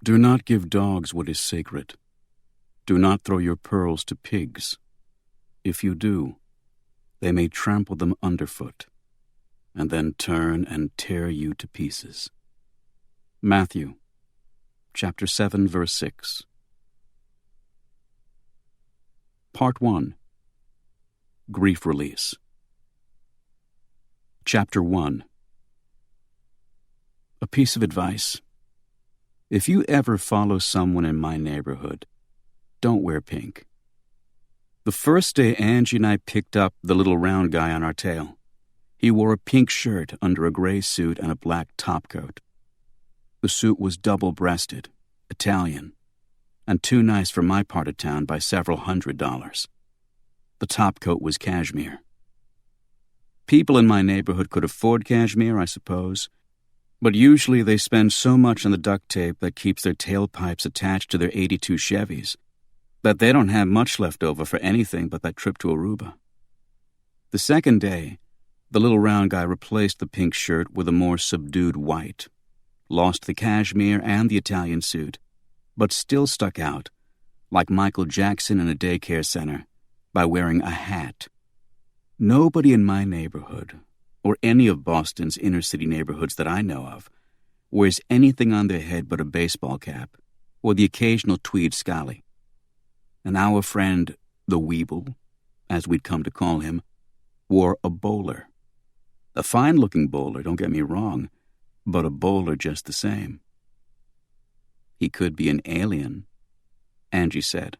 Do not give dogs what is sacred. Do not throw your pearls to pigs. If you do, they may trample them underfoot, and then turn and tear you to pieces. Matthew, chapter 7, verse 6. Part 1. Grief Release. Chapter 1. A piece of advice. If you ever follow someone in my neighborhood, don't wear pink. The first day Angie and I picked up the little round guy on our tail, he wore a pink shirt under a gray suit and a black topcoat. The suit was double-breasted, Italian, and too nice for my part of town by several $100s. The topcoat was cashmere. People in my neighborhood could afford cashmere, I suppose, but usually they spend so much on the duct tape that keeps their tailpipes attached to their '82 Chevys that they don't have much left over for anything but that trip to Aruba. The second day, the little round guy replaced the pink shirt with a more subdued white, lost the cashmere and the Italian suit, but still stuck out, like Michael Jackson in a daycare center, by wearing a hat. Nobody in my neighborhood, or any of Boston's inner-city neighborhoods that I know of, wears anything on their head but a baseball cap, or the occasional tweed scally. And our friend, the Weeble, as we'd come to call him, wore a bowler. A fine-looking bowler, don't get me wrong, but a bowler just the same. He could be an alien, Angie said.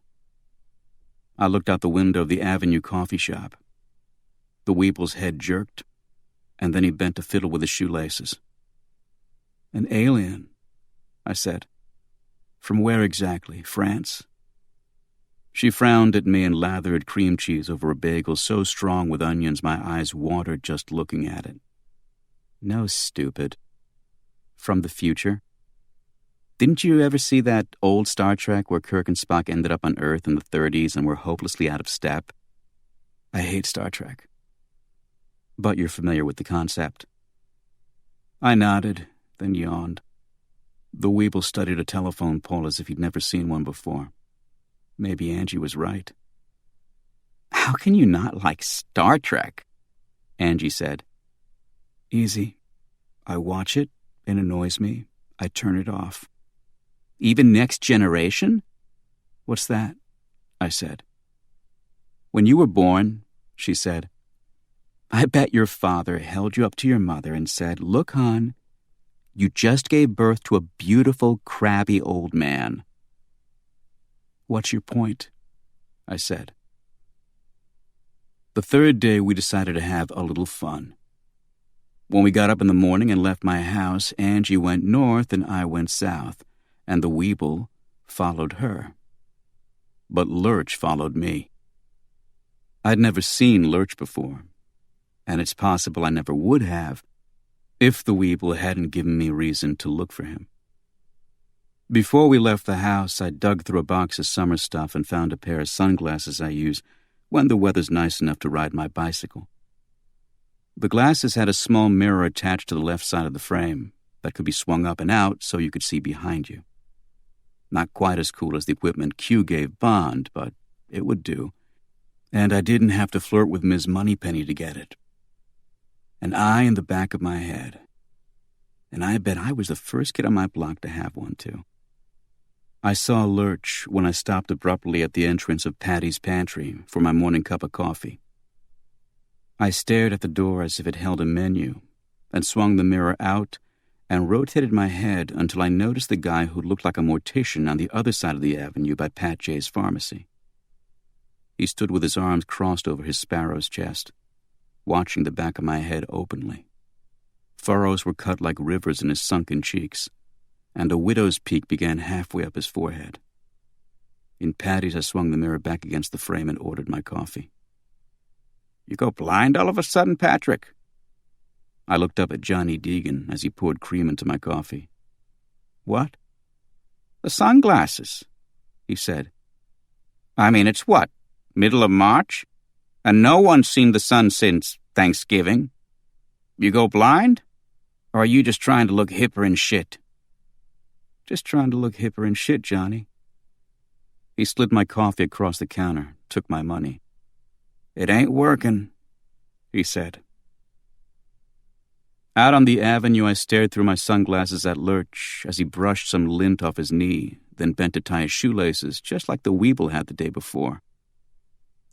I looked out the window of the Avenue coffee shop. The Weeble's head jerked, and then he bent to fiddle with his shoelaces. An alien, I said. From where exactly? France? She frowned at me and lathered cream cheese over a bagel so strong with onions my eyes watered just looking at it. No, stupid. From the future? Didn't you ever see that old Star Trek where Kirk and Spock ended up on Earth in the 30s and were hopelessly out of step? I hate Star Trek. But you're familiar with the concept. I nodded, then yawned. The Weeble studied a telephone pole as if he'd never seen one before. Maybe Angie was right. How can you not like Star Trek? Angie said. Easy. I watch it, it annoys me, I turn it off. Even Next Generation? What's that? I said. When you were born, she said, I bet your father held you up to your mother and said, Look, hon, you just gave birth to a beautiful, crabby old man. What's your point? I said. The third day we decided to have a little fun. When we got up in the morning and left my house, Angie went north and I went south, and the Weeble followed her. But Lurch followed me. I'd never seen Lurch before, and it's possible I never would have if the Weeble hadn't given me reason to look for him. Before we left the house, I dug through a box of summer stuff and found a pair of sunglasses I use when the weather's nice enough to ride my bicycle. The glasses had a small mirror attached to the left side of the frame that could be swung up and out so you could see behind you. Not quite as cool as the equipment Q gave Bond, but it would do. And I didn't have to flirt with Ms. Moneypenny to get it. An eye in the back of my head. And I bet I was the first kid on my block to have one, too. I saw Lurch when I stopped abruptly at the entrance of Patty's Pantry for my morning cup of coffee. I stared at the door as if it held a menu, and swung the mirror out and rotated my head until I noticed the guy who looked like a mortician on the other side of the avenue by Pat J's pharmacy. He stood with his arms crossed over his sparrow's chest, watching the back of my head openly. Furrows were cut like rivers in his sunken cheeks, and a widow's peak began halfway up his forehead. In Patty's, I swung the mirror back against the frame and ordered my coffee. You go blind all of a sudden, Patrick? I looked up at Johnny Deegan as he poured cream into my coffee. What? The sunglasses, he said. I mean, it's what, middle of March? And no one's seen the sun since Thanksgiving. You go blind? Or are you just trying to look hipper and shit? Just trying to look hipper and shit, Johnny. He slid my coffee across the counter, took my money. It ain't working, he said. Out on the avenue, I stared through my sunglasses at Lurch as he brushed some lint off his knee, then bent to tie his shoelaces, just like the weeble had the day before.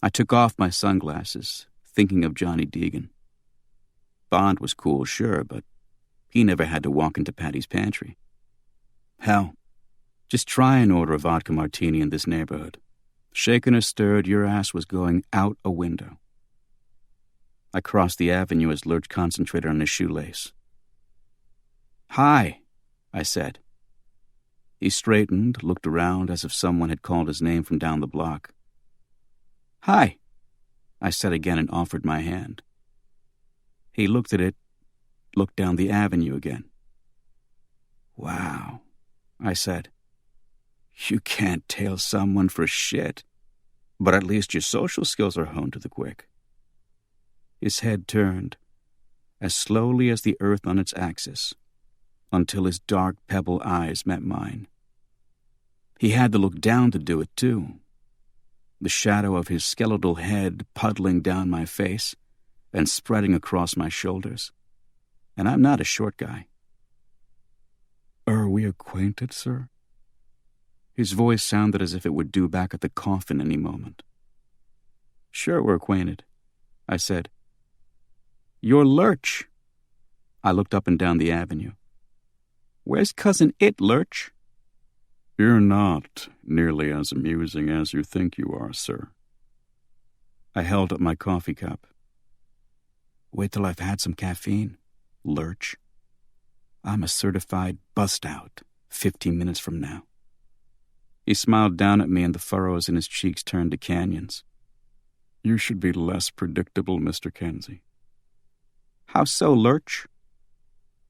I took off my sunglasses, thinking of Johnny Deegan. Bond was cool, sure, but he never had to walk into Patty's pantry. Hell, just try and order a vodka martini in this neighborhood. Shaken or stirred, your ass was going out a window. I crossed the avenue as Lurch concentrated on his shoelace. Hi, I said. He straightened, looked around as if someone had called his name from down the block. Hi, I said again and offered my hand. He looked at it, looked down the avenue again. Wow, I said. You can't tail someone for shit, but at least your social skills are honed to the quick. His head turned, as slowly as the earth on its axis, until his dark pebble eyes met mine. He had to look down to do it, too. The shadow of his skeletal head puddling down my face and spreading across my shoulders. And I'm not a short guy. Are we acquainted, sir? His voice sounded as if it would due back at the coffin any moment. Sure, we're acquainted, I said. You're Lurch. I looked up and down the avenue. Where's Cousin It, Lurch? You're not nearly as amusing as you think you are, sir. I held up my coffee cup. Wait till I've had some caffeine, Lurch. I'm a certified bust-out 15 minutes from now. He smiled down at me and the furrows in his cheeks turned to canyons. You should be less predictable, Mr. Kenzie. How so, Lurch?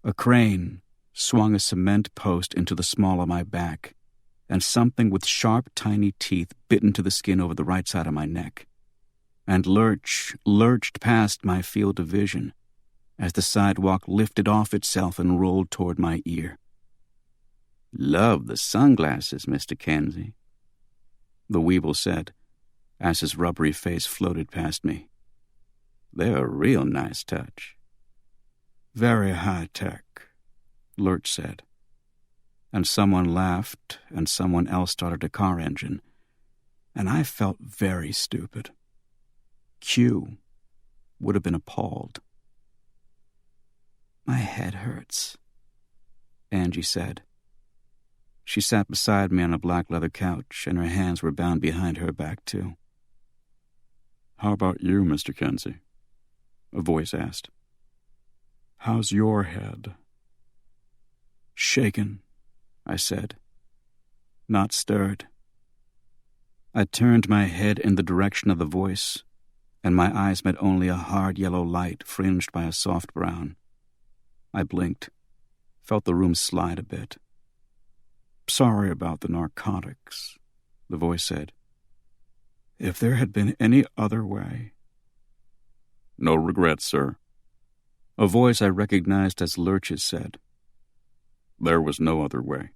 A crane swung a cement post into the small of my back, and something with sharp, tiny teeth bit into the skin over the right side of my neck. And Lurch lurched past my field of vision as the sidewalk lifted off itself and rolled toward my ear. Love the sunglasses, Mr. Kenzie, the weeble said, as his rubbery face floated past me. They're a real nice touch. Very high-tech, Lurch said. And someone laughed, and someone else started a car engine, and I felt very stupid. Q would have been appalled. My head hurts, Angie said. She sat beside me on a black leather couch, and her hands were bound behind her back, too. How about you, Mr. Kenzie? A voice asked. How's your head? Shaken, I said. Not stirred. I turned my head in the direction of the voice, and my eyes met only a hard yellow light fringed by a soft brown. I blinked, felt the room slide a bit. Sorry about the narcotics, the voice said. If there had been any other way. No regrets, sir. A voice I recognized as Lurch's said. There was no other way.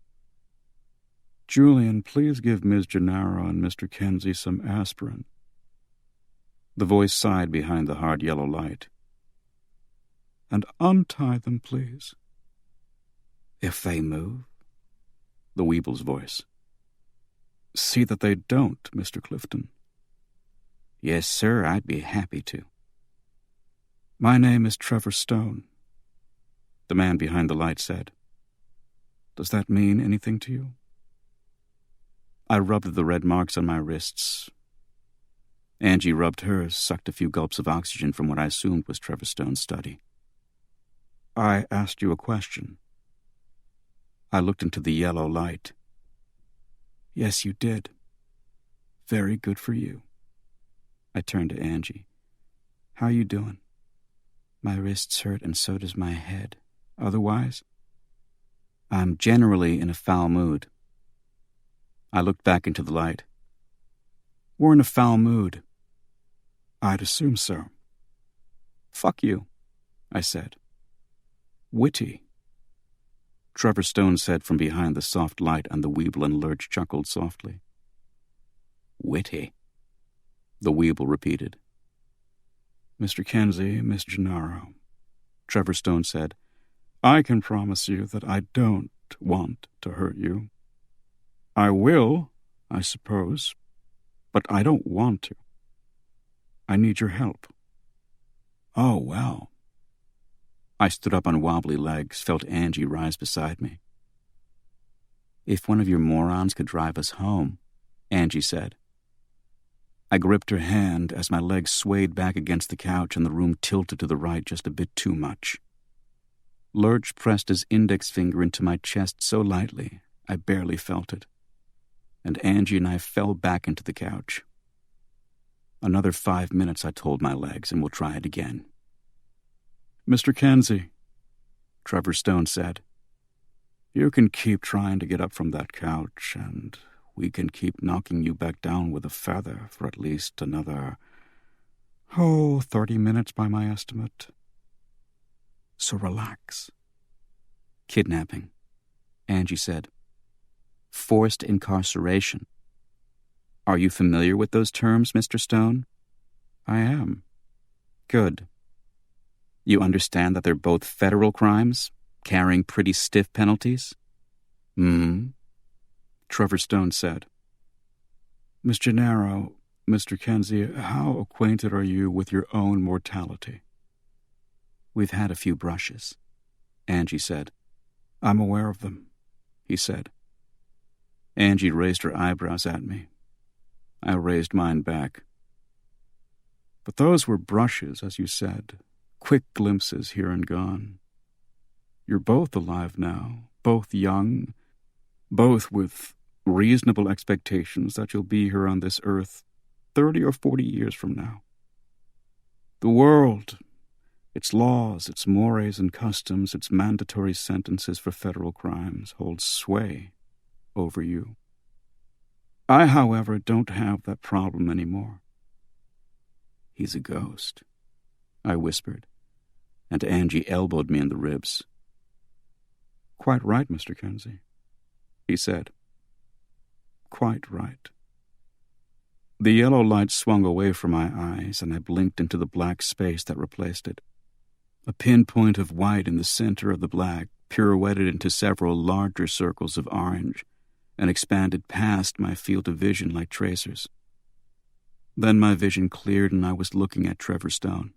Julian, please give Ms. Gennaro and Mr. Kenzie some aspirin. The voice sighed behind the hard yellow light. And untie them, please. If they move? The weeble's voice. See that they don't, Mr. Clifton. Yes, sir, I'd be happy to. My name is Trevor Stone, the man behind the light said. Does that mean anything to you? I rubbed the red marks on my wrists. Angie rubbed hers, sucked a few gulps of oxygen from what I assumed was Trevor Stone's study. I asked you a question. I looked into the yellow light. Yes, you did. Very good for you. I turned to Angie. How you doing? My wrists hurt and so does my head. Otherwise? I'm generally in a foul mood. I looked back into the light. We're in a foul mood. I'd assume so. Fuck you, I said. Witty. Trevor Stone said from behind the soft light, and the Weeble and Lurch chuckled softly. Witty, the Weeble repeated. Mr. Kenzie, Miss Gennaro, Trevor Stone said, I can promise you that I don't want to hurt you. I will, I suppose, but I don't want to. I need your help. Oh, well. I stood up on wobbly legs, felt Angie rise beside me. If one of your morons could drive us home, Angie said. I gripped her hand as my legs swayed back against the couch and the room tilted to the right just a bit too much. Lurch pressed his index finger into my chest so lightly I barely felt it, and Angie and I fell back into the couch. Another 5 minutes, I told my legs, and we'll try it again. Mr. Kenzie, Trevor Stone said, you can keep trying to get up from that couch, and we can keep knocking you back down with a feather for at least another, 30 minutes by my estimate. So relax. Kidnapping, Angie said. Forced incarceration. Are you familiar with those terms, Mr. Stone? I am. Good. You understand that they're both federal crimes, carrying pretty stiff penalties? Trevor Stone said. Miss Gennaro, Mr. Kenzie, how acquainted are you with your own mortality? We've had a few brushes, Angie said. I'm aware of them, he said. Angie raised her eyebrows at me. I raised mine back. But those were brushes, as you said, quick glimpses here and gone. You're both alive now, both young, both with reasonable expectations that you'll be here on this earth 30 or 40 years from now. The world, its laws, its mores and customs, its mandatory sentences for federal crimes holds sway over you. I, however, don't have that problem anymore. He's a ghost, I whispered, and Angie elbowed me in the ribs. Quite right, Mr. Kenzie, he said. Quite right. The yellow light swung away from my eyes, and I blinked into the black space that replaced it. A pinpoint of white in the center of the black pirouetted into several larger circles of orange and expanded past my field of vision like tracers. Then my vision cleared and I was looking at Trevor Stone.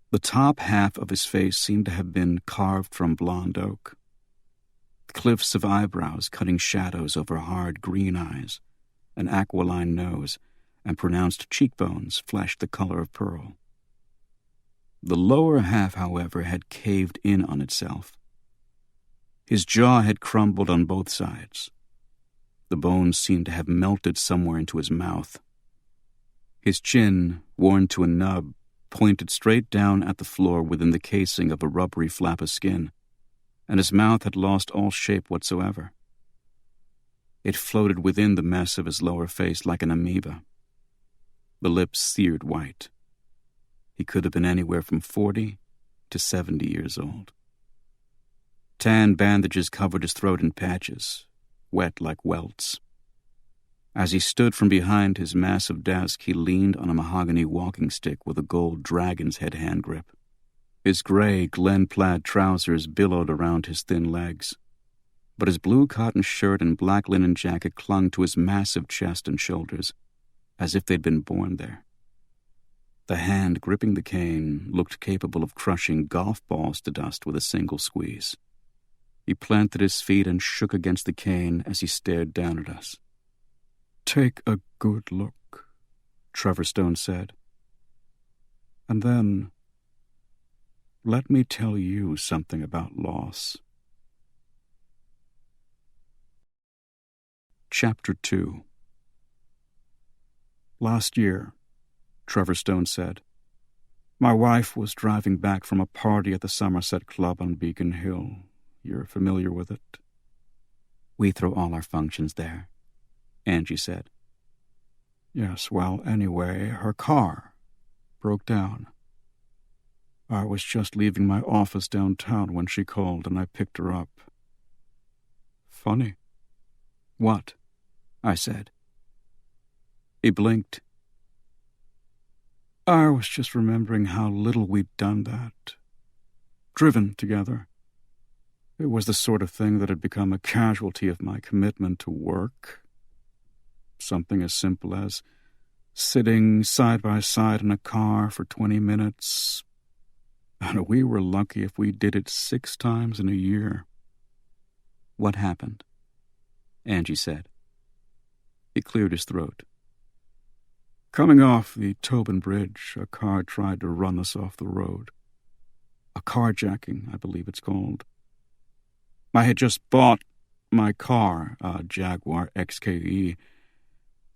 The top half of his face seemed to have been carved from blonde oak. Cliffs of eyebrows cutting shadows over hard green eyes, an aquiline nose, and pronounced cheekbones flashed the color of pearl. The lower half, however, had caved in on itself. His jaw had crumbled on both sides. The bones seemed to have melted somewhere into his mouth. His chin, worn to a nub, pointed straight down at the floor within the casing of a rubbery flap of skin, and his mouth had lost all shape whatsoever. It floated within the mess of his lower face like an amoeba. The lips seared white. He could have been anywhere from 40 to 70 years old. Tan bandages covered his throat in patches, wet like welts. As he stood from behind his massive desk, he leaned on a mahogany walking stick with a gold dragon's head hand grip. His gray Glen-plaid trousers billowed around his thin legs, but his blue cotton shirt and black linen jacket clung to his massive chest and shoulders, as if they'd been born there. The hand gripping the cane looked capable of crushing golf balls to dust with a single squeeze. He planted his feet and shook against the cane as he stared down at us. Take a good look, Trevor Stone said. And then, let me tell you something about loss. Chapter 2. Last year, Trevor Stone said, my wife was driving back from a party at the Somerset Club on Beacon Hill. You're familiar with it? We throw all our functions there, Angie said. Yes, well, anyway, her car broke down. I was just leaving my office downtown when she called, and I picked her up. Funny. What? I said. He blinked. I was just remembering how little we'd done that. Driven together. It was the sort of thing that had become a casualty of my commitment to work. Something as simple as sitting side by side in a car for 20 minutes, and we were lucky if we did it 6 times in a year. What happened? Angie said. He cleared his throat. Coming off the Tobin Bridge, a car tried to run us off the road. A carjacking, I believe it's called. I had just bought my car, a Jaguar XKE,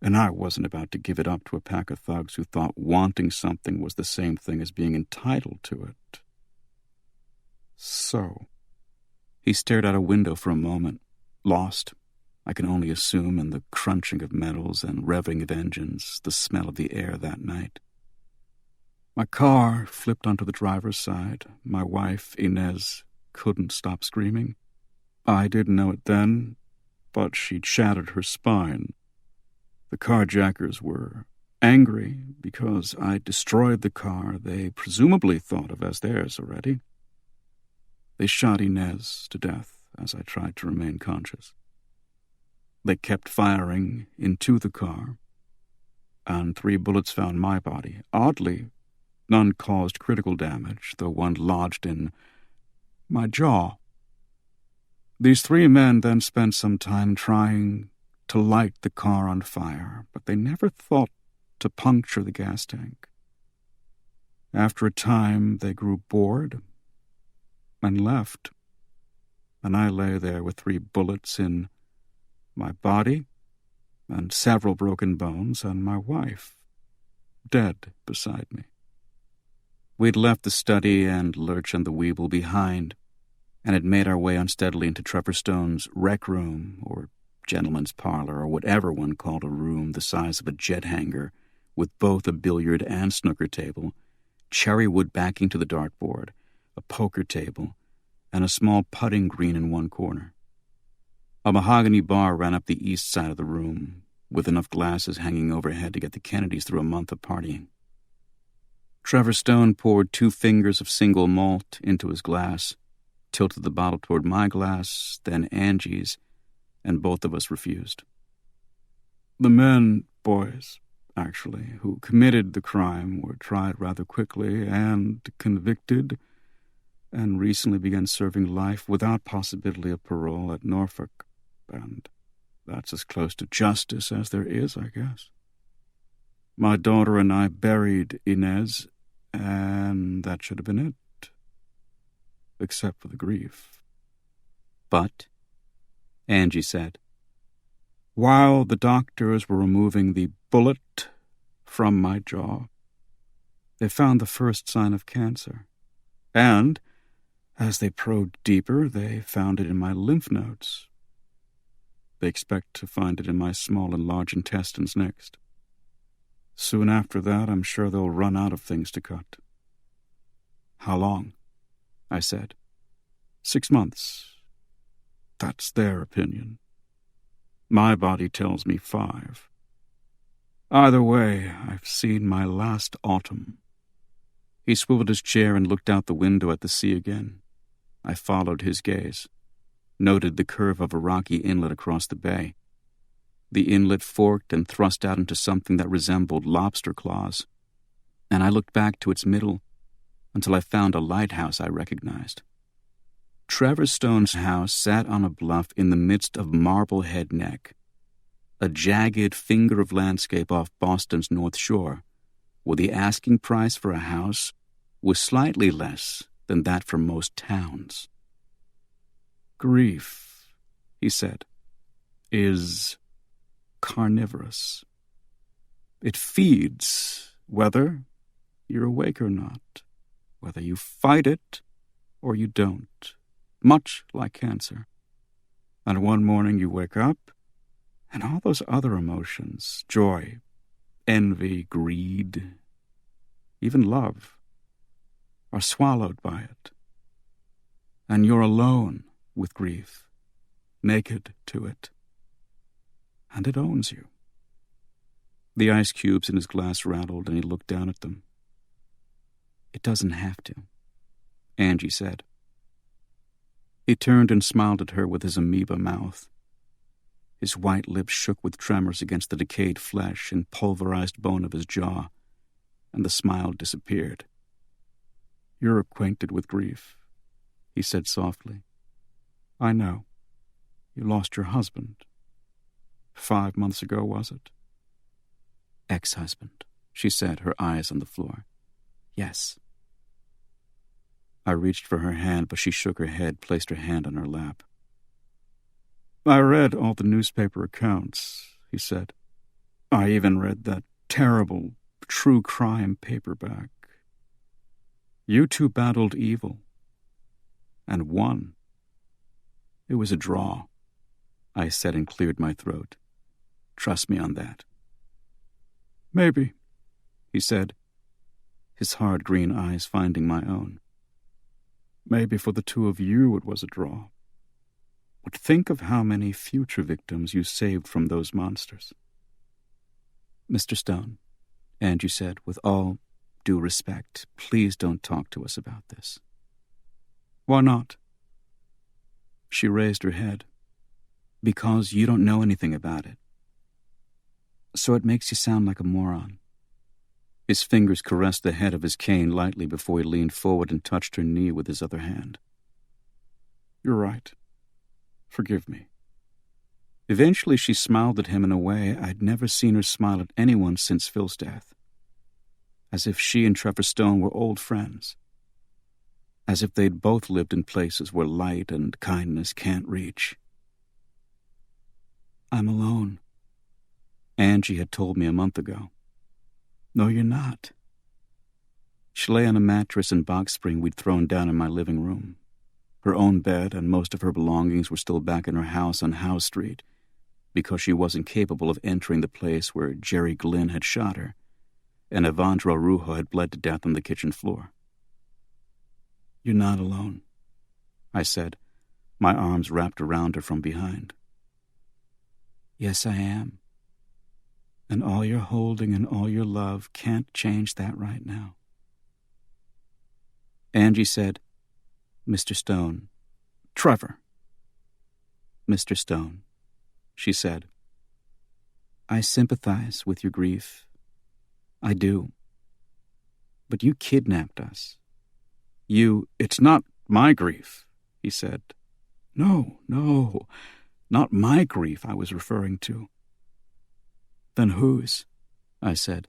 and I wasn't about to give it up to a pack of thugs who thought wanting something was the same thing as being entitled to it. So, he stared out a window for a moment, lost, I can only assume, in the crunching of metals and revving of engines, the smell of the air that night. My car flipped onto the driver's side. My wife, Inez, couldn't stop screaming. I didn't know it then, but she'd shattered her spine. The carjackers were angry because I destroyed the car they presumably thought of as theirs already. They shot Inez to death as I tried to remain conscious. They kept firing into the car, and 3 bullets found my body. Oddly, none caused critical damage, though one lodged in my jaw. These 3 men then spent some time trying to light the car on fire, but they never thought to puncture the gas tank. After a time, they grew bored and left, and I lay there with 3 bullets in my body and several broken bones, and my wife dead beside me. We'd left the study and Lurch and the Weeble behind, and had made our way unsteadily into Trevor Stone's rec room, or gentleman's parlor, or whatever one called a room the size of a jet hangar, with both a billiard and snooker table, cherry wood backing to the dartboard, a poker table, and a small putting green in one corner. A mahogany bar ran up the east side of the room, with enough glasses hanging overhead to get the Kennedys through a month of partying. Trevor Stone poured 2 fingers of single malt into his glass, tilted the bottle toward my glass, then Angie's, and both of us refused. The men, boys, actually, who committed the crime were tried rather quickly and convicted, and recently began serving life without possibility of parole at Norfolk, and that's as close to justice as there is, I guess. My daughter and I buried Inez, and that should have been it, except for the grief. But, Angie said, while the doctors were removing the bullet from my jaw, they found the first sign of cancer, and as they probed deeper, they found it in my lymph nodes. They expect to find it in my small and large intestines next. Soon after that, I'm sure they'll run out of things to cut. How long? I said. 6 months. That's their opinion. My body tells me 5. Either way, I've seen my last autumn. He swiveled his chair and looked out the window at the sea again. I followed his gaze, noted the curve of a rocky inlet across the bay. The inlet forked and thrust out into something that resembled lobster claws, and I looked back to its middle until I found a lighthouse I recognized. Trevor Stone's house sat on a bluff in the midst of Marblehead Neck, a jagged finger of landscape off Boston's North Shore, where the asking price for a house was slightly less than that for most towns. Grief, he said, is carnivorous. It feeds whether you're awake or not, whether you fight it or you don't, much like cancer. And one morning you wake up, and all those other emotions, joy, envy, greed, even love, are swallowed by it. And you're alone with grief, naked to it. And it owns you. The ice cubes in his glass rattled, and he looked down at them. It doesn't have to, Angie said. He turned and smiled at her with his amoeba mouth. His white lips shook with tremors against the decayed flesh and pulverized bone of his jaw, and the smile disappeared. You're acquainted with grief, he said softly. I know. You lost your husband. 5 months ago, was it? Ex-husband, she said, her eyes on the floor. Yes. I reached for her hand, but she shook her head, placed her hand on her lap. I read all the newspaper accounts, he said. I even read that terrible true crime paperback. You two battled evil. And won. It was a draw, I said and cleared my throat. Trust me on that. Maybe, he said, his hard green eyes finding my own. Maybe for the two of you it was a draw. But think of how many future victims you saved from those monsters. Mr. Stone, Angie said, with all due respect, please don't talk to us about this. Why not? She raised her head. Because you don't know anything about it. So it makes you sound like a moron. His fingers caressed the head of his cane lightly before he leaned forward and touched her knee with his other hand. You're right. Forgive me. Eventually she smiled at him in a way I'd never seen her smile at anyone since Phil's death. As if she and Trevor Stone were old friends. As if they'd both lived in places where light and kindness can't reach. I'm alone, Angie had told me a month ago. No, you're not. She lay on a mattress and box spring we'd thrown down in my living room. Her own bed and most of her belongings were still back in her house on Howe Street because she wasn't capable of entering the place where Jerry Glynn had shot her and Evandro Rujo had bled to death on the kitchen floor. You're not alone, I said, my arms wrapped around her from behind. Yes, I am. And all your holding and all your love can't change that right now. Angie said, Mr. Stone. Trevor. Mr. Stone, she said. I sympathize with your grief. I do. But you kidnapped us. It's not my grief, he said. No, not my grief I was referring to. Then whose? I said.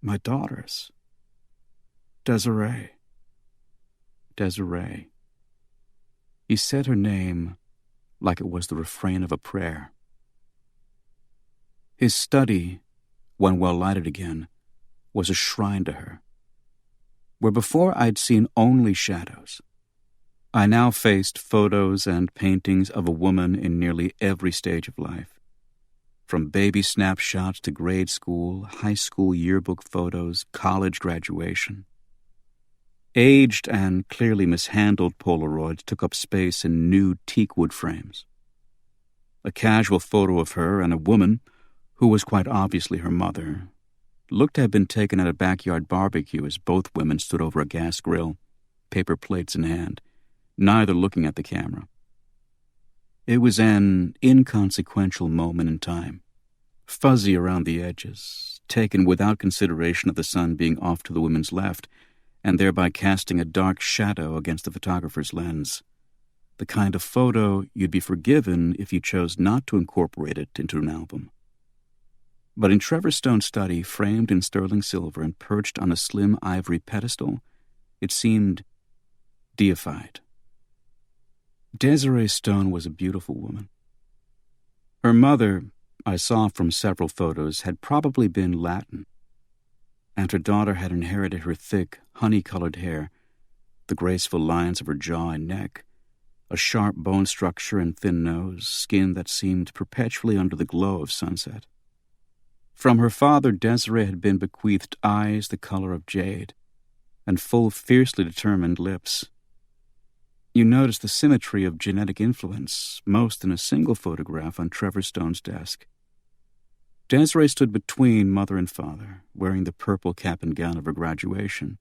My daughter's. Desiree. Desiree. He said her name like it was the refrain of a prayer. His study, when well lighted again, was a shrine to her. Where before I'd seen only shadows, I now faced photos and paintings of a woman in nearly every stage of life. From baby snapshots to grade school, high school yearbook photos, college graduation. Aged and clearly mishandled Polaroids took up space in nude teakwood frames. A casual photo of her and a woman, who was quite obviously her mother, looked to have been taken at a backyard barbecue as both women stood over a gas grill, paper plates in hand, neither looking at the camera. It was an inconsequential moment in time, fuzzy around the edges, taken without consideration of the sun being off to the woman's left, and thereby casting a dark shadow against the photographer's lens. The kind of photo you'd be forgiven if you chose not to incorporate it into an album. But in Trevor Stone's study, framed in sterling silver and perched on a slim ivory pedestal, it seemed deified. Desiree Stone was a beautiful woman. Her mother, I saw from several photos, had probably been Latin, and her daughter had inherited her thick, honey-colored hair, the graceful lines of her jaw and neck, a sharp bone structure and thin nose, skin that seemed perpetually under the glow of sunset. From her father, Desiree had been bequeathed eyes the color of jade, and full, fiercely determined lips. You noticed the symmetry of genetic influence most in a single photograph on Trevor Stone's desk. Desiree stood between mother and father, wearing the purple cap and gown of her graduation.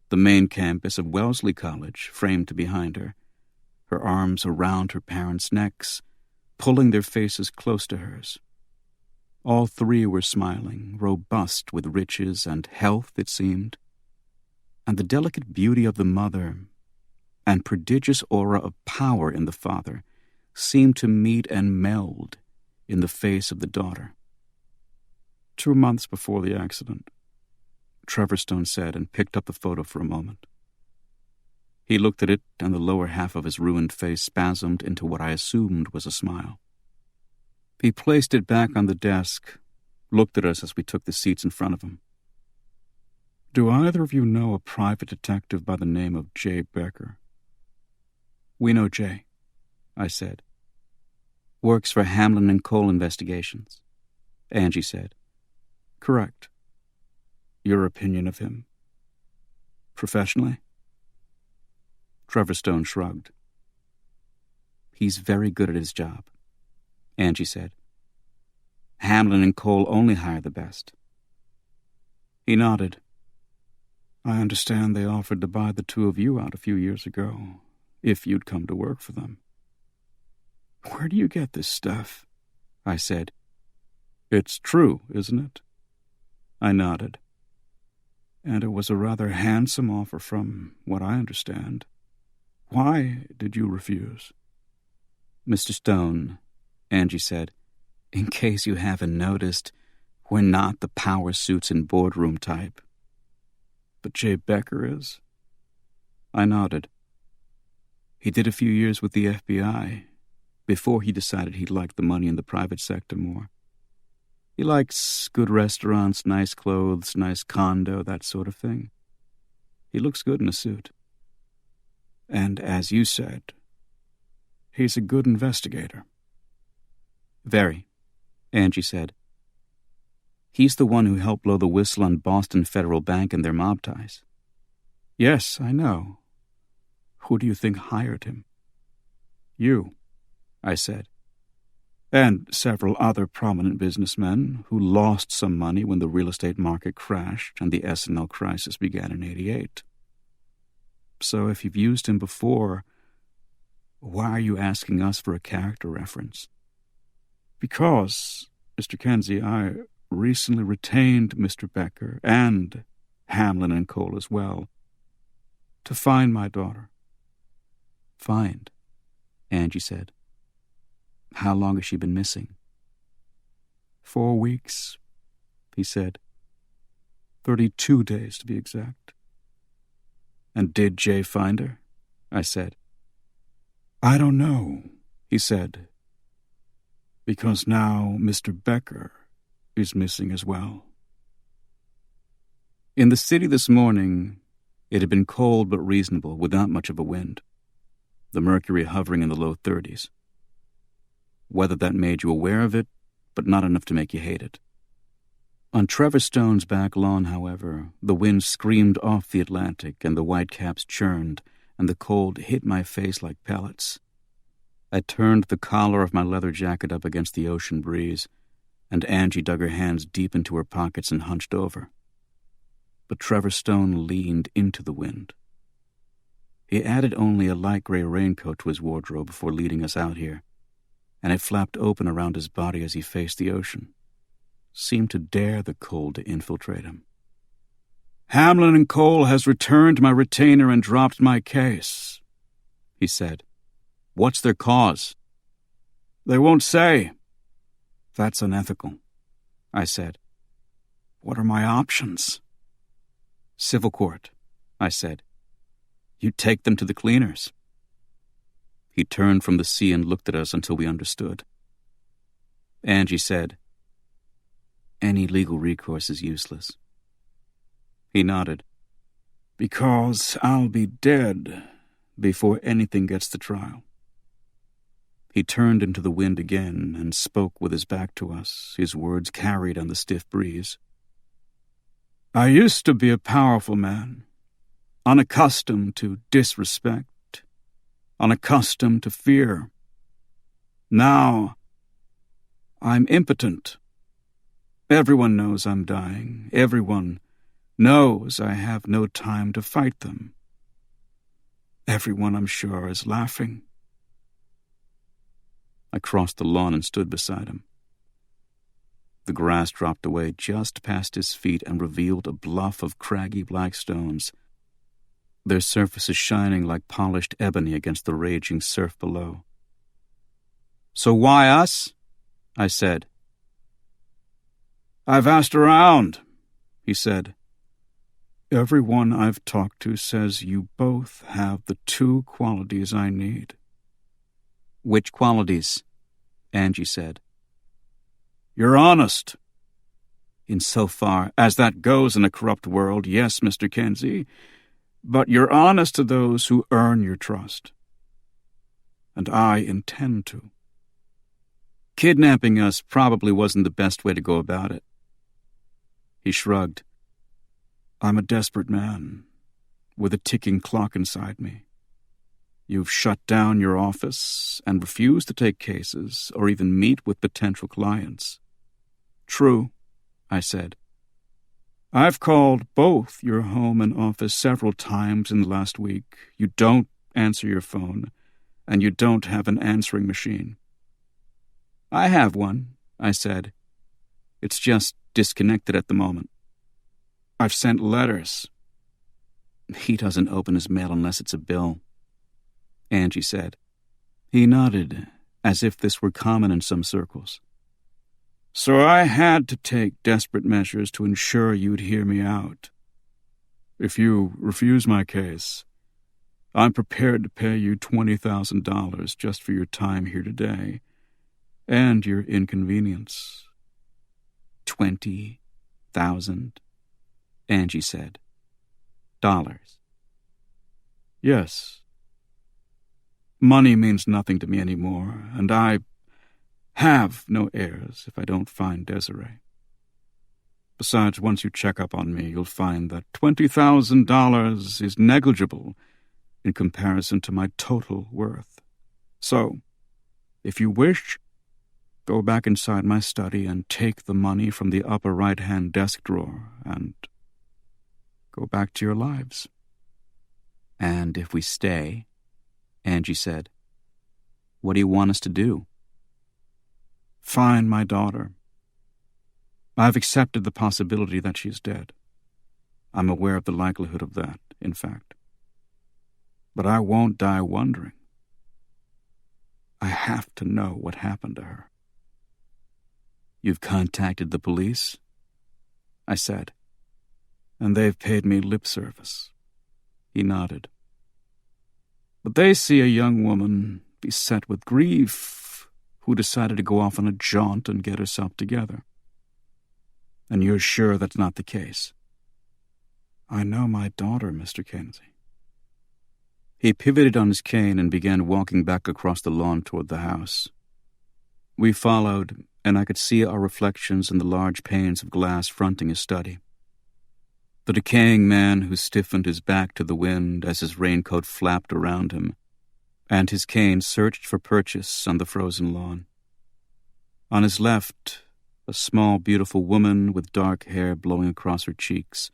The main campus of Wellesley College framed behind her, her arms around her parents' necks, pulling their faces close to hers. All three were smiling, robust with riches and health, it seemed. And the delicate beauty of the mother and prodigious aura of power in the father seemed to meet and meld in the face of the daughter. 2 months before the accident, Trevor Stone said, and picked up the photo for a moment. He looked at it, and the lower half of his ruined face spasmed into what I assumed was a smile. He placed it back on the desk, looked at us as we took the seats in front of him. "Do either of you know a private detective by the name of Jay Becker?" "We know Jay," I said. "Works for Hamlin and Cole Investigations," Angie said. "Correct. Your opinion of him? Professionally?" Trevor Stone shrugged. "He's very good at his job," Angie said. "Hamlin and Cole only hire the best." He nodded. "I understand they offered to buy the two of you out a few years ago, if you'd come to work for them." "Where do you get this stuff?" I said. "It's true, isn't it?" I nodded. "And it was a rather handsome offer from what I understand. Why did you refuse?" "Mr. Stone," Angie said, "in case you haven't noticed, we're not the power suits and boardroom type." "But Jay Becker is?" I nodded. "He did a few years with the FBI before he decided he liked the money in the private sector more. He likes good restaurants, nice clothes, nice condo, that sort of thing. He looks good in a suit. And as you said, he's a good investigator." "Very," Angie said. "He's the one who helped blow the whistle on Boston Federal Bank and their mob ties." "Yes, I know. Who do you think hired him?" "You," I said. "And several other prominent businessmen who lost some money when the real estate market crashed and the S&L crisis began in '88. So if you've used him before, why are you asking us for a character reference?" "Because, Mr. Kenzie, I recently retained Mr. Becker and Hamlin and Cole as well to find my daughter." "Find?" Angie said. "How long has she been missing?" 4 weeks, he said. 32 days to be exact. "And did Jay find her?" I said. "I don't know," he said, "because now Mr. Becker is missing as well." In the city this morning, it had been cold but reasonable, with not much of a wind, the mercury hovering in the low 30s. Weather that made you aware of it, but not enough to make you hate it. On Trevor Stone's back lawn, however, the wind screamed off the Atlantic and the whitecaps churned, and the cold hit my face like pellets. I turned the collar of my leather jacket up against the ocean breeze, and Angie dug her hands deep into her pockets and hunched over. But Trevor Stone leaned into the wind. He added only a light gray raincoat to his wardrobe before leading us out here, and it flapped open around his body as he faced the ocean, seemed to dare the cold to infiltrate him. "Hamlin and Cole has returned my retainer and dropped my case," he said. "What's their cause?" "They won't say." "That's unethical," I said. "What are my options?" "Civil court," I said. "You take them to the cleaners." He turned from the sea and looked at us until we understood. Angie said, "Any legal recourse is useless." He nodded. "Because I'll be dead before anything gets to trial." He turned into the wind again and spoke with his back to us, his words carried on the stiff breeze. "I used to be a powerful man, unaccustomed to disrespect, unaccustomed to fear. Now, I'm impotent. Everyone knows I'm dying. Everyone knows I have no time to fight them. Everyone, I'm sure, is laughing. I crossed the lawn and stood beside him. The grass dropped away just past his feet and revealed a bluff of craggy black stones, their surfaces shining like polished ebony against the raging surf below. "So why us?" I said. "I've asked around," he said. "Everyone I've talked to says you both have the two qualities I need." "Which qualities?" Angie said. "You're honest." "Insofar as that goes in a corrupt world, yes, Mr. Kenzie, but you're honest to those who earn your trust. And I intend to. Kidnapping us probably wasn't the best way to go about it." He shrugged. "I'm a desperate man, with a ticking clock inside me. You've shut down your office and refused to take cases or even meet with potential clients." "True," I said. "I've called both your home and office several times in the last week. You don't answer your phone, and you don't have an answering machine." "I have one," I said. "It's just disconnected at the moment." "I've sent letters." "He doesn't open his mail unless it's a bill," Angie said. He nodded, as if this were common in some circles. "So I had to take desperate measures to ensure you'd hear me out. If you refuse my case, I'm prepared to pay you $20,000 just for your time here today and your inconvenience." $20,000, Angie said. "Dollars?" "Yes. Money means nothing to me anymore, and I have no heirs if I don't find Desiree. Besides, once you check up on me, you'll find that $20,000 is negligible in comparison to my total worth. So, if you wish, go back inside my study and take the money from the upper right-hand desk drawer and go back to your lives." "And if we stay," Angie said, "what do you want us to do?" "Find my daughter. I've accepted the possibility that she's dead. I'm aware of the likelihood of that, in fact. But I won't die wondering. I have to know what happened to her." "You've contacted the police?" I said. "And they've paid me lip service." He nodded. "But they see a young woman beset with grief who decided to go off on a jaunt and get herself together. And you're sure that's not the case?" "I know my daughter, Mr. Kenzie." He pivoted on his cane and began walking back across the lawn toward the house. We followed, and I could see our reflections in the large panes of glass fronting his study. The decaying man who stiffened his back to the wind as his raincoat flapped around him, and his cane searched for purchase on the frozen lawn. On his left, a small, beautiful woman with dark hair blowing across her cheeks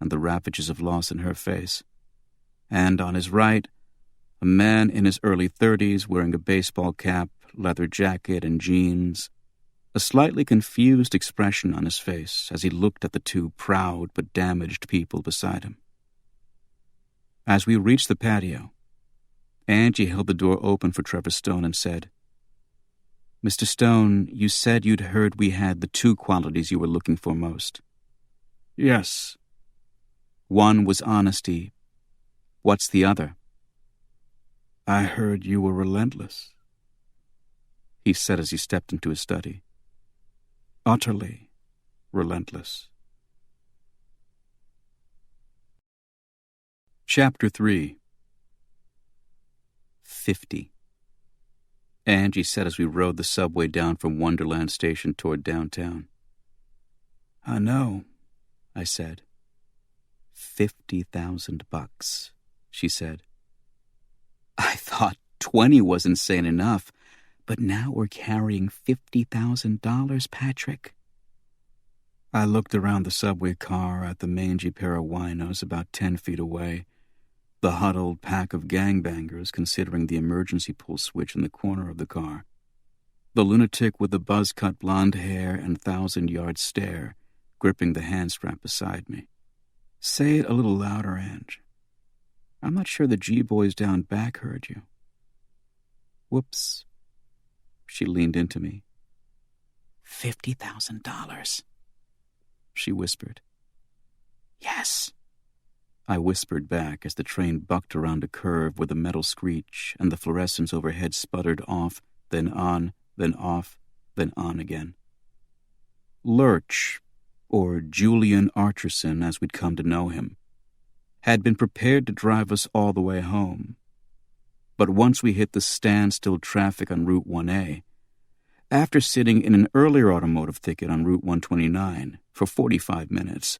and the ravages of loss in her face. And on his right, a man in his early 30s wearing a baseball cap, leather jacket, and jeans, a slightly confused expression on his face as he looked at the two proud but damaged people beside him. As we reached the patio, Angie held the door open for Trevor Stone and said, "Mr. Stone, you said you'd heard we had the two qualities you were looking for most." "Yes." "One was honesty. What's the other?" "I heard you were relentless," he said as he stepped into his study. "Utterly relentless." Chapter 3. 50. Angie said as we rode the subway down from Wonderland Station toward downtown. "I know," I said. $50,000, she said. I thought 20 was insane enough, but now we're carrying $50,000, Patrick. I looked around the subway car at the mangy pair of winos about 10 feet away, the huddled pack of gangbangers considering the emergency pull switch in the corner of the car, the lunatic with the buzz-cut blonde hair and 1,000-yard stare gripping the handstrap beside me. Say it a little louder, Ange. I'm not sure the G-boys down back heard you. Whoops. She leaned into me. $50,000, she whispered. Yes, I whispered back as the train bucked around a curve with a metal screech and the fluorescents overhead sputtered off, then on, then off, then on again. Lurch, or Julian Archerson as we'd come to know him, had been prepared to drive us all the way home. But once we hit the standstill traffic on Route 1A, after sitting in an earlier automotive thicket on Route 129 for 45 minutes,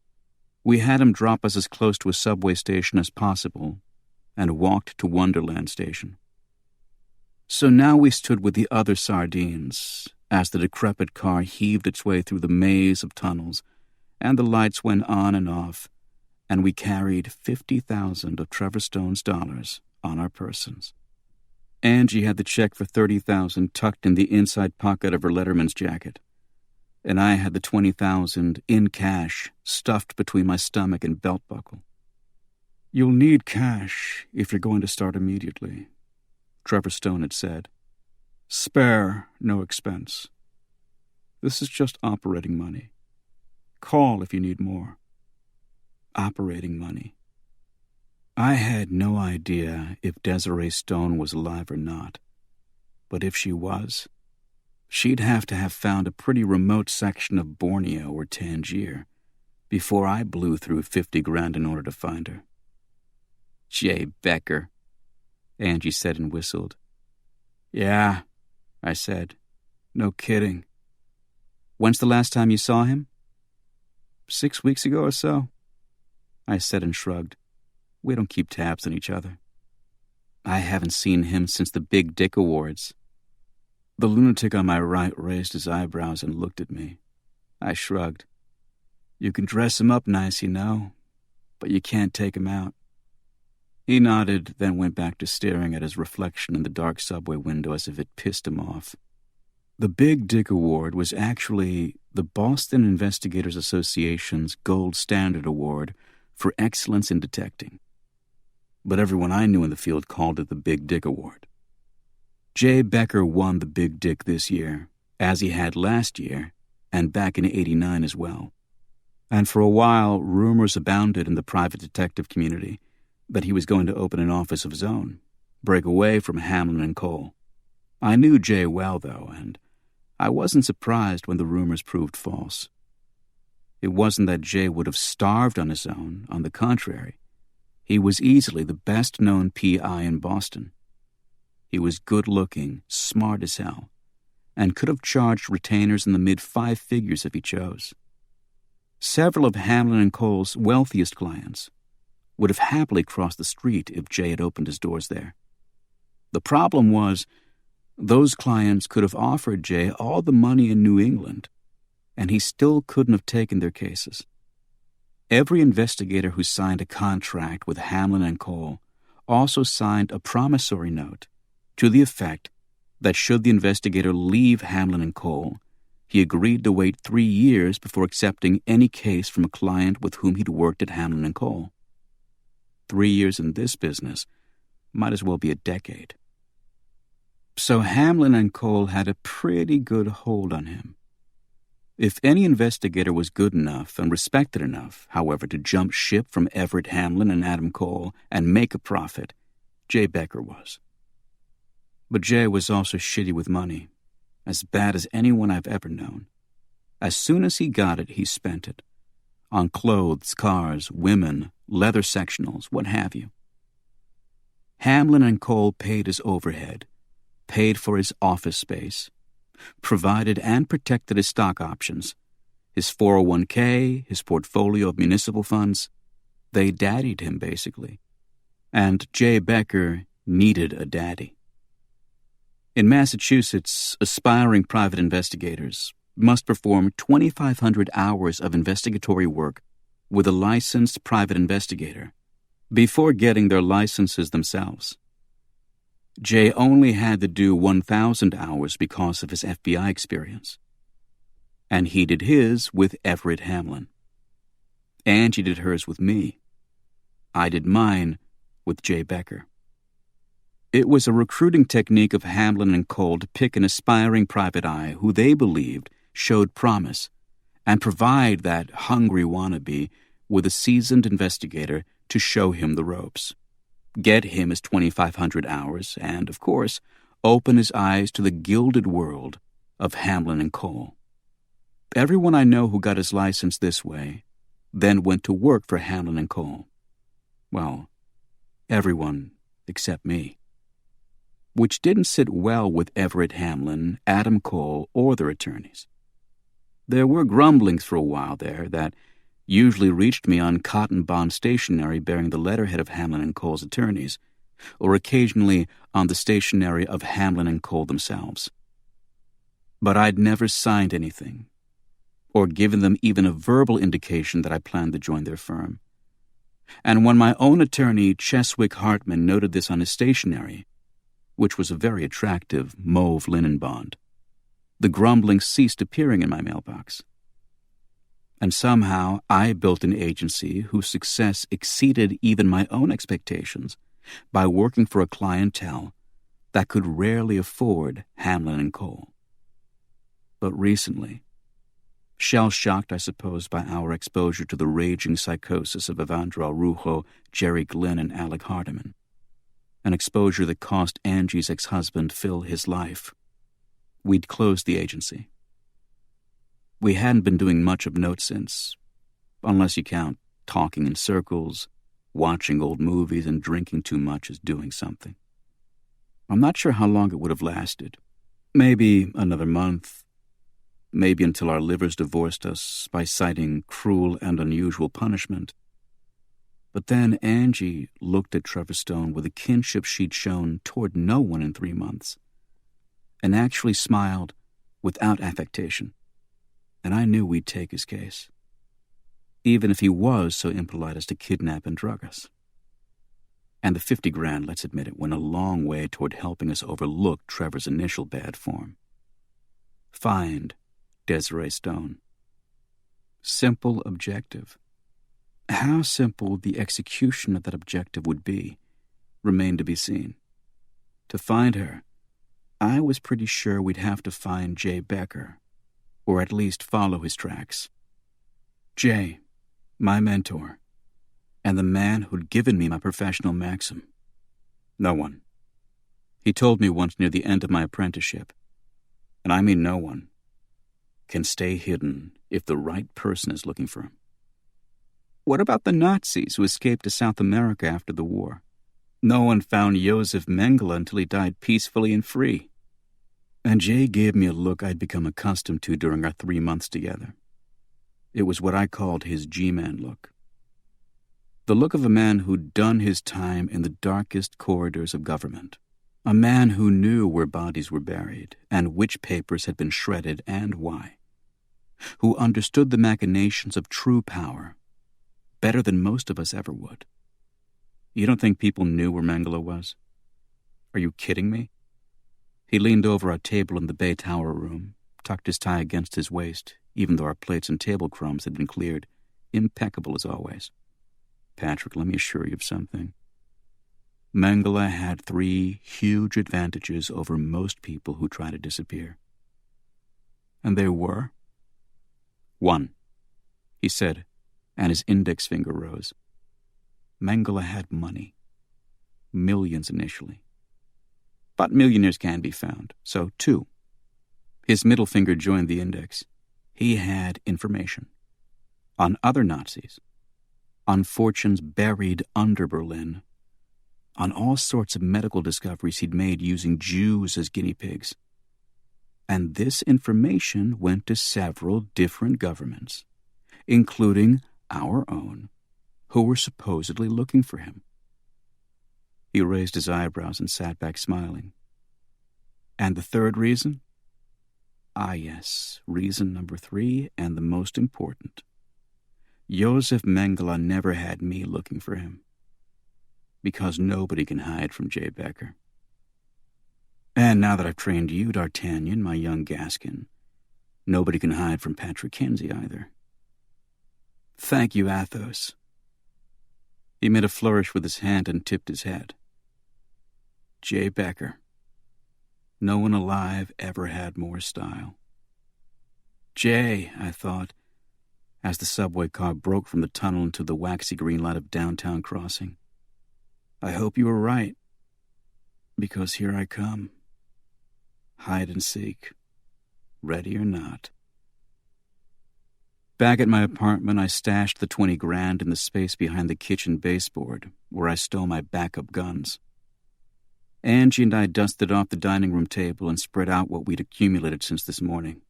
we had him drop us as close to a subway station as possible and walked to Wonderland Station. So now we stood with the other sardines as the decrepit car heaved its way through the maze of tunnels and the lights went on and off, and we carried 50,000 of Trevor Stone's dollars on our persons. Angie had the check for 30,000 tucked in the inside pocket of her Letterman's jacket, and I had the 20,000 in cash stuffed between my stomach and belt buckle. You'll need cash if you're going to start immediately, Trevor Stone had said. Spare, no expense. This is just operating money. Call if you need more. Operating money. I had no idea if Desiree Stone was alive or not, but if she was, she'd have to have found a pretty remote section of Borneo or Tangier before I blew through 50 grand in order to find her. Jay Becker, Angie said and whistled. Yeah, I said. No kidding. When's the last time you saw him? 6 weeks ago or so, I said and shrugged. We don't keep tabs on each other. I haven't seen him since the Big Dick Awards. The lunatic on my right raised his eyebrows and looked at me. I shrugged. You can dress him up nice, you know, but you can't take him out. He nodded, then went back to staring at his reflection in the dark subway window as if it pissed him off. The Big Dick Award was actually the Boston Investigators Association's Gold Standard Award for excellence in detecting. But everyone I knew in the field called it the Big Dick Award. Jay Becker won the Big Dick this year, as he had last year, and back in '89 as well. And for a while, rumors abounded in the private detective community that he was going to open an office of his own, break away from Hamlin and Cole. I knew Jay well, though, and I wasn't surprised when the rumors proved false. It wasn't that Jay would have starved on his own. On the contrary, he was easily the best-known PI in Boston. He was good-looking, smart as hell, and could have charged retainers in the mid-5 figures if he chose. Several of Hamlin and Cole's wealthiest clients would have happily crossed the street if Jay had opened his doors there. The problem was, those clients could have offered Jay all the money in New England, and he still couldn't have taken their cases. Every investigator who signed a contract with Hamlin and Cole also signed a promissory note to the effect that should the investigator leave Hamlin and Cole, he agreed to wait 3 years before accepting any case from a client with whom he'd worked at Hamlin and Cole. 3 years in this business might as well be a decade. So Hamlin and Cole had a pretty good hold on him. If any investigator was good enough and respected enough, however, to jump ship from Everett Hamlin and Adam Cole and make a profit, Jay Becker was. But Jay was also shitty with money, as bad as anyone I've ever known. As soon as he got it, he spent it. On clothes, cars, women, leather sectionals, what have you. Hamlin and Cole paid his overhead, paid for his office space, provided and protected his stock options, his 401k, his portfolio of municipal funds, They daddied him, basically. And J. Becker needed a daddy. In Massachusetts, aspiring private investigators must perform 2,500 hours of investigatory work with a licensed private investigator before getting their licenses themselves. Jay only had to do 1,000 hours because of his FBI experience. And he did his with Everett Hamlin. Angie did hers with me. I did mine with Jay Becker. It was a recruiting technique of Hamlin and Cole to pick an aspiring private eye who they believed showed promise and provide that hungry wannabe with a seasoned investigator to show him the ropes, get him his 2,500 hours, and, of course, open his eyes to the gilded world of Hamlin and Cole. Everyone I know who got his license this way then went to work for Hamlin and Cole. Well, everyone except me. Which didn't sit well with Everett Hamlin, Adam Cole, or their attorneys. There were grumblings for a while there that usually reached me on cotton bond stationery bearing the letterhead of Hamlin and Cole's attorneys, or occasionally on the stationery of Hamlin and Cole themselves. But I'd never signed anything, or given them even a verbal indication that I planned to join their firm. And when my own attorney, Cheswick Hartman, noted this on his stationery, which was a very attractive mauve linen bond, the grumbling ceased appearing in my mailbox. And somehow I built an agency whose success exceeded even my own expectations by working for a clientele that could rarely afford Hamlin and Cole. But recently, shell-shocked, I suppose, by our exposure to the raging psychosis of Evandro Araujo, Jerry Glenn, and Alec Hardiman, an exposure that cost Angie's ex-husband Phil his life, we'd closed the agency. We hadn't been doing much of note since, unless you count talking in circles, watching old movies, and drinking too much as doing something. I'm not sure how long it would have lasted. Maybe another month. Maybe until our livers divorced us by citing cruel and unusual punishment. But then Angie looked at Trevor Stone with a kinship she'd shown toward no one in 3 months, and actually smiled without affectation. And I knew we'd take his case, even if he was so impolite as to kidnap and drug us. And the 50 grand, let's admit it, went a long way toward helping us overlook Trevor's initial bad form. Find Desiree Stone. Simple objective. How simple the execution of that objective would be remained to be seen. To find her, I was pretty sure we'd have to find Jay Becker, or at least follow his tracks. Jay, my mentor, and the man who'd given me my professional maxim. No one. He told me once near the end of my apprenticeship, and I mean no one, can stay hidden if the right person is looking for him. What about the Nazis who escaped to South America after the war? No one found Josef Mengele until he died peacefully and free. And Jay gave me a look I'd become accustomed to during our 3 months together. It was what I called his G-Man look. The look of a man who'd done his time in the darkest corridors of government. A man who knew where bodies were buried and which papers had been shredded and why. Who understood the machinations of true power better than most of us ever would. You don't think people knew where Mengele was? Are you kidding me? He leaned over our table in the Bay Tower room, tucked his tie against his waist, even though our plates and table crumbs had been cleared, impeccable as always. Patrick, let me assure you of something. Mengele had 3 huge advantages over most people who try to disappear. And they were: 1, he said, and his index finger rose. Mengele had money. Millions initially. But millionaires can be found. So, 2. His middle finger joined the index. He had information. On other Nazis. On fortunes buried under Berlin. On all sorts of medical discoveries he'd made using Jews as guinea pigs. And this information went to several different governments, including our own, who were supposedly looking for him. He raised his eyebrows and sat back smiling. And the third reason? Ah, yes, reason number 3, and the most important. Josef Mengele never had me looking for him. Because nobody can hide from Jay Becker. And now that I've trained you, D'Artagnan, my young Gascon, nobody can hide from Patrick Kinsey either. Thank you, Athos. He made a flourish with his hand and tipped his head. Jay Becker. No one alive ever had more style. Jay, I thought, as the subway car broke from the tunnel into the waxy green light of downtown crossing. I hope you were right, because here I come. Hide and seek, ready or not. Back at my apartment, I stashed the 20 grand in the space behind the kitchen baseboard, where I stole my backup guns. Angie and I dusted off the dining room table and spread out what we'd accumulated since this morning.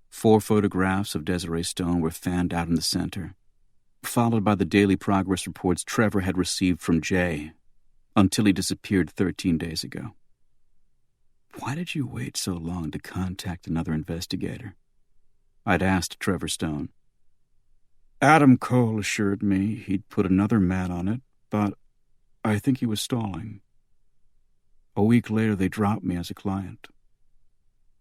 4 photographs of Desiree Stone were fanned out in the center, followed by the daily progress reports Trevor had received from Jay, until he disappeared 13 days ago. Why did you wait so long to contact another investigator? I'd asked Trevor Stone. Adam Cole assured me he'd put another man on it, but I think he was stalling. A week later, they dropped me as a client.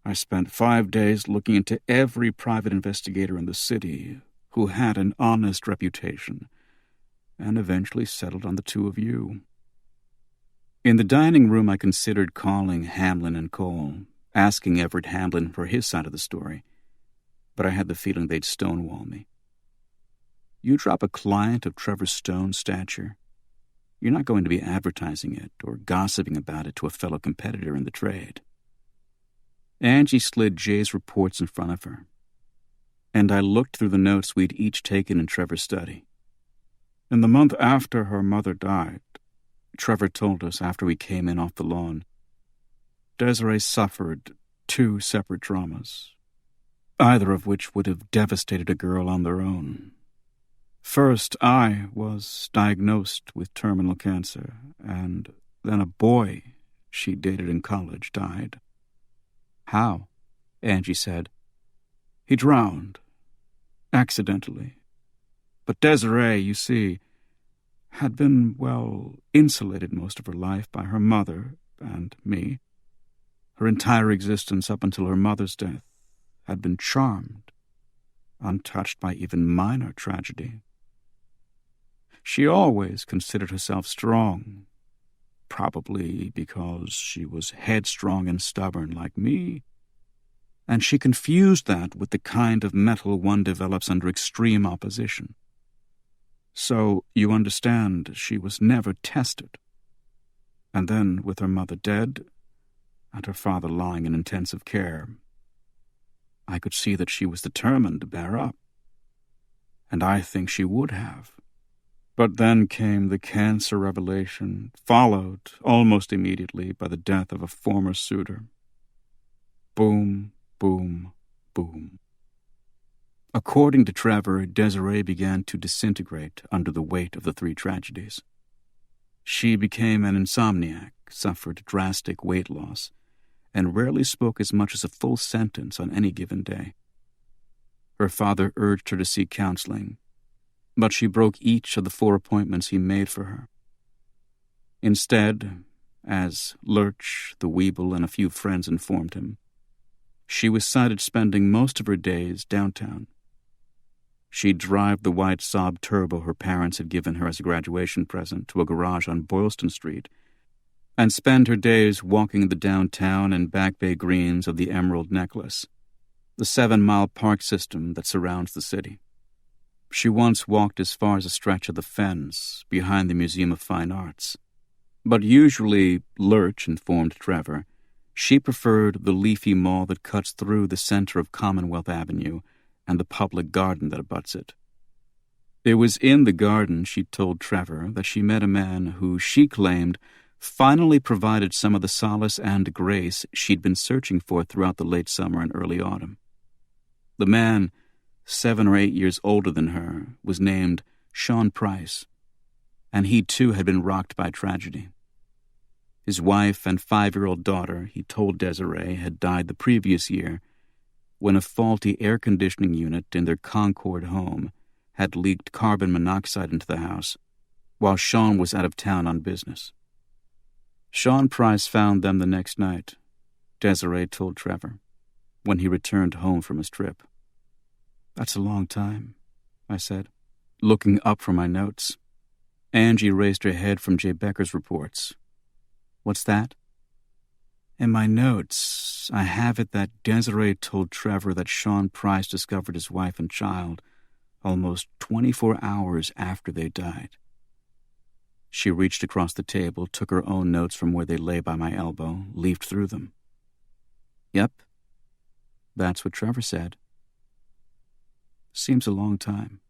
I spent 5 days looking into every private investigator in the city who had an honest reputation, and eventually settled on the 2 of you. In the dining room, I considered calling Hamlin and Cole, asking Everett Hamlin for his side of the story, but I had the feeling they'd stonewall me. You drop a client of Trevor Stone's stature, you're not going to be advertising it or gossiping about it to a fellow competitor in the trade. Angie slid Jay's reports in front of her, and I looked through the notes we'd each taken in Trevor's study. In the month after her mother died, Trevor told us after we came in off the lawn, Desiree suffered 2 separate traumas, either of which would have devastated a girl on their own. First, I was diagnosed with terminal cancer, and then a boy she dated in college died. How? Angie said. He drowned. Accidentally. But Desiree, you see, had been, insulated most of her life by her mother and me. Her entire existence up until her mother's death had been charmed, untouched by even minor tragedy. She always considered herself strong, probably because she was headstrong and stubborn like me, and she confused that with the kind of mettle one develops under extreme opposition. So, you understand, she was never tested. And then, with her mother dead, and her father lying in intensive care, I could see that she was determined to bear up. And I think she would have. But then came the cancer revelation, followed almost immediately by the death of a former suitor. Boom, boom, boom. According to Trevor, Desiree began to disintegrate under the weight of the 3 tragedies. She became an insomniac, suffered drastic weight loss, and rarely spoke as much as a full sentence on any given day. Her father urged her to seek counseling, but she broke each of the 4 appointments he made for her. Instead, as Lurch, the Weeble, and a few friends informed him, she was sighted spending most of her days downtown. She'd drive the white Saab Turbo her parents had given her as a graduation present to a garage on Boylston Street, and spend her days walking the downtown and Back Bay greens of the Emerald Necklace, the 7-mile park system that surrounds the city. She once walked as far as a stretch of the fens behind the Museum of Fine Arts. But usually, Lurch informed Trevor, she preferred the leafy mall that cuts through the center of Commonwealth Avenue and the public garden that abuts it. It was in the garden, she told Trevor, that she met a man who, she claimed, finally provided some of the solace and grace she'd been searching for throughout the late summer and early autumn. The man, 7 or 8 years older than her, was named Sean Price, and he too had been rocked by tragedy. His wife and 5-year-old daughter, he told Desiree, had died the previous year when a faulty air conditioning unit in their Concord home had leaked carbon monoxide into the house while Sean was out of town on business. Sean Price found them the next night, Desiree told Trevor, when he returned home from his trip. "That's a long time," I said, looking up from my notes. Angie raised her head from Jay Becker's reports. "What's that?" "In my notes, I have it that Desiree told Trevor that Sean Price discovered his wife and child almost 24 hours after they died." She reached across the table, took her own notes from where they lay by my elbow, leafed through them. "Yep, that's what Trevor said." "Seems a long time,"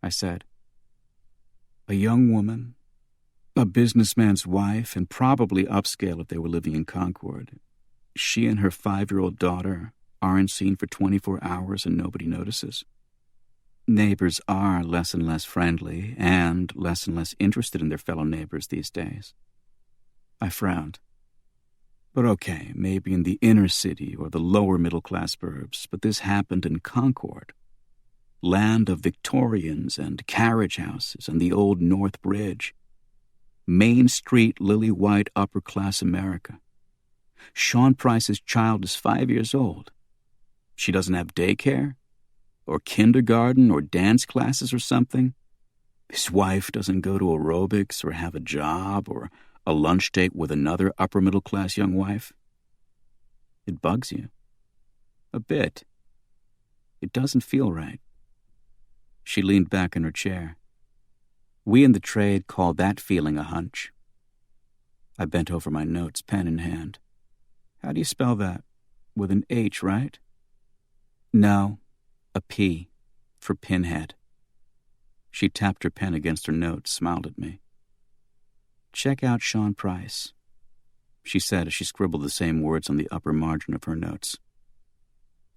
I said. "A young woman, a businessman's wife, and probably upscale if they were living in Concord. She and her 5-year-old daughter aren't seen for 24 hours and nobody notices. Neighbors are less and less friendly and less interested in their fellow neighbors these days." I frowned. "But okay, maybe in the inner city or the lower middle-class burbs, but this happened in Concord. Land of Victorians and carriage houses and the old North Bridge. Main Street, lily-white, upper-class America. Sean Price's child is 5 years old. She doesn't have daycare, or kindergarten, or dance classes or something. His wife doesn't go to aerobics or have a job or a lunch date with another upper-middle-class young wife. It bugs you. A bit. It doesn't feel right." She leaned back in her chair. "We in the trade call that feeling a hunch." I bent over my notes, pen in hand. "How do you spell that? With an H, right?" "No, a P, for pinhead." She tapped her pen against her notes, smiled at me. "Check out Sean Price," she said as she scribbled the same words on the upper margin of her notes.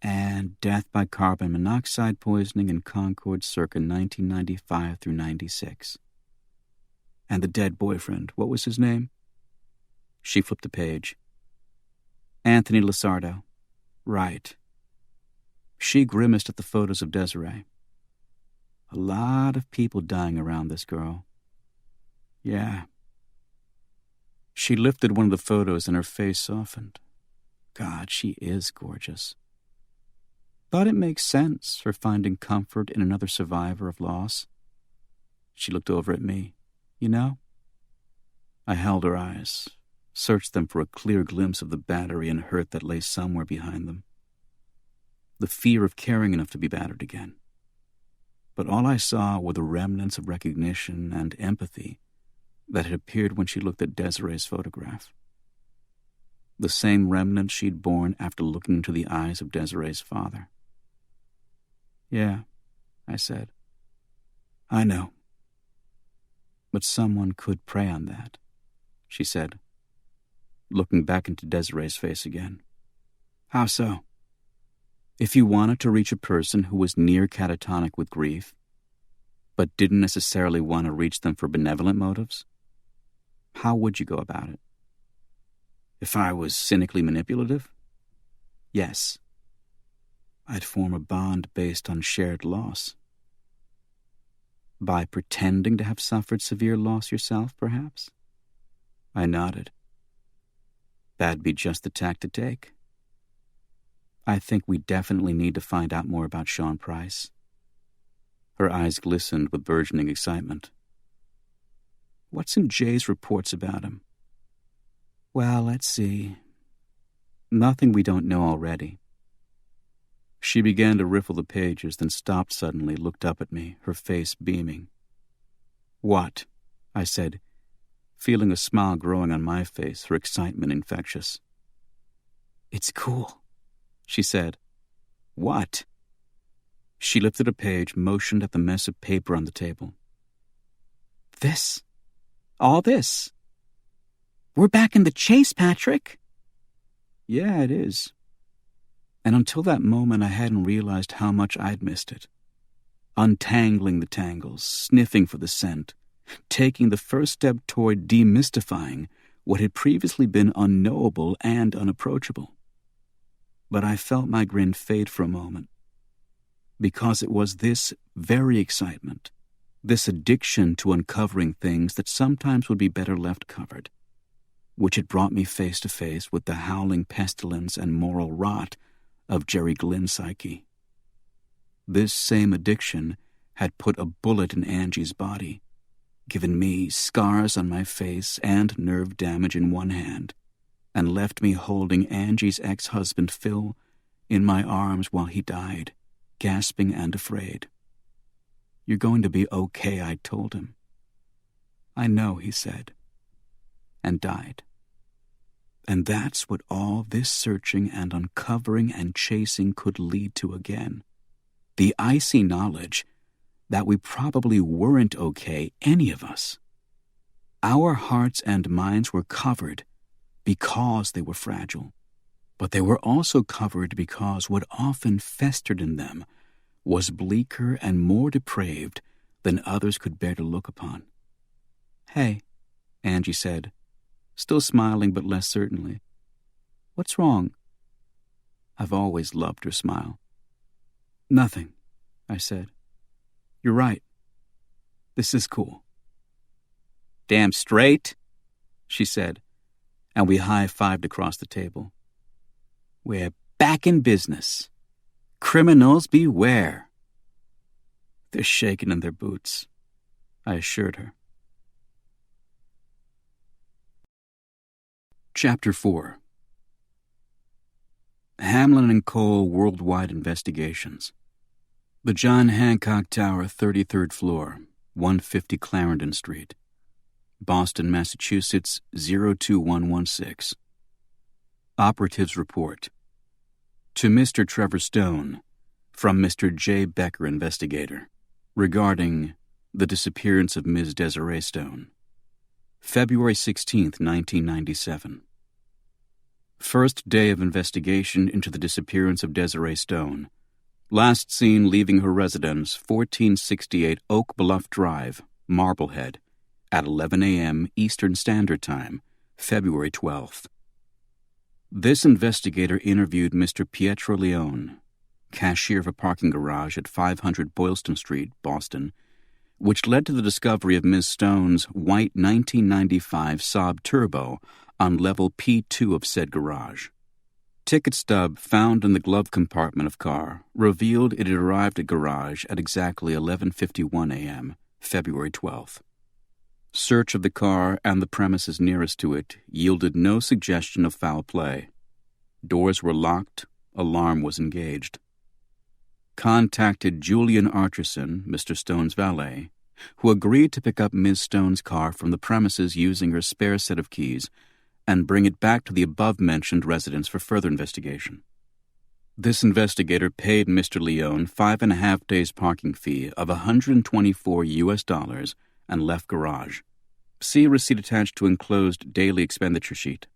"And death by carbon monoxide poisoning in Concord circa 1995 through 96. And the dead boyfriend, what was his name?" She flipped the page. "Anthony Lasardo. Right." She grimaced at the photos of Desiree. "A lot of people dying around this girl." "Yeah." She lifted one of the photos and her face softened. "God, she is gorgeous. But it makes sense for finding comfort in another survivor of loss." She looked over at me. "You know?" I held her eyes, searched them for a clear glimpse of the battery and hurt that lay somewhere behind them. The fear of caring enough to be battered again. But all I saw were the remnants of recognition and empathy that had appeared when she looked at Desiree's photograph. The same remnants she'd borne after looking into the eyes of Desiree's father. "Yeah," I said. "I know. But someone could prey on that," she said, looking back into Desiree's face again. "How so?" "If you wanted to reach a person who was near catatonic with grief, but didn't necessarily want to reach them for benevolent motives, how would you go about it?" "If I was cynically manipulative?" "Yes. I'd form a bond based on shared loss." "By pretending to have suffered severe loss yourself, perhaps?" I nodded. "That'd be just the tack to take. I think we definitely need to find out more about Sean Price." Her eyes glistened with burgeoning excitement. "What's in Jay's reports about him?" "Well, let's see. Nothing we don't know already." She began to riffle the pages, then stopped suddenly, looked up at me, her face beaming. "What?" I said, feeling a smile growing on my face, her excitement infectious. "It's cool," she said. "What?" She lifted a page, motioned at the mess of paper on the table. "This. All this. We're back in the chase, Patrick." "Yeah, it is." And until that moment, I hadn't realized how much I'd missed it. untangling the tangles, sniffing for the scent, taking the first step toward demystifying what had previously been unknowable and unapproachable. But I felt my grin fade for a moment, because it was this very excitement, this addiction to uncovering things that sometimes would be better left covered, which had brought me face to face with the howling pestilence and moral rot of Jerry Glynn's psyche. This same addiction had put a bullet in Angie's body, given me scars on my face and nerve damage in one hand, and left me holding Angie's ex-husband Phil in my arms while he died, gasping and afraid. "You're going to be okay," I told him. "I know," he said, and died. And that's what all this searching and uncovering and chasing could lead to again. The icy knowledge that we probably weren't okay, any of us. Our hearts and minds were covered because they were fragile, but they were also covered because what often festered in them was bleaker and more depraved than others could bear to look upon. "Hey," Angie said, still smiling but less certainly. "What's wrong?" I've always loved her smile. "Nothing," I said. "You're right. This is cool." "Damn straight," she said, and we high-fived across the table. "We're back in business. Criminals beware." "They're shaking in their boots," I assured her. Chapter 4. Hamlin and Cole Worldwide Investigations. The John Hancock Tower, 33rd floor, 150 Clarendon Street, Boston, Massachusetts, 02116. Operatives report. To Mr. Trevor Stone, from Mr. J. Becker, investigator, regarding the disappearance of Ms. Desiree Stone. February 16, 1997. First day of investigation into the disappearance of Desiree Stone. Last seen leaving her residence, 1468 Oak Bluff Drive, Marblehead, at 11 a.m. Eastern Standard Time, February 12th. This investigator interviewed Mr. Pietro Lehane, cashier of a parking garage at 500 Boylston Street, Boston, which led to the discovery of Ms. Stone's white 1995 Saab Turbo on level P2 of said garage. Ticket stub found in the glove compartment of car revealed it had arrived at garage at exactly 11:51 a.m., February 12th. Search of the car and the premises nearest to it yielded no suggestion of foul play. Doors were locked, alarm was engaged. Contacted Julian Archerson, Mr. Stone's valet, who agreed to pick up Ms. Stone's car from the premises using her spare set of keys and bring it back to the above-mentioned residence for further investigation. This investigator paid Mr. Lehane 5.5 days parking fee of $124 and left garage. See receipt attached to enclosed daily expenditure sheet.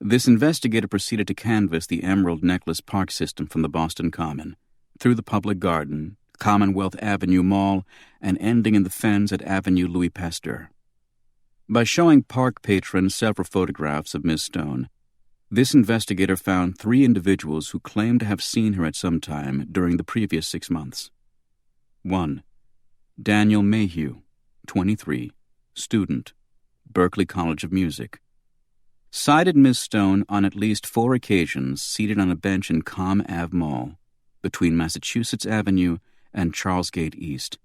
This investigator proceeded to canvass the Emerald Necklace Park system from the Boston Common, through the Public Garden, Commonwealth Avenue Mall, and ending in the fens at Avenue Louis Pasteur. By showing park patrons several photographs of Miss Stone, this investigator found 3 individuals who claimed to have seen her at some time during the previous 6 months. 1. Daniel Mayhew, 23, student, Berklee College of Music. Sighted Miss Stone on at least 4 occasions seated on a bench in Comm Ave Mall, between Massachusetts Avenue and Charlesgate East.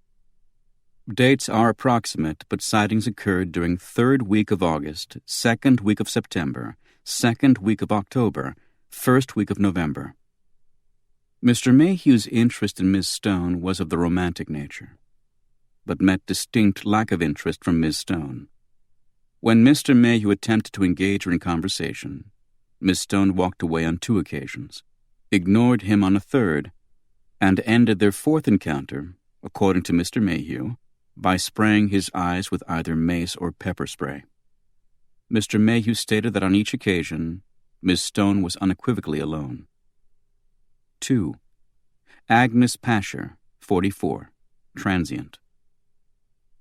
Dates are approximate, but sightings occurred during 3rd week of August, 2nd week of September, 2nd week of October, 1st week of November. Mr. Mayhew's interest in Miss Stone was of the romantic nature, but met distinct lack of interest from Miss Stone. When Mr. Mayhew attempted to engage her in conversation, Miss Stone walked away on 2 occasions, ignored him on a 3rd, and ended their 4th encounter, according to Mr. Mayhew, by spraying his eyes with either mace or pepper spray. Mr. Mayhew stated that on each occasion, Miss Stone was unequivocally alone. 2. Agnes Pasher, 44, transient.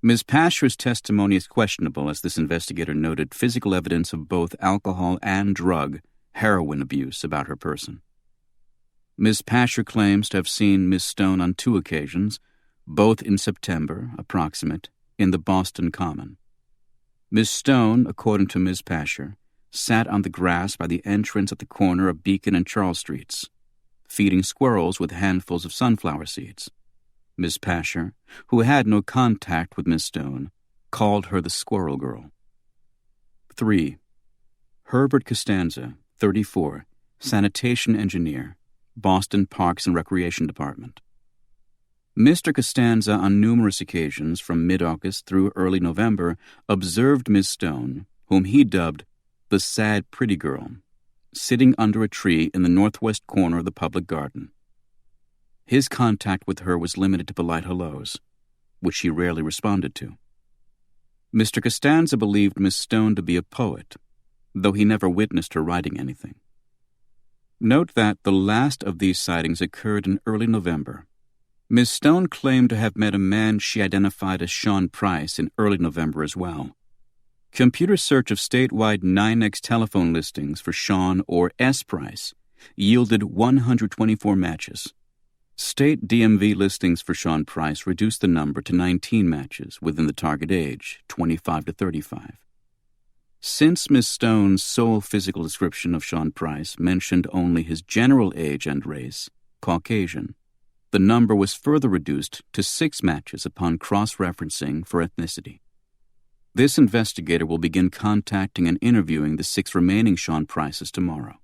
Ms. Pasher's testimony is questionable, as this investigator noted physical evidence of both alcohol and heroin abuse about her person. Ms. Pasher claims to have seen Ms. Stone on 2 occasions, both in September, approximate, in the Boston Common. Ms. Stone, according to Ms. Pasher, sat on the grass by the entrance at the corner of Beacon and Charles Streets, feeding squirrels with handfuls of sunflower seeds. Ms. Pasher, who had no contact with Ms. Stone, called her the Squirrel Girl. 3. Herbert Costanza, 34, sanitation engineer, Boston Parks and Recreation Department. Mr. Costanza, on numerous occasions from mid-August through early November, observed Ms. Stone, whom he dubbed the sad pretty girl, sitting under a tree in the northwest corner of the public garden. His contact with her was limited to polite hellos, which she rarely responded to. Mr. Costanza believed Miss Stone to be a poet, though he never witnessed her writing anything. Note that the last of these sightings occurred in early November. Miss Stone claimed to have met a man she identified as Sean Price in early November as well. Computer search of statewide NYNEX telephone listings for Sean or S. Price yielded 124 matches. State DMV listings for Sean Price reduced the number to 19 matches within the target age, 25 to 35. Since Miss Stone's sole physical description of Sean Price mentioned only his general age and race, Caucasian, the number was further reduced to 6 matches upon cross-referencing for ethnicity. This investigator will begin contacting and interviewing the 6 remaining Sean Prices tomorrow.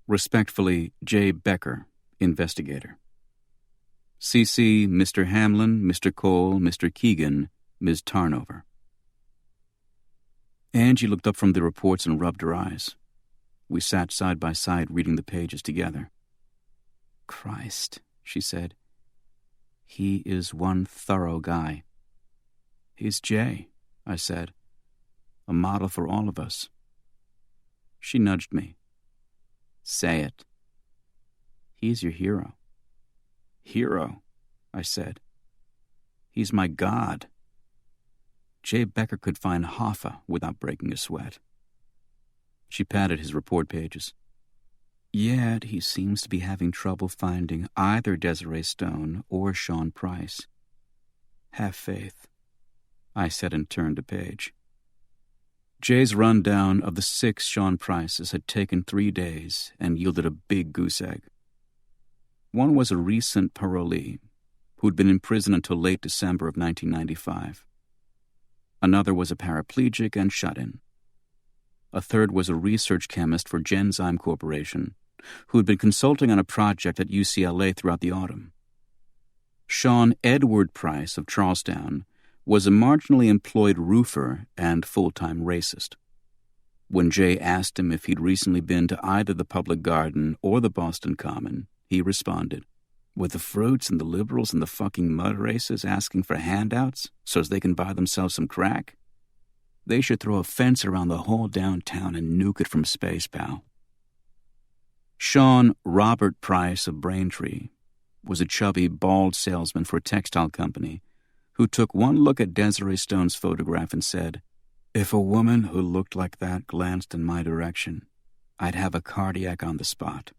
Respectfully, J. Becker, investigator. CC Mr. Hamlin, Mr. Cole, Mr. Keegan, Ms. Tarnover. Angie looked up from the reports and rubbed her eyes. We sat side by side reading the pages together. Christ, she said. He is one thorough guy. He's Jay, I said. A model for all of us. She nudged me. Say it. He's your hero. Hero, I said. He's my god. Jay Becker could find Hoffa without breaking a sweat. She patted his report pages. Yet he seems to be having trouble finding either Desiree Stone or Sean Price. Have faith, I said and turned a page. Jay's rundown of the 6 Sean Prices had taken 3 days and yielded a big goose egg. One was a recent parolee who'd been in prison until late December of 1995. Another was a paraplegic and shut-in. A third was a research chemist for Genzyme Corporation who had been consulting on a project at UCLA throughout the autumn. Sean Edward Price of Charlestown was a marginally employed roofer and full-time racist. When Jay asked him if he'd recently been to either the Public Garden or the Boston Common, he responded, with the fruits and the liberals and the fucking mud races asking for handouts so as they can buy themselves some crack? They should throw a fence around the whole downtown and nuke it from space, pal. Sean Robert Price of Braintree was a chubby, bald salesman for a textile company who took one look at Desiree Stone's photograph and said, "If a woman who looked like that glanced in my direction, I'd have a cardiac on the spot."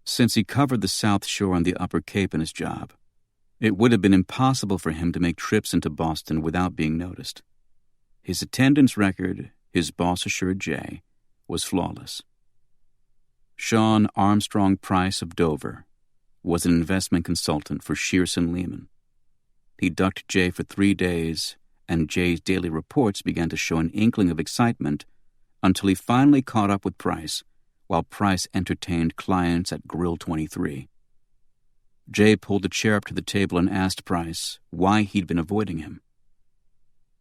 Since he covered the South Shore and the Upper Cape in his job, it would have been impossible for him to make trips into Boston without being noticed. His attendance record, his boss assured Jay, was flawless. Sean Armstrong Price of Dover was an investment consultant for Shearson Lehman. He ducked Jay for 3 days, and Jay's daily reports began to show an inkling of excitement until he finally caught up with Price while Price entertained clients at Grill 23. Jay pulled a chair up to the table and asked Price why he'd been avoiding him.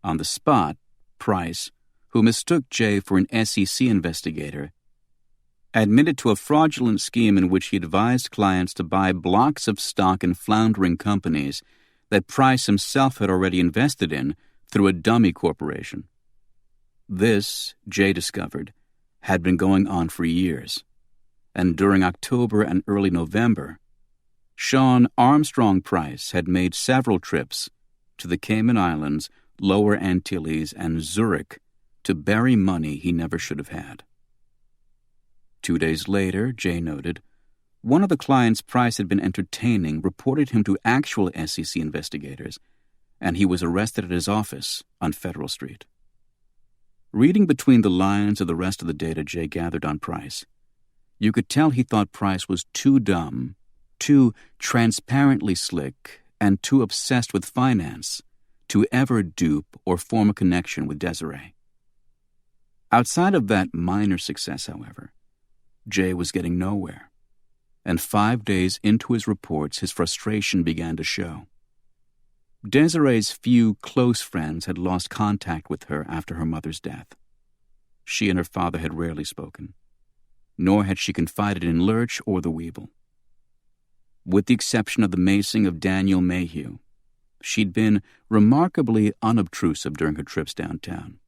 On the spot, Price, who mistook Jay for an SEC investigator, admitted to a fraudulent scheme in which he advised clients to buy blocks of stock in floundering companies that Price himself had already invested in through a dummy corporation. This, Jay discovered, had been going on for years, and during October and early November, Sean Armstrong Price had made several trips to the Cayman Islands, Lower Antilles, and Zurich to bury money he never should have had. 2 days later, Jay noted, one of the clients Price had been entertaining reported him to actual SEC investigators, and he was arrested at his office on Federal Street. Reading between the lines of the rest of the data Jay gathered on Price, you could tell he thought Price was too dumb, too transparently slick, and too obsessed with finance to ever dupe or form a connection with Desiree. Outside of that minor success, however, Jay was getting nowhere, and 5 days into his reports, his frustration began to show. Desiree's few close friends had lost contact with her after her mother's death. She and her father had rarely spoken, nor had she confided in Lurch or the Weeble. With the exception of the macing of Daniel Mayhew, she'd been remarkably unobtrusive during her trips downtown.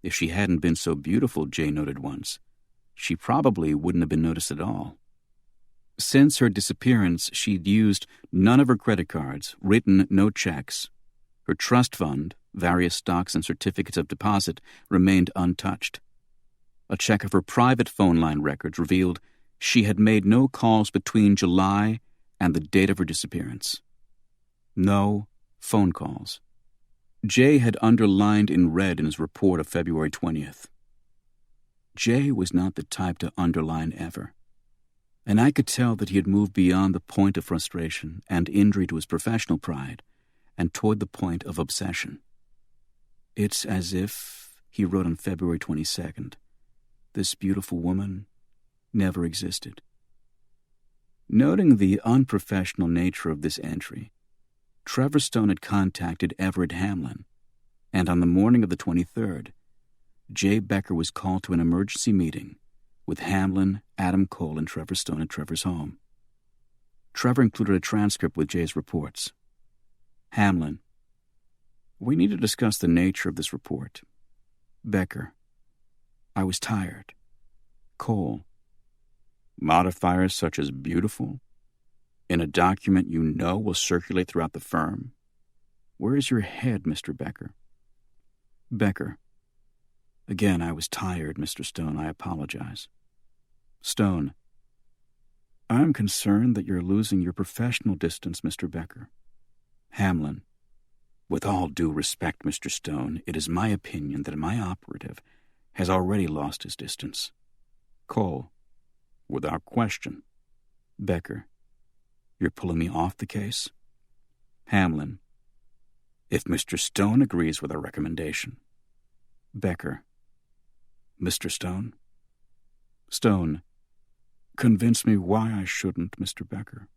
If she hadn't been so beautiful, Jay noted once, she probably wouldn't have been noticed at all. Since her disappearance, she'd used none of her credit cards, written no checks. Her trust fund, various stocks and certificates of deposit, remained untouched. A check of her private phone line records revealed she had made no calls between July and the date of her disappearance. No phone calls. Jay had underlined in red in his report of February 20th. Jay was not the type to underline ever, and I could tell that he had moved beyond the point of frustration and injury to his professional pride and toward the point of obsession. It's as if, he wrote on February 22nd, this beautiful woman never existed. Noting the unprofessional nature of this entry, Trevor Stone had contacted Everett Hamlin, and on the morning of the 23rd, Jay Becker was called to an emergency meeting with Hamlin, Adam Cole, and Trevor Stone at Trevor's home. Trevor included a transcript with Jay's reports. Hamlin: we need to discuss the nature of this report. Becker: I was tired. Cole: modifiers such as beautiful in a document you know will circulate throughout the firm? Where is your head, Mr. Becker? Becker: again, I was tired, Mr. Stone. I apologize. Stone: I'm concerned that you're losing your professional distance, Mr. Becker. Hamlin: with all due respect, Mr. Stone, it is my opinion that my operative has already lost his distance. Cole: without question. Becker: you're pulling me off the case? Hamlin: if Mr. Stone agrees with our recommendation. Becker: Mr. Stone? Stone: convince me why I shouldn't, Mr. Becker.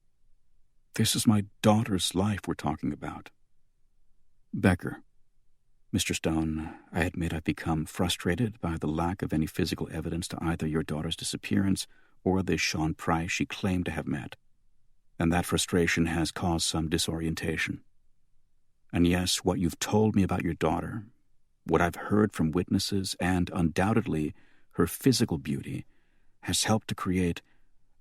This is my daughter's life we're talking about. Becker: Mr. Stone, I admit I've become frustrated by the lack of any physical evidence to either your daughter's disappearance or the Sean Price she claimed to have met, and that frustration has caused some disorientation. And yes, what you've told me about your daughter, what I've heard from witnesses, and undoubtedly her physical beauty, has helped to create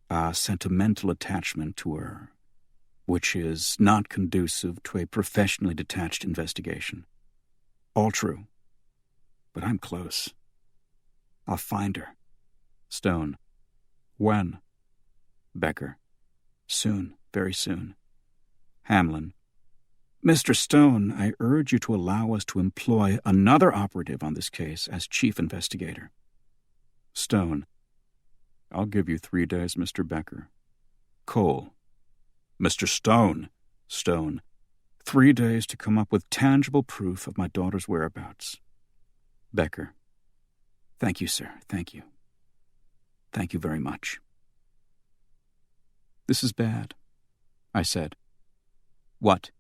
a sentimental attachment to her, which is not conducive to a professionally detached investigation. All true. But I'm close. I'll find her. Stone: when? Becker: soon, very soon. Hamlin: Mr. Stone, I urge you to allow us to employ another operative on this case as chief investigator. Stone: I'll give you 3 days, Mr. Becker. Cole: Mr. Stone. Stone: 3 days to come up with tangible proof of my daughter's whereabouts. Becker: thank you, sir, thank you. Thank you very much. This is bad, I said. What?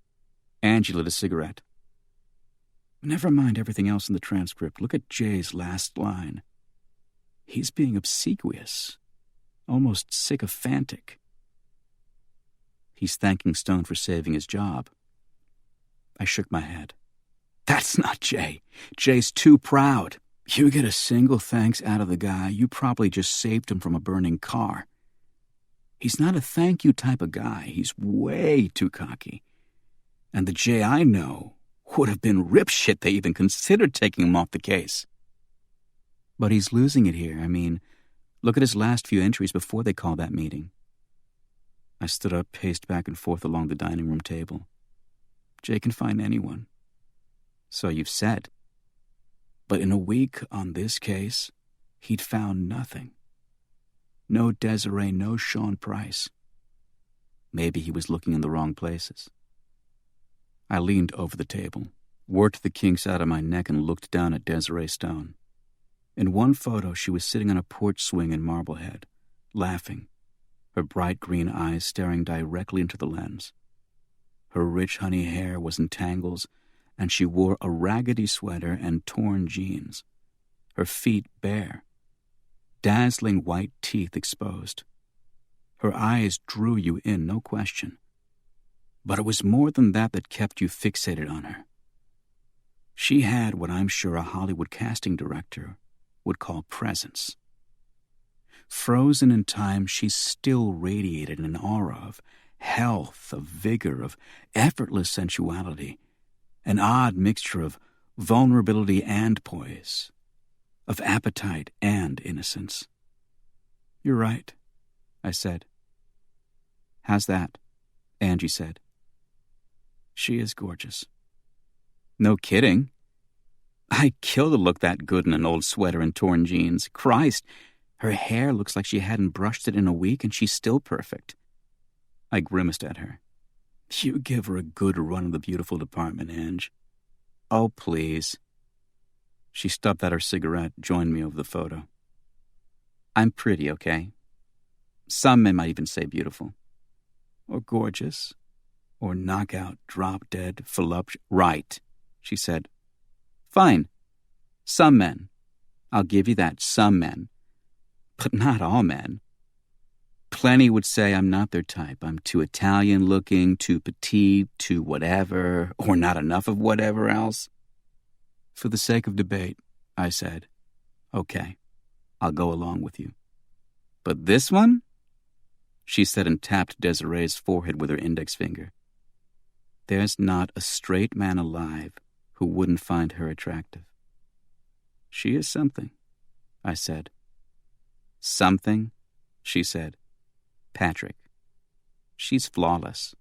Angie lit a cigarette. Never mind everything else in the transcript. Look at Jay's last line. He's being obsequious, almost sycophantic. He's thanking Stone for saving his job. I shook my head. That's not Jay. Jay's too proud. You get a single thanks out of the guy, you probably just saved him from a burning car. He's not a thank you type of guy. He's way too cocky. And the Jay I know would have been ripshit they even considered taking him off the case. But he's losing it here. I mean, look at his last few entries before they called that meeting. I stood up, paced back and forth along the dining room table. Jay can find anyone. So you've said. But in a week on this case, he'd found nothing. No Desiree, no Sean Price. Maybe he was looking in the wrong places. I leaned over the table, worked the kinks out of my neck and looked down at Desiree Stone. In one photo, she was sitting on a porch swing in Marblehead, laughing, her bright green eyes staring directly into the lens. Her rich honey hair was in tangles, and she wore a raggedy sweater and torn jeans, her feet bare, dazzling white teeth exposed. Her eyes drew you in, no question. But it was more than that kept you fixated on her. She had what I'm sure a Hollywood casting director would call presence. Frozen in time, she still radiated an aura of health, of vigor, of effortless sensuality, an odd mixture of vulnerability and poise, of appetite and innocence. You're right, I said. How's that? Angie said. She is gorgeous. No kidding. I'd kill to look that good in an old sweater and torn jeans. Christ, her hair looks like she hadn't brushed it in a week and she's still perfect. I grimaced at her. You give her a good run of the beautiful department, Ange. Oh, please. She stubbed out her cigarette, joined me over the photo. I'm pretty, okay? Some men might even say beautiful. Or gorgeous. Or knockout, drop-dead, voluptuous. Right, she said. Fine. Some men. I'll give you that, some men. But not all men. Plenty would say I'm not their type. I'm too Italian-looking, too petite, too whatever, or not enough of whatever else. For the sake of debate, I said, okay, I'll go along with you. But this one? She said and tapped Desiree's forehead with her index finger. There's not a straight man alive who wouldn't find her attractive. She is something, I said. Something, she said. Patrick. She's flawless.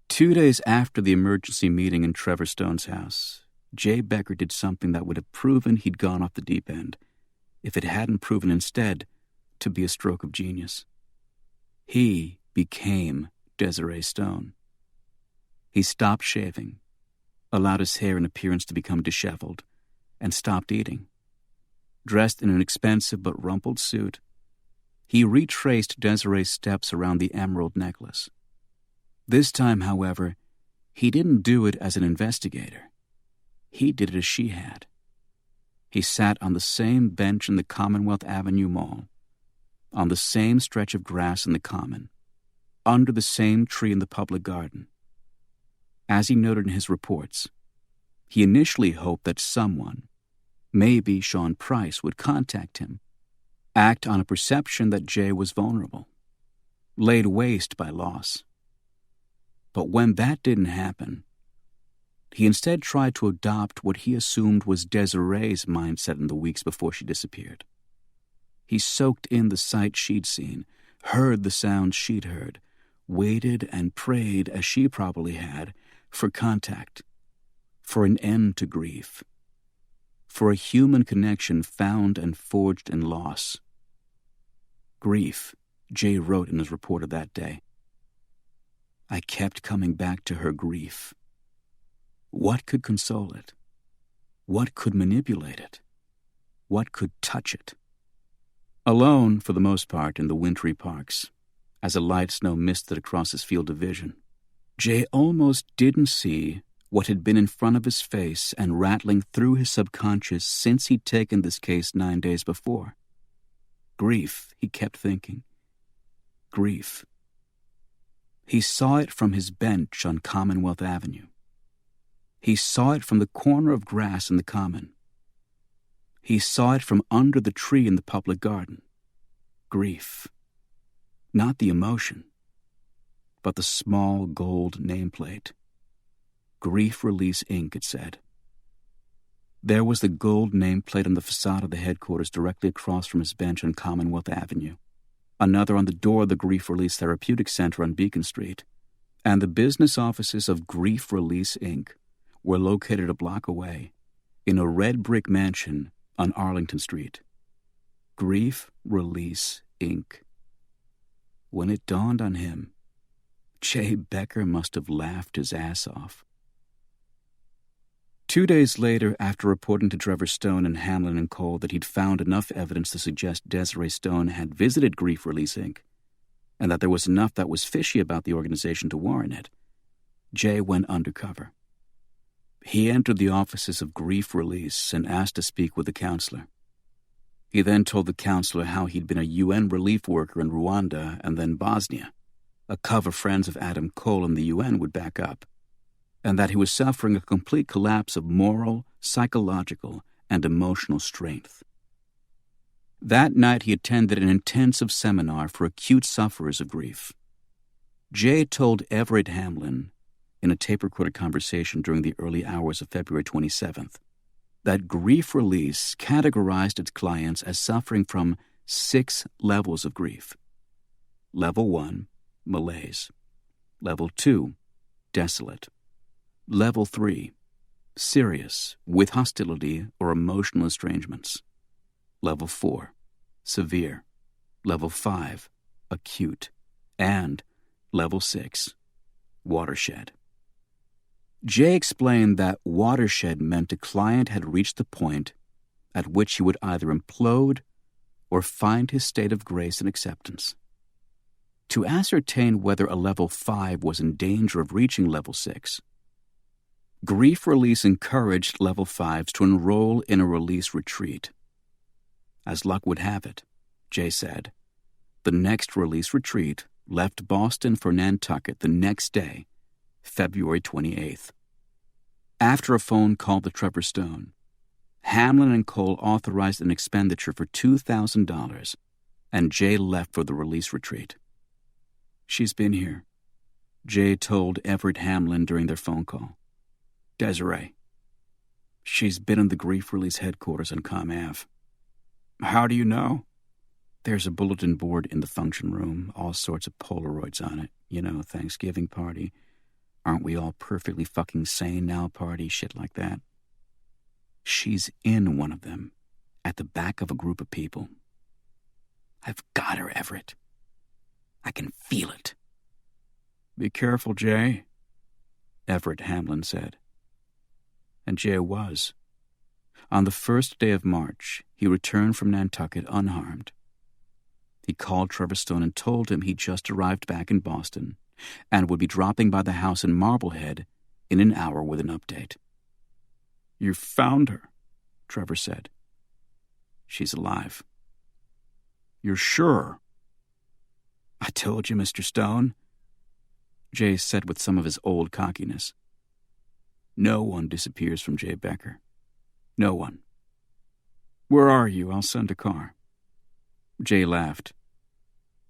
2 days after the emergency meeting in Trevor Stone's house, Jay Becker did something that would have proven he'd gone off the deep end, if it hadn't proven instead to be a stroke of genius. He became Desiree Stone. He stopped shaving, allowed his hair and appearance to become disheveled, and stopped eating. Dressed in an expensive but rumpled suit, he retraced Desiree's steps around the emerald necklace. This time, however, he didn't do it as an investigator. He did it as she had. He sat on the same bench in the Commonwealth Avenue Mall, on the same stretch of grass in the Common, under the same tree in the public garden. As he noted in his reports, he initially hoped that someone, maybe Sean Price, would contact him, act on a perception that Jay was vulnerable, laid waste by loss. But when that didn't happen, he instead tried to adopt what he assumed was Desiree's mindset in the weeks before she disappeared. He soaked in the sight she'd seen, heard the sounds she'd heard, waited and prayed, as she probably had, for contact, for an end to grief, for a human connection found and forged in loss. Grief, Jay wrote in his report of that day. I kept coming back to her grief. What could console it? What could manipulate it? What could touch it? Alone, for the most part, in the wintry parks, as a light snow misted across his field of vision, Jay almost didn't see what had been in front of his face and rattling through his subconscious since he'd taken this case 9 days before. Grief, he kept thinking. Grief. He saw it from his bench on Commonwealth Avenue. He saw it from the corner of grass in the Common. He saw it from under the tree in the public garden. Grief. Not the emotion, but the small gold nameplate. Grief Release Inc., it said. There was the gold nameplate on the facade of the headquarters directly across from his bench on Commonwealth Avenue, another on the door of the Grief Release Therapeutic Center on Beacon Street, and the business offices of Grief Release Inc. were located a block away, in a red brick mansion on Arlington Street. Grief Release Inc. When it dawned on him, Jay Becker must have laughed his ass off. 2 days later, after reporting to Trevor Stone and Hamlin and Cole that he'd found enough evidence to suggest Desiree Stone had visited Grief Release Inc., and that there was enough that was fishy about the organization to warrant it, Jay went undercover. He entered the offices of Grief Release and asked to speak with the counselor. He then told the counselor how he'd been a UN relief worker in Rwanda and then Bosnia, a cover friends of Adam Cole and the UN would back up, and that he was suffering a complete collapse of moral, psychological, and emotional strength. That night he attended an intensive seminar for acute sufferers of grief. Jay told Everett Hamlin, in a tape-recorded conversation during the early hours of February 27th, that Grief Release categorized its clients as suffering from 6 levels of grief. Level 1, malaise. Level 2, desolate. Level 3, serious, with hostility or emotional estrangements. Level 4, severe. Level 5, acute. And Level 6, watershed. Jay explained that watershed meant a client had reached the point at which he would either implode or find his state of grace and acceptance. To ascertain whether a Level 5 was in danger of reaching Level 6, Grief Release encouraged Level 5s to enroll in a release retreat. As luck would have it, Jay said, the next release retreat left Boston for Nantucket the next day, February 28th. After a phone call to Trevor Stone, Hamlin and Cole authorized an expenditure for $2,000, and Jay left for the release retreat. She's been here, Jay told Everett Hamlin during their phone call. Desiree. She's been in the Grief Release headquarters on Com Ave. How do you know? There's a bulletin board in the function room, all sorts of Polaroids on it. You know, Thanksgiving party. Aren't we all perfectly fucking sane now party, shit like that. She's in one of them, at the back of a group of people. I've got her, Everett. I can feel it. Be careful, Jay, Everett Hamlin said. And Jay was. On the first day of March, he returned from Nantucket unharmed. He called Trevor Stone and told him he'd just arrived back in Boston and would be dropping by the house in Marblehead in an hour with an update. You found her, Trevor said. She's alive. You're sure? I told you, Mr. Stone, Jay said with some of his old cockiness. No one disappears from Jay Becker. No one. Where are you? I'll send a car. Jay laughed.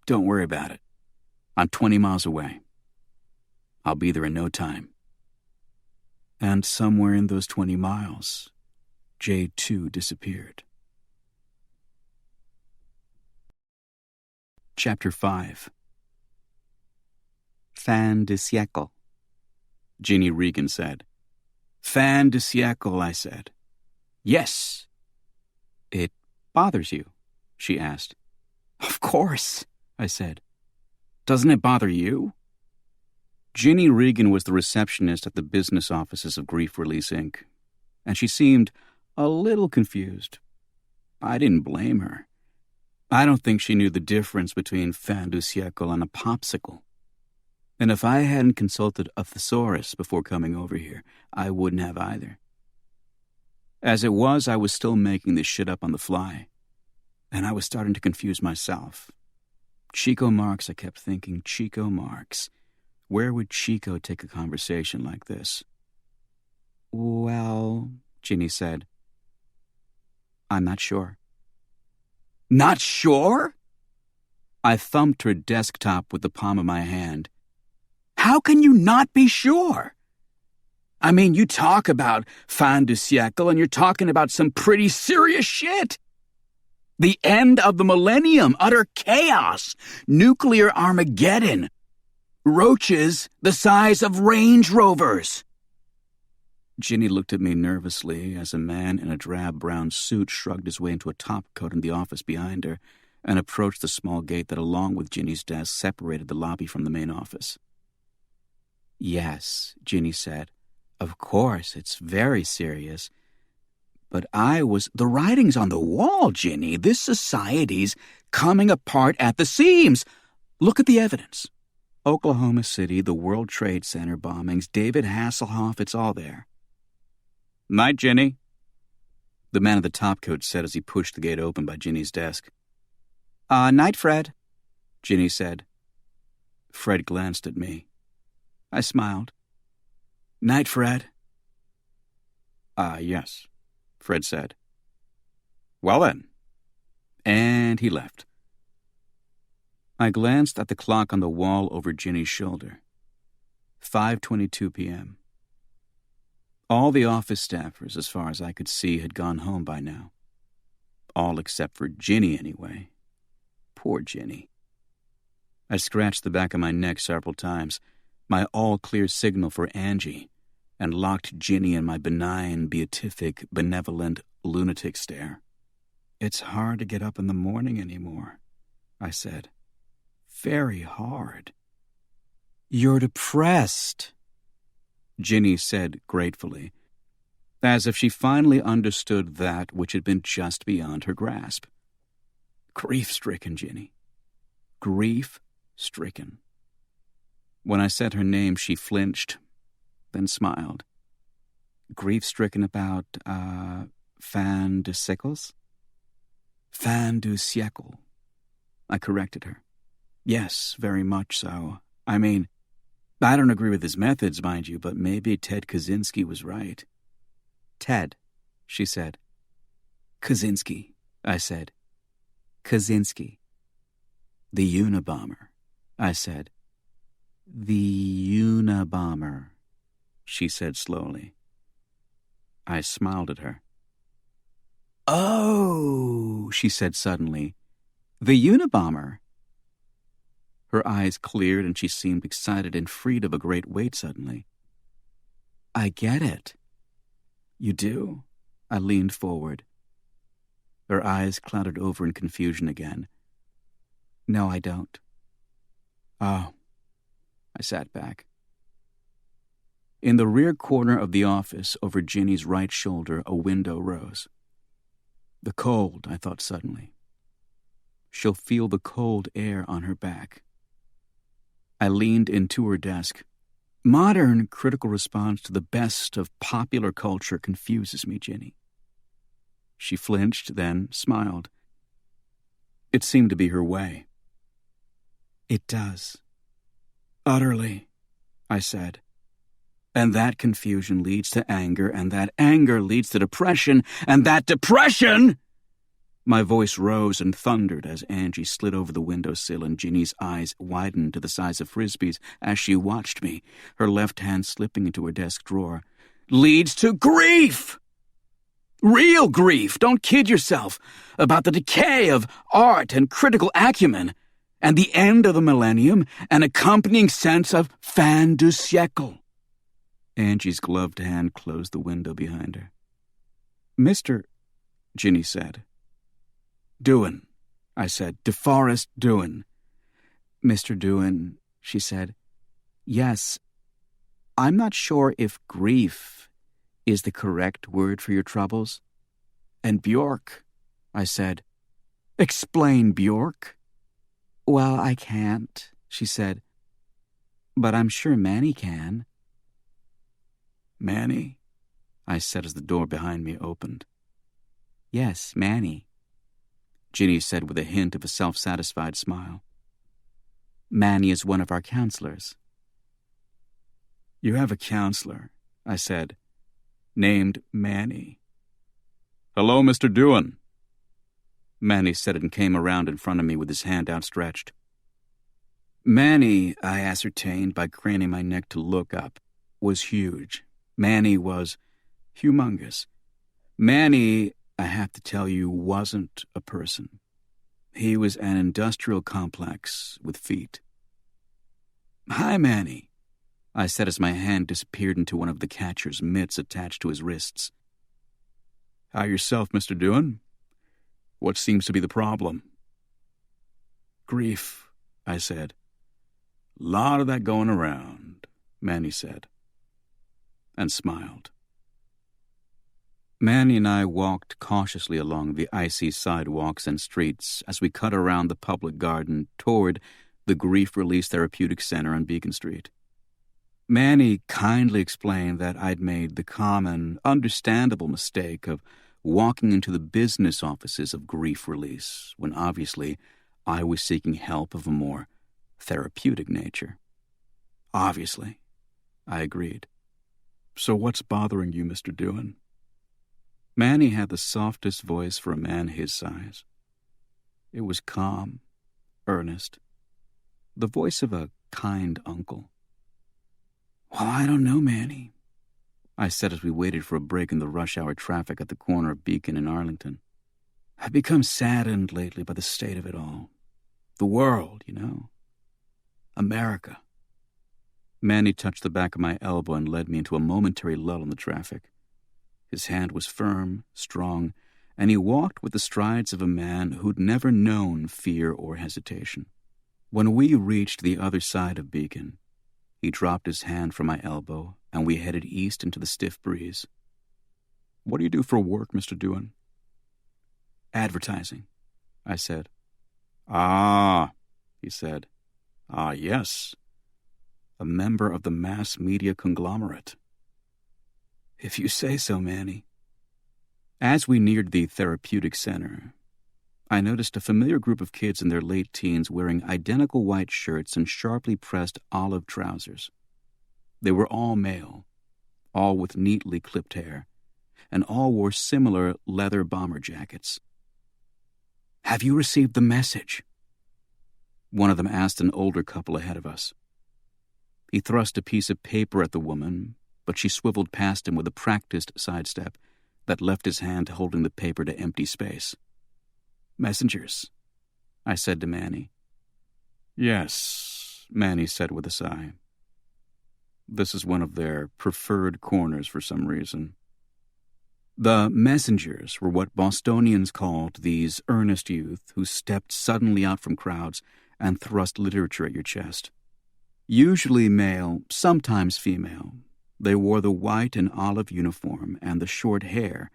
Don't worry about it. I'm 20 miles away. I'll be there in no time. And somewhere in those 20 miles, Jay too disappeared. Chapter 5. Fin de siècle, Ginny Regan said. Fin de siècle, I said. Yes. It bothers you? She asked. Of course, I said. Doesn't it bother you? Ginny Regan was the receptionist at the business offices of Grief Release Inc., and she seemed a little confused. I didn't blame her. I don't think she knew the difference between fin du siècle and a popsicle. And if I hadn't consulted a thesaurus before coming over here, I wouldn't have either. As it was, I was still making this shit up on the fly, and I was starting to confuse myself. Chico Marx, I kept thinking, Chico Marx. Where would Chico take a conversation like this? Well, Ginny said, I'm not sure. Not sure? I thumped her desktop with the palm of my hand. How can you not be sure? I mean, you talk about fin du siècle and you're talking about some pretty serious shit. The end of the millennium, utter chaos, nuclear Armageddon, roaches the size of Range Rovers. Ginny looked at me nervously as a man in a drab brown suit shrugged his way into a topcoat in the office behind her and approached the small gate that, along with Ginny's desk, separated the lobby from the main office. Yes, Ginny said. Of course, it's very serious. But the writing's on the wall, Ginny. This society's coming apart at the seams. Look at the evidence. Oklahoma City, the World Trade Center bombings, David Hasselhoff, it's all there. Night, Ginny, the man in the topcoat said as he pushed the gate open by Ginny's desk. Night, Fred, Ginny said. Fred glanced at me. I smiled. Night, Fred. Yes, Fred said. Well then. And he left. I glanced at the clock on the wall over Ginny's shoulder. 5:22 p.m. All the office staffers, as far as I could see, had gone home by now. All except for Ginny, anyway. Poor Ginny. I scratched the back of my neck several times, my all-clear signal for Angie, and locked Ginny in my benign, beatific, benevolent, lunatic stare. It's hard to get up in the morning anymore, I said. Very hard. You're depressed, Ginny said gratefully, as if she finally understood that which had been just beyond her grasp. Grief-stricken, Ginny. Grief-stricken. When I said her name, she flinched, then smiled. Grief-stricken about, fin de siècles? Fin du siècle, I corrected her. Yes, very much so. I mean, I don't agree with his methods, mind you, but maybe Ted Kaczynski was right. Ted, she said. Kaczynski, I said. Kaczynski. The Unabomber, I said. The Unabomber, she said slowly. I smiled at her. Oh, she said suddenly. The Unabomber. Her eyes cleared and she seemed excited and freed of a great weight suddenly. I get it. You do? I leaned forward. Her eyes clouded over in confusion again. No, I don't. Oh. I sat back. In the rear corner of the office, over Ginny's right shoulder, a window rose. The cold, I thought suddenly. She'll feel the cold air on her back. I leaned into her desk. Modern critical response to the best of popular culture confuses me, Ginny. She flinched, then smiled. It seemed to be her way. It does. Utterly, I said. And that confusion leads to anger, and that anger leads to depression, and that depression... My voice rose and thundered as Angie slid over the windowsill and Ginny's eyes widened to the size of frisbees as she watched me, her left hand slipping into her desk drawer. Leads to grief! Real grief, don't kid yourself, about the decay of art and critical acumen, and the end of the millennium, an accompanying sense of fin du siècle. Angie's gloved hand closed the window behind her. Mr. Ginny said. Doohan, I said. DeForest Doohan. Mr. Doohan, she said. Yes, I'm not sure if grief is the correct word for your troubles. And Bjork, I said. Explain, Bjork. Well, I can't, she said. But I'm sure Manny can. Manny? I said as the door behind me opened. Yes, Manny, Ginny said with a hint of a self-satisfied smile. Manny is one of our counselors. You have a counselor, I said, named Manny. Hello, Mr. Doohan. Manny said and came around in front of me with his hand outstretched. Manny, I ascertained by craning my neck to look up, was huge. Manny was humongous. Manny, I have to tell you, wasn't a person. He was an industrial complex with feet. "Hi, Manny," I said as my hand disappeared into one of the catcher's mitts attached to his wrists. "How yourself, Mr. Dewan? What seems to be the problem?" "Grief," I said. "Lot of that going around," Manny said, and smiled. Manny and I walked cautiously along the icy sidewalks and streets as we cut around the public garden toward the Grief Release Therapeutic Center on Beacon Street. Manny kindly explained that I'd made the common, understandable mistake of walking into the business offices of Grief Release when obviously I was seeking help of a more therapeutic nature. "Obviously," I agreed. "So what's bothering you, Mr. Dewan?" Manny had the softest voice for a man his size. It was calm, earnest, the voice of a kind uncle. "Well, I don't know, Manny," I said as we waited for a break in the rush hour traffic at the corner of Beacon and Arlington. "I've become saddened lately by the state of it all. The world, you know. America." Manny touched the back of my elbow and led me into a momentary lull in the traffic. His hand was firm, strong, and he walked with the strides of a man who'd never known fear or hesitation. When we reached the other side of Beacon, he dropped his hand from my elbow, and we headed east into the stiff breeze. "What do you do for work, Mr. Dewan?" "Advertising," I said. "Ah," he said. "Ah, yes. A member of the mass media conglomerate." "If you say so, Manny." As we neared the therapeutic center, I noticed a familiar group of kids in their late teens wearing identical white shirts and sharply pressed olive trousers. They were all male, all with neatly clipped hair, and all wore similar leather bomber jackets. "Have you received the message?" one of them asked an older couple ahead of us. He thrust a piece of paper at the woman, but she swiveled past him with a practiced sidestep that left his hand holding the paper to empty space. "Messengers," I said to Manny. "Yes," Manny said with a sigh. "This is one of their preferred corners for some reason." The messengers were what Bostonians called these earnest youth who stepped suddenly out from crowds and thrust literature at your chest. Usually male, sometimes female, they wore the white and olive uniform and the short hair,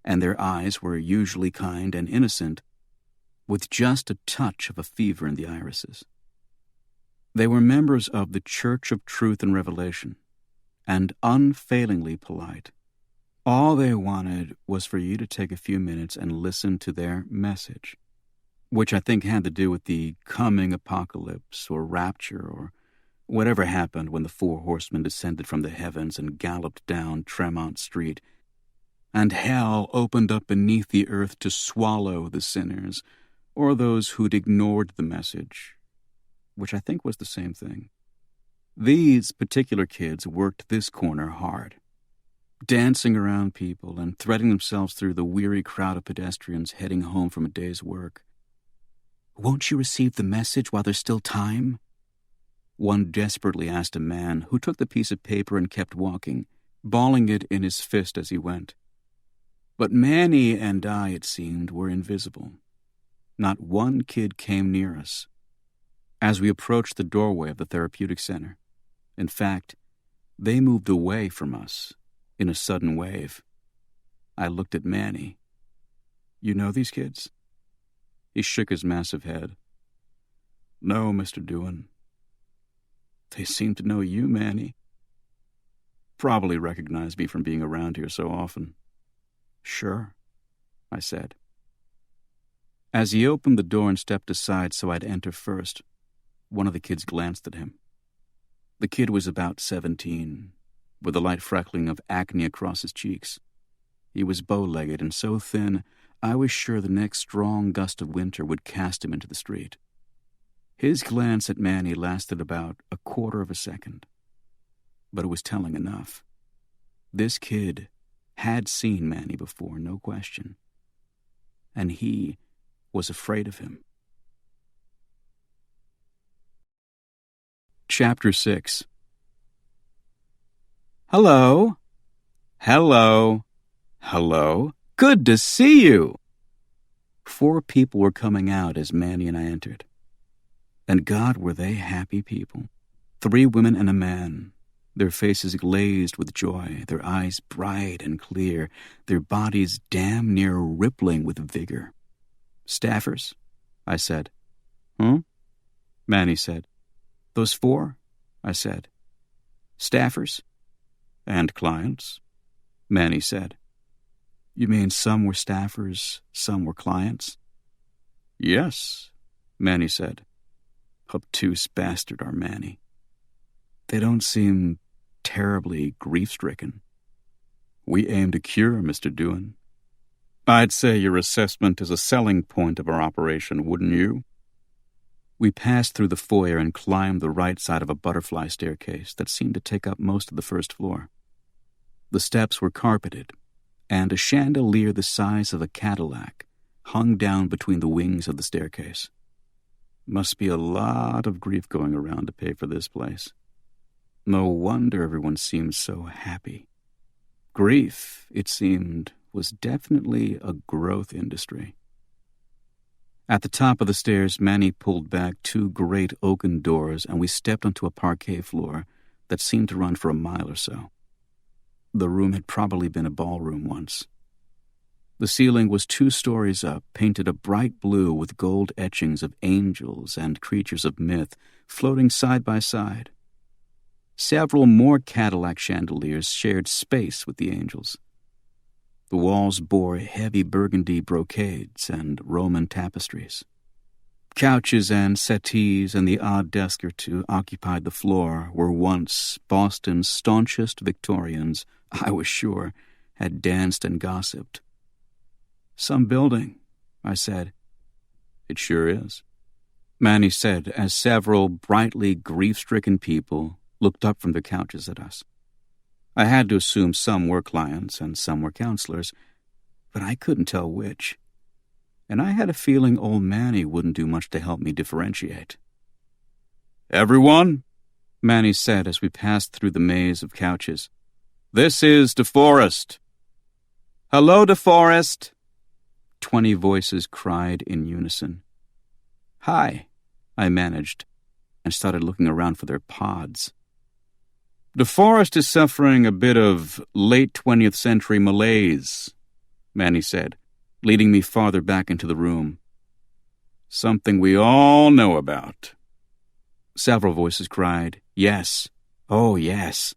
and their eyes were usually kind and innocent, with just a touch of a fever in the irises. They were members of the Church of Truth and Revelation, and unfailingly polite. All they wanted was for you to take a few minutes and listen to their message, which I think had to do with the coming apocalypse or rapture or whatever happened when the four horsemen descended from the heavens and galloped down Tremont Street, and hell opened up beneath the earth to swallow the sinners, or those who'd ignored the message, which I think was the same thing. These particular kids worked this corner hard, dancing around people and threading themselves through the weary crowd of pedestrians heading home from a day's work. "Won't you receive the message while there's still time?" one desperately asked a man who took the piece of paper and kept walking, balling it in his fist as he went. But Manny and I, it seemed, were invisible. Not one kid came near us. As we approached the doorway of the therapeutic center, in fact, they moved away from us in a sudden wave. I looked at Manny. "You know these kids?" He shook his massive head. "No, Mr. Dewan." "They seem to know you, Manny." "Probably recognize me from being around here so often." "Sure," I said. As he opened the door and stepped aside so I'd enter first, one of the kids glanced at him. The kid was about 17, with a light freckling of acne across his cheeks. He was bow-legged and so thin I was sure the next strong gust of winter would cast him into the street. His glance at Manny lasted about a quarter of a second, but it was telling enough. This kid had seen Manny before, no question, and he was afraid of him. Chapter 6. Hello. Hello. Hello. Good to see you. 4 people were coming out as Manny and I entered. And God, were they happy people. 3 women and a man, their faces glazed with joy, their eyes bright and clear, their bodies damn near rippling with vigor. Staffers? I said. Manny said. Those 4? I said. Staffers? And clients? Manny said. You mean some were staffers, some were clients? Yes, Manny said. Obtuse bastard, our Manny. They don't seem terribly grief-stricken. We aim to cure, Mr. Dewan. I'd say your assessment is a selling point of our operation, wouldn't you? We passed through the foyer and climbed the right side of a butterfly staircase that seemed to take up most of the first floor. The steps were carpeted, and a chandelier the size of a Cadillac hung down between the wings of the staircase. Must be a lot of grief going around to pay for this place. No wonder everyone seemed so happy. Grief, it seemed, was definitely a growth industry. At the top of the stairs, Manny pulled back 2 great oaken doors, and we stepped onto a parquet floor that seemed to run for a mile or so. The room had probably been a ballroom once. The ceiling was 2 stories up, painted a bright blue with gold etchings of angels and creatures of myth floating side by side. Several more Cadillac chandeliers shared space with the angels. The walls bore heavy burgundy brocades and Roman tapestries. Couches and settees and the odd desk or 2 occupied the floor where once Boston's staunchest Victorians, I was sure, had danced and gossiped. Some building, I said. It sure is, Manny said as several brightly grief-stricken people looked up from their couches at us. I had to assume some were clients and some were counselors, but I couldn't tell which. And I had a feeling old Manny wouldn't do much to help me differentiate. Everyone, Manny said as we passed through the maze of couches. This is DeForest. Hello, DeForest, 20 voices cried in unison. Hi, I managed, and started looking around for their pods. DeForest is suffering a bit of late 20th century malaise, Manny said, leading me farther back into the room. Something we all know about. Several voices cried, yes, oh yes,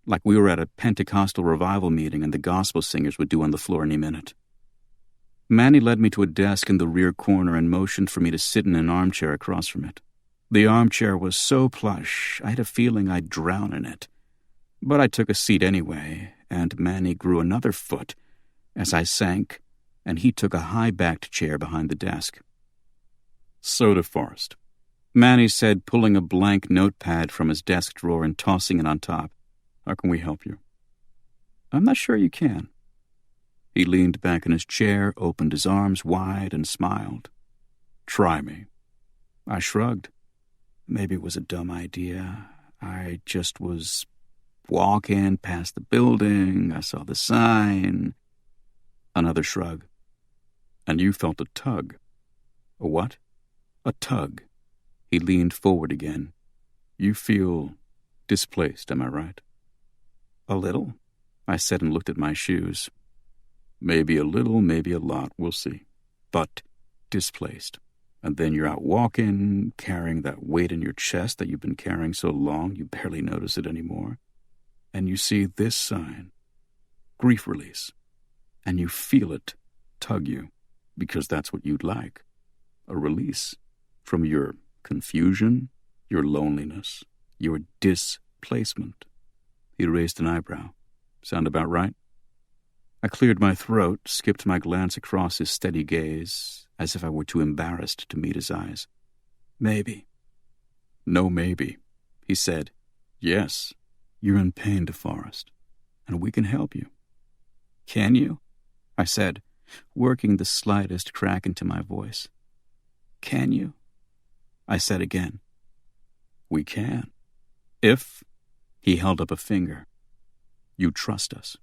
like we were at a Pentecostal revival meeting and the gospel singers would do on the floor any minute. Manny led me to a desk in the rear corner and motioned for me to sit in an armchair across from it. The armchair was so plush, I had a feeling I'd drown in it. But I took a seat anyway, and Manny grew another foot as I sank, and he took a high-backed chair behind the desk. So, DeForest, Manny said, pulling a blank notepad from his desk drawer and tossing it on top. How can we help you? I'm not sure you can. He leaned back in his chair, opened his arms wide, and smiled. Try me. I shrugged. Maybe it was a dumb idea. I just was walking past the building. I saw the sign. Another shrug. And you felt a tug. A what? A tug. He leaned forward again. You feel displaced, am I right? A little, I said and looked at my shoes. Maybe a little, maybe a lot, we'll see. But displaced. And then you're out walking, carrying that weight in your chest that you've been carrying so long you barely notice it anymore. And you see this sign, grief release. And you feel it tug you, because that's what you'd like. A release from your confusion, your loneliness, your displacement. He raised an eyebrow. Sound about right? I cleared my throat, skipped my glance across his steady gaze, as if I were too embarrassed to meet his eyes. Maybe. No maybe, he said. Yes, you're in pain, DeForest, and we can help you. Can you? I said, working the slightest crack into my voice. Can you? I said again. We can. If, he held up a finger, you trust us.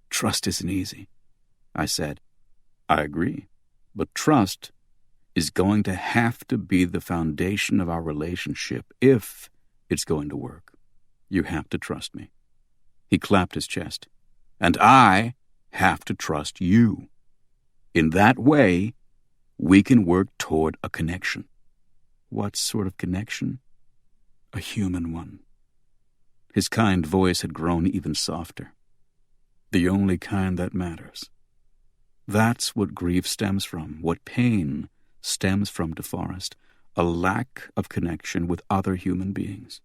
Trust isn't easy, I said. I agree, but trust is going to have to be the foundation of our relationship if it's going to work. You have to trust me. He clapped his chest. And I have to trust you. In that way, we can work toward a connection. What sort of connection? A human one. His kind voice had grown even softer. The only kind that matters. That's what grief stems from, what pain stems from, DeForest, a lack of connection with other human beings.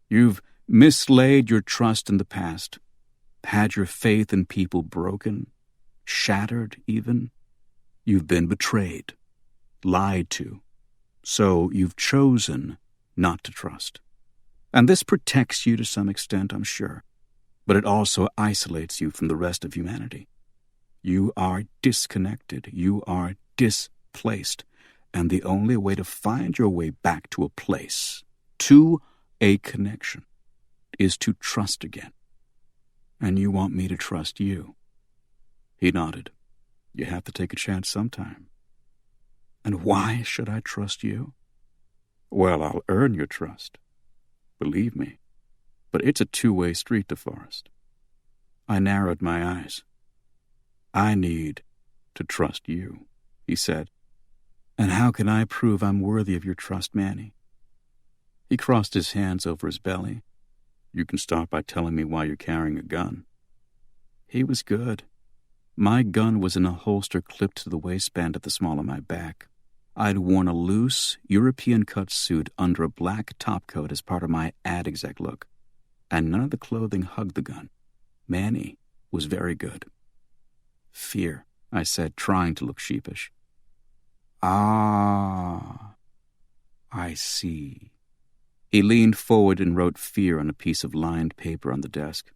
You've mislaid your trust in the past, had your faith in people broken, shattered even. You've been betrayed, lied to, so you've chosen not to trust. And this protects you to some extent, I'm sure, but it also isolates you from the rest of humanity. You are disconnected, you are displaced, and the only way to find your way back to a place, to a connection, is to trust again. And you want me to trust you. He nodded. You have to take a chance sometime. And why should I trust you? Well, I'll earn your trust. Believe me. But it's a two-way street, DeForest. I narrowed my eyes. I need to trust you, he said. And how can I prove I'm worthy of your trust, Manny? He crossed his hands over his belly. You can start by telling me why you're carrying a gun. He was good. My gun was in a holster clipped to the waistband at the small of my back. I'd worn a loose, European-cut suit under a black topcoat as part of my ad exec look, and none of the clothing hugged the gun. Manny was very good. Fear, I said, trying to look sheepish. Ah, I see. He leaned forward and wrote fear on a piece of lined paper on the desk.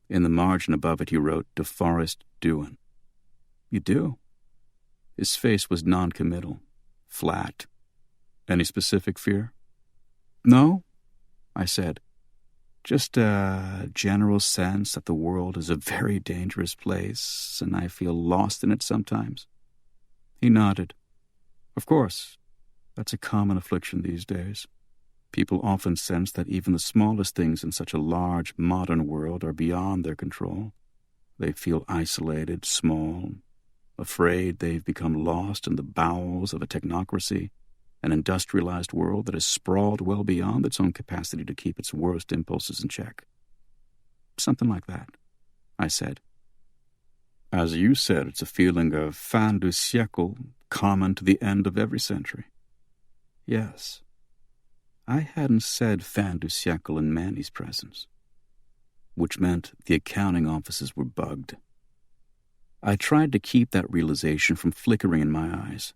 In the margin above it, he wrote, DeForest Doin. You do? His face was non-committal, flat. Any specific fear? No, I said. Just a general sense that the world is a very dangerous place, and I feel lost in it sometimes. He nodded. Of course, that's a common affliction these days. People often sense that even the smallest things in such a large, modern world are beyond their control. They feel isolated, small, afraid they've become lost in the bowels of a technocracy, an industrialized world that has sprawled well beyond its own capacity to keep its worst impulses in check. Something like that, I said. As you said, it's a feeling of fin du siècle, common to the end of every century. Yes. I hadn't said fin du siècle in Manny's presence, which meant the accounting offices were bugged. I tried to keep that realization from flickering in my eyes,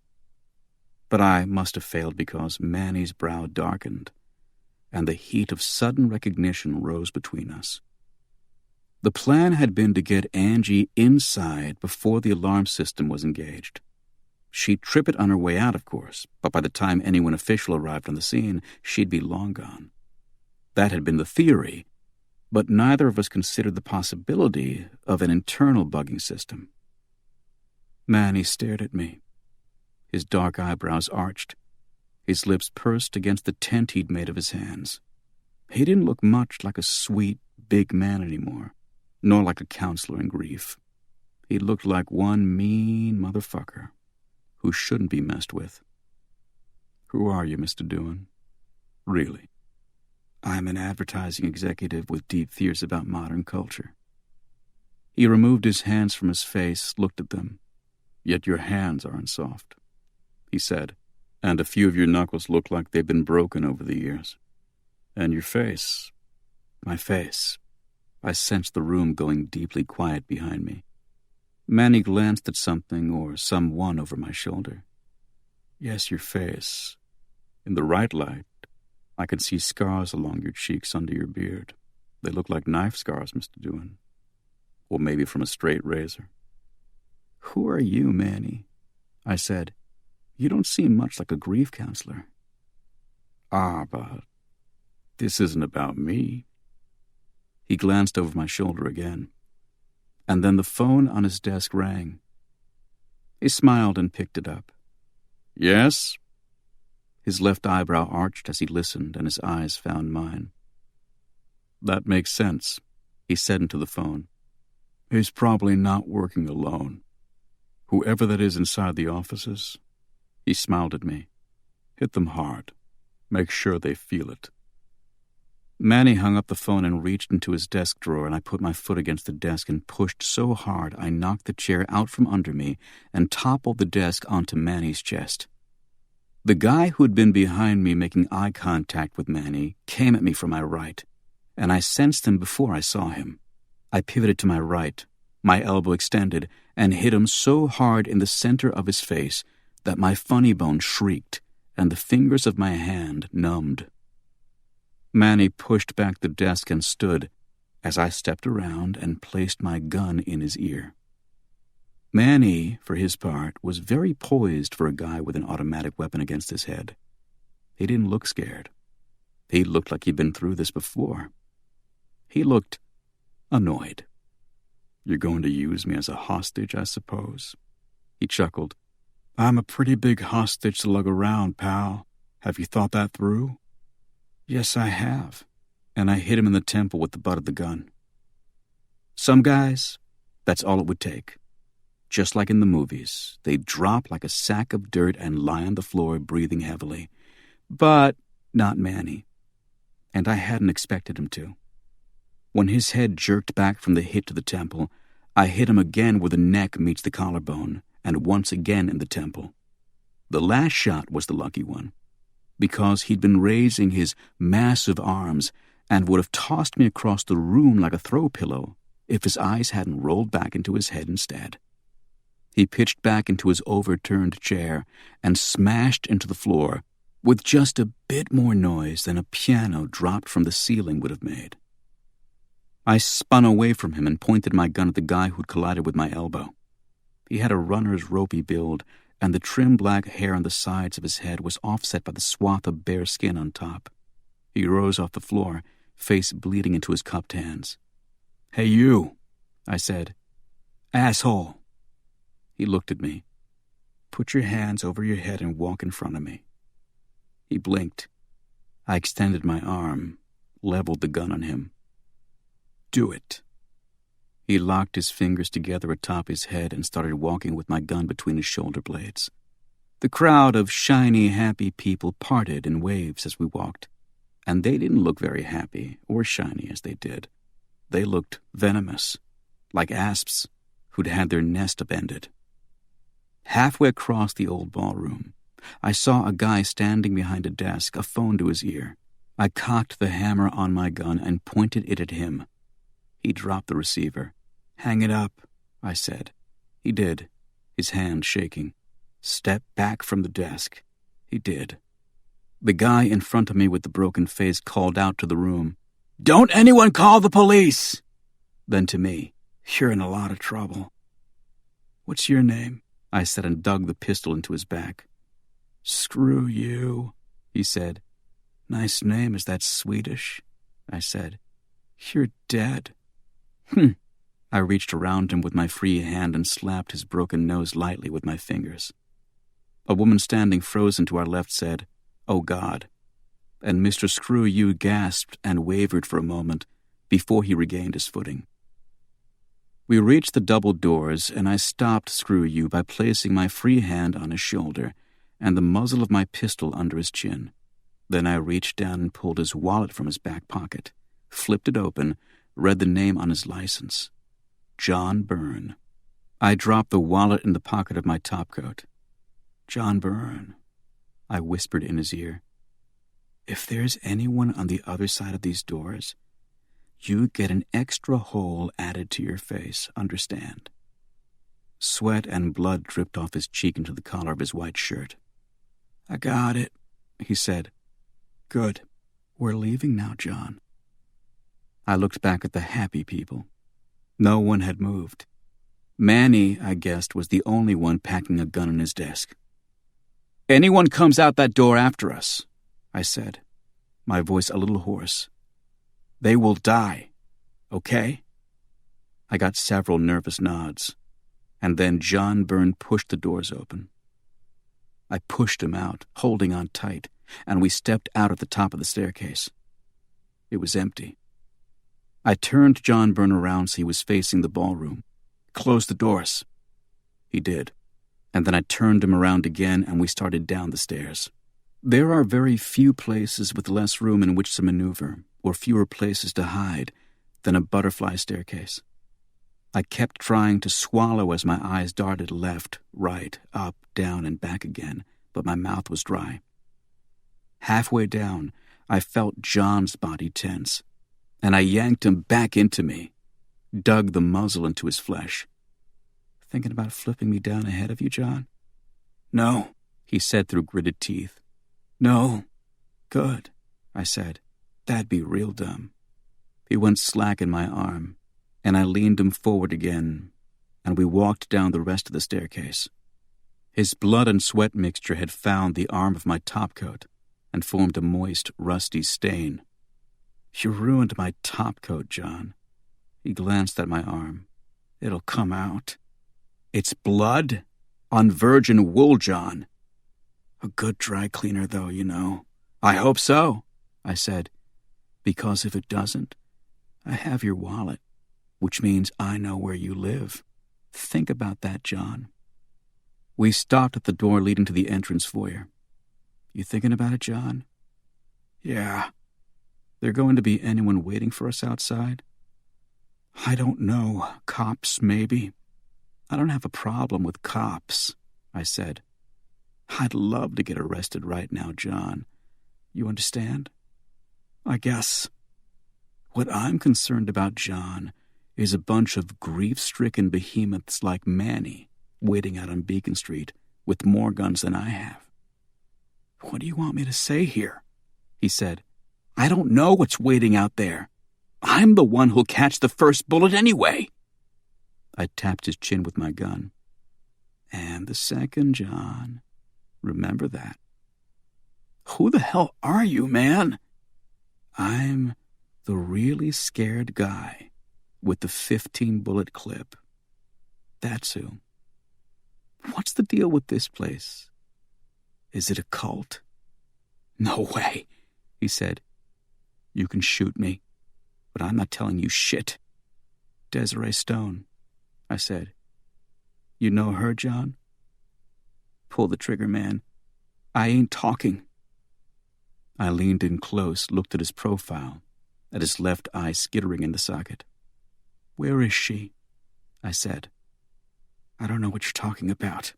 but I must have failed because Manny's brow darkened, and the heat of sudden recognition rose between us. The plan had been to get Angie inside before the alarm system was engaged. She'd trip it on her way out, of course, but by the time anyone official arrived on the scene, she'd be long gone. That had been the theory, but neither of us considered the possibility of an internal bugging system. Manny stared at me. His dark eyebrows arched, his lips pursed against the tent he'd made of his hands. He didn't look much like a sweet, big man anymore, nor like a counselor in grief. He looked like one mean motherfucker who shouldn't be messed with. Who are you, Mr. Doan? Really? I'm an advertising executive with deep fears about modern culture. He removed his hands from his face, looked at them. Yet your hands aren't soft, he said, and a few of your knuckles look like they've been broken over the years. And your face, my face, I sensed the room going deeply quiet behind me. Manny glanced at something or someone over my shoulder. Yes, your face. In the right light, I can see scars along your cheeks under your beard. They look like knife scars, Mr. Doohan. Or maybe from a straight razor. Who are you, Manny? I said. You don't seem much like a grief counselor. But this isn't about me. He glanced over my shoulder again. And then the phone on his desk rang. He smiled and picked it up. Yes? His left eyebrow arched as he listened, and his eyes found mine. That makes sense, he said into the phone. He's probably not working alone. Whoever that is inside the offices, he smiled at me. Hit them hard. Make sure they feel it. Manny hung up the phone and reached into his desk drawer, and I put my foot against the desk and pushed so hard I knocked the chair out from under me and toppled the desk onto Manny's chest. The guy who had been behind me making eye contact with Manny came at me from my right, and I sensed him before I saw him. I pivoted to my right, my elbow extended, and hit him so hard in the center of his face that my funny bone shrieked and the fingers of my hand numbed. Manny pushed back the desk and stood as I stepped around and placed my gun in his ear. Manny, for his part, was very poised for a guy with an automatic weapon against his head. He didn't look scared. He looked like he'd been through this before. He looked annoyed. You're going to use me as a hostage, I suppose? He chuckled. I'm a pretty big hostage to lug around, pal. Have you thought that through? Yes, I have. And I hit him in the temple with the butt of the gun. Some guys, that's all it would take. Just like in the movies, they'd drop like a sack of dirt and lie on the floor breathing heavily. But not Manny. And I hadn't expected him to. When his head jerked back from the hit to the temple, I hit him again where the neck meets the collarbone, and once again in the temple. The last shot was the lucky one, because he'd been raising his massive arms and would have tossed me across the room like a throw pillow if his eyes hadn't rolled back into his head instead. He pitched back into his overturned chair and smashed into the floor with just a bit more noise than a piano dropped from the ceiling would have made. I spun away from him and pointed my gun at the guy who'd collided with my elbow. He had a runner's ropey build, and the trim black hair on the sides of his head was offset by the swath of bare skin on top. He rose off the floor, face bleeding into his cupped hands. Hey, you, I said. Asshole. He looked at me. Put your hands over your head and walk in front of me. He blinked. I extended my arm, leveled the gun on him. Do it. He locked his fingers together atop his head and started walking with my gun between his shoulder blades. The crowd of shiny, happy people parted in waves as we walked, and they didn't look very happy or shiny as they did. They looked venomous, like asps who'd had their nest upended. Halfway across the old ballroom, I saw a guy standing behind a desk, a phone to his ear. I cocked the hammer on my gun and pointed it at him. He dropped the receiver. Hang it up, I said. He did, his hand shaking. Step back from the desk. He did. The guy in front of me with the broken face called out to the room, Don't anyone call the police! Then to me, You're in a lot of trouble. What's your name? I said and dug the pistol into his back. Screw you, he said. Nice name, is that Swedish? I said. You're dead. I reached around him with my free hand and slapped his broken nose lightly with my fingers. A woman standing frozen to our left said, Oh God, and Mr. Screw You gasped and wavered for a moment before he regained his footing. We reached the double doors, and I stopped Screw You by placing my free hand on his shoulder and the muzzle of my pistol under his chin. Then I reached down and pulled his wallet from his back pocket, flipped it open, read the name on his license. John Byrne. I dropped the wallet in the pocket of my topcoat. John Byrne, I whispered in his ear. If there's anyone on the other side of these doors, You get an extra hole added to your face, understand? Sweat and blood dripped off his cheek into the collar of his white shirt. I got it, he said. Good. We're leaving now, John. I looked back at the happy people. No one had moved. Manny, I guessed, was the only one packing a gun on his desk. Anyone comes out that door after us, I said, my voice a little hoarse. They will die, okay? I got several nervous nods, and then John Byrne pushed the doors open. I pushed him out, holding on tight, and we stepped out at the top of the staircase. It was empty. I turned John Byrne around so he was facing the ballroom. Close the doors. He did, and then I turned him around again and we started down the stairs. There are very few places with less room in which to maneuver, or fewer places to hide, than a butterfly staircase. I kept trying to swallow as my eyes darted left, right, up, down, and back again, but my mouth was dry. Halfway down, I felt John's body tense, and I yanked him back into me, dug the muzzle into his flesh. Thinking about flipping me down ahead of you, John? No, he said through gritted teeth. No. Good, I said. That'd be real dumb. He went slack in my arm, and I leaned him forward again, and we walked down the rest of the staircase. His blood and sweat mixture had found the arm of my topcoat and formed a moist, rusty stain. You ruined my topcoat, John. He glanced at my arm. It'll come out. It's blood on virgin wool, John. A good dry cleaner, though, you know. I hope so, I said, because if it doesn't, I have your wallet, which means I know where you live. Think about that, John. We stopped at the door leading to the entrance foyer. You thinking about it, John? Yeah. There going to be anyone waiting for us outside? I don't know. Cops, maybe. I don't have a problem with cops, I said. I'd love to get arrested right now, John. You understand? I guess. What I'm concerned about, John, is a bunch of grief-stricken behemoths like Manny waiting out on Beacon Street with more guns than I have. What do you want me to say here? He said. I don't know what's waiting out there. I'm the one who'll catch the first bullet anyway. I tapped his chin with my gun. And the second, John. Remember that. Who the hell are you, man? I'm the really scared guy with the 15-bullet clip. That's who. What's the deal with this place? Is it a cult? No way, he said. You can shoot me, but I'm not telling you shit. Desiree Stone, I said. You know her, John? Pull the trigger, man. I ain't talking. I leaned in close, looked at his profile, at his left eye skittering in the socket. Where is she? I said. I don't know what you're talking about.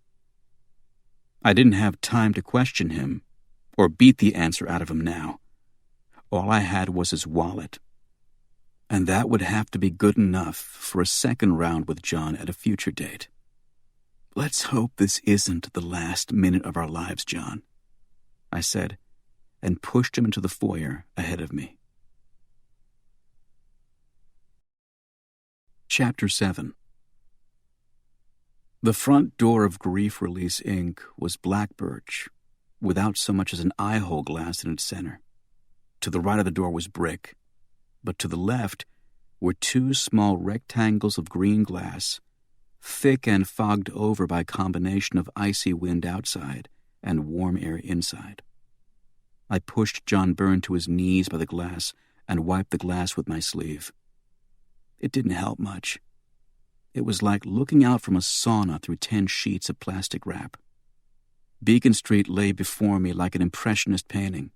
I didn't have time to question him or beat the answer out of him now. All I had was his wallet. And that would have to be good enough for a second round with John at a future date. Let's hope this isn't the last minute of our lives, John, I said, and pushed him into the foyer ahead of me. Chapter 7. The front door of Grief Release, Inc. was black birch, without so much as an eye-hole glass in its center. To the right of the door was brick, but to the left were two small rectangles of green glass, thick and fogged over by a combination of icy wind outside and warm air inside. I pushed John Byrne to his knees by the glass and wiped the glass with my sleeve. It didn't help much. It was like looking out from a sauna through 10 sheets of plastic wrap. Beacon Street lay before me like an impressionist painting.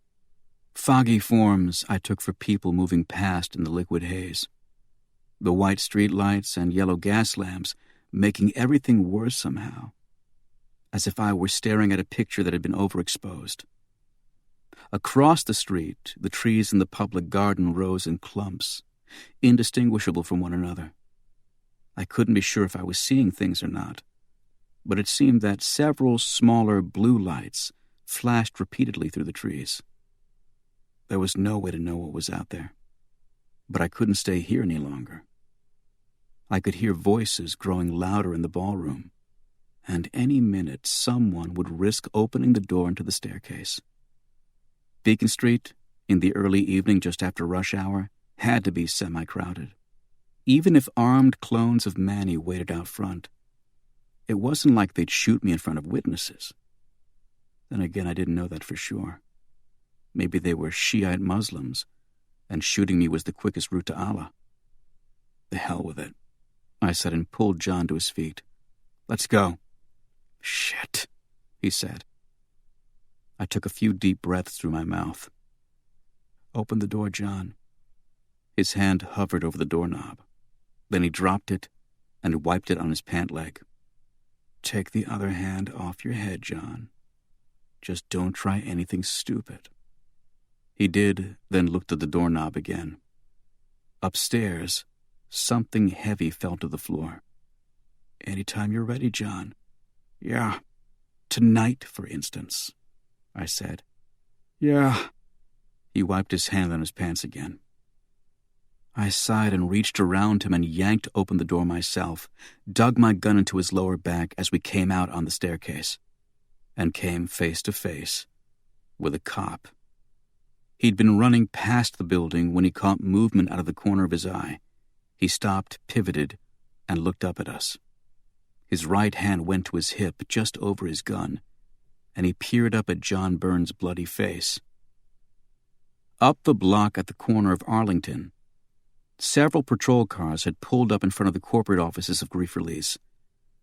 Foggy forms I took for people moving past in the liquid haze. The white street lights and yellow gas lamps making everything worse somehow, as if I were staring at a picture that had been overexposed. Across the street, the trees in the public garden rose in clumps, indistinguishable from one another. I couldn't be sure if I was seeing things or not, but it seemed that several smaller blue lights flashed repeatedly through the trees. There was no way to know what was out there, but I couldn't stay here any longer. I could hear voices growing louder in the ballroom, and any minute someone would risk opening the door into the staircase. Beacon Street, in the early evening just after rush hour, had to be semi-crowded. Even if armed clones of Manny waited out front, it wasn't like they'd shoot me in front of witnesses. Then again, I didn't know that for sure. Maybe they were Shiite Muslims, and shooting me was the quickest route to Allah. The hell with it, I said, and pulled John to his feet. Let's go. Shit, he said. I took a few deep breaths through my mouth. Open the door, John. His hand hovered over the doorknob. Then he dropped it and wiped it on his pant leg. Take the other hand off your head, John. Just don't try anything stupid. He did, then looked at the doorknob again. Upstairs, something heavy fell to the floor. Anytime you're ready, John. Yeah. Tonight, for instance, I said. Yeah. He wiped his hand on his pants again. I sighed and reached around him and yanked open the door myself, dug my gun into his lower back as we came out on the staircase, and came face to face with a cop. He'd been running past the building when he caught movement out of the corner of his eye. He stopped, pivoted, and looked up at us. His right hand went to his hip just over his gun, and he peered up at John Burns' bloody face. Up the block at the corner of Arlington, several patrol cars had pulled up in front of the corporate offices of Grief Release,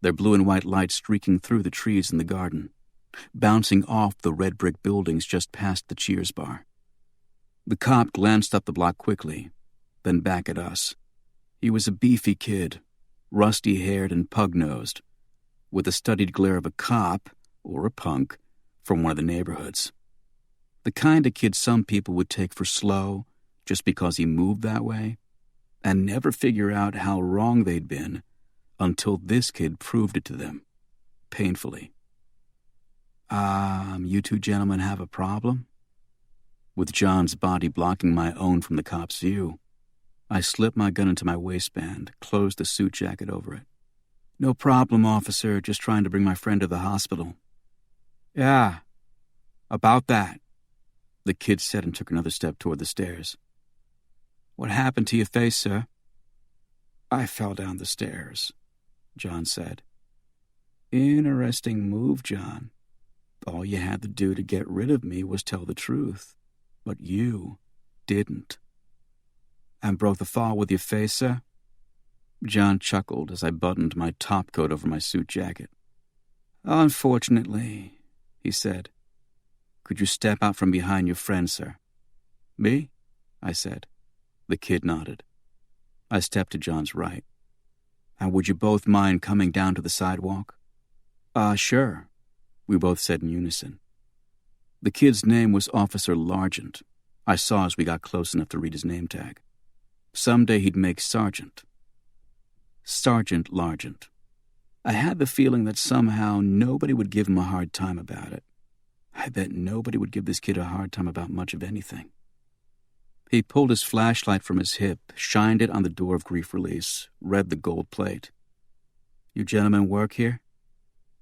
their blue and white lights streaking through the trees in the garden, bouncing off the red brick buildings just past the Cheers bar. The cop glanced up the block quickly, then back at us. He was a beefy kid, rusty-haired and pug-nosed, with the studied glare of a cop, or a punk, from one of the neighborhoods. The kind of kid some people would take for slow just because he moved that way, and never figure out how wrong they'd been until this kid proved it to them, painfully. You two gentlemen have a problem? With John's body blocking my own from the cop's view, I slipped my gun into my waistband, closed the suit jacket over it. No problem, officer, just trying to bring my friend to the hospital. Yeah, about that, the kid said and took another step toward the stairs. What happened to your face, sir? I fell down the stairs, John said. Interesting move, John. All you had to do to get rid of me was tell the truth, but you didn't. And broke the fall with your face, sir? John chuckled as I buttoned my topcoat over my suit jacket. Unfortunately, he said. Could you step out from behind your friend, sir? Me? I said. The kid nodded. I stepped to John's right. And would you both mind coming down to the sidewalk? Sure, we both said in unison. The kid's name was Officer Largent. I saw as we got close enough to read his name tag. Someday he'd make Sergeant. Sergeant Largent. I had the feeling that somehow nobody would give him a hard time about it. I bet nobody would give this kid a hard time about much of anything. He pulled his flashlight from his hip, shined it on the door of Grief Release, read the gold plate. You gentlemen work here?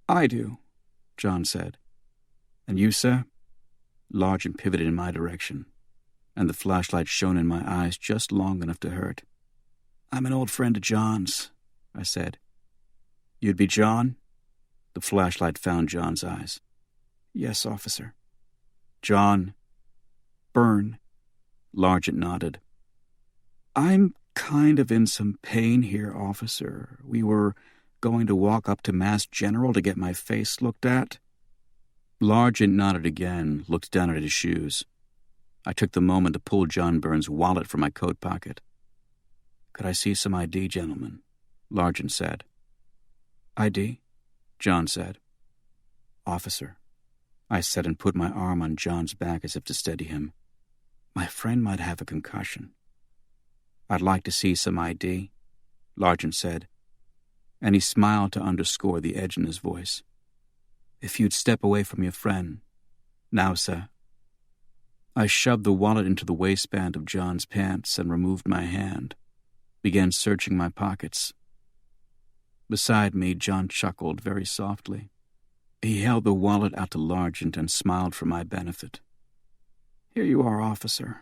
I do, John said. And you, sir? Largent pivoted in my direction, and the flashlight shone in my eyes just long enough to hurt. I'm an old friend of John's, I said. You'd be John? The flashlight found John's eyes. Yes, officer. John Byrne. Largent nodded. I'm kind of in some pain here, officer. We were going to walk up to Mass General to get my face looked at. Largent nodded again, looked down at his shoes. I took the moment to pull John Byrne's wallet from my coat pocket. Could I see some ID, gentlemen? Largent said. ID? John said. Officer, I said and put my arm on John's back as if to steady him. My friend might have a concussion. "I'd like to see some ID," Largent said, and he smiled to underscore the edge in his voice. "If you'd step away from your friend. Now, sir." I shoved the wallet into the waistband of John's pants and removed my hand, began searching my pockets. Beside me, John chuckled very softly. He held the wallet out to Largent and smiled for my benefit. "Here you are, officer."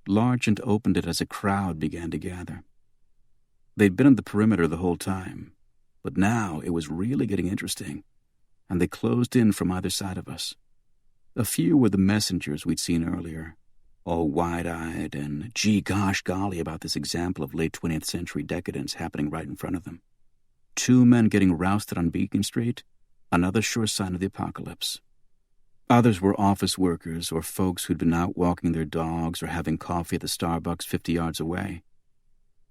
Largent opened it as a crowd began to gather. They'd been on the perimeter the whole time, but now it was really getting interesting, and they closed in from either side of us. A few were the messengers we'd seen earlier, all wide-eyed and gee gosh golly about this example of late 20th century decadence happening right in front of them. 2 men getting rousted on Beacon Street, another sure sign of the apocalypse. Others were office workers or folks who'd been out walking their dogs or having coffee at the Starbucks 50 yards away.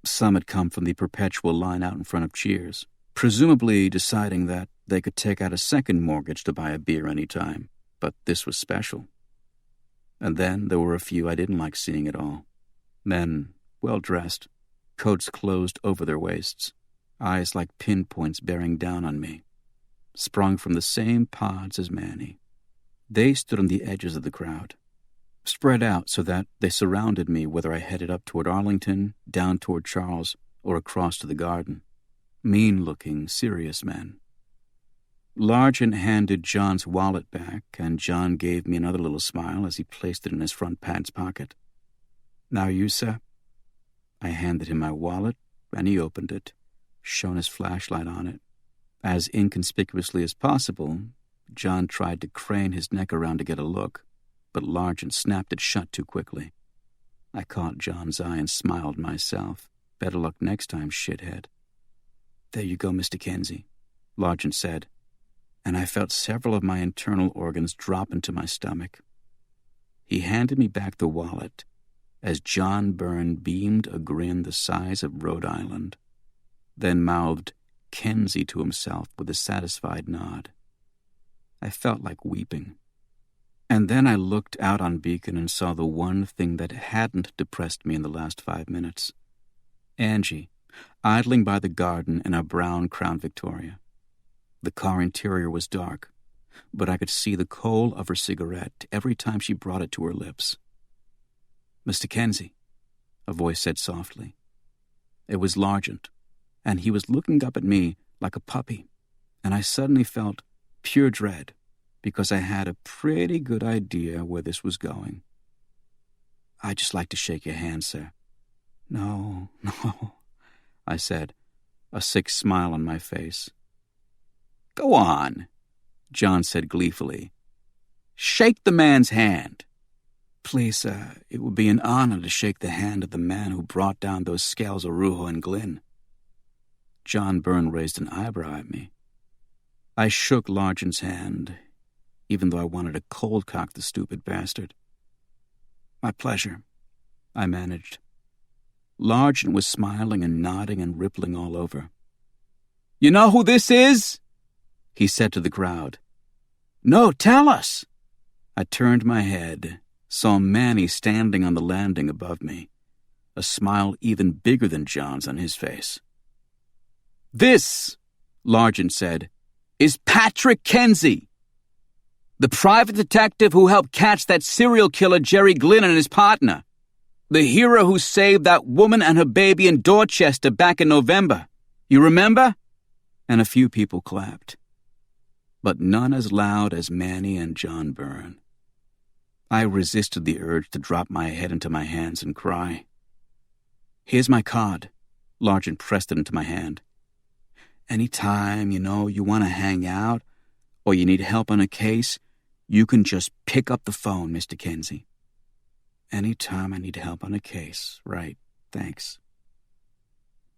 Some had come from the perpetual line out in front of Cheers, presumably deciding that they could take out a second mortgage to buy a beer any time, but this was special. And then there were a few I didn't like seeing at all. Men, well-dressed, coats closed over their waists, eyes like pinpoints bearing down on me, sprung from the same pods as Manny. They stood on the edges of the crowd, spread out so that they surrounded me whether I headed up toward Arlington, down toward Charles, or across to the garden. Mean-looking, serious men. Largent handed John's wallet back, and John gave me another little smile as he placed it in his front pants pocket. "Now you, sir?" I handed him my wallet, and he opened it, shone his flashlight on it. As inconspicuously as possible, John tried to crane his neck around to get a look, but Largent snapped it shut too quickly. I caught John's eye and smiled myself. "Better luck next time, shithead." "There you go, Mr. Kenzie," Largent said, and I felt several of my internal organs drop into my stomach. He handed me back the wallet as John Byrne beamed a grin the size of Rhode Island, then mouthed Kenzie to himself with a satisfied nod. I felt like weeping. And then I looked out on Beacon and saw the one thing that hadn't depressed me in the last 5 minutes. Angie, idling by the garden in a brown Crown Victoria. The car interior was dark, but I could see the coal of her cigarette every time she brought it to her lips. "Mr. Kenzie," a voice said softly. It was Largent, and he was looking up at me like a puppy, and I suddenly felt pure dread because I had a pretty good idea where this was going. "I'd just like to shake your hand, sir." No, I said, a sick smile on my face. "Go on," John said gleefully. "Shake the man's hand." "Please, sir, it would be an honor to shake the hand of the man who brought down those scales of Rujo and Glynn." John Byrne raised an eyebrow at me. I shook Largent's hand, even though I wanted to cold-cock the stupid bastard. "My pleasure," I managed. Largent was smiling and nodding and rippling all over. "You know who this is?" he said to the crowd. "No, tell us." I turned my head, saw Manny standing on the landing above me, a smile even bigger than John's on his face. "This," Largent said, "is Patrick Kenzie, the private detective who helped catch that serial killer Jerry Glynn and his partner, the hero who saved that woman and her baby in Dorchester back in November. You remember?" And a few people clapped, but none as loud as Manny and John Byrne. I resisted the urge to drop my head into my hands and cry. "Here's my card." Largent pressed it into my hand. "Any time, you want to hang out or you need help on a case, you can just pick up the phone, Mr. Kenzie." Any time I need help on a case, right, thanks.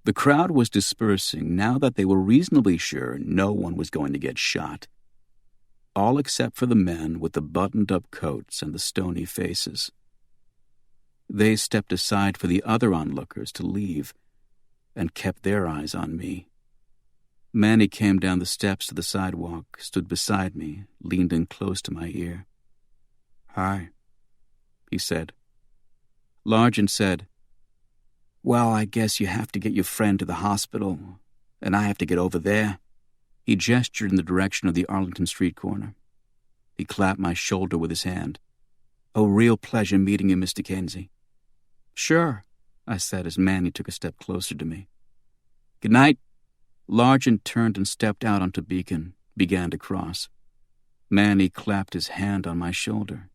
The crowd was dispersing now that they were reasonably sure no one was going to get shot, all except for the men with the buttoned-up coats and the stony faces. They stepped aside for the other onlookers to leave and kept their eyes on me. Manny came down the steps to the sidewalk, stood beside me, leaned in close to my ear. "Hi," he said. Largent said, Well, I guess you have to get your friend to the hospital, and I have to get over there. He gestured in the direction of the Arlington Street corner. He clapped my shoulder with his hand. A real pleasure meeting you, Mr. Kenzie. Sure, I said as Manny took a step closer to me. Good night. Largent turned and stepped out onto Beacon, began to cross. Manny clapped his hand on my shoulder.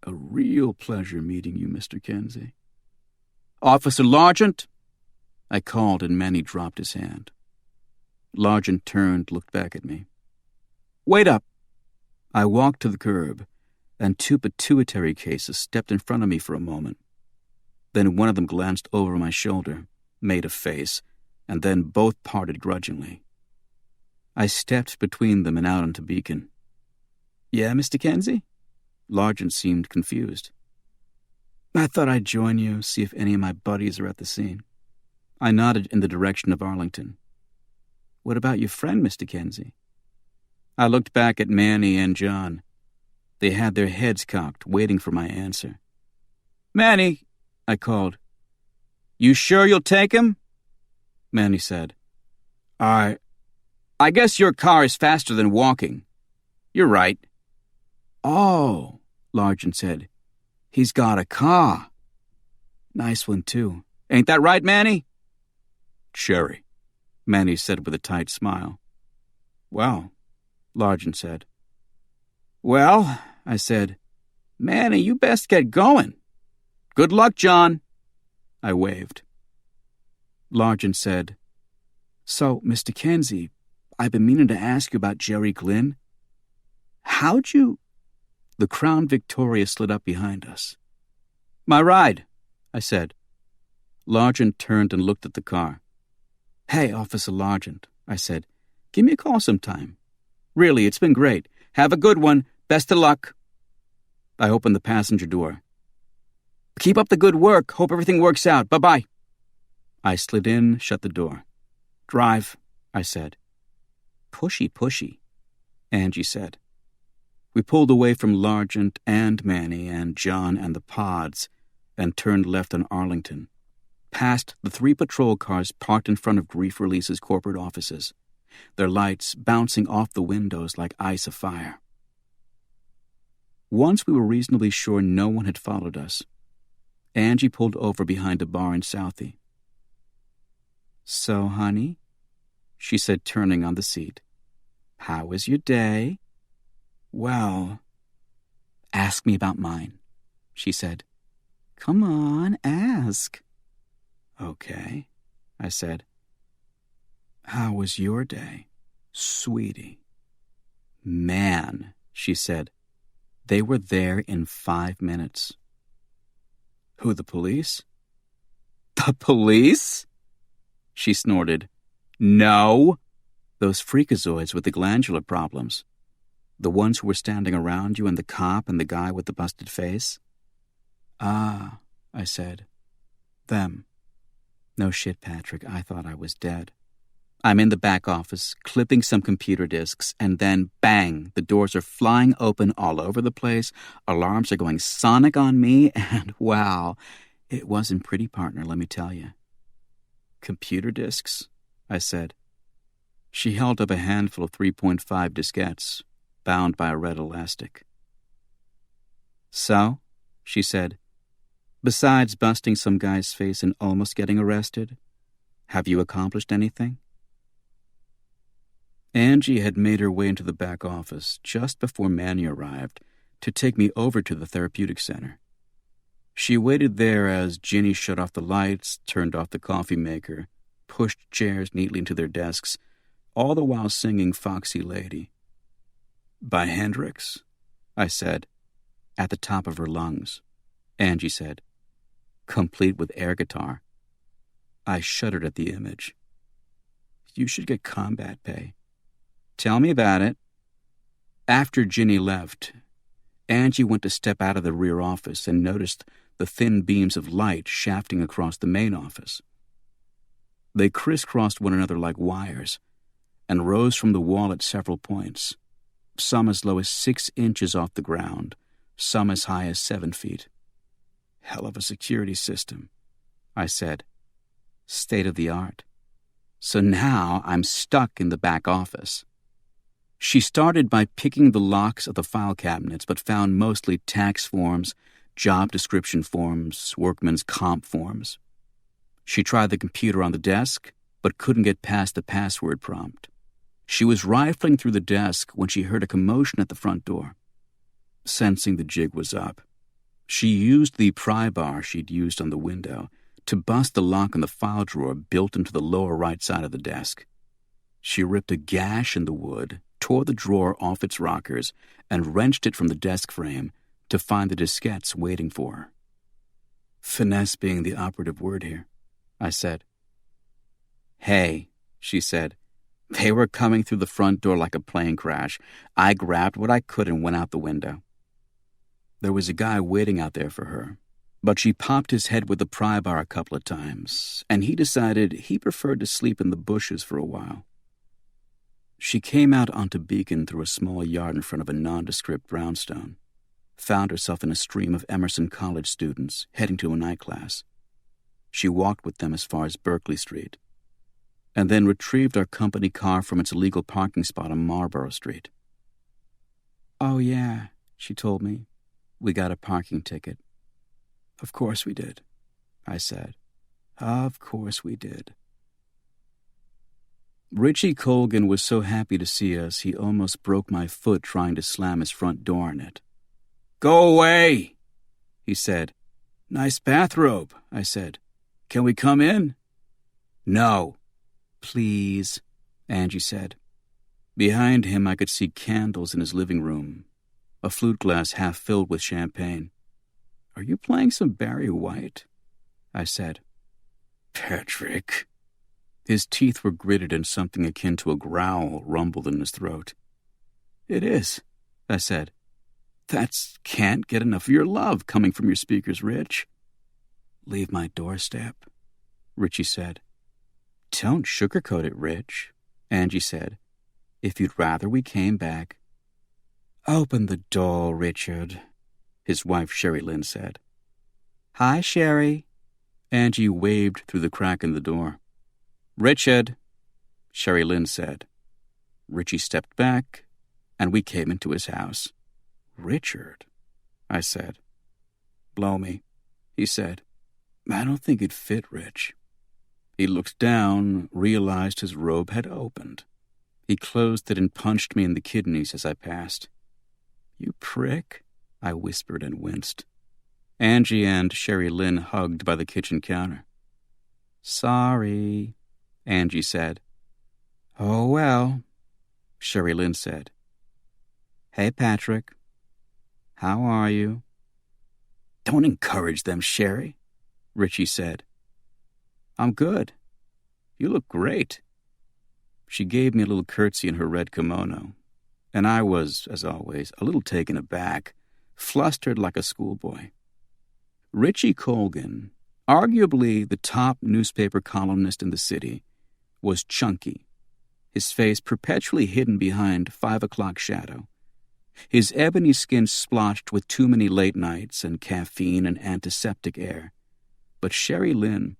A real pleasure meeting you, Mr. Kenzie. Officer Largent, I called, and Manny dropped his hand. Largent turned, looked back at me. Wait up. I walked to the curb, and two pituitary cases stepped in front of me for a moment. Then one of them glanced over my shoulder, made a face, and then both parted grudgingly. I stepped between them and out onto Beacon. Yeah, Mr. Kenzie? Largent seemed confused. I thought I'd join you, see if any of my buddies are at the scene. I nodded in the direction of Arlington. What about your friend, Mr. Kenzie? I looked back at Manny and John. They had their heads cocked, waiting for my answer. Manny, I called. You sure you'll take him? Manny said. I guess your car is faster than walking. You're right. Oh, Largent said. He's got a car. Nice one, too. Ain't that right, Manny? Cherry, Manny said with a tight smile. Well, Largent said. Well, I said, Manny, you best get going. Good luck, John. I waved. Largent said, So, Mr. Kenzie, I've been meaning to ask you about Jerry Glynn. How'd you... The Crown Victoria slid up behind us. My ride, I said. Largent turned and looked at the car. Hey, Officer Largent, I said. Give me a call sometime. Really, it's been great. Have a good one. Best of luck. I opened the passenger door. Keep up the good work. Hope everything works out. Bye-bye. I slid in, shut the door. Drive, I said. Pushy, Angie said. We pulled away from Largent and Manny and John and the pods and turned left on Arlington, past the 3 patrol cars parked in front of Grief Release's corporate offices, their lights bouncing off the windows like ice afire. Once we were reasonably sure no one had followed us, Angie pulled over behind a bar in Southie. So, honey, she said, turning on the seat, how was your day? Well, ask me about mine, she said. Come on, ask. Okay, I said. How was your day, sweetie? Man, she said. They were there in 5 minutes. Who, the police? The police? She snorted. No, those freakazoids with the glandular problems. The ones who were standing around you and the cop and the guy with the busted face? Ah, I said. Them. No shit, Patrick, I thought I was dead. I'm in the back office, clipping some computer disks, and then, bang, the doors are flying open all over the place, alarms are going sonic on me, and wow, it wasn't pretty, partner, let me tell you. Computer disks? I said. She held up a handful of 3.5 diskettes, bound by a red elastic. So, she said, besides busting some guy's face and almost getting arrested, have you accomplished anything? Angie had made her way into the back office just before Manny arrived to take me over to the therapeutic center. She waited there as Ginny shut off the lights, turned off the coffee maker, pushed chairs neatly into their desks, all the while singing Foxy Lady. By Hendrix, I said, at the top of her lungs. Angie said, complete with air guitar. I shuddered at the image. You should get combat pay. Tell me about it. After Ginny left, Angie went to step out of the rear office and noticed the thin beams of light shafting across the main office. They crisscrossed one another like wires and rose from the wall at several points, some as low as 6 inches off the ground, some as high as 7 feet. Hell of a security system, I said, State of the art. So now I'm stuck in the back office. She started by picking the locks of the file cabinets, but found mostly tax forms, job description forms, workman's comp forms. She tried the computer on the desk, but couldn't get past the password prompt. She was rifling through the desk when she heard a commotion at the front door. Sensing the jig was up, she used the pry bar she'd used on the window to bust the lock on the file drawer built into the lower right side of the desk. She ripped a gash in the wood, tore the drawer off its rockers, and wrenched it from the desk frame to find the diskettes waiting for her. Finesse being the operative word here, I said. Hey, she said. They were coming through the front door like a plane crash. I grabbed what I could and went out the window. There was a guy waiting out there for her, but she popped his head with the pry bar a couple of times, and he decided he preferred to sleep in the bushes for a while. She came out onto Beacon through a small yard in front of a nondescript brownstone, found herself in a stream of Emerson College students heading to a night class. She walked with them as far as Berkeley Street, and then retrieved our company car from its illegal parking spot on Marlborough Street. Oh yeah, she told me. We got a parking ticket. Of course we did, I said. Of course we did. Richie Colgan was so happy to see us, he almost broke my foot trying to slam his front door in it. Go away, he said. Nice bathrobe, I said. Can we come in? No. Please, Angie said. Behind him I could see candles in his living room, a flute glass half filled with champagne. Are you playing some Barry White? I said. Patrick. His teeth were gritted and something akin to a growl rumbled in his throat. It is, I said. That's can't get enough of your love coming from your speakers, Rich. Leave my doorstep, Richie said. Don't sugarcoat it, Rich, Angie said. If you'd rather we came back. Open the door, Richard, his wife Sherry Lynn said. Hi, Sherry. Angie waved through the crack in the door. Richard, Sherry Lynn said. Richie stepped back, and we came into his house. Richard, I said. Blow me, he said. I don't think it fit, Rich. He looked down, realized his robe had opened. He closed it and punched me in the kidneys as I passed. You prick, I whispered and winced. Angie and Sherry Lynn hugged by the kitchen counter. Sorry, Angie said. Oh, well, Sherry Lynn said. Hey, Patrick. How are you? Don't encourage them, Sherry, Richie said. I'm good. You look great. She gave me a little curtsy in her red kimono, and I was, as always, a little taken aback, flustered like a schoolboy. Richie Colgan, arguably the top newspaper columnist in the city, was chunky, his face perpetually hidden behind 5 o'clock shadow, his ebony skin splotched with too many late nights and caffeine and antiseptic air. But Sherry Lynn,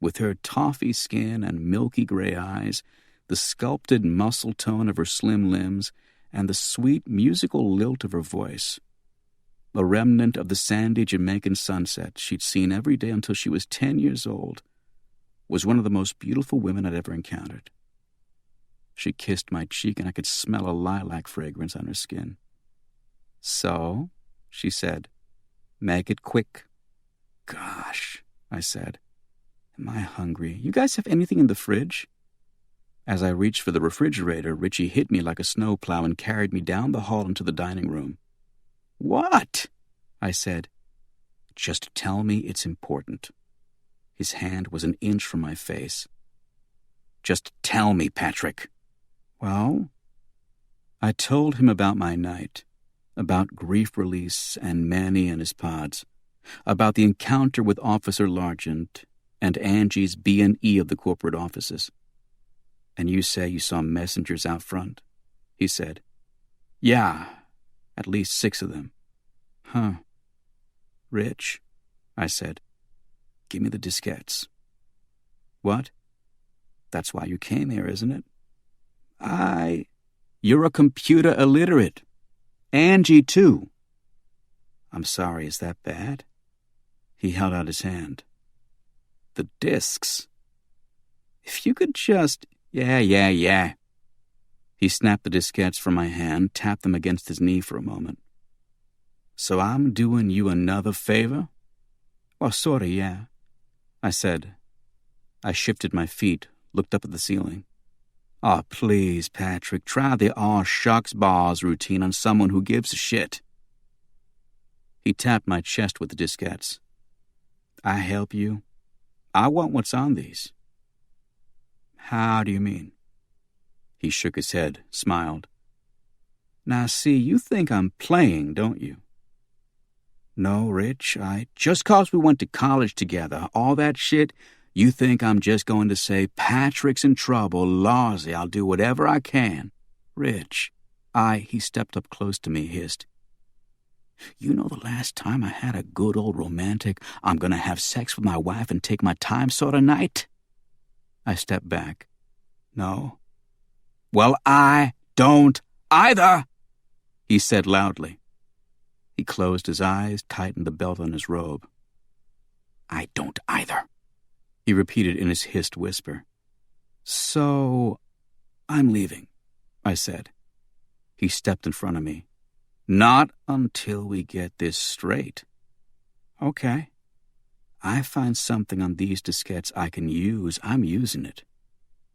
with her toffee skin and milky gray eyes, the sculpted muscle tone of her slim limbs, and the sweet musical lilt of her voice, a remnant of the sandy Jamaican sunset she'd seen every day until she was 10 years old, was one of the most beautiful women I'd ever encountered. She kissed my cheek, and I could smell a lilac fragrance on her skin. So, she said, make it quick. Gosh, I said. Am I hungry? You guys have anything in the fridge? As I reached for the refrigerator, Richie hit me like a snowplow and carried me down the hall into the dining room. What? I said. Just tell me it's important. His hand was an inch from my face. Just tell me, Patrick. Well, I told him about my night, about grief release and Manny and his pods, about the encounter with Officer Largent and Angie's B&E of the corporate offices. And you say you saw messengers out front, he said. Yeah, at least 6 of them. Huh. Rich, I said, give me the diskettes. What? That's why you came here, isn't it? You're a computer illiterate. Angie, too. I'm sorry, is that bad? He held out his hand. The discs. If you could just... Yeah. He snapped the diskettes from my hand, tapped them against his knee for a moment. So I'm doing you another favor? Well, sorta, yeah. I said. I shifted my feet, looked up at the ceiling. Oh, please, Patrick, try the aw shucks bars routine on someone who gives a shit. He tapped my chest with the diskettes. I help you? I want what's on these. How do you mean? He shook his head, smiled. Now, see, you think I'm playing, don't you? No, Rich, just 'cause we went to college together, all that shit, you think I'm just going to say, Patrick's in trouble, Lawsy, I'll do whatever I can. Rich, he stepped up close to me, hissed. You know the last time I had a good old romantic, I'm going to have sex with my wife and take my time sort of night? I stepped back. No. Well, I don't either, he said loudly. He closed his eyes, tightened the belt on his robe. I don't either, he repeated in his hissed whisper. So, I'm leaving, I said. He stepped in front of me. Not until we get this straight. Okay. I find something on these diskettes I can use. I'm using it.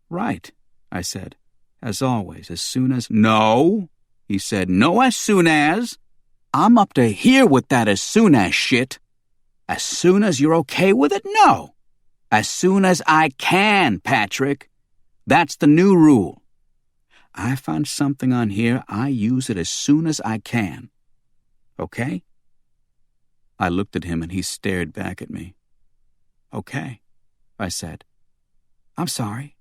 Right, I said. As always, as soon as... No, he said. No as soon as. I'm up to here with that as soon as shit. As soon as you're okay with it? No. As soon as I can, Patrick. That's the new rule. I find something on here, I use it as soon as I can. Okay? I looked at him and he stared back at me. Okay, I said. I'm sorry.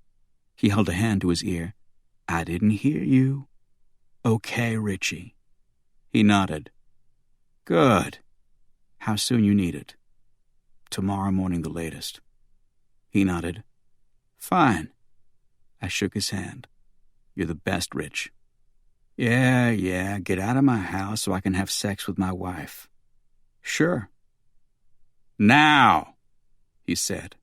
He held a hand to his ear. I didn't hear you. Okay, Richie. He nodded. Good. How soon you need it? Tomorrow morning, the latest. He nodded. Fine. I shook his hand. You're the best, Rich. Yeah, get out of my house so I can have sex with my wife. Sure. Now, he said.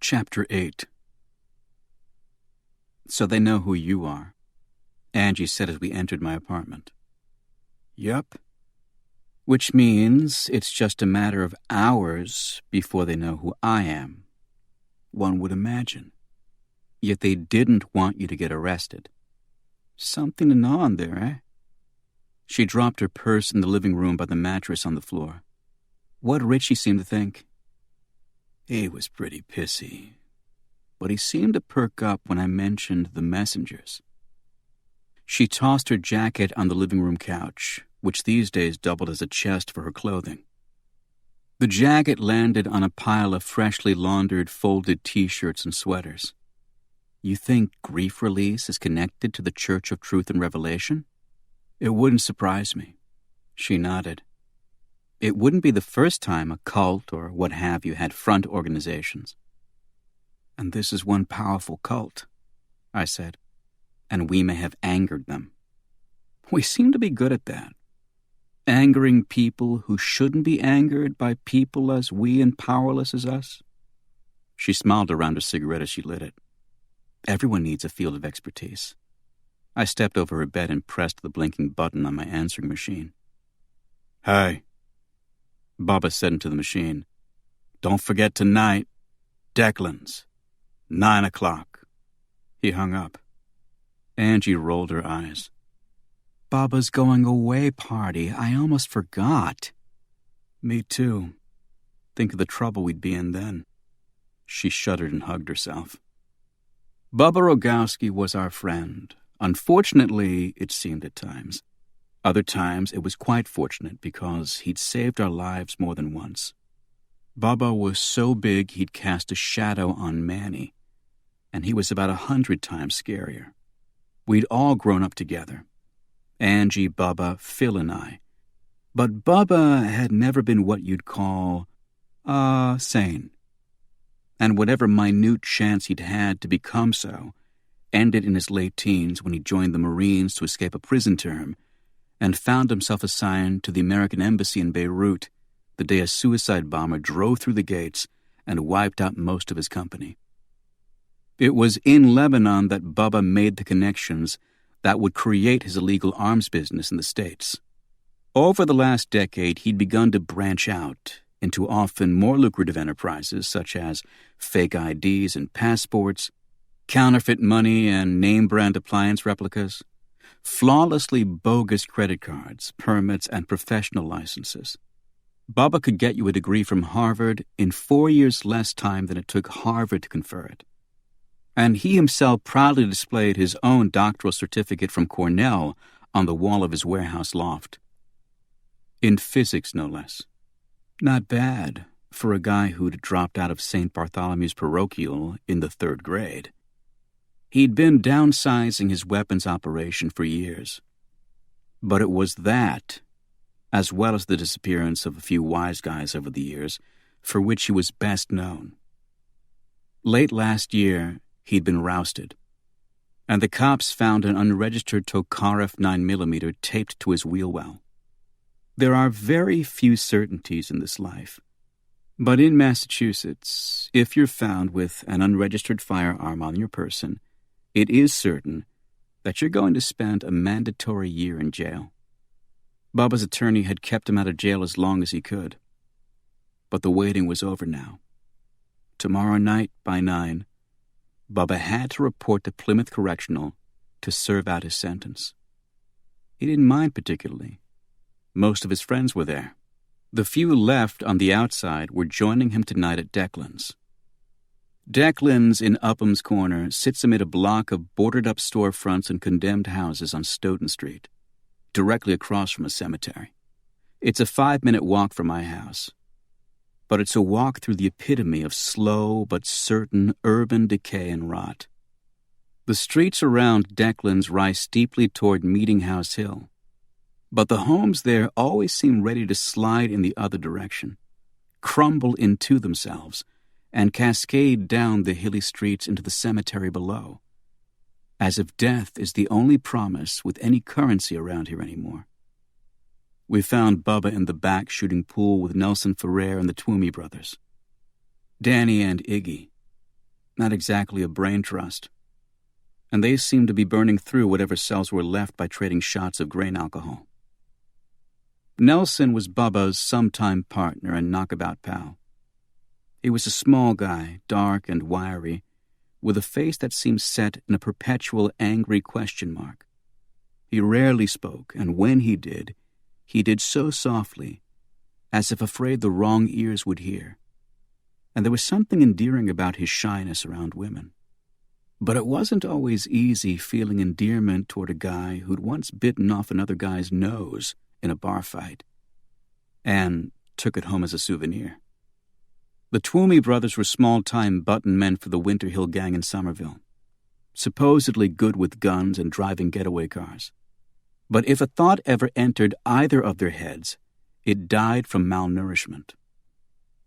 Chapter 8. So they know who you are, Angie said as we entered my apartment. Yup. Which means it's just a matter of hours before they know who I am. One would imagine. Yet they didn't want you to get arrested. Something to gnaw on there, eh? She dropped her purse in the living room by the mattress on the floor. What'd Richie seem to think? He was pretty pissy, but he seemed to perk up when I mentioned the messengers. She tossed her jacket on the living room couch, which these days doubled as a chest for her clothing. The jacket landed on a pile of freshly laundered, folded T-shirts and sweaters. You think grief release is connected to the Church of Truth and Revelation? It wouldn't surprise me. She nodded. It wouldn't be the first time a cult or what have you had front organizations. And this is one powerful cult, I said, and we may have angered them. We seem to be good at that. Angering people who shouldn't be angered by people as weak and powerless as us. She smiled around her cigarette as she lit it. Everyone needs a field of expertise. I stepped over her bed and pressed the blinking button on my answering machine. Hey, Baba said into the machine. Don't forget tonight, Declan's, 9 o'clock. He hung up. Angie rolled her eyes. Baba's going away party. I almost forgot. Me too. Think of the trouble we'd be in then. She shuddered and hugged herself. Baba Rogowski was our friend. Unfortunately, it seemed at times. Other times it was quite fortunate because he'd saved our lives more than once. Baba was so big he'd cast a shadow on Manny, and he was about 100 times scarier. We'd all grown up together. Angie, Bubba, Phil, and I. But Bubba had never been what you'd call Sane. And whatever minute chance he'd had to become so ended in his late teens when he joined the Marines to escape a prison term and found himself assigned to the American Embassy in Beirut the day a suicide bomber drove through the gates and wiped out most of his company. It was in Lebanon that Bubba made the connections that would create his illegal arms business in the States. Over the last decade, he'd begun to branch out into often more lucrative enterprises such as fake IDs and passports, counterfeit money and name-brand appliance replicas, flawlessly bogus credit cards, permits, and professional licenses. Bubba could get you a degree from Harvard in 4 years less time than it took Harvard to confer it. And he himself proudly displayed his own doctoral certificate from Cornell on the wall of his warehouse loft. In physics, no less. Not bad for a guy who'd dropped out of St. Bartholomew's Parochial in the 3rd grade. He'd been downsizing his weapons operation for years. But it was that, as well as the disappearance of a few wise guys over the years, for which he was best known. Late last year, he'd been rousted, and the cops found an unregistered Tokarev 9mm taped to his wheel well. There are very few certainties in this life, but in Massachusetts, if you're found with an unregistered firearm on your person, it is certain that you're going to spend a mandatory year in jail. Bubba's attorney had kept him out of jail as long as he could, but the waiting was over now. Tomorrow night by 9, Bubba had to report to Plymouth Correctional to serve out his sentence. He didn't mind particularly. Most of his friends were there. The few left on the outside were joining him tonight at Declan's. Declan's in Upham's Corner sits amid a block of boarded-up storefronts and condemned houses on Stoughton Street, directly across from a cemetery. It's a 5-minute walk from my house, but it's a walk through the epitome of slow but certain urban decay and rot. The streets around Declan's rise steeply toward Meeting House Hill, but the homes there always seem ready to slide in the other direction, crumble into themselves, and cascade down the hilly streets into the cemetery below, as if death is the only promise with any currency around here anymore. We found Bubba in the back shooting pool with Nelson Ferrer and the Twomey brothers. Danny and Iggy. Not exactly a brain trust. And they seemed to be burning through whatever cells were left by trading shots of grain alcohol. Nelson was Bubba's sometime partner and knockabout pal. He was a small guy, dark and wiry, with a face that seemed set in a perpetual angry question mark. He rarely spoke, and when he did so softly, as if afraid the wrong ears would hear. And there was something endearing about his shyness around women. But it wasn't always easy feeling endearment toward a guy who'd once bitten off another guy's nose in a bar fight, and took it home as a souvenir. The Twomey brothers were small-time button men for the Winter Hill gang in Somerville, supposedly good with guns and driving getaway cars. But if a thought ever entered either of their heads, it died from malnourishment.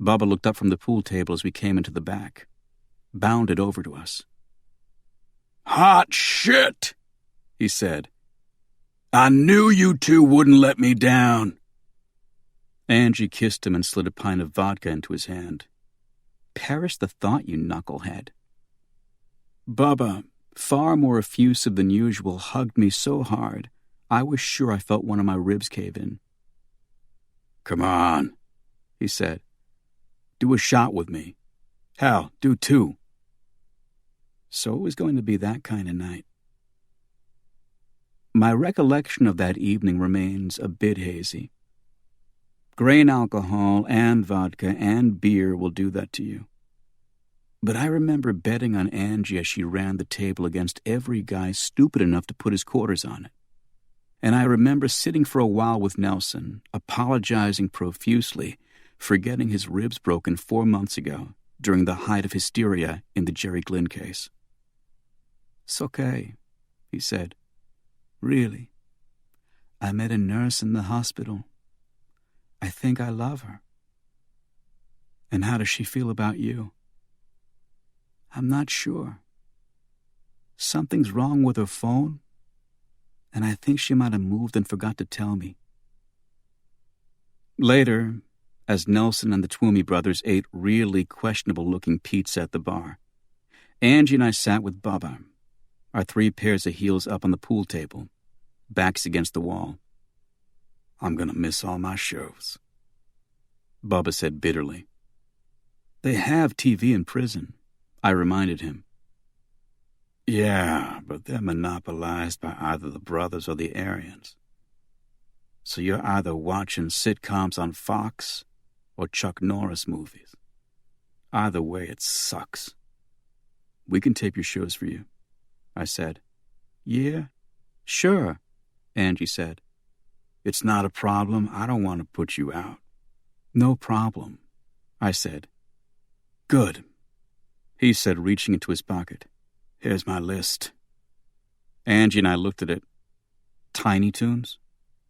Bubba looked up from the pool table as we came into the back, bounded over to us. "Hot shit," he said. "I knew you two wouldn't let me down." Angie kissed him and slid a pint of vodka into his hand. "Perish the thought, you knucklehead." Bubba, far more effusive than usual, hugged me so hard I was sure I felt one of my ribs cave in. "Come on," he said. "Do a shot with me. Hell, do 2. So it was going to be that kind of night. My recollection of that evening remains a bit hazy. Grain alcohol and vodka and beer will do that to you. But I remember betting on Angie as she ran the table against every guy stupid enough to put his quarters on it. And I remember sitting for a while with Nelson, apologizing profusely for getting his ribs broken 4 months ago during the height of hysteria in the Jerry Glynn case. "It's okay," he said. "Really. I met a nurse in the hospital. I think I love her." And how does she feel about you? I'm not sure. Something's wrong with her phone, and I think she might have moved and forgot to tell me. Later, as Nelson and the Twomey brothers ate really questionable-looking pizza at the bar, Angie and I sat with Bubba, our 3 pairs of heels up on the pool table, backs against the wall. I'm gonna miss all my shows, Bubba said bitterly. They have TV in prison, I reminded him. Yeah, but they're monopolized by either the brothers or the Aryans. So you're either watching sitcoms on Fox or Chuck Norris movies. Either way, it sucks. We can tape your shows for you, I said. Yeah, sure, Angie said. It's not a problem. I don't want to put you out. No problem, I said. Good, he said, reaching into his pocket. Here's my list. Angie and I looked at it. Tiny Toons,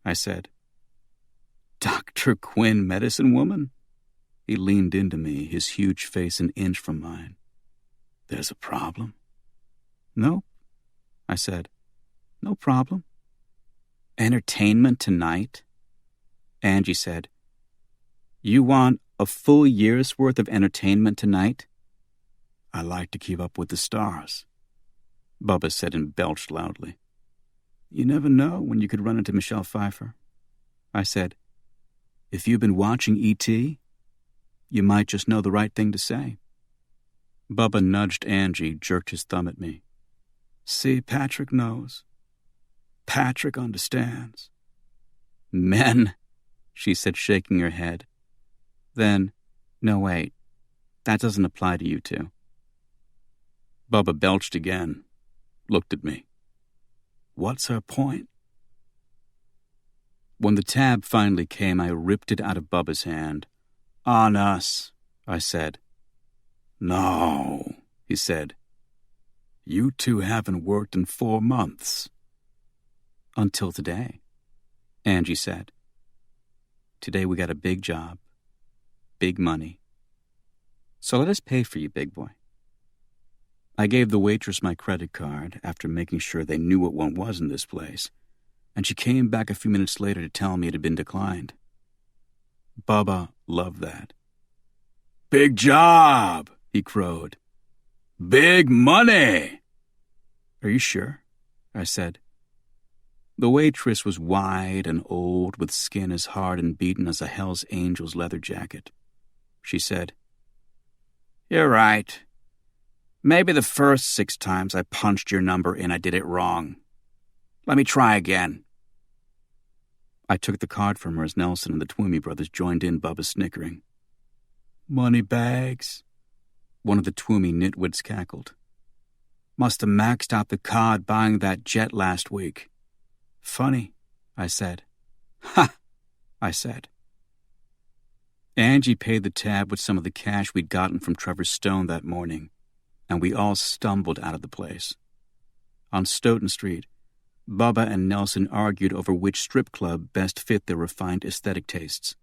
I said. Dr. Quinn, medicine woman? He leaned into me, his huge face an inch from mine. There's a problem? No, I said. No problem. Entertainment Tonight? Angie said. You want a full year's worth of Entertainment Tonight? I like to keep up with the stars, Bubba said and belched loudly. You never know when you could run into Michelle Pfeiffer, I said. If you've been watching E.T., you might just know the right thing to say. Bubba nudged Angie, jerked his thumb at me. See, Patrick knows. Patrick understands. Men, she said, shaking her head. Then, no, wait, that doesn't apply to you two. Bubba belched again, looked at me. What's her point? When the tab finally came, I ripped it out of Bubba's hand. On us, I said. No, he said. You two haven't worked in 4 months. Until today, Angie said. Today we got a big job, big money. So let us pay for you, big boy. I gave the waitress my credit card after making sure they knew what one was in this place, and she came back a few minutes later to tell me it had been declined. Bubba loved that. Big job, he crowed. Big money. Are you sure? I said. The waitress was wide and old, with skin as hard and beaten as a Hell's Angel's leather jacket. She said, You're right. Maybe the first 6 times I punched your number in, I did it wrong. Let me try again. I took the card from her as Nelson and the Twomey brothers joined in Bubba's snickering. Money bags, one of the Twomey nitwits cackled. Must have maxed out the card buying that jet last week. Funny, I said. Ha, I said. Angie paid the tab with some of the cash we'd gotten from Trevor Stone that morning, and we all stumbled out of the place. On Stoughton Street, Bubba and Nelson argued over which strip club best fit their refined aesthetic tastes,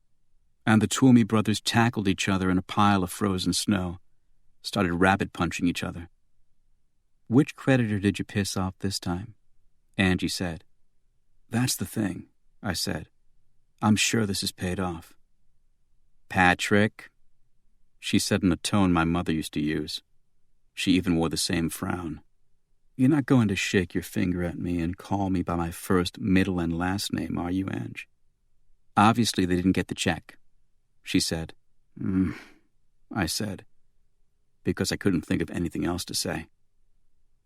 and the Twomey brothers tackled each other in a pile of frozen snow, started rabbit-punching each other. Which creditor did you piss off this time? Angie said. That's the thing, I said. I'm sure this is paid off. Patrick, she said in a tone my mother used to use. She even wore the same frown. You're not going to shake your finger at me and call me by my first, middle, and last name, are you, Ange? Obviously they didn't get the check, she said. I said, because I couldn't think of anything else to say.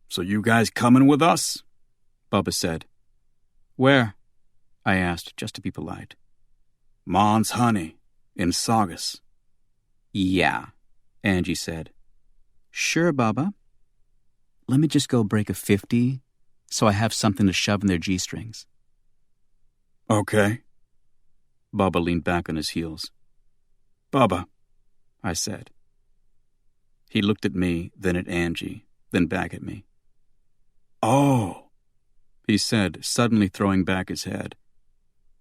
So you guys coming with us? Bubba said. Where? I asked, just to be polite. Mon's Honey, in Saugus. Yeah, Angie said. Sure, Bubba. Let me just go break a 50 so I have something to shove in their G-strings. Okay. Bubba leaned back on his heels. Bubba, I said. He looked at me, then at Angie, then back at me. Oh, he said, suddenly throwing back his head.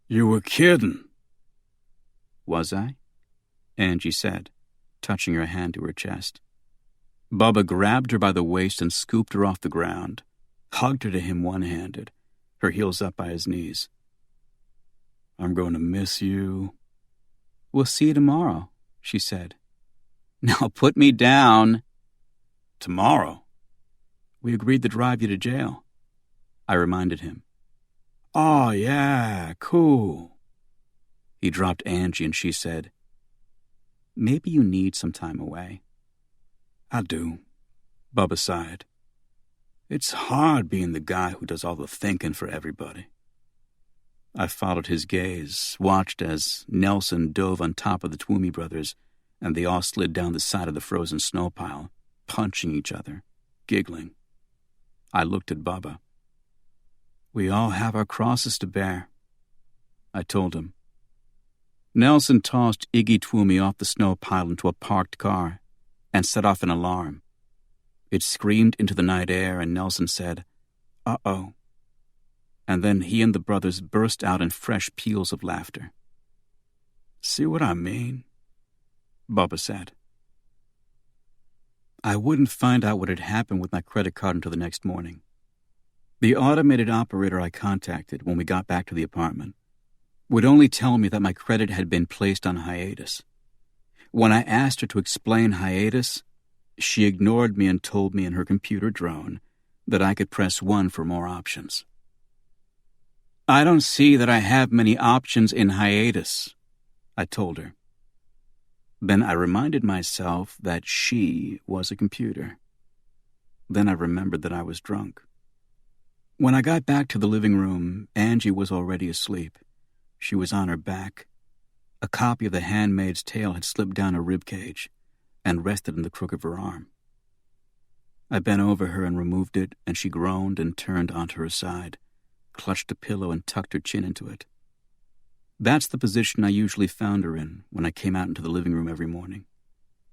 You were kidding. Was I? Angie said. touching her hand to her chest. Bubba grabbed her by the waist and scooped her off the ground, hugged her to him one-handed, her heels up by his knees. "I'm going to miss you." "We'll see you tomorrow," she said. "Now put me down." "Tomorrow?" "We agreed to drive you to jail," I reminded him. "Oh, yeah, cool." He dropped Angie and she said, "Maybe you need some time away." "I do," Bubba sighed. "It's hard being the guy who does all the thinking for everybody." I followed his gaze, watched as Nelson dove on top of the Twomey brothers, and they all slid down the side of the frozen snow pile, punching each other, giggling. I looked at Bubba. "We all have our crosses to bear," I told him. Nelson tossed Iggy Twomey off the snow pile into a parked car and set off an alarm. It screamed into the night air, and Nelson said, "Uh-oh." And then he and the brothers burst out in fresh peals of laughter. "See what I mean?" Bubba said. I wouldn't find out what had happened with my credit card until the next morning. The automated operator I contacted when we got back to the apartment would only tell me that my credit had been placed on hiatus. When I asked her to explain hiatus, she ignored me and told me in her computer drone that I could press 1 for more options. "I don't see that I have many options in hiatus," I told her. Then I reminded myself that she was a computer. Then I remembered that I was drunk. When I got back to the living room, Angie was already asleep. She was on her back. A copy of The Handmaid's Tale had slipped down her rib cage and rested in the crook of her arm. I bent over her and removed it, and she groaned and turned onto her side, clutched a pillow and tucked her chin into it. That's the position I usually found her in when I came out into the living room every morning.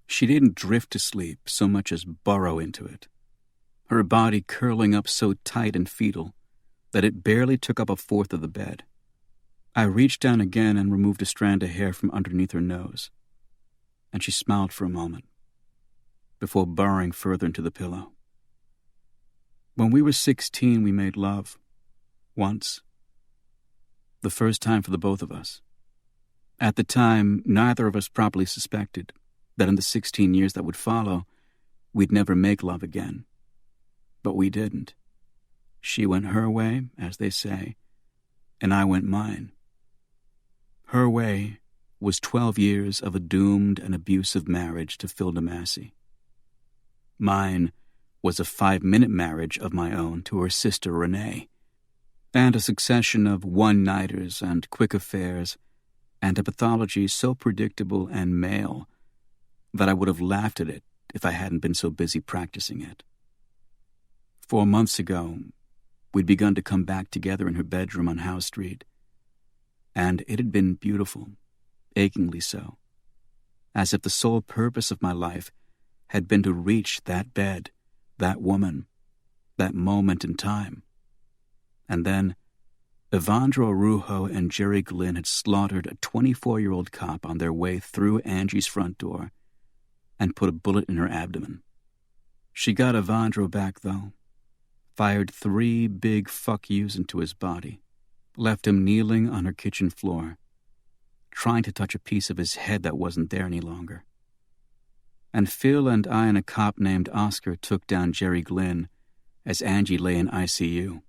She didn't drift to sleep so much as burrow into it, her body curling up so tight and fetal that it barely took up a fourth of the bed. I reached down again and removed a strand of hair from underneath her nose, and she smiled for a moment before burrowing further into the pillow. When we were 16, we made love. Once. The first time for the both of us. At the time, neither of us properly suspected that in the 16 years that would follow, we'd never make love again. But we didn't. She went her way, as they say, and I went mine. Her way was 12 years of a doomed and abusive marriage to Phil DeMassey. Mine was a 5-minute marriage of my own to her sister Renee, and a succession of one-nighters and quick affairs, and a pathology so predictable and male that I would have laughed at it if I hadn't been so busy practicing it. 4 months ago, we'd begun to come back together in her bedroom on Howe Street, and it had been beautiful, achingly so, as if the sole purpose of my life had been to reach that bed, that woman, that moment in time. And then, Evandro Arujo and Jerry Glynn had slaughtered a 24-year-old cop on their way through Angie's front door and put a bullet in her abdomen. She got Evandro back, though, fired 3 big fuck yous into his body, left him kneeling on her kitchen floor, trying to touch a piece of his head that wasn't there any longer. And Phil and I and a cop named Oscar took down Jerry Glynn as Angie lay in ICU.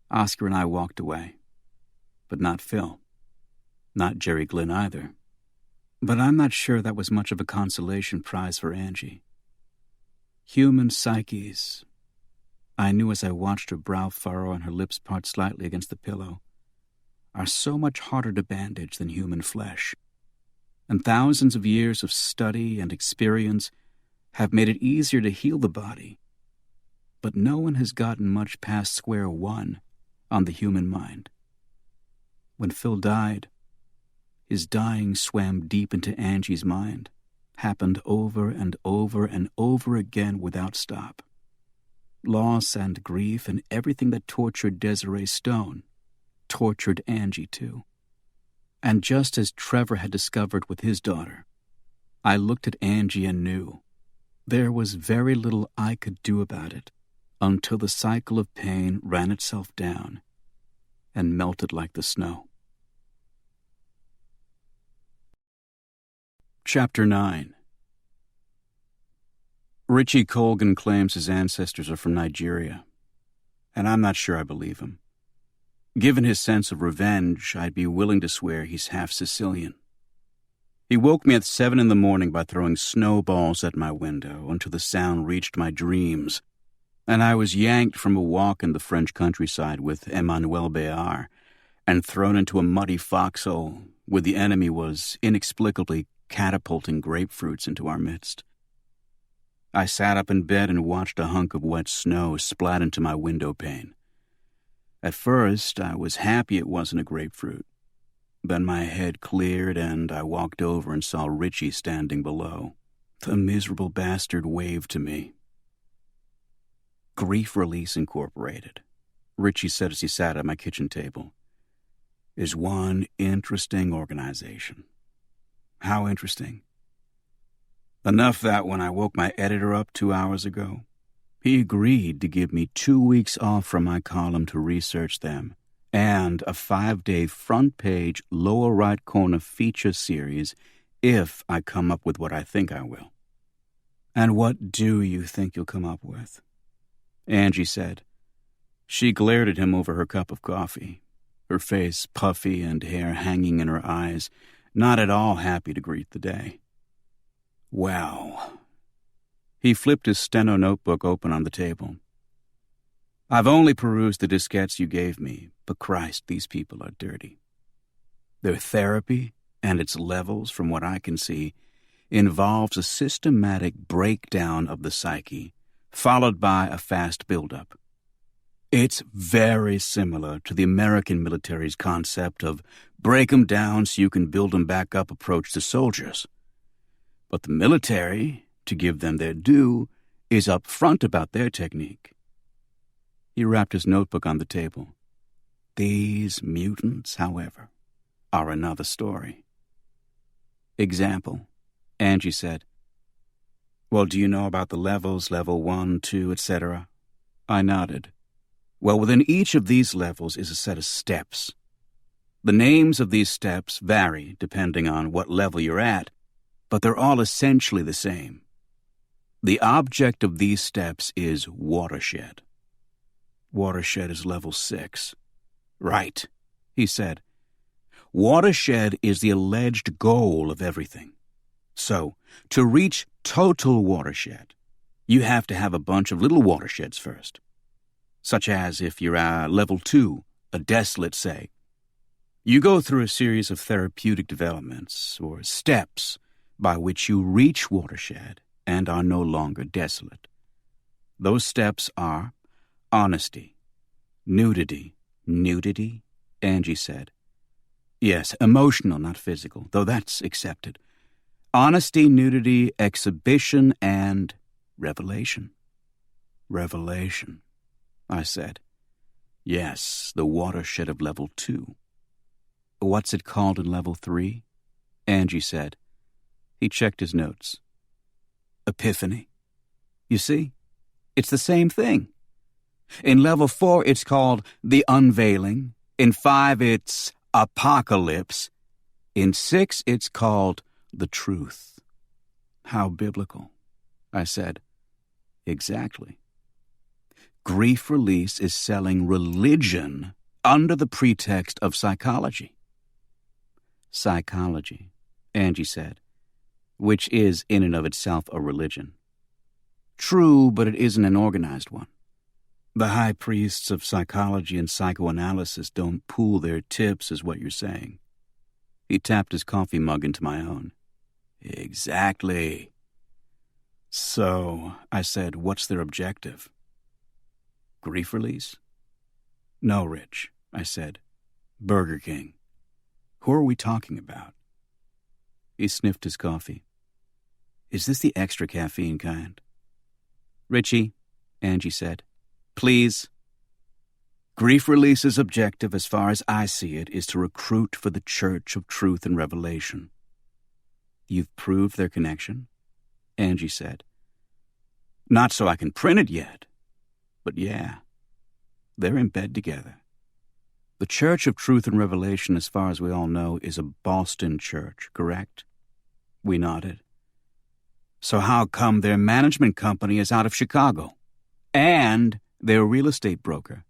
Oscar and I walked away, but not Phil, not Jerry Glynn either. But I'm not sure that was much of a consolation prize for Angie. Human psyches, I knew as I watched her brow furrow and her lips part slightly against the pillow, are so much harder to bandage than human flesh. And thousands of years of study and experience have made it easier to heal the body. But no one has gotten much past square one on the human mind. When Phil died, his dying swam deep into Angie's mind, happened over and over and over again without stop. Loss and grief and everything that tortured Desiree Stone tortured Angie too. And just as Trevor had discovered with his daughter, I looked at Angie and knew there was very little I could do about it until the cycle of pain ran itself down and melted like the snow. Chapter 9. Richie Colgan claims his ancestors are from Nigeria, and I'm not sure I believe him. Given his sense of revenge, I'd be willing to swear he's half Sicilian. He woke me at 7 a.m. by throwing snowballs at my window until the sound reached my dreams, and I was yanked from a walk in the French countryside with Emmanuel Béard and thrown into a muddy foxhole where the enemy was inexplicably catapulting grapefruits into our midst. I sat up in bed and watched a hunk of wet snow splat into my window pane. At first, I was happy it wasn't a grapefruit. Then my head cleared and I walked over and saw Richie standing below. The miserable bastard waved to me. Grief Release Incorporated, Richie said as he sat at my kitchen table, is one interesting organization. How interesting? Enough that when I woke my editor up 2 hours ago, he agreed to give me 2 weeks off from my column to research them, and a 5-day front-page, lower-right corner feature series if I come up with what I think I will. And what do you think you'll come up with? Angie said. She glared at him over her cup of coffee, her face puffy and hair hanging in her eyes, not at all happy to greet the day. Well, he flipped his steno notebook open on the table. I've only perused the diskettes you gave me, but Christ, these people are dirty. Their therapy and its levels, from what I can see, involves a systematic breakdown of the psyche, followed by a fast buildup. It's very similar to the American military's concept of break 'em down so you can build 'em back up approach to soldiers. But the military, to give them their due, is upfront about their technique. He rapped his notebook on the table. These mutants, however, are another story. Example, Angie said. Well, do you know about the levels, level 1, 2, etc.? I nodded. Well, within each of these levels is a set of steps. The names of these steps vary depending on what level you're at, but they're all essentially the same. The object of these steps is watershed. Watershed is level 6. Right, he said. Watershed is the alleged goal of everything. So, to reach total watershed, you have to have a bunch of little watersheds first. Such as if you're level 2, a desolate, say. You go through a series of therapeutic developments, or steps, by which you reach watershed and are no longer desolate. Those steps are honesty, nudity, Angie said. Yes, emotional, not physical, though that's accepted. Honesty, nudity, exhibition, and revelation. Revelation, I said. Yes, the watershed of level 2. What's it called in level 3? Angie said. He checked his notes. Epiphany. You see, it's the same thing. In level 4, it's called the unveiling. In 5, it's apocalypse. In 6, it's called the truth. How biblical, I said. Exactly. Grief Release is selling religion under the pretext of psychology. Psychology, Angie said, which is in and of itself a religion. True, but it isn't an organized one. The high priests of psychology and psychoanalysis don't pool their tips, is what you're saying. He tapped his coffee mug into my own. Exactly. So, I said, what's their objective? Grief release? No, Rich, I said. Burger King. Who are we talking about? He sniffed his coffee. Is this the extra caffeine kind? Richie, Angie said. Please. Grief Release's objective, as far as I see it, is to recruit for the Church of Truth and Revelation. You've proved their connection? Angie said. Not so I can print it yet, but yeah, they're in bed together. The Church of Truth and Revelation, as far as we all know, is a Boston church, correct? We nodded. So how come their management company is out of Chicago? And their real estate broker?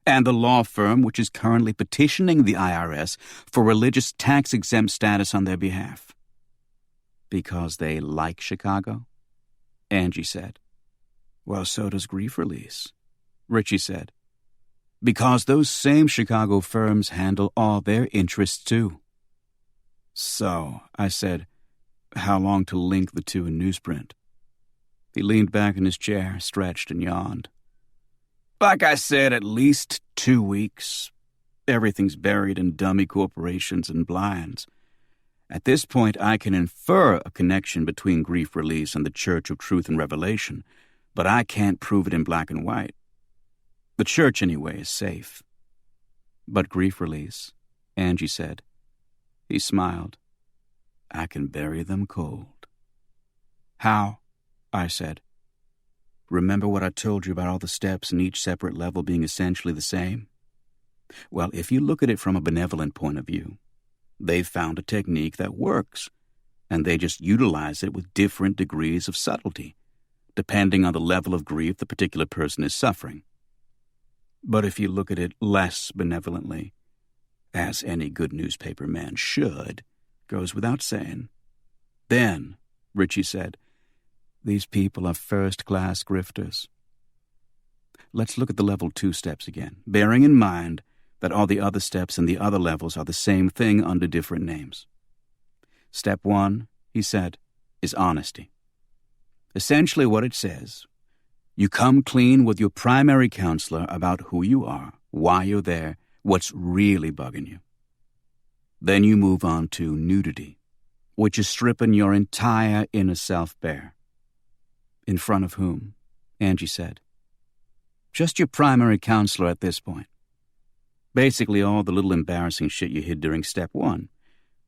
And the law firm which is currently petitioning the IRS for religious tax-exempt status on their behalf? Because they like Chicago? Angie said. Well, so does Grief Release, Richie said. Because those same Chicago firms handle all their interests, too. So, I said, how long to link the two in newsprint? He leaned back in his chair, stretched, and yawned. Like I said, at least 2 weeks. Everything's buried in dummy corporations and blinds. At this point, I can infer a connection between Grief Release and the Church of Truth and Revelation, but I can't prove it in black and white. The church, anyway, is safe. But Grief Release, Angie said. He smiled. I can bury them cold. How? I said. Remember what I told you about all the steps in each separate level being essentially the same? Well, if you look at it from a benevolent point of view, they've found a technique that works, and they just utilize it with different degrees of subtlety, depending on the level of grief the particular person is suffering. But if you look at it less benevolently, as any good newspaper man should, goes without saying, then, Richie said, these people are first-class grifters. Let's look at the level 2 steps again, bearing in mind that all the other steps in the other levels are the same thing under different names. Step 1, he said, is honesty. Essentially what it says, you come clean with your primary counselor about who you are, why you're there, what's really bugging you. Then you move on to nudity, which is stripping your entire inner self bare. In front of whom? Angie said. Just your primary counselor at this point. Basically all the little embarrassing shit you hid during step 1.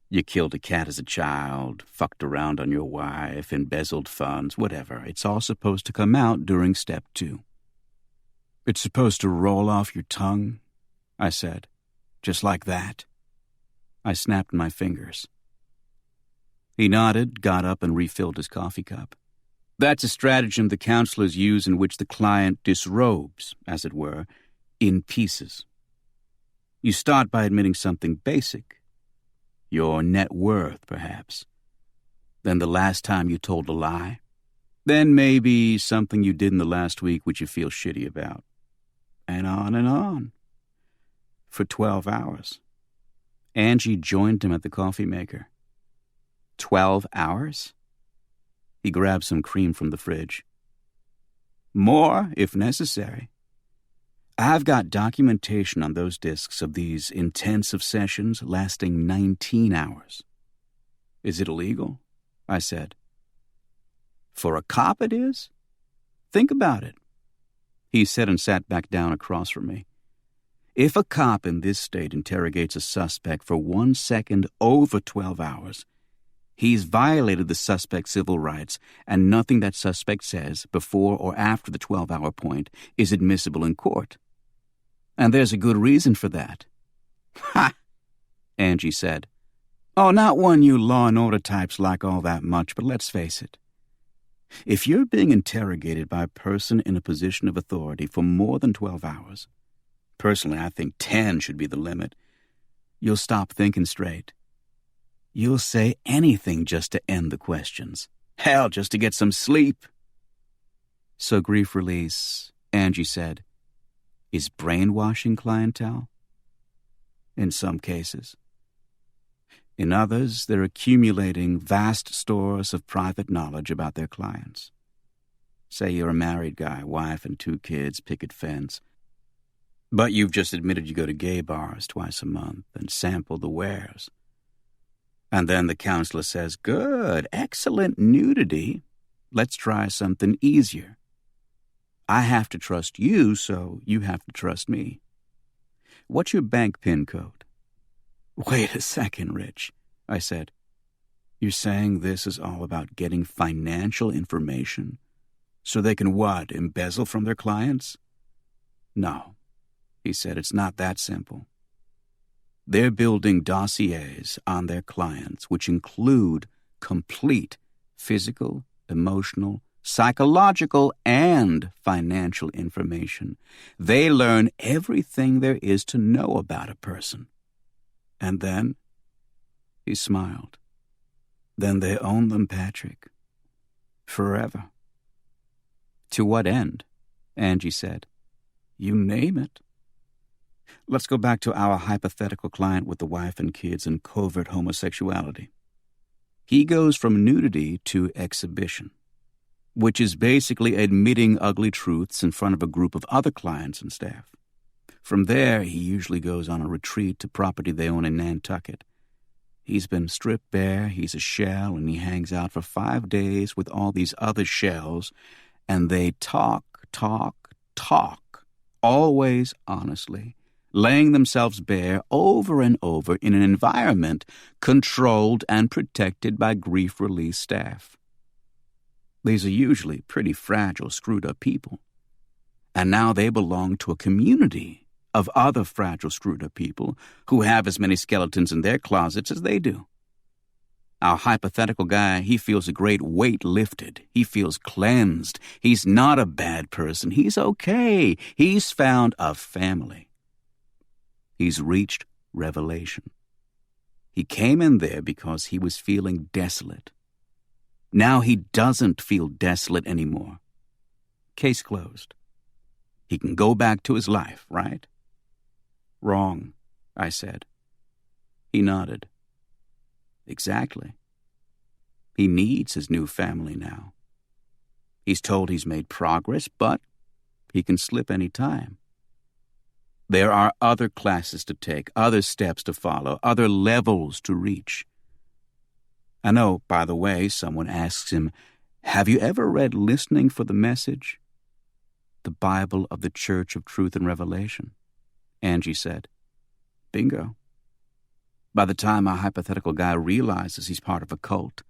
You killed a cat as a child, fucked around on your wife, embezzled funds, whatever. It's all supposed to come out during step 2. It's supposed to roll off your tongue, I said. Just like that. I snapped my fingers. He nodded, got up, and refilled his coffee cup. That's a stratagem the counselors use in which the client disrobes, as it were, in pieces. You start by admitting something basic. Your net worth, perhaps. Then the last time you told a lie. Then maybe something you did in the last week which you feel shitty about. And on and on. For 12 hours. Angie joined him at the coffee maker. 12 hours? He grabbed some cream from the fridge. More, if necessary. I've got documentation on those discs of these intensive sessions lasting 19 hours. Is it illegal? I said. For a cop it is? Think about it. He said and sat back down across from me. If a cop in this state interrogates a suspect for 1 second over 12 hours, he's violated the suspect's civil rights, and nothing that suspect says before or after the 12-hour point is admissible in court. And there's a good reason for that. Ha! Angie said. Oh, not one you law and order types like all that much, but let's face it. If you're being interrogated by a person in a position of authority for more than 12 hours, personally I think 10 should be the limit, you'll stop thinking straight. You'll say anything just to end the questions. Hell, just to get some sleep. So Grief Release, Angie said, is brainwashing clientele? In some cases. In others, they're accumulating vast stores of private knowledge about their clients. Say you're a married guy, wife and 2 kids, picket fence. But you've just admitted you go to gay bars twice a month and sample the wares. And then the counselor says, good, excellent nudity. Let's try something easier. I have to trust you, so you have to trust me. What's your bank PIN code? Wait a second, Rich, I said. You're saying this is all about getting financial information so they can what, embezzle from their clients? No, he said, it's not that simple. They're building dossiers on their clients which include complete physical, emotional, psychological, and financial information. They learn everything there is to know about a person. And then, he smiled, then they own them, Patrick. Forever. To what end? Angie said. You name it. Let's go back to our hypothetical client with the wife and kids and covert homosexuality. He goes from nudity to exhibition, which is basically admitting ugly truths in front of a group of other clients and staff. From there, he usually goes on a retreat to property they own in Nantucket. He's been stripped bare, he's a shell, and he hangs out for 5 days with all these other shells, and they talk, always honestly, laying themselves bare over and over in an environment controlled and protected by grief release staff. These are usually pretty fragile, screwed-up people. And now they belong to a community of other fragile, screwed-up people who have as many skeletons in their closets as they do. Our hypothetical guy, he feels a great weight lifted. He feels cleansed. He's not a bad person. He's okay. He's found a family. He's reached revelation. He came in there because he was feeling desolate. Now he doesn't feel desolate anymore. Case closed. He can go back to his life, right? Wrong, I said. He nodded. Exactly. He needs his new family now. He's told he's made progress, but he can slip any time. There are other classes to take, other steps to follow, other levels to reach. I know, by the way, someone asks him, have you ever read Listening for the Message? The Bible of the Church of Truth and Revelation. Angie said, bingo. By the time our hypothetical guy realizes he's part of a cult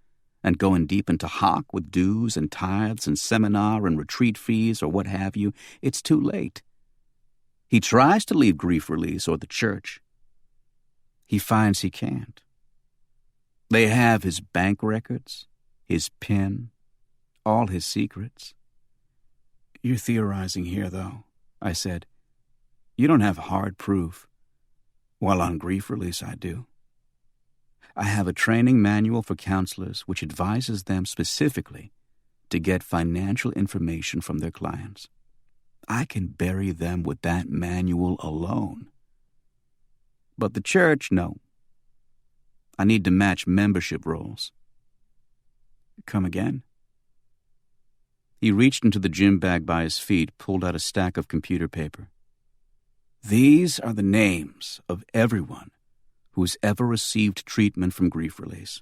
and going deep into hock with dues and tithes and seminar and retreat fees or what have you, it's too late. He tries to leave grief release or the church. He finds he can't. They have his bank records, his PIN, all his secrets. You're theorizing here, though, I said. You don't have hard proof. While on grief release, I do. I have a training manual for counselors which advises them specifically to get financial information from their clients. I can bury them with that manual alone. But the church, no. I need to match membership roles. Come again? He reached into the gym bag by his feet, pulled out a stack of computer paper. These are the names of everyone who's ever received treatment from grief release.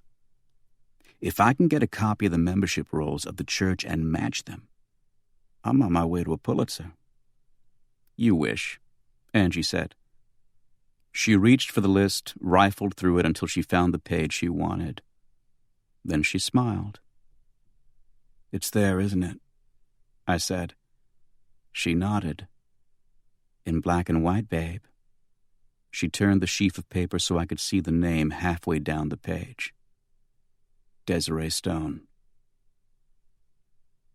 If I can get a copy of the membership rolls of the church and match them, I'm on my way to a Pulitzer. You wish, Angie said. She reached for the list, rifled through it until she found the page she wanted. Then she smiled. It's there, isn't it? I said. She nodded. In black and white, babe. She turned the sheaf of paper so I could see the name halfway down the page. Desiree Stone.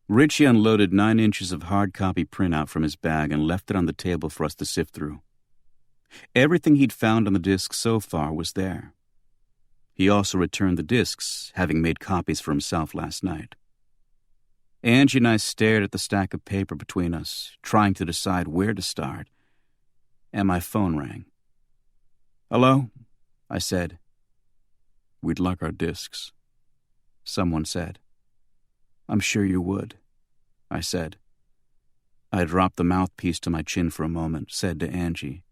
Richie unloaded 9 inches of hard copy printout from his bag and left it on the table for us to sift through. Everything he'd found on the discs so far was there. He also returned the discs, having made copies for himself last night. Angie and I stared at the stack of paper between us, trying to decide where to start, and my phone rang. Hello? I said. We'd like our discs, someone said. I'm sure you would, I said. I dropped the mouthpiece to my chin for a moment, said to Angie,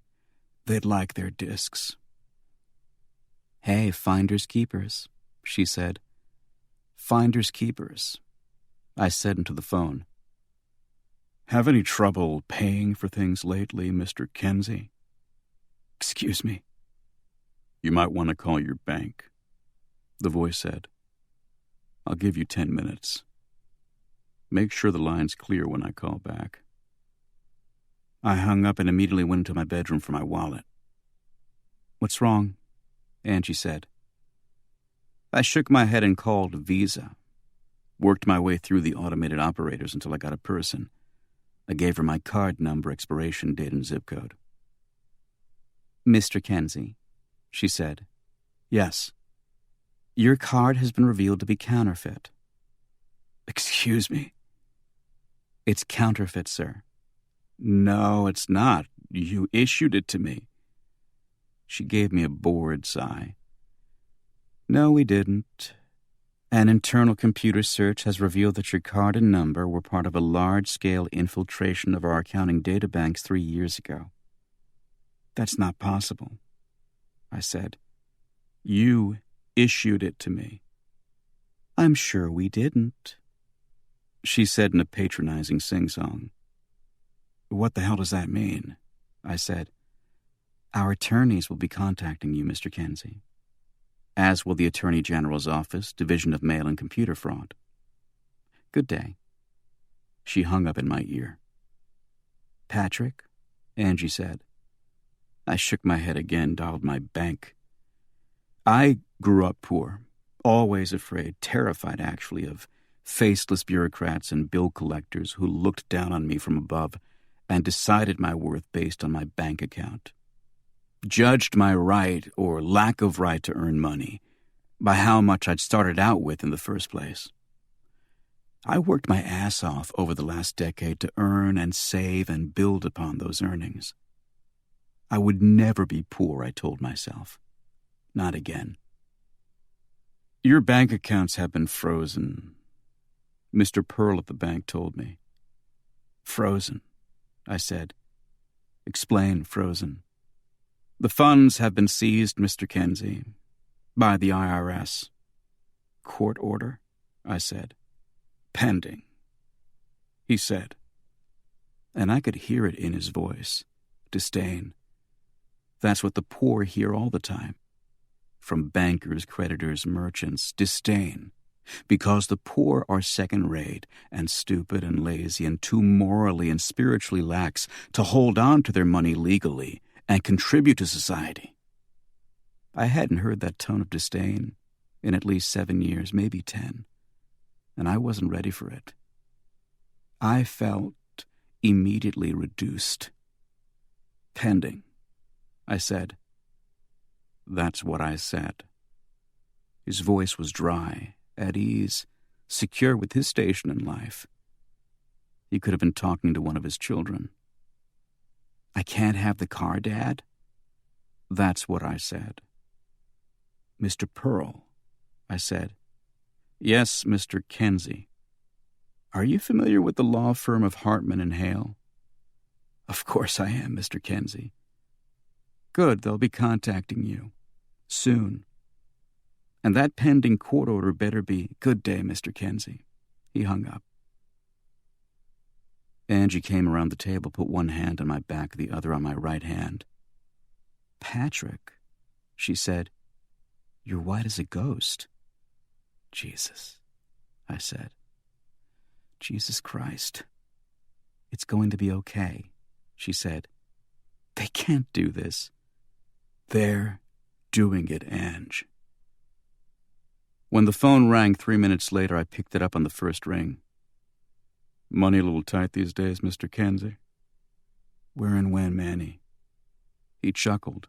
they'd like their discs. Hey, finders keepers, she said. Finders keepers, I said into the phone. Have any trouble paying for things lately, Mr. Kenzie? Excuse me. You might want to call your bank, the voice said. I'll give you 10 minutes. Make sure the line's clear when I call back." I hung up and immediately went into my bedroom for my wallet. "What's wrong?" Angie said. I shook my head and called Visa. Worked my way through the automated operators until I got a person. I gave her my card number, expiration date, and zip code. "Mr. Kenzie," she said. "Yes." "Your card has been revealed to be counterfeit." "Excuse me?" "It's counterfeit, sir." "No, it's not. You issued it to me." She gave me a bored sigh. "No, we didn't. An internal computer search has revealed that your card and number were part of a large-scale infiltration of our accounting databanks 3 years ago." "That's not possible," I said. "You issued it to me." "I'm sure we didn't," she said in a patronizing sing-song. "What the hell does that mean?" I said. "Our attorneys will be contacting you, Mr. Kenzie, as will the Attorney General's Office, Division of Mail and Computer Fraud. Good day." She hung up in my ear. "Patrick?" Angie said. I shook my head again, dialed my bank. I grew up poor, always afraid, terrified actually, of faceless bureaucrats and bill collectors who looked down on me from above and decided my worth based on my bank account. Judged my right or lack of right to earn money by how much I'd started out with in the first place. I worked my ass off over the last decade to earn and save and build upon those earnings. I would never be poor, I told myself. Not again. "Your bank accounts have been frozen," Mr. Pearl at the bank told me. "Frozen," I said. "Explain, frozen." "The funds have been seized, Mr. Kenzie, by the IRS." "Court order?" I said. "Pending," he said. And I could hear it in his voice. Disdain. That's what the poor hear all the time. From bankers, creditors, merchants. Disdain. Because the poor are second-rate and stupid and lazy and too morally and spiritually lax to hold on to their money legally and contribute to society. I hadn't heard that tone of disdain in at least 7 years, maybe 10, and I wasn't ready for it. I felt immediately reduced. "Pending," I said. That's what I said. His voice was dry, at ease, secure with his station in life. He could have been talking to one of his children. "I can't have the car, Dad?" That's what I said. "Mr. Pearl," I said. "Yes, Mr. Kenzie." "Are you familiar with the law firm of Hartman and Hale?" "Of course I am, Mr. Kenzie." "Good, they'll be contacting you. Soon. And that pending court order better be good day, Mr. Kenzie." He hung up. Angie came around the table, put one hand on my back, the other on my right hand. "Patrick," she said, "you're white as a ghost." "Jesus," I said. "Jesus Christ." "It's going to be okay," she said. "They can't do this." "They're doing it, Ange." When the phone rang 3 minutes later, I picked it up on the first ring. "Money a little tight these days, Mr. Kenzie?" "Where and when, Manny?" He chuckled.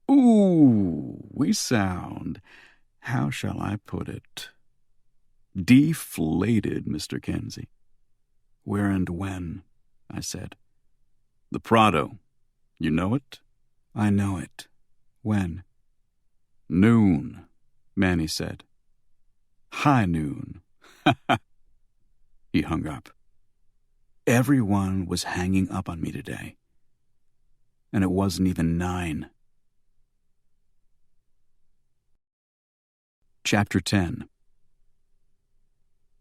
"Ooh, we sound, how shall I put it, deflated, Mr. Kenzie." "Where and when?" I said. "The Prado. You know it?" "I know it. When?" "Noon," Manny said. "High noon." He hung up. Everyone was hanging up on me today. And it wasn't even 9. Chapter 10.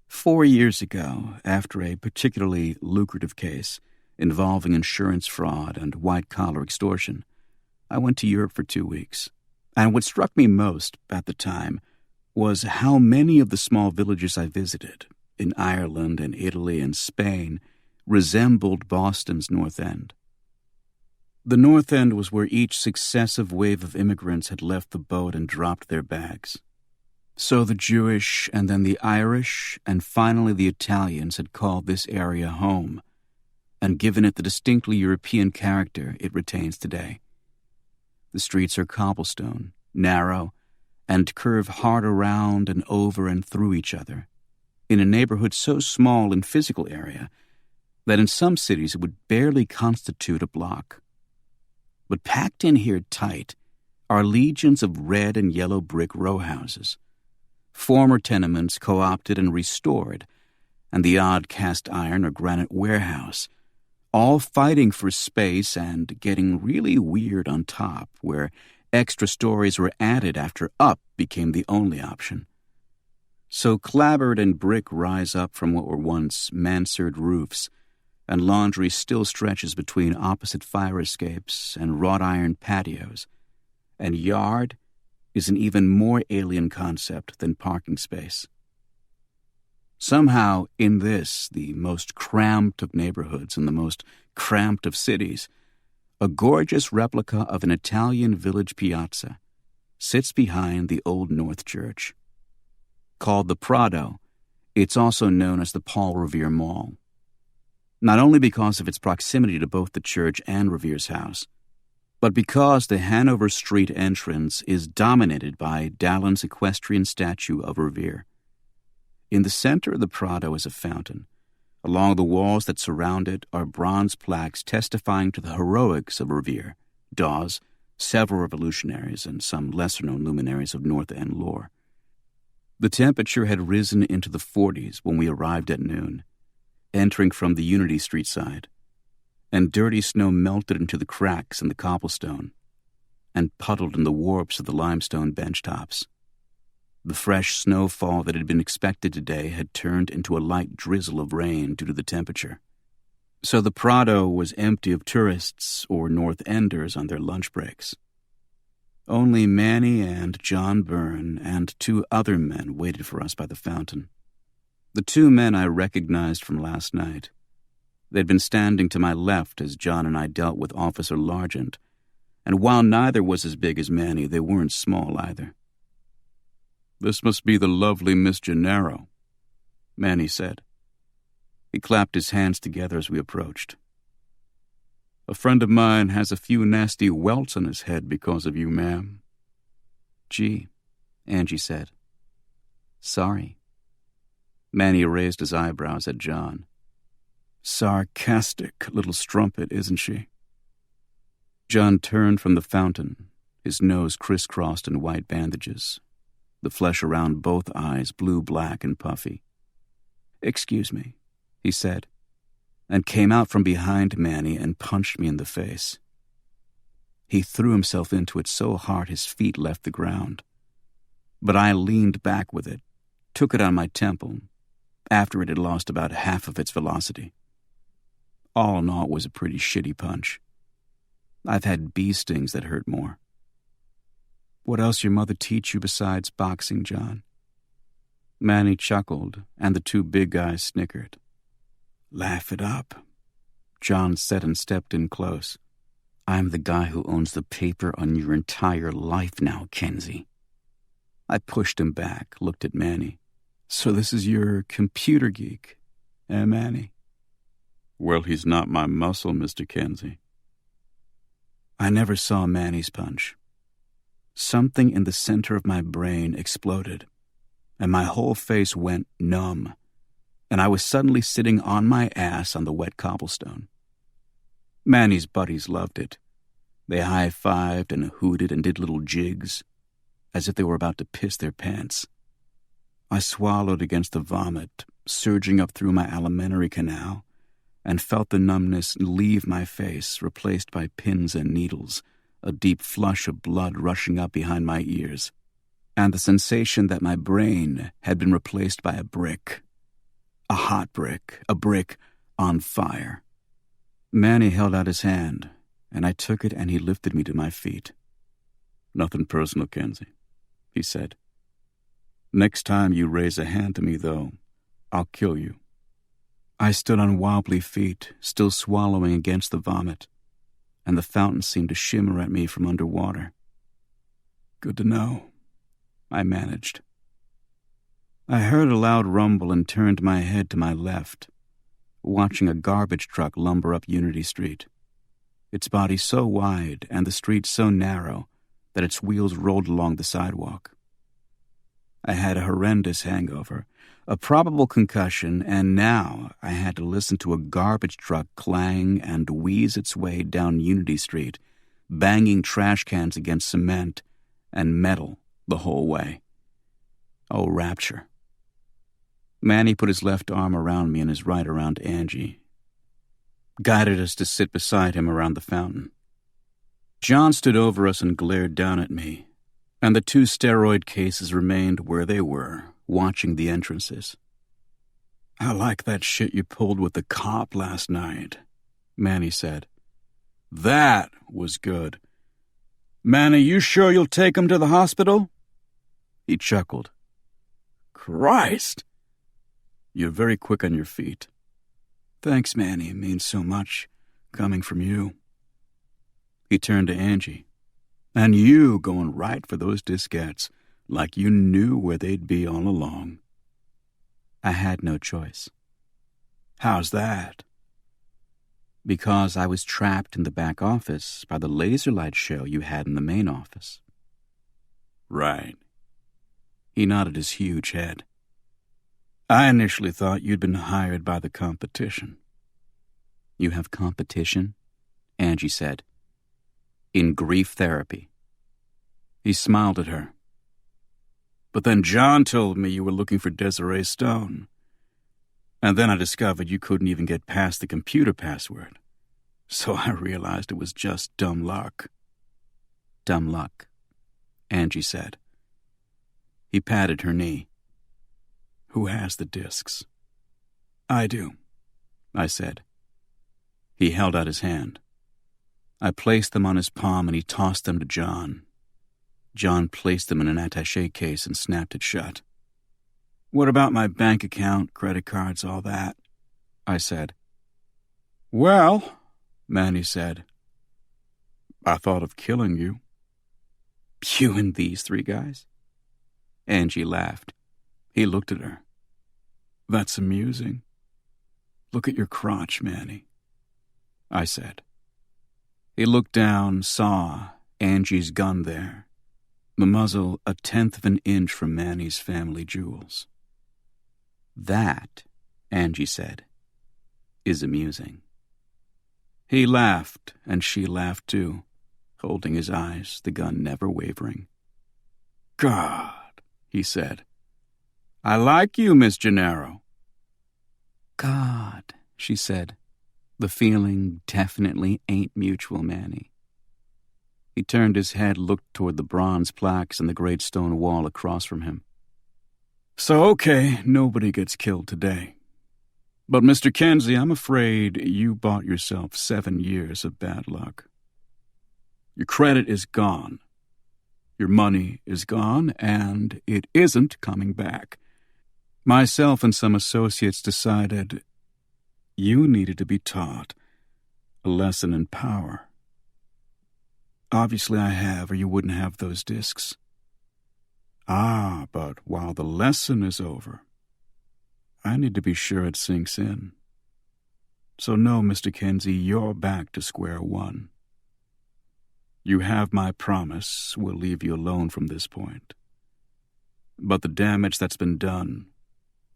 4 years ago, after a particularly lucrative case involving insurance fraud and white-collar extortion, I went to Europe for 2 weeks. And what struck me most at the time was how many of the small villages I visited in Ireland and Italy and Spain resembled Boston's North End. The North End was where each successive wave of immigrants had left the boat and dropped their bags. So the Jewish and then the Irish and finally the Italians had called this area home and given it the distinctly European character it retains today. The streets are cobblestone, narrow, and curve hard around and over and through each other, in a neighborhood so small in physical area that in some cities it would barely constitute a block. But packed in here tight are legions of red and yellow brick row houses, former tenements co-opted and restored, and the odd cast iron or granite warehouse, all fighting for space and getting really weird on top, where extra stories were added after up became the only option. So clapboard and brick rise up from what were once mansard roofs, and laundry still stretches between opposite fire escapes and wrought iron patios, and yard is an even more alien concept than parking space. Somehow, in this, the most cramped of neighborhoods and the most cramped of cities, a gorgeous replica of an Italian village piazza sits behind the Old North Church. Called the Prado, it's also known as the Paul Revere Mall. Not only because of its proximity to both the church and Revere's house, but because the Hanover Street entrance is dominated by Dallin's equestrian statue of Revere. In the center of the Prado is a fountain. Along the walls that surround it are bronze plaques testifying to the heroics of Revere, Dawes, several revolutionaries, and some lesser-known luminaries of North End lore. The temperature had risen into the 40s when we arrived at noon, entering from the Unity Street side, and dirty snow melted into the cracks in the cobblestone and puddled in the warps of the limestone bench tops. The fresh snowfall that had been expected today had turned into a light drizzle of rain due to the temperature. So the Prado was empty of tourists or North Enders on their lunch breaks. Only Manny and John Byrne and 2 other men waited for us by the fountain. The 2 men I recognized from last night. They'd been standing to my left as John and I dealt with Officer Largent, and while neither was as big as Manny, they weren't small either. "This must be the lovely Miss Gennaro," Manny said. He clapped his hands together as we approached. "A friend of mine has a few nasty welts on his head because of you, ma'am." "Gee," Angie said. "Sorry." Manny raised his eyebrows at John. "Sarcastic little strumpet, isn't she?" John turned from the fountain, his nose crisscrossed in white bandages, the flesh around both eyes blue-black and puffy. "Excuse me," he said, and came out from behind Manny and punched me in the face. He threw himself into it so hard his feet left the ground. But I leaned back with it, took it on my temple, after it had lost about half of its velocity. All in all, it was a pretty shitty punch. I've had bee stings that hurt more. "What else your mother teach you besides boxing, John?" Manny chuckled, and the 2 big guys snickered. "Laugh it up," John said and stepped in close. "I'm the guy who owns the paper on your entire life now, Kenzie." I pushed him back, looked at Manny. "So this is your computer geek, eh, Manny?" "Well, he's not my muscle, Mr. Kenzie." I never saw Manny's punch. Something in the center of my brain exploded, and my whole face went numb, and I was suddenly sitting on my ass on the wet cobblestone. Manny's buddies loved it. They high-fived and hooted and did little jigs, as if they were about to piss their pants. I swallowed against the vomit, surging up through my alimentary canal, and felt the numbness leave my face, replaced by pins and needles, a deep flush of blood rushing up behind my ears, and the sensation that my brain had been replaced by a brick. A hot brick, a brick on fire. Manny held out his hand, and I took it and he lifted me to my feet. "Nothing personal, Kenzie," he said. Next time you raise a hand to me, though, I'll kill you. I stood on wobbly feet, still swallowing against the vomit, and the fountain seemed to shimmer at me from underwater. Good to know, I managed. I heard a loud rumble and turned my head to my left, watching a garbage truck lumber up Unity Street. Its body so wide and the street so narrow that its wheels rolled along the sidewalk. I had a horrendous hangover, a probable concussion, and now I had to listen to a garbage truck clang and wheeze its way down Unity Street, banging trash cans against cement and metal the whole way. Oh, rapture. Manny put his left arm around me and his right around Angie, guided us to sit beside him around the fountain. John stood over us and glared down at me, and the two steroid cases remained where they were, watching the entrances. I like that shit you pulled with the cop last night, Manny said. That was good. Manny, you sure you'll take him to the hospital? He chuckled. Christ! You're very quick on your feet. Thanks, Manny. It means so much, coming from you. He turned to Angie. And you going right for those diskettes, like you knew where they'd be all along. I had no choice. How's that? Because I was trapped in the back office by the laser light show you had in the main office. Right. He nodded his huge head. I initially thought you'd been hired by the competition. You have competition? Angie said. In grief therapy. He smiled at her. But then John told me you were looking for Desiree Stone. And then I discovered you couldn't even get past the computer password. So I realized it was just dumb luck. Dumb luck, Angie said. He patted her knee. Who has the discs? I do, I said. He held out his hand. I placed them on his palm and he tossed them to John. John placed them in an attaché case and snapped it shut. What about my bank account, credit cards, all that? I said. Well, Manny said, I thought of killing you. You and these three guys? Angie laughed. He looked at her. That's amusing. Look at your crotch, Manny, I said. He looked down, saw Angie's gun there, the muzzle 1/10 of an inch from Manny's family jewels. That, Angie said, is amusing. He laughed, and she laughed too, holding his eyes, the gun never wavering. God, he said. I like you, Miss Gennaro. God, she said. The feeling definitely ain't mutual, Manny. He turned his head, looked toward the bronze plaques and the great stone wall across from him. So, okay, nobody gets killed today. But, Mr. Kenzie, I'm afraid you bought yourself 7 years of bad luck. Your credit is gone. Your money is gone, and it isn't coming back. Myself and some associates decided you needed to be taught a lesson in power. Obviously I have, or you wouldn't have those discs. Ah, but while the lesson is over, I need to be sure it sinks in. So no, Mr. Kenzie, you're back to square one. You have my promise we'll leave you alone from this point. But the damage that's been done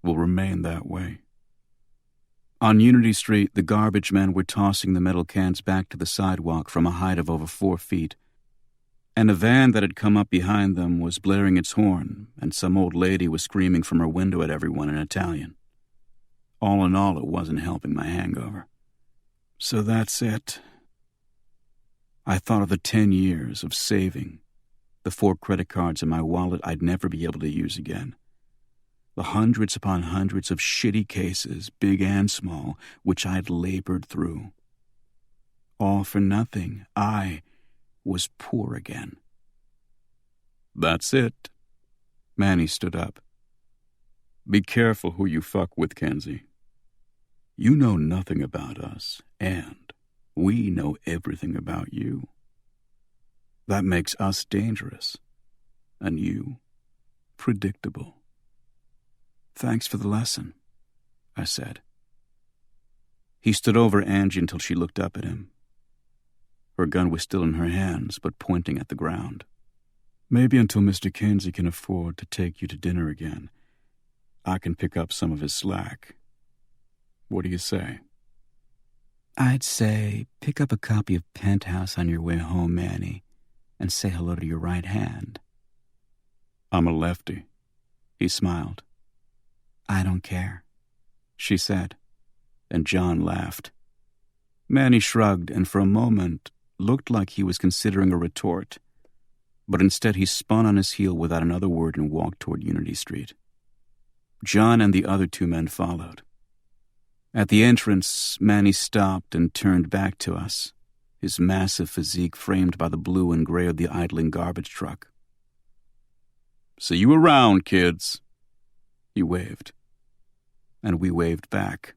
will remain that way. On Unity Street, the garbage men were tossing the metal cans back to the sidewalk from a height of over 4 feet, and a van that had come up behind them was blaring its horn, and some old lady was screaming from her window at everyone in Italian. All in all, it wasn't helping my hangover. So that's it. I thought of the 10 years of saving, the 4 credit cards in my wallet I'd never be able to use again, the hundreds upon hundreds of shitty cases, big and small, which I'd labored through. All for nothing. I was poor again. That's it. Manny stood up. Be careful who you fuck with, Kenzie. You know nothing about us, and we know everything about you. That makes us dangerous, and you predictable. Thanks for the lesson, I said. He stood over Angie until she looked up at him. Her gun was still in her hands, but pointing at the ground. Maybe until Mr. Kenzie can afford to take you to dinner again, I can pick up some of his slack. What do you say? I'd say pick up a copy of Penthouse on your way home, Manny, and say hello to your right hand. I'm a lefty. He smiled. I don't care, she said, and John laughed. Manny shrugged and for a moment looked like he was considering a retort, but instead he spun on his heel without another word and walked toward Unity Street. John and the other two men followed. At the entrance, Manny stopped and turned back to us, his massive physique framed by the blue and gray of the idling garbage truck. See you around, kids, he waved. And we waved back.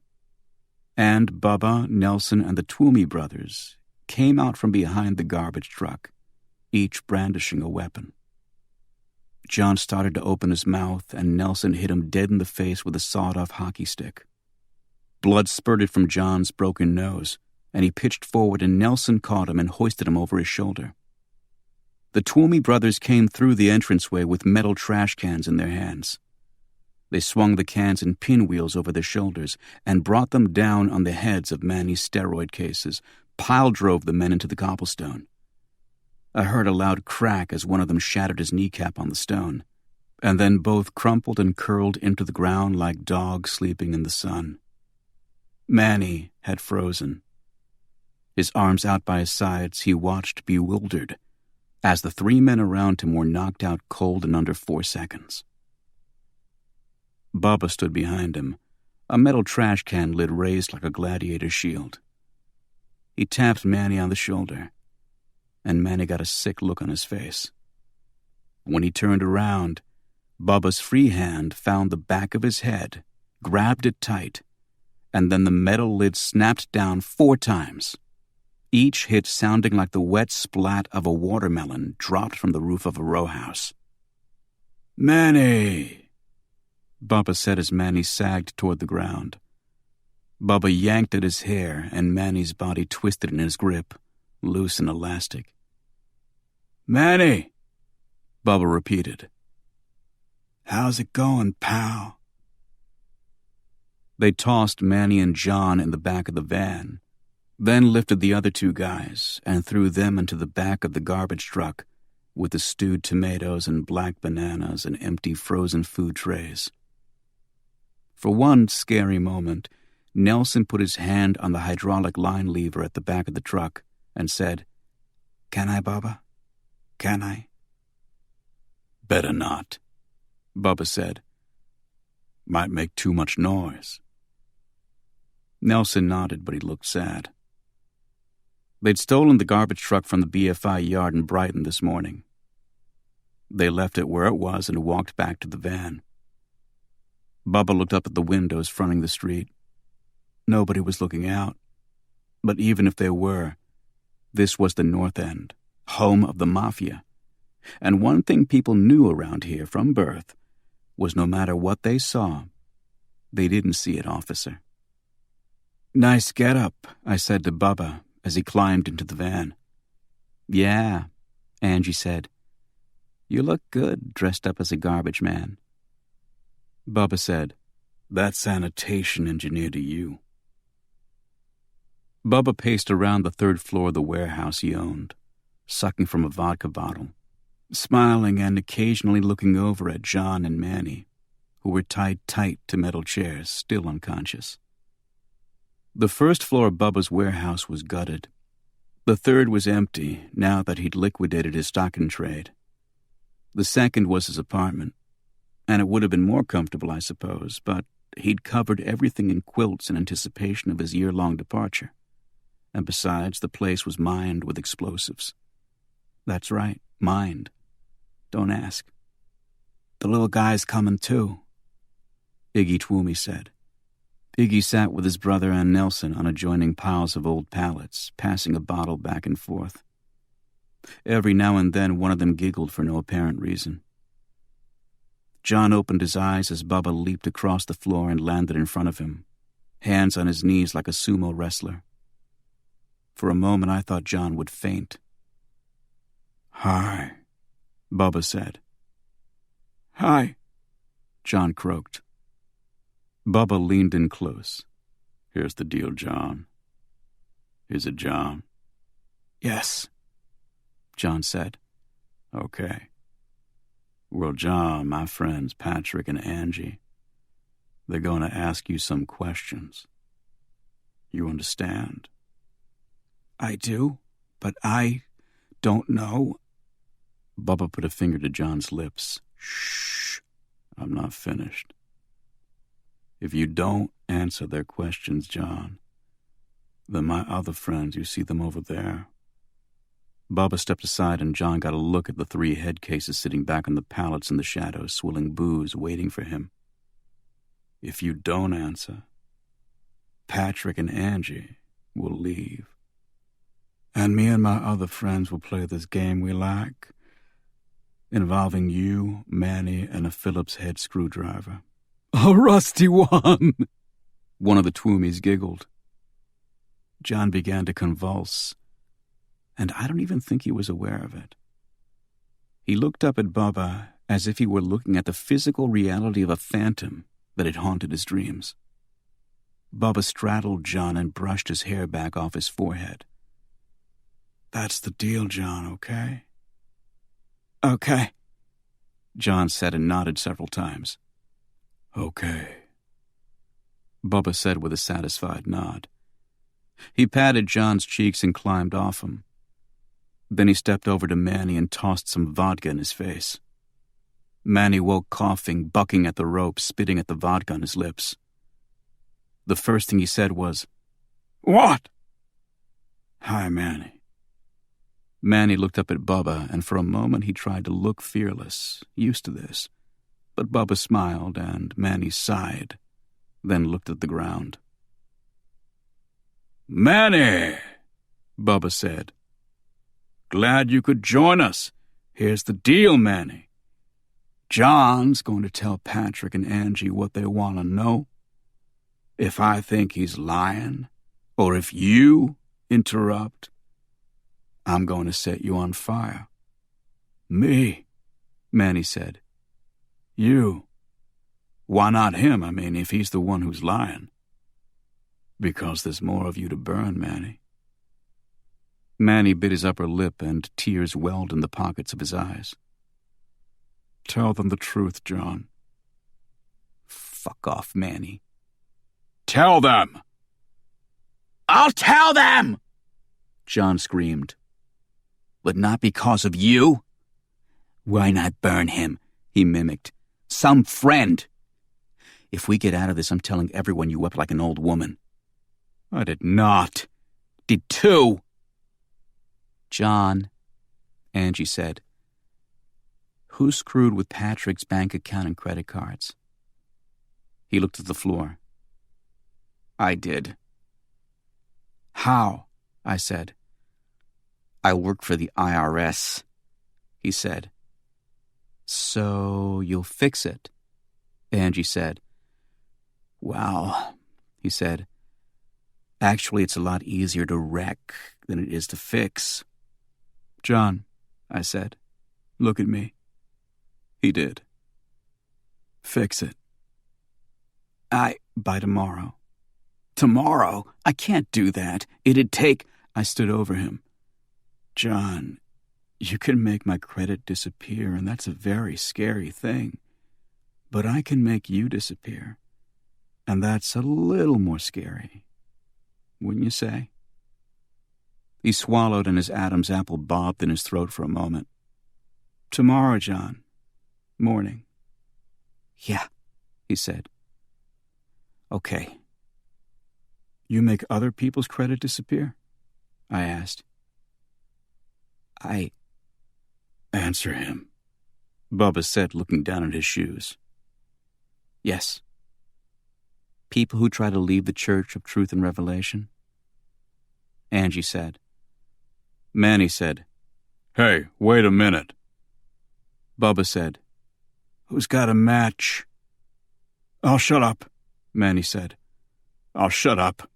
And Bubba, Nelson, and the Twomey brothers came out from behind the garbage truck, each brandishing a weapon. John started to open his mouth, and Nelson hit him dead in the face with a sawed-off hockey stick. Blood spurted from John's broken nose, and he pitched forward, and Nelson caught him and hoisted him over his shoulder. The Twomey brothers came through the entranceway with metal trash cans in their hands. They swung the cans in pinwheels over their shoulders and brought them down on the heads of Manny's steroid cases, pile-drove the men into the cobblestone. I heard a loud crack as one of them shattered his kneecap on the stone, and then both crumpled and curled into the ground like dogs sleeping in the sun. Manny had frozen. His arms out by his sides, he watched bewildered as the three men around him were knocked out cold in under 4 seconds. Bubba stood behind him, a metal trash can lid raised like a gladiator's shield. He tapped Manny on the shoulder, and Manny got a sick look on his face. When he turned around, Bubba's free hand found the back of his head, grabbed it tight, and then the metal lid snapped down 4 times, each hit sounding like the wet splat of a watermelon dropped from the roof of a row house. "Manny!" Bubba said as Manny sagged toward the ground. Bubba yanked at his hair, and Manny's body twisted in his grip, loose and elastic. "Manny!" Bubba repeated. "How's it going, pal?" They tossed Manny and John in the back of the van, then lifted the other 2 guys and threw them into the back of the garbage truck with the stewed tomatoes and black bananas and empty frozen food trays. For one scary moment, Nelson put his hand on the hydraulic line lever at the back of the truck and said, "Can I, Bubba? Can I?" "Better not," Bubba said. "Might make too much noise." Nelson nodded, but he looked sad. They'd stolen the garbage truck from the BFI yard in Brighton this morning. They left it where it was and walked back to the van. Bubba looked up at the windows fronting the street. Nobody was looking out. But even if they were, this was the North End, home of the Mafia. And one thing people knew around here from birth was no matter what they saw, they didn't see it, officer. "Nice get-up," I said to Bubba as he climbed into the van. "Yeah," Angie said. "You look good dressed up as a garbage man." Bubba said, "That's sanitation engineer to you." Bubba paced around the 3rd floor of the warehouse he owned, sucking from a vodka bottle, smiling and occasionally looking over at John and Manny, who were tied tight to metal chairs, still unconscious. The 1st floor of Bubba's warehouse was gutted. The 3rd was empty, now that he'd liquidated his stock in trade. The 2nd was his apartment, and it would have been more comfortable, I suppose, but he'd covered everything in quilts in anticipation of his year-long departure. And besides, the place was mined with explosives. That's right, mined. Don't ask. "The little guy's coming too." Iggy Twomey said. Iggy sat with his brother and Nelson on adjoining piles of old pallets, passing a bottle back and forth. Every now and then one of them giggled for no apparent reason. John opened his eyes as Bubba leaped across the floor and landed in front of him, hands on his knees like a sumo wrestler. For a moment I thought John would faint. "Hi," Bubba said. "Hi," John croaked. Bubba leaned in close. "Here's the deal, John." "Is it John?" "Yes," John said. "Okay. Well, John, my friends Patrick and Angie, they're going to ask you some questions. You understand?" "I do, but I don't know." Bubba put a finger to John's lips. "Shh, I'm not finished. If you don't answer their questions, John, then my other friends, you see them over there." Bubba stepped aside and John got a look at the 3 head cases sitting back on the pallets in the shadows, swilling booze, waiting for him. "If you don't answer, Patrick and Angie will leave. And me and my other friends will play this game we like, involving you, Manny, and a Phillips head screwdriver." "A rusty one!" One of the Twoomies giggled. John began to convulse, and I don't even think he was aware of it. He looked up at Bubba as if he were looking at the physical reality of a phantom that had haunted his dreams. Bubba straddled John and brushed his hair back off his forehead. "That's the deal, John, okay?" "Okay," John said and nodded several times. "Okay," Bubba said with a satisfied nod. He patted John's cheeks and climbed off him. Then he stepped over to Manny and tossed some vodka in his face. Manny woke coughing, bucking at the rope, spitting at the vodka on his lips. The first thing he said was, "What?" "Hi, Manny." Manny looked up at Bubba, and for a moment he tried to look fearless, used to this. But Bubba smiled, and Manny sighed, then looked at the ground. "Manny," Bubba said. "Glad you could join us. Here's the deal, Manny. John's going to tell Patrick and Angie what they want to know. If I think he's lying, or if you interrupt, I'm going to set you on fire." "Me?" Manny said. "You. Why not him, if he's the one who's lying?" "Because there's more of you to burn, Manny." Manny bit his upper lip and tears welled in the pockets of his eyes. "Tell them the truth, John." "Fuck off, Manny." "Tell them!" "I'll tell them!" John screamed. "But not because of you." "Why not burn him?" he mimicked. "Some friend. If we get out of this, I'm telling everyone you wept like an old woman." "I did not." "Did too." "John," Angie said, "who screwed with Patrick's bank account and credit cards?" He looked at the floor. "I did." "How?" I said. "I work for the IRS," he said. "So you'll fix it," Angie said. "Well," he said, "actually it's a lot easier to wreck than it is to fix." "John," I said, "look at me." He did. "Fix it." By tomorrow." "Tomorrow? I can't do that. It'd take—" I stood over him. "John, you can make my credit disappear, and that's a very scary thing. But I can make you disappear, and that's a little more scary. Wouldn't you say?" He swallowed, and his Adam's apple bobbed in his throat for a moment. "Tomorrow, John. Morning." "Yeah," he said. "Okay." "You make other people's credit disappear?" I asked. "Answer him," Bubba said, looking down at his shoes. "Yes," People who try to leave the Church of Truth and Revelation? Angie said. Manny said, "Hey, wait a minute." Bubba said, "Who's got a match?" "I'll shut up," Manny said. "I'll shut up."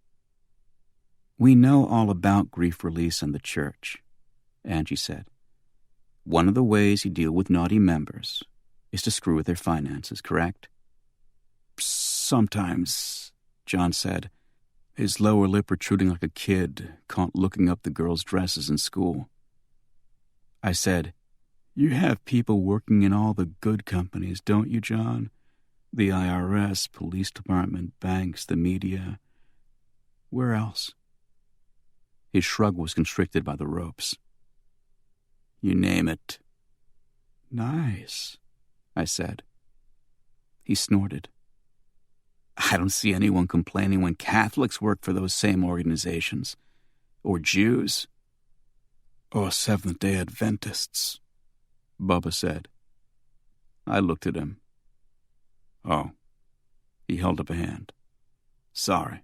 We know all about grief release and the church, Angie said. One of the ways you deal with naughty members is to screw with their finances, correct? "Sometimes," John said, his lower lip protruding like a kid caught looking up the girls' dresses in school. I said, "You have people working in all the good companies, don't you, John? The IRS, police department, banks, the media. Where else?" His shrug was constricted by the ropes. "You name it." "Nice," I said. He snorted. "I don't see anyone complaining when Catholics work for those same organizations. Or Jews. Or Seventh-day Adventists," Bubba said. I looked at him. "Oh." He held up a hand. "Sorry."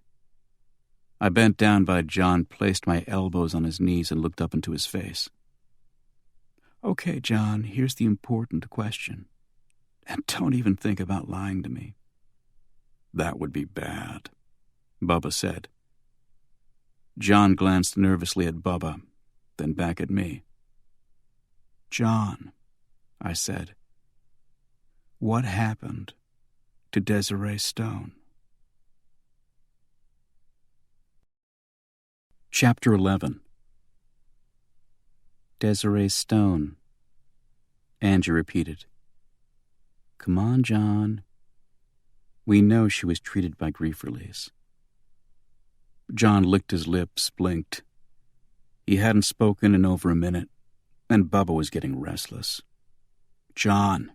I bent down by John, placed my elbows on his knees, and looked up into his face. "Okay, John, here's the important question. And don't even think about lying to me." "That would be bad," Bubba said. John glanced nervously at Bubba, then back at me. "John," I said, "what happened to Desiree Stone?" Chapter 11. Desiree Stone, Angie repeated. "Come on, John." We know she was treated by grief release. John licked his lips, blinked. He hadn't spoken in over a minute, and Bubba was getting restless. "John,"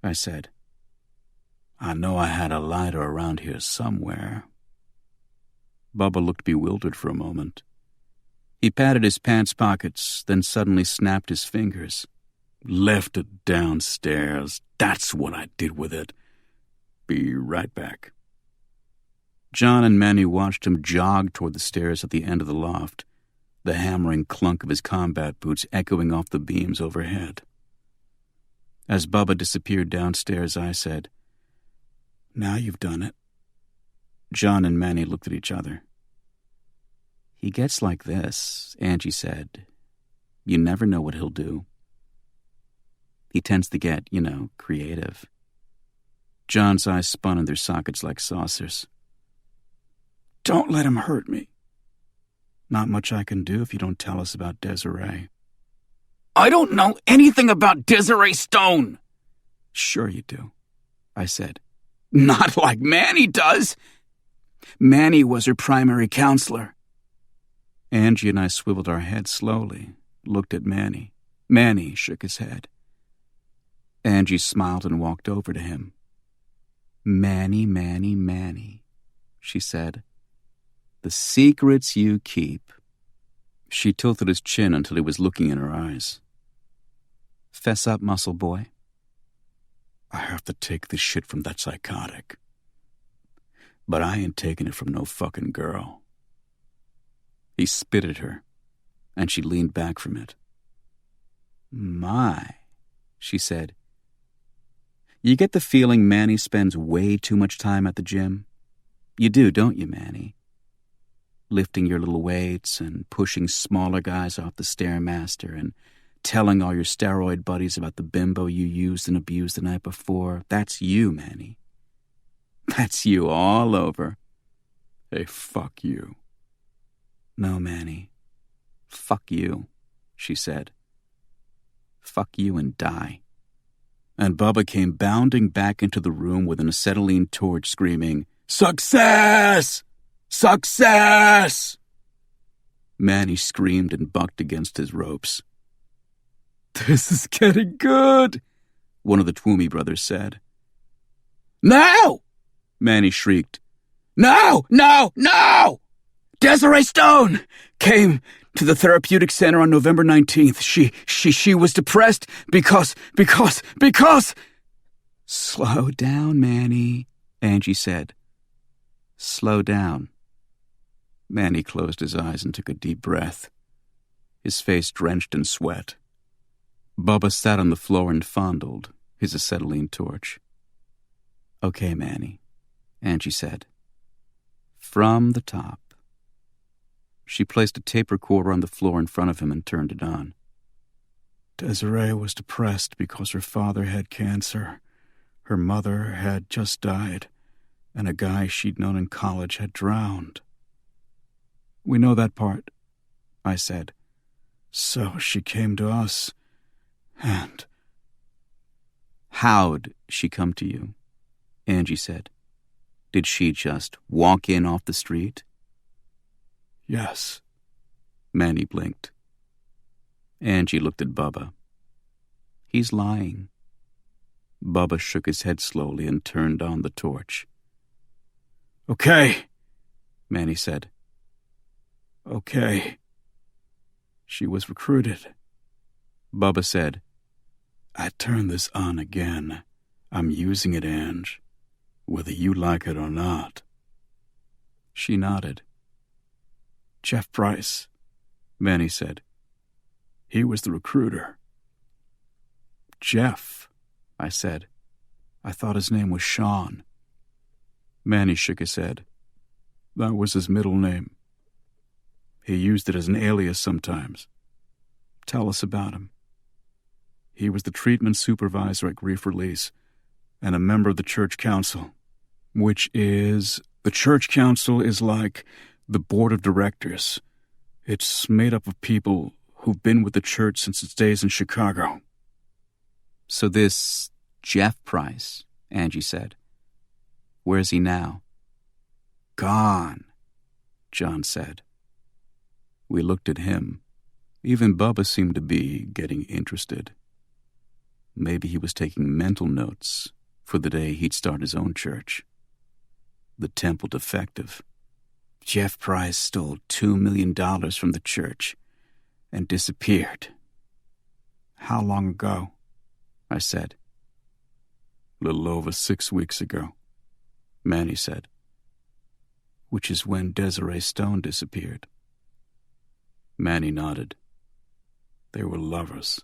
I said, "I know I had a lighter around here somewhere." Bubba looked bewildered for a moment. He patted his pants pockets, then suddenly snapped his fingers. "Left it downstairs. That's what I did with it. Be right back." John and Manny watched him jog toward the stairs at the end of the loft, the hammering clunk of his combat boots echoing off the beams overhead. As Bubba disappeared downstairs, I said, "Now you've done it." John and Manny looked at each other. "He gets like this," Angie said. "You never know what he'll do. He tends to get, creative." John's eyes spun in their sockets like saucers. "Don't let him hurt me." "Not much I can do if you don't tell us about Desiree." "I don't know anything about Desiree Stone." "Sure you do," I said. "Not like Manny does." "Manny was her primary counselor." Angie and I swiveled our heads slowly, looked at Manny. Manny shook his head. Angie smiled and walked over to him. "Manny, Manny, Manny," she said. "The secrets you keep." She tilted his chin until he was looking in her eyes. "Fess up, muscle boy." "I have to take this shit from that psychotic. But I ain't taking it from no fucking girl." He spit at her, and she leaned back from it. "My," she said. "You get the feeling Manny spends way too much time at the gym? You do, don't you, Manny? Lifting your little weights and pushing smaller guys off the Stairmaster and telling all your steroid buddies about the bimbo you used and abused the night before. That's you, Manny. That's you all over." "Hey, fuck you." "No, Manny. Fuck you," she said. "Fuck you and die." And Bubba came bounding back into the room with an acetylene torch, screaming, "Success! Success!" Manny screamed and bucked against his ropes. "This is getting good," one of the Twomey brothers said. "No!" Manny shrieked. "No! No! No! Desiree Stone came to the therapeutic center on November 19th. She was depressed because... Slow down, Manny," Angie said. Slow down. Manny closed his eyes and took a deep breath, his face drenched in sweat. Bubba sat on the floor and fondled his acetylene torch. Okay, Manny, Angie said. From the top. She placed a tape recorder on the floor in front of him and turned it on. Desiree was depressed because her father had cancer. Her mother had just died, and a guy she'd known in college had drowned. We know that part, I said. So she came to us, and... How'd she come to you? Angie said. Did she just walk in off the street? Yes. Manny blinked. Angie looked at Bubba. He's lying. Bubba shook his head slowly and turned on the torch. Okay, Manny said. Okay. She was recruited. Bubba said, I turned this on again. I'm using it, Ange, whether you like it or not. She nodded. Jeff Price, Manny said. He was the recruiter. Jeff, I said. I thought his name was Sean. Manny shook his head. That was his middle name. He used it as an alias sometimes. Tell us about him. He was the treatment supervisor at Grief Release and a member of the church council, which is... The church council is like the board of directors. It's made up of people who've been with the church since its days in Chicago. So this Jeff Price, Angie said. Where's he now? Gone, John said. We looked at him. Even Bubba seemed to be getting interested. Maybe he was taking mental notes for the day he'd start his own church. The Temple Defective. Jeff Price stole $2 million from the church and disappeared. How long ago? I said. Little over 6 weeks ago, Manny said. Which is when Desiree Stone disappeared. Manny nodded. They were lovers.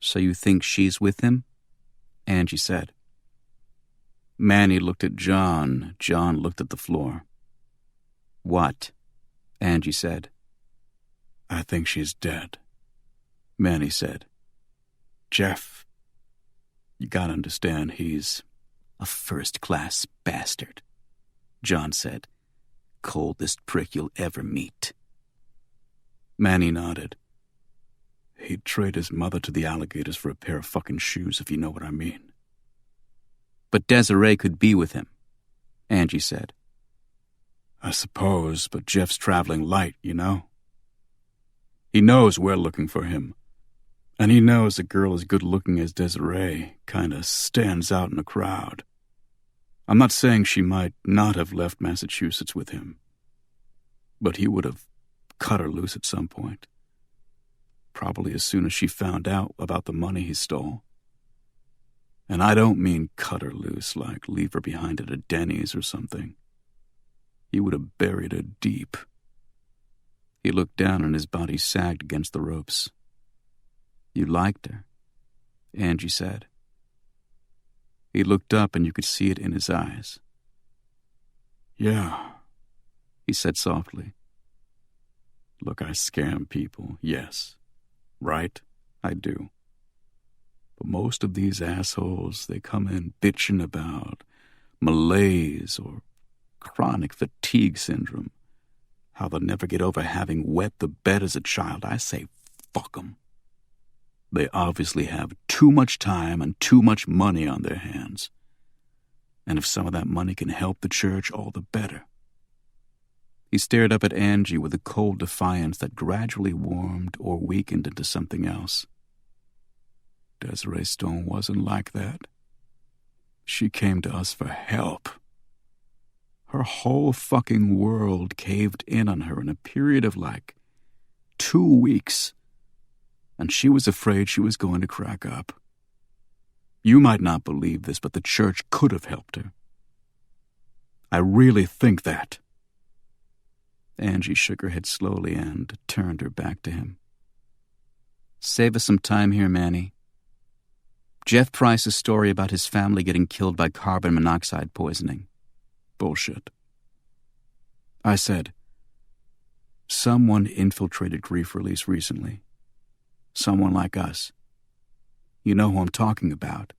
So you think she's with him? Angie said. Manny looked at John. John looked at the floor. What? Angie said. I think she's dead, Manny said. Jeff, you gotta understand he's a first-class bastard, John said. Coldest prick you'll ever meet. Manny nodded. He'd trade his mother to the alligators for a pair of fucking shoes, if you know what I mean. But Desiree could be with him, Angie said. I suppose, but Jeff's traveling light, you know? He knows we're looking for him. And he knows a girl as good-looking as Desiree kinda stands out in a crowd. I'm not saying she might not have left Massachusetts with him, but he would have cut her loose at some point. Probably as soon as she found out about the money he stole. And I don't mean cut her loose like leave her behind at a Denny's or something. He would have buried her deep. He looked down and his body sagged against the ropes. You liked her, Angie said. He looked up and you could see it in his eyes. Yeah, he said softly. Look, I scam people, yes. Right? I do. But most of these assholes, they come in bitching about malaise or chronic fatigue syndrome. How they'll never get over having wet the bed as a child. I say, fuck 'em. They obviously have too much time and too much money on their hands. And if some of that money can help the church, all the better. He stared up at Angie with a cold defiance that gradually warmed or weakened into something else. Desiree Stone wasn't like that. She came to us for help. Her whole fucking world caved in on her in a period of 2 weeks. And she was afraid she was going to crack up. You might not believe this, but the church could have helped her. I really think that. Angie shook her head slowly and turned her back to him. Save us some time here, Manny. Jeff Price's story about his family getting killed by carbon monoxide poisoning. Bullshit. I said, someone infiltrated Grief Release recently. Someone like us. You know who I'm talking about.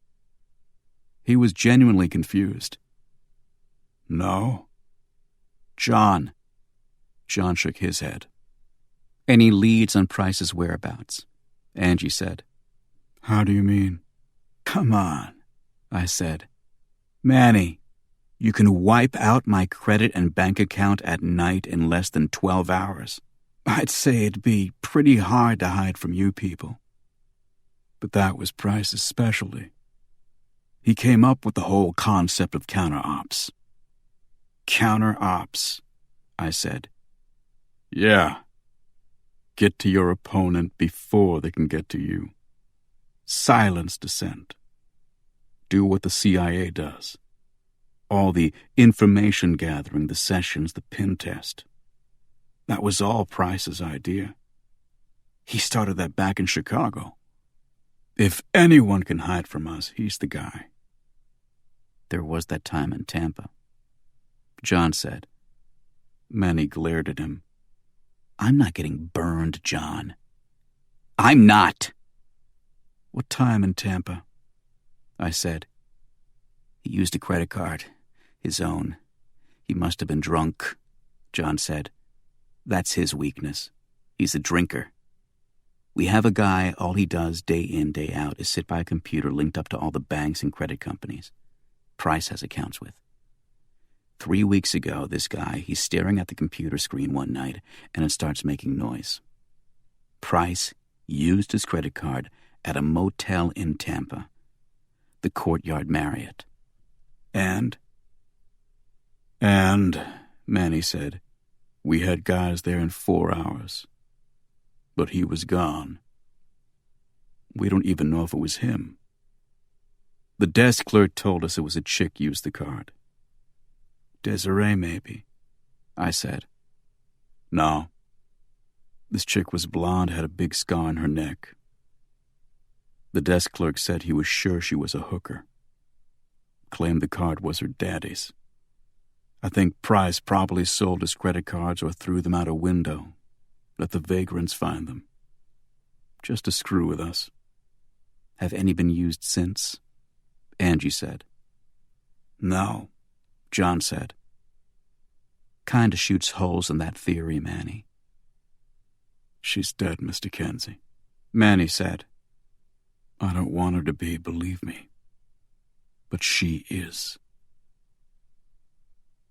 He was genuinely confused. No? John. John shook his head. Any leads on Price's whereabouts? Angie said. How do you mean? Come on, I said. Manny, you can wipe out my credit and bank account at night in less than 12 hours. I'd say it'd be pretty hard to hide from you people. But that was Price's specialty. He came up with the whole concept of counter-ops. Counter-ops, I said. Yeah. Get to your opponent before they can get to you. Silence dissent. Do what the CIA does. All the information gathering, the sessions, the pin test. That was all Price's idea. He started that back in Chicago. If anyone can hide from us, he's the guy. There was that time in Tampa. John said. Manny glared at him. I'm not getting burned, John. I'm not. What time in Tampa? I said. He used a credit card. His own. He must have been drunk, John said. That's his weakness. He's a drinker. We have a guy, all he does day in, day out is sit by a computer linked up to all the banks and credit companies Price has accounts with. 3 weeks ago, this guy, he's staring at the computer screen one night, and it starts making noise. Price used his credit card at a motel in Tampa, the Courtyard Marriott. And, Manny said, we had guys there in 4 hours. But he was gone. We don't even know if it was him. The desk clerk told us it was a chick used the card. Desiree, maybe, I said. No. This chick was blonde, had a big scar on her neck. The desk clerk said he was sure she was a hooker. Claimed the card was her daddy's. I think Price probably sold his credit cards or threw them out a window. Let the vagrants find them. Just to screw with us. Have any been used since? Angie said. No, John said. Kinda shoots holes in that theory, Manny. She's dead, Mr. Kenzie, Manny said. I don't want her to be, believe me. But she is.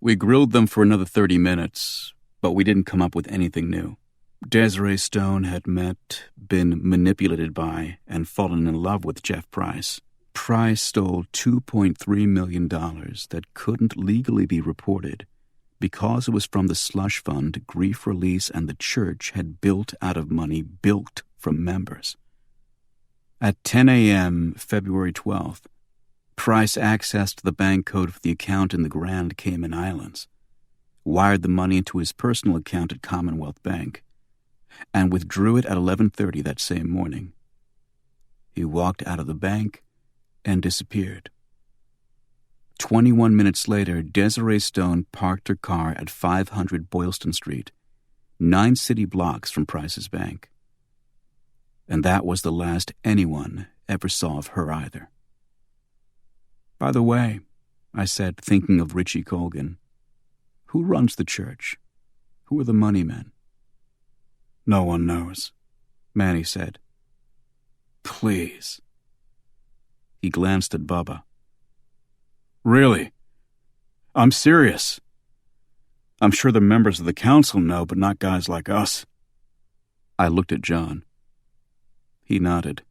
We grilled them for another 30 minutes, but we didn't come up with anything new. Desiree Stone had met, been manipulated by, and fallen in love with Jeff Price. Price stole $2.3 million that couldn't legally be reported because it was from the slush fund Grief Release and the church had built out of money bilked from members. At 10 a.m., February 12th, Price accessed the bank code for the account in the Grand Cayman Islands, wired the money into his personal account at Commonwealth Bank, and withdrew it at 11:30 that same morning. He walked out of the bank and disappeared. 21 minutes later, Desiree Stone parked her car at 500 Boylston Street, 9 city blocks from Price's bank. And that was the last anyone ever saw of her either. By the way, I said, thinking of Richie Colgan, who runs the church? Who are the money men? No one knows, Manny said. Please. He glanced at Bubba. Really? I'm serious. I'm sure the members of the council know, but not guys like us. I looked at John. He nodded.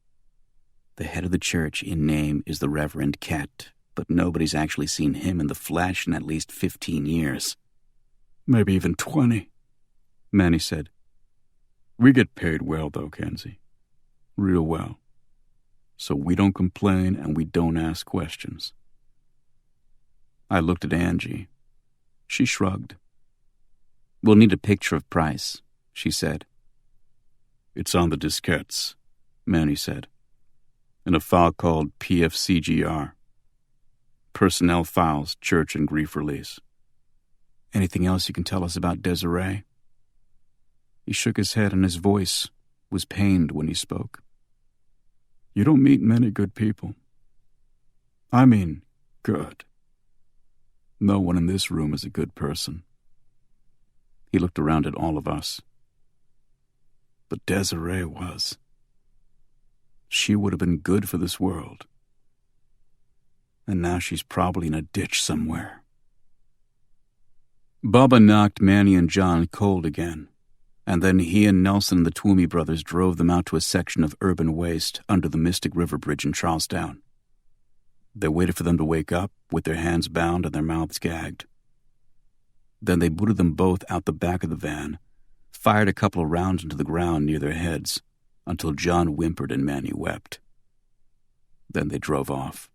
The head of the church in name is the Reverend Kett, but nobody's actually seen him in the flesh in at least 15 years. Maybe even 20, Manny said. We get paid well, though, Kenzie. Real well. So we don't complain and we don't ask questions. I looked at Angie. She shrugged. "We'll need a picture of Price," she said. "It's on the diskettes," Manny said, "in a file called PFCGR. Personnel Files, Church and Grief Release." "Anything else you can tell us about Desiree?" He shook his head and his voice was pained when he spoke. "You don't meet many good people. I mean, good. No one in this room is a good person." He looked around at all of us. But Desiree was. She would have been good for this world. And now she's probably in a ditch somewhere. Bubba knocked Manny and John cold again, and then he and Nelson and the Twomey brothers drove them out to a section of urban waste under the Mystic River Bridge in Charlestown. They waited for them to wake up, with their hands bound and their mouths gagged. Then they booted them both out the back of the van, fired a couple of rounds into the ground near their heads, until John whimpered and Manny wept. Then they drove off.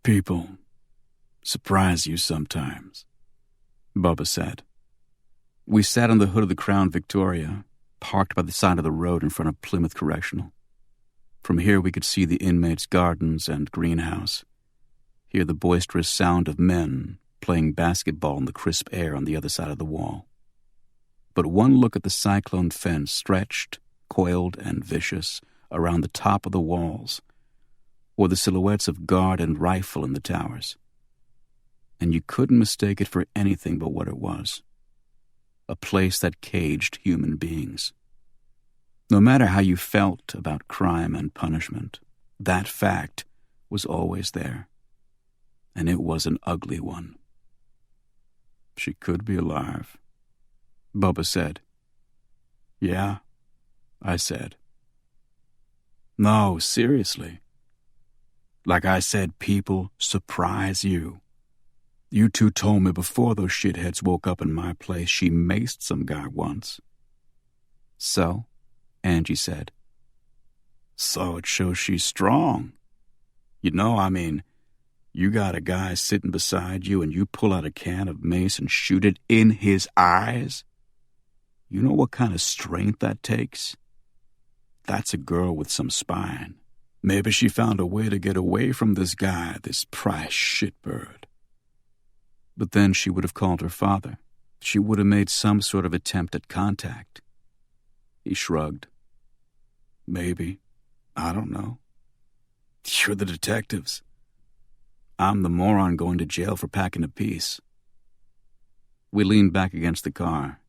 "People surprise you sometimes," Bubba said. We sat on the hood of the Crown Victoria, parked by the side of the road in front of Plymouth Correctional. From here we could see the inmates' gardens and greenhouse, hear the boisterous sound of men playing basketball in the crisp air on the other side of the wall. But one look at the cyclone fence stretched, coiled, and vicious around the top of the walls, or the silhouettes of guard and rifle in the towers, and you couldn't mistake it for anything but what it was: a place that caged human beings. No matter how you felt about crime and punishment, that fact was always there, and it was an ugly one. "She could be alive," Bubba said. "Yeah," I said. "No, seriously. Like I said, people surprise you. You two told me before those shitheads woke up in my place she maced some guy once." "So?" Angie said. "So it shows she's strong. You know, I mean, you got a guy sitting beside you and you pull out a can of mace and shoot it in his eyes? You know what kind of strength that takes? That's a girl with some spine. Maybe she found a way to get away from this guy, this Price shitbird. But then she would have called her father. She would have made some sort of attempt at contact." He shrugged. "Maybe. I don't know. You're the detectives. I'm the moron going to jail for packing a piece." We leaned back against the car,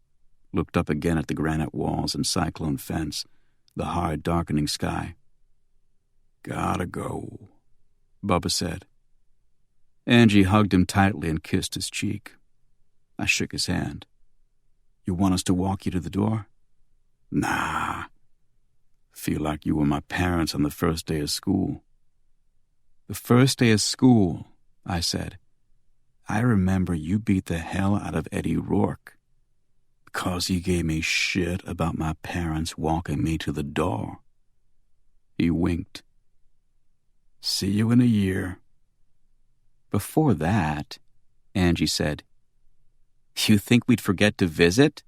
looked up again at the granite walls and cyclone fence, the hard, darkening sky. "Gotta go," Bubba said. Angie hugged him tightly and kissed his cheek. I shook his hand. "You want us to walk you to the door?" "Nah. Feel like you were my parents on the first day of school." "The first day of school," I said. "I remember you beat the hell out of Eddie Rourke because he gave me shit about my parents walking me to the door." He winked. "See you in a year." "Before that," Angie said, "you think we'd forget to visit?"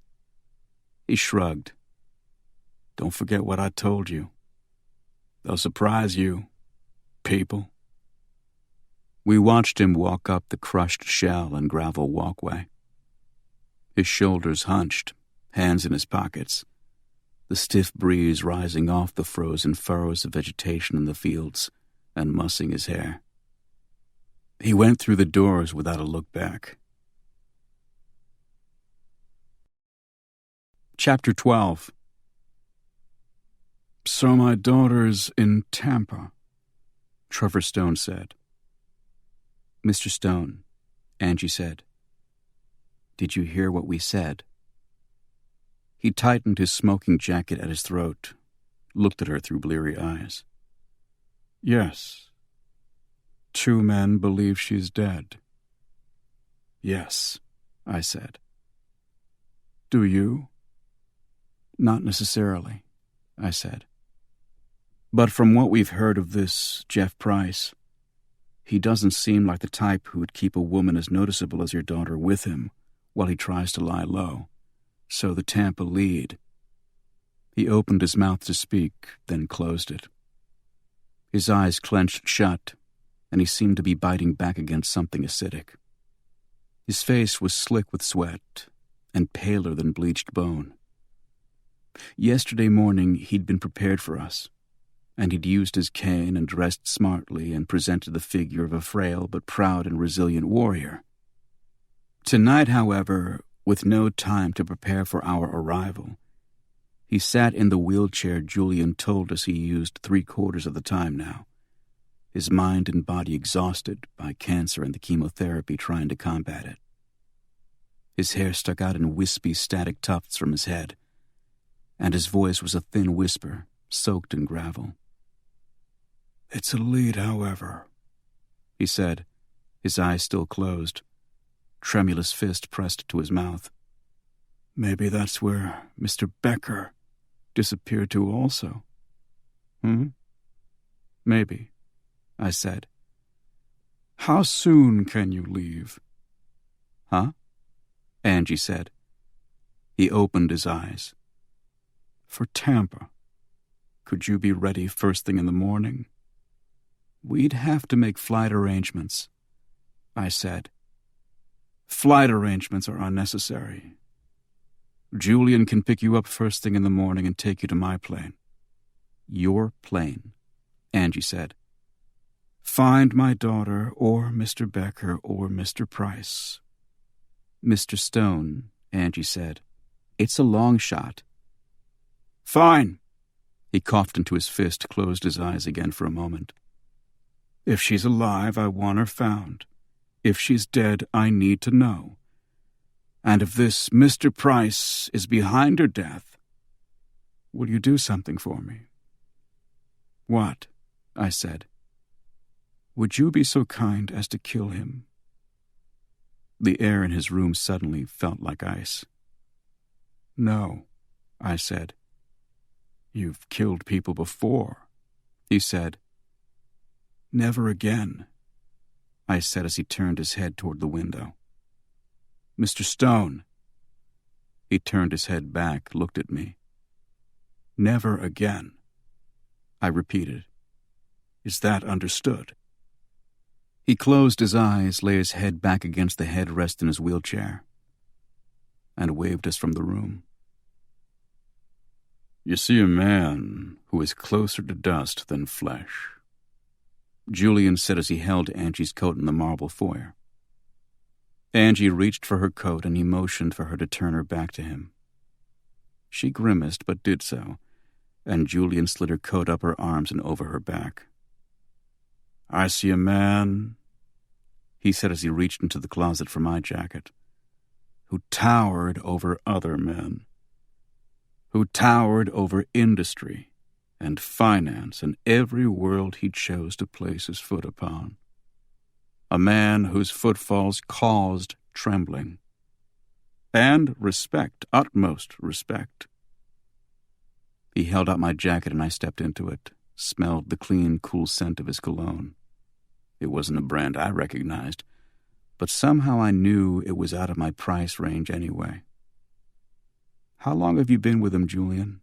He shrugged. "Don't forget what I told you. They'll surprise you, people." We watched him walk up the crushed shell and gravel walkway. His shoulders hunched, hands in his pockets, the stiff breeze rising off the frozen furrows of vegetation in the fields and mussing his hair. He went through the doors without a look back. Chapter 12. "So my daughter's in Tampa," Trevor Stone said. "Mr. Stone," Angie said, "did you hear what we said?" He tightened his smoking jacket at his throat, looked at her through bleary eyes. "Yes. 2 men believe she's dead." "Yes," I said. "Do you?" "Not necessarily," I said. "But from what we've heard of this Jeff Price, He doesn't seem like the type who would keep a woman as noticeable as your daughter with him while he tries to lie low. So the Tampa lead. He opened his mouth to speak, then closed it. His eyes clenched shut, and he seemed to be biting back against something acidic. His face was slick with sweat and paler than bleached bone. Yesterday morning he'd been prepared for us, and he'd used his cane and dressed smartly and presented the figure of a frail but proud and resilient warrior. Tonight, however, with no time to prepare for our arrival, he sat in the wheelchair Julian told us he used 3/4 of the time now, his mind and body exhausted by cancer and the chemotherapy trying to combat it. His hair stuck out in wispy, static tufts from his head, and his voice was a thin whisper, soaked in gravel. "It's a lead, however," he said, his eyes still closed, tremulous fist pressed to his mouth. "Maybe that's where Mr. Becker disappeared to also." "Maybe," I said. "How soon can you leave?" "Huh?" Angie said. He opened his eyes. "For Tampa. Could you be ready first thing in the morning?" "We'd have to make flight arrangements," I said. "Flight arrangements are unnecessary. Julian can pick you up first thing in the morning and take you to my plane." "Your plane," Angie said. "Find my daughter or Mr. Becker or Mr. Price." "Mr. Stone," Angie said. "It's a long shot." "Fine." He coughed into his fist, closed his eyes again for a moment. "If she's alive, I want her found. If she's dead, I need to know. And if this Mr. Price is behind her death, will you do something for me?" "What?" I said. "Would you be so kind as to kill him?" The air in his room suddenly felt like ice. "No," I said. "You've killed people before," he said. "Never again," I said as he turned his head toward the window. "Mr. Stone." He turned his head back, looked at me. "Never again," I repeated. "Is that understood?" He closed his eyes, lay his head back against the headrest in his wheelchair, and waved us from the room. "You see a man who is closer to dust than flesh," Julian said as he held Angie's coat in the marble foyer. Angie reached for her coat and he motioned for her to turn her back to him. She grimaced but did so, and Julian slid her coat up her arms and over her back. "I see a man," he said as he reached into the closet for my jacket, "who towered over other men, who towered over industry and finance and every world he chose to place his foot upon. A man whose footfalls caused trembling. And respect, utmost respect." He held out my jacket and I stepped into it, smelled the clean, cool scent of his cologne. It wasn't a brand I recognized, but somehow I knew it was out of my price range anyway. "How long have you been with him, Julian?"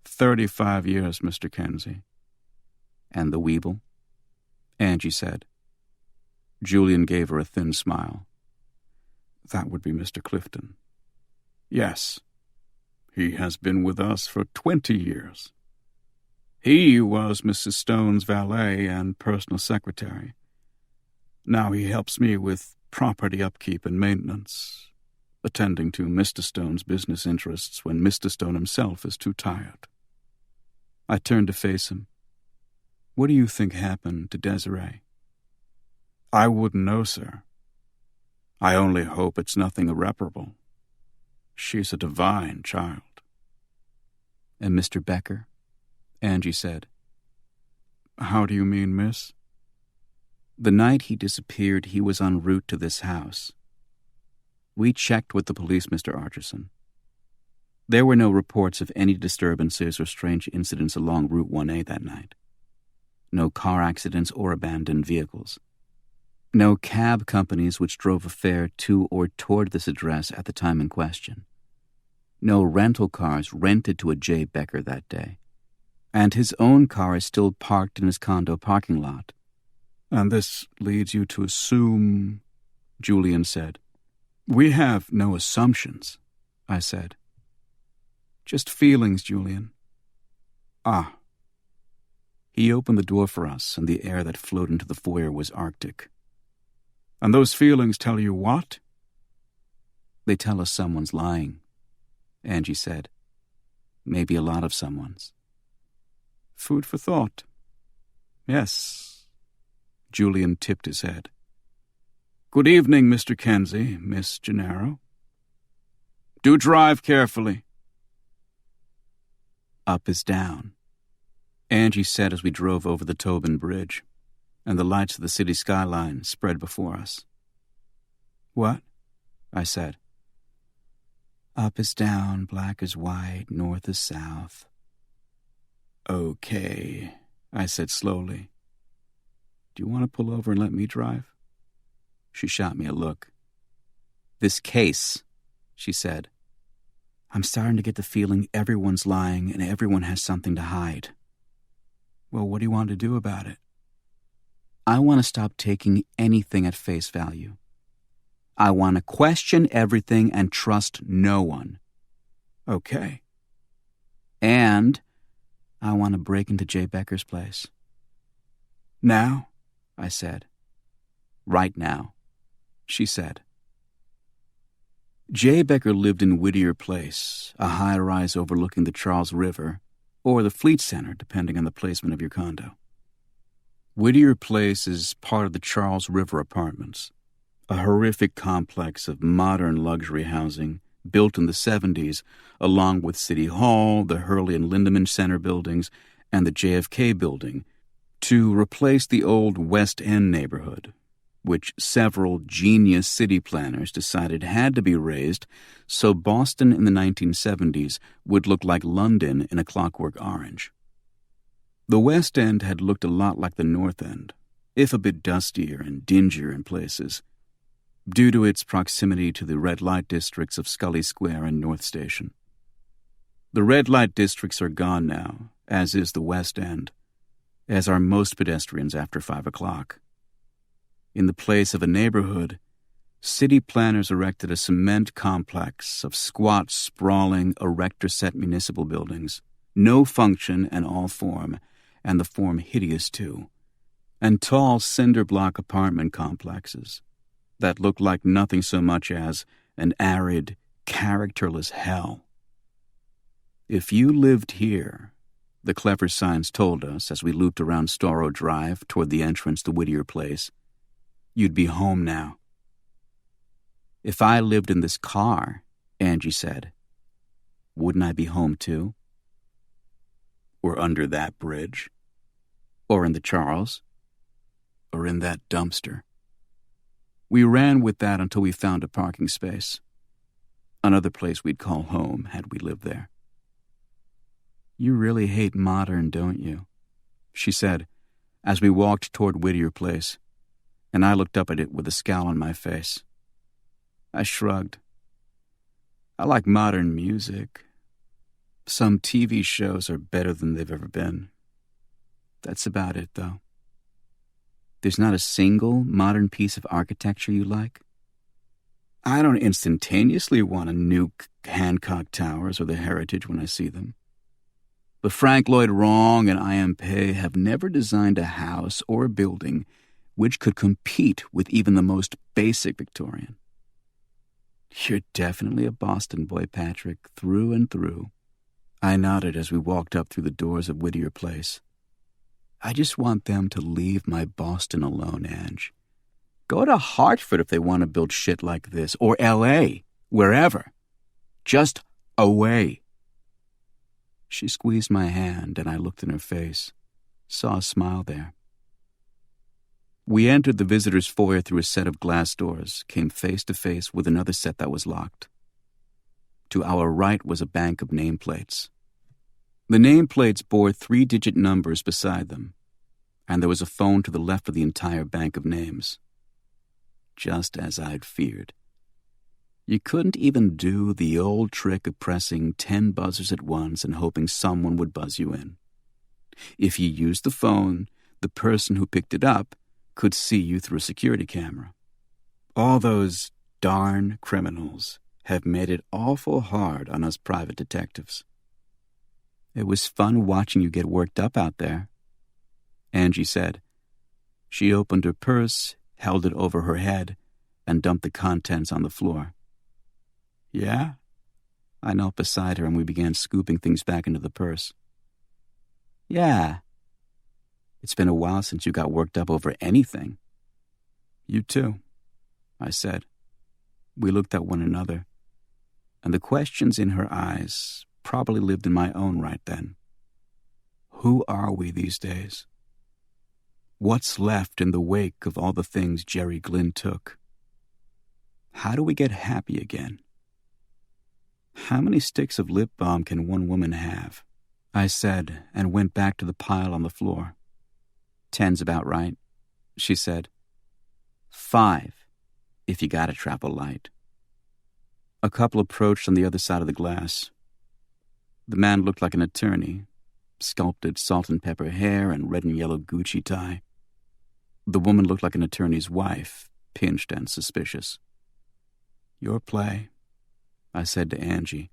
35 years, Mr. Kenzie." "And the Weeble?" Angie said. Julian gave her a thin smile. "That would be Mr. Clifton." "Yes. He has been with us for 20 years. He was Mrs. Stone's valet and personal secretary. Now he helps me with property upkeep and maintenance, attending to Mr. Stone's business interests when Mr. Stone himself is too tired." I turned to face him. "What do you think happened to Desiree?" "I wouldn't know, sir. I only hope it's nothing irreparable. She's a divine child." "And Mr. Becker?" Angie said. "How do you mean, miss?" "The night he disappeared, he was en route to this house. We checked with the police, Mr. Archerson. There were no reports of any disturbances or strange incidents along Route 1A that night. No car accidents or abandoned vehicles. No cab companies which drove a fare to or toward this address at the time in question. No rental cars rented to a J. Becker that day. And his own car is still parked in his condo parking lot. And this leads you to assume, Julian said. We have no assumptions, I said. Just feelings, Julian. Ah. He opened the door for us, and the air that flowed into the foyer was arctic. And those feelings tell you what? They tell us someone's lying, Angie said. Maybe a lot of someone's. Food for thought. Yes. Julian tipped his head. Good evening, Mr. Kenzie, Miss Gennaro. Do drive carefully. Up is down, Angie said as we drove over the Tobin Bridge, and the lights of the city skyline spread before us. What? I said. Up is down, black is white, north is south. Okay, I said slowly. Do you want to pull over and let me drive? She shot me a look. This case, she said. I'm starting to get the feeling everyone's lying and everyone has something to hide. Well, what do you want to do about it? I want to stop taking anything at face value. I want to question everything and trust no one. Okay. And I want to break into J. Becker's place. Now? I said. Right now, she said. J. Becker lived in Whittier Place, a high-rise overlooking the Charles River, or the Fleet Center, depending on the placement of your condo. Whittier Place is part of the Charles River Apartments, a horrific complex of modern luxury housing built in the 70s, along with City Hall, the Hurley and Lindemann Center buildings, and the JFK building, to replace the old West End neighborhood, which several genius city planners decided had to be raised so Boston in the 1970s would look like London in A Clockwork Orange. The West End had looked a lot like the North End, if a bit dustier and dingier in places, due to its proximity to the red light districts of Scully Square and North Station. The red light districts are gone now, as is the West End, as are most pedestrians after 5 o'clock. In the place of a neighborhood, city planners erected a cement complex of squat, sprawling, erector-set municipal buildings, no function and all form, and the form hideous too, and tall cinder-block apartment complexes that looked like nothing so much as an arid, characterless hell. If you lived here, the clever signs told us as we looped around Storrow Drive toward the entrance to Whittier Place, you'd be home now. If I lived in this car, Angie said, wouldn't I be home too? Or under that bridge? Or in the Charles? Or in that dumpster? We ran with that until we found a parking space. Another place we'd call home had we lived there. You really hate modern, don't you? She said, as we walked toward Whittier Place, and I looked up at it with a scowl on my face. I shrugged. I like modern music. Some TV shows are better than they've ever been. That's about it, though. There's not a single modern piece of architecture you like? I don't instantaneously want to nuke Hancock Towers or the Heritage when I see them. But Frank Lloyd Wrong and I.M. Pei have never designed a house or a building which could compete with even the most basic Victorian. You're definitely a Boston boy, Patrick, through and through. I nodded as we walked up through the doors of Whittier Place. I just want them to leave my Boston alone, Ange. Go to Hartford if they want to build shit like this, or L.A., wherever. Just away. She squeezed my hand, and I looked in her face, saw a smile there. We entered the visitors' foyer through a set of glass doors, came face to face with another set that was locked. To our right was a bank of nameplates. The nameplates bore 3-digit numbers beside them. and there was a phone to the left of the entire bank of names. Just as I'd feared. You couldn't even do the old trick of pressing 10 buzzers at once and hoping someone would buzz you in. If you used the phone, the person who picked it up could see you through a security camera. All those darn criminals have made it awful hard on us private detectives. It was fun watching you get worked up out there, Angie said. She opened her purse, held it over her head, and dumped the contents on the floor. Yeah? I knelt beside her and we began scooping things back into the purse. Yeah. It's been a while since you got worked up over anything. You too, I said. We looked at one another, and the questions in her eyes probably lived in my own right then. Who are we these days? What's left in the wake of all the things Jerry Glynn took? How do we get happy again? How many sticks of lip balm can one woman have? I said, and went back to the pile on the floor. 10's about right, she said. 5, if you gotta travel light. A couple approached on the other side of the glass. The man looked like an attorney, sculpted salt and pepper hair and red and yellow Gucci tie. The woman looked like an attorney's wife, pinched and suspicious. Your play, I said to Angie.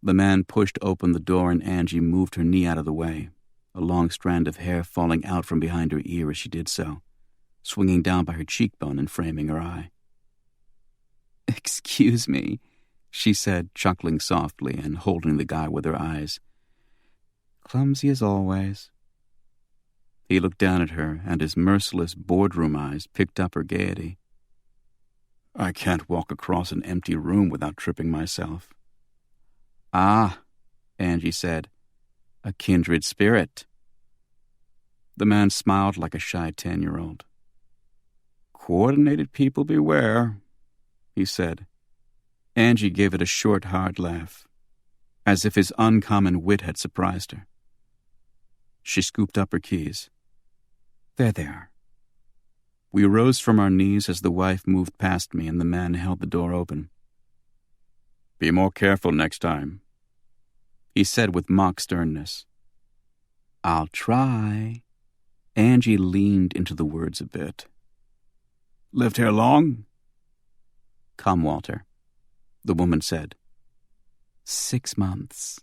The man pushed open the door and Angie moved her knee out of the way, a long strand of hair falling out from behind her ear as she did so, swinging down by her cheekbone and framing her eye. Excuse me, she said, chuckling softly and holding the guy with her eyes. Clumsy as always. He looked down at her, and his merciless boardroom eyes picked up her gaiety. I can't walk across an empty room without tripping myself. Ah, Angie said, a kindred spirit. The man smiled like a shy 10-year-old. Coordinated people beware, he said. Angie gave it a short, hard laugh, as if his uncommon wit had surprised her. She scooped up her keys. There they are. We rose from our knees as the wife moved past me and the man held the door open. Be more careful next time, he said with mock sternness. I'll try. Angie leaned into the words a bit. Lived here long? Come, Walter, the woman said. 6 months.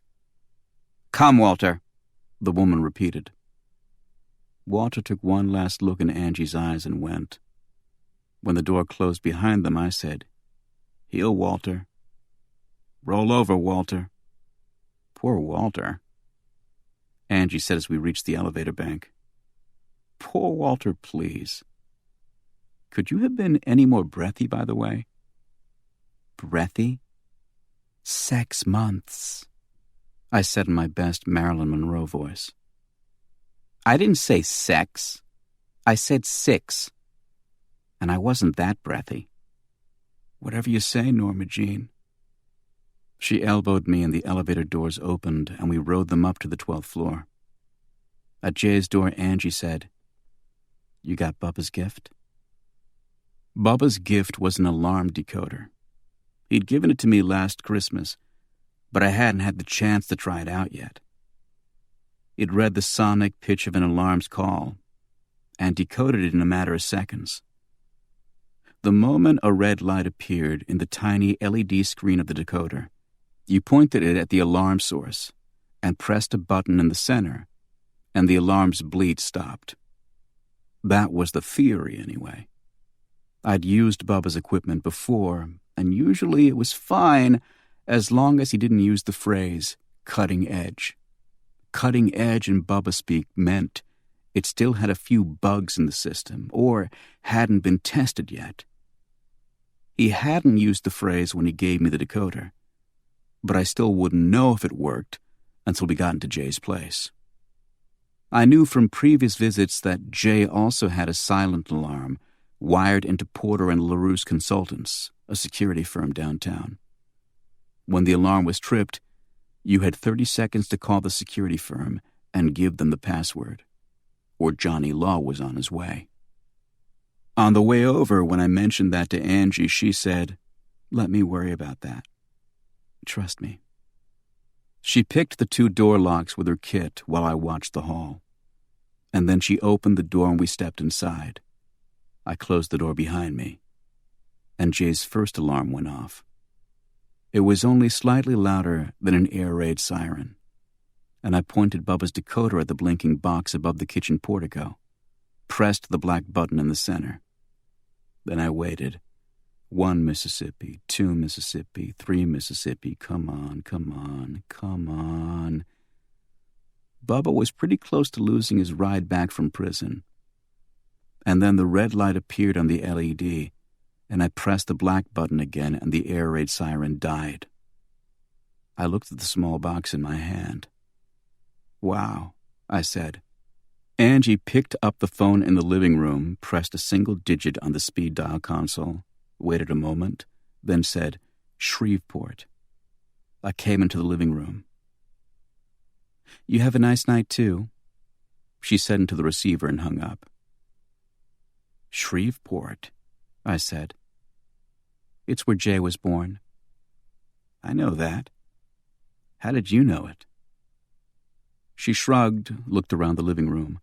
Come, Walter, the woman repeated. Walter took one last look in Angie's eyes and went. When the door closed behind them, I said, Heel, Walter. Roll over, Walter. Poor Walter, Angie said as we reached the elevator bank. Poor Walter, please. Could you have been any more breathy, by the way? Breathy? 6 months, I said in my best Marilyn Monroe voice. I didn't say sex. I said 6. And I wasn't that breathy. Whatever you say, Norma Jean. She elbowed me and the elevator doors opened and we rode them up to the 12th floor. At Jay's door, Angie said, You got Bubba's gift? Bubba's gift was an alarm decoder. He'd given it to me last Christmas, but I hadn't had the chance to try it out yet. It read the sonic pitch of an alarm's call and decoded it in a matter of seconds. The moment a red light appeared in the tiny LED screen of the decoder, you pointed it at the alarm source and pressed a button in the center, and the alarm's bleat stopped. That was the theory, anyway. I'd used Bubba's equipment before, and usually it was fine as long as he didn't use the phrase, cutting edge. Cutting edge in Bubba speak meant it still had a few bugs in the system, or hadn't been tested yet. He hadn't used the phrase when he gave me the decoder, but I still wouldn't know if it worked until we got into Jay's place. I knew from previous visits that Jay also had a silent alarm wired into Porter and LaRue's Consultants, a security firm downtown. When the alarm was tripped, you had 30 seconds to call the security firm and give them the password. or Johnny Law was on his way. On the way over, when I mentioned that to Angie, she said, "Let me worry about that. Trust me." She picked the 2 door locks with her kit while I watched the hall. And then she opened the door and we stepped inside. I closed the door behind me, and Jay's first alarm went off. It was only slightly louder than an air raid siren, and I pointed Bubba's decoder at the blinking box above the kitchen portico, pressed the black button in the center. Then I waited. 1 Mississippi, 2 Mississippi, 3 Mississippi, come on, come on, come on. Bubba was pretty close to losing his ride back from prison. And then the red light appeared on the LED, and I pressed the black button again and the air raid siren died. I looked at the small box in my hand. "Wow," I said. Angie picked up the phone in the living room, pressed a single digit on the speed dial console, waited a moment, then said, "Shreveport." I came into the living room. "You have a nice night, too," she said into the receiver and hung up. "Shreveport," I said. "It's where Jay was born." "I know that. How did you know it?" She shrugged, looked around the living room.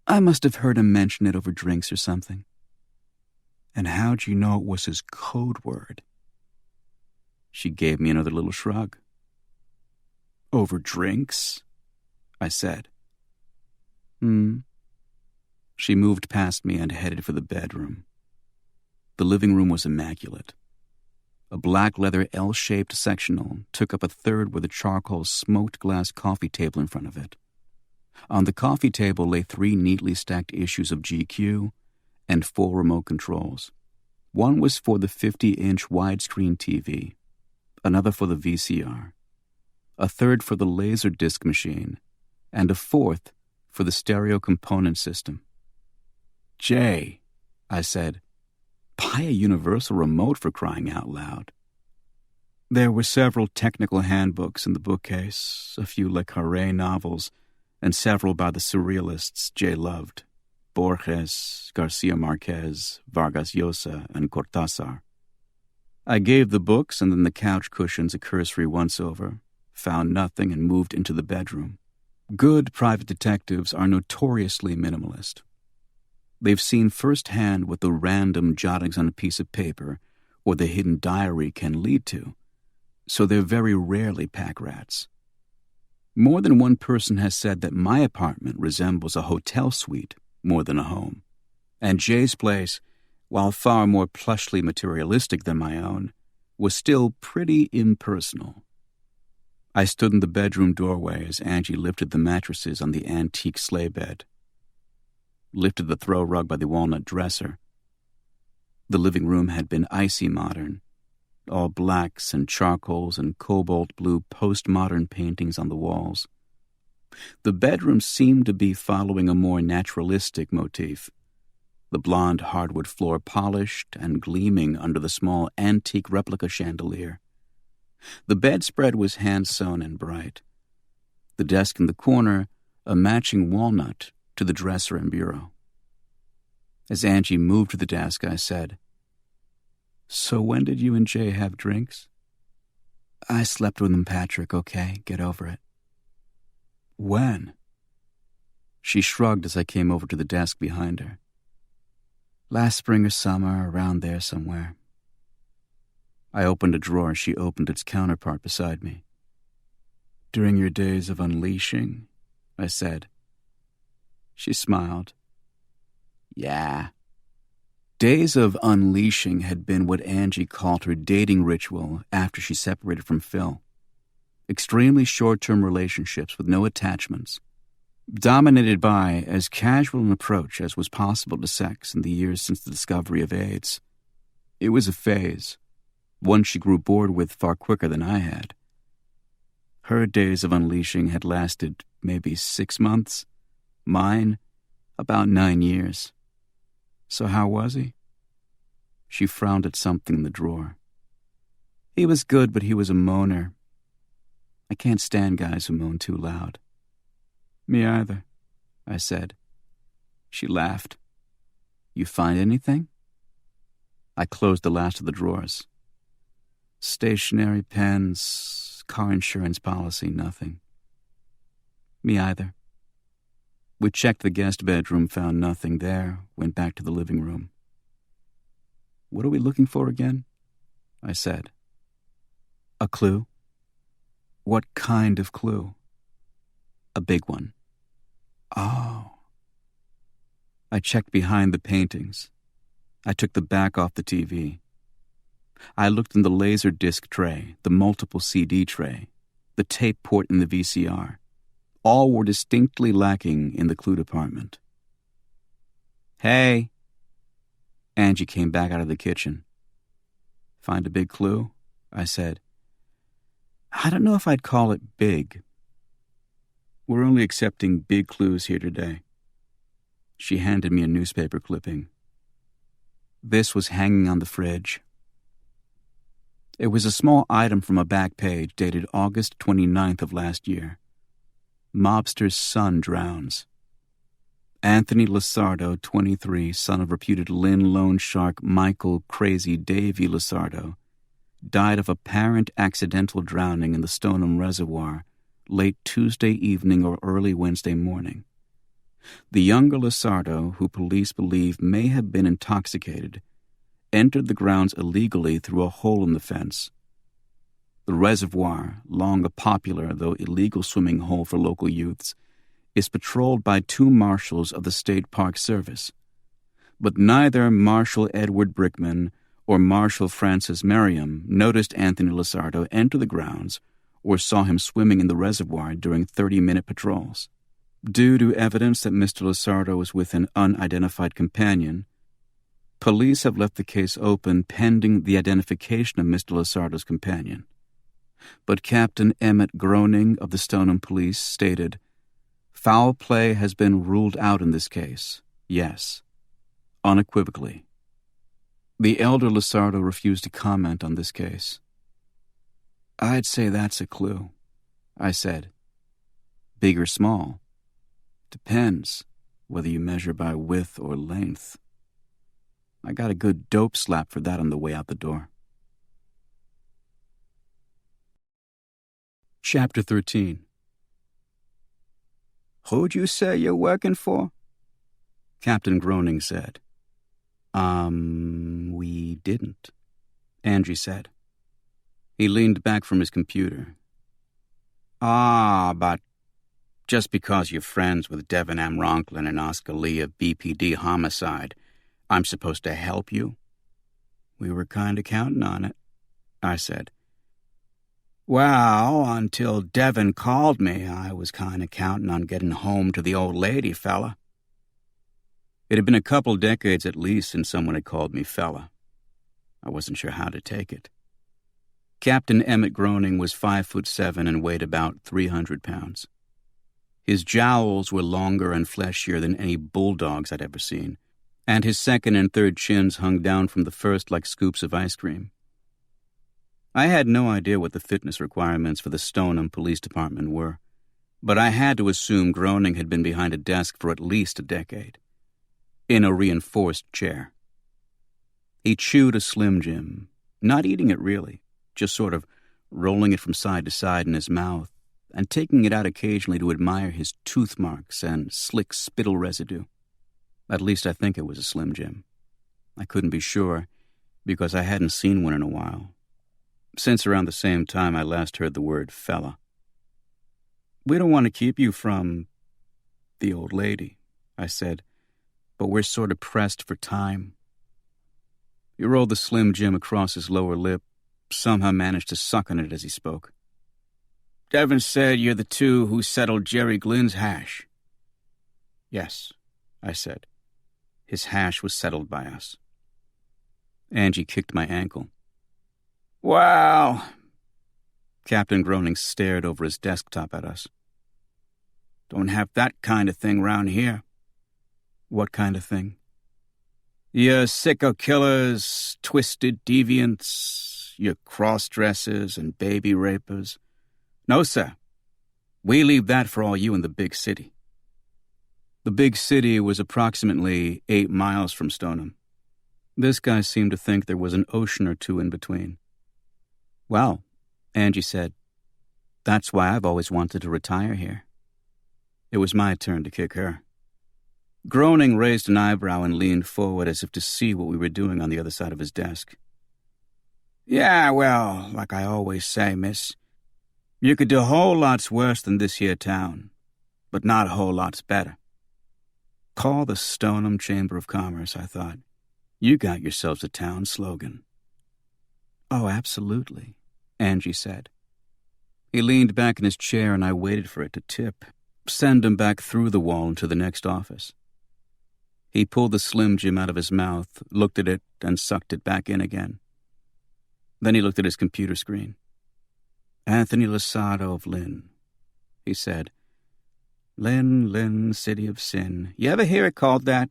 "I must have heard him mention it over drinks or something." "And how'd you know it was his code word?" She gave me another little shrug. "Over drinks?" I said. She moved past me and headed for the bedroom. The living room was immaculate. A black leather L-shaped sectional took up a third with a charcoal smoked glass coffee table in front of it. On the coffee table lay 3 neatly stacked issues of GQ and 4 remote controls. One was for the 50-inch widescreen TV, another for the VCR, a third for the Laserdisc machine, and a 4th for the stereo component system. "Jay," I said, "buy a universal remote for crying out loud." There were several technical handbooks in the bookcase, a few Le Carré novels, and several by the surrealists Jay loved: Borges, Garcia Marquez, Vargas Llosa, and Cortázar. I gave the books and then the couch cushions a cursory once-over, found nothing, and moved into the bedroom. Good private detectives are notoriously minimalist. They've seen firsthand what the random jottings on a piece of paper or the hidden diary can lead to, so they're very rarely pack rats. More than one person has said that my apartment resembles a hotel suite more than a home, and Jay's place, while far more plushly materialistic than my own, was still pretty impersonal. I stood in the bedroom doorway as Angie lifted the mattresses on the antique sleigh bed, lifted the throw rug by the walnut dresser. The living room had been icy modern, all blacks and charcoals and cobalt blue postmodern paintings on the walls. The bedroom seemed to be following a more naturalistic motif, the blonde hardwood floor polished and gleaming under the small antique replica chandelier. The bedspread was hand-sewn and bright. The desk in the corner, a matching walnut to the dresser and bureau. As Angie moved to the desk, I said, "So when did you and Jay have drinks?" "I slept with him, Patrick, okay? Get over it." "When?" She shrugged as I came over to the desk behind her. "Last spring or summer, around there somewhere." I opened a drawer. She opened its counterpart beside me. "During your days of unleashing?" I said. She smiled. "Yeah." Days of unleashing had been what Angie called her dating ritual after she separated from Phil. Extremely short-term relationships with no attachments, dominated by as casual an approach as was possible to sex in the years since the discovery of AIDS. It was a phase, one she grew bored with far quicker than I had. Her days of unleashing had lasted maybe 6 months, mine about 9 years. So how was he? She frowned at something in the drawer. "He was good, but he was a moaner. I can't stand guys who moan too loud." "Me either," I said. She laughed. You find anything? I closed the last of the drawers. Stationery, pens, car insurance policy, nothing. Me either. We checked the guest bedroom, found nothing there, went back to the living room. What are we looking for again? I said. A clue? What kind of clue? A big one. Oh. I checked behind the paintings. I took the back off the TV. I looked in the laser disc tray, the multiple CD tray, the tape port in the VCR. All were distinctly lacking in the clue department. Hey! Angie came back out of the kitchen. Find a big clue? I said. I don't know if I'd call it big. We're only accepting big clues here today. She handed me a newspaper clipping. This was hanging on the fridge. It was a small item from a back page dated August 29th of last year. Mobster's son drowns. Anthony Lasardo, 23, son of reputed Lynn loan shark Michael Crazy Davy Lasardo, died of apparent accidental drowning in the Stoneham Reservoir late Tuesday evening or early Wednesday morning. The younger Lasardo, who police believe may have been intoxicated, entered the grounds illegally through a hole in the fence. The reservoir, long a popular though illegal swimming hole for local youths, is patrolled by 2 marshals of the State Park Service. But neither Marshal Edward Brickman or Marshal Francis Merriam noticed Anthony Lasardo enter the grounds or saw him swimming in the reservoir during 30-minute patrols. Due to evidence that Mr. Lasardo was with an unidentified companion, police have left the case open pending the identification of Mr. Lasardo's companion. But Captain Emmett Groening of the Stoneham Police stated, "Foul play has been ruled out in this case, yes, unequivocally." The elder Lasardo refused to comment on this case. I'd say that's a clue, I said. Big or small? Depends whether you measure by width or length. I got a good dope slap for that on the way out the door. Chapter 13. Who'd you say you're working for? Captain Groening said. We didn't, Angie said. He leaned back from his computer. But just because you're friends with Devin M. Ronklin and Oscar Lee of BPD Homicide, I'm supposed to help you? We were kind of counting on it, I said. Well, until Devin called me, I was kind of counting on getting home to the old lady, fella. It had been a couple decades at least since someone had called me fella. I wasn't sure how to take it. Captain Emmett Groening was 5'7" and weighed about 300 pounds. His jowls were longer and fleshier than any bulldogs I'd ever seen, and his second and third chins hung down from the first like scoops of ice cream. I had no idea what the fitness requirements for the Stoneham Police Department were, but I had to assume Groening had been behind a desk for at least a decade, in a reinforced chair. He chewed a Slim Jim, not eating it really, just sort of rolling it from side to side in his mouth and taking it out occasionally to admire his tooth marks and slick spittle residue. At least I think it was a Slim Jim. I couldn't be sure, because I hadn't seen one in a while, since around the same time I last heard the word fella. We don't want to keep you from the old lady, I said, but we're sort of pressed for time. He rolled the Slim Jim across his lower lip, somehow managed to suck on it as he spoke. Devin said you're the two who settled Jerry Glynn's hash. Yes, I said. His hash was settled by us. Angie kicked my ankle. Wow. Captain Groening stared over his desktop at us. Don't have that kind of thing round here. What kind of thing? Your sicko killers, twisted deviants, your cross-dressers and baby rapers. No, sir. We leave that for all you in the big city. The big city was approximately 8 miles from Stoneham. This guy seemed to think there was an ocean or two in between. Well, Angie said, that's why I've always wanted to retire here. It was my turn to kick her. Groening raised an eyebrow and leaned forward as if to see what we were doing on the other side of his desk. Yeah, well, like I always say, miss, you could do whole lots worse than this here town, but not whole lots better. Call the Stoneham Chamber of Commerce, I thought. You got yourselves a town slogan. Oh, absolutely, Angie said. He leaned back in his chair and I waited for it to tip, send him back through the wall into the next office. He pulled the Slim Jim out of his mouth, looked at it, and sucked it back in again. Then he looked at his computer screen. Anthony Lasado of Lynn, he said. Lynn, city of sin. You ever hear it called that?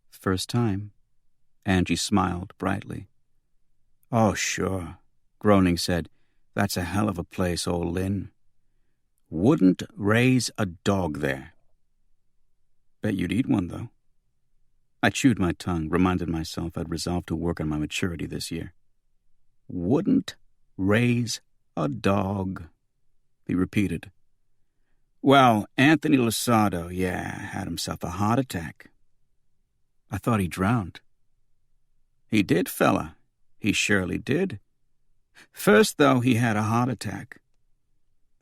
First time. Angie smiled brightly. Oh, sure, Groening said. That's a hell of a place, old Lynn. Wouldn't raise a dog there. Bet you'd eat one, though. I chewed my tongue, reminded myself I'd resolved to work on my maturity this year. Wouldn't raise a dog, he repeated. Well, Anthony Lasado, had himself a heart attack. I thought he drowned. He did, fella. He surely did. First, though, he had a heart attack.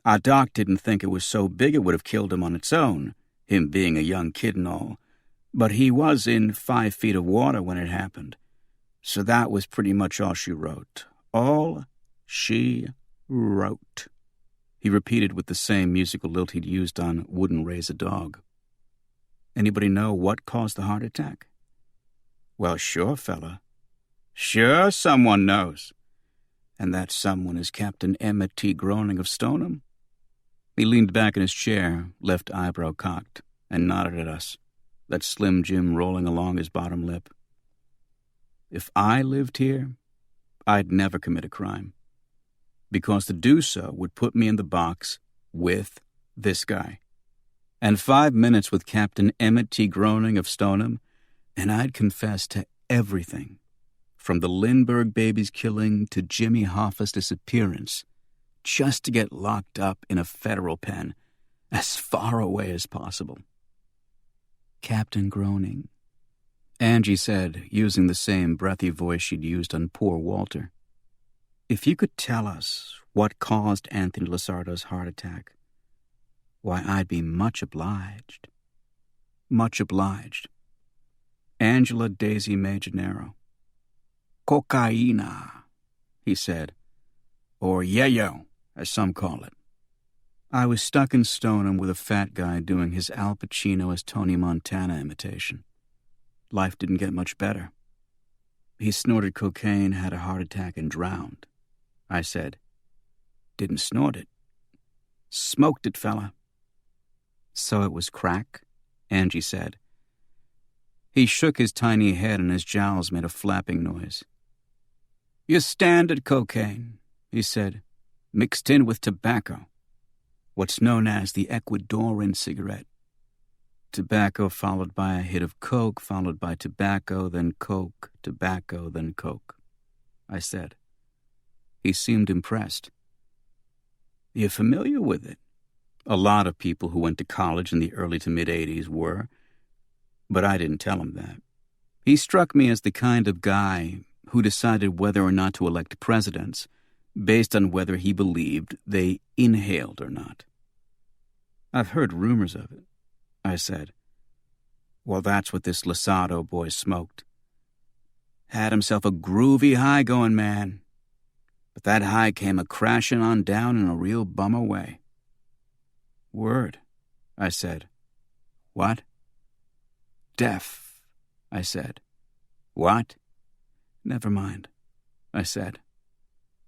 Our doc didn't think it was so big it would have killed him on its own, him being a young kid and all, but he was in 5 feet of water when it happened. So that was pretty much all she wrote. All she wrote. He repeated with the same musical lilt he'd used on Wouldn't Raise a Dog. Anybody know what caused the heart attack? Well, sure, fella. Sure, someone knows. And that someone is Captain Emmett T. Groening of Stoneham. He leaned back in his chair, left eyebrow cocked, and nodded at us, that Slim Jim rolling along his bottom lip. If I lived here, I'd never commit a crime, because to do so would put me in the box with this guy. And 5 minutes with Captain Emmett T. Groening of Stoneham, and I'd confess to everything, from the Lindbergh baby's killing to Jimmy Hoffa's disappearance, just to get locked up in a federal pen as far away as possible. Captain Groening, Angie said, using the same breathy voice she'd used on poor Walter. If you could tell us what caused Anthony Lasado's heart attack, why, I'd be much obliged. Much obliged. Angela Daisy May Gennaro. Cocaina, he said, or yayo, as some call it. I was stuck in Stoneham with a fat guy doing his Al Pacino as Tony Montana imitation. Life didn't get much better. He snorted cocaine, had a heart attack, and drowned. I said, didn't snort it. Smoked it, fella. So it was crack, Angie said. He shook his tiny head and his jowls made a flapping noise. Your standard cocaine, he said, mixed in with tobacco, what's known as the Ecuadorian cigarette. Tobacco followed by a hit of coke, followed by tobacco, then coke, tobacco, then coke, I said. He seemed impressed. You're familiar with it? A lot of people who went to college in the early to mid-'80s were, but I didn't tell him that. He struck me as the kind of guy who decided whether or not to elect presidents based on whether he believed they inhaled or not. I've heard rumors of it, I said. Well, that's what this Lasado boy smoked. Had himself a groovy high going, man. But that high came a-crashing on down in a real bummer way. Word, I said. What? Deaf, I said. What? Never mind, I said.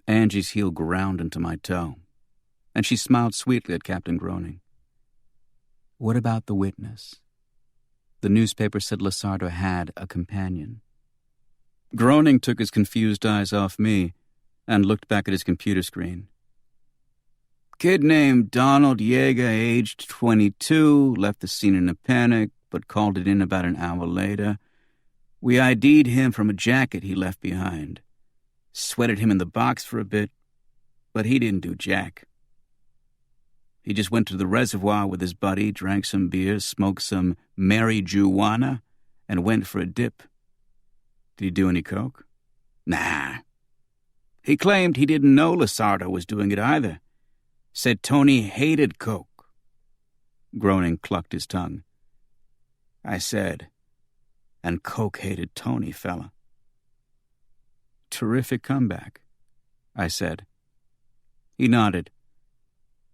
Angie's heel ground into my toe, and she smiled sweetly at Captain Groening. What about the witness? The newspaper said Lasado had a companion. Groening took his confused eyes off me and looked back at his computer screen. Kid named Donald Yeager, aged 22, left the scene in a panic, but called it in about an hour later. We ID'd him from a jacket he left behind. Sweated him in the box for a bit, but he didn't do jack. He just went to the reservoir with his buddy, drank some beer, smoked some marijuana, and went for a dip. Did he do any coke? Nah. He claimed he didn't know Lasardo was doing it either. Said Tony hated coke. Groening clucked his tongue. I said, and coke hated Tony, fella. Terrific comeback, I said. He nodded.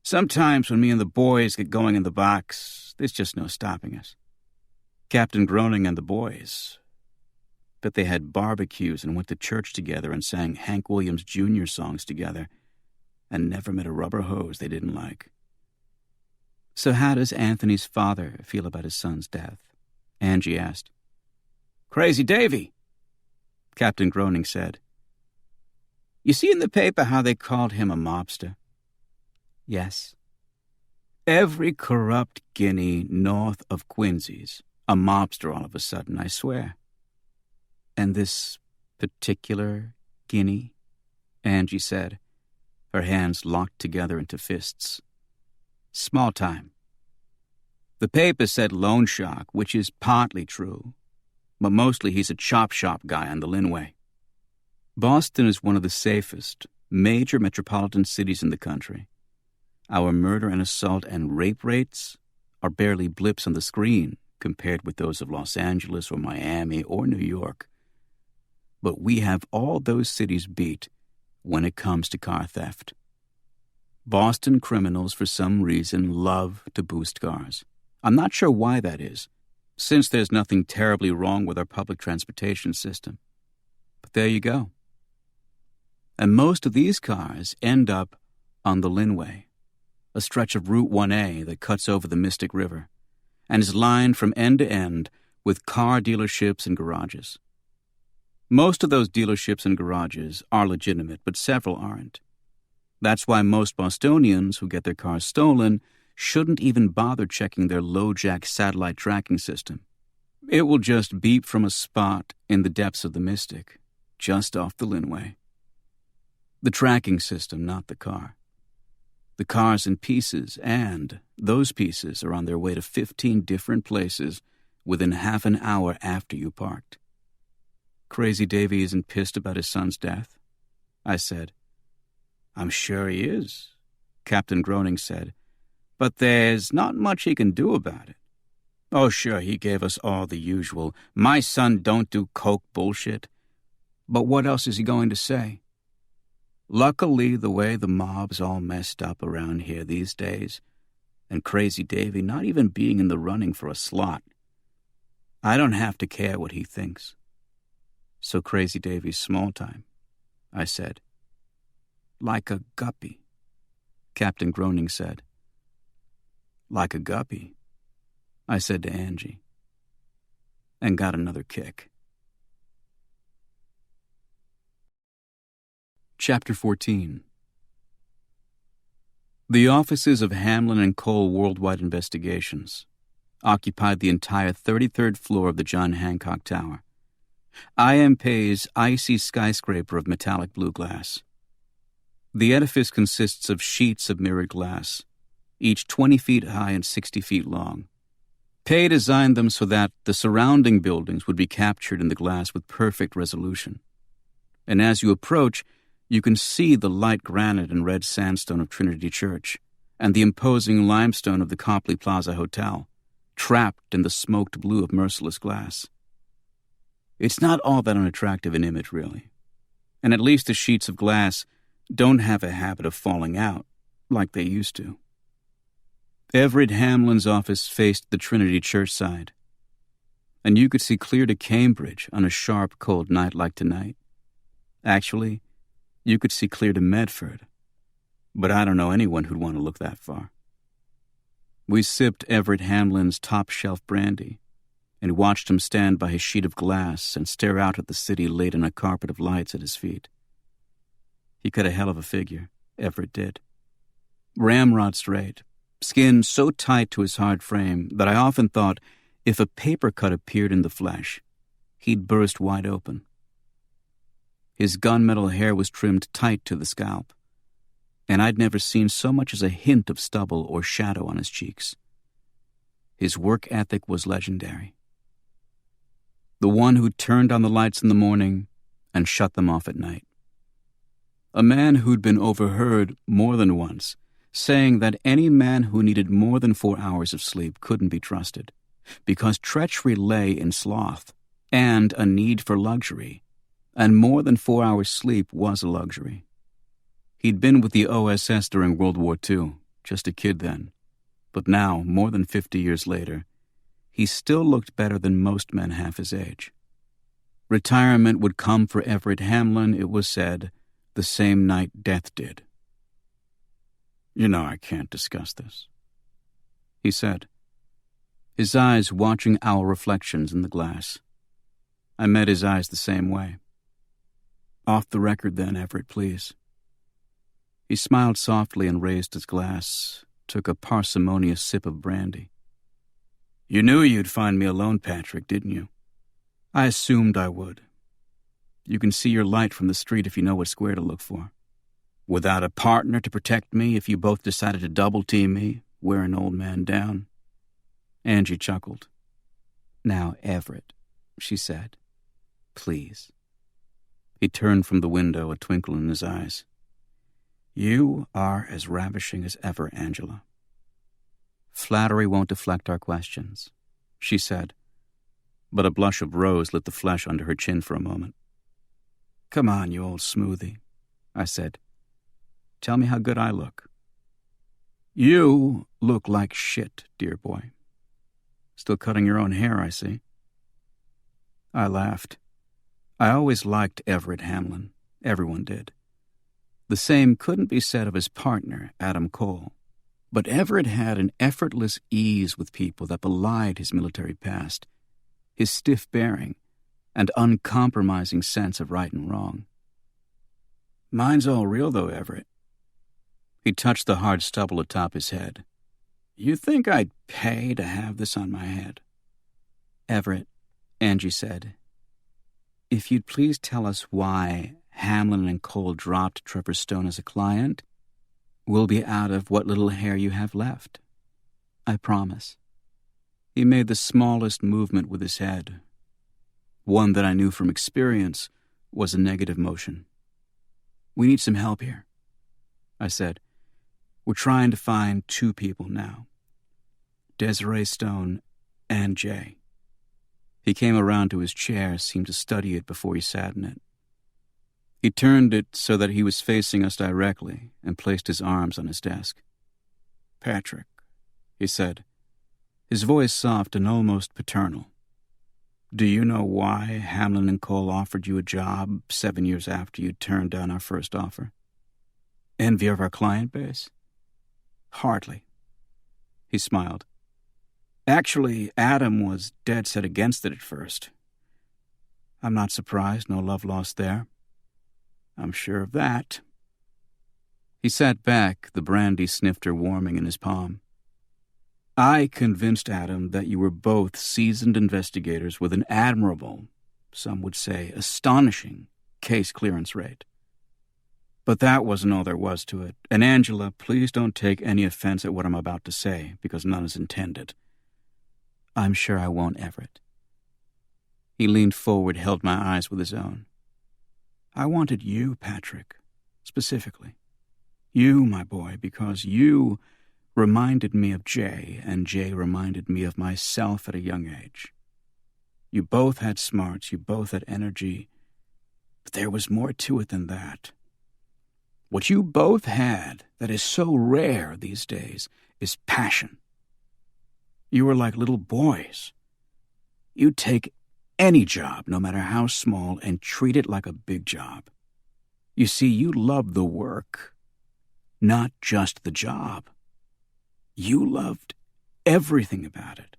Sometimes when me and the boys get going in the box, there's just no stopping us. Captain Groening and the boys. But they had barbecues and went to church together and sang Hank Williams Jr. songs together, and never met a rubber hose they didn't like. So how does Anthony's father feel about his son's death? Angie asked. Crazy Davy, Captain Groening said. You see in the paper how they called him a mobster? Yes. Every corrupt Guinea north of Quincy's, a mobster all of a sudden, I swear. And this particular Guinea? Angie said, her hands locked together into fists. Small time. The paper said loan shark, which is partly true, but mostly he's a chop shop guy on the Linway. Boston is one of the safest, major metropolitan cities in the country. Our murder and assault and rape rates are barely blips on the screen compared with those of Los Angeles or Miami or New York. But we have all those cities beat when it comes to car theft. Boston criminals, for some reason, love to boost cars. I'm not sure why that is, since there's nothing terribly wrong with our public transportation system. But there you go. And most of these cars end up on the Linway, a stretch of Route 1A that cuts over the Mystic River, and is lined from end to end with car dealerships and garages. Most of those dealerships and garages are legitimate, but several aren't. That's why most Bostonians who get their cars stolen shouldn't even bother checking their LoJack satellite tracking system. It will just beep from a spot in the depths of the Mystic, just off the Linway. The tracking system, not the car. The car's in pieces, and those pieces are on their way to 15 different places within half an hour after you parked. Crazy Davy isn't pissed about his son's death? I said. I'm sure he is, Captain Groening said, but there's not much he can do about it. Oh, sure, he gave us all the usual, my son don't do coke bullshit. But what else is he going to say? Luckily, the way the mob's all messed up around here these days, and Crazy Davy not even being in the running for a slot, I don't have to care what he thinks. So Crazy Davy's small time, I said. Like a guppy, Captain Groening said. Like a guppy, I said to Angie, and got another kick. Chapter 14. The offices of Hamlin and Cole Worldwide Investigations occupied the entire 33rd floor of the John Hancock Tower, IMP's icy skyscraper of metallic blue glass. The edifice consists of sheets of mirrored glass, each 20 feet high and 60 feet long. Pei designed them so that the surrounding buildings would be captured in the glass with perfect resolution. And as you approach, you can see the light granite and red sandstone of Trinity Church and the imposing limestone of the Copley Plaza Hotel, trapped in the smoked blue of merciless glass. It's not all that unattractive an image, really. And at least the sheets of glass don't have a habit of falling out like they used to. Everett Hamlin's office faced the Trinity Church side, and you could see clear to Cambridge on a sharp, cold night like tonight. Actually, you could see clear to Medford, but I don't know anyone who'd want to look that far. We sipped Everett Hamlin's top-shelf brandy and watched him stand by his sheet of glass and stare out at the city laid on a carpet of lights at his feet. He cut a hell of a figure, Everett did. Ramrod straight, skin so tight to his hard frame that I often thought if a paper cut appeared in the flesh, he'd burst wide open. His gunmetal hair was trimmed tight to the scalp, and I'd never seen so much as a hint of stubble or shadow on his cheeks. His work ethic was legendary. The one who turned on the lights in the morning and shut them off at night. A man who'd been overheard more than once saying that any man who needed more than 4 hours of sleep couldn't be trusted, because treachery lay in sloth and a need for luxury, and more than 4 hours sleep was a luxury. He'd been with the OSS during World War II, just a kid then, but now, more than 50 years later, he still looked better than most men half his age. Retirement would come for Everett Hamlin, it was said, the same night death did. "You know I can't discuss this," he said, his eyes watching our reflections in the glass. I met his eyes the same way. "Off the record then, Everett, please." He smiled softly and raised his glass, took a parsimonious sip of brandy. "You knew you'd find me alone, Patrick, didn't you?" "I assumed I would. You can see your light from the street if you know what square to look for. Without a partner to protect me if you both decided to double-team me, wear an old man down." Angie chuckled. "Now, Everett," she said, "please." He turned from the window, a twinkle in his eyes. "You are as ravishing as ever, Angela." "Flattery won't deflect our questions," she said, but a blush of rose lit the flesh under her chin for a moment. "Come on, you old smoothie," I said. "Tell me how good I look." "You look like shit, dear boy. Still cutting your own hair, I see." I laughed. I always liked Everett Hamlin. Everyone did. The same couldn't be said of his partner, Adam Cole. But Everett had an effortless ease with people that belied his military past, his stiff bearing, and uncompromising sense of right and wrong. "Mine's all real, though, Everett." He touched the hard stubble atop his head. "You think I'd pay to have this on my head?" "Everett," Angie said, "if you'd please tell us why Hamlin and Cole dropped Trevor Stone as a client, we'll be out of what little hair you have left. I promise." He made the smallest movement with his head, one that I knew from experience was a negative motion. "We need some help here," I said. "We're trying to find 2 people now, Desiree Stone and Jay." He came around to his chair, seemed to study it before he sat in it. He turned it so that he was facing us directly and placed his arms on his desk. "Patrick," he said, his voice soft and almost paternal. "Do you know why Hamlin and Cole offered you a job 7 years after you turned down our first offer? Envy of our client base?" "Hardly." He smiled. "Actually, Adam was dead set against it at first. I'm not surprised, no love lost there. I'm sure of that." He sat back, the brandy snifter warming in his palm. "I convinced Adam that you were both seasoned investigators with an admirable, some would say astonishing, case clearance rate. But that wasn't all there was to it. And Angela, please don't take any offense at what I'm about to say, because none is intended." "I'm sure I won't, Everett." He leaned forward, held my eyes with his own. "I wanted you, Patrick, specifically. You, my boy, because you reminded me of Jay, and Jay reminded me of myself at a young age. You both had smarts, you both had energy, but there was more to it than that. What you both had that is so rare these days is passion. You were like little boys. You'd take any job, no matter how small, and treat it like a big job. You see, you loved the work, not just the job. You loved everything about it.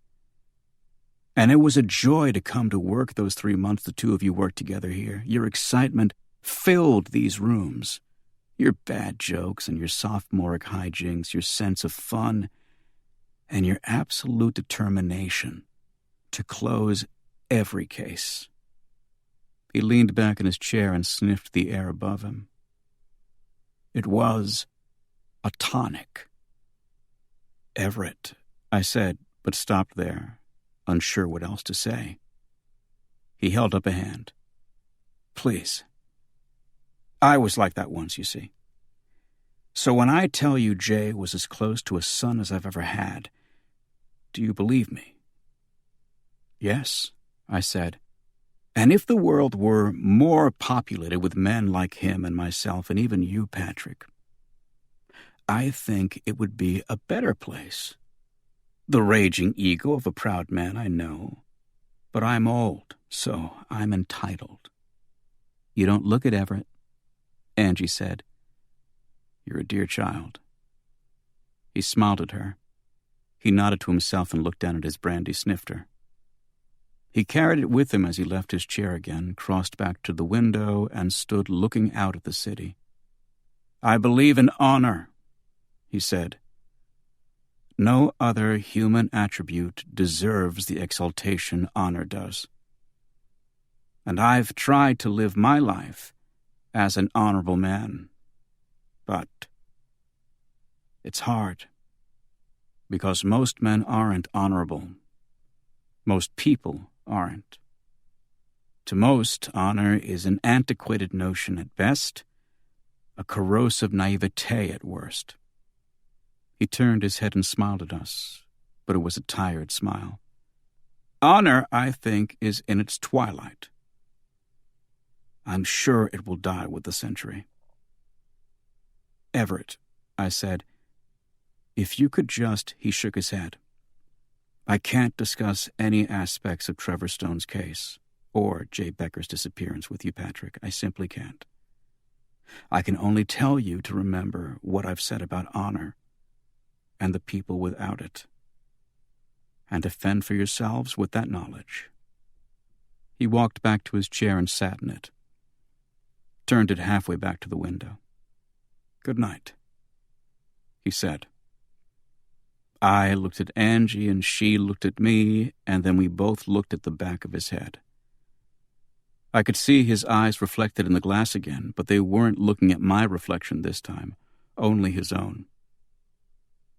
And it was a joy to come to work those 3 months the 2 of you worked together here. Your excitement filled these rooms. Your bad jokes and your sophomoric hijinks, your sense of fun, and your absolute determination to close every case. He leaned back in his chair and sniffed the air above him. It was a tonic. "Everett," I said, but stopped there, unsure what else to say. He held up a hand. "Please. I was like that once, you see. So when I tell you Jay was as close to a son as I've ever had, do you believe me?" "Yes," I said. "And if the world were more populated with men like him and myself and even you, Patrick, I think it would be a better place. The raging ego of a proud man, I know. But I'm old, so I'm entitled." "You don't look it, Everett," Angie said. "You're a dear child." He smiled at her. He nodded to himself and looked down at his brandy snifter. He carried it with him as he left his chair again, crossed back to the window, and stood looking out at the city. "I believe in honor," he said. "No other human attribute deserves the exaltation honor does. And I've tried to live my life as an honorable man. But it's hard, because most men aren't honorable. Most people aren't. To most, honor is an antiquated notion at best, a corrosive naivete at worst." He turned his head and smiled at us, but it was a tired smile. "Honor, I think, is in its twilight. I'm sure it will die with the century." "Everett," I said, "if you could just—" He shook his head. "I can't discuss any aspects of Trevor Stone's case or Jay Becker's disappearance with you, Patrick. I simply can't. I can only tell you to remember what I've said about honor and the people without it, and to fend for yourselves with that knowledge." He walked back to his chair and sat in it, turned it halfway back to the window. "Good night," he said. I looked at Angie and she looked at me, and then we both looked at the back of his head. I could see his eyes reflected in the glass again, but they weren't looking at my reflection this time, only his own.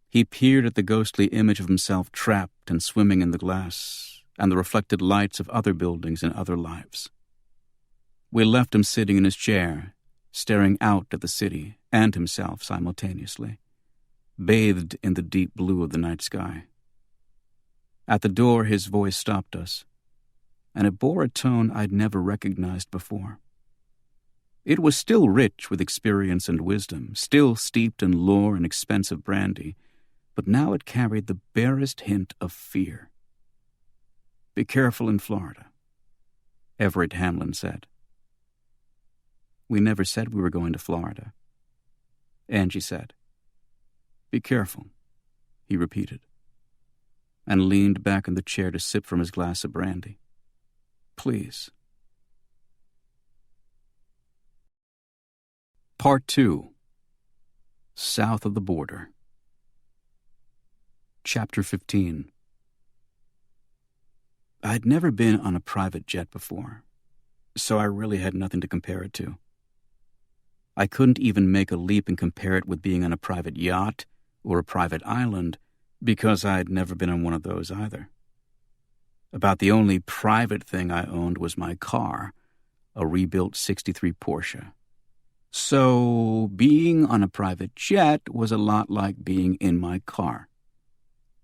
He peered at the ghostly image of himself trapped and swimming in the glass, and the reflected lights of other buildings and other lives. We left him sitting in his chair, staring out at the city and himself simultaneously, bathed in the deep blue of the night sky. At the door, his voice stopped us, and it bore a tone I'd never recognized before. It was still rich with experience and wisdom, still steeped in lore and expensive brandy, but now it carried the barest hint of fear. "Be careful in Florida," Everett Hamlin said. "We never said we were going to Florida," Angie said. "Be careful," he repeated, and leaned back in the chair to sip from his glass of brandy. "Please." Part 2. South of the Border. Chapter 15. I'd never been on a private jet before, so I really had nothing to compare it to. I couldn't even make a leap and compare it with being on a private yacht or a private island, because I'd never been on one of those either. About the only private thing I owned was my car, a rebuilt '63 Porsche. So being on a private jet was a lot like being in my car,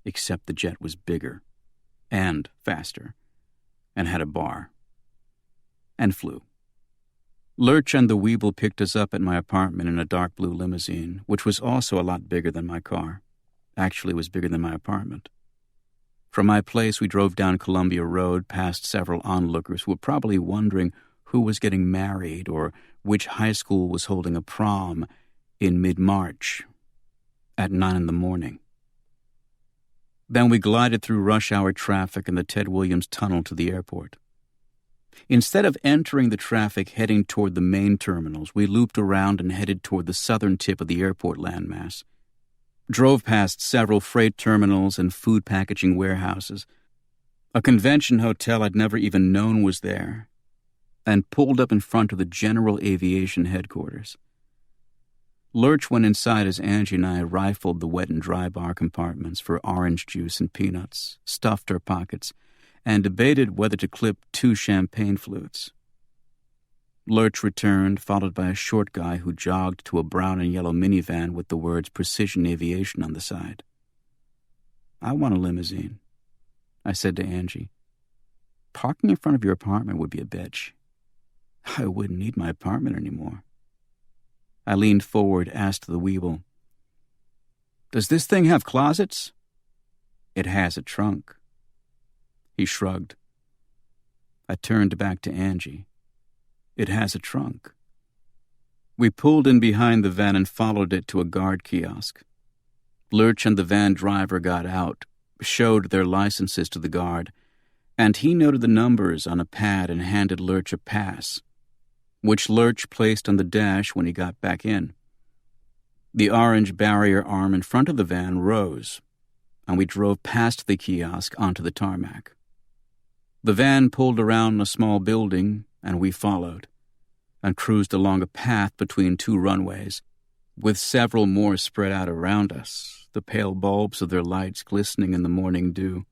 except the jet was bigger and faster and had a bar and flew. Lurch and the Weeble picked us up at my apartment in a dark blue limousine, which was also a lot bigger than my car. Actually, it was bigger than my apartment. From my place, we drove down Columbia Road past several onlookers who were probably wondering who was getting married or which high school was holding a prom in mid-March at 9 a.m. Then we glided through rush hour traffic in the Ted Williams Tunnel to the airport. Instead of entering the traffic heading toward the main terminals, we looped around and headed toward the southern tip of the airport landmass. Drove past several freight terminals and food packaging warehouses, a convention hotel I'd never even known was there, and pulled up in front of the General Aviation headquarters. Lurch went inside as Angie and I rifled the wet and dry bar compartments for orange juice and peanuts, stuffed our pockets, and debated whether to clip 2 champagne flutes. Lurch returned, followed by a short guy who jogged to a brown and yellow minivan with the words Precision Aviation on the side. "I want a limousine," I said to Angie. "Parking in front of your apartment would be a bitch." "I wouldn't need my apartment anymore." I leaned forward, asked the Weeble, "Does this thing have closets?" "It has a trunk." He shrugged. I turned back to Angie. "It has a trunk." We pulled in behind the van and followed it to a guard kiosk. Lurch and the van driver got out, showed their licenses to the guard, and he noted the numbers on a pad and handed Lurch a pass, which Lurch placed on the dash when he got back in. The orange barrier arm in front of the van rose, and we drove past the kiosk onto the tarmac. The van pulled around a small building, and we followed, and cruised along a path between 2 runways, with several more spread out around us, the pale bulbs of their lights glistening in the morning dew.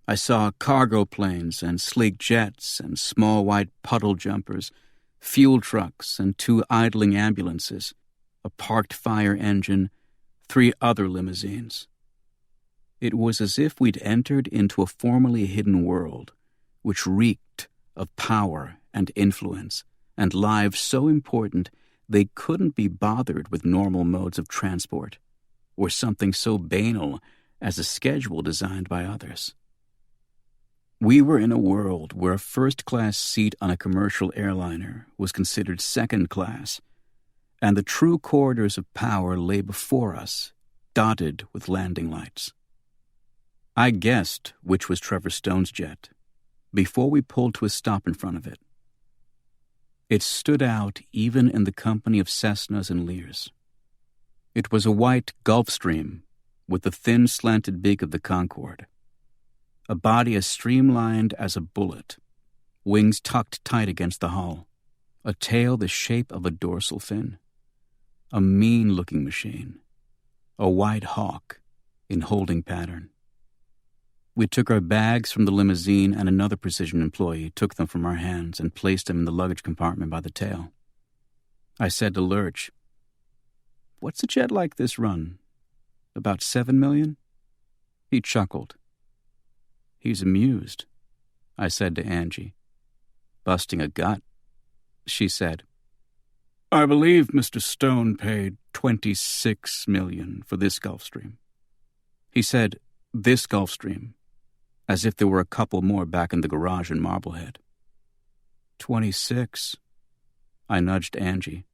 I saw cargo planes and sleek jets and small white puddle jumpers, fuel trucks and 2 idling ambulances, a parked fire engine, 3 other limousines. It was as if we'd entered into a formerly hidden world, which reeked of power and influence, and lives so important they couldn't be bothered with normal modes of transport, or something so banal as a schedule designed by others. We were in a world where a first-class seat on a commercial airliner was considered second class, and the true corridors of power lay before us, dotted with landing lights. I guessed which was Trevor Stone's jet before we pulled to a stop in front of it. It stood out even in the company of Cessnas and Lears. It was a white Gulfstream with the thin slanted beak of the Concorde, a body as streamlined as a bullet, wings tucked tight against the hull, a tail the shape of a dorsal fin, a mean-looking machine, a white hawk in holding pattern. We took our bags from the limousine, and another Precision employee took them from our hands and placed them in the luggage compartment by the tail. I said to Lurch, "What's a jet like this run? About 7 million?" He chuckled. "He's amused," I said to Angie. "Busting a gut," she said. "I believe Mr. Stone paid 26 million for this Gulfstream." He said, "This Gulfstream," as if there were a couple more back in the garage in Marblehead. 26. I nudged Angie.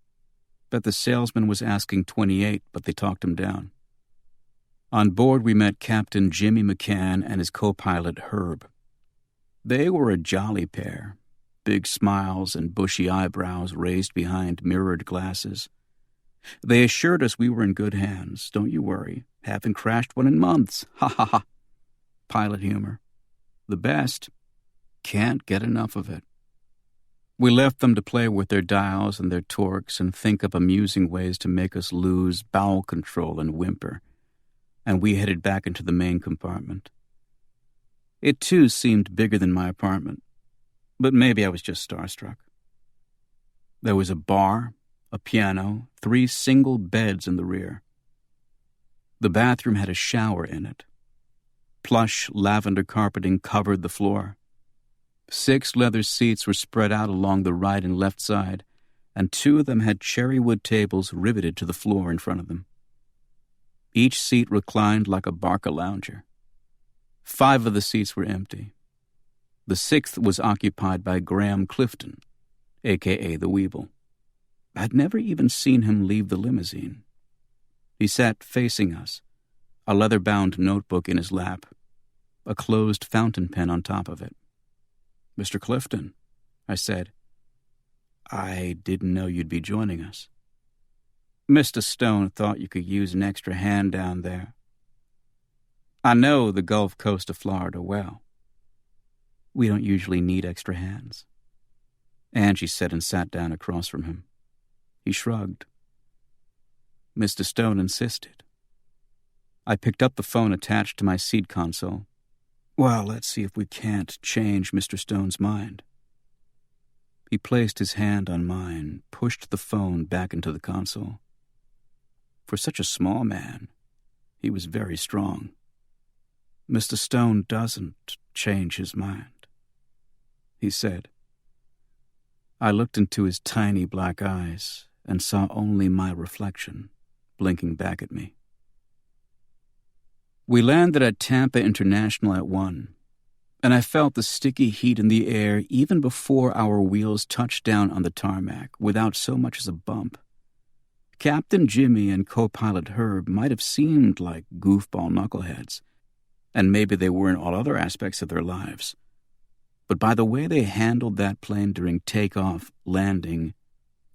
Bet the salesman was asking 28, but they talked him down. On board we met Captain Jimmy McCann and his co-pilot Herb. They were a jolly pair, big smiles and bushy eyebrows raised behind mirrored glasses. They assured us we were in good hands. "Don't you worry. Haven't crashed one in months. Ha ha ha." Pilot humor. The best. Can't get enough of it. We left them to play with their dials and their torques and think up amusing ways to make us lose bowel control and whimper, and we headed back into the main compartment. It, too, seemed bigger than my apartment, but maybe I was just starstruck. There was a bar, a piano, 3 single beds in the rear. The bathroom had a shower in it. Plush lavender carpeting covered the floor. 6 leather seats were spread out along the right and left side, and 2 of them had cherry wood tables riveted to the floor in front of them. Each seat reclined like a Barca lounger. 5 of the seats were empty. The 6th was occupied by Graham Clifton, a.k.a. the Weeble. I'd never even seen him leave the limousine. He sat facing us, a leather-bound notebook in his lap, a closed fountain pen on top of it. "Mr. Clifton," I said. "I didn't know you'd be joining us." "Mr. Stone thought you could use an extra hand down there. I know the Gulf Coast of Florida well. We don't usually need extra hands." Angie said and sat down across from him. He shrugged. Mr. Stone insisted. I picked up the phone attached to my seat console. "Well, let's see if we can't change Mr. Stone's mind." He placed his hand on mine, pushed the phone back into the console. For such a small man, he was very strong. "Mr. Stone doesn't change his mind," he said. I looked into his tiny black eyes and saw only my reflection, blinking back at me. We landed at Tampa International at 1, and I felt the sticky heat in the air even before our wheels touched down on the tarmac without so much as a bump. Captain Jimmy and co-pilot Herb might have seemed like goofball knuckleheads, and maybe they were in all other aspects of their lives. But by the way they handled that plane during takeoff, landing,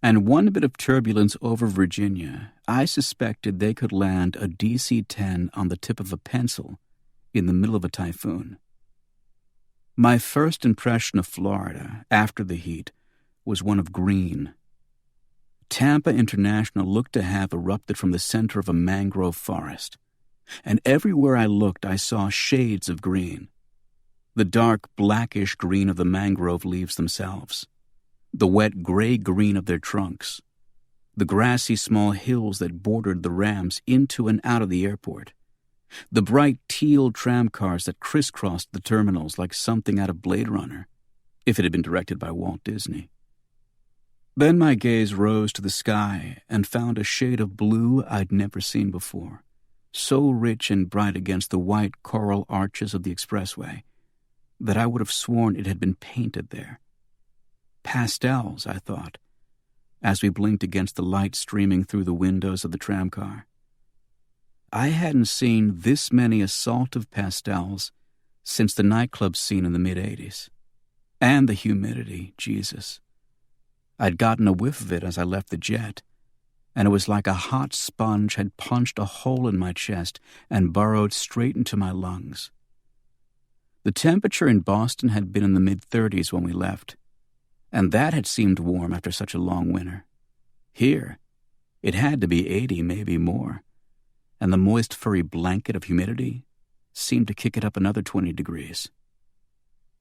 and one bit of turbulence over Virginia, I suspected they could land a DC-10 on the tip of a pencil in the middle of a typhoon. My first impression of Florida, after the heat, was one of green. Tampa International looked to have erupted from the center of a mangrove forest, and everywhere I looked I saw shades of green. The dark, blackish green of the mangrove leaves themselves, the wet gray green of their trunks, the grassy small hills that bordered the ramps into and out of the airport, the bright teal tram cars that crisscrossed the terminals like something out of Blade Runner, if it had been directed by Walt Disney. Then my gaze rose to the sky and found a shade of blue I'd never seen before, so rich and bright against the white coral arches of the expressway that I would have sworn it had been painted there. Pastels, I thought, as we blinked against the light streaming through the windows of the tramcar. I hadn't seen this many assaultive pastels since the nightclub scene in the mid-'80s. And the humidity, Jesus. I'd gotten a whiff of it as I left the jet, and it was like a hot sponge had punched a hole in my chest and burrowed straight into my lungs. The temperature in Boston had been in the mid-30s when we left, and that had seemed warm after such a long winter. Here, it had to be 80, maybe more, and the moist furry blanket of humidity seemed to kick it up another 20 degrees.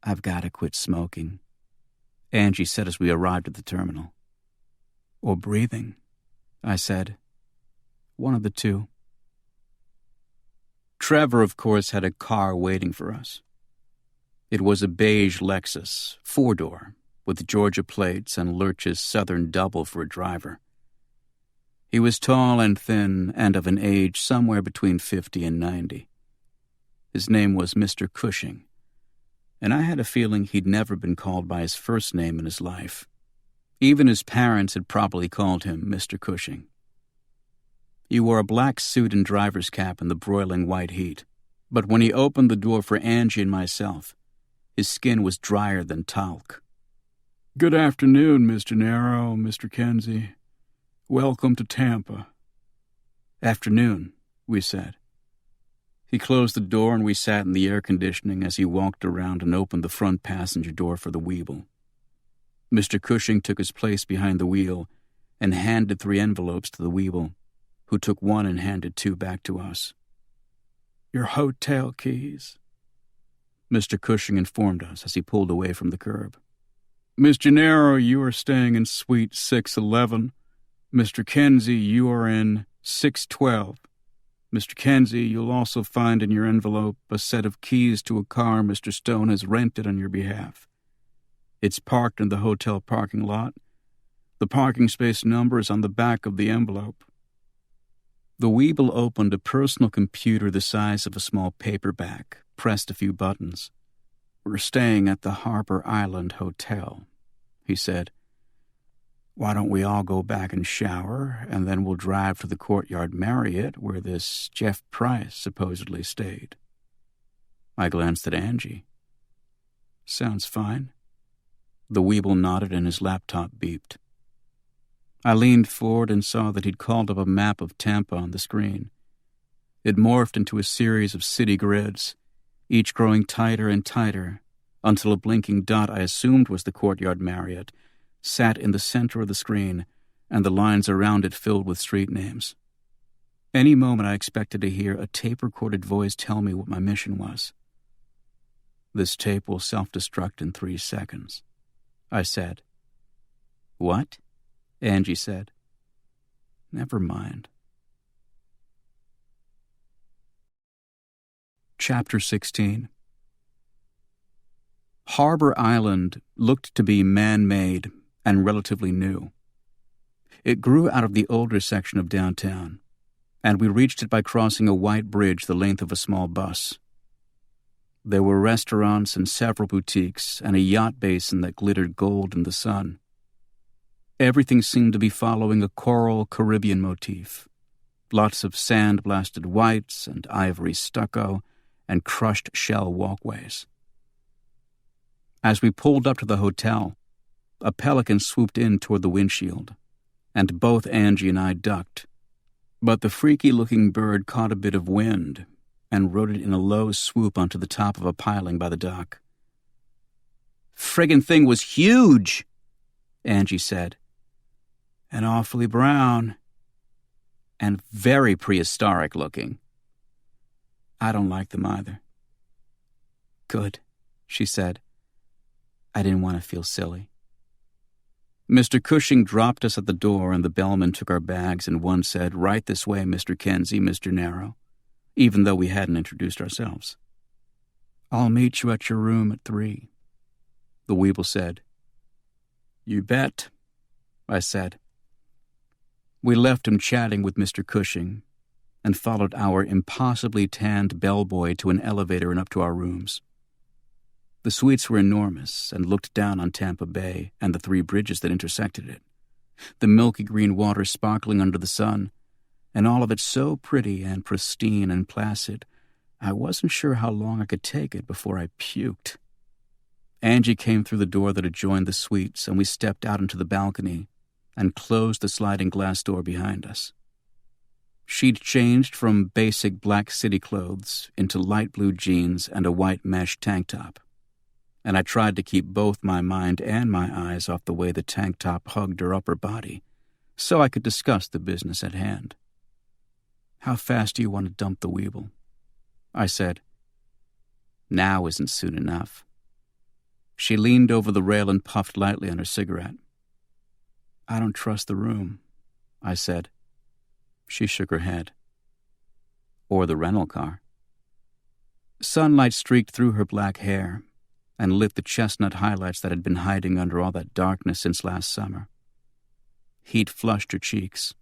"I've got to quit smoking," Angie said as we arrived at the terminal. "Or breathing," I said. "One of the two." Trevor, of course, had a car waiting for us. It was a beige Lexus, 4-door, with Georgia plates and Lurch's Southern Double for a driver. He was tall and thin and of an age somewhere between 50 and 90. His name was Mr. Cushing, and I had a feeling he'd never been called by his first name in his life. Even his parents had probably called him Mr. Cushing. He wore a black suit and driver's cap in the broiling white heat, but when he opened the door for Angie and myself, his skin was drier than talc. "Good afternoon, Mr. Narrow, Mr. Kenzie. Welcome to Tampa." "Afternoon," we said. He closed the door and we sat in the air conditioning as he walked around and opened the front passenger door for the Weeble. Mr. Cushing took his place behind the wheel and handed 3 envelopes to the Weeble, who took 1 and handed 2 back to us. "Your hotel keys," Mr. Cushing informed us as he pulled away from the curb. "Miss Gennaro, you are staying in Suite 611. Mr. Kenzie, you are in 612. Mr. Kenzie, you'll also find in your envelope a set of keys to a car Mr. Stone has rented on your behalf. It's parked in the hotel parking lot. The parking space number is on the back of the envelope." The Weeble opened a personal computer the size of a small paperback, pressed a few buttons. "We're staying at the Harbor Island Hotel," he said. "Why don't we all go back and shower, and then we'll drive to the Courtyard Marriott where this Jeff Price supposedly stayed?" I glanced at Angie. "Sounds fine." The Weeble nodded and his laptop beeped. I leaned forward and saw that he'd called up a map of Tampa on the screen. It morphed into a series of city grids, each growing tighter and tighter, until a blinking dot I assumed was the Courtyard Marriott sat in the center of the screen, and the lines around it filled with street names. Any moment I expected to hear a tape-recorded voice tell me what my mission was. "This tape will self-destruct in 3 seconds," I said. "What?" Angie said. "Never mind." Chapter 16. Harbor Island looked to be man-made and relatively new. It grew out of the older section of downtown, and we reached it by crossing a white bridge the length of a small bus. There were restaurants and several boutiques and a yacht basin that glittered gold in the sun. Everything seemed to be following a coral Caribbean motif. Lots of sand-blasted whites and ivory stucco and crushed shell walkways. As we pulled up to the hotel, a pelican swooped in toward the windshield, and both Angie and I ducked. But the freaky-looking bird caught a bit of wind and rode it in a low swoop onto the top of a piling by the dock. "Friggin' thing was huge," Angie said. "And awfully brown. And very prehistoric looking." "I don't like them either." "Good," she said. I didn't want to feel silly. Mr. Cushing dropped us at the door, and the bellman took our bags, and one said, "Right this way, Mr. Kenzie, Mr. Narrow," even though we hadn't introduced ourselves. "I'll meet you at your room at 3, the Weeble said. "You bet," I said. We left him chatting with Mr. Cushing and followed our impossibly tanned bellboy to an elevator and up to our rooms. The suites were enormous and looked down on Tampa Bay and the 3 bridges that intersected it, the milky green water sparkling under the sun, and all of it so pretty and pristine and placid, I wasn't sure how long I could take it before I puked. Angie came through the door that adjoined the suites, and we stepped out into the balcony and closed the sliding glass door behind us. She'd changed from basic black city clothes into light blue jeans and a white mesh tank top, and I tried to keep both my mind and my eyes off the way the tank top hugged her upper body so I could discuss the business at hand. "How fast do you want to dump the Weeble?" I said. "Now isn't soon enough." She leaned over the rail and puffed lightly on her cigarette. "I don't trust the room," I said. She shook her head. "Or the rental car." Sunlight streaked through her black hair and lit the chestnut highlights that had been hiding under all that darkness since last summer. Heat flushed her cheeks.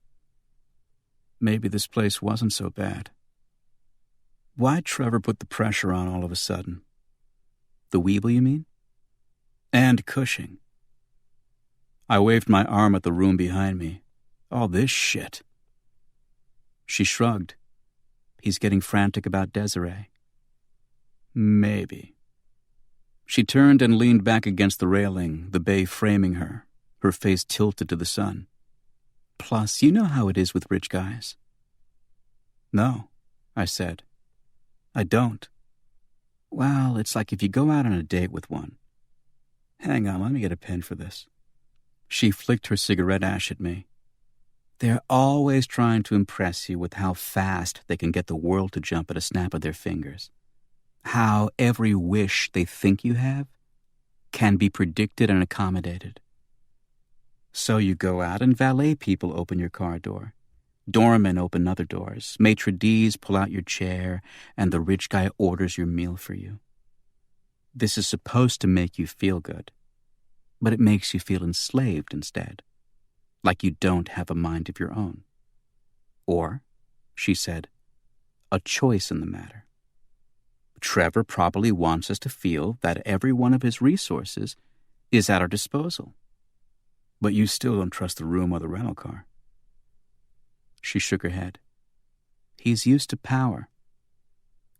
Maybe this place wasn't so bad. Why'd Trevor put the pressure on all of a sudden? The Weeble, you mean? And Cushing. I waved my arm at the room behind me. All this shit. She shrugged. He's getting frantic about Desiree. Maybe. She turned and leaned back against the railing, the bay framing her, her face tilted to the sun. "Plus, you know how it is with rich guys." "No," I said. "I don't." "Well, it's like if you go out on a date with one." "Hang on, let me get a pen for this." She flicked her cigarette ash at me. "They're always trying to impress you with how fast they can get the world to jump at a snap of their fingers. How every wish they think you have can be predicted and accommodated. So you go out and valet people open your car door. Doormen open other doors. Maitre d's pull out your chair, and the rich guy orders your meal for you. This is supposed to make you feel good, but it makes you feel enslaved instead, like you don't have a mind of your own. Or, she said, a choice in the matter. Trevor probably wants us to feel that every one of his resources is at our disposal. But you still don't trust the room or the rental car." She shook her head. "He's used to power.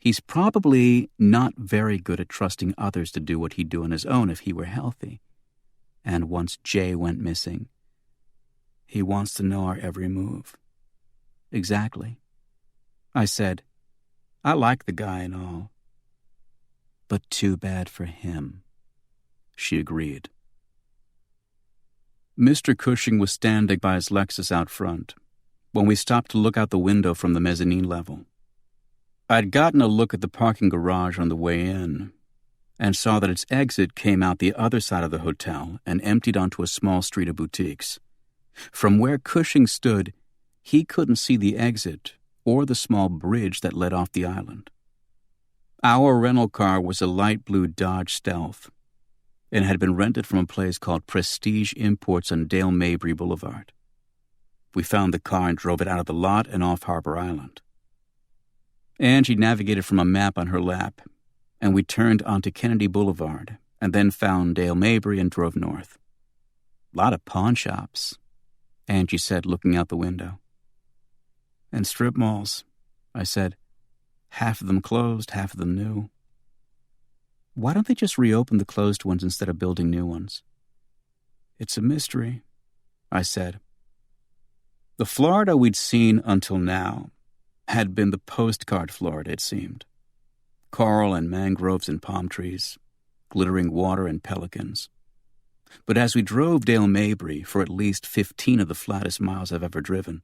He's probably not very good at trusting others to do what he'd do on his own if he were healthy. And once Jay went missing, he wants to know our every move. Exactly. I said, I like the guy and all. But too bad for him. She agreed. Mr. Cushing was standing by his Lexus out front when we stopped to look out the window from the mezzanine level. I'd gotten a look at the parking garage on the way in and saw that its exit came out the other side of the hotel and emptied onto a small street of boutiques. From where Cushing stood, he couldn't see the exit or the small bridge that led off the island. Our rental car was a light blue Dodge Stealth and had been rented from a place called Prestige Imports on Dale Mabry Boulevard. We found the car and drove it out of the lot and off Harbor Island. Angie navigated from a map on her lap, and we turned onto Kennedy Boulevard and then found Dale Mabry and drove north. Lot of pawn shops, Angie said, looking out the window. And strip malls, I said. Half of them closed, half of them new. Why don't they just reopen the closed ones instead of building new ones? It's a mystery, I said. The Florida we'd seen until now had been the postcard Florida, it seemed. Coral and mangroves and palm trees, glittering water and pelicans. But as we drove Dale Mabry for at least 15 of the flattest miles I've ever driven,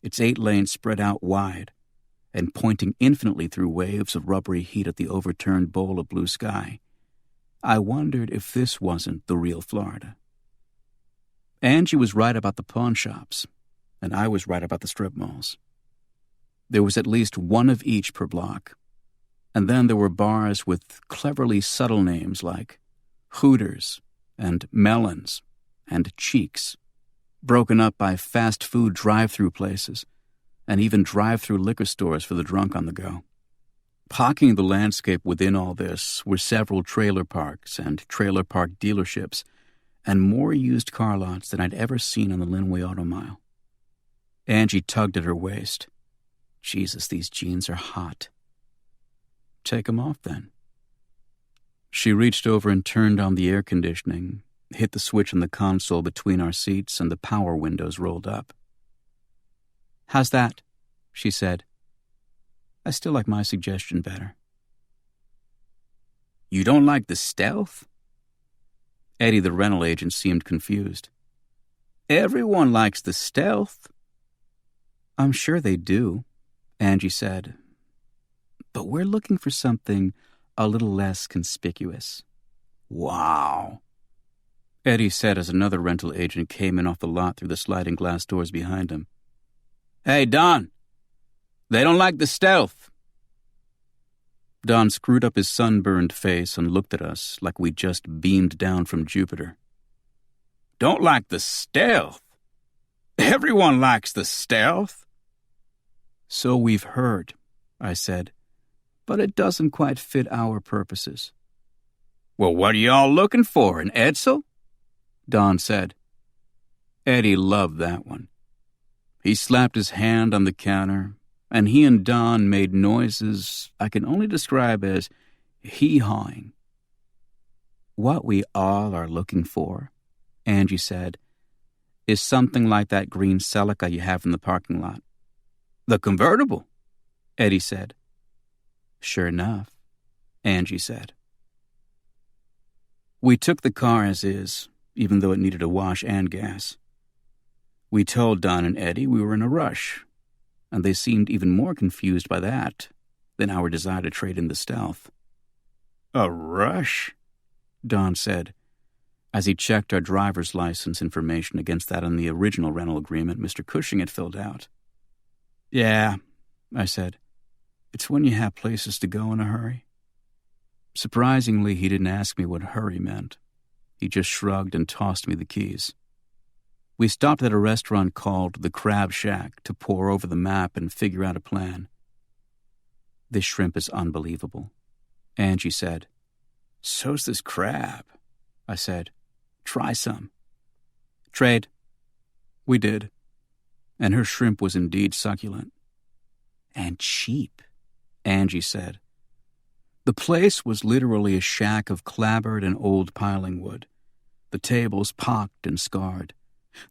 its 8 lanes spread out wide and pointing infinitely through waves of rubbery heat at the overturned bowl of blue sky, I wondered if this wasn't the real Florida. Angie was right about the pawn shops, and I was right about the strip malls. There was at least one of each per block, and then there were bars with cleverly subtle names like Hooters and Melons and Cheeks, broken up by fast food drive-through places and even drive-through liquor stores for the drunk on the go. Pocking the landscape within all this were several trailer parks and trailer park dealerships and more used car lots than I'd ever seen on the Linway Auto Mile. Angie tugged at her waist. Jesus, these jeans are hot. Take 'em off, then. She reached over and turned on the air conditioning, hit the switch on the console between our seats, and the power windows rolled up. How's that? She said. I still like my suggestion better. You don't like the Stealth? Eddie, the rental agent, seemed confused. Everyone likes the Stealth. I'm sure they do, Angie said. But we're looking for something a little less conspicuous. Wow, Eddie said as another rental agent came in off the lot through the sliding glass doors behind him. Hey, Don, they don't like the Stealth. Don screwed up his sunburned face and looked at us like we'd just beamed down from Jupiter. Don't like the Stealth? Everyone likes the Stealth. So we've heard, I said, but it doesn't quite fit our purposes. Well, what are y'all looking for, an Edsel? Don said. Eddie loved that one. He slapped his hand on the counter, and he and Don made noises I can only describe as hee-hawing. What we all are looking for, Angie said, is something like that green Celica you have in the parking lot. The convertible, Eddie said. Sure enough, Angie said. We took the car as is, even though it needed a wash and gas. We told Don and Eddie we were in a rush, and they seemed even more confused by that than our desire to trade in the Stealth. A rush? Don said, as he checked our driver's license information against that on the original rental agreement Mr. Cushing had filled out. Yeah, I said. It's when you have places to go in a hurry. Surprisingly, he didn't ask me what hurry meant. He just shrugged and tossed me the keys. We stopped at a restaurant called the Crab Shack to pore over the map and figure out a plan. This shrimp is unbelievable, Angie said. So's this crab, I said. Try some. Trade. We did. And her shrimp was indeed succulent. And cheap, Angie said. The place was literally a shack of clapboard and old piling wood, the tables pocked and scarred,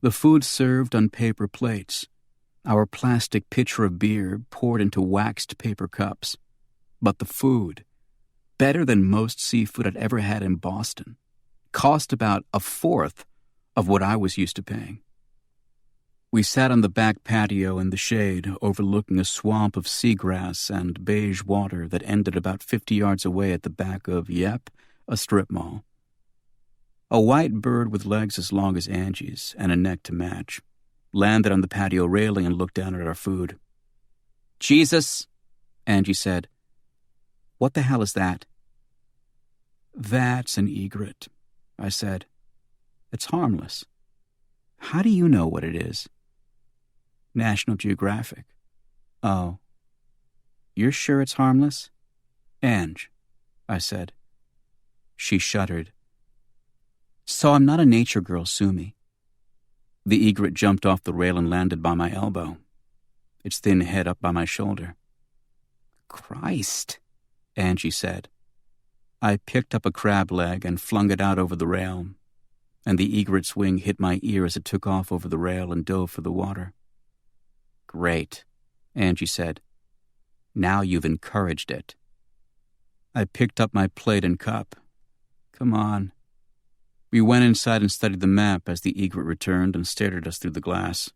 the food served on paper plates, our plastic pitcher of beer poured into waxed paper cups. But the food, better than most seafood I'd ever had in Boston, cost about a fourth of what I was used to paying. We sat on the back patio in the shade, overlooking a swamp of seagrass and beige water that ended about 50 yards away at the back of, a strip mall. A white bird with legs as long as Angie's and a neck to match landed on the patio railing and looked down at our food. "Jesus," Angie said. "What the hell is that?" "That's an egret," I said. "It's harmless." "How do you know what it is?" "National Geographic." "Oh. You're sure it's harmless?" "Ange," I said. She shuddered. "So I'm not a nature girl, sue me." The egret jumped off the rail and landed by my elbow, its thin head up by my shoulder. "Christ," Angie said. I picked up a crab leg and flung it out over the rail, and the egret's wing hit my ear as it took off over the rail and dove for the water. "Great," Angie said. "Now you've encouraged it." I picked up my plate and cup. "Come on." We went inside and studied the map as the egret returned and stared at us through the glass.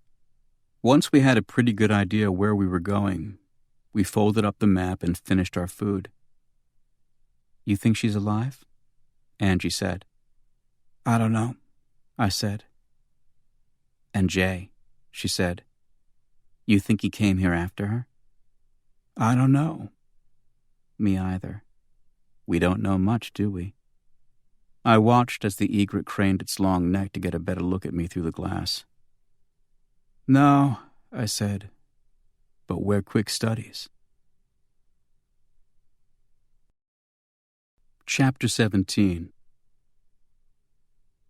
Once we had a pretty good idea where we were going, we folded up the map and finished our food. "You think she's alive?" Angie said. "I don't know," I said. "And Jay," she said. "You think he came here after her?" "I don't know." "Me either. We don't know much, do we?" I watched as the egret craned its long neck to get a better look at me through the glass. "No," I said, "but we're quick studies." Chapter 17.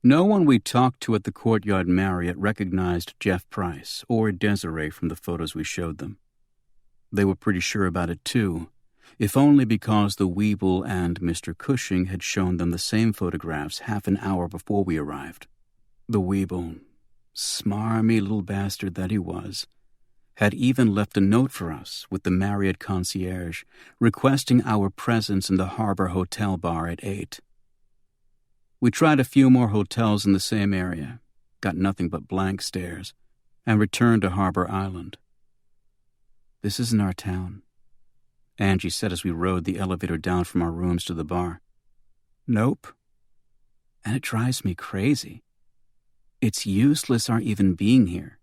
No one we talked to at the Courtyard Marriott recognized Jeff Price or Desiree from the photos we showed them. They were pretty sure about it, too, if only because the Weeble and Mr. Cushing had shown them the same photographs half an hour before we arrived. The Weeble, smarmy little bastard that he was, had even left a note for us with the Marriott concierge requesting our presence in the Harbor Hotel bar at 8. We tried a few more hotels in the same area, got nothing but blank stares, and returned to Harbor Island. "This isn't our town," Angie said as we rode the elevator down from our rooms to the bar. "Nope. And it drives me crazy. It's useless our even being here.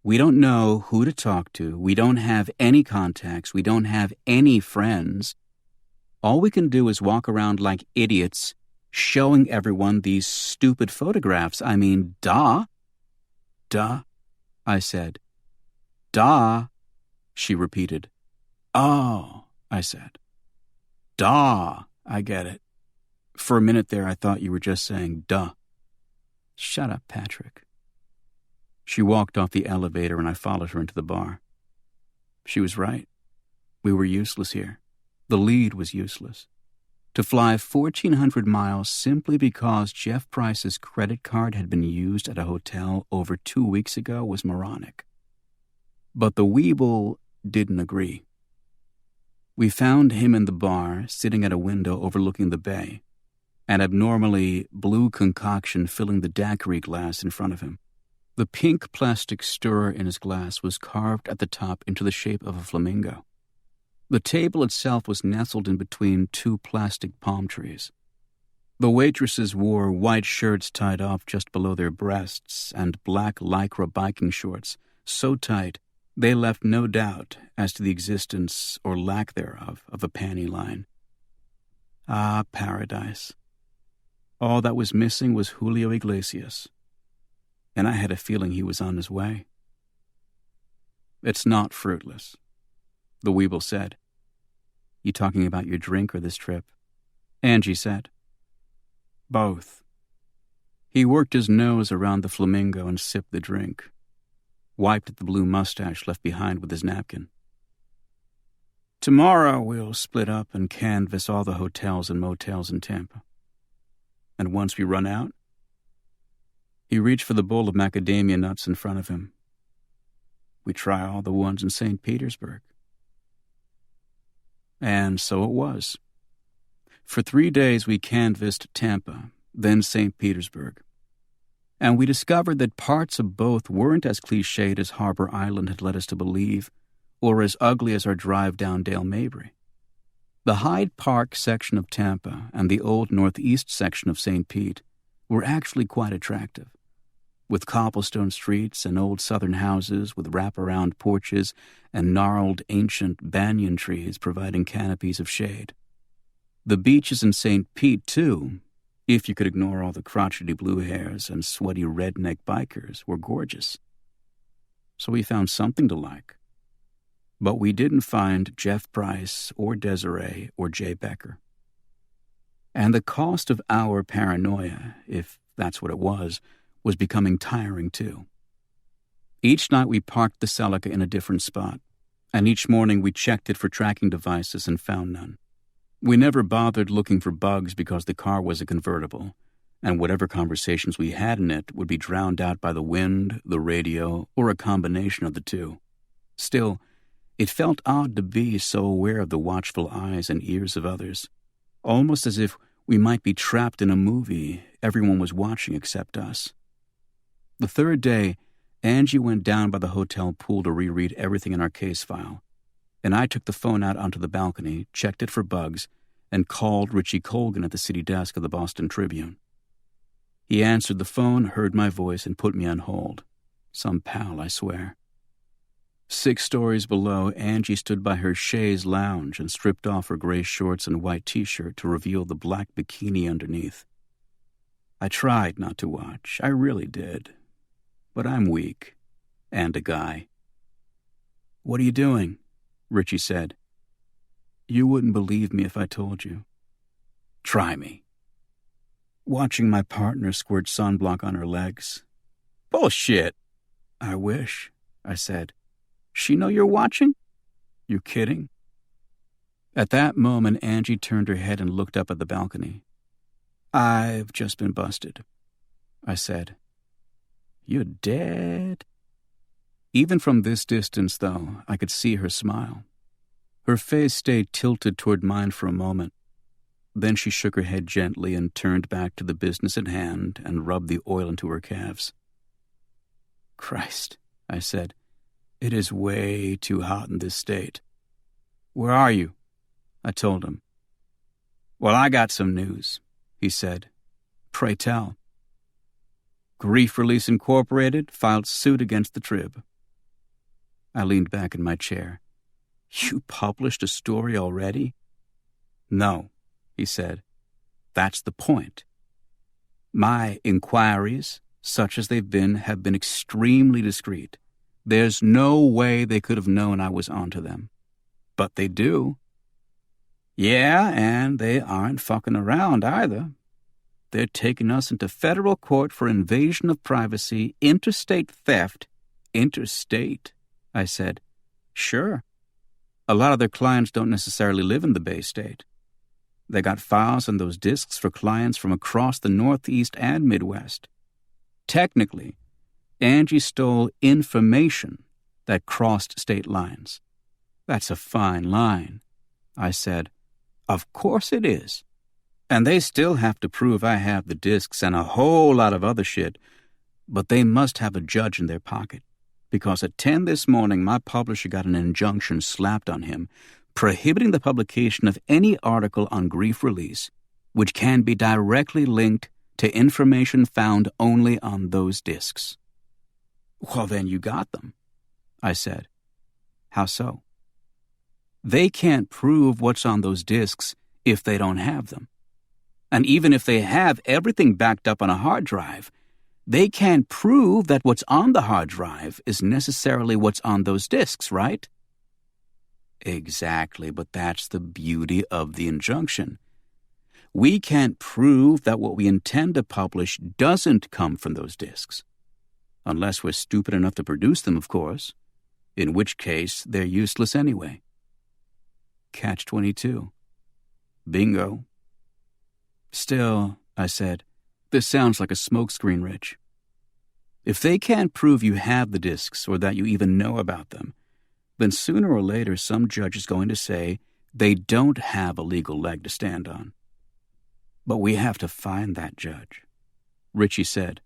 We don't know who to talk to. We don't have any contacts. We don't have any friends. All we can do is walk around like idiots, showing everyone these stupid photographs. I mean, duh." "Duh," I said. "Duh," she repeated. "Oh," I said. "Duh, I get it. For a minute there, I thought you were just saying duh." "Shut up, Patrick." She walked off the elevator and I followed her into the bar. She was right. We were useless here. The lead was useless. To fly 1,400 miles simply because Jeff Price's credit card had been used at a hotel over 2 weeks ago was moronic. But the Weeble didn't agree. We found him in the bar, sitting at a window overlooking the bay, an abnormally blue concoction filling the daiquiri glass in front of him. The pink plastic stirrer in his glass was carved at the top into the shape of a flamingo. The table itself was nestled in between 2 plastic palm trees. The waitresses wore white shirts tied off just below their breasts and black lycra biking shorts, so tight they left no doubt as to the existence or lack thereof of a panty line. Ah, paradise. All that was missing was Julio Iglesias, and I had a feeling he was on his way. "It's not fruitless," the Weeble said. "You talking about your drink or this trip?" Angie said. "Both." He worked his nose around the flamingo and sipped the drink, wiped at the blue mustache left behind with his napkin. "Tomorrow we'll split up and canvass all the hotels and motels in Tampa. And once we run out, He reached for the bowl of macadamia nuts in front of him. We try all the ones in St. Petersburg. And so it was. For 3 days we canvassed Tampa, then St. Petersburg. And we discovered that parts of both weren't as cliched as Harbor Island had led us to believe, or as ugly as our drive down Dale Mabry. The Hyde Park section of Tampa and the old northeast section of St. Pete were actually quite attractive, with cobblestone streets and old southern houses with wraparound porches and gnarled ancient banyan trees providing canopies of shade. The beaches in St. Pete, too, if you could ignore all the crotchety blue hairs and sweaty redneck bikers, were gorgeous. So we found something to like. But we didn't find Jeff Price or Desiree or Jay Becker. And the cost of our paranoia, if that's what it was becoming tiring too. Each night we parked the Celica in a different spot, and each morning we checked it for tracking devices and found none. We never bothered looking for bugs because the car was a convertible, and whatever conversations we had in it would be drowned out by the wind, the radio, or a combination of the two. Still, it felt odd to be so aware of the watchful eyes and ears of others, almost as if we might be trapped in a movie everyone was watching except us. The third day, Angie went down by the hotel pool to reread everything in our case file, and I took the phone out onto the balcony, checked it for bugs, and called Richie Colgan at the city desk of the Boston Tribune. He answered the phone, heard my voice, and put me on hold. Some pal, I swear. 6 stories below, Angie stood by her chaise lounge and stripped off her gray shorts and white T-shirt to reveal the black bikini underneath. I tried not to watch. I really did. But I'm weak. And a guy. "What are you doing?" Richie said. "You wouldn't believe me if I told you." "Try me." "Watching my partner squirt sunblock on her legs." "Bullshit." "I wish," I said. "She know you're watching?" "You kidding?" At that moment, Angie turned her head and looked up at the balcony. "I've just been busted," I said. "You're dead?" Even from this distance, though, I could see her smile. Her face stayed tilted toward mine for a moment. Then she shook her head gently and turned back to the business at hand and rubbed the oil into her calves. "Christ," I said, "it is way too hot in this state." "Where are you?" I told him. "Well, I got some news," he said. "Pray tell." Grief Release Incorporated filed suit against the Trib. I leaned back in my chair. "You published a story already?" "No," he said. "That's the point. My inquiries, such as they've been, have been extremely discreet. There's no way they could have known I was onto them. But they do. Yeah, and they aren't fucking around either. They're taking us into federal court for invasion of privacy, interstate theft." "Interstate?" I said. "Sure. A lot of their clients don't necessarily live in the Bay State. They got files on those disks for clients from across the Northeast and Midwest. Technically, Angie stole information that crossed state lines." "That's a fine line," I said. "Of course it is. And they still have to prove I have the disks and a whole lot of other shit, but they must have a judge in their pocket, because at 10 this morning my publisher got an injunction slapped on him prohibiting the publication of any article on Grief Release which can be directly linked to information found only on those disks." "Well, then you got them," I said. "How so?" "They can't prove what's on those disks if they don't have them. And even if they have everything backed up on a hard drive, they can't prove that what's on the hard drive is necessarily what's on those disks, right?" "Exactly, but that's the beauty of the injunction. We can't prove that what we intend to publish doesn't come from those disks. Unless we're stupid enough to produce them, of course, in which case they're useless anyway." Catch-22. Bingo. "Still," I said, "this sounds like a smokescreen, Rich." If they can't prove you have the discs or that you even know about them, then sooner or later some judge is going to say they don't have a legal leg to stand on. But we have to find that judge, Richie said,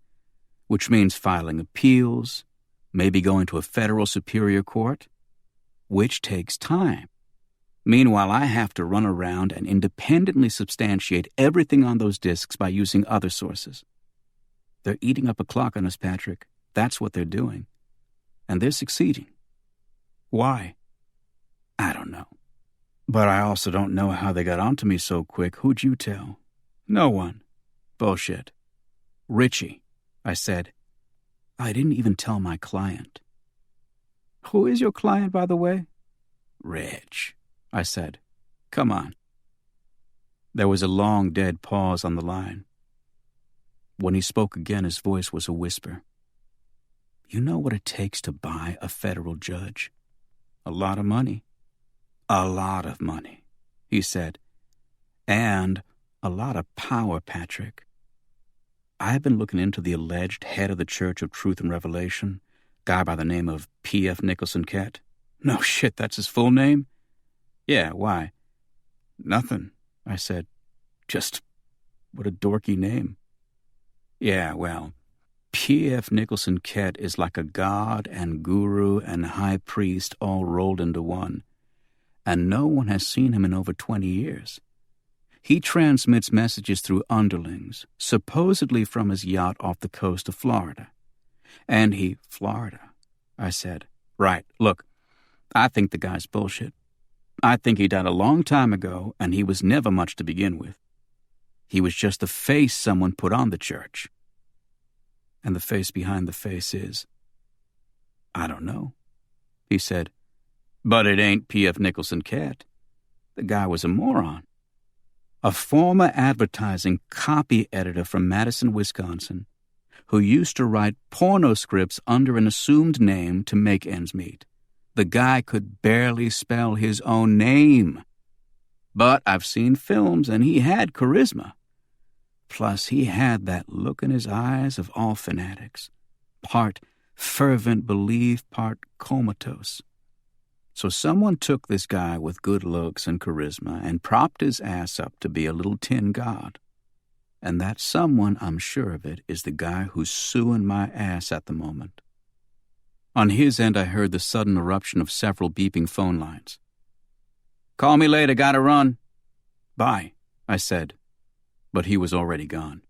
which means filing appeals, maybe going to a federal superior court, which takes time. Meanwhile, I have to run around and independently substantiate everything on those discs by using other sources. They're eating up a clock on us, Patrick. That's what they're doing. And they're succeeding. Why? I don't know. But I also don't know how they got onto me so quick. Who'd you tell? No one. Bullshit. Richie, I said. I didn't even tell my client. Who is your client, by the way? Rich, I said. Come on. There was a long, dead pause on the line. When he spoke again, his voice was a whisper. You know what it takes to buy a federal judge? A lot of money. A lot of money, he said. And a lot of power, Patrick. I've been looking into the alleged head of the Church of Truth and Revelation, guy by the name of P.F. Nicholson Kett. No shit, that's his full name? Yeah, why? Nothing, I said. Just, what a dorky name. Yeah, well, P.F. Nicholson Kett is like a god and guru and high priest all rolled into one, and no one has seen him in over 20 years. He transmits messages through underlings, supposedly from his yacht off the coast of Florida. And Florida, I said. Right, look, I think the guy's bullshit. I think he died a long time ago, and he was never much to begin with. He was just the face someone put on the church. And the face behind the face is, I don't know, he said. But it ain't P.F. Nicholson Kett. The guy was a moron. A former advertising copy editor from Madison, Wisconsin, who used to write porno scripts under an assumed name to make ends meet. The guy could barely spell his own name. But I've seen films, and he had charisma. Plus, he had that look in his eyes of all fanatics, part fervent belief, part comatose. So someone took this guy with good looks and charisma and propped his ass up to be a little tin god. And that someone, I'm sure of it, is the guy who's suing my ass at the moment. On his end, I heard the sudden eruption of several beeping phone lines. Call me later, gotta run. Bye, I said, but he was already gone.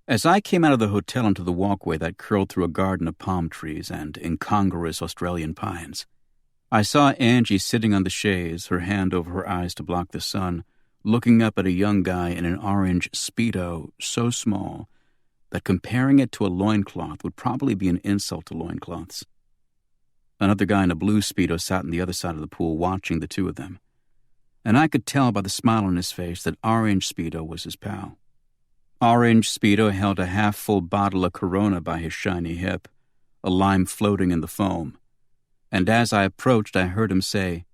As I came out of the hotel into the walkway that curled through a garden of palm trees and incongruous Australian pines, I saw Angie sitting on the chaise, her hand over her eyes to block the sun, looking up at a young guy in an orange Speedo so small that comparing it to a loincloth would probably be an insult to loincloths. Another guy in a blue Speedo sat on the other side of the pool watching the two of them, and I could tell by the smile on his face that Orange Speedo was his pal. Orange Speedo held a half-full bottle of Corona by his shiny hip, a lime floating in the foam, and as I approached I heard him say,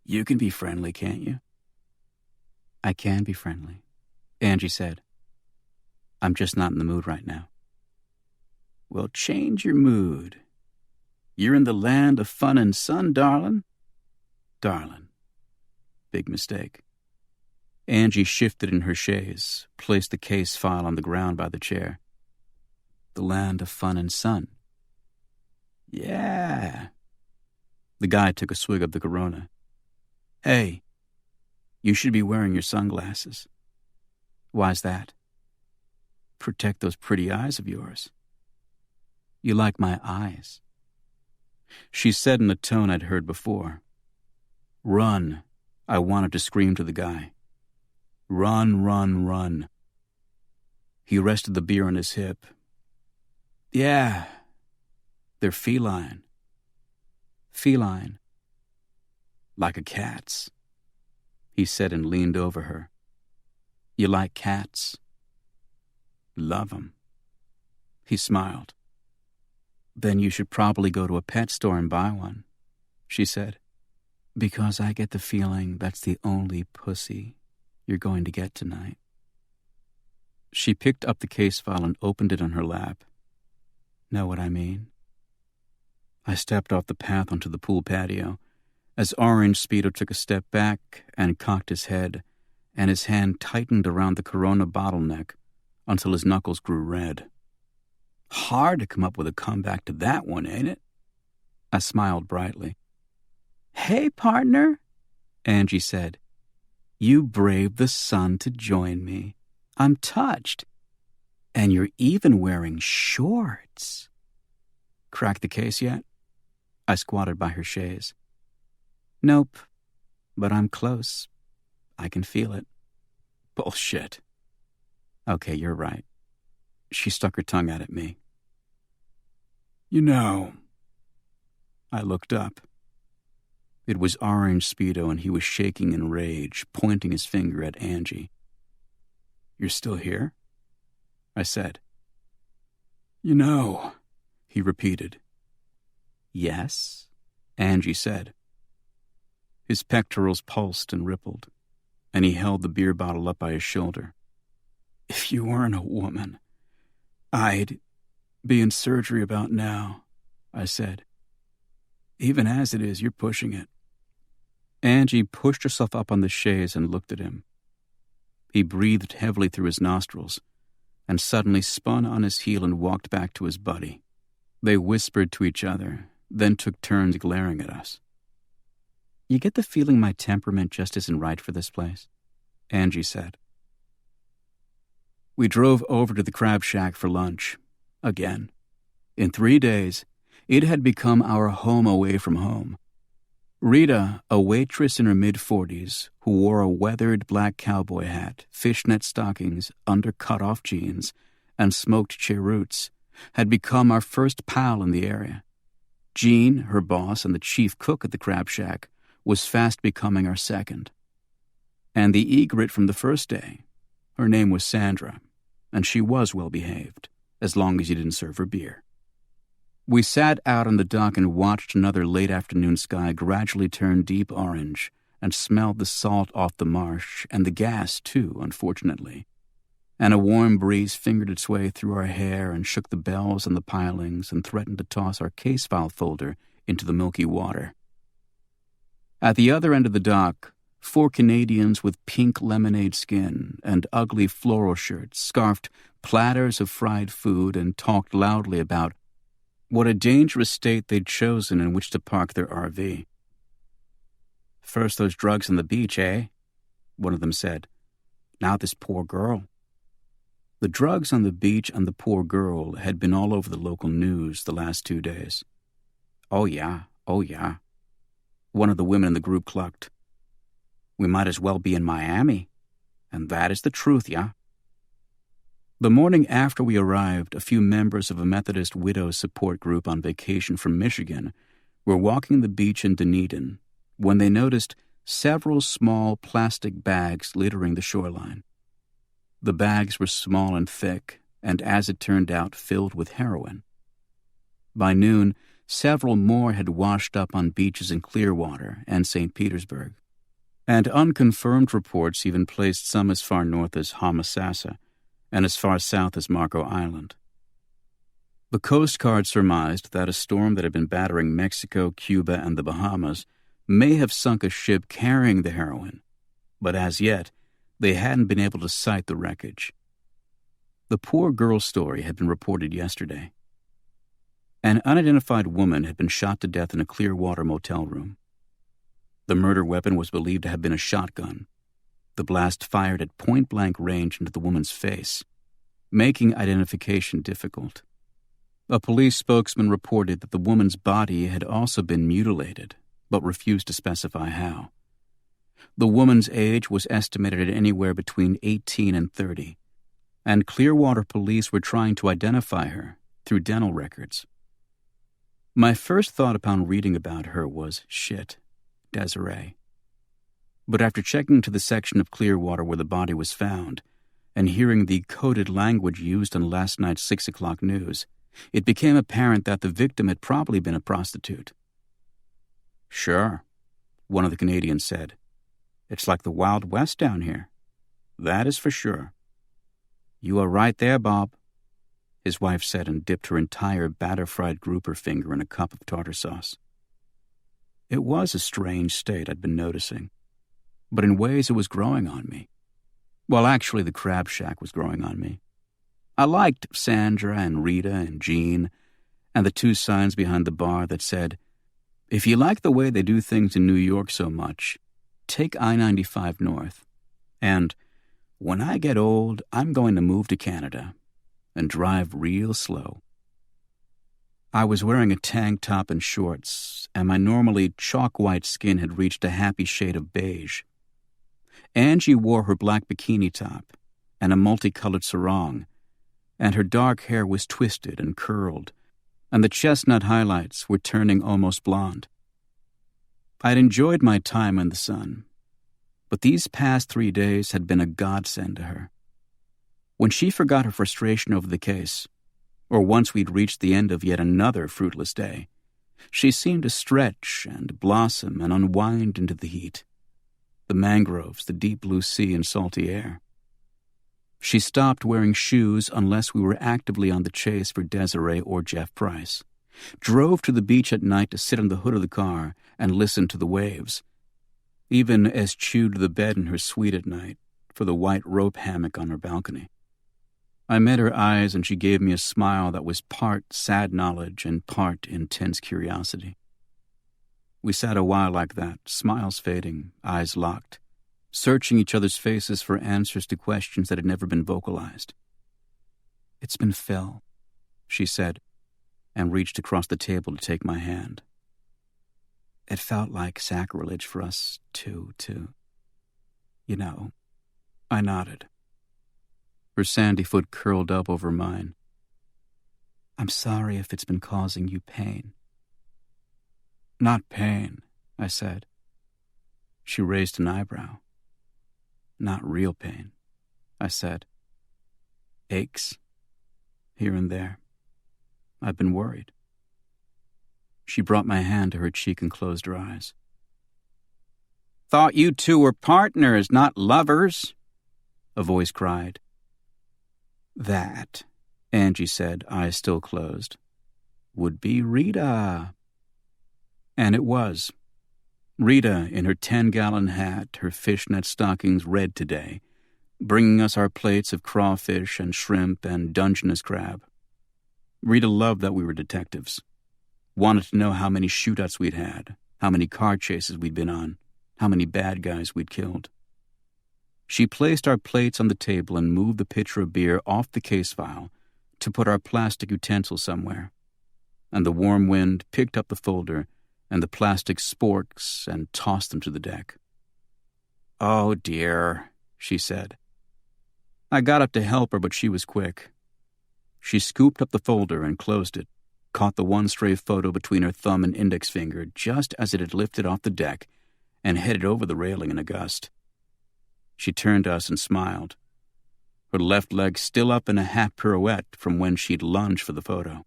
You can be friendly, can't you? I can be friendly, Angie said. I'm just not in the mood right now. Well, change your mood. You're in the land of fun and sun, darling. Darling. Big mistake. Angie shifted in her chaise, placed the case file on the ground by the chair. The land of fun and sun. Yeah. The guy took a swig of the Corona. Hey, you should be wearing your sunglasses. Why's that? Protect those pretty eyes of yours. You like my eyes. She said in a tone I'd heard before. Run, I wanted to scream to the guy. Run, run, run. He rested the beer on his hip. Yeah, they're feline. Feline. Like a cat's, he said and leaned over her. You like cats? Love 'em. He smiled. Then you should probably go to a pet store and buy one, she said, because I get the feeling that's the only pussy you're going to get tonight. She picked up the case file and opened it on her lap. Know what I mean? I stepped off the path onto the pool patio as Orange Speedo took a step back and cocked his head, and his hand tightened around the Corona bottleneck until his knuckles grew red. Hard to come up with a comeback to that one, ain't it? I smiled brightly. Hey, partner, Angie said. You braved the sun to join me. I'm touched. And you're even wearing shorts. Cracked the case yet? I squatted by her chaise. Nope, but I'm close. I can feel it. Bullshit. Okay, you're right. She stuck her tongue out at me. You know. I looked up. It was Orange Speedo, and he was shaking in rage, pointing his finger at Angie. You're still here? I said. You know, he repeated. Yes, Angie said. His pectorals pulsed and rippled, and he held the beer bottle up by his shoulder. If you weren't a woman, I'd be in surgery about now, I said. Even as it is, you're pushing it. Angie pushed herself up on the chaise and looked at him. He breathed heavily through his nostrils and suddenly spun on his heel and walked back to his buddy. They whispered to each other, then took turns glaring at us. You get the feeling my temperament just isn't right for this place? Angie said. We drove over to the crab shack for lunch. Again. In 3 days, it had become our home away from home. Rita, a waitress in her mid-40s, who wore a weathered black cowboy hat, fishnet stockings, under-cut-off jeans, and smoked cheroots, had become our first pal in the area. Jean, her boss and the chief cook at the crab shack, was fast becoming our second. And the egret from the first day, her name was Sandra, and she was well-behaved, as long as you didn't serve her beer. We sat out on the dock and watched another late-afternoon sky gradually turn deep orange and smelled the salt off the marsh, and the gas, too, unfortunately. And a warm breeze fingered its way through our hair and shook the bells on the pilings and threatened to toss our case file folder into the milky water. At the other end of the dock, 4 Canadians with pink lemonade skin and ugly floral shirts scarfed platters of fried food and talked loudly about what a dangerous state they'd chosen in which to park their RV. First those drugs on the beach, eh? One of them said. Now this poor girl. The drugs on the beach and the poor girl had been all over the local news the last 2 days. Oh yeah. One of the women in the group clucked. We might as well be in Miami. And that is the truth, yeah? The morning after we arrived, a few members of a Methodist widows support group on vacation from Michigan were walking the beach in Dunedin when they noticed several small plastic bags littering the shoreline. The bags were small and thick, and as it turned out, filled with heroin. By noon, several more had washed up on beaches in Clearwater and St. Petersburg, and unconfirmed reports even placed some as far north as Homosassa and as far south as Marco Island. The Coast Guard surmised that a storm that had been battering Mexico, Cuba, and the Bahamas may have sunk a ship carrying the heroin, but as yet, they hadn't been able to sight the wreckage. The poor girl's story had been reported yesterday. An unidentified woman had been shot to death in a Clearwater motel room. The murder weapon was believed to have been a shotgun. The blast fired at point-blank range into the woman's face, making identification difficult. A police spokesman reported that the woman's body had also been mutilated, but refused to specify how. The woman's age was estimated at anywhere between 18 and 30, and Clearwater police were trying to identify her through dental records. My first thought upon reading about her was, shit, Desiree. But after checking to the section of Clearwater where the body was found, and hearing the coded language used on last night's 6 o'clock news, it became apparent that the victim had probably been a prostitute. Sure, one of the Canadians said. It's like the Wild West down here. That is for sure. "You are right there, Bob," his wife said and dipped her entire batter-fried grouper finger in a cup of tartar sauce. It was a strange state I'd been noticing, but in ways it was growing on me. Well, actually, the crab shack was growing on me. I liked Sandra and Rita and Jean and the two signs behind the bar that said, "If you like the way they do things in New York so much, take I-95 North," and "When I get old, I'm going to move to Canada and drive real slow." I was wearing a tank top and shorts, and my normally chalk-white skin had reached a happy shade of beige. Angie wore her black bikini top and a multicolored sarong, and her dark hair was twisted and curled, and the chestnut highlights were turning almost blonde. I'd enjoyed my time in the sun, but these past 3 days had been a godsend to her. When she forgot her frustration over the case, or once we'd reached the end of yet another fruitless day, she seemed to stretch and blossom and unwind into the heat, the mangroves, the deep blue sea and salty air. She stopped wearing shoes unless we were actively on the chase for Desiree or Jeff Price, drove to the beach at night to sit on the hood of the car and listen to the waves, even eschewed the bed in her suite at night for the white rope hammock on her balcony. I met her eyes and she gave me a smile that was part sad knowledge and part intense curiosity. We sat a while like that, smiles fading, eyes locked, searching each other's faces for answers to questions that had never been vocalized. "It's been Phil," she said, and reached across the table to take my hand. It felt like sacrilege for us two to, I nodded. Her sandy foot curled up over mine. "I'm sorry if it's been causing you pain." "Not pain," I said. She raised an eyebrow. "Not real pain," I said. "Aches, here and there. I've been worried." She brought my hand to her cheek and closed her eyes. "Thought you two were partners, not lovers," a voice cried. "That," Angie said, eyes still closed, "would be Rita." And it was. Rita in her 10-gallon hat, her fishnet stockings red today, bringing us our plates of crawfish and shrimp and Dungeness crab. Rita loved that we were detectives. Wanted to know how many shootouts we'd had, how many car chases we'd been on, how many bad guys we'd killed. She placed our plates on the table and moved the pitcher of beer off the case file to put our plastic utensils somewhere, and the warm wind picked up the folder and the plastic sporks and tossed them to the deck. "Oh, dear," she said. I got up to help her, but she was quick. She scooped up the folder and closed it, caught the one stray photo between her thumb and index finger just as it had lifted off the deck and headed over the railing in a gust. She turned to us and smiled, her left leg still up in a half pirouette from when she'd lunged for the photo.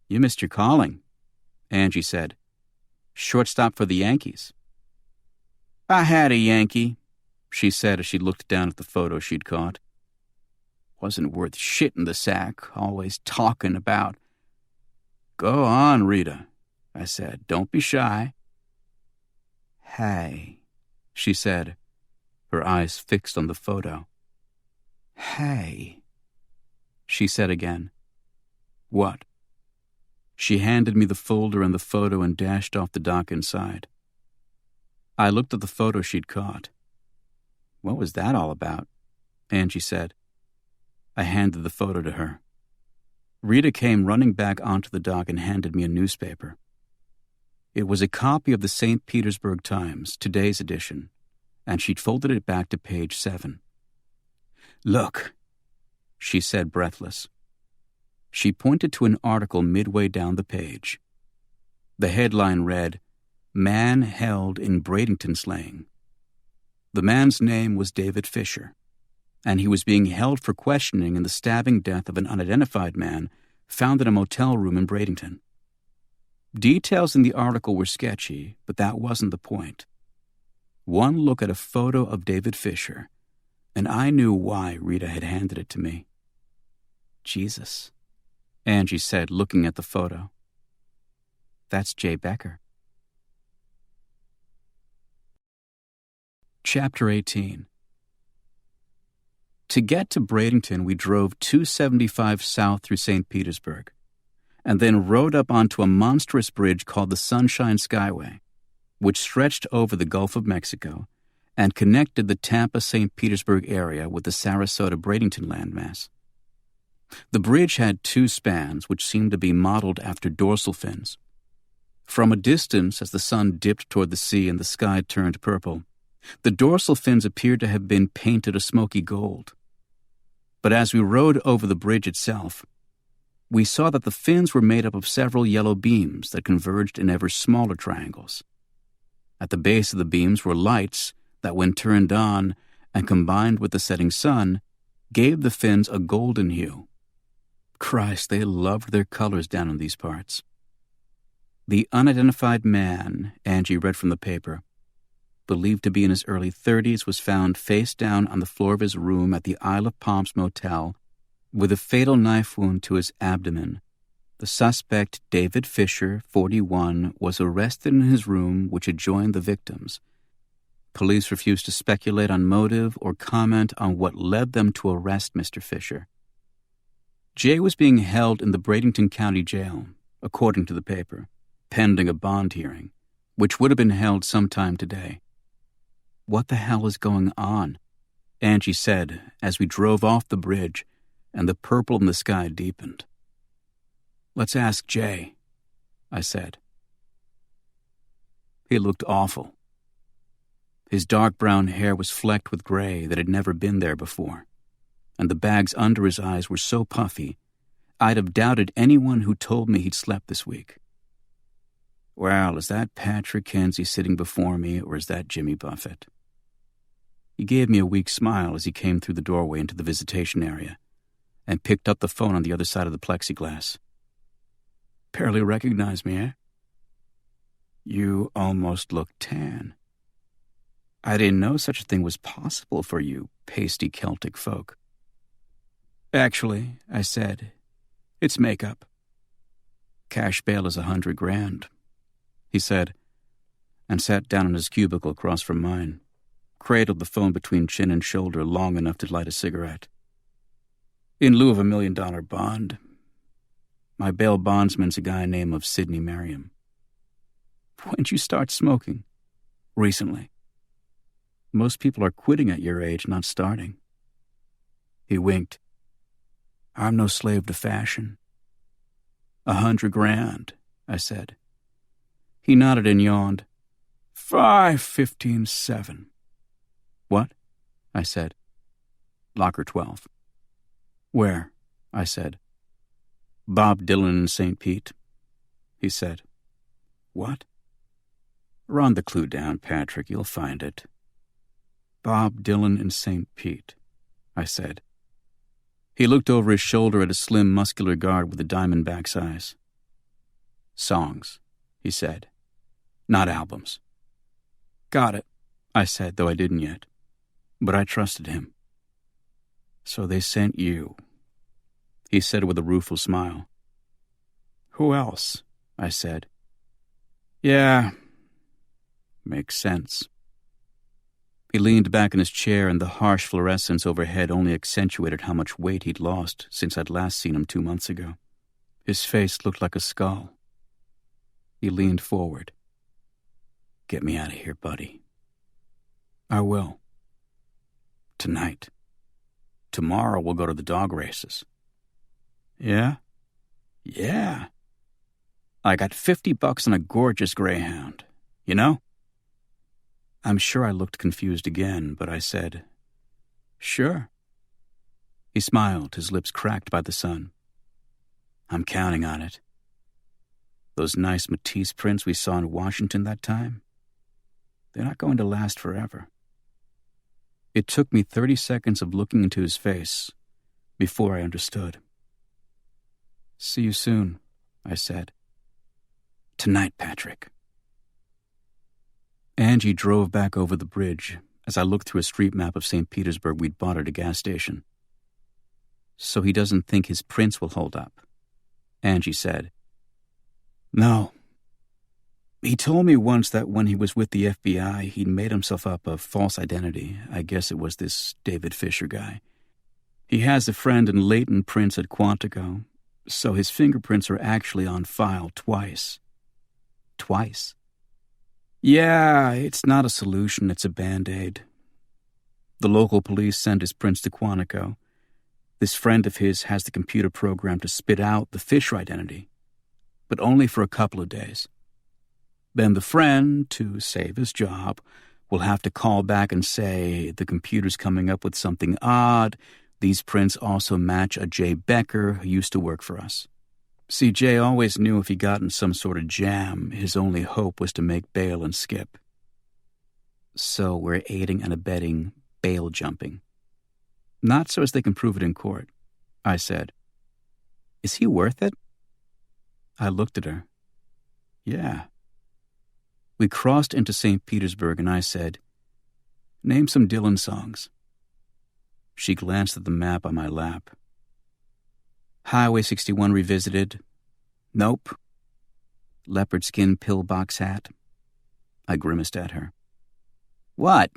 "You missed your calling," Angie said. "Shortstop for the Yankees." "I had a Yankee," she said as she looked down at the photo she'd caught. "Wasn't worth shit in the sack, always talking about." "Go on, Rita," I said. "Don't be shy." "Hey," she said, her eyes fixed on the photo. "Hey," she said again. "What?" She handed me the folder and the photo and dashed off the dock inside. I looked at the photo she'd caught. "What was that all about?" Angie said. I handed the photo to her. Rita came running back onto the dock and handed me a newspaper. It was a copy of the St. Petersburg Times, today's edition, and she'd folded it back to page 7. "Look," she said, breathless. She pointed to an article midway down the page. The headline read, "Man Held in Bradenton Slaying." The man's name was David Fisher, and he was being held for questioning in the stabbing death of an unidentified man found in a motel room in Bradenton. Details in the article were sketchy, but that wasn't the point. One look at a photo of David Fisher, And I knew why Rita had handed it to me. Jesus, Angie said, looking at the photo. That's Jay Becker. Chapter 18. To get to Bradenton, we drove 275 south through St. Petersburg, and then rode up onto a monstrous bridge called the Sunshine Skyway, which stretched over the Gulf of Mexico and connected the Tampa-St. Petersburg area with the Sarasota-Bradenton landmass. The bridge had two spans which seemed to be modeled after dorsal fins. From a distance, as the sun dipped toward the sea and the sky turned purple, the dorsal fins appeared to have been painted a smoky gold. But as we rode over the bridge itself, we saw that the fins were made up of several yellow beams that converged in ever smaller triangles. At the base of the beams were lights that, when turned on and combined with the setting sun, gave the fins a golden hue. Christ, they loved their colors down in these parts. The unidentified man, Angie read from the paper, believed to be in his early 30s, was found face down on the floor of his room at the Isle of Palms Motel with a fatal knife wound to his abdomen. The suspect, David Fisher, 41, was arrested in his room which adjoined the victim's. Police refused to speculate on motive or comment on what led them to arrest Mr. Fisher. Jay was being held in the Bradenton County Jail, according to the paper, pending a bond hearing, which would have been held sometime today. What the hell is going on? Angie said as we drove off the bridge and the purple in the sky deepened. Let's ask Jay, I said. He looked awful. His dark brown hair was flecked with gray that had never been there before, and the bags under his eyes were so puffy, I'd have doubted anyone who told me he'd slept this week. Well, is that Patrick Kenzie sitting before me, or is that Jimmy Buffett? He gave me a weak smile as he came through the doorway into the visitation area and picked up the phone on the other side of the plexiglass. Barely recognize me, eh? You almost look tan. I didn't know such a thing was possible for you pasty Celtic folk. Actually, I said, it's makeup. Cash bail is $100,000, he said, and sat down in his cubicle across from mine, cradled the phone between chin and shoulder long enough to light a cigarette. In lieu of $1 million bond, my bail bondsman's a guy named Sidney Merriam. When'd you start smoking? Recently. Most people are quitting at your age, not starting. He winked. I'm no slave to fashion. $100,000, I said. He nodded and yawned. 5-15-7. What? I said. Locker 12. Where? I said. Bob Dylan in St. Pete, he said. What? Run the clue down, Patrick. You'll find it. Bob Dylan in St. Pete, I said. He looked over his shoulder at a slim, muscular guard with the diamond-back's eyes. Songs, he said. Not albums. Got it, I said, though I didn't yet. But I trusted him. So they sent you, he said with a rueful smile. Who else? I said. Yeah, makes sense. He leaned back in his chair, and the harsh fluorescence overhead only accentuated how much weight he'd lost since I'd last seen him 2 months ago. His face looked like a skull. He leaned forward. Get me out of here, buddy. I will. Tonight. Tomorrow we'll go to the dog races. Yeah? Yeah. I got $50 on a gorgeous greyhound. You know? I'm sure I looked confused again, but I said, Sure. He smiled, his lips cracked by the sun. I'm counting on it. Those nice Matisse prints we saw in Washington that time, they're not going to last forever. It took me 30 seconds of looking into his face before I understood. See you soon, I said. Tonight, Patrick. Angie drove back over the bridge, as I looked through a street map of St. Petersburg we'd bought at a gas station. "So he doesn't think his prints will hold up," Angie said. "No. He told me once that when he was with the FBI, he'd made himself up a false identity. I guess it was this David Fisher guy. He has a friend in latent prints at Quantico, so his fingerprints are actually on file twice." "Twice?" "Yeah, it's not a solution, it's a Band-Aid. The local police send his prints to Quantico. This friend of his has the computer program to spit out the Fisher identity, but only for a couple of days. Then the friend, to save his job, will have to call back and say the computer's coming up with something odd. These prints also match a Jay Becker who used to work for us. See, Jay always knew if he got in some sort of jam, his only hope was to make bail and skip." "So we're aiding and abetting bail jumping." "Not so as they can prove it in court," I said. "Is he worth it?" I looked at her. "Yeah." We crossed into St. Petersburg and I said, "Name some Dylan songs." She glanced at the map on my lap. "Highway 61 Revisited." "Nope." "Leopard Skin Pillbox Hat." I grimaced at her. "What?"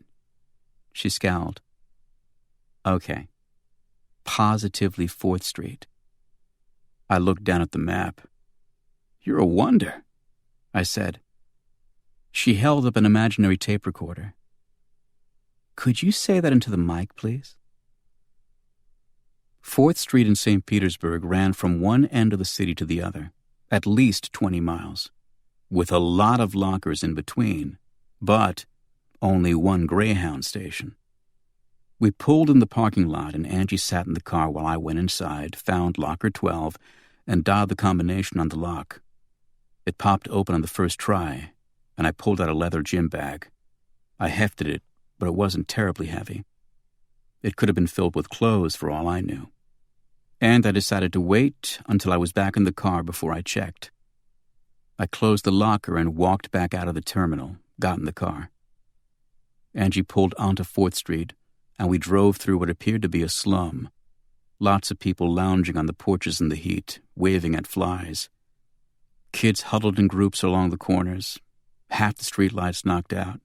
She scowled. "Okay. Positively 4th Street." I looked down at the map. "You're a wonder," I said. She held up an imaginary tape recorder. "Could you say that into the mic, please?" 4th Street in St. Petersburg ran from one end of the city to the other, at least 20 miles, with a lot of lockers in between, but only one Greyhound station. We pulled in the parking lot and Angie sat in the car while I went inside, found locker 12, and dialed the combination on the lock. It popped open on the first try, and I pulled out a leather gym bag. I hefted it, but it wasn't terribly heavy. It could have been filled with clothes for all I knew. And I decided to wait until I was back in the car before I checked. I closed the locker and walked back out of the terminal, got in the car. Angie pulled onto 4th Street, and we drove through what appeared to be a slum. Lots of people lounging on the porches in the heat, waving at flies. Kids huddled in groups along the corners, half the streetlights knocked out.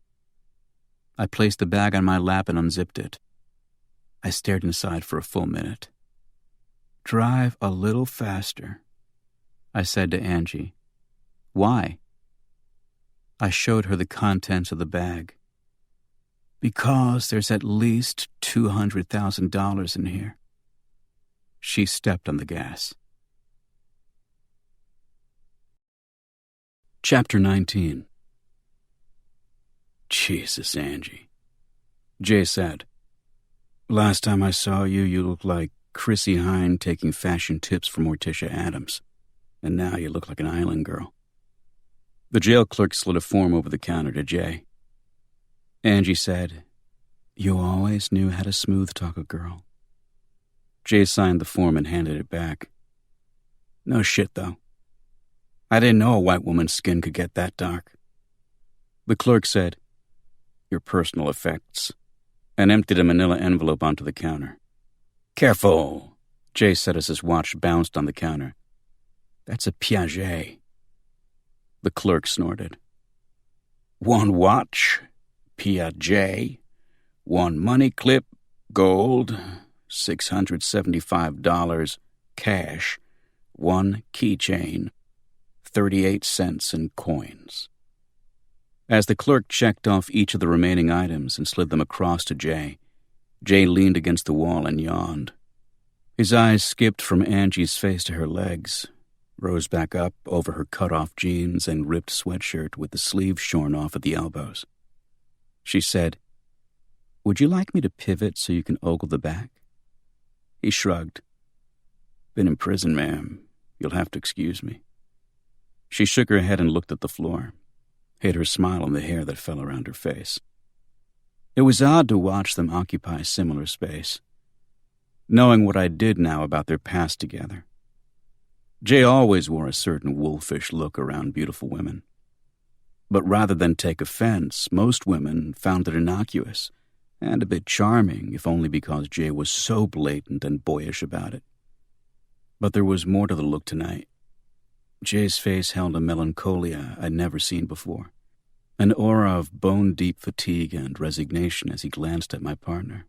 I placed the bag on my lap and unzipped it. I stared inside for a full minute. "Drive a little faster," I said to Angie. "Why?" I showed her the contents of the bag. "Because there's at least $200,000 in here." She stepped on the gas. Chapter 19. "Jesus, Angie," Jay said. "Last time I saw you, you looked like Chrissy Hine taking fashion tips from Morticia Adams, and now you look like an island girl." The jail clerk slid a form over the counter to Jay. Angie said, "You always knew how to smooth-talk a girl." Jay signed the form and handed it back. "No shit, though. I didn't know a white woman's skin could get that dark." The clerk said, "Your personal effects," and emptied a manila envelope onto the counter. "Careful," Jay said as his watch bounced on the counter. "That's a Piaget." The clerk snorted. "One watch, Piaget. One money clip, gold, $675, cash. One keychain, 38 cents in coins." As the clerk checked off each of the remaining items and slid them across to Jay, Jay leaned against the wall and yawned. His eyes skipped from Angie's face to her legs, rose back up over her cut-off jeans and ripped sweatshirt with the sleeves shorn off at the elbows. She said, "Would you like me to pivot so you can ogle the back?" He shrugged. "Been in prison, ma'am. You'll have to excuse me." She shook her head and looked at the floor, hid her smile on the hair that fell around her face. It was odd to watch them occupy similar space, knowing what I did now about their past together. Jay always wore a certain wolfish look around beautiful women. But rather than take offense, most women found it innocuous, And a bit charming, if only because Jay was so blatant and boyish about it. But there was more to the look tonight. Jay's face held a melancholia I'd never seen before, an aura of bone-deep fatigue and resignation as he glanced at my partner.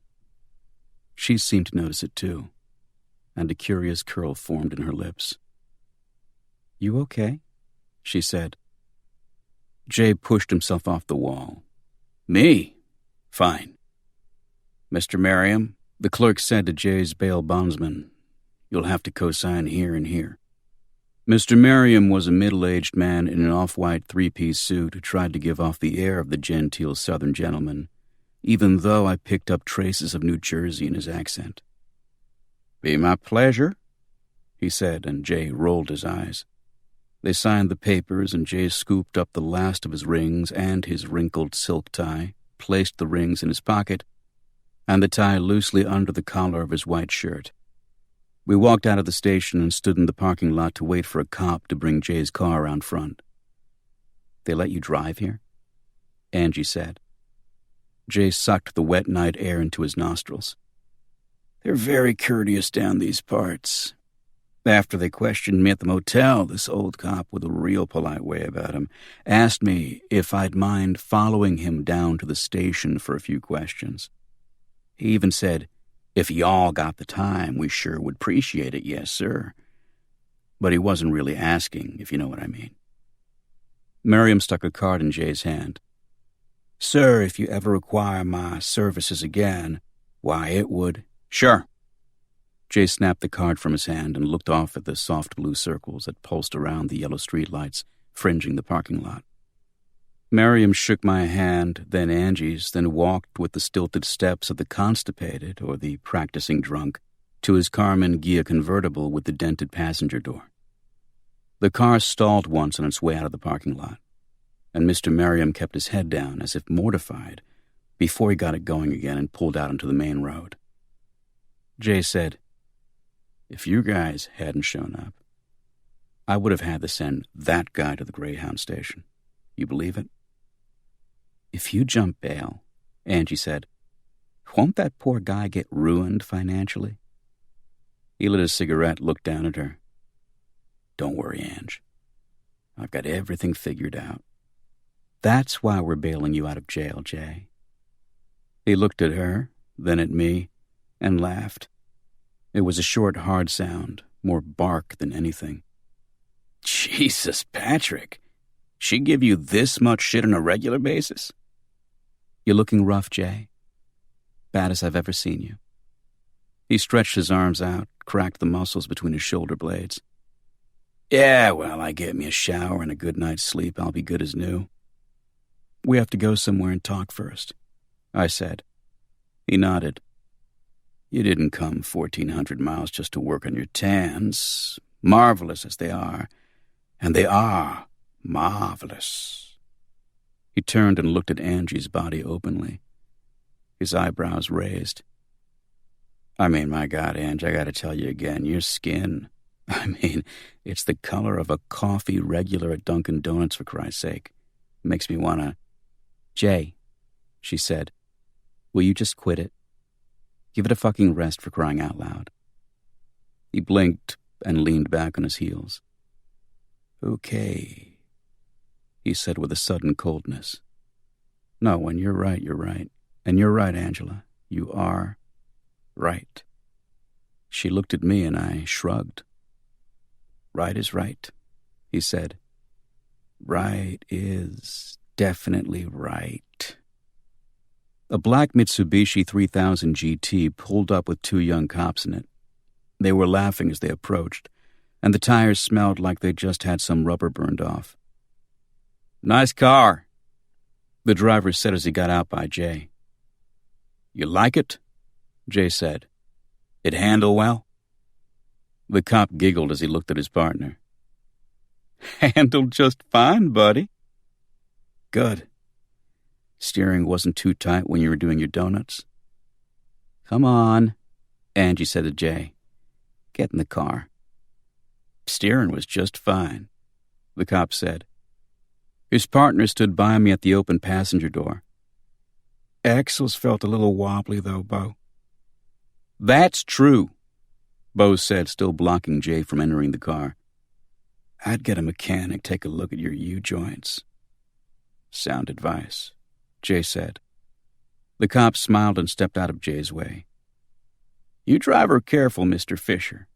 She seemed to notice it too, and a curious curl formed in her lips. "You okay?" she said. Jay pushed himself off the wall. "Me? Fine." "Mr. Merriam," the clerk said to Jay's bail bondsman, "you'll have to co-sign here and here." Mr. Merriam was a middle-aged man in an off-white three-piece suit who tried to give off the air of the genteel Southern gentleman, even though I picked up traces of New Jersey in his accent. "Be my pleasure," he said, and Jay rolled his eyes. They signed the papers, and Jay scooped up the last of his rings and his wrinkled silk tie, placed the rings in his pocket, and the tie loosely under the collar of his white shirt. We walked out of the station and stood in the parking lot to wait for a cop to bring Jay's car around front. "They let you drive here?" Angie said. Jay sucked the wet night air into his nostrils. "They're very courteous down these parts. After they questioned me at the motel, this old cop with a real polite way about him asked me if I'd mind following him down to the station for a few questions. He even said, 'If y'all got the time, we sure would appreciate it, yes, sir.' But he wasn't really asking, if you know what I mean." Miriam stuck a card in Jay's hand. "Sir, if you ever require my services again, why, it would—" "Sure." Jay snapped the card from his hand and looked off at the soft blue circles that pulsed around the yellow streetlights fringing the parking lot. Miriam shook my hand, then Angie's, then walked with the stilted steps of the constipated or the practicing drunk to his Carmen Ghia convertible with the dented passenger door. The car stalled once on its way out of the parking lot, and Mr. Merriam kept his head down as if mortified before he got it going again and pulled out onto the main road. Jay said, "If you guys hadn't shown up, I would have had to send that guy to the Greyhound station. You believe it?" "If you jump bail," Angie said, "won't that poor guy get ruined financially?" He lit a cigarette, looked down at her. "Don't worry, Ange. I've got everything figured out. That's why we're bailing you out of jail, Jay." He looked at her, then at me, and laughed. It was a short, hard sound, more bark than anything. "Jesus, Patrick. She give you this much shit on a regular basis?" "You're looking rough, Jay. Bad as I've ever seen you." He stretched his arms out, cracked the muscles between his shoulder blades. "Yeah, well, I get me a shower and a good night's sleep. I'll be good as new." "We have to go somewhere and talk first," I said. He nodded. "You didn't come 1,400 miles just to work on your tans, marvelous as they are, and they are marvelous." He turned and looked at Angie's body openly, his eyebrows raised. "I mean, my God, Ange, I gotta tell you again, your skin, it's the color of a coffee regular at Dunkin' Donuts, for Christ's sake. Makes me wanna—" "Jay," she said, "will you just quit it? Give it a fucking rest, for crying out loud." He blinked and leaned back on his heels. "Okay," he said with a sudden coldness. "No, and you're right. And you're right, Angela. You are right." She looked at me and I shrugged. "Right is right," he said. "Right is definitely right." A black Mitsubishi 3000 GT pulled up with two young cops in it. They were laughing as they approached, and the tires smelled like they'd just had some rubber burned off. "Nice car," the driver said as he got out by Jay. "You like it?" Jay said. "It handle well?" The cop giggled as he looked at his partner. "Handled just fine, buddy." "Good. Steering wasn't too tight when you were doing your donuts?" "Come on," Angie said to Jay. "Get in the car." "Steering was just fine," the cop said. His partner stood by me at the open passenger door. Axles felt a little wobbly, though, Bo. That's true, Bo said, still blocking Jay from entering the car. I'd get a mechanic take a look at your U-joints. Sound advice, Jay said. The cop smiled and stepped out of Jay's way. You drive her careful, Mr. Fisher.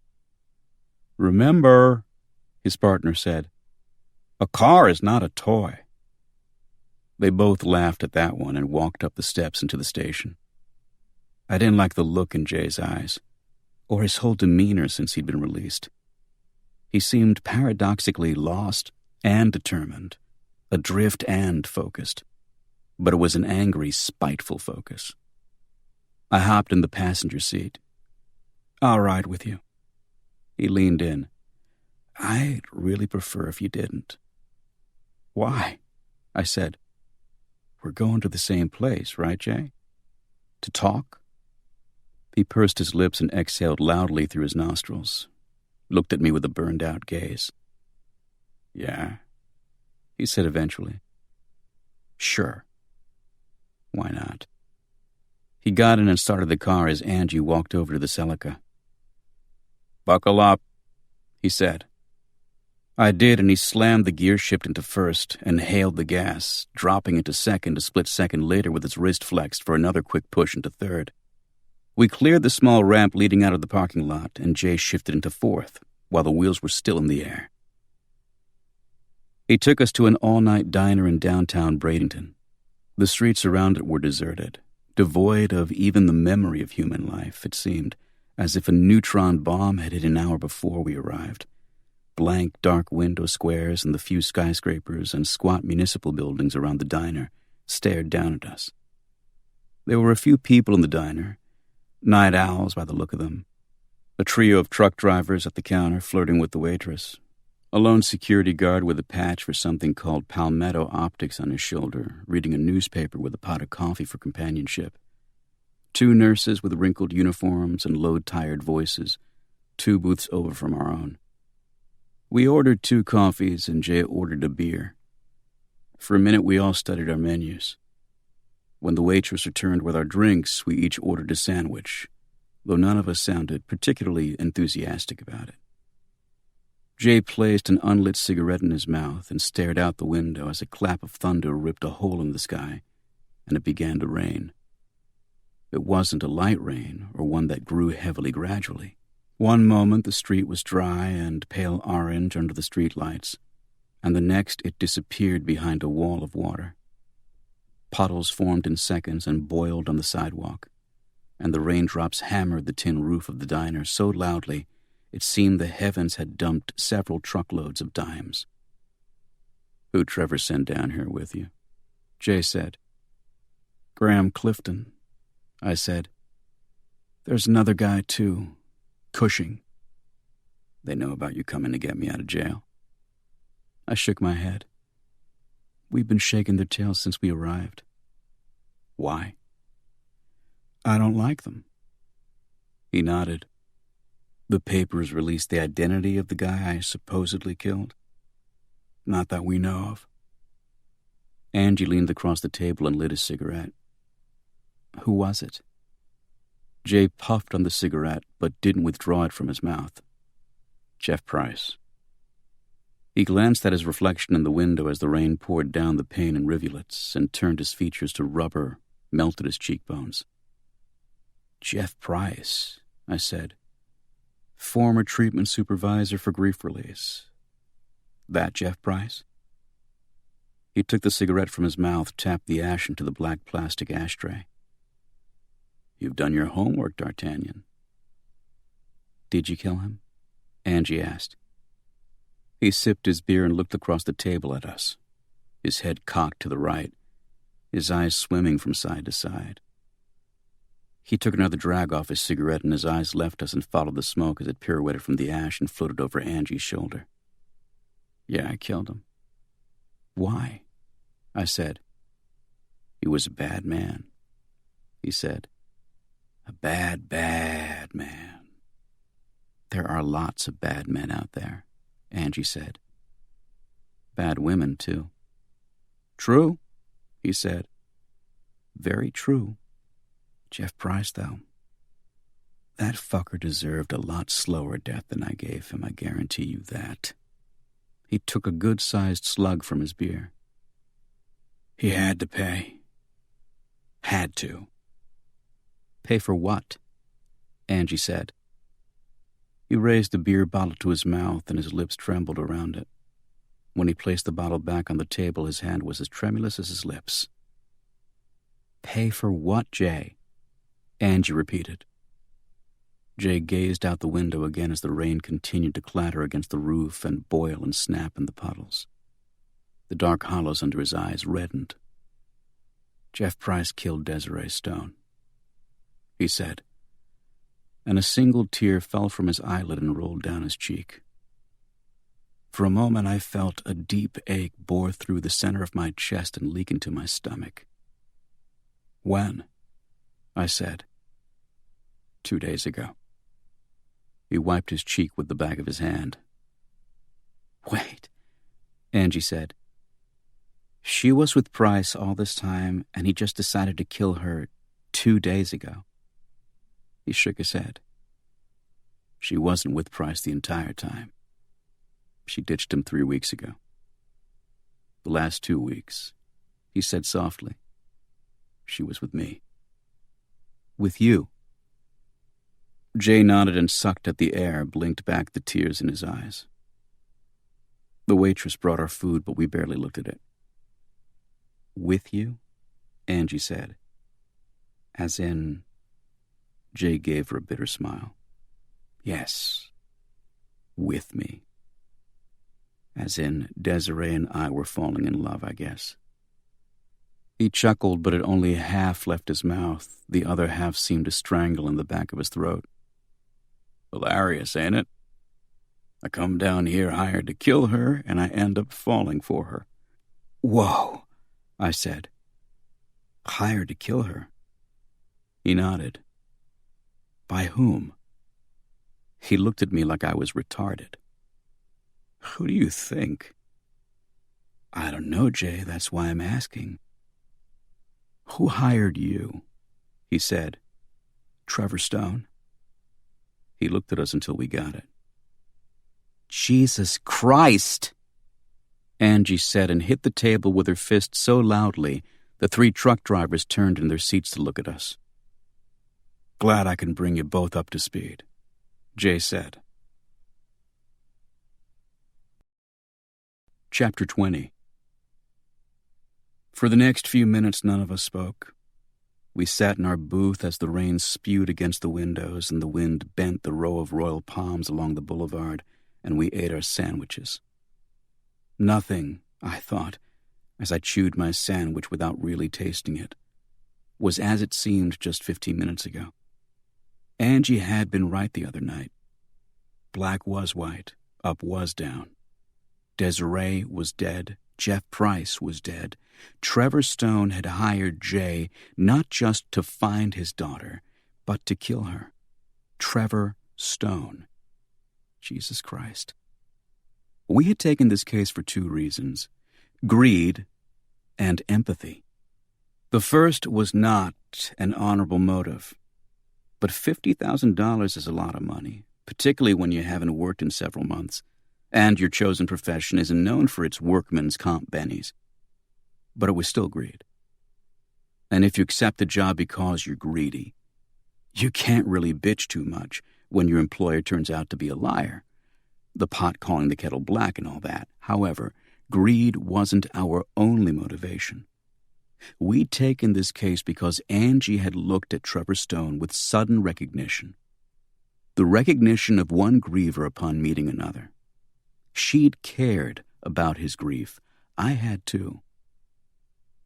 Remember, his partner said, a car is not a toy. They both laughed at that one and walked up the steps into the station. I didn't like the look in Jay's eyes, or his whole demeanor since he'd been released. He seemed paradoxically lost and determined, adrift and focused, but it was an angry, spiteful focus. I hopped in the passenger seat. I'll ride with you. He leaned in. I'd really prefer if you didn't. Why? I said. We're going to the same place, right, Jay? To talk? He pursed his lips and exhaled loudly through his nostrils, looked at me with a burned-out gaze. Yeah, he said eventually. Sure. Why not? He got in and started the car as Angie walked over to the Celica. Buckle up, he said. I did, and he slammed the gear shift into first and hailed the gas, dropping into second a split second later with his wrist flexed for another quick push into third. We cleared the small ramp leading out of the parking lot, and Jay shifted into fourth, while the wheels were still in the air. He took us to an all-night diner in downtown Bradenton. The streets around it were deserted, devoid of even the memory of human life, it seemed, as if a neutron bomb had hit an hour before we arrived. Blank, dark window squares and the few skyscrapers and squat municipal buildings around the diner stared down at us. There were a few people in the diner, night owls by the look of them, a trio of truck drivers at the counter flirting with the waitress, a lone security guard with a patch for something called Palmetto Optics on his shoulder, reading a newspaper with a pot of coffee for companionship, 2 nurses with wrinkled uniforms and load-tired voices, 2 booths over from our own. We ordered 2 coffees, and Jay ordered a beer. For a minute, we all studied our menus. When the waitress returned with our drinks, we each ordered a sandwich, though none of us sounded particularly enthusiastic about it. Jay placed an unlit cigarette in his mouth and stared out the window as a clap of thunder ripped a hole in the sky, and it began to rain. It wasn't a light rain or one that grew heavily gradually. One moment the street was dry and pale orange under the streetlights, and the next it disappeared behind a wall of water. Puddles formed in seconds and boiled on the sidewalk, and the raindrops hammered the tin roof of the diner so loudly it seemed the heavens had dumped several truckloads of dimes. Who'd Trevor send down here with you? Jay said. Graham Clifton, I said. There's another guy, too. Cushing. They know about you coming to get me out of jail. I shook my head. We've been shaking their tails since we arrived. Why? I don't like them. He nodded. The papers released the identity of the guy I supposedly killed. Not that we know of. Angie leaned across the table and lit a cigarette. Who was it? Jay puffed on the cigarette, but didn't withdraw it from his mouth. Jeff Price. He glanced at his reflection in the window as the rain poured down the pane in rivulets and turned his features to rubber, melted his cheekbones. Jeff Price, I said. Former treatment supervisor for grief release. That Jeff Price? He took the cigarette from his mouth, tapped the ash into the black plastic ashtray. You've done your homework, D'Artagnan. Did you kill him? Angie asked. He sipped his beer and looked across the table at us, his head cocked to the right, his eyes swimming from side to side. He took another drag off his cigarette and his eyes left us and followed the smoke as it pirouetted from the ash and floated over Angie's shoulder. Yeah, I killed him. Why? I said. He was a bad man, he said. A bad, bad man. There are lots of bad men out there, Angie said. Bad women, too. True, he said. Very true. Jeff Price, though. That fucker deserved a lot slower death than I gave him, I guarantee you that. He took a good-sized slug from his beer. He had to pay. Had to. Pay for what? Angie said. He raised the beer bottle to his mouth and his lips trembled around it. When he placed the bottle back on the table, his hand was as tremulous as his lips. Pay for what, Jay? Angie repeated. Jay gazed out the window again as the rain continued to clatter against the roof and boil and snap in the puddles. The dark hollows under his eyes reddened. Jeff Price killed Desiree Stone, he said, and a single tear fell from his eyelid and rolled down his cheek. For a moment I felt a deep ache bore through the center of my chest and leak into my stomach. When? I said. 2 days ago. He wiped his cheek with the back of his hand. Wait, Angie said. She was with Price all this time, and he just decided to kill her 2 days ago. He shook his head. She wasn't with Price the entire time. She ditched him 3 weeks ago. The last 2 weeks, he said softly, she was with me. With you? Jay nodded and sucked at the air, blinked back the tears in his eyes. The waitress brought our food, but we barely looked at it. With you? Angie said. As in... Jay gave her a bitter smile. Yes. With me. As in, Desiree and I were falling in love, I guess. He chuckled, but it only half left his mouth. The other half seemed to strangle in the back of his throat. Hilarious, ain't it? I come down here hired to kill her, and I end up falling for her. Whoa, I said. Hired to kill her? He nodded. By whom? He looked at me like I was retarded. Who do you think? I don't know, Jay. That's why I'm asking. Who hired you? He said. Trevor Stone. He looked at us until we got it. Jesus Christ! Angie said and hit the table with her fist so loudly the 3 truck drivers turned in their seats to look at us. Glad I can bring you both up to speed, Jay said. Chapter 20. For the next few minutes, none of us spoke. We sat in our booth as the rain spewed against the windows and the wind bent the row of royal palms along the boulevard, and we ate our sandwiches. Nothing, I thought, as I chewed my sandwich without really tasting it, was as it seemed just 15 minutes ago. Angie had been right the other night. Black was white, up was down. Desiree was dead. Jeff Price was dead. Trevor Stone had hired Jay not just to find his daughter, but to kill her. Trevor Stone. Jesus Christ. We had taken this case for 2 reasons: greed and empathy. The first was not an honorable motive, but $50,000 is a lot of money, particularly when you haven't worked in several months, and your chosen profession isn't known for its workman's comp bennies. But it was still greed. And if you accept the job because you're greedy, you can't really bitch too much when your employer turns out to be a liar. The pot calling the kettle black and all that. However, greed wasn't our only motivation. We'd taken this case because Angie had looked at Trevor Stone with sudden recognition. The recognition of one griever upon meeting another. She'd cared about his grief. I had too.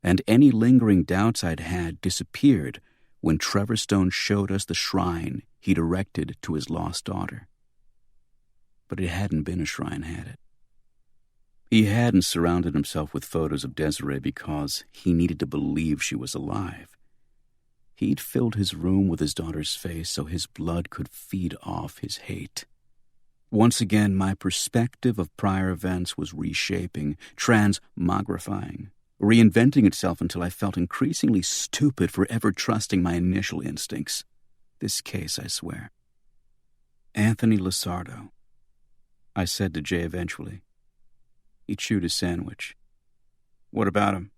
And any lingering doubts I'd had disappeared when Trevor Stone showed us the shrine he'd erected to his lost daughter. But it hadn't been a shrine, had it? He hadn't surrounded himself with photos of Desiree because he needed to believe she was alive. He'd filled his room with his daughter's face so his blood could feed off his hate. Once again, my perspective of prior events was reshaping, transmogrifying. reinventing itself until I felt increasingly stupid for ever trusting my initial instincts. This case, I swear. Anthony Lasardo, I said to Jay eventually. He chewed his sandwich. What about him?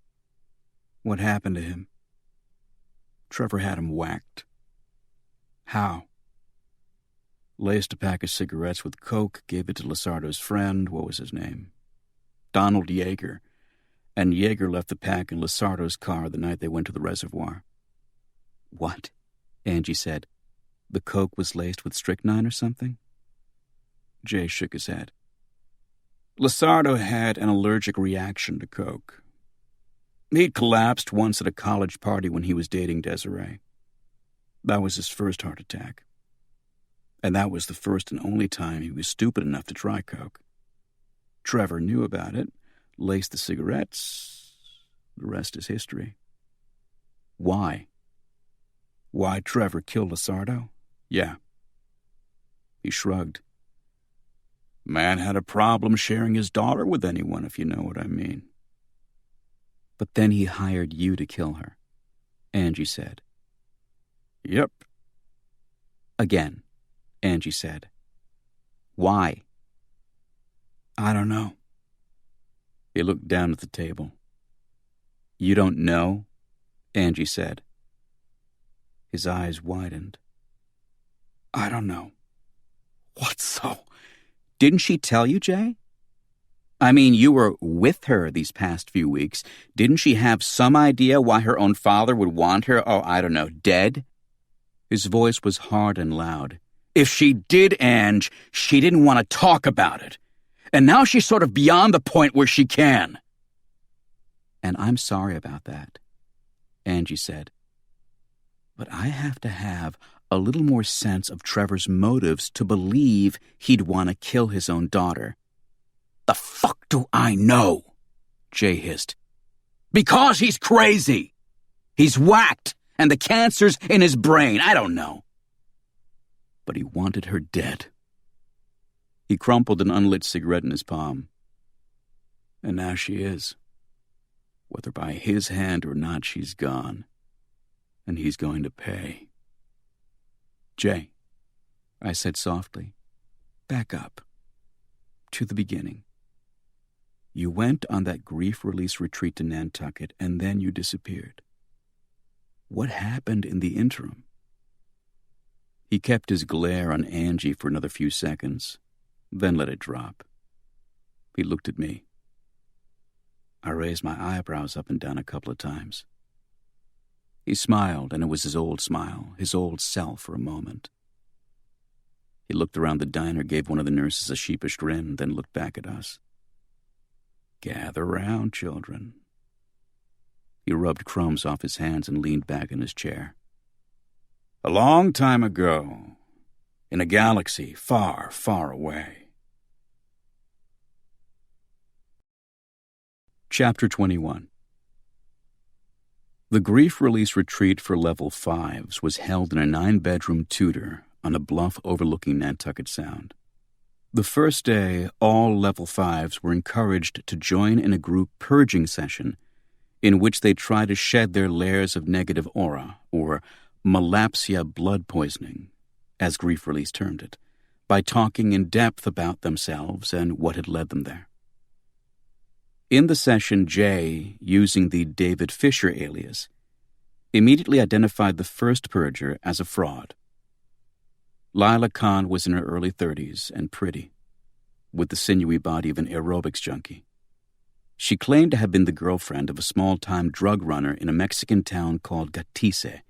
What happened to him? Trevor had him whacked. How? Laced a pack of cigarettes with coke, gave it to Lasardo's friend, what was his name? Donald Yeager. And Yeager left the pack in Lasardo's car the night they went to the reservoir. What? Angie said. The coke was laced with strychnine or something? Jay shook his head. Lasardo had an allergic reaction to coke. He'd collapsed once at a college party when he was dating Desiree. That was his first heart attack. And that was the first and only time he was stupid enough to try coke. Trevor knew about it, laced the cigarettes. The rest is history. Why? Why Trevor killed Lasardo? Yeah. He shrugged. Man had a problem sharing his daughter with anyone, if you know what I mean. But then he hired you to kill her, Angie said. Yep. Again, Angie said. Why? I don't know. He looked down at the table. You don't know? Angie said. His eyes widened. I don't know. What so? Didn't she tell you, Jay? I mean, you were with her these past few weeks. Didn't she have some idea why her own father would want her, dead? His voice was hard and loud. If she did, Ange, she didn't want to talk about it. And now she's sort of beyond the point where she can. And I'm sorry about that, Angie said. But I have to have a little more sense of Trevor's motives to believe he'd want to kill his own daughter. The fuck do I know? Jay hissed. Because he's crazy. He's whacked, and the cancer's in his brain. I don't know. But he wanted her dead. He crumpled an unlit cigarette in his palm. And now she is. Whether by his hand or not, she's gone. And he's going to pay. Jay, I said softly, back up. To the beginning. You went on that grief release retreat to Nantucket, and then you disappeared. What happened in the interim? He kept his glare on Angie for another few seconds, then let it drop. He looked at me. I raised my eyebrows up and down a couple of times. He smiled, and it was his old smile, his old self for a moment. He looked around the diner, gave one of the nurses a sheepish grin, then looked back at us. Gather round, children. He rubbed crumbs off his hands and leaned back in his chair. A long time ago, in a galaxy far, far away. Chapter 21. The grief release retreat for level 5s was held in a 9-bedroom Tudor on a bluff overlooking Nantucket Sound. The first day, all level 5s were encouraged to join in a group purging session in which they try to shed their layers of negative aura, or malapsia blood poisoning, as Grief Release termed it, by talking in depth about themselves and what had led them there. In the session, Jay, using the David Fisher alias, immediately identified the first purger as a fraud. Lila Khan was in her early 30s and pretty, with the sinewy body of an aerobics junkie. She claimed to have been the girlfriend of a small-time drug runner in a Mexican town called Gatise,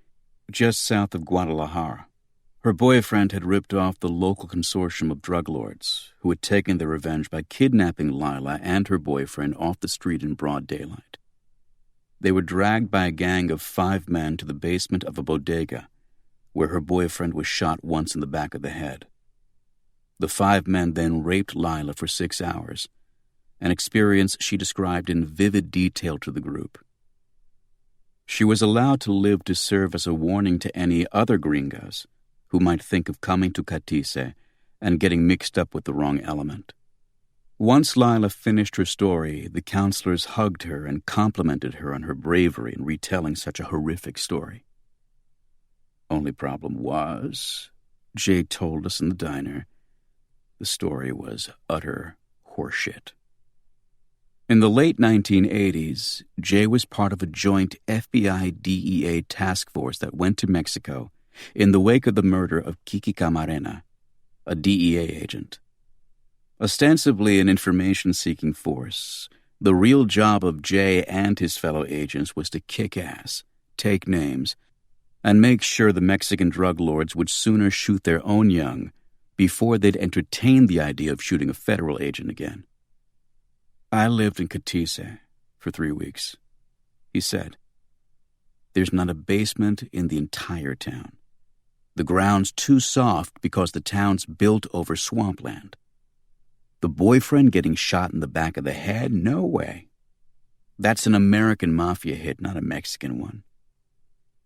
just south of Guadalajara. Her boyfriend had ripped off the local consortium of drug lords who had taken their revenge by kidnapping Lila and her boyfriend off the street in broad daylight. They were dragged by a gang of 5 men to the basement of a bodega, where her boyfriend was shot once in the back of the head. The 5 men then raped Lila for 6 hours, an experience she described in vivid detail to the group. She was allowed to live to serve as a warning to any other gringos who might think of coming to Gatise and getting mixed up with the wrong element. Once Lila finished her story, the counselors hugged her and complimented her on her bravery in retelling such a horrific story. Only problem was, Jay told us in the diner, the story was utter horseshit. In the late 1980s, Jay was part of a joint FBI-DEA task force that went to Mexico in the wake of the murder of Kiki Camarena, a DEA agent. Ostensibly an information-seeking force, the real job of Jay and his fellow agents was to kick ass, take names, and make sure the Mexican drug lords would sooner shoot their own young before they'd entertain the idea of shooting a federal agent again. I lived in Catice for 3 weeks, he said. There's not a basement in the entire town. The ground's too soft because the town's built over swampland. The boyfriend getting shot in the back of the head? No way. That's an American mafia hit, not a Mexican one.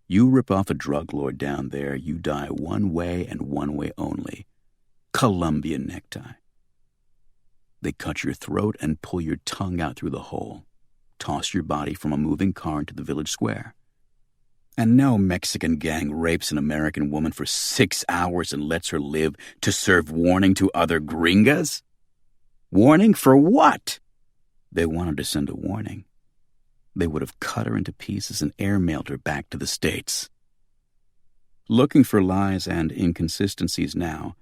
You rip off a drug lord down there, you die one way and one way only. Colombian necktie. They cut your throat and pull your tongue out through the hole, toss your body from a moving car into the village square. And no Mexican gang rapes an American woman for 6 hours and lets her live to serve warning to other gringas? Warning for what? They wanted to send a warning. They would have cut her into pieces and airmailed her back to the States. Looking for lies and inconsistencies now,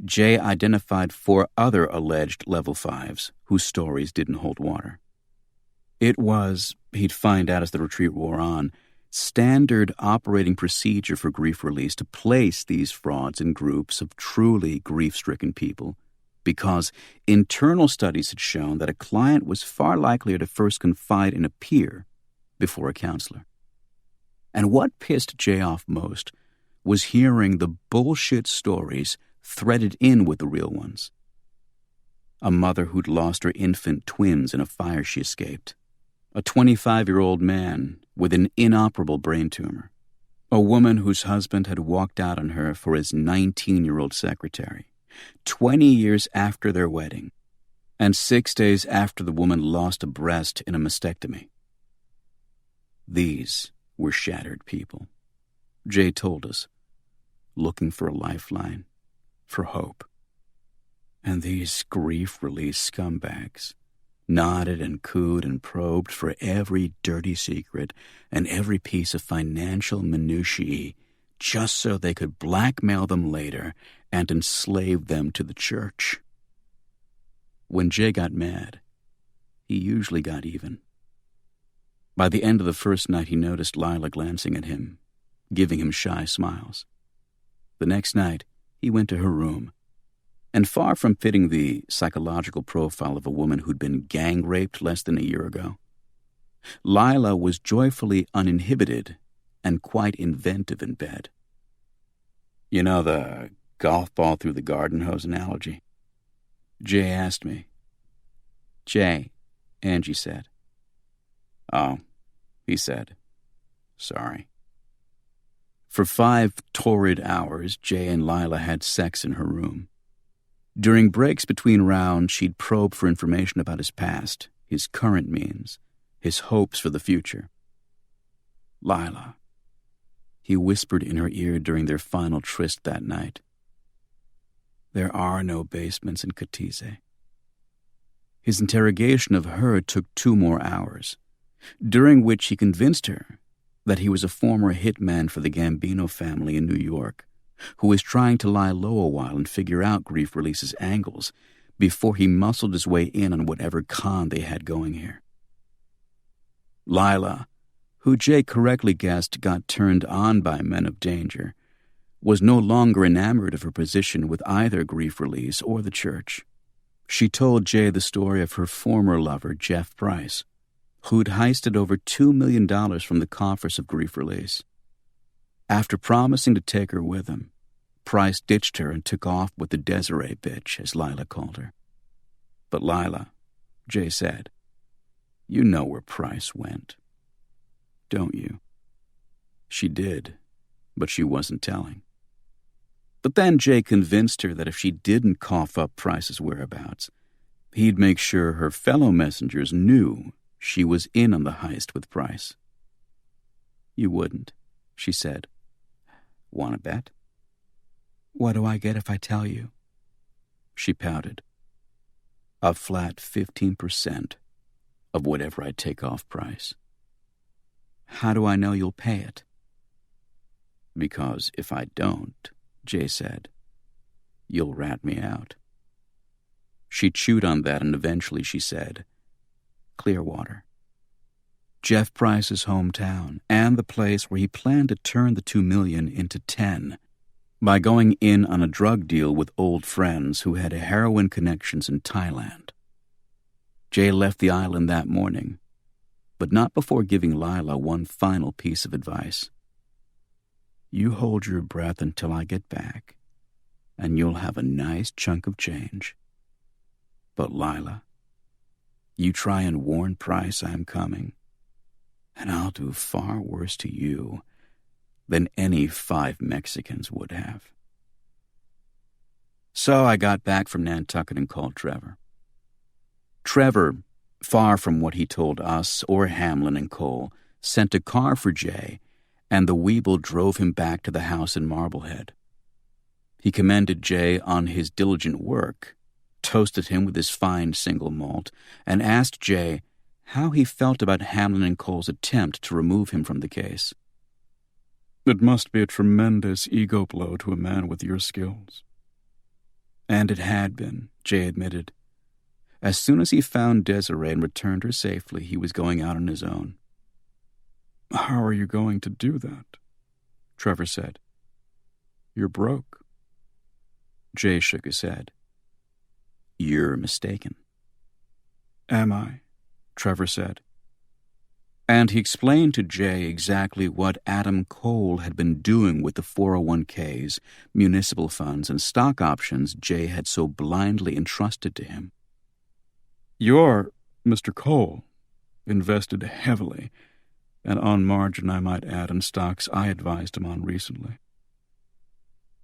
Jay identified 4 other alleged Level 5s whose stories didn't hold water. It was, he'd find out as the retreat wore on, standard operating procedure for grief release to place these frauds in groups of truly grief-stricken people, because internal studies had shown that a client was far likelier to first confide in a peer before a counselor. And what pissed Jay off most was hearing the bullshit stories threaded in with the real ones. A mother who'd lost her infant twins in a fire she escaped. A 25-year-old man with an inoperable brain tumor. A woman whose husband had walked out on her for his 19-year-old secretary, 20 years after their wedding, and 6 days after the woman lost a breast in a mastectomy. These were shattered people, Jay told us, looking for a lifeline, for hope. And these grief-release scumbags nodded and cooed and probed for every dirty secret and every piece of financial minutiae just so they could blackmail them later and enslave them to the church. When Jay got mad, he usually got even. By the end of the first night, he noticed Lila glancing at him, giving him shy smiles. The next night, he went to her room, and far from fitting the psychological profile of a woman who'd been gang-raped less than a year ago, Lila was joyfully uninhibited and quite inventive in bed. You know the golf ball through the garden hose analogy? Jay asked me. Jay, Angie said. Oh, he said. Sorry. For 5 torrid hours, Jay and Lila had sex in her room. During breaks between rounds, she'd probe for information about his past, his current means, his hopes for the future. Lila, he whispered in her ear during their final tryst that night. There are no basements in Catice. His interrogation of her took 2 more hours, during which he convinced her that he was a former hitman for the Gambino family in New York, who was trying to lie low a while and figure out Grief Release's angles before he muscled his way in on whatever con they had going here. Lila, who Jay correctly guessed got turned on by men of danger, was no longer enamored of her position with either Grief Release or the church. She told Jay the story of her former lover, Jeff Price, who'd heisted over $2 million from the coffers of Grief Release. After promising to take her with him, Price ditched her and took off with the Desiree bitch, as Lila called her. But Lila, Jay said, you know where Price went, don't you? She did, but she wasn't telling. But then Jay convinced her that if she didn't cough up Price's whereabouts, He'd make sure her fellow messengers knew she was in on the heist with Price. "You wouldn't," she said. "Want to bet?" "What do I get if I tell you?" She pouted. "A flat 15% of whatever I take off Price." "How do I know you'll pay it?" "Because if I don't," Jay said, "you'll rat me out." She chewed on that, and eventually she said, "Clearwater." Jeff Price's hometown, and the place where he planned to turn the $2 million into 10 by going in on a drug deal with old friends who had heroin connections in Thailand. Jay left the island that morning, but not before giving Lila one final piece of advice. "You hold your breath until I get back, and you'll have a nice chunk of change. But Lila, you try and warn Price I'm coming, and I'll do far worse to you than any 5 Mexicans would have." So I got back from Nantucket and called Trevor. Trevor, far from what he told us or Hamlin and Cole, sent a car for Jay, and the Weeble drove him back to the house in Marblehead. He commended Jay on his diligent work, toasted him with his fine single malt, and asked Jay how he felt about Hamlin and Cole's attempt to remove him from the case. "It must be a tremendous ego blow to a man with your skills." And it had been, Jay admitted. As soon as he found Desiree and returned her safely, he was going out on his own. "How are you going to do that?" Trevor said. "You're broke." Jay shook his head. "You're mistaken." "Am I?" Trevor said. And he explained to Jay exactly what Adam Cole had been doing with the 401ks, municipal funds, and stock options Jay had so blindly entrusted to him. "You're, Mr. Cole, invested heavily, and on margin, I might add, in stocks I advised him on recently.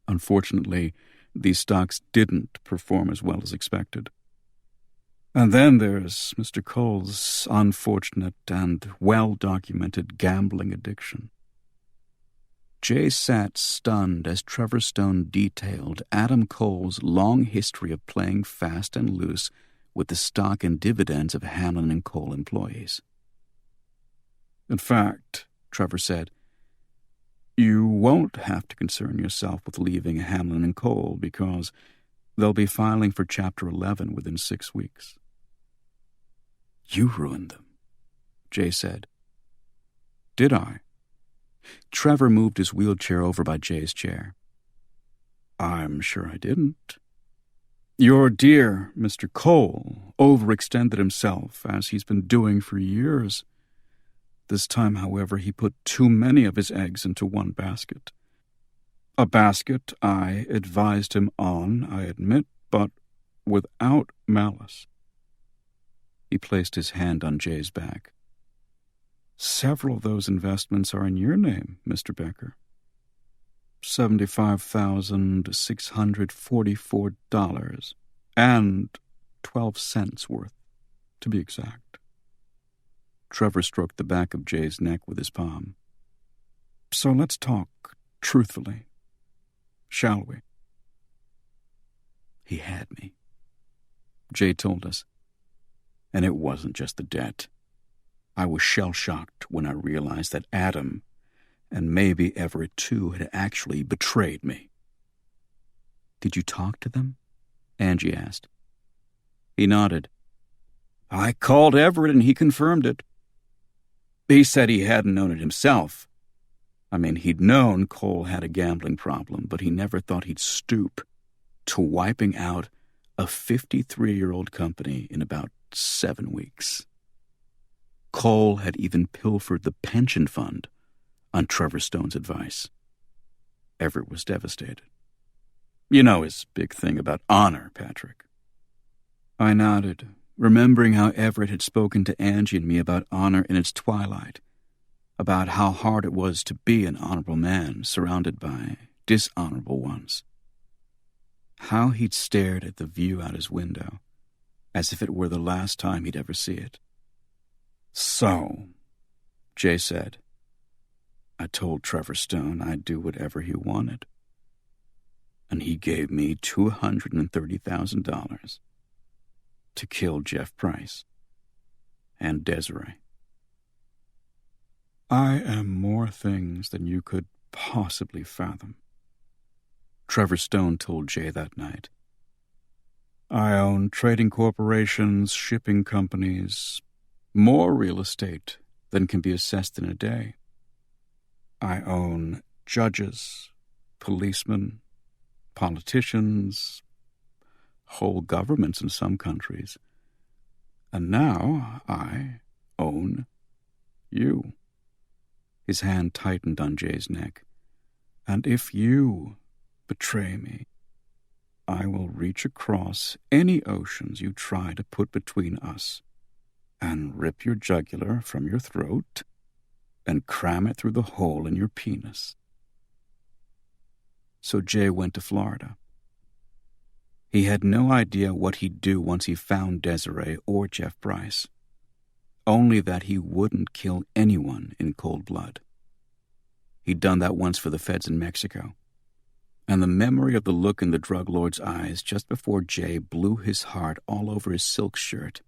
Unfortunately, these stocks didn't perform as well as expected. And then there's Mr. Cole's unfortunate and well-documented gambling addiction." Jay sat stunned as Trevor Stone detailed Adam Cole's long history of playing fast and loose with the stock and dividends of Hamlin and Cole employees. "In fact," Trevor said, "you won't have to concern yourself with leaving Hamlin and Cole because they'll be filing for Chapter 11 within 6 weeks." "You ruined them," Jay said. "Did I?" Trevor moved his wheelchair over by Jay's chair. "I'm sure I didn't. Your dear Mr. Cole overextended himself, as he's been doing for years. This time, however, he put too many of his eggs into one basket. A basket I advised him on, I admit, but without malice." He placed his hand on Jay's back. "Several of those investments are in your name, Mr. Becker. $75,644 and 12 cents worth, to be exact." Trevor stroked the back of Jay's neck with his palm. "So let's talk truthfully, shall we?" "He had me," Jay told us. "And it wasn't just the debt. I was shell-shocked when I realized that Adam, and maybe Everett too, had actually betrayed me." "Did you talk to them?" Angie asked. He nodded. "I called Everett and he confirmed it. He said he hadn't known it himself. I mean, he'd known Cole had a gambling problem, but he never thought he'd stoop to wiping out a 53-year-old company in about 7 weeks. Cole had even pilfered the pension fund on Trevor Stone's advice. Everett was devastated. You know his big thing about honor, Patrick." I nodded, remembering how Everett had spoken to Angie and me about honor in its twilight, about how hard it was to be an honorable man surrounded by dishonorable ones. How he'd stared at the view out his window, as if it were the last time he'd ever see it. "So," Jay said, "I told Trevor Stone I'd do whatever he wanted. And he gave me $230,000 to kill Jeff Price and Desiree. I am more things than you could possibly fathom," Trevor Stone told Jay that night. "I own trading corporations, shipping companies, more real estate than can be assessed in a day. I own judges, policemen, politicians, whole governments in some countries. And now I own you." His hand tightened on Jay's neck. "And if you betray me, I will reach across any oceans you try to put between us and rip your jugular from your throat and cram it through the hole in your penis." So Jay went to Florida. He had no idea what he'd do once he found Desiree or Jeff Price, only that he wouldn't kill anyone in cold blood. He'd done that once for the feds in Mexico, and the memory of the look in the drug lord's eyes just before Jay blew his heart all over his silk shirt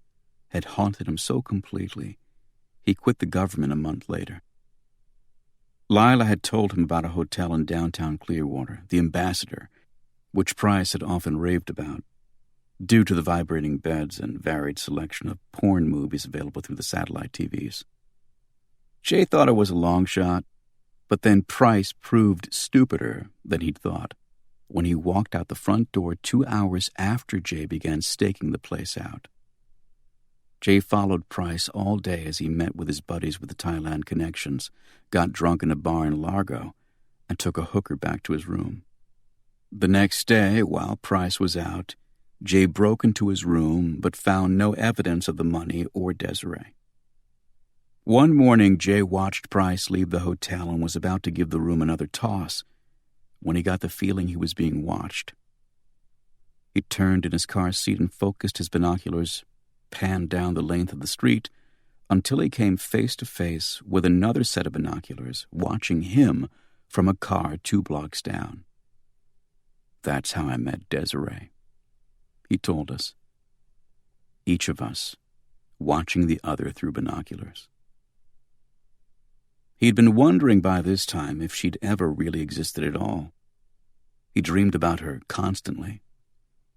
had haunted him so completely, he quit the government a month later. Lila had told him about a hotel in downtown Clearwater, the Ambassador, which Price had often raved about, due to the vibrating beds and varied selection of porn movies available through the satellite TVs. Jay thought it was a long shot, but then Price proved stupider than he'd thought when he walked out the front door 2 hours after Jay began staking the place out. Jay followed Price all day as he met with his buddies with the Thailand connections, got drunk in a bar in Largo, and took a hooker back to his room. The next day, while Price was out, Jay broke into his room but found no evidence of the money or Desiree. One morning, Jay watched Price leave the hotel and was about to give the room another toss when he got the feeling he was being watched. He turned in his car seat and focused his binoculars, panned down the length of the street until he came face to face with another set of binoculars watching him from a car 2 blocks down. "That's how I met Desiree," he told us. Each of us watching the other through binoculars. He'd been wondering by this time if she'd ever really existed at all. He dreamed about her constantly,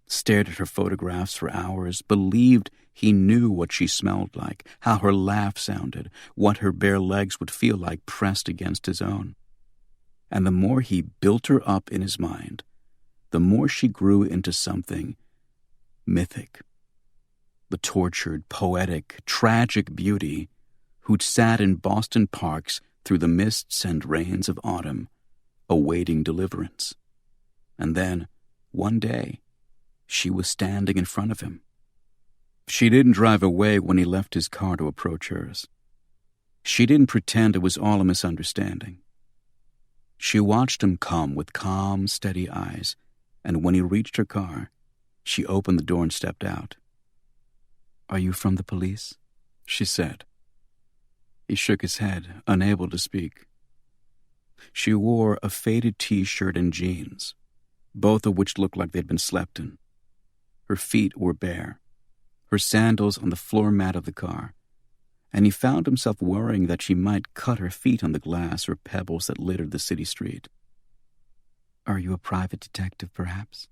stared at her photographs for hours, believed he knew what she smelled like, how her laugh sounded, what her bare legs would feel like pressed against his own. And the more he built her up in his mind, the more she grew into something mythic. The tortured, poetic, tragic beauty who'd sat in Boston parks through the mists and rains of autumn, awaiting deliverance. And then, one day, she was standing in front of him. She didn't drive away when he left his car to approach hers. She didn't pretend it was all a misunderstanding. She watched him come with calm, steady eyes, and when he reached her car, she opened the door and stepped out. "Are you from the police?" she said. He shook his head, unable to speak. She wore a faded T-shirt and jeans, both of which looked like they'd been slept in. Her feet were bare, her sandals on the floor mat of the car, and he found himself worrying that she might cut her feet on the glass or pebbles that littered the city street. "Are you a private detective, perhaps?"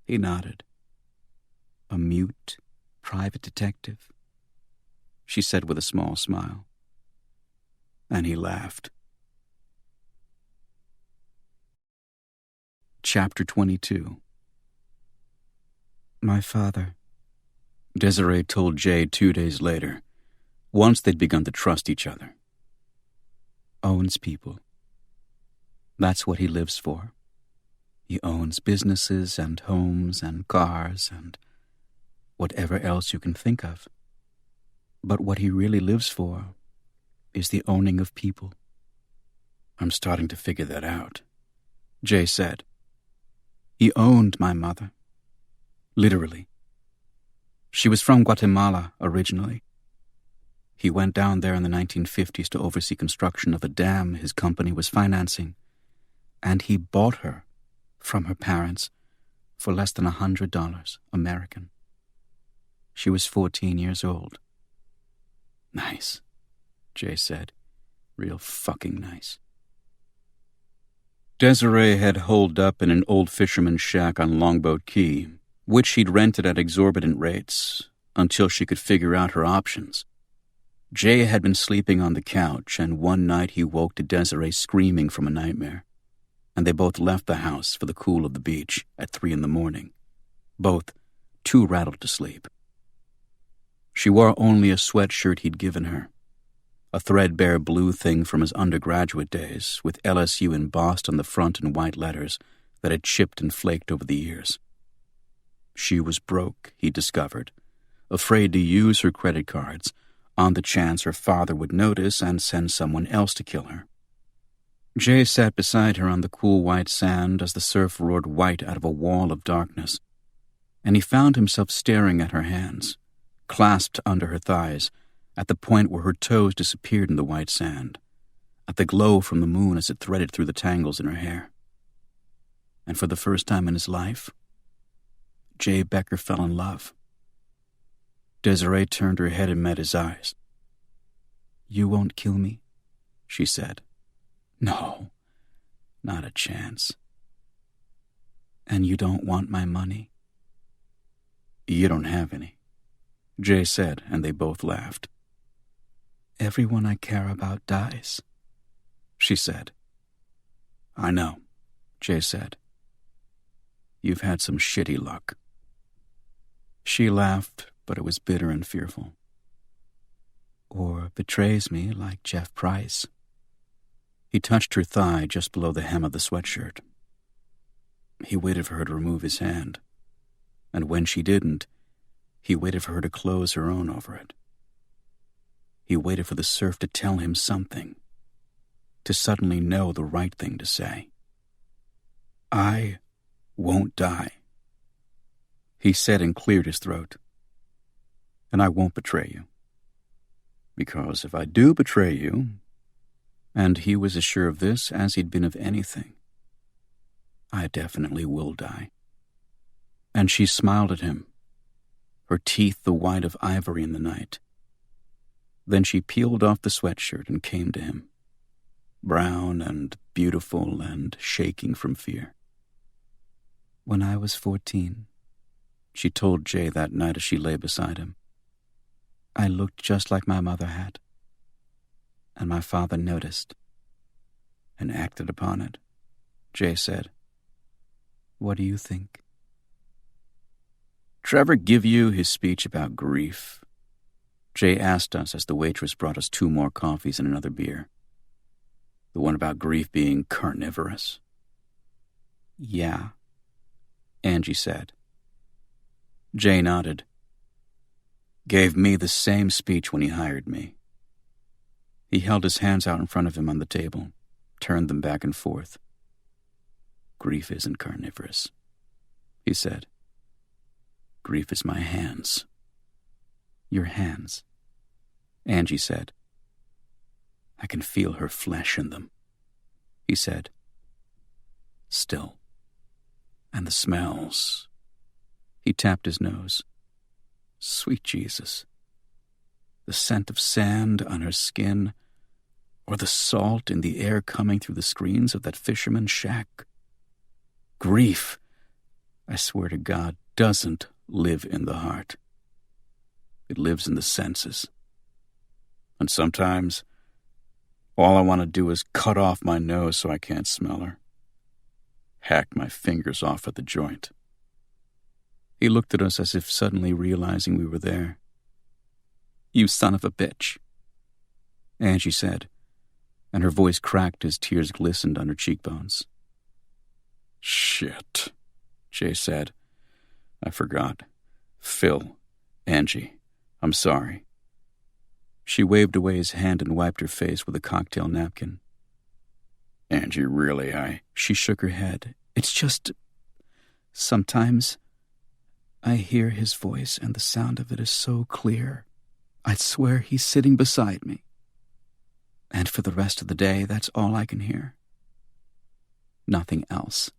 He nodded. "A mute private detective?" she said with a small smile. And he laughed. Chapter 22. "My father," Desiree told Jay 2 days later, once they'd begun to trust each other, "owns people. That's what he lives for. He owns businesses and homes and cars and whatever else you can think of. But what he really lives for is the owning of people." "I'm starting to figure that out," Jay said. "He owned my mother. Literally. She was from Guatemala originally. He went down there in the 1950s to oversee construction of a dam his company was financing, and he bought her from her parents for less than $100 American. She was 14 years old. Nice, Jay said. Real fucking nice. Desiree had holed up in an old fisherman's shack on Longboat Key, which she'd rented at exorbitant rates until she could figure out her options. Jay had been sleeping on the couch, and one night he woke to Desiree screaming from a nightmare, and they both left the house for the cool of the beach at 3 a.m, both too rattled to sleep. She wore only a sweatshirt he'd given her, a threadbare blue thing from his undergraduate days with LSU embossed on the front in white letters that had chipped and flaked over the years. She was broke, he discovered, afraid to use her credit cards on the chance her father would notice and send someone else to kill her. Jay sat beside her on the cool white sand as the surf roared white out of a wall of darkness, and he found himself staring at her hands, clasped under her thighs, at the point where her toes disappeared in the white sand, at the glow from the moon as it threaded through the tangles in her hair. And for the first time in his life, Jay Becker fell in love. Desiree turned her head and met his eyes. "You won't kill me?" she said. "No, not a chance." "And you don't want my money?" "You don't have any," Jay said, and they both laughed. "Everyone I care about dies," she said. "I know," Jay said. "You've had some shitty luck." She laughed, but it was bitter and fearful. "Or betrays me like Jeff Price." He touched her thigh just below the hem of the sweatshirt. He waited for her to remove his hand, and when she didn't, he waited for her to close her own over it. He waited for the surf to tell him something, to suddenly know the right thing to say. "I won't die," he said and cleared his throat. "And I won't betray you. Because if I do betray you," and he was as sure of this as he'd been of anything, "I definitely will die." And she smiled at him, her teeth the white of ivory in the night. Then she peeled off the sweatshirt and came to him, brown and beautiful and shaking from fear. "When I was 14, she told Jay that night as she lay beside him, I looked just like my mother had. And my father noticed and acted upon it," Jay said. "What do you think?" "Trevor give you his speech about grief?" Jay asked us as the waitress brought us 2 more coffees and another beer. "The one about grief being carnivorous?" "Yeah," Angie said. Jay nodded. "Gave me the same speech when he hired me." He held his hands out in front of him on the table, turned them back and forth. "Grief isn't carnivorous," he said. "Grief is my hands." "Your hands," Angie said. "I can feel her flesh in them," he said. "Still. And the smells." He tapped his nose. "Sweet Jesus. The scent of sand on her skin, or the salt in the air coming through the screens of that fisherman's shack. Grief, I swear to God, doesn't live in the heart. It lives in the senses. And sometimes, all I want to do is cut off my nose so I can't smell her. Hack my fingers off at the joint." He looked at us as if suddenly realizing we were there. "You son of a bitch," Angie said, and her voice cracked as tears glistened on her cheekbones. "Shit," Jay said. "I forgot. Phil, Angie, I'm sorry." She waved away his hand and wiped her face with a cocktail napkin. "Angie, really, She shook her head. "It's just... sometimes I hear his voice, and the sound of it is so clear. I'd swear he's sitting beside me. And for the rest of the day, that's all I can hear. Nothing else.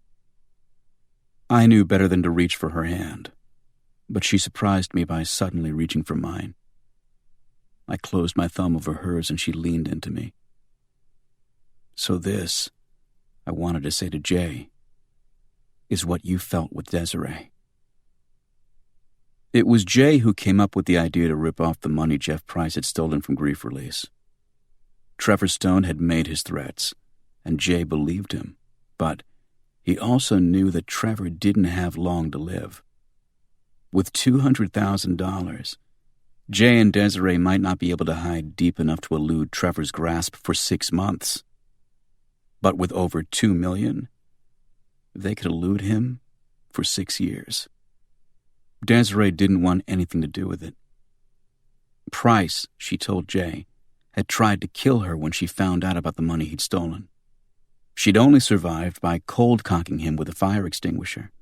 I knew better than to reach for her hand, but she surprised me by suddenly reaching for mine. I closed my thumb over hers, and she leaned into me. So this, I wanted to say to Jay, is what you felt with Desiree. It was Jay who came up with the idea to rip off the money Jeff Price had stolen from Grief Release. Trevor Stone had made his threats, and Jay believed him, but he also knew that Trevor didn't have long to live. With $200,000, Jay and Desiree might not be able to hide deep enough to elude Trevor's grasp for 6 months. But with over $2 million, they could elude him for 6 years. Desiree didn't want anything to do with it. Price, she told Jay, had tried to kill her when she found out about the money he'd stolen. She'd only survived by cold-cocking him with a fire extinguisher,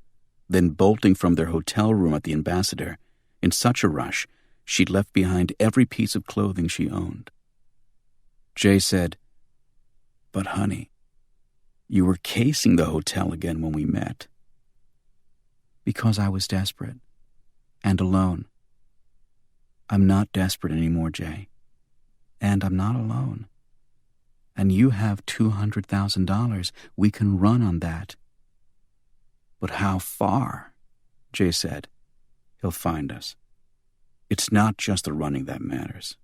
then bolting from their hotel room at the Ambassador in such a rush she'd left behind every piece of clothing she owned. Jay said, "But honey, you were casing the hotel again when we met." "Because I was desperate. And alone. I'm not desperate anymore, Jay. And I'm not alone. And you have $200,000. We can run on that." "But how far?" Jay said. "He'll find us. It's not just the running that matters.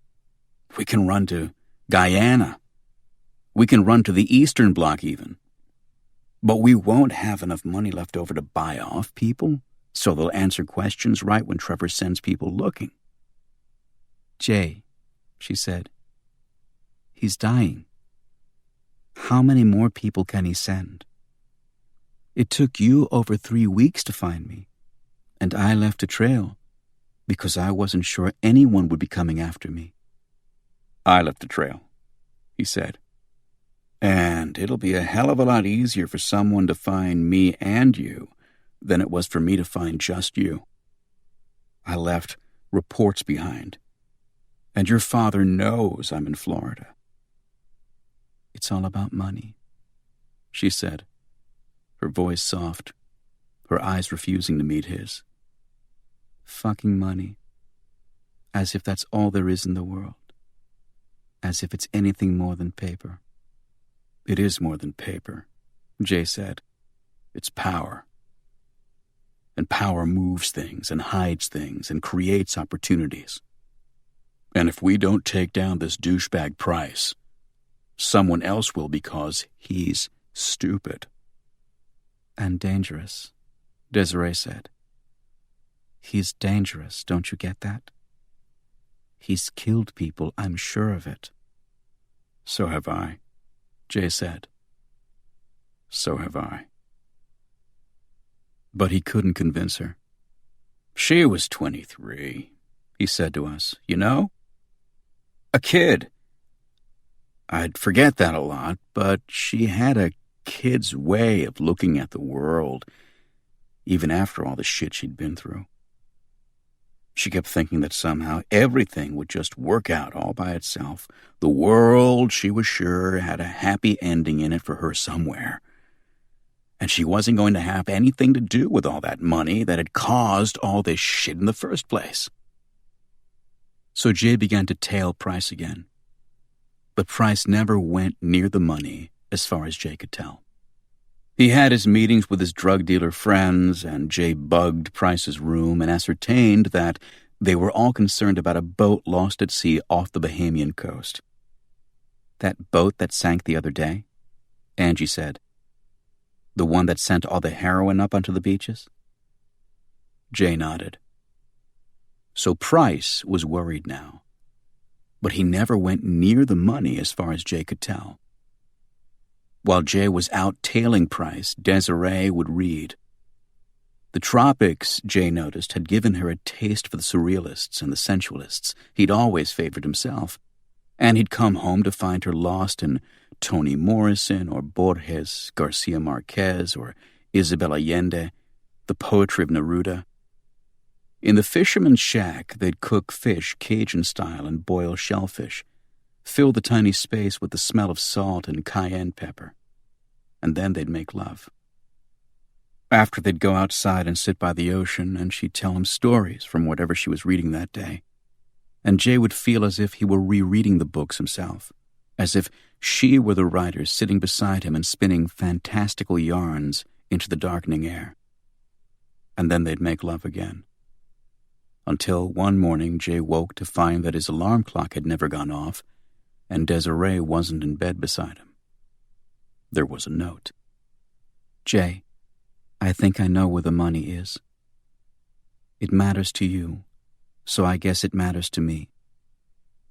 We can run to Guyana. We can run to the Eastern Bloc even. But we won't have enough money left over to buy off people, so they'll answer questions right when Trevor sends people looking." "Jay," she said, "he's dying. How many more people can he send? It took you over 3 weeks to find me, and I left a trail because I wasn't sure anyone would be coming after me." "I left a trail," he said. "And it'll be a hell of a lot easier for someone to find me and you than it was for me to find just you. I left reports behind, and your father knows I'm in Florida." "It's all about money," she said, her voice soft, her eyes refusing to meet his. "Fucking money. As if that's all there is in the world. As if it's anything more than paper." "It is more than paper," Jay said. "It's power. And power moves things and hides things and creates opportunities. And if we don't take down this douchebag Price, someone else will because he's stupid." "And dangerous," Desiree said. "He's dangerous, don't you get that? He's killed people, I'm sure of it." "So have I," Jay said. "So have I." But he couldn't convince her. "She was 23, he said to us. You know? A kid. I'd forget that a lot, but she had a kid's way of looking at the world, even after all the shit she'd been through. She kept thinking that somehow everything would just work out all by itself. The world, she was sure, had a happy ending in it for her somewhere. And she wasn't going to have anything to do with all that money that had caused all this shit in the first place." So Jay began to tail Price again. But Price never went near the money, as far as Jay could tell. He had his meetings with his drug dealer friends, and Jay bugged Price's room and ascertained that they were all concerned about a boat lost at sea off the Bahamian coast. "That boat that sank the other day?" Angie said. "The one that sent all the heroin up onto the beaches?" Jay nodded. So Price was worried now, but he never went near the money as far as Jay could tell. While Jay was out tailing Price, Desiree would read. The tropics, Jay noticed, had given her a taste for the surrealists and the sensualists he'd always favored himself, and he'd come home to find her lost in Toni Morrison or Borges, Garcia Marquez or Isabel Allende, the poetry of Neruda. In the fisherman's shack, they'd cook fish Cajun style and boil shellfish, fill the tiny space with the smell of salt and cayenne pepper, and then they'd make love. After, they'd go outside and sit by the ocean, and she'd tell him stories from whatever she was reading that day, and Jay would feel as if he were rereading the books himself, as if she were the writer sitting beside him and spinning fantastical yarns into the darkening air. And then they'd make love again. Until one morning Jay woke to find that his alarm clock had never gone off, and Desiree wasn't in bed beside him. There was a note. Jay, I think I know where the money is. It matters to you, so I guess it matters to me.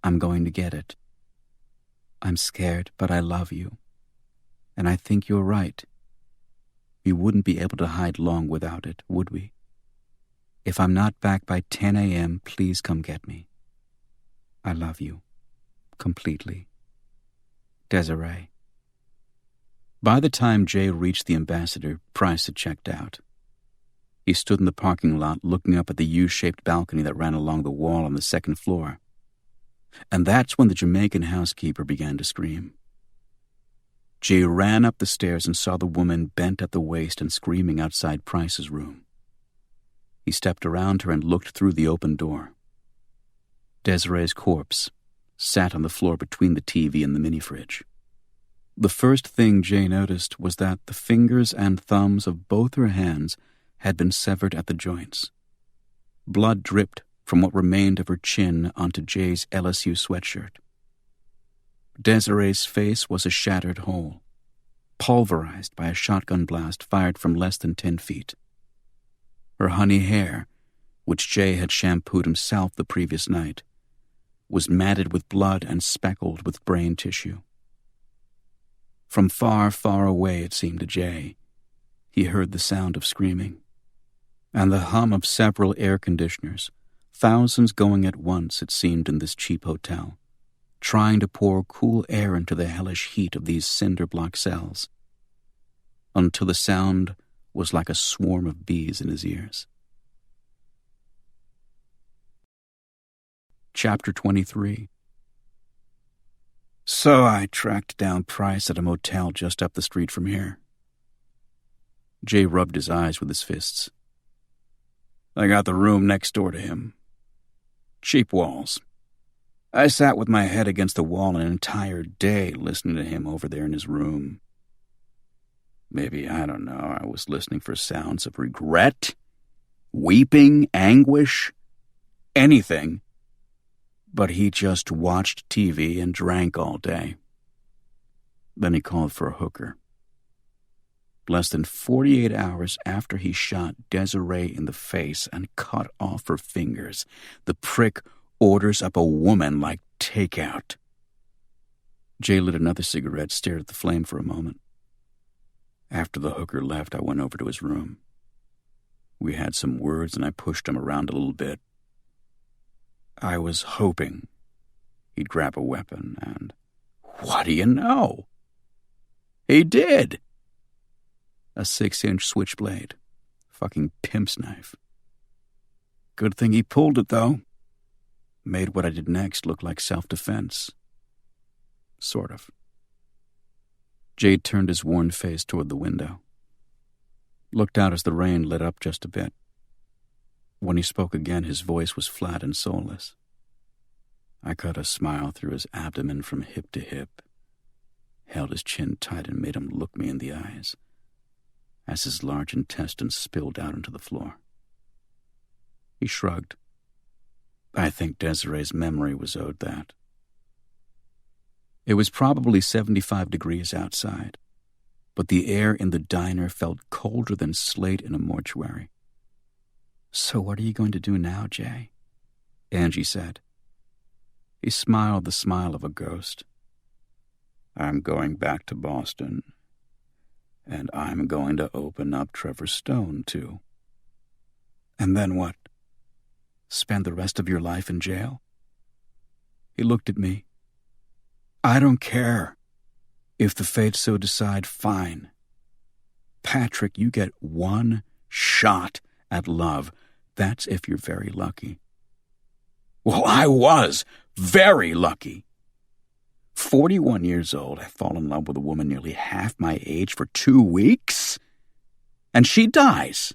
I'm going to get it. I'm scared, but I love you. And I think you're right. We wouldn't be able to hide long without it, would we? If I'm not back by 10 a.m., please come get me. I love you. Completely. Desiree. By the time Jay reached the Ambassador, Price had checked out. He stood in the parking lot looking up at the U-shaped balcony that ran along the wall on the second floor. And that's when the Jamaican housekeeper began to scream. Jay ran up the stairs and saw the woman bent at the waist and screaming outside Price's room. He stepped around her and looked through the open door. Desiree's corpse sat on the floor between the TV and the mini-fridge. The first thing Jay noticed was that the fingers and thumbs of both her hands had been severed at the joints. Blood dripped from what remained of her chin onto Jay's LSU sweatshirt. Desiree's face was a shattered hole, pulverized by a shotgun blast fired from less than 10 feet. Her honey hair, which Jay had shampooed himself the previous night, was matted with blood and speckled with brain tissue. From far, far away, it seemed to Jay, he heard the sound of screaming, and the hum of several air conditioners, thousands going at once, it seemed, in this cheap hotel, trying to pour cool air into the hellish heat of these cinder-block cells, until the sound was like a swarm of bees in his ears. Chapter 23. So I tracked down Price at a motel just up the street from here. Jay rubbed his eyes with his fists. I got the room next door to him. Cheap walls. I sat with my head against the wall an entire day listening to him over there in his room. Maybe, I don't know, I was listening for sounds of regret, weeping, anguish, anything. But he just watched TV and drank all day. Then he called for a hooker. Less than 48 hours after he shot Desiree in the face and cut off her fingers, the prick orders up a woman like takeout. Jay lit another cigarette, stared at the flame for a moment. After the hooker left, I went over to his room. We had some words and I pushed him around a little bit. I was hoping he'd grab a weapon, and what do you know? He did. A 6-inch switchblade. Fucking pimp's knife. Good thing he pulled it, though. Made what I did next look like self-defense. Sort of. Jade turned his worn face toward the window. Looked out as the rain lit up just a bit. When he spoke again, his voice was flat and soulless. I cut a smile through his abdomen from hip to hip, held his chin tight and made him look me in the eyes, as his large intestines spilled out onto the floor. He shrugged. I think Desiree's memory was owed that. It was probably 75 degrees outside, but the air in the diner felt colder than slate in a mortuary. So what are you going to do now, Jay? Angie said. He smiled the smile of a ghost. I'm going back to Boston, and I'm going to open up Trevor Stone, too. And then what? Spend the rest of your life in jail? He looked at me. I don't care. If the fates so decide, fine. Patrick, you get one shot at love. That's if you're very lucky. Well, I was very lucky. 41 years old, I fall in love with a woman nearly half my age for 2 weeks, and she dies.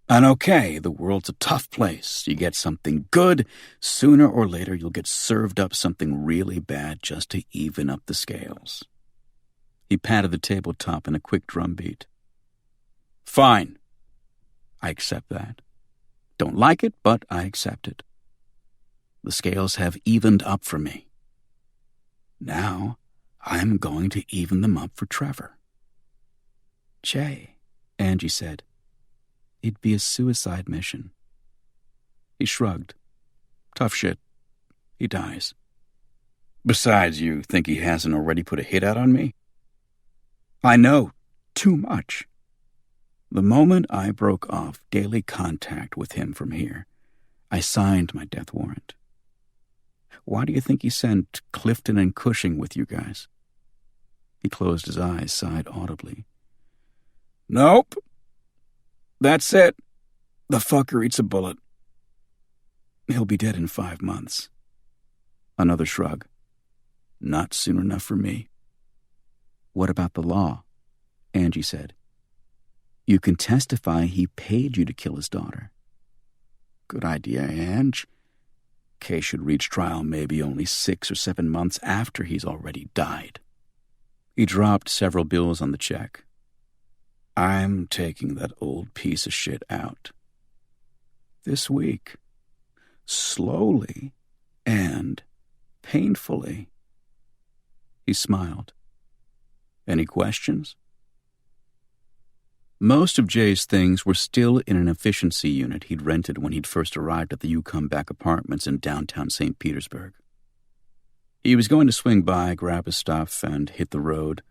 And okay, the world's a tough place. You get something good, sooner or later you'll get served up something really bad just to even up the scales. He patted the tabletop in a quick drumbeat. Fine. I accept that. Don't like it, but I accept it. The scales have evened up for me. Now, I'm going to even them up for Trevor. Jay, Angie said, it'd be a suicide mission. He shrugged. Tough shit. He dies. Besides, you think he hasn't already put a hit out on me? I know too much. The moment I broke off daily contact with him from here, I signed my death warrant. Why do you think he sent Clifton and Cushing with you guys? He closed his eyes, sighed audibly. Nope. That's it. The fucker eats a bullet. He'll be dead in 5 months. Another shrug. Not soon enough for me. What about the law? Angie said. You can testify he paid you to kill his daughter. Good idea, Ange. Case should reach trial maybe only 6 or 7 months after he's already died. He dropped several bills on the check. I'm taking that old piece of shit out. This week. Slowly and painfully. He smiled. Any questions? Most of Jay's things were still in an efficiency unit he'd rented when he'd first arrived at the Yukon Back Apartments in downtown St. Petersburg. He was going to swing by, grab his stuff, and hit the road,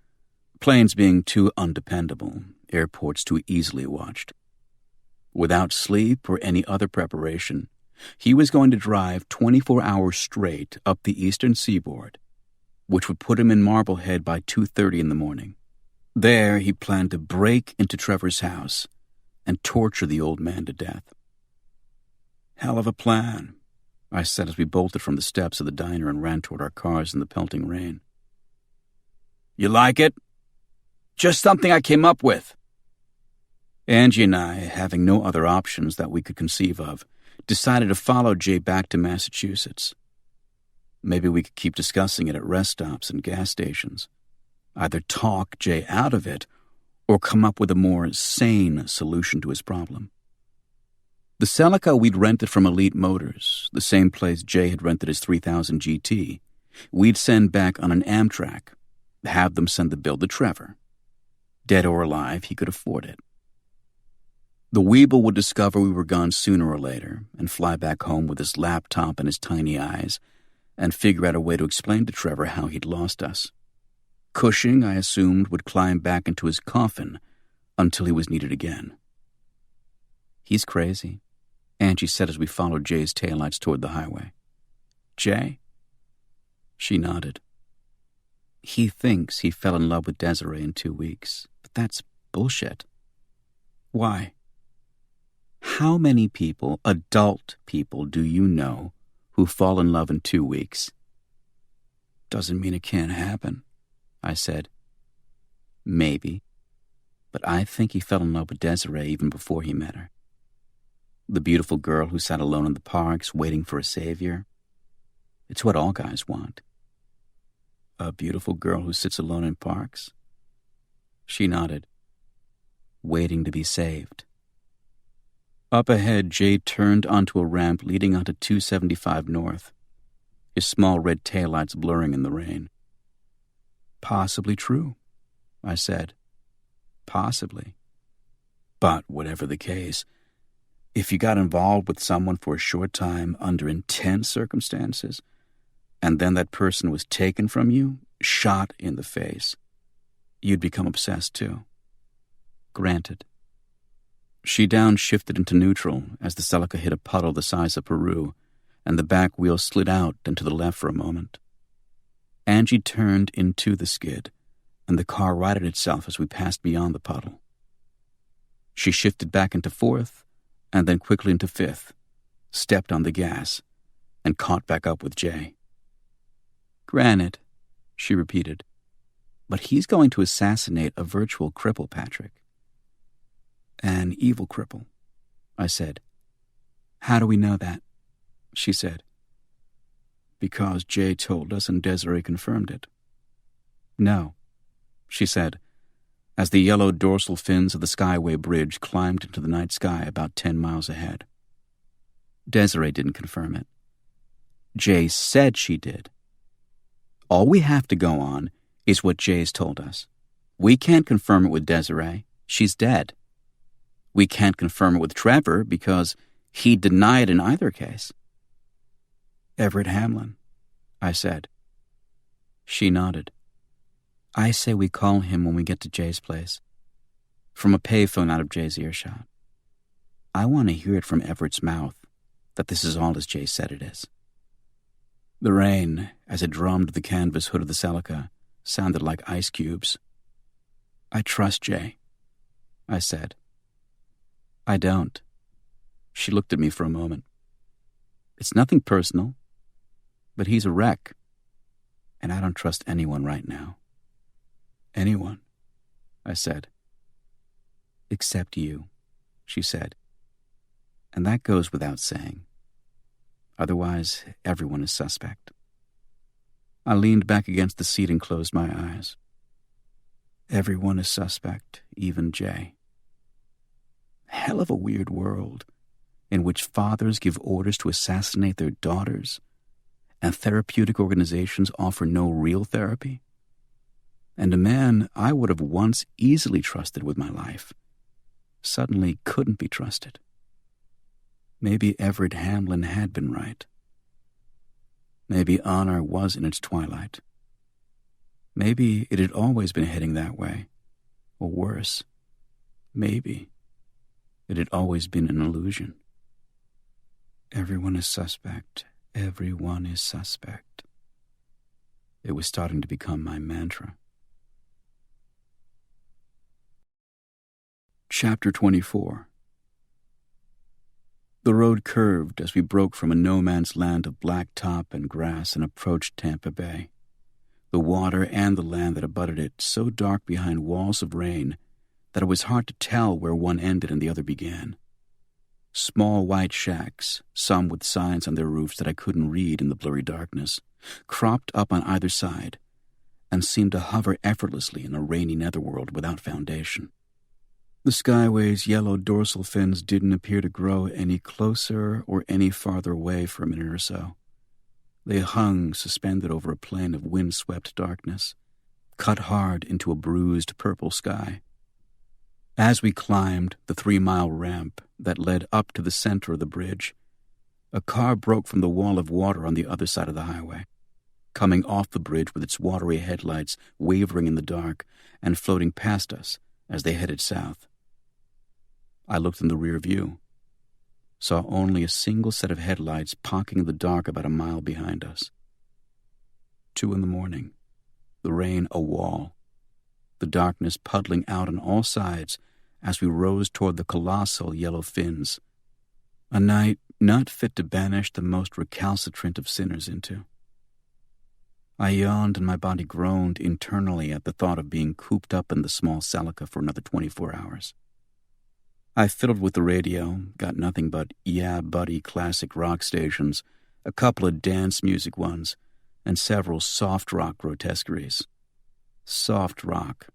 planes being too undependable, airports too easily watched. Without sleep or any other preparation, he was going to drive 24 hours straight up the eastern seaboard, which would put him in Marblehead by 2:30 in the morning. There, he planned to break into Trevor's house and torture the old man to death. Hell of a plan, I said as we bolted from the steps of the diner and ran toward our cars in the pelting rain. You like it? Just something I came up with. Angie and I, having no other options that we could conceive of, decided to follow Jay back to Massachusetts. Maybe we could keep discussing it at rest stops and gas stations. Either talk Jay out of it or come up with a more sane solution to his problem. The Celica we'd rented from Elite Motors, the same place Jay had rented his 3000 GT, we'd send back on an Amtrak, have them send the bill to Trevor. Dead or alive, he could afford it. The Weeble would discover we were gone sooner or later and fly back home with his laptop and his tiny eyes and figure out a way to explain to Trevor how he'd lost us. Cushing, I assumed, would climb back into his coffin until he was needed again. He's crazy, Angie said as we followed Jay's taillights toward the highway. Jay? She nodded. He thinks he fell in love with Desiree in 2 weeks, but that's bullshit. Why? How many people, adult people, do you know who fall in love in 2 weeks? Doesn't mean it can't happen, I said. Maybe, but I think he fell in love with Desiree even before he met her. The beautiful girl who sat alone in the parks waiting for a savior. It's what all guys want. A beautiful girl who sits alone in parks? She nodded. Waiting to be saved. Up ahead, Jay turned onto a ramp leading onto 275 North, his small red taillights blurring in the rain. Possibly true, I said. Possibly. But whatever the case, if you got involved with someone for a short time under intense circumstances, and then that person was taken from you, shot in the face, you'd become obsessed too. Granted. She downshifted into neutral as the Celica hit a puddle the size of Peru, and the back wheel slid out and to the left for a moment. Angie turned into the skid, and the car righted itself as we passed beyond the puddle. She shifted back into fourth, and then quickly into fifth, stepped on the gas, and caught back up with Jay. "Granted," she repeated, "but he's going to assassinate a virtual cripple, Patrick." "An evil cripple," I said. "How do we know that?" she said. "Because Jay told us and Desiree confirmed it." "No," she said, as the yellow dorsal fins of the Skyway Bridge climbed into the night sky about 10 miles ahead. "Desiree didn't confirm it. Jay said she did. All we have to go on is what Jay's told us. We can't confirm it with Desiree. She's dead. We can't confirm it with Trevor because he denied in either case." "Everett Hamlin," I said. She nodded. "I say we call him when we get to Jay's place. From a payphone out of Jay's earshot. I want to hear it from Everett's mouth that this is all as Jay said it is." The rain, as it drummed the canvas hood of the Celica, sounded like ice cubes. "I trust Jay," I said. "I don't." She looked at me for a moment. "It's nothing personal, but he's a wreck, and I don't trust anyone right now." "Anyone," I said. "Except you," she said. "And that goes without saying. Otherwise, everyone is suspect." I leaned back against the seat and closed my eyes. Everyone is suspect, even Jay. Hell of a weird world, in which fathers give orders to assassinate their daughters, and therapeutic organizations offer no real therapy. And a man I would have once easily trusted with my life suddenly couldn't be trusted. Maybe Everett Hamlin had been right. Maybe honor was in its twilight. Maybe it had always been heading that way, or worse, maybe it had always been an illusion. Everyone is suspect. Everyone is suspect. It was starting to become my mantra. Chapter 24. The road curved as we broke from a no-man's land of blacktop and grass and approached Tampa Bay. The water and the land that abutted it so dark behind walls of rain that it was hard to tell where one ended and the other began. Small white shacks, some with signs on their roofs that I couldn't read in the blurry darkness, cropped up on either side and seemed to hover effortlessly in a rainy netherworld without foundation. The Skyway's yellow dorsal fins didn't appear to grow any closer or any farther away for a minute or so. They hung suspended over a plain of wind-swept darkness, cut hard into a bruised purple sky. As we climbed the 3-mile ramp that led up to the center of the bridge, a car broke from the wall of water on the other side of the highway, coming off the bridge with its watery headlights wavering in the dark and floating past us as they headed south. I looked in the rear view, saw only a single set of headlights pocking in the dark about a mile behind us. 2 a.m, the rain a wall, the darkness puddling out on all sides as we rose toward the colossal yellow fins, a night not fit to banish the most recalcitrant of sinners into. I yawned and my body groaned internally at the thought of being cooped up in the small Celica for another 24 hours. I fiddled with the radio, got nothing but Yeah Buddy classic rock stations, a couple of dance music ones, and several soft rock grotesqueries. Soft rock.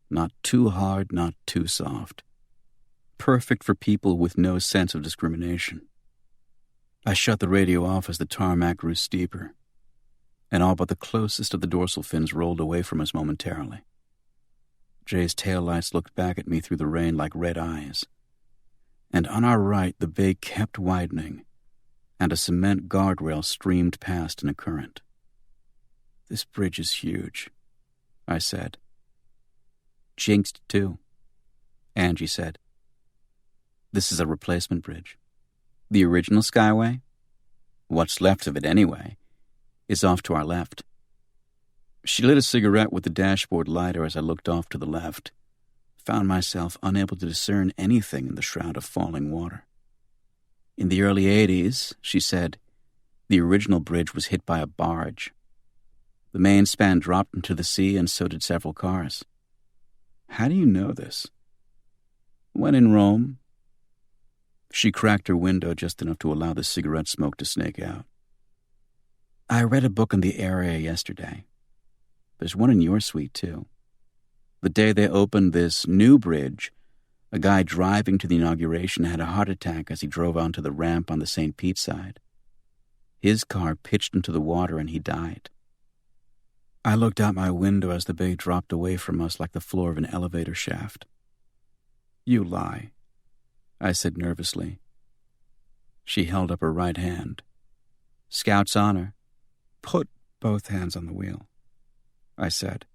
Not too hard, not too soft. Perfect for people with no sense of discrimination. I shut the radio off as the tarmac grew steeper, and all but the closest of the dorsal fins rolled away from us momentarily. Jay's taillights looked back at me through the rain like red eyes, and on our right the bay kept widening, and a cement guardrail streamed past in a current. "This bridge is huge," I said. "Jinxed, too," Angie said. "This is a replacement bridge. The original Skyway, what's left of it anyway, is off to our left." She lit a cigarette with the dashboard lighter as I looked off to the left, found myself unable to discern anything in the shroud of falling water. In the early 80s, she said, the original bridge was hit by a barge. The main span dropped into the sea, and so did several cars. How do you know this? When in Rome. She cracked her window just enough to allow the cigarette smoke to snake out. I read a book on the area yesterday. There's one in your suite, too. The day they opened this new bridge, a guy driving to the inauguration had a heart attack as he drove onto the ramp on the St. Pete side. His car pitched into the water and he died. I looked out my window as the bay dropped away from us like the floor of an elevator shaft. You lie, I said nervously. She held up her right hand. Scout's honor. Put both hands on the wheel, I said.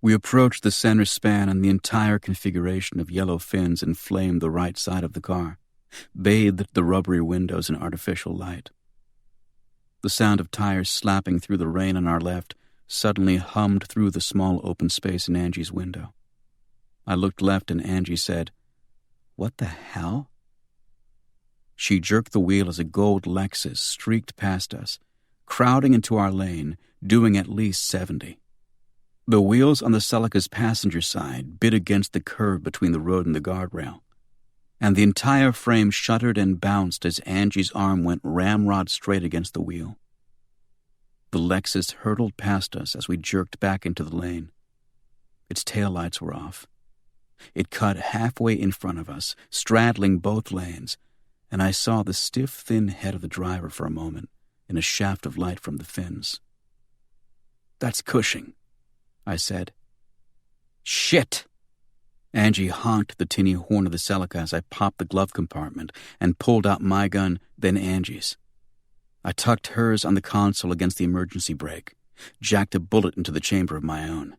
We approached the center span, and the entire configuration of yellow fins inflamed the right side of the car, bathed the rubbery windows in artificial light. The sound of tires slapping through the rain on our left suddenly hummed through the small open space in Angie's window. I looked left, and Angie said, "What the hell?" She jerked the wheel as a gold Lexus streaked past us, crowding into our lane, doing at least 70. The wheels on the Celica's passenger side bit against the curb between the road and the guardrail, and the entire frame shuddered and bounced as Angie's arm went ramrod straight against the wheel. The Lexus hurtled past us as we jerked back into the lane. Its taillights were off. It cut halfway in front of us, straddling both lanes, and I saw the stiff, thin head of the driver for a moment in a shaft of light from the fins. "That's Cushing," I said. "Shit!" Angie honked the tinny horn of the Celica as I popped the glove compartment and pulled out my gun, then Angie's. I tucked hers on the console against the emergency brake, jacked a bullet into the chamber of my own.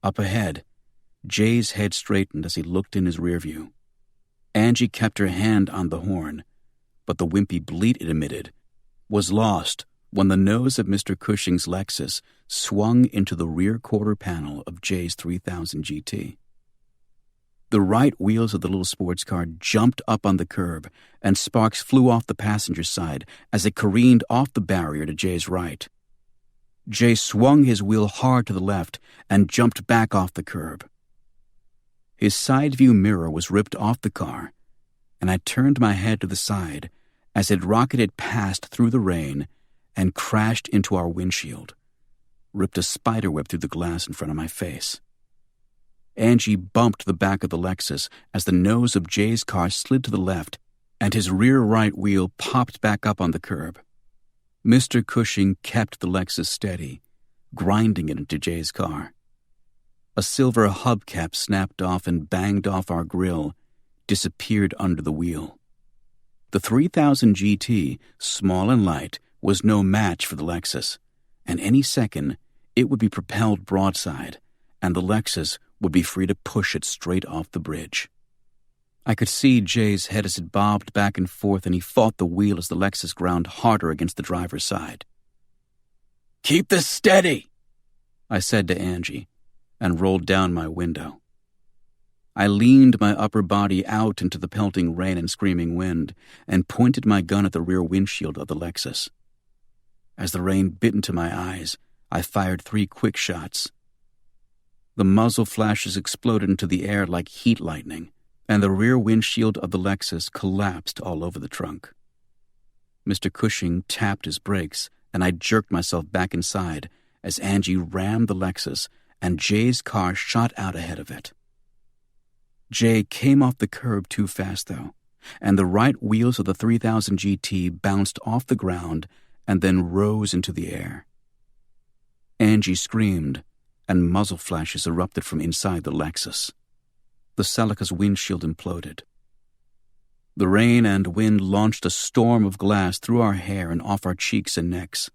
Up ahead, Jay's head straightened as he looked in his rear view. Angie kept her hand on the horn, but the wimpy bleat it emitted was lost when the nose of Mr. Cushing's Lexus swung into the rear quarter panel of Jay's 3000 GT. The right wheels of the little sports car jumped up on the curb, and sparks flew off the passenger side as it careened off the barrier to Jay's right. Jay swung his wheel hard to the left and jumped back off the curb. His side view mirror was ripped off the car, and I turned my head to the side as it rocketed past through the rain and crashed into our windshield, ripped a spiderweb through the glass in front of my face. Angie bumped the back of the Lexus as the nose of Jay's car slid to the left and his rear right wheel popped back up on the curb. Mr. Cushing kept the Lexus steady, grinding it into Jay's car. A silver hubcap snapped off and banged off our grill, disappeared under the wheel. The 3000 GT, small and light, was no match for the Lexus, and any second it would be propelled broadside, and the Lexus would be free to push it straight off the bridge. I could see Jay's head as it bobbed back and forth, and he fought the wheel as the Lexus ground harder against the driver's side. "Keep this steady," I said to Angie, and rolled down my window. I leaned my upper body out into the pelting rain and screaming wind, and pointed my gun at the rear windshield of the Lexus. As the rain bit into my eyes, I fired 3 quick shots. The muzzle flashes exploded into the air like heat lightning, and the rear windshield of the Lexus collapsed all over the trunk. Mr. Cushing tapped his brakes, and I jerked myself back inside as Angie rammed the Lexus, and Jay's car shot out ahead of it. Jay came off the curb too fast, though, and the right wheels of the 3000 GT bounced off the ground and then rose into the air. Angie screamed, and muzzle flashes erupted from inside the Lexus. The Celica's windshield imploded. The rain and wind launched a storm of glass through our hair and off our cheeks and necks.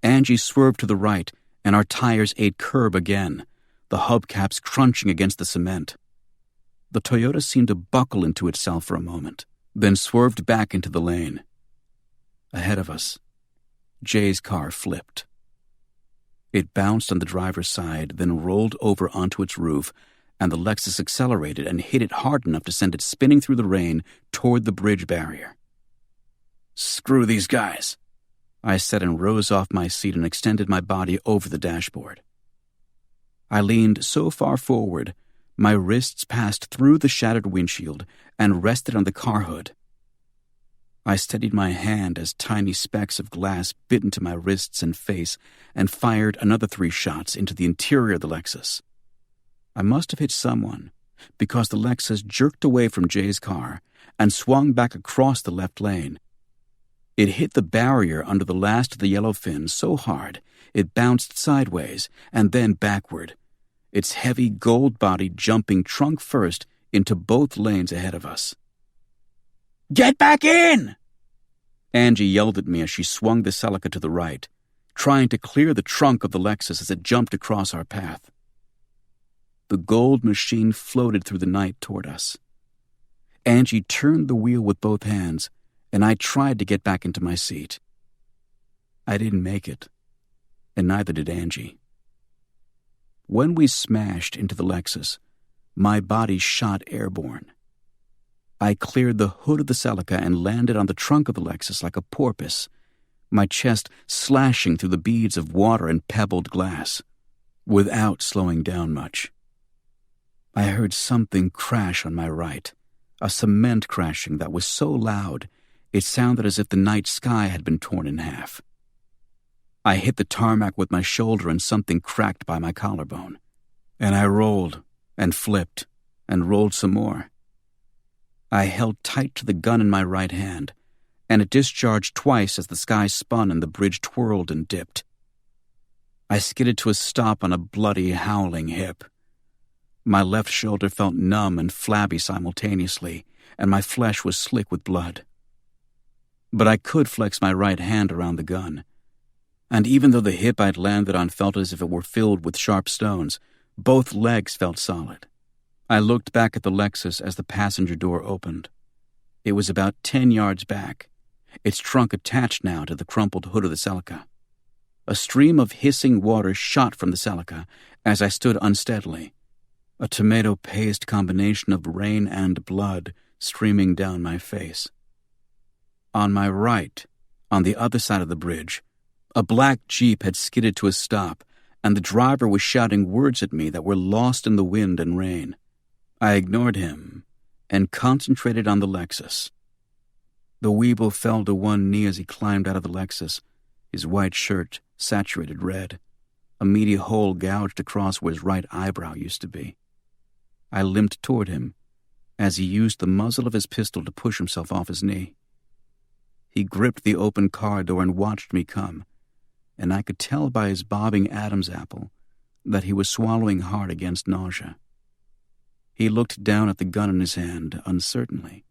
Angie swerved to the right, and our tires ate curb again, the hubcaps crunching against the cement. The Toyota seemed to buckle into itself for a moment, then swerved back into the lane. Ahead of us, Jay's car flipped. It bounced on the driver's side, then rolled over onto its roof, and the Lexus accelerated and hit it hard enough to send it spinning through the rain toward the bridge barrier. "Screw these guys," I said, and rose off my seat and extended my body over the dashboard. I leaned so far forward, my wrists passed through the shattered windshield and rested on the car hood. I steadied my hand as tiny specks of glass bit into my wrists and face and fired another 3 shots into the interior of the Lexus. I must have hit someone, because the Lexus jerked away from Jay's car and swung back across the left lane. It hit the barrier under the last of the yellow fins so hard it bounced sideways and then backward, its heavy gold body jumping trunk first into both lanes ahead of us. "Get back in!" Angie yelled at me as she swung the Celica to the right, trying to clear the trunk of the Lexus as it jumped across our path. The gold machine floated through the night toward us. Angie turned the wheel with both hands, and I tried to get back into my seat. I didn't make it, and neither did Angie. When we smashed into the Lexus, my body shot airborne. I cleared the hood of the Celica and landed on the trunk of the Lexus like a porpoise, my chest slashing through the beads of water and pebbled glass, without slowing down much. I heard something crash on my right, a cement crashing that was so loud it sounded as if the night sky had been torn in half. I hit the tarmac with my shoulder and something cracked by my collarbone, and I rolled and flipped and rolled some more. I held tight to the gun in my right hand, and it discharged twice as the sky spun and the bridge twirled and dipped. I skidded to a stop on a bloody, howling hip. My left shoulder felt numb and flabby simultaneously, and my flesh was slick with blood. But I could flex my right hand around the gun, and even though the hip I'd landed on felt as if it were filled with sharp stones, both legs felt solid. I looked back at the Lexus as the passenger door opened. It was about 10 yards back, its trunk attached now to the crumpled hood of the Celica. A stream of hissing water shot from the Celica as I stood unsteadily, a tomato paste combination of rain and blood streaming down my face. On my right, on the other side of the bridge, a black Jeep had skidded to a stop, and the driver was shouting words at me that were lost in the wind and rain. I ignored him and concentrated on the Lexus. The weeble fell to one knee as he climbed out of the Lexus, his white shirt saturated red, a meaty hole gouged across where his right eyebrow used to be. I limped toward him as he used the muzzle of his pistol to push himself off his knee. He gripped the open car door and watched me come, and I could tell by his bobbing Adam's apple that he was swallowing hard against nausea. He looked down at the gun in his hand uncertainly,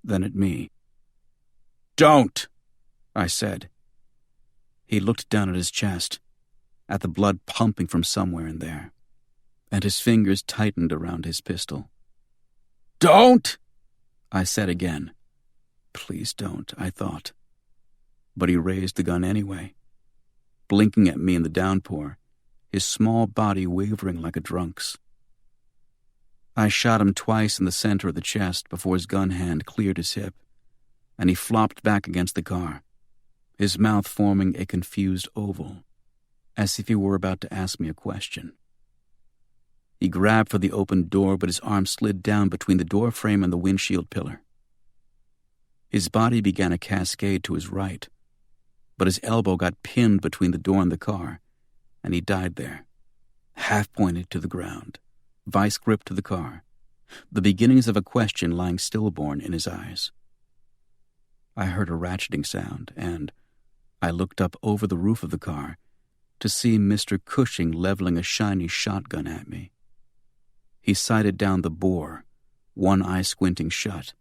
then at me. "Don't!" I said. He looked down at his chest, at the blood pumping from somewhere in there, and his fingers tightened around his pistol. "Don't!" I said again. Please don't, I thought. But he raised the gun anyway, blinking at me in the downpour, his small body wavering like a drunk's. I shot him twice in the center of the chest before his gun hand cleared his hip, and he flopped back against the car, his mouth forming a confused oval, as if he were about to ask me a question. He grabbed for the open door, but his arm slid down between the door frame and the windshield pillar. His body began a cascade to his right, but his elbow got pinned between the door and the car, and he died there, half-pointed to the ground, vice-grip to the car, the beginnings of a question lying stillborn in his eyes. I heard a ratcheting sound, and I looked up over the roof of the car to see Mr. Cushing leveling a shiny shotgun at me. He sighted down the bore, one eye squinting shut,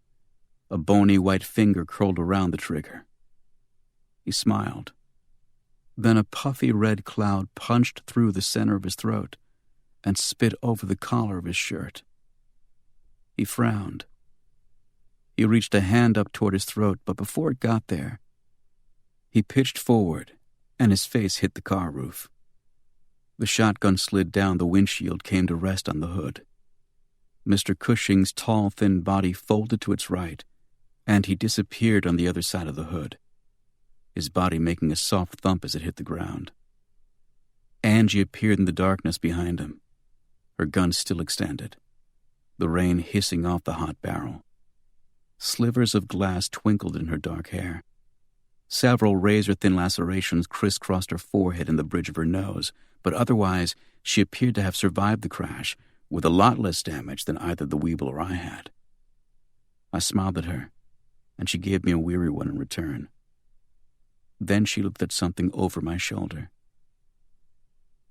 a bony white finger curled around the trigger. He smiled. Then a puffy red cloud punched through the center of his throat and spit over the collar of his shirt. He frowned. He reached a hand up toward his throat, but before it got there, he pitched forward and his face hit the car roof. The shotgun slid down the windshield, came to rest on the hood. Mr. Cushing's tall, thin body folded to its right, and he disappeared on the other side of the hood, his body making a soft thump as it hit the ground. Angie appeared in the darkness behind him, her gun still extended, the rain hissing off the hot barrel. Slivers of glass twinkled in her dark hair. Several razor-thin lacerations crisscrossed her forehead and the bridge of her nose, but otherwise she appeared to have survived the crash with a lot less damage than either the Weeble or I had. I smiled at her, and she gave me a weary one in return. Then she looked at something over my shoulder.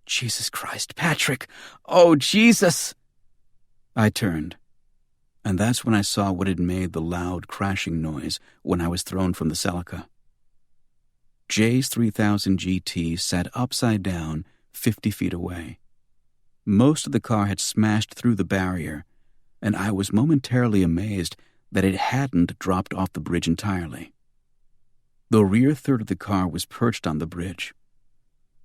"Jesus Christ, Patrick! Oh, Jesus!" I turned, and that's when I saw what had made the loud, crashing noise when I was thrown from the Celica. Jay's 3000 GT sat upside down 50 feet away. Most of the car had smashed through the barrier, and I was momentarily amazed that it hadn't dropped off the bridge entirely. The rear third of the car was perched on the bridge.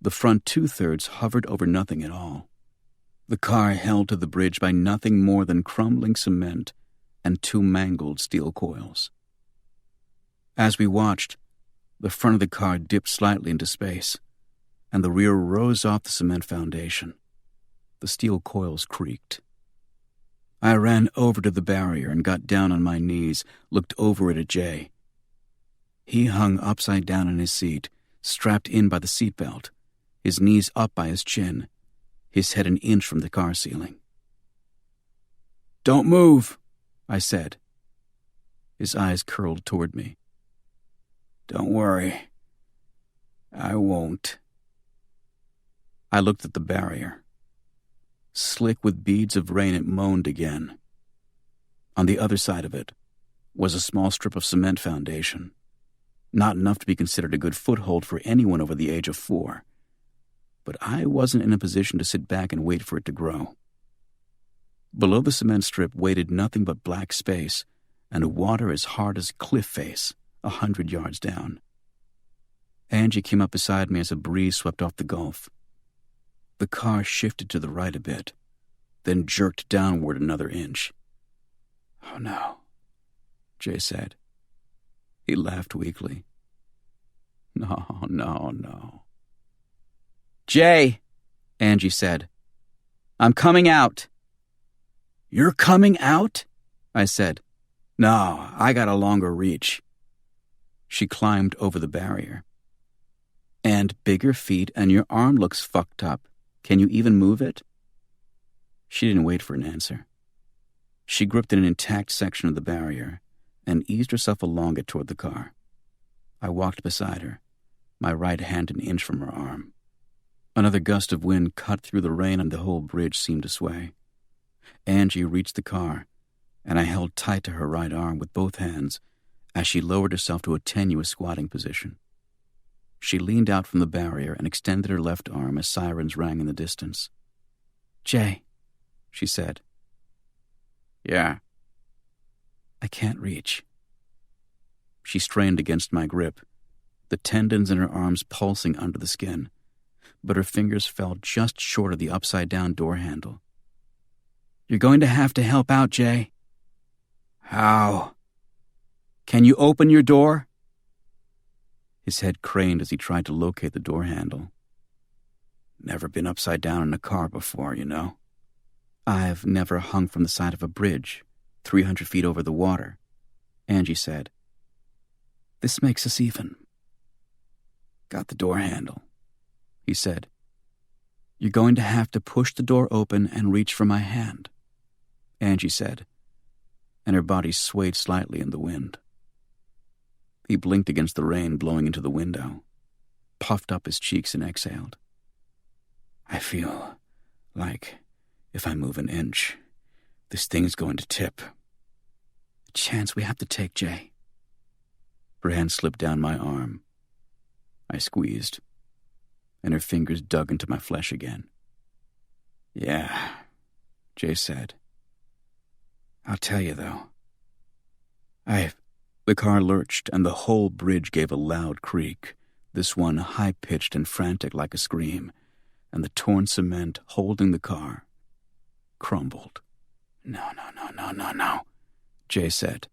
The front two-thirds hovered over nothing at all. The car held to the bridge by nothing more than crumbling cement and two mangled steel coils. As we watched, the front of the car dipped slightly into space, and the rear rose off the cement foundation. The steel coils creaked. I ran over to the barrier and got down on my knees, looked over it at Jay. He hung upside down in his seat, strapped in by the seatbelt, his knees up by his chin, his head an inch from the car ceiling. "Don't move," I said. His eyes curled toward me. "Don't worry. I won't." I looked at the barrier. Slick with beads of rain, it moaned again. On the other side of it was a small strip of cement foundation, not enough to be considered a good foothold for anyone over the age of 4. But I wasn't in a position to sit back and wait for it to grow. Below the cement strip waited nothing but black space and water as hard as a cliff face 100 yards down. Angie came up beside me as a breeze swept off the gulf. The car shifted to the right a bit, then jerked downward another inch. "Oh, no," Jay said. He laughed weakly. No. "Jay," Angie said, "I'm coming out." "You're coming out?" I said. "No, I got a longer reach." She climbed over the barrier. "And bigger feet, and your arm looks fucked up. Can you even move it?" She didn't wait for an answer. She gripped an intact section of the barrier and eased herself along it toward the car. I walked beside her, my right hand an inch from her arm. Another gust of wind cut through the rain and the whole bridge seemed to sway. Angie reached the car, and I held tight to her right arm with both hands as she lowered herself to a tenuous squatting position. She leaned out from the barrier and extended her left arm as sirens rang in the distance. "Jay," she said. "Yeah." "I can't reach." She strained against my grip, the tendons in her arms pulsing under the skin, but her fingers fell just short of the upside-down door handle. "You're going to have to help out, Jay." "How?" "Can you open your door?" His head craned as he tried to locate the door handle. "Never been upside down in a car before, you know." "I've never hung from the side of a bridge, 300 feet over the water," Angie said. "This makes us even." "Got the door handle," he said. "You're going to have to push the door open and reach for my hand," Angie said, and her body swayed slightly in the wind. He blinked against the rain blowing into the window, puffed up his cheeks and exhaled. "I feel like if I move an inch, this thing's going to tip." "A chance we have to take, Jay." Her hand slipped down my arm. I squeezed, and her fingers dug into my flesh again. "Yeah," Jay said. "I'll tell you, though. The car lurched, and the whole bridge gave a loud creak, this one high-pitched and frantic like a scream, and the torn cement holding the car crumbled No, Jay said.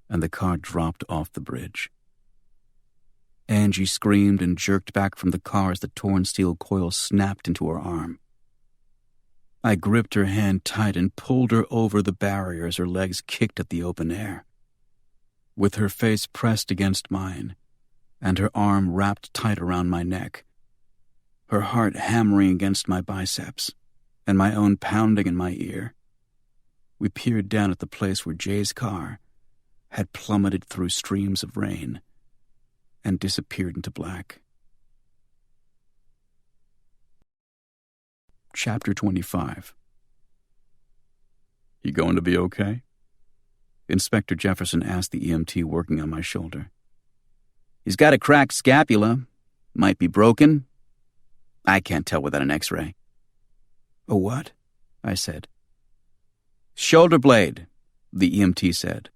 And the car dropped off the bridge. Angie screamed and jerked back from the car as the torn steel coil snapped into her arm. I gripped her hand tight and pulled her over the barrier as her legs kicked at the open air. With her face pressed against mine, and her arm wrapped tight around my neck, her heart hammering against my biceps, and my own pounding in my ear, we peered down at the place where Jay's car had plummeted through streams of rain and disappeared into black. Chapter 25. "You going to be okay?" Inspector Jefferson asked the EMT working on my shoulder. "He's got a cracked scapula. Might be broken. I can't tell without an X-ray." "A what?" I said. "Shoulder blade," the EMT said.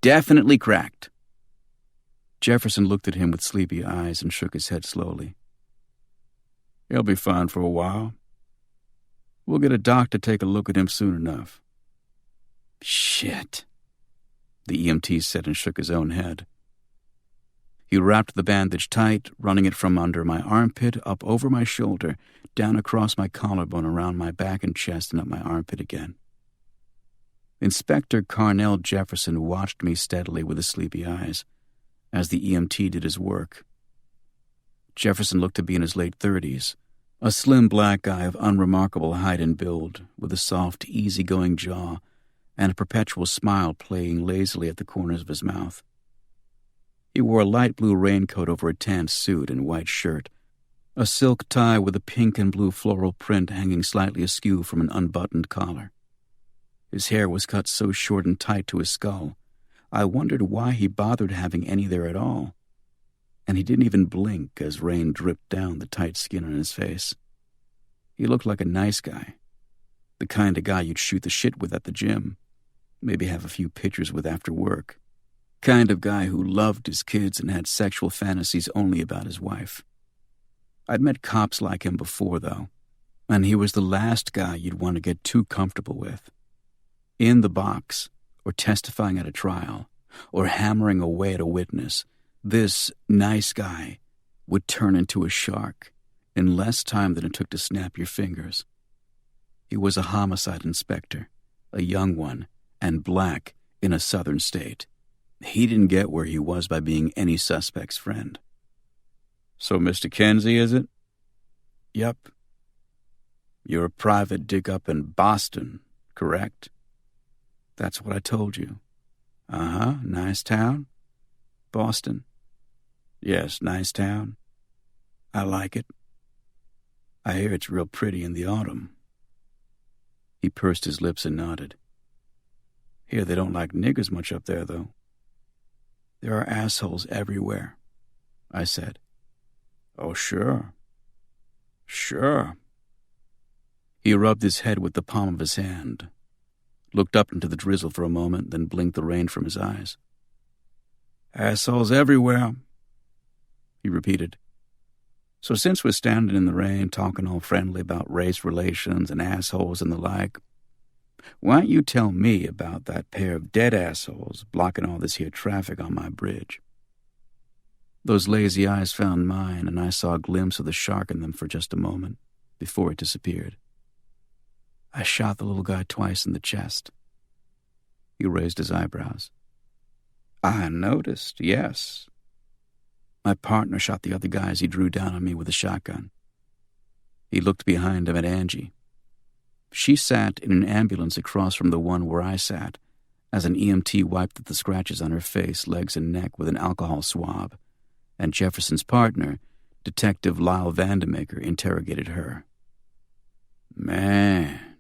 "Definitely cracked." Jefferson looked at him with sleepy eyes and shook his head slowly. "He'll be fine for a while. We'll get a doctor to take a look at him soon enough." "Shit," the EMT said and shook his own head. He wrapped the bandage tight, running it from under my armpit, up over my shoulder, down across my collarbone, around my back and chest, and up my armpit again. Inspector Carnell Jefferson watched me steadily with his sleepy eyes as the EMT did his work. Jefferson looked to be in his late 30s, a slim black guy of unremarkable height and build, with a soft, easy-going jaw and a perpetual smile playing lazily at the corners of his mouth. He wore a light blue raincoat over a tan suit and white shirt, a silk tie with a pink and blue floral print hanging slightly askew from an unbuttoned collar. His hair was cut so short and tight to his skull, I wondered why he bothered having any there at all. And he didn't even blink as rain dripped down the tight skin on his face. He looked like a nice guy, the kind of guy you'd shoot the shit with at the gym, maybe have a few pictures with after work, kind of guy who loved his kids and had sexual fantasies only about his wife. I'd met cops like him before, though, and he was the last guy you'd want to get too comfortable with. In the box, or testifying at a trial, or hammering away at a witness, this nice guy would turn into a shark in less time than it took to snap your fingers. He was a homicide inspector, a young one, and black in a southern state. He didn't get where he was by being any suspect's friend. "So, Mr. Kenzie, is it?" "Yep." "You're a private dig up in Boston, correct?" "That's what I told you." "Uh-huh, nice town?" "Boston." "Yes, nice town." "I like it." "I hear it's real pretty in the autumn." He pursed his lips and nodded. "Hear they don't like niggers much up there, though." "There are assholes everywhere," I said. "Oh, sure. Sure." He rubbed his head with the palm of his hand, looked up into the drizzle for a moment, then blinked the rain from his eyes. "Assholes everywhere," he repeated. "So since we're standing in the rain talking all friendly about race relations and assholes and the like, why don't you tell me about that pair of dead assholes blocking all this here traffic on my bridge?" Those lazy eyes found mine, and I saw a glimpse of the shark in them for just a moment, before it disappeared. "I shot the little guy twice in the chest." He raised his eyebrows. "I noticed, yes." "My partner shot the other guy as he drew down on me with a shotgun." He looked behind him at Angie. She sat in an ambulance across from the one where I sat, as an EMT wiped at the scratches on her face, legs, and neck with an alcohol swab, and Jefferson's partner, Detective Lyle Vandemaker, interrogated her. "Man,"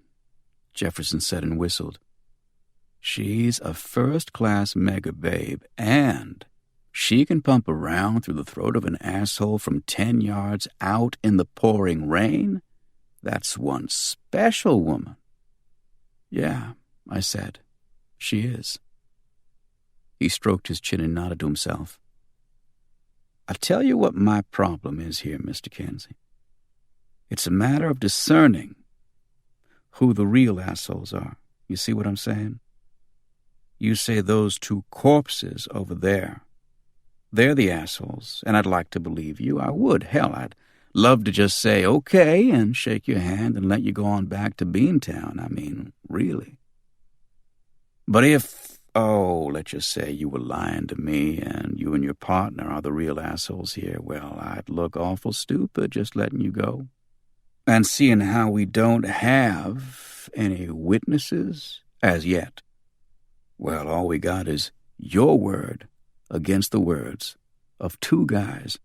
Jefferson said and whistled. "She's a first-class mega babe, and she can pump around through the throat of an asshole from 10 yards out in the pouring rain? That's one special woman." "Yeah," I said, "she is." He stroked his chin and nodded to himself. "I'll tell you what my problem is here, Mr. Kenzie. It's a matter of discerning who the real assholes are. You see what I'm saying? You say those two corpses over there, they're the assholes, and I'd like to believe you. I would. Hell, I'd love to just say, okay, and shake your hand and let you go on back to Beantown. I mean, really. But if, let's just say you were lying to me and you and your partner are the real assholes here, well, I'd look awful stupid just letting you go. And seeing how we don't have any witnesses as yet, well, all we got is your word against the words of two guys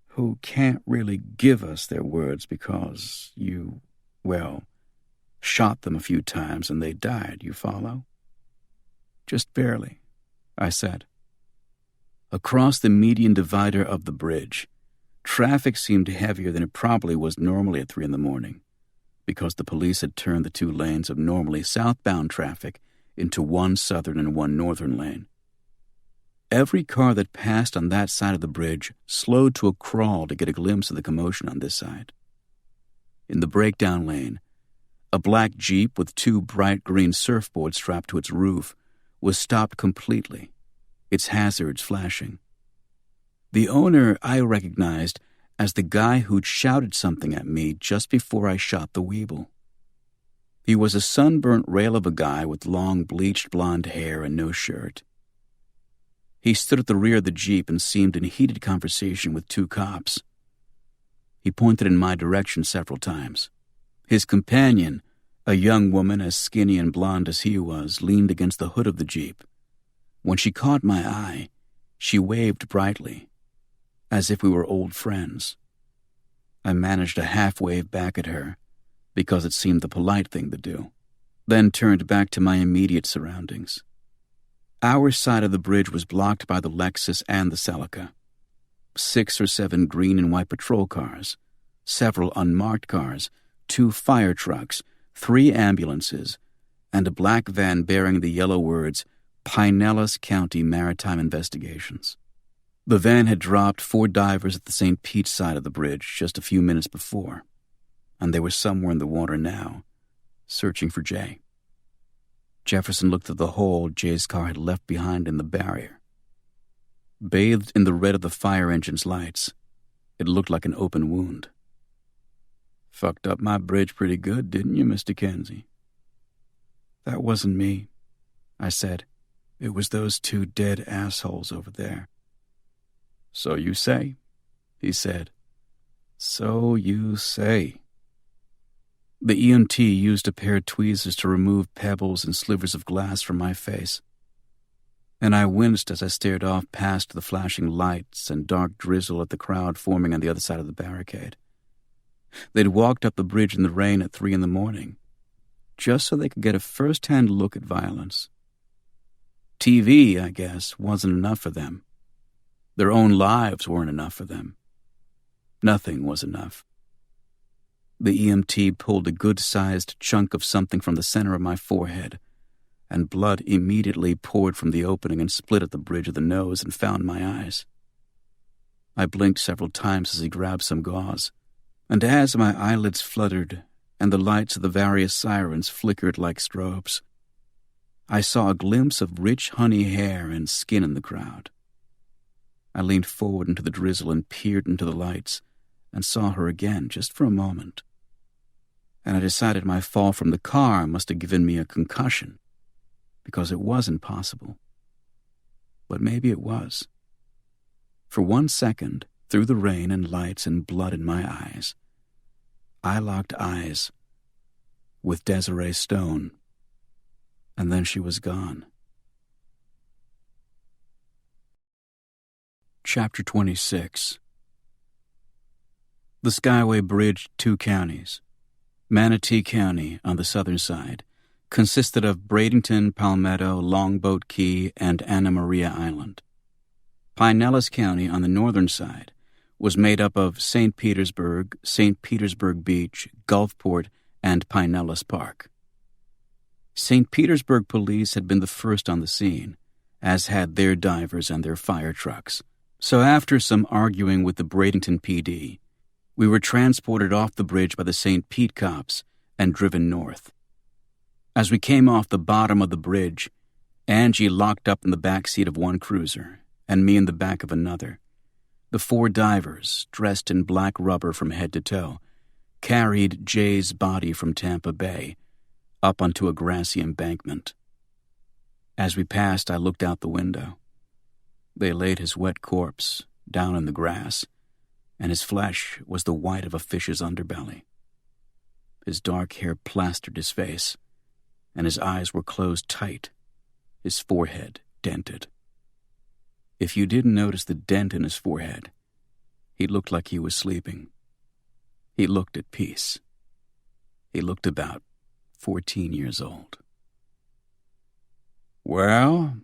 who can't really give us their words because you, shot them a few times and they died, you follow? Just barely, I said. Across the median divider of the bridge, traffic seemed heavier than it probably was normally at 3 a.m, because the police had turned the 2 lanes of normally southbound traffic into one southern and one northern lane. Every car that passed on that side of the bridge slowed to a crawl to get a glimpse of the commotion on this side. In the breakdown lane, a black Jeep with 2 bright green surfboards strapped to its roof was stopped completely, its hazards flashing. The owner I recognized as the guy who'd shouted something at me just before I shot the weeble. He was a sunburnt rail of a guy with long bleached blonde hair and no shirt. He stood at the rear of the Jeep and seemed in heated conversation with 2 cops. He pointed in my direction several times. His companion, a young woman as skinny and blonde as he was, leaned against the hood of the Jeep. When she caught my eye, she waved brightly, as if we were old friends. I managed a half-wave back at her, because it seemed the polite thing to do, then turned back to my immediate surroundings. Our side of the bridge was blocked by the Lexus and the Celica. 6 or 7 green and white patrol cars, several unmarked cars, 2 fire trucks, 3 ambulances, and a black van bearing the yellow words, Pinellas County Maritime Investigations. The van had dropped 4 divers at the St. Pete side of the bridge just a few minutes before, and they were somewhere in the water now, searching for Jay. Jefferson looked at the hole Jay's car had left behind in the barrier. Bathed in the red of the fire engine's lights, it looked like an open wound. Fucked up my bridge pretty good, didn't you, Mr. Kenzie? That wasn't me, I said. It was those 2 dead assholes over there. So you say, he said. So you say. The EMT used a pair of tweezers to remove pebbles and slivers of glass from my face, and I winced as I stared off past the flashing lights and dark drizzle at the crowd forming on the other side of the barricade. They'd walked up the bridge in the rain at 3 a.m, just so they could get a first-hand look at violence. TV, I guess, wasn't enough for them. Their own lives weren't enough for them. Nothing was enough. The EMT pulled a good-sized chunk of something from the center of my forehead, and blood immediately poured from the opening and split at the bridge of the nose and found my eyes. I blinked several times as he grabbed some gauze, and as my eyelids fluttered and the lights of the various sirens flickered like strobes, I saw a glimpse of rich honey hair and skin in the crowd. I leaned forward into the drizzle and peered into the lights, and saw her again just for a moment. And I decided my fall from the car must have given me a concussion, because it wasn't possible. But maybe it was. For 1 second, through the rain and lights and blood in my eyes, I locked eyes with Desiree Stone, and then she was gone. Chapter 26. The Skyway bridged 2 counties. Manatee County, on the southern side, consisted of Bradenton, Palmetto, Longboat Key, and Anna Maria Island. Pinellas County, on the northern side, was made up of St. Petersburg Beach, Gulfport, and Pinellas Park. St. Petersburg police had been the first on the scene, as had their divers and their fire trucks. So after some arguing with the Bradenton PD, we were transported off the bridge by the St. Pete cops and driven north. As we came off the bottom of the bridge, Angie locked up in the back seat of one cruiser and me in the back of another. The 4 divers, dressed in black rubber from head to toe, carried Jay's body from Tampa Bay up onto a grassy embankment. As we passed, I looked out the window. They laid his wet corpse down in the grass, and his flesh was the white of a fish's underbelly. His dark hair plastered his face, and his eyes were closed tight, his forehead dented. If you didn't notice the dent in his forehead, he looked like he was sleeping. He looked at peace. He looked about 14 years old. "Well,"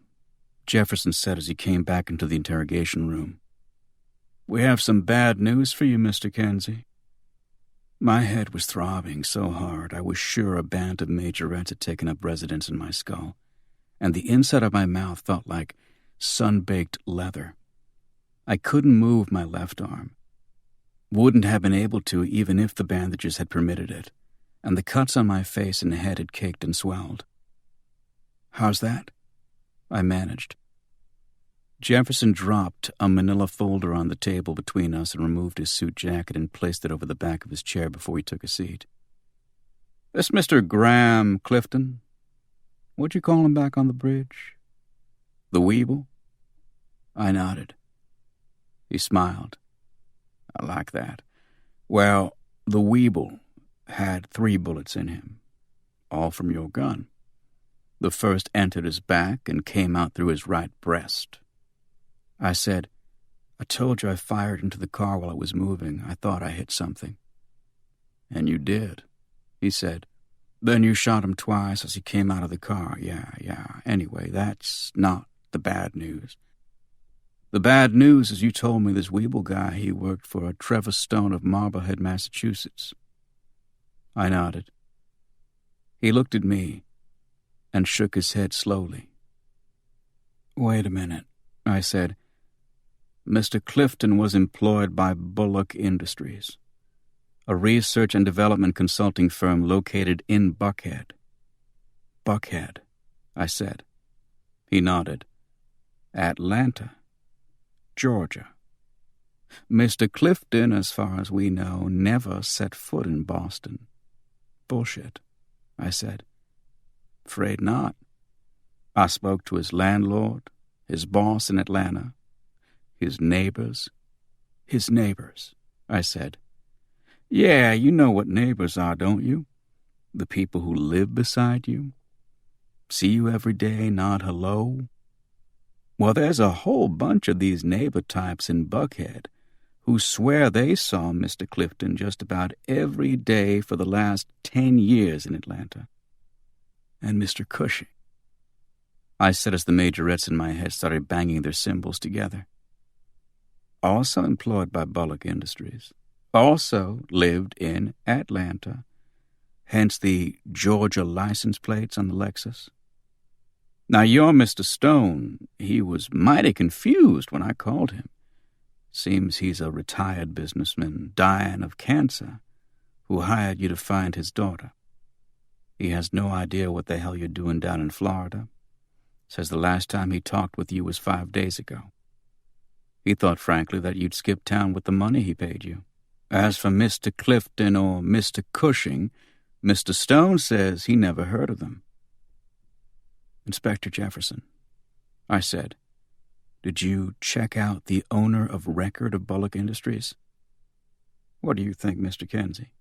Jefferson said as he came back into the interrogation room, "we have some bad news for you, Mr. Kenzie." My head was throbbing so hard I was sure a band of majorettes had taken up residence in my skull, and the inside of my mouth felt like sun-baked leather. I couldn't move my left arm. Wouldn't have been able to even if the bandages had permitted it, and the cuts on my face and head had caked and swelled. "How's that?" I managed. Jefferson dropped a manila folder on the table between us and removed his suit jacket and placed it over the back of his chair before he took a seat. "This Mr. Graham Clifton? What'd you call him back on the bridge? The Weeble?" I nodded. He smiled. "I like that. Well, the Weeble had 3 bullets in him, all from your gun. The first entered his back and came out through his right breast." I said, "I told you I fired into the car while it was moving. I thought I hit something." "And you did," he said. "Then you shot him twice as he came out of the car. Yeah. Anyway, that's not the bad news. The bad news is you told me this Weeble guy, he worked for Trevor Stone of Marblehead, Massachusetts." I nodded. He looked at me and shook his head slowly. "Wait a minute," I said. "Mr. Clifton was employed by Bullock Industries, a research and development consulting firm located in Buckhead." "Buckhead," I said. He nodded. "Atlanta, Georgia. Mr. Clifton, as far as we know, never set foot in Boston." "Bullshit," I said. "Afraid not. I spoke to his landlord, his boss in Atlanta, his neighbors." "His neighbors," I said. "Yeah, you know what neighbors are, don't you? The people who live beside you. See you every day, nod hello. Well, there's a whole bunch of these neighbor types in Buckhead who swear they saw Mr. Clifton just about every day for the last 10 years in Atlanta. And Mr. Cushing," I said as the majorettes in my head started banging their cymbals together. "Also employed by Bullock Industries. Also lived in Atlanta. Hence the Georgia license plates on the Lexus. Now your Mr. Stone, he was mighty confused when I called him. Seems he's a retired businessman dying of cancer who hired you to find his daughter. He has no idea what the hell you're doing down in Florida. Says the last time he talked with you was 5 days ago. He thought, frankly, that you'd skip town with the money he paid you. As for Mr. Clifton or Mr. Cushing, Mr. Stone says he never heard of them." "Inspector Jefferson," I said, "did you check out the owner of record of Bullock Industries?" "What do you think, Mr. Kenzie?"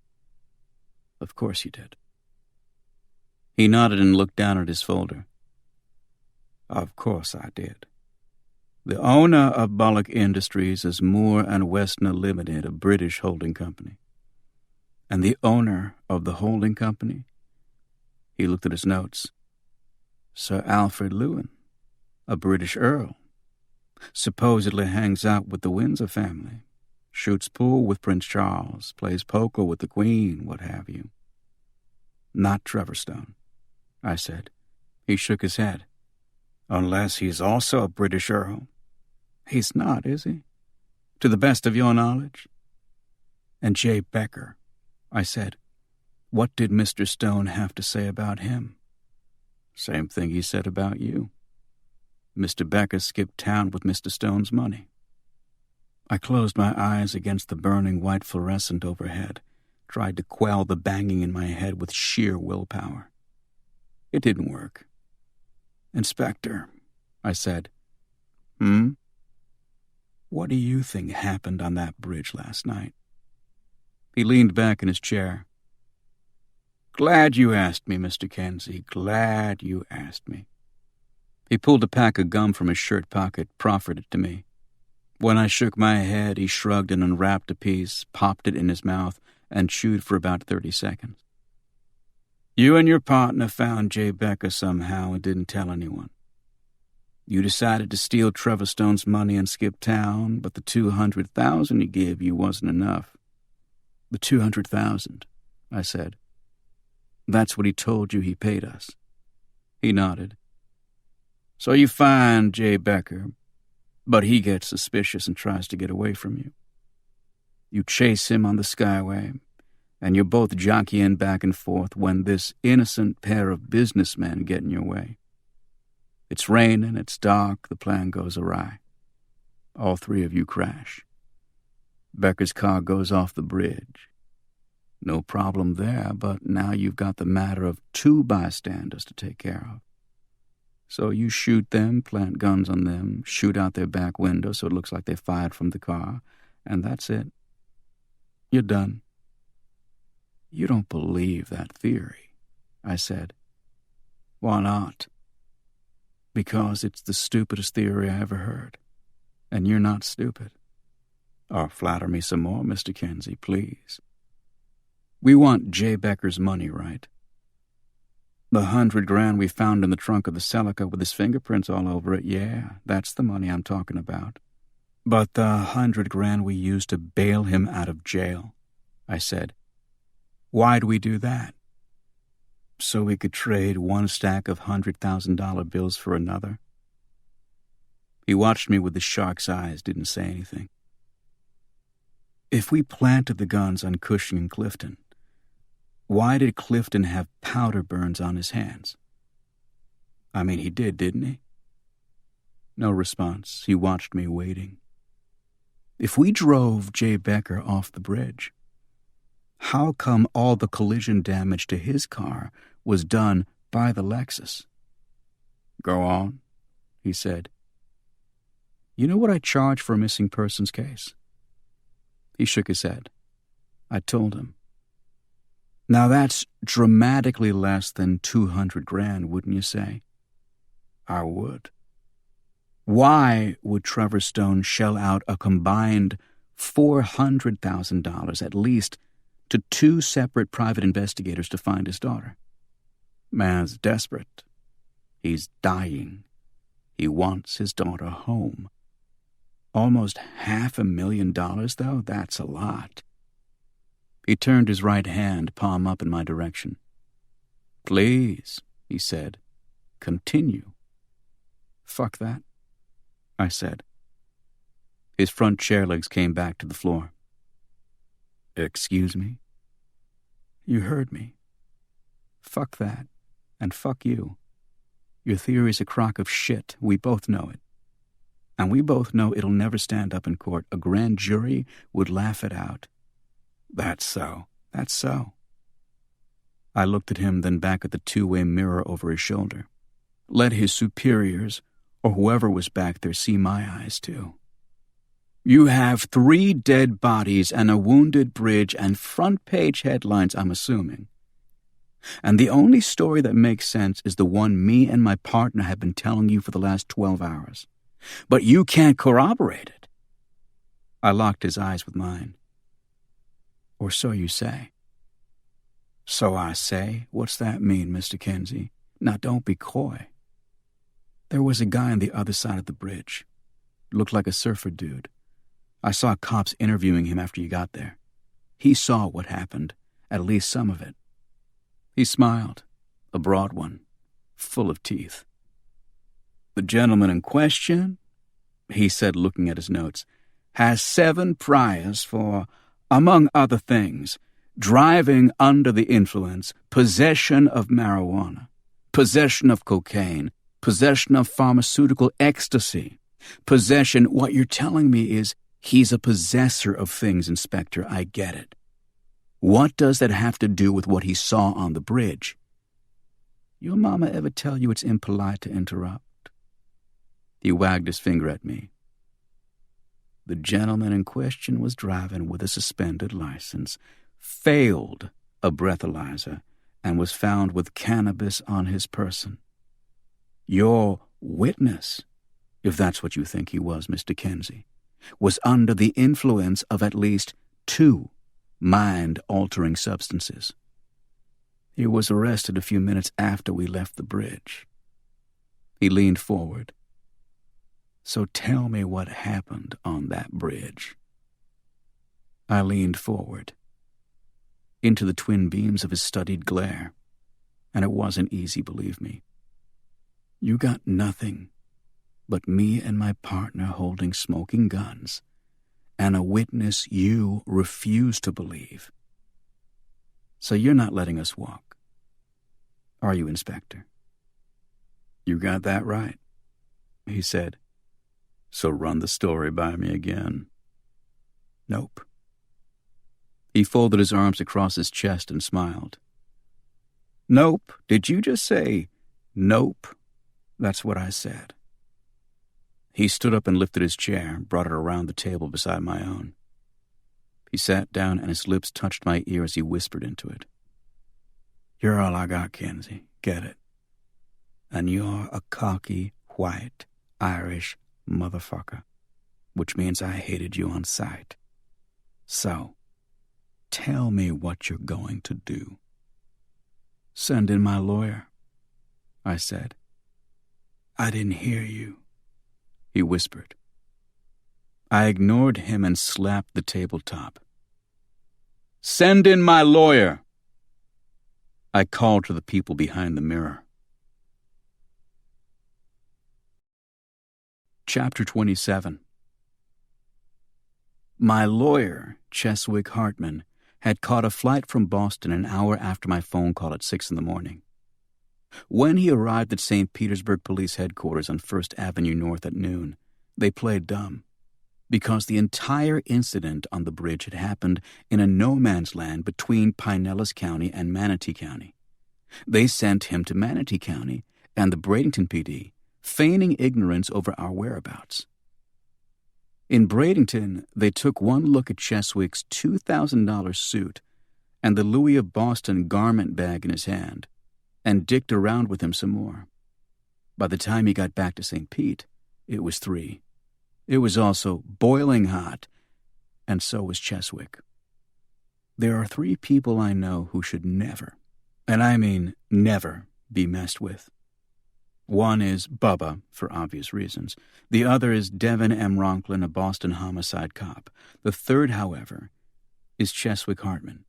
"Of course you did." He nodded and looked down at his folder. "Of course I did. The owner of Bullock Industries is Moore and Westner Limited, a British holding company. And the owner of the holding company," he looked at his notes, "Sir Alfred Lewin, a British earl. Supposedly hangs out with the Windsor family, shoots pool with Prince Charles, plays poker with the Queen, what have you." "Not Trevor Stone," I said. He shook his head. "Unless he's also a British earl." "He's not, is he? To the best of your knowledge?" "And Jay Becker," I said. "What did Mr. Stone have to say about him?" Same thing he said about you. Mr. Becker skipped town with Mr. Stone's money. I closed my eyes against the burning white fluorescent overhead, tried to quell the banging in my head with sheer willpower. It didn't work. "Inspector," I said. What do you think happened on that bridge last night?" He leaned back in his chair. "Glad you asked me, Mr. Kenzie. Glad you asked me." He pulled a pack of gum from his shirt pocket, proffered it to me. When I shook my head, he shrugged and unwrapped a piece, popped it in his mouth, and chewed for about 30 seconds. "You and your partner found Jay Becker somehow and didn't tell anyone. You decided to steal Trevor Stone's money and skip town, but the $200,000 he gave you wasn't enough." "The $200,000, I said. "That's what he told you he paid us." He nodded. "So you find Jay Becker, but he gets suspicious and tries to get away from you. You chase him on the Skyway, and you're both jockeying back and forth when this innocent pair of businessmen get in your way. It's raining, it's dark, the plan goes awry. All three of you crash. Becker's car goes off the bridge. No problem there, but now you've got the matter of 2 bystanders to take care of. So you shoot them, plant guns on them, shoot out their back window so it looks like they fired from the car, and that's it. You're done." "You don't believe that theory," I said. "Why not?" "Because it's the stupidest theory I ever heard. And you're not stupid." "Oh, flatter me some more, Mr. Kenzie, please." "We want Jay Becker's money, right?" "The $100,000 we found in the trunk of the Celica with his fingerprints all over it, yeah, that's the money I'm talking about." "But the $100,000 we used to bail him out of jail," I said. "Why'd we do that?" "So we could trade one stack of $100,000 bills for another." He watched me with the shark's eyes, didn't say anything. "If we planted the guns on Cushing and Clifton, why did Clifton have powder burns on his hands?" "I mean, he did, didn't he?" No response. He watched me waiting. "If we drove Jay Becker off the bridge, how come all the collision damage to his car was done by the Lexus?" "Go on," he said. "You know what I charge for a missing persons case?" He shook his head. I told him. "Now that's dramatically less than $200,000, wouldn't you say?" "I would." "Why would Trevor Stone shell out a combined $400,000 at least to 2 separate private investigators to find his daughter?" "Man's desperate. He's dying. He wants his daughter home." "Almost $500,000, though? That's a lot." He turned his right hand, palm up, in my direction. "Please," he said, "continue." "Fuck that," I said. His front chair legs came back to the floor. "Excuse me?" "You heard me. Fuck that, and fuck you. Your theory's a crock of shit. We both know it. And we both know it'll never stand up in court. A grand jury would laugh it out." "That's so. That's so." I looked at him, then back at the 2-way mirror over his shoulder. Let his superiors, or whoever was back there, see my eyes, too. "You have 3 dead bodies and a wounded bridge and front-page headlines, I'm assuming. And the only story that makes sense is the one me and my partner have been telling you for the last 12 hours. But you can't corroborate it." I locked his eyes with mine. "Or so you say." "So I say? What's that mean, Mr. Kenzie? Now don't be coy." "There was a guy on the other side of the bridge. Looked like a surfer dude. I saw cops interviewing him after you got there. He saw what happened, at least some of it." He smiled, a broad one, full of teeth. "The gentleman in question," he said, looking at his notes, "has 7 priors for, among other things, driving under the influence, possession of marijuana, Possession of cocaine. Possession of pharmaceutical ecstasy. Possession. What you're telling me is he's a possessor of things, Inspector. I get it. What does that have to do with what he saw on the bridge? Your mama ever tell you it's impolite to interrupt? He wagged his finger at me. The gentleman in question was driving with a suspended license, failed a breathalyzer, and was found with cannabis on his person. Your witness, if that's what you think he was, Mr. Kenzie, was under the influence of at least 2 mind-altering substances. He was arrested a few minutes after we left the bridge. He leaned forward. So tell me what happened on that bridge. I leaned forward, into the twin beams of his studied glare, and it wasn't easy, believe me. You got nothing but me and my partner holding smoking guns, and a witness you refuse to believe. So you're not letting us walk, are you, Inspector? You got that right, he said. So run the story by me again. Nope. He folded his arms across his chest and smiled. Nope. Did you just say nope? That's what I said. He stood up and lifted his chair, brought it around the table beside my own. He sat down and his lips touched my ear as he whispered into it. You're all I got, Kenzie. Get it? And you're a cocky, white, Irish motherfucker, which means I hated you on sight. So, tell me what you're going to do. Send in my lawyer, I said. I didn't hear you, he whispered. I ignored him and slapped the tabletop. Send in my lawyer, I called to the people behind the mirror. Chapter 27. My lawyer, Cheswick Hartman, had caught a flight from Boston an hour after my phone call at 6 a.m. When he arrived at St. Petersburg Police Headquarters on 1st Avenue North at noon, they played dumb, because the entire incident on the bridge had happened in a no-man's land between Pinellas County and Manatee County. They sent him to Manatee County and the Bradenton PD, feigning ignorance over our whereabouts. In Bradenton, they took one look at Cheswick's $2,000 suit and the Louis of Boston garment bag in his hand, and dicked around with him some more. By the time he got back to St. Pete, it was 3. It was also boiling hot, and so was Cheswick. There are 3 people I know who should never, and I mean never, be messed with. One is Bubba, for obvious reasons. The other is Devin M. Ronklin, a Boston homicide cop. The third, however, is Cheswick Hartman.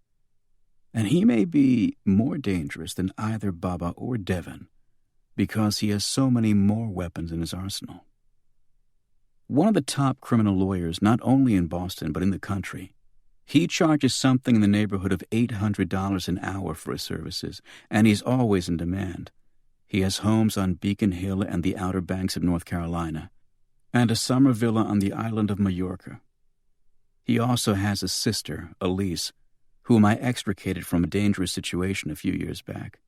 And he may be more dangerous than either Bubba or Devin because he has so many more weapons in his arsenal. One of the top criminal lawyers not only in Boston but in the country. He charges something in the neighborhood of $800 an hour for his services, and he's always in demand. He has homes on Beacon Hill and the Outer Banks of North Carolina, and a summer villa on the island of Majorca. He also has a sister, Elise, whom I extricated from a dangerous situation a few years back.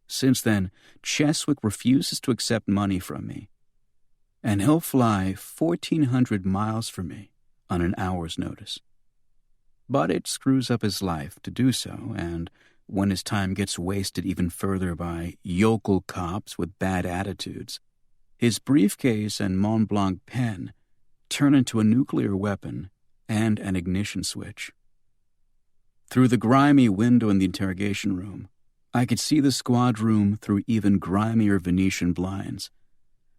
Since then, Cheswick refuses to accept money from me, and he'll fly 1,400 miles for me on an hour's notice. But it screws up his life to do so, and when his time gets wasted even further by yokel cops with bad attitudes, his briefcase and Mont Blanc pen turn into a nuclear weapon and an ignition switch. Through the grimy window in the interrogation room, I could see the squad room through even grimier Venetian blinds,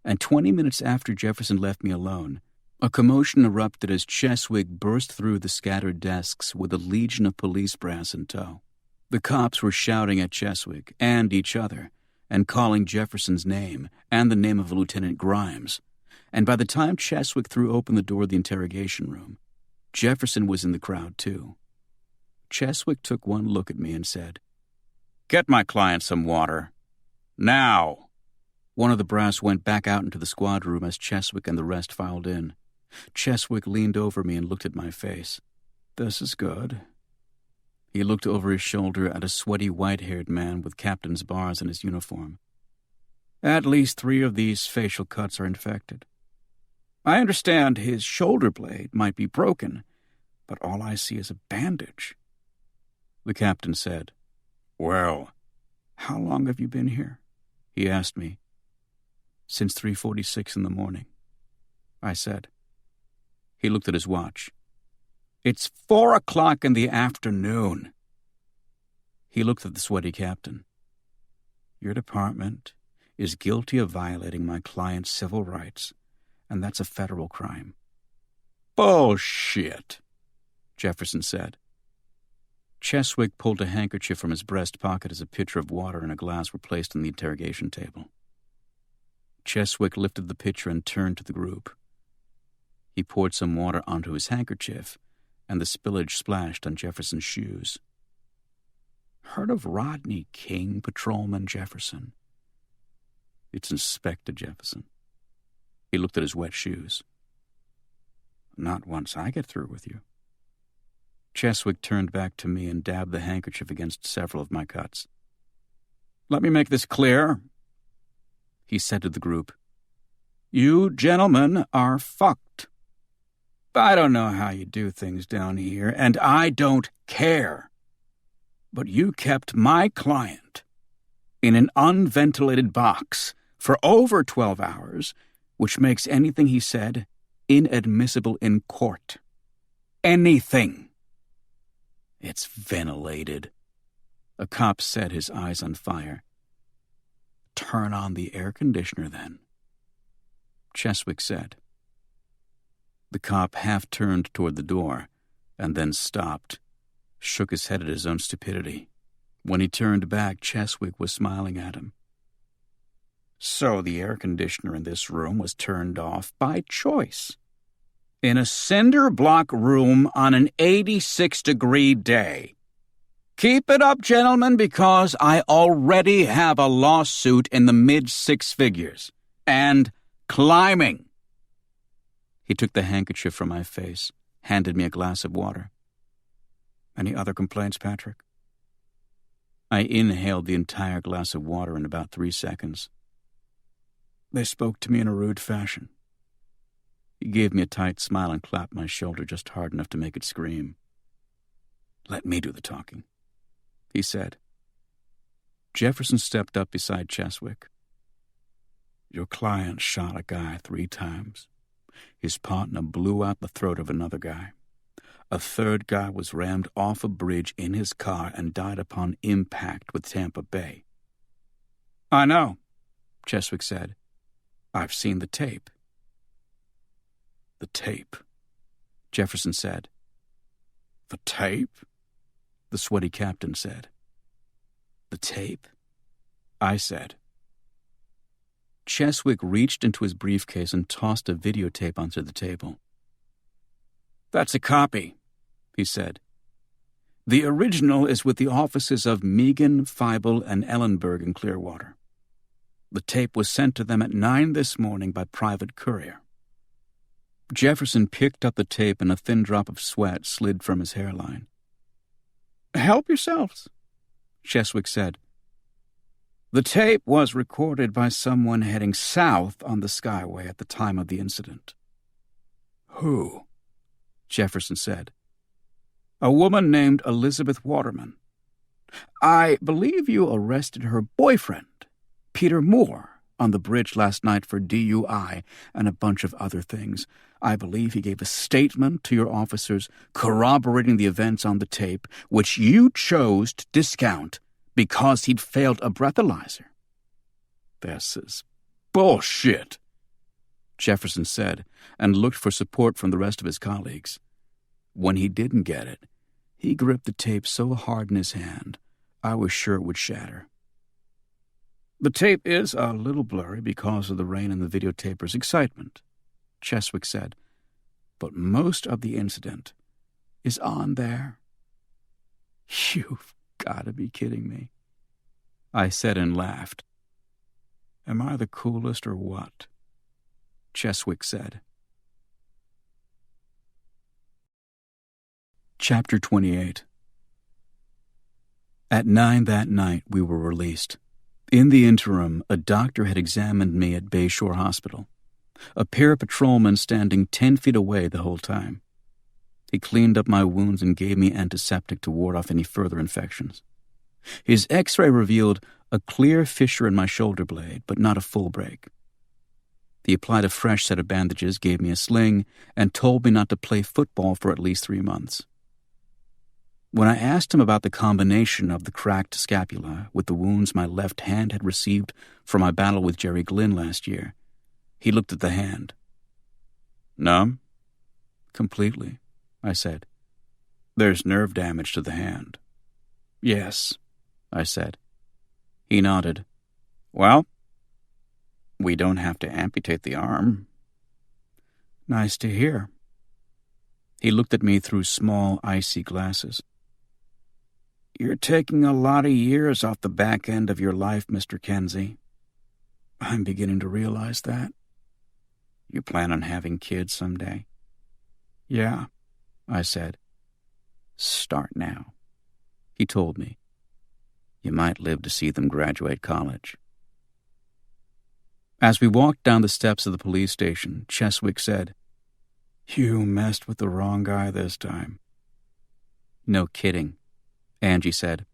and 20 minutes after Jefferson left me alone, a commotion erupted as Cheswick burst through the scattered desks with a legion of police brass in tow. The cops were shouting at Cheswick and each other and calling Jefferson's name and the name of Lieutenant Grimes, and by the time Cheswick threw open the door of the interrogation room, Jefferson was in the crowd too. Cheswick took one look at me and said, "Get my client some water." Now! One of the brass went back out into the squad room as Cheswick and the rest filed in. Cheswick leaned over me and looked at my face. This is good. He looked over his shoulder at a sweaty, white-haired man with captain's bars in his uniform. At least 3 of these facial cuts are infected. I understand his shoulder blade might be broken, but all I see is a bandage. The captain said, Well, how long have you been here? He asked me. Since 3:46 in the morning, I said. He looked at his watch. It's 4 o'clock in the afternoon. He looked at the sweaty captain. Your department is guilty of violating my client's civil rights, and that's a federal crime. Bullshit, Jefferson said. Cheswick pulled a handkerchief from his breast pocket as a pitcher of water and a glass were placed on the interrogation table. Cheswick lifted the pitcher and turned to the group. He poured some water onto his handkerchief, and the spillage splashed on Jefferson's shoes. Heard of Rodney King, Patrolman Jefferson? It's Inspector Jefferson. He looked at his wet shoes. Not once I get through with you. Cheswick turned back to me and dabbed the handkerchief against several of my cuts. Let me make this clear, he said to the group. You gentlemen are fucked. I don't know how you do things down here, and I don't care. But you kept my client in an unventilated box for over 12 hours, which makes anything he said inadmissible in court. Anything. It's ventilated. A cop said, his eyes on fire. Turn on the air conditioner, then, Cheswick said. The cop half turned toward the door, and then stopped, shook his head at his own stupidity. When he turned back, Cheswick was smiling at him. So the air conditioner in this room was turned off by choice. In a cinder block room on an 86-degree day. Keep it up, gentlemen, because I already have a lawsuit in the mid-6 figures. And climbing. He took the handkerchief from my face, handed me a glass of water. Any other complaints, Patrick? I inhaled the entire glass of water in about 3 seconds. They spoke to me in a rude fashion. He gave me a tight smile and clapped my shoulder just hard enough to make it scream. Let me do the talking, he said. Jefferson stepped up beside Cheswick. Your client shot a guy 3 times. His partner blew out the throat of another guy. A third guy was rammed off a bridge in his car and died upon impact with Tampa Bay. I know, Cheswick said. I've seen the tape. The tape, Jefferson said. The tape? The sweaty captain said. The tape? I said. Cheswick reached into his briefcase and tossed a videotape onto the table. That's a copy, he said. The original is with the offices of Megan, Feibel, and Ellenberg in Clearwater. The tape was sent to them at 9 this morning by private courier. Jefferson picked up the tape and a thin drop of sweat slid from his hairline. Help yourselves, Cheswick said. The tape was recorded by someone heading south on the Skyway at the time of the incident. Who? Jefferson said. A woman named Elizabeth Waterman. I believe you arrested her boyfriend, Peter Moore, on the bridge last night for DUI and a bunch of other things. I believe he gave a statement to your officers corroborating the events on the tape, which you chose to discount because he'd failed a breathalyzer. This is bullshit, Jefferson said, and looked for support from the rest of his colleagues. When he didn't get it, he gripped the tape so hard in his hand, I was sure it would shatter. The tape is a little blurry because of the rain and the videotaper's excitement, Cheswick said, but most of the incident is on there. You've got to be kidding me, I said and laughed. Am I the coolest or what? Cheswick said. Chapter 28. At 9 that night, we were released. In the interim, a doctor had examined me at Bayshore Hospital. A parapatrolman standing 10 feet away the whole time. He cleaned up my wounds and gave me antiseptic to ward off any further infections. His X-ray revealed a clear fissure in my shoulder blade, but not a full break. He applied a fresh set of bandages, gave me a sling, and told me not to play football for at least 3 months. When I asked him about the combination of the cracked scapula with the wounds my left hand had received from my battle with Jerry Glynn last year, he looked at the hand. Numb? Completely, I said. There's nerve damage to the hand. Yes, I said. He nodded. Well, we don't have to amputate the arm. Nice to hear. He looked at me through small, icy glasses. You're taking a lot of years off the back end of your life, Mr. Kenzie. I'm beginning to realize that. You plan on having kids someday? Yeah, I said. Start now, he told me. You might live to see them graduate college. As we walked down the steps of the police station, Cheswick said, You messed with the wrong guy this time. No kidding, Angie said.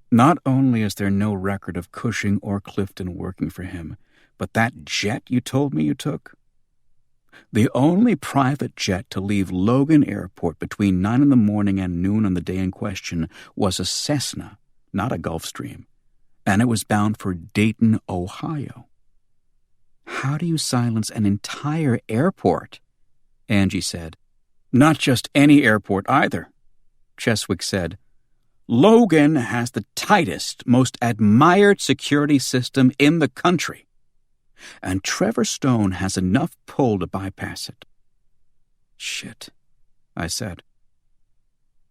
Not only is there no record of Cushing or Clifton working for him, but that jet you told me you took? The only private jet to leave Logan Airport between 9 in the morning and noon on the day in question was a Cessna, not a Gulfstream, and it was bound for Dayton, Ohio. How do you silence an entire airport? Angie said. Not just any airport either, Cheswick said. Logan has the tightest, most admired security system in the country, and Trevor Stone has enough pull to bypass it. Shit, I said.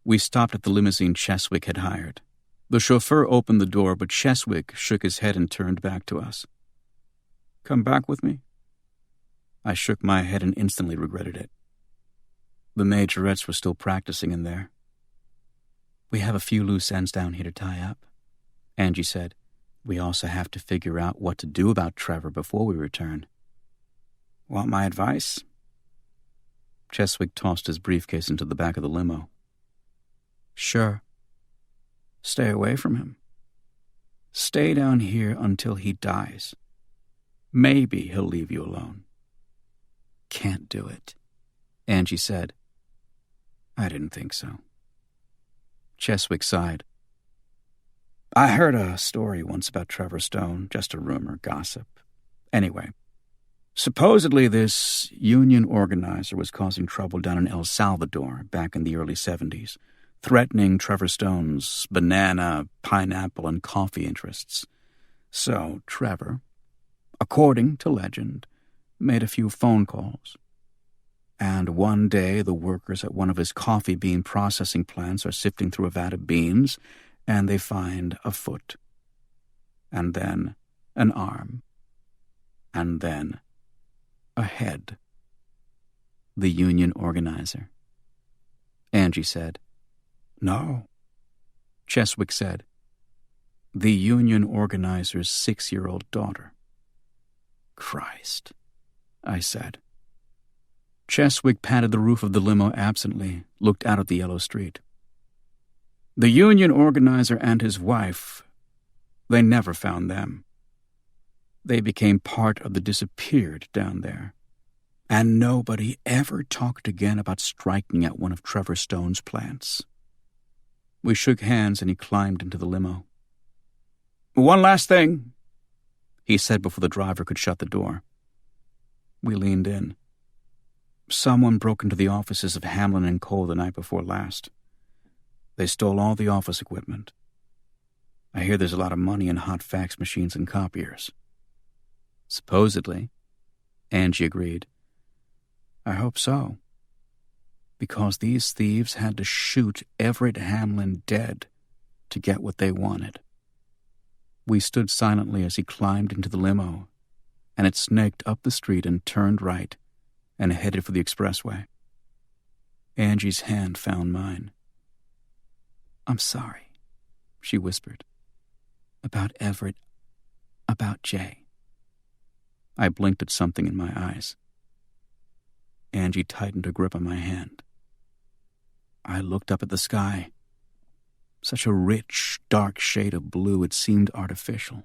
We stopped at the limousine Cheswick had hired. The chauffeur opened the door, but Cheswick shook his head and turned back to us. Come back with me? I shook my head and instantly regretted it. The majorettes were still practicing in there. We have a few loose ends down here to tie up, Angie said. We also have to figure out what to do about Trevor before we return. Want my advice? Cheswick tossed his briefcase into the back of the limo. Sure. Stay away from him. Stay down here until he dies. Maybe he'll leave you alone. Can't do it, Angie said. I didn't think so. Cheswick sighed. I heard a story once about Trevor Stone, just a rumor, gossip. Anyway, supposedly this union organizer was causing trouble down in El Salvador back in the early 70s, threatening Trevor Stone's banana, pineapple, and coffee interests. So Trevor, according to legend, made a few phone calls. And one day the workers at one of his coffee bean processing plants are sifting through a vat of beans, and they find a foot, and then an arm, and then a head. The union organizer. Angie said. No. Cheswick said. The union organizer's 6-year-old daughter. Christ, I said. Cheswick patted the roof of the limo absently, looked out at the yellow street. The union organizer and his wife, they never found them. They became part of the disappeared down there, and nobody ever talked again about striking at one of Trevor Stone's plants. We shook hands and he climbed into the limo. One last thing, he said before the driver could shut the door. We leaned in. Someone broke into the offices of Hamlin and Cole the night before last. They stole all the office equipment. I hear there's a lot of money in hot fax machines and copiers. Supposedly, Angie agreed. I hope so. Because these thieves had to shoot Everett Hamlin dead to get what they wanted. We stood silently as he climbed into the limo, and it snaked up the street and turned right and headed for the expressway. Angie's hand found mine. "I'm sorry," she whispered. "About Everett, about Jay." I blinked at something in my eyes. Angie tightened her grip on my hand. I looked up at the sky. Such a rich, dark shade of blue it seemed artificial.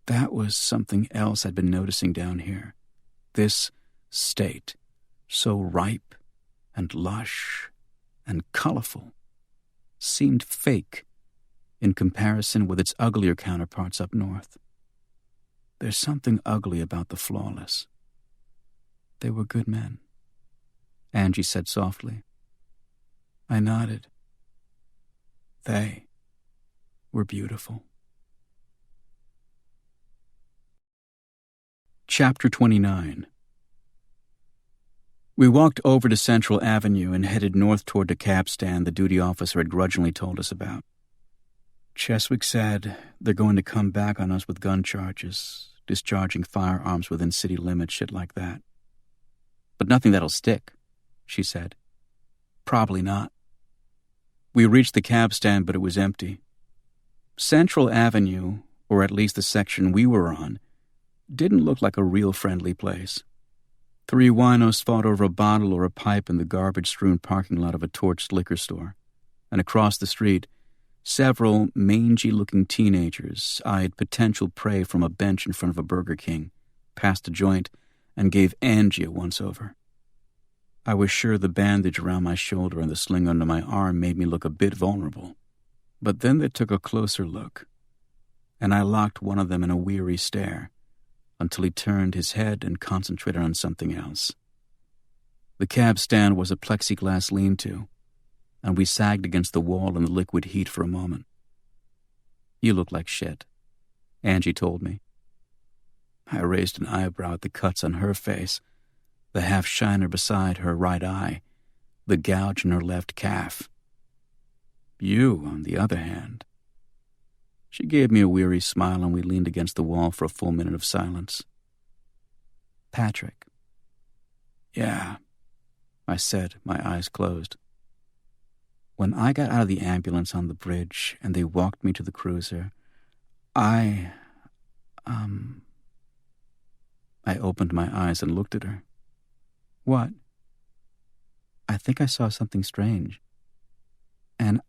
That was something else I'd been noticing down here. This state, so ripe and lush and colorful, seemed fake in comparison with its uglier counterparts up north. There's something ugly about the flawless. They were good men, Angie said softly. I nodded. They were beautiful. Chapter 29. We walked over to Central Avenue and headed north toward the cab stand the duty officer had grudgingly told us about. Cheswick said they're going to come back on us with gun charges, discharging firearms within city limits, shit like that. But nothing that'll stick, she said. Probably not. We reached the cab stand, but it was empty. Central Avenue, or at least the section we were on, didn't look like a real friendly place. 3 winos fought over a bottle or a pipe in the garbage-strewn parking lot of a torched liquor store, and across the street, several mangy-looking teenagers eyed potential prey from a bench in front of a Burger King, passed a joint, and gave Angie a once-over. I was sure the bandage around my shoulder and the sling under my arm made me look a bit vulnerable. But then they took a closer look, and I locked one of them in a weary stare until he turned his head and concentrated on something else. The cab stand was a plexiglass lean-to, and we sagged against the wall in the liquid heat for a moment. You look like shit, Angie told me. I raised an eyebrow at the cuts on her face, the half-shiner beside her right eye, the gouge in her left calf. You, on the other hand. She gave me a weary smile and we leaned against the wall for a full minute of silence. Patrick. Yeah, I said, my eyes closed. When I got out of the ambulance on the bridge and they walked me to the cruiser, I opened my eyes and looked at her. What? I think I saw something strange. And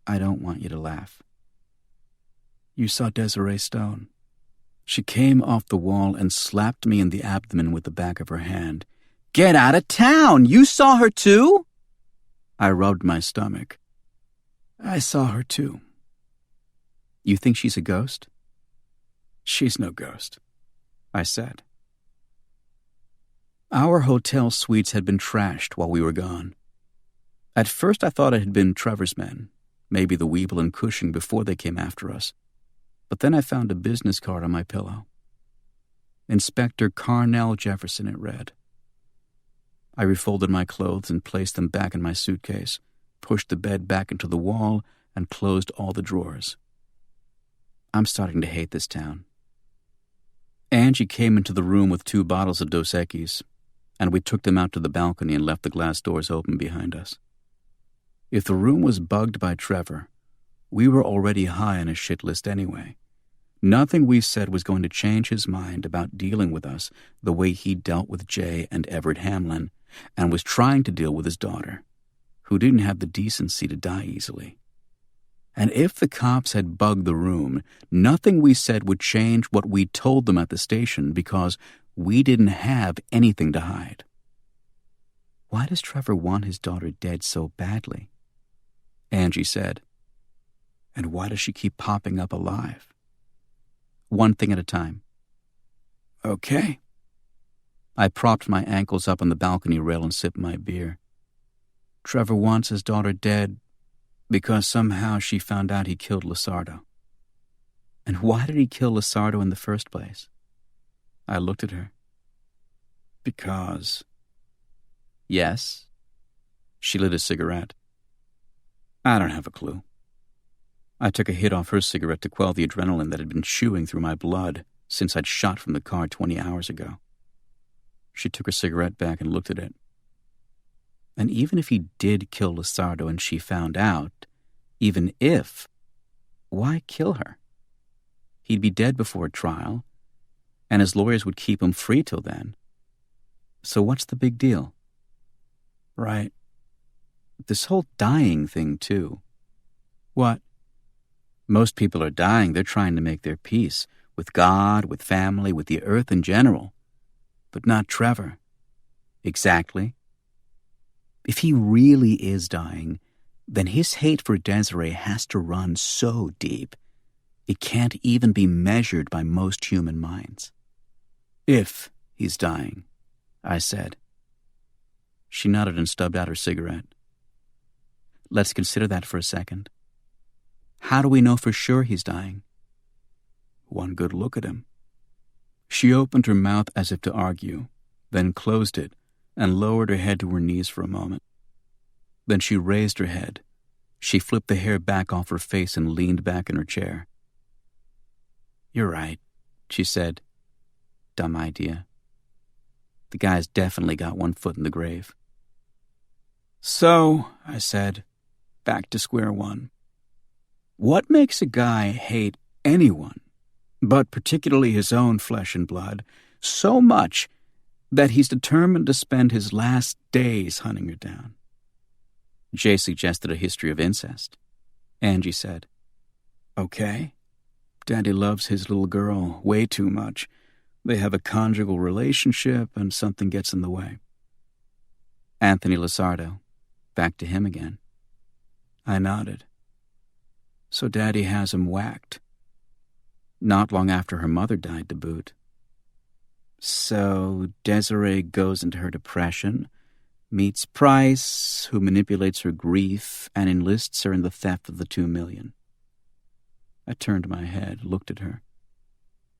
I don't want you to laugh. You saw Desiree Stone. She came off the wall and slapped me in the abdomen with the back of her hand. Get out of town! You saw her too? I rubbed my stomach. I saw her too. You think she's a ghost? She's no ghost, I said. Our hotel suites had been trashed while we were gone. At first I thought it had been Trevor's men, maybe the Weeble and Cushing before they came after us. But then I found a business card on my pillow. Inspector Carnell Jefferson, it read. I refolded my clothes and placed them back in my suitcase, pushed the bed back into the wall, and closed all the drawers. I'm starting to hate this town. Angie came into the room with 2 bottles of Dos Equis, and we took them out to the balcony and left the glass doors open behind us. If the room was bugged by Trevor, we were already high on his shit list anyway. Nothing we said was going to change his mind about dealing with us the way he dealt with Jay and Everett Hamlin and was trying to deal with his daughter, who didn't have the decency to die easily. And if the cops had bugged the room, nothing we said would change what we told them at the station because we didn't have anything to hide. Why does Trevor want his daughter dead so badly? Angie said. And why does she keep popping up alive? One thing at a time. Okay. I propped my ankles up on the balcony rail and sipped my beer. Trevor wants his daughter dead because somehow she found out he killed Losardo. And why did he kill Losardo in the first place? I looked at her. Because. Yes? She lit a cigarette. I don't have a clue. I took a hit off her cigarette to quell the adrenaline that had been chewing through my blood since I'd shot from the car 20 hours ago. She took her cigarette back and looked at it. And even if he did kill Lizardo and she found out, even if, why kill her? He'd be dead before trial, and his lawyers would keep him free till then. So what's the big deal? Right. This whole dying thing, too. What? Most people are dying. They're trying to make their peace with God, with family, with the earth in general. But not Trevor. Exactly. If he really is dying, then his hate for Desiree has to run so deep, it can't even be measured by most human minds. If he's dying, I said. She nodded and stubbed out her cigarette. Let's consider that for a second. How do we know for sure he's dying? One good look at him. She opened her mouth as if to argue, then closed it and lowered her head to her knees for a moment. Then she raised her head. She flipped the hair back off her face and leaned back in her chair. You're right, she said. Dumb idea. The guy's definitely got one foot in the grave. So, I said, back to square one. What makes a guy hate anyone, but particularly his own flesh and blood, so much that he's determined to spend his last days hunting her down? Jay suggested a history of incest. Angie said, Okay. Daddy loves his little girl way too much. They have a conjugal relationship and something gets in the way. Anthony Lizardo. Back to him again. I nodded. So Daddy has him whacked. Not long after her mother died to boot. So Desiree goes into her depression, meets Price, who manipulates her grief and enlists her in the theft of the $2 million. I turned my head, looked at her.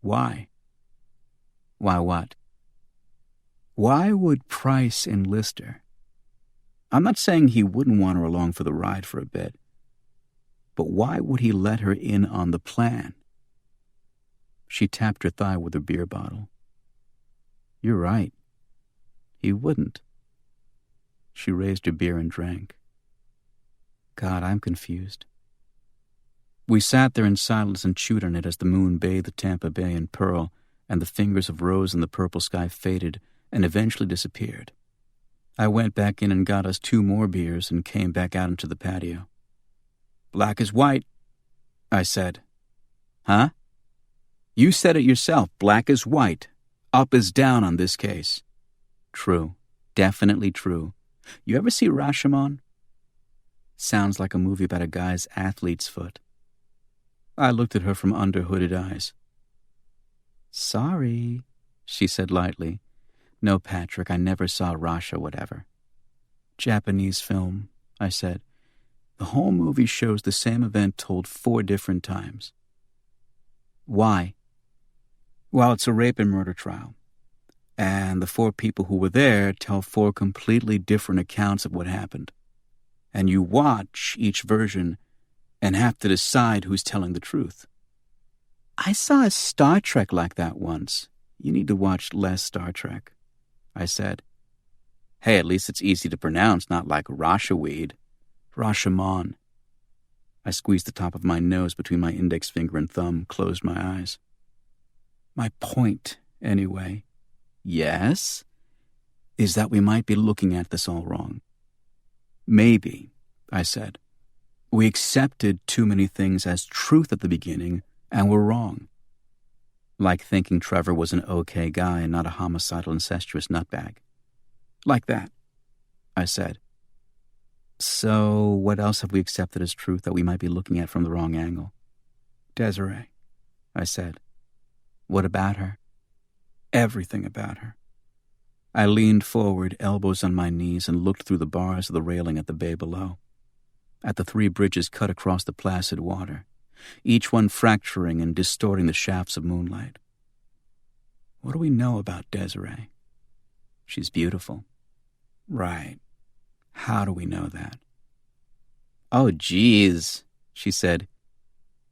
Why? Why what? Why would Price enlist her? I'm not saying he wouldn't want her along for the ride for a bit, but why would he let her in on the plan? She tapped her thigh with her beer bottle. You're right. He wouldn't. She raised her beer and drank. God, I'm confused. We sat there in silence and chewed on it as the moon bathed Tampa Bay in pearl and the fingers of rose in the purple sky faded and eventually disappeared. I went back in and got us 2 more beers and came back out into the patio. Black is white, I said. Huh? You said it yourself, black is white. Up is down on this case. True. Definitely true. You ever see Rashomon? Sounds like a movie about a guy's athlete's foot. I looked at her from under hooded eyes. Sorry, she said lightly. No, Patrick, I never saw Rasha whatever. Japanese film, I said. The whole movie shows the same event told 4 different times. Why? Well, it's a rape and murder trial. And the 4 people who were there tell 4 completely different accounts of what happened. And you watch each version and have to decide who's telling the truth. I saw a Star Trek like that once. You need to watch less Star Trek, I said. Hey, at least it's easy to pronounce, not like Rashaweed. Rashomon. I squeezed the top of my nose between my index finger and thumb, closed my eyes. My point, anyway, yes, is that we might be looking at this all wrong. Maybe, I said. We accepted too many things as truth at the beginning, and we're wrong. Like thinking Trevor was an okay guy and not a homicidal, incestuous nutbag. Like that, I said. So what else have we accepted as truth that we might be looking at from the wrong angle? Desiree, I said. What about her? Everything about her. I leaned forward, elbows on my knees, and looked through the bars of the railing at the bay below, at the 3 bridges cut across the placid water, each one fracturing and distorting the shafts of moonlight. What do we know about Desiree? She's beautiful. Right. How do we know that? Oh, geez, she said.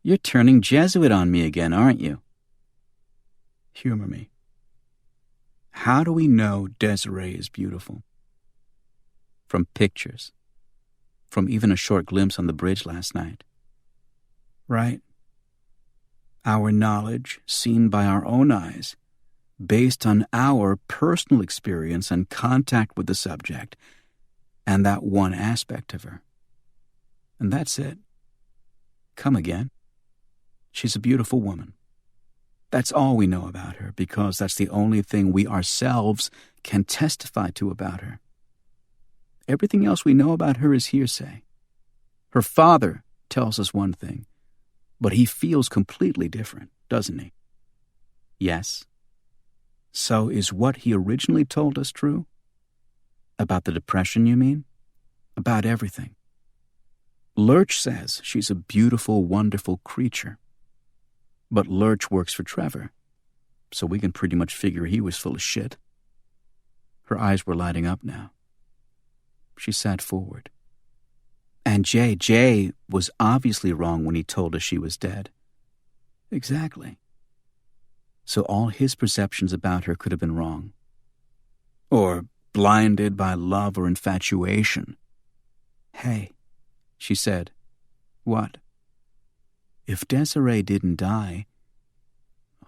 You're turning Jesuit on me again, aren't you? Humor me. How do we know Desiree is beautiful? From pictures. From even a short glimpse on the bridge last night. Right? Our knowledge, seen by our own eyes, based on our personal experience and contact with the subject, and that one aspect of her. And that's it. Come again. She's a beautiful woman. That's all we know about her, because that's the only thing we ourselves can testify to about her. Everything else we know about her is hearsay. Her father tells us one thing, but he feels completely different, doesn't he? Yes. So is what he originally told us true? About the depression, you mean? About everything. Lurch says she's a beautiful, wonderful creature. But Lurch works for Trevor, so we can pretty much figure he was full of shit. Her eyes were lighting up now. She sat forward. And Jay was obviously wrong when he told us she was dead. Exactly. So all his perceptions about her could have been wrong. Or blinded by love or infatuation. Hey, she said. What? If Desiree didn't die,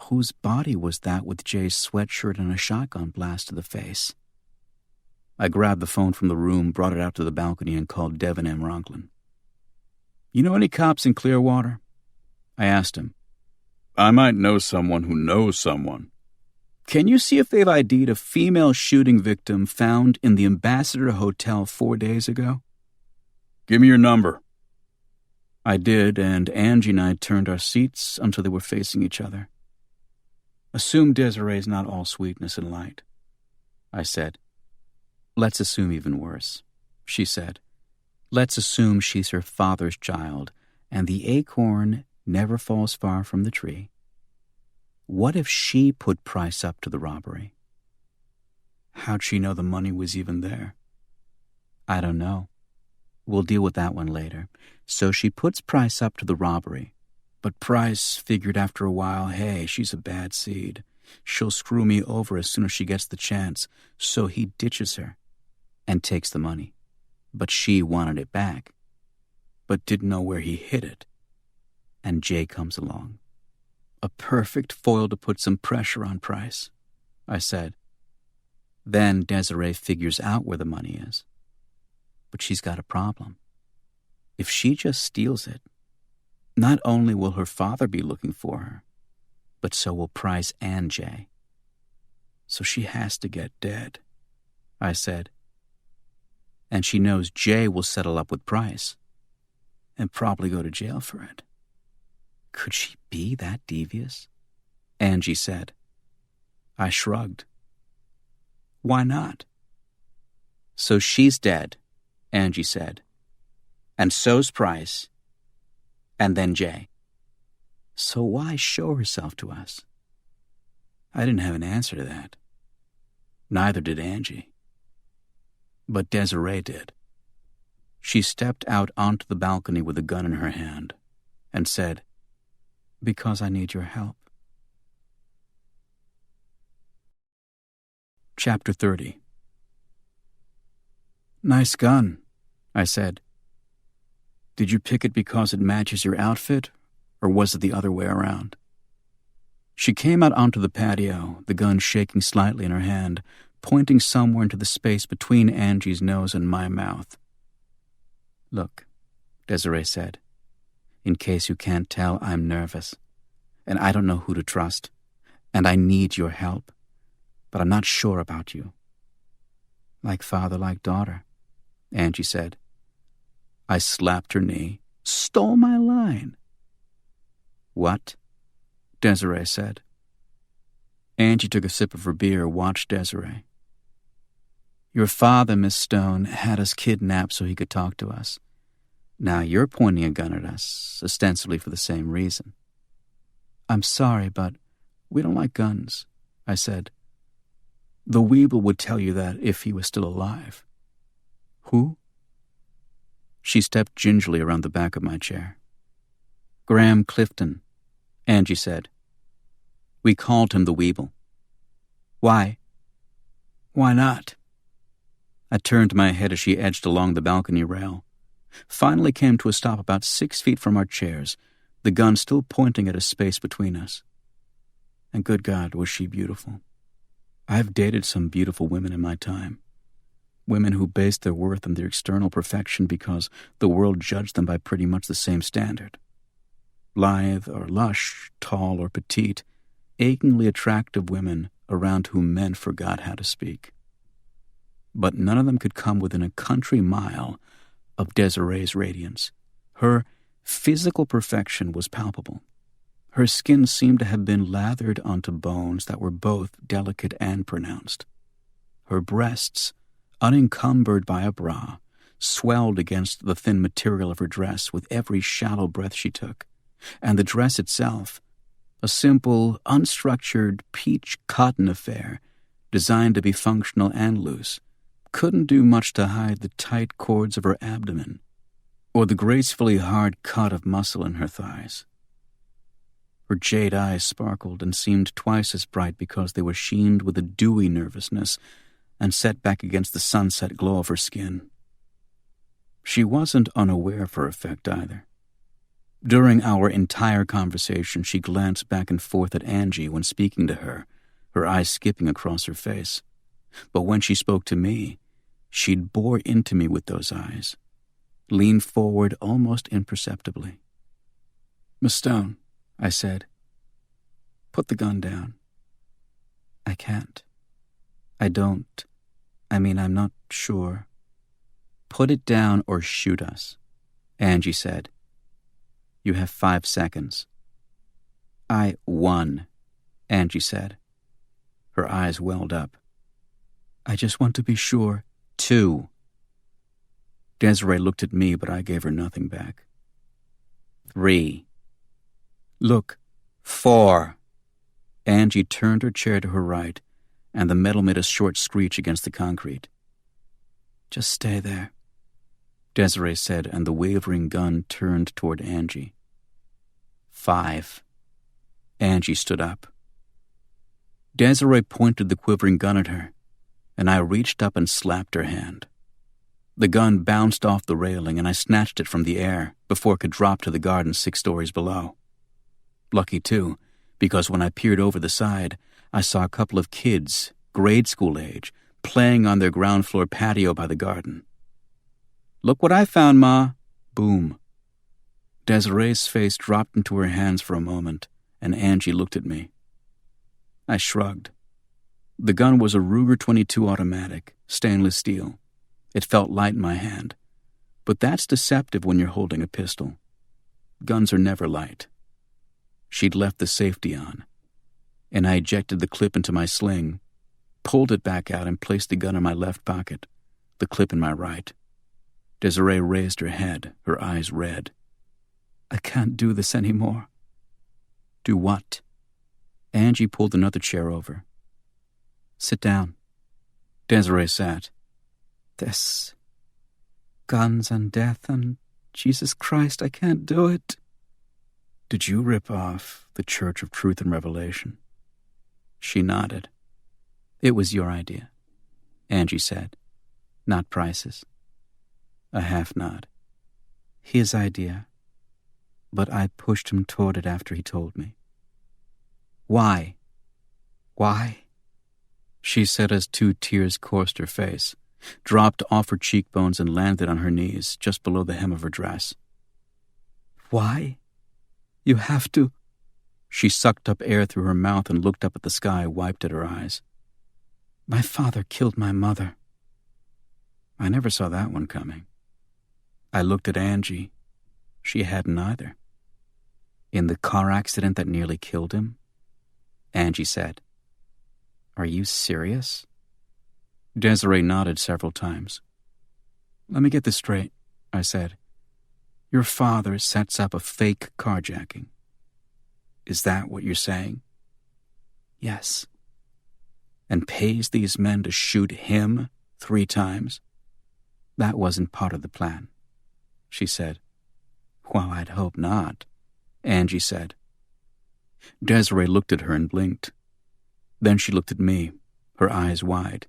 whose body was that with Jay's sweatshirt and a shotgun blast to the face? I grabbed the phone from the room, brought it out to the balcony, and called Devin M. Ronklin. You know any cops in Clearwater? I asked him. I might know someone who knows someone. Can you see if they've ID'd a female shooting victim found in the Ambassador Hotel 4 days ago? Give me your number. I did, and Angie and I turned our seats until they were facing each other. Assume Desiree's not all sweetness and light, I said. Let's assume even worse, she said. Let's assume she's her father's child, and the acorn never falls far from the tree. What if she put Price up to the robbery? How'd she know the money was even there? I don't know. We'll deal with that one later. So she puts Price up to the robbery. But Price figured after a while, hey, she's a bad seed. She'll screw me over as soon as she gets the chance. So he ditches her and takes the money. But she wanted it back, but didn't know where he hid it. And Jay comes along. A perfect foil to put some pressure on Price, I said. Then Desiree figures out where the money is. But she's got a problem. If she just steals it, not only will her father be looking for her, but so will Price and Jay. So she has to get dead, I said. And she knows Jay will settle up with Price and probably go to jail for it. Could she be that devious? Angie said. I shrugged. Why not? So she's dead, Angie said. And so's Price. And then Jay. So why show herself to us? I didn't have an answer to that. Neither did Angie. But Desiree did. She stepped out onto the balcony with a gun in her hand and said, Because I need your help. Chapter 30. Nice gun, I said. Did you pick it because it matches your outfit, or was it the other way around? She came out onto the patio, the gun shaking slightly in her hand, pointing somewhere into the space between Angie's nose and my mouth. Look, Desiree said. In case you can't tell, I'm nervous, and I don't know who to trust, and I need your help, but I'm not sure about you. Like father, like daughter, Angie said. I slapped her knee. Stole my line. What? Desiree said. Angie took a sip of her beer, watched Desiree. Your father, Miss Stone, had us kidnapped so he could talk to us. Now you're pointing a gun at us, ostensibly for the same reason. I'm sorry, but we don't like guns, I said. The Weeble would tell you that if he was still alive. Who? She stepped gingerly around the back of my chair. Graham Clifton, Angie said. We called him the Weeble. Why? Why not? I turned my head as she edged along the balcony rail. Finally came to a stop about 6 feet from our chairs, the gun still pointing at a space between us. And good God, was she beautiful. I've dated some beautiful women in my time. Women who based their worth on their external perfection because the world judged them by pretty much the same standard. Lithe or lush, tall or petite, achingly attractive women around whom men forgot how to speak. But none of them could come within a country mile of Desiree's radiance. Her physical perfection was palpable. Her skin seemed to have been lathered onto bones that were both delicate and pronounced. Her breasts, unencumbered by a bra, swelled against the thin material of her dress with every shallow breath she took, and the dress itself, a simple, unstructured peach cotton affair designed to be functional and loose, couldn't do much to hide the tight cords of her abdomen or the gracefully hard cut of muscle in her thighs. Her jade eyes sparkled and seemed twice as bright because they were sheened with a dewy nervousness and set back against the sunset glow of her skin. She wasn't unaware of her effect either. During our entire conversation, she glanced back and forth at Angie when speaking to her, her eyes skipping across her face. But when she spoke to me, she'd bore into me with those eyes, leaned forward almost imperceptibly. "Miss Stone," I said, "put the gun down." "I can't. I'm not sure." "Put it down or shoot us," Angie said. "You have 5 seconds." "I won," Angie said. Her eyes welled up. "I just want to be sure." 2. Desiree looked at me, but I gave her nothing back. 3. "Look." 4. Angie turned her chair to her right, and the metal made a short screech against the concrete. "Just stay there," Desiree said, and the wavering gun turned toward Angie. 5. Angie stood up. Desiree pointed the quivering gun at her, and I reached up and slapped her hand. The gun bounced off the railing, and I snatched it from the air before it could drop to the garden 6 stories below. Lucky, too, because when I peered over the side, I saw a couple of kids, grade school age, playing on their ground floor patio by the garden. "Look what I found, Ma!" Boom. Desiree's face dropped into her hands for a moment, and Angie looked at me. I shrugged. The gun was a Ruger 22 automatic, stainless steel. It felt light in my hand. But that's deceptive when you're holding a pistol. Guns are never light. She'd left the safety on, and I ejected the clip into my sling, pulled it back out, and placed the gun in my left pocket, the clip in my right. Desiree raised her head, her eyes red. "I can't do this anymore." "Do what?" Angie pulled another chair over. "Sit down." Desiree sat. "This. Guns and death and Jesus Christ, I can't do it." "Did you rip off the Church of Truth and Revelation?" She nodded. "It was your idea," Angie said, "not Price's." A half nod. "His idea. But I pushed him toward it after he told me." "Why?" "Why?" She said as 2 tears coursed her face, dropped off her cheekbones and landed on her knees just below the hem of her dress. "Why? You have to—" She sucked up air through her mouth and looked up at the sky, wiped at her eyes. "My father killed my mother." I never saw that one coming. I looked at Angie. She hadn't either. "In the car accident that nearly killed him?" Angie said. "Are you serious?" Desiree nodded several times. "Let me get this straight," I said. "Your father sets up a fake carjacking. Is that what you're saying?" "Yes." "And pays these men to shoot him 3 times? "That wasn't part of the plan," she said. "Well, I'd hope not." Angie said. Desiree looked at her and blinked. Then she looked at me, her eyes wide.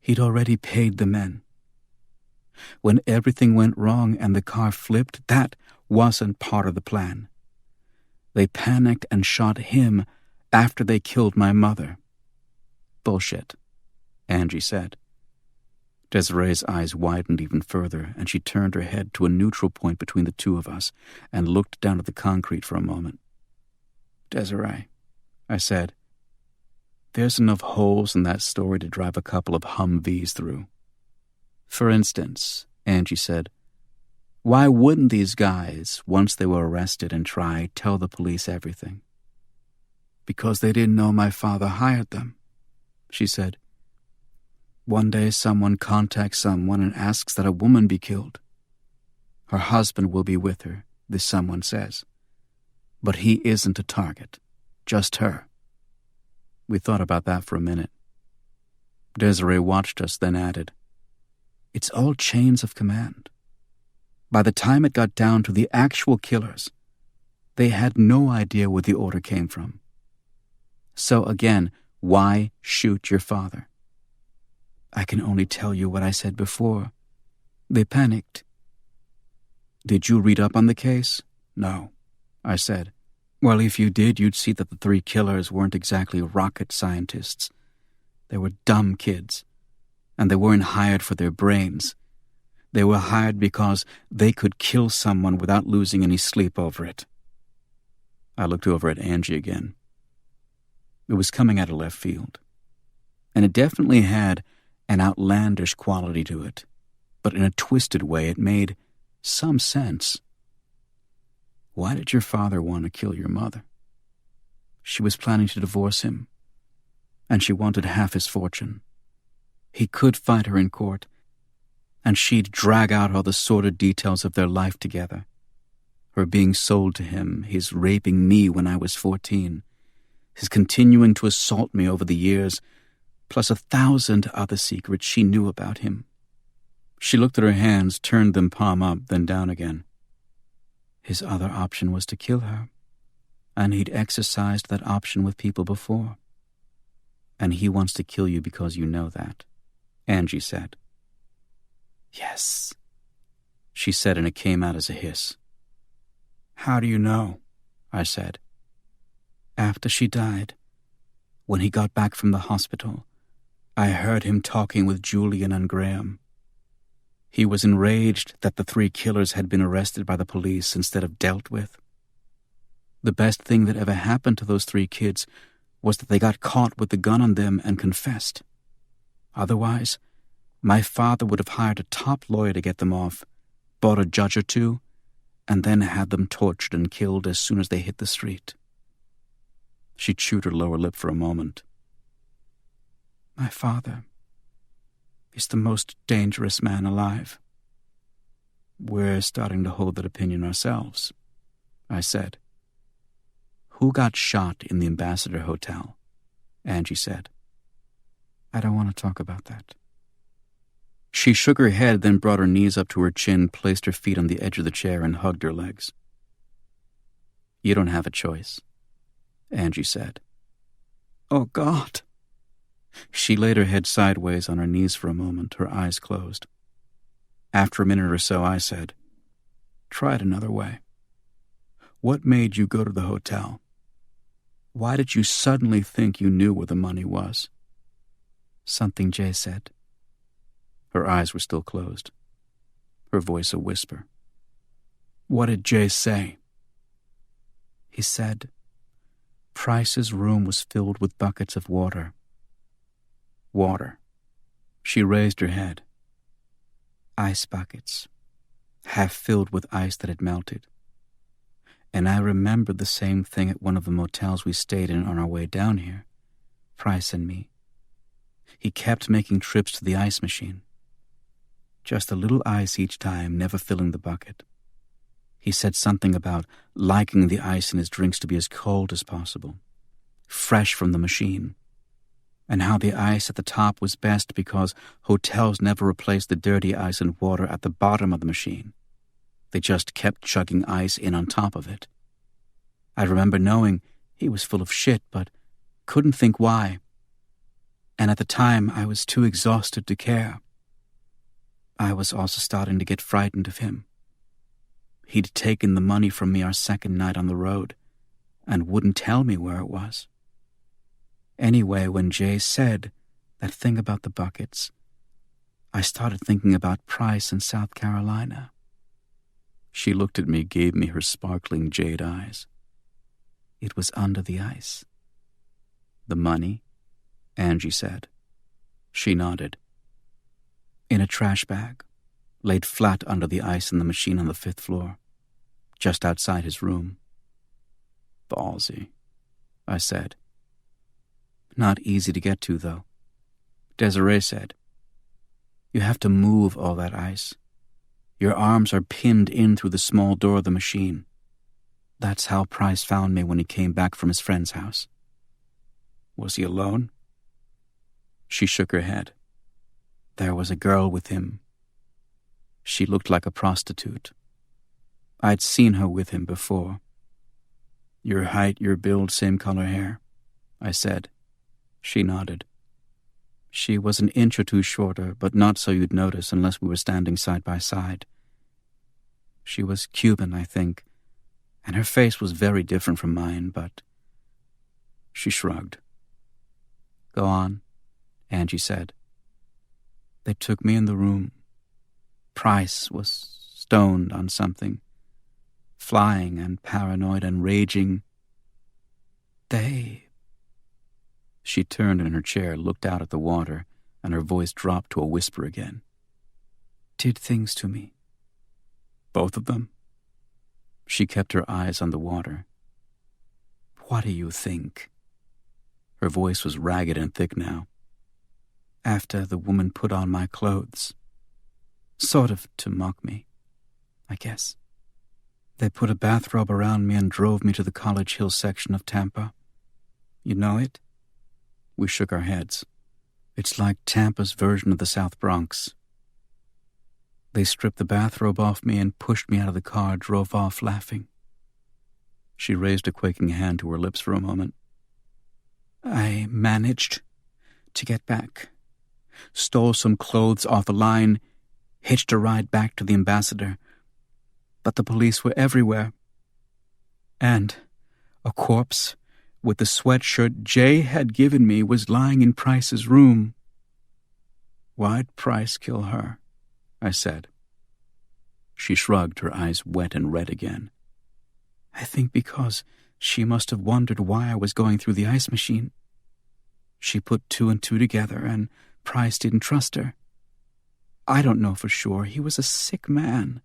He'd already paid the men. When everything went wrong and the car flipped, that wasn't part of the plan. They panicked and shot him after they killed my mother. Bullshit, Angie said. Desiree's eyes widened even further, and she turned her head to a neutral point between the two of us and looked down at the concrete for a moment. Desiree, I said, there's enough holes in that story to drive a couple of Humvees through. For instance, Angie said, why wouldn't these guys, once they were arrested and tried, tell the police everything? Because they didn't know my father hired them, she said. One day someone contacts someone and asks that a woman be killed. Her husband will be with her, this someone says. But he isn't a target, just her. We thought about that for a minute. Desiree watched us, then added, it's all chains of command. By the time it got down to the actual killers, they had no idea where the order came from. So again, why shoot your father? I can only tell you what I said before. They panicked. Did you read up on the case? No, I said. Well, if you did, you'd see that the 3 killers weren't exactly rocket scientists. They were dumb kids, and they weren't hired for their brains. They were hired because they could kill someone without losing any sleep over it. I looked over at Angie again. It was coming out of left field, and it definitely had an outlandish quality to it, but in a twisted way it made some sense. Why did your father want to kill your mother? She was planning to divorce him, and she wanted half his fortune. He could fight her in court, and she'd drag out all the sordid details of their life together. Her being sold to him, his raping me when I was 14, his continuing to assault me over the years, plus 1,000 other secrets she knew about him. She looked at her hands, turned them palm up, then down again. His other option was to kill her, and he'd exercised that option with people before. And he wants to kill you because you know that, Angie said. Yes, she said, and it came out as a hiss. How do you know? I said. After she died, when he got back from the hospital, I heard him talking with Julian and Graham. He was enraged that the 3 killers had been arrested by the police instead of dealt with. The best thing that ever happened to those 3 kids was that they got caught with the gun on them and confessed. Otherwise, my father would have hired a top lawyer to get them off, bought a judge or 2, and then had them tortured and killed as soon as they hit the street. She chewed her lower lip for a moment. My father is the most dangerous man alive. We're starting to hold that opinion ourselves, I said. Who got shot in the Ambassador Hotel? Angie said. I don't want to talk about that. She shook her head, then brought her knees up to her chin, placed her feet on the edge of the chair, and hugged her legs. You don't have a choice, Angie said. Oh, God. She laid her head sideways on her knees for a moment, her eyes closed. After a minute or so, I said, try it another way. What made you go to the hotel? Why did you suddenly think you knew where the money was? Something Jay said. Her eyes were still closed, her voice a whisper. What did Jay say? He said, Price's room was filled with buckets of water. Water. She raised her head. Ice buckets, half filled with ice that had melted. And I remembered the same thing at one of the motels we stayed in on our way down here, Price and me. He kept making trips to the ice machine. Just a little ice each time, never filling the bucket. He said something about liking the ice in his drinks to be as cold as possible, fresh from the machine, and how the ice at the top was best because hotels never replaced the dirty ice and water at the bottom of the machine. They just kept chugging ice in on top of it. I remember knowing he was full of shit, but couldn't think why. And at the time, I was too exhausted to care. I was also starting to get frightened of him. He'd taken the money from me our second night on the road and wouldn't tell me where it was. Anyway, when Jay said that thing about the buckets, I started thinking about Price in South Carolina. She looked at me, gave me her sparkling jade eyes. It was under the ice. The money? Angie said. She nodded. In a trash bag, laid flat under the ice in the machine on the 5th floor, just outside his room. Ballsy, I said. Not easy to get to, though. Desiree said. You have to move all that ice. Your arms are pinned in through the small door of the machine. That's how Price found me when he came back from his friend's house. Was he alone? She shook her head. There was a girl with him. She looked like a prostitute. I'd seen her with him before. Your height, your build, same color hair, I said. She nodded. She was an inch or two shorter, but not so you'd notice unless we were standing side by side. She was Cuban, I think, and her face was very different from mine, but... She shrugged. Go on, Angie said. They took me in the room. Price was stoned on something, flying and paranoid and raging. She turned in her chair, looked out at the water, and her voice dropped to a whisper again. Did things to me. Both of them? She kept her eyes on the water. What do you think? Her voice was ragged and thick now. After the woman put on my clothes. Sort of to mock me, I guess. They put a bathrobe around me and drove me to the College Hill section of Tampa. You know it? We shook our heads. It's like Tampa's version of the South Bronx. They stripped the bathrobe off me and pushed me out of the car, drove off laughing. She raised a quaking hand to her lips for a moment. I managed to get back. Stole some clothes off the line, hitched a ride back to the Ambassador. But the police were everywhere. And a corpse with the sweatshirt Jay had given me was lying in Price's room. Why'd Price kill her? I said. She shrugged, her eyes wet and red again. I think because she must have wondered why I was going through the ice machine. She put 2 and 2 together, and Price didn't trust her. I don't know for sure. He was a sick man.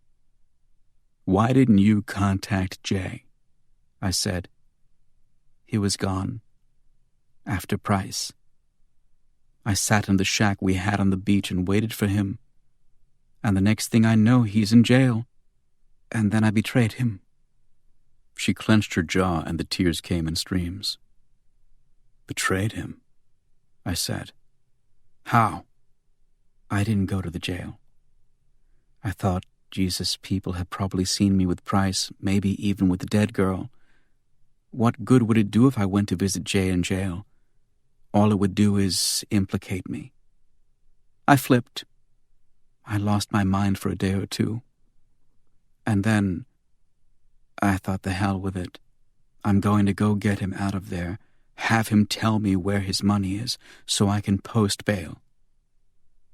Why didn't you contact Jay? I said. He was gone. After Price. I sat in the shack we had on the beach and waited for him. And the next thing I know, he's in jail. And then I betrayed him. She clenched her jaw and the tears came in streams. Betrayed him? I said. How? I didn't go to the jail. I thought, Jesus, people had probably seen me with Price, maybe even with the dead girl. What good would it do if I went to visit Jay in jail? All it would do is implicate me. I flipped. I lost my mind for a day or two. And then I thought, the hell with it. I'm going to go get him out of there, have him tell me where his money is, so I can post bail.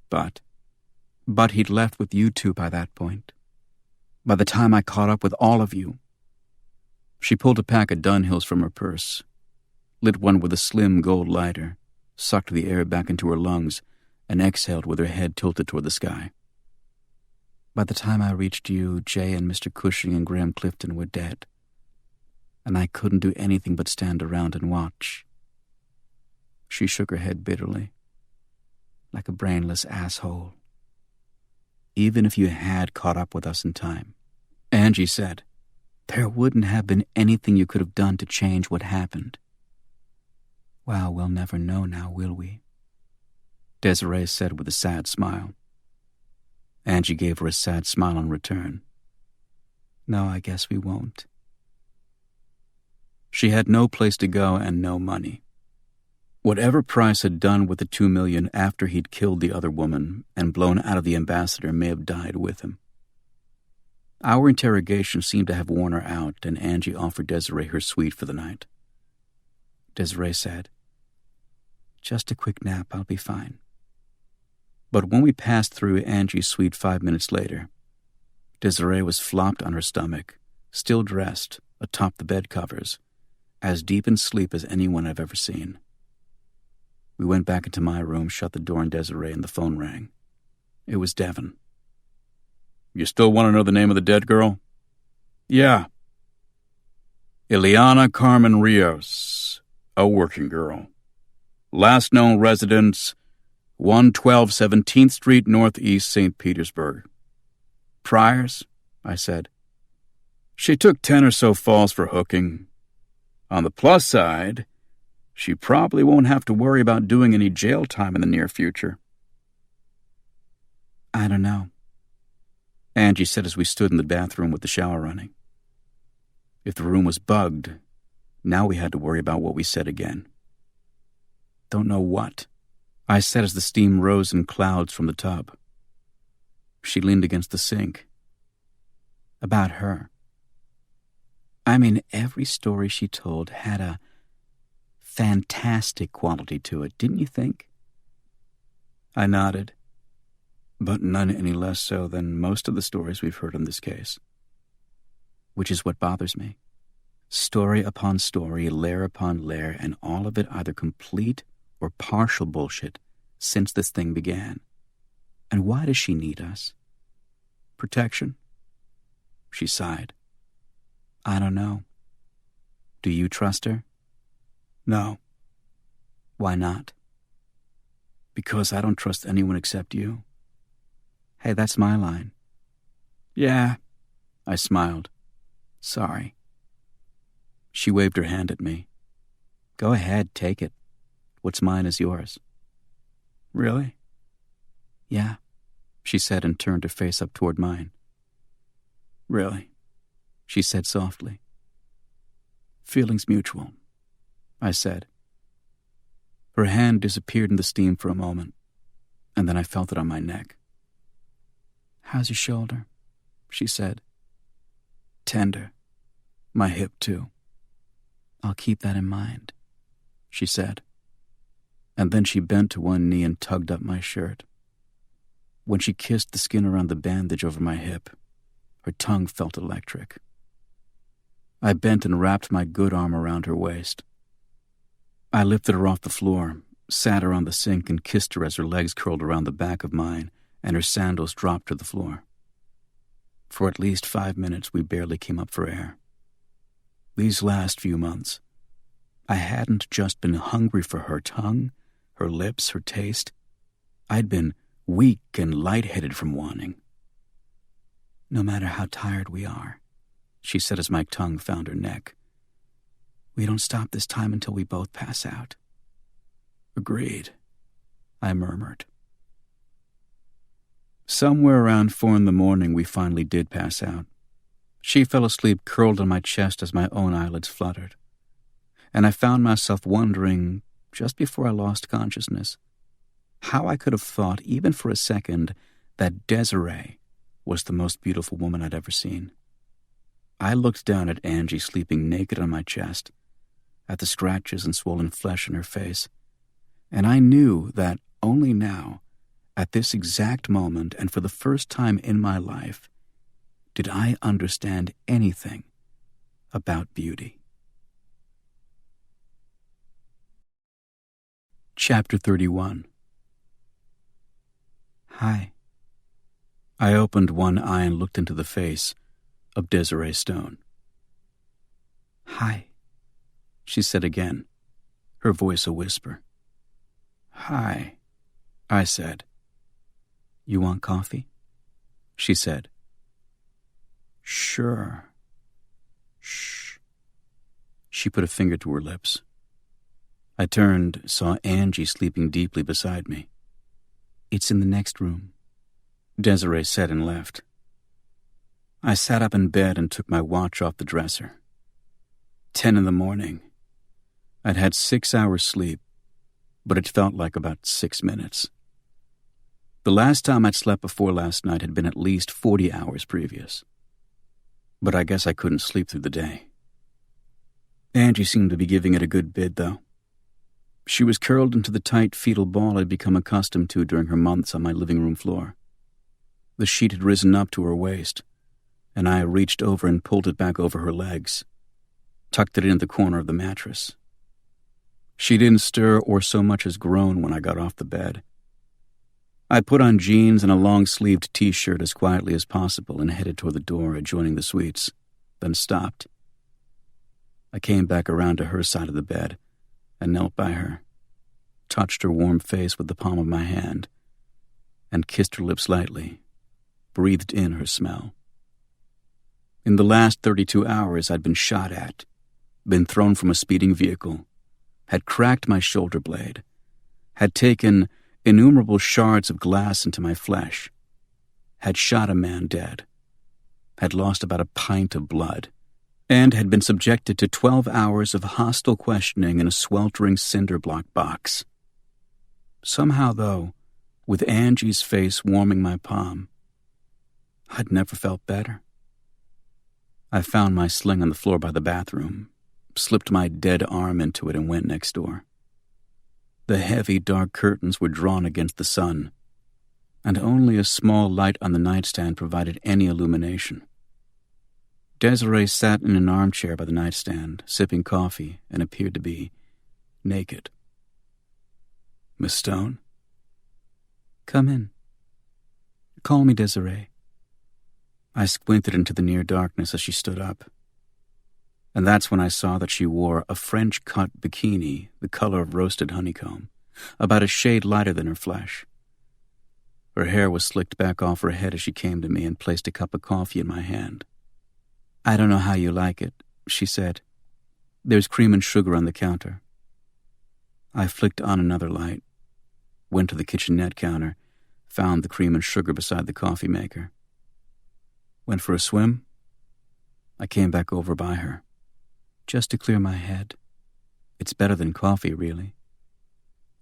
But he'd left with you two by that point. By the time I caught up with all of you. She pulled a pack of Dunhills from her purse, lit one with a slim gold lighter, sucked the air back into her lungs, and exhaled with her head tilted toward the sky. By the time I reached you, Jay and Mr. Cushing and Graham Clifton were dead, and I couldn't do anything but stand around and watch. She shook her head bitterly, like a brainless asshole. Even if you had caught up with us in time, Angie said, there wouldn't have been anything you could have done to change what happened. Well, we'll never know now, will we? Desiree said with a sad smile. Angie gave her a sad smile in return. No, I guess we won't. She had no place to go and no money. Whatever Price had done with the $2 million after he'd killed the other woman and blown out of the ambassador may have died with him. Our interrogation seemed to have worn her out, and Angie offered Desiree her suite for the night. Desiree said, "Just a quick nap, I'll be fine." But when we passed through Angie's suite 5 minutes later, Desiree was flopped on her stomach, still dressed, atop the bed covers, as deep in sleep as anyone I've ever seen. We went back into my room, shut the door on Desiree, and the phone rang. It was Devin. "You still want to know the name of the dead girl?" "Yeah." "Ileana Carmen Rios, a working girl. Last known residence, 112 17th Street, Northeast, St. Petersburg." "Priors?" I said. "She took 10 or so falls for hooking. On the plus side, she probably won't have to worry about doing any jail time in the near future." "I don't know," Angie said as we stood in the bathroom with the shower running. If the room was bugged, now we had to worry about what we said again. "Don't know what?" I said as the steam rose in clouds from the tub. She leaned against the sink. "About her. I mean, every story she told had a fantastic quality to it, didn't you think?" I nodded, but none any less so than most of the stories we've heard in this case. Which is what bothers me. Story upon story, layer upon layer, and all of it either complete or partial bullshit since this thing began. And why does she need us? Protection? She sighed. "I don't know. Do you trust her?" "No." "Why not?" "Because I don't trust anyone except you." "Hey, that's my line." "Yeah." I smiled. "Sorry." She waved her hand at me. "Go ahead, take it. What's mine is yours." "Really?" "Yeah," she said and turned her face up toward mine. "Really?" she said softly. "Feelings mutual," I said. Her hand disappeared in the steam for a moment, and then I felt it on my neck. "How's your shoulder?" she said. "Tender. My hip, too." "I'll keep that in mind," she said. And then she bent to one knee and tugged up my shirt. When she kissed the skin around the bandage over my hip, her tongue felt electric. I bent and wrapped my good arm around her waist. I lifted her off the floor, sat her on the sink, and kissed her as her legs curled around the back of mine and her sandals dropped to the floor. For at least 5 minutes, we barely came up for air. These last few months, I hadn't just been hungry for her tongue, her lips, her taste. I'd been weak and lightheaded from wanting. "No matter how tired we are," she said as my tongue found her neck, "we don't stop this time until we both pass out." "Agreed," I murmured. Somewhere around 4 a.m, we finally did pass out. She fell asleep curled on my chest as my own eyelids fluttered. And I found myself wondering, just before I lost consciousness, how I could have thought, even for a second, that Desiree was the most beautiful woman I'd ever seen. I looked down at Angie sleeping naked on my chest, at the scratches and swollen flesh in her face, and I knew that only now, at this exact moment, and for the first time in my life, did I understand anything about beauty. Chapter 31. "Hi." I opened one eye and looked into the face of Desiree Stone. "Hi," she said again, her voice a whisper. "Hi," I said. "You want coffee?" she said. "Sure." "Shh." She put a finger to her lips. I turned, saw Angie sleeping deeply beside me. "It's in the next room," Desiree said and left. I sat up in bed and took my watch off the dresser. 10 in the morning. I'd had 6 hours sleep, but it felt like about 6 minutes. The last time I'd slept before last night had been at least 40 hours previous. But I guess I couldn't sleep through the day. Angie seemed to be giving it a good bid, though. She was curled into the tight fetal ball I'd become accustomed to during her months on my living room floor. The sheet had risen up to her waist, and I reached over and pulled it back over her legs, tucked it in the corner of the mattress. She didn't stir or so much as groan when I got off the bed. I put on jeans and a long-sleeved T-shirt as quietly as possible and headed toward the door adjoining the suites, then stopped. I came back around to her side of the bed and knelt by her, touched her warm face with the palm of my hand, and kissed her lips lightly, breathed in her smell. In the last 32 hours, I'd been shot at, been thrown from a speeding vehicle, had cracked my shoulder blade, had taken innumerable shards of glass into my flesh, had shot a man dead, had lost about a pint of blood, and had been subjected to 12 hours of hostile questioning in a sweltering cinder block box. Somehow, though, with Angie's face warming my palm, I'd never felt better. I found my sling on the floor by the bathroom, slipped my dead arm into it, and went next door. The heavy, dark curtains were drawn against the sun, and only a small light on the nightstand provided any illumination. Desiree sat in an armchair by the nightstand, sipping coffee, and appeared to be naked. "Miss Stone?" "Come in. Call me Desiree." I squinted into the near darkness as she stood up. And that's when I saw that she wore a French-cut bikini the color of roasted honeycomb, about a shade lighter than her flesh. Her hair was slicked back off her head as she came to me and placed a cup of coffee in my hand. "I don't know how you like it," she said. "There's cream and sugar on the counter." I flicked on another light, went to the kitchenette counter, found the cream and sugar beside the coffee maker. Went for a swim. I came back over by her. "Just to clear my head. It's better than coffee, really."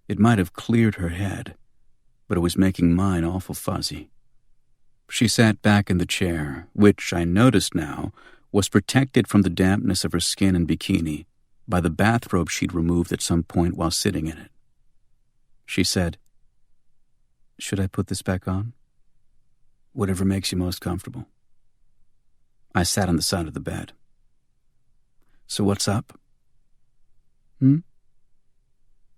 It might have cleared her head, but it was making mine awful fuzzy. She sat back in the chair, which, I noticed now, was protected from the dampness of her skin and bikini by the bathrobe she'd removed at some point while sitting in it. She said, "Should I put this back on?" "Whatever makes you most comfortable." I sat on the side of the bed. "So what's up?"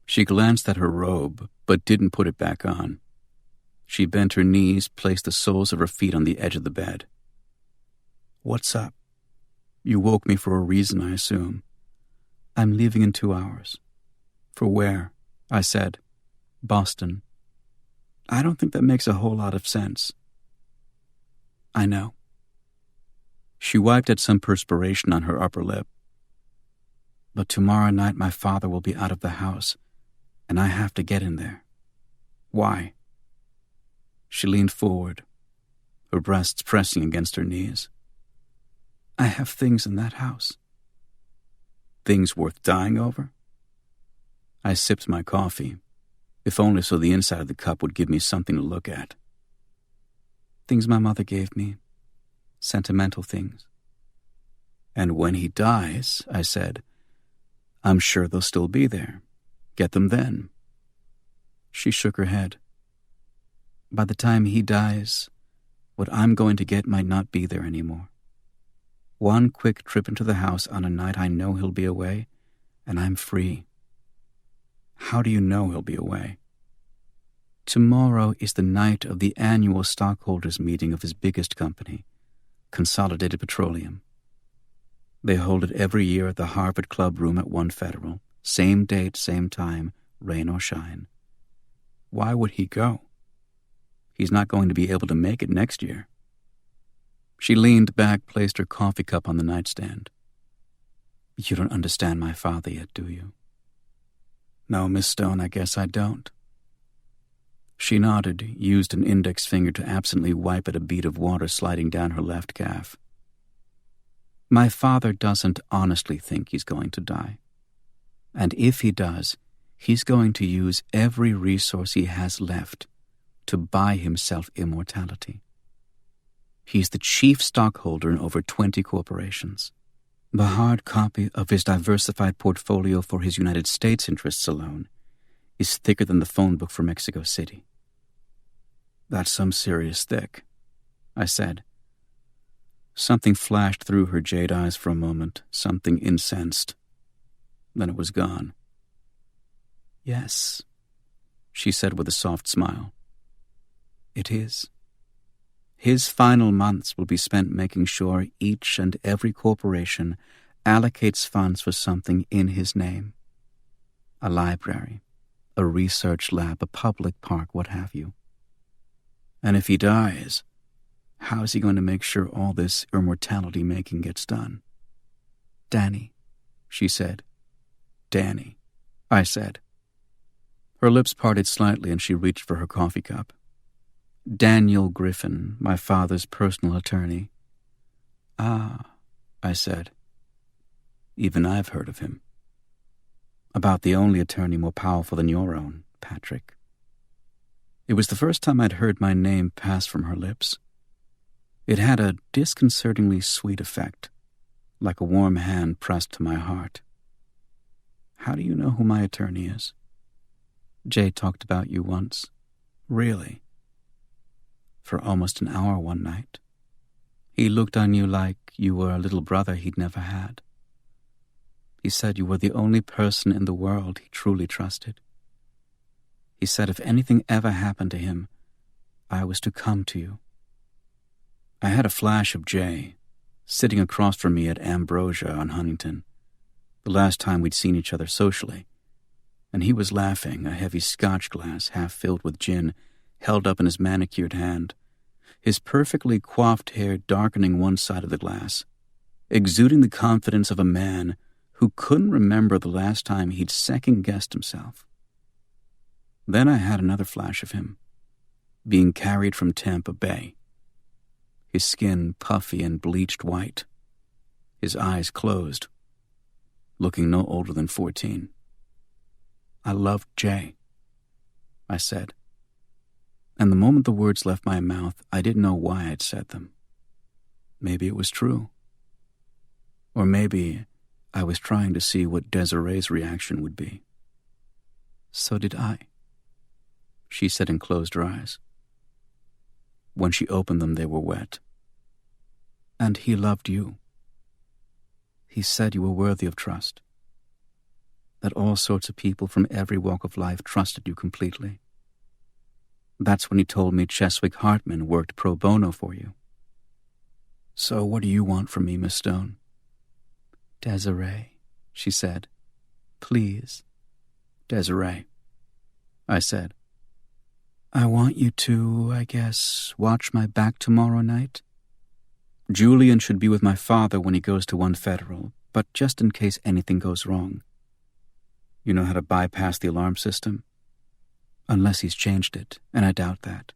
She glanced at her robe, but didn't put it back on. She bent her knees, placed the soles of her feet on the edge of the bed. "What's up? You woke me for a reason, I assume." "I'm leaving in 2 hours." "For where?" I said. "Boston." "I don't think that makes a whole lot of sense." "I know." She wiped at some perspiration on her upper lip. "But tomorrow night my father will be out of the house, and I have to get in there." "Why?" She leaned forward, her breasts pressing against her knees. "I have things in that house." "Things worth dying over?" I sipped my coffee, if only so the inside of the cup would give me something to look at. "Things my mother gave me. Sentimental things." "And when he dies," I said, "I'm sure they'll still be there. Get them then." She shook her head. "By the time he dies, what I'm going to get might not be there anymore. One quick trip into the house on a night I know he'll be away, and I'm free." "How do you know he'll be away?" "Tomorrow is the night of the annual stockholders' meeting of his biggest company, Consolidated Petroleum. They hold it every year at the Harvard Club Room at 1 Federal. Same date, same time, rain or shine." "Why would he go?" "He's not going to be able to make it next year." She leaned back, placed her coffee cup on the nightstand. "You don't understand my father yet, do you?" "No, Miss Stone, I guess I don't." She nodded, used an index finger to absently wipe at a bead of water sliding down her left calf. My father doesn't honestly think he's going to die. And if he does, he's going to use every resource he has left to buy himself immortality. He's the chief stockholder in over 20 corporations. The hard copy of his diversified portfolio for his United States interests alone is thicker than the phone book for Mexico City. That's some serious thick, I said. Something flashed through her jade eyes for a moment, something incensed. Then it was gone. Yes, she said with a soft smile. It is. His final months will be spent making sure each and every corporation allocates funds for something in his name. A library, a research lab, a public park, what have you. And if he dies, how is he going to make sure all this immortality making gets done? Danny, she said. Danny, I said. Her lips parted slightly and she reached for her coffee cup. Daniel Griffin, my father's personal attorney. Ah, I said. Even I've heard of him. About the only attorney more powerful than your own, Patrick. It was the first time I'd heard my name pass from her lips. It had a disconcertingly sweet effect, like a warm hand pressed to my heart. How do you know who my attorney is? Jay talked about you once. Really? For almost an hour one night. He looked on you like you were a little brother he'd never had. He said you were the only person in the world he truly trusted. He said if anything ever happened to him, I was to come to you. I had a flash of Jay, sitting across from me at Ambrosia on Huntington, the last time we'd seen each other socially, and he was laughing, a heavy scotch glass half filled with gin held up in his manicured hand, his perfectly coiffed hair darkening one side of the glass, exuding the confidence of a man who couldn't remember the last time he'd second-guessed himself. Then I had another flash of him, being carried from Tampa Bay, his skin puffy and bleached white, his eyes closed, looking no older than 14. I loved Jay, I said. And the moment the words left my mouth, I didn't know why I'd said them. Maybe it was true. Or maybe I was trying to see what Desiree's reaction would be. So did I, she said and closed her eyes. When she opened them, they were wet. And he loved you. He said you were worthy of trust. That all sorts of people from every walk of life trusted you completely. That's when he told me Cheswick Hartman worked pro bono for you. So what do you want from me, Miss Stone? Desiree, she said. Please. Desiree, I said. I want you to, I guess, watch my back tomorrow night. Julian should be with my father when he goes to One Federal, but just in case anything goes wrong. You know how to bypass the alarm system? Unless he's changed it, and I doubt that.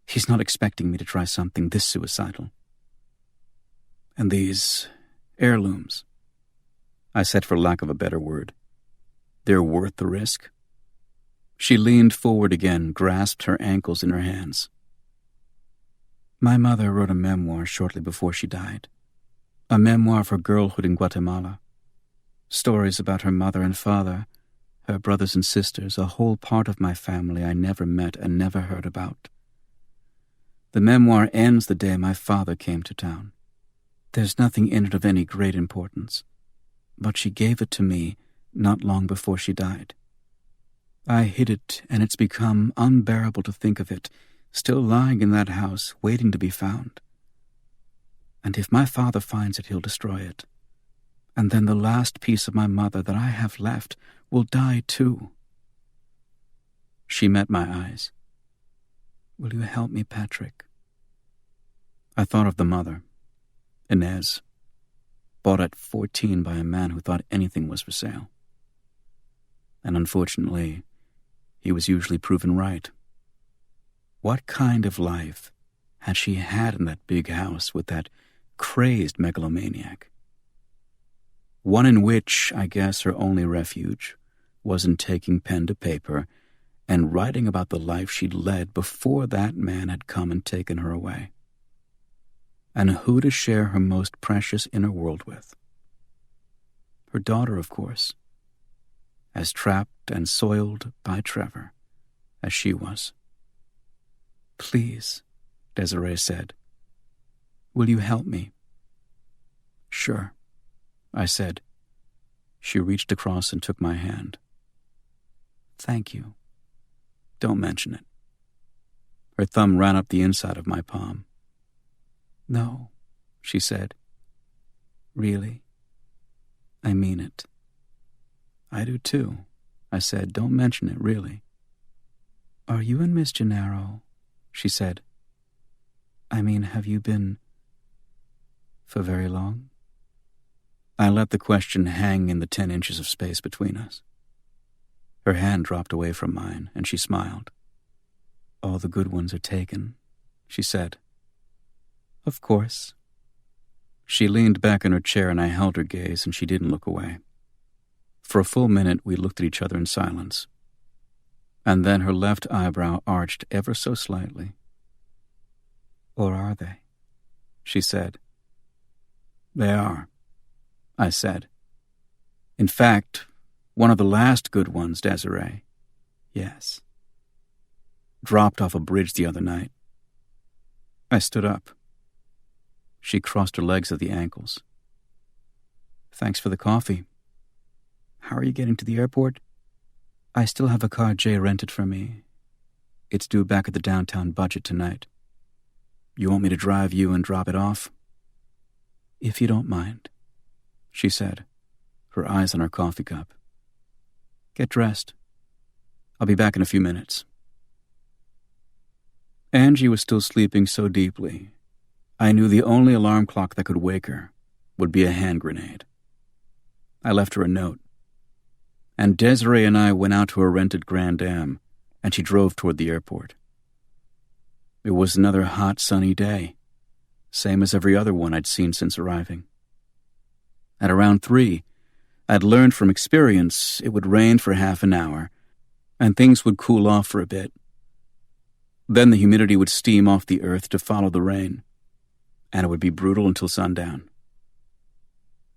He's not expecting me to try something this suicidal. And these heirlooms, I said for lack of a better word, they're worth the risk? She leaned forward again, grasped her ankles in her hands. My mother wrote a memoir shortly before she died. A memoir of her girlhood in Guatemala. Stories about her mother and father, her brothers and sisters, a whole part of my family I never met and never heard about. The memoir ends the day my father came to town. There's nothing in it of any great importance, but she gave it to me not long before she died. I hid it, and it's become unbearable to think of it, still lying in that house, waiting to be found. And if my father finds it, he'll destroy it. And then the last piece of my mother that I have left will die too. She met my eyes. Will you help me, Patrick? I thought of the mother, Inez, bought at 14 by a man who thought anything was for sale. And unfortunately, he was usually proven right. What kind of life had she had in that big house with that crazed megalomaniac. One in which, I guess, her only refuge was in taking pen to paper and writing about the life she'd led before that man had come and taken her away. And who to share her most precious inner world with? Her daughter, of course, as trapped and soiled by Trevor as she was. "Please," Desiree said, "will you help me?" "Sure," I said. She reached across and took my hand. "Thank you. Don't mention it." Her thumb ran up the inside of my palm. "No," she said. "Really? I mean it." "I do too," I said. "Don't mention it, really." "Are you and Miss Gennaro?" she said. "I mean, have you been for very long?" I let the question hang in the 10 inches of space between us. Her hand dropped away from mine, and she smiled. "All the good ones are taken," she said. "Of course." She leaned back in her chair and I held her gaze, and she didn't look away. For a full minute we looked at each other in silence. And then her left eyebrow arched ever so slightly. "Or are they?" she said. "They are," I said. "In fact, one of the last good ones, Desiree." "Yes." "Dropped off a bridge the other night." I stood up. She crossed her legs at the ankles. "Thanks for the coffee. How are you getting to the airport?" "I still have a car Jay rented for me. It's due back at the downtown budget tonight." "You want me to drive you and drop it off?" "If you don't mind," she said, her eyes on her coffee cup. "Get dressed. I'll be back in a few minutes." Angie was still sleeping so deeply, I knew the only alarm clock that could wake her would be a hand grenade. I left her a note, and Desiree and I went out to a rented Grand Am, and she drove toward the airport. It was another hot, sunny day, same as every other one I'd seen since arriving. At around 3, I'd learned from experience it would rain for half an hour, and things would cool off for a bit. Then the humidity would steam off the earth to follow the rain, and it would be brutal until sundown.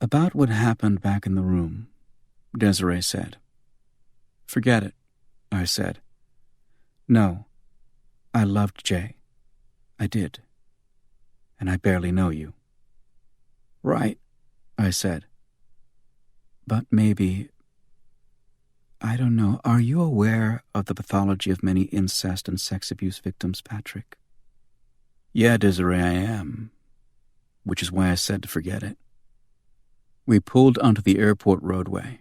"About what happened back in the room," Desiree said. "Forget it," I said. "No, I loved Jay. I did. And I barely know you." "Right," I said. "But maybe, I don't know, are you aware of the pathology of many incest and sex abuse victims, Patrick?" "Yeah, Desiree, I am. Which is why I said to forget it." We pulled onto the airport roadway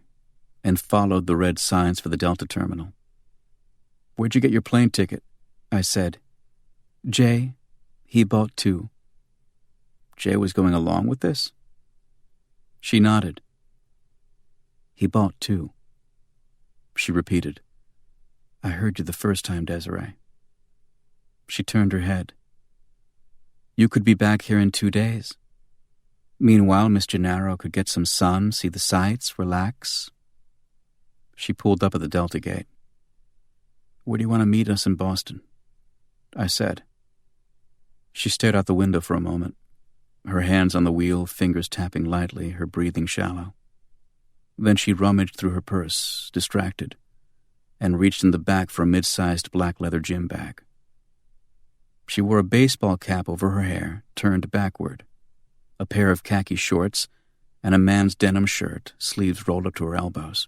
and followed the red signs for the Delta terminal. "Where'd you get your plane ticket?" I said. "Jay, he bought 2. "Jay was going along with this?" She nodded. "He bought 2. She repeated. "I heard you the first time, Desiree." She turned her head. "You could be back here in 2 days. Meanwhile, Miss Gennaro could get some sun, see the sights, relax." She pulled up at the Delta gate. "Where do you want to meet us in Boston?" I said. She stared out the window for a moment, her hands on the wheel, fingers tapping lightly, her breathing shallow. Then she rummaged through her purse, distracted, and reached in the back for a mid-sized black leather gym bag. She wore a baseball cap over her hair, turned backward, a pair of khaki shorts, and a man's denim shirt, sleeves rolled up to her elbows.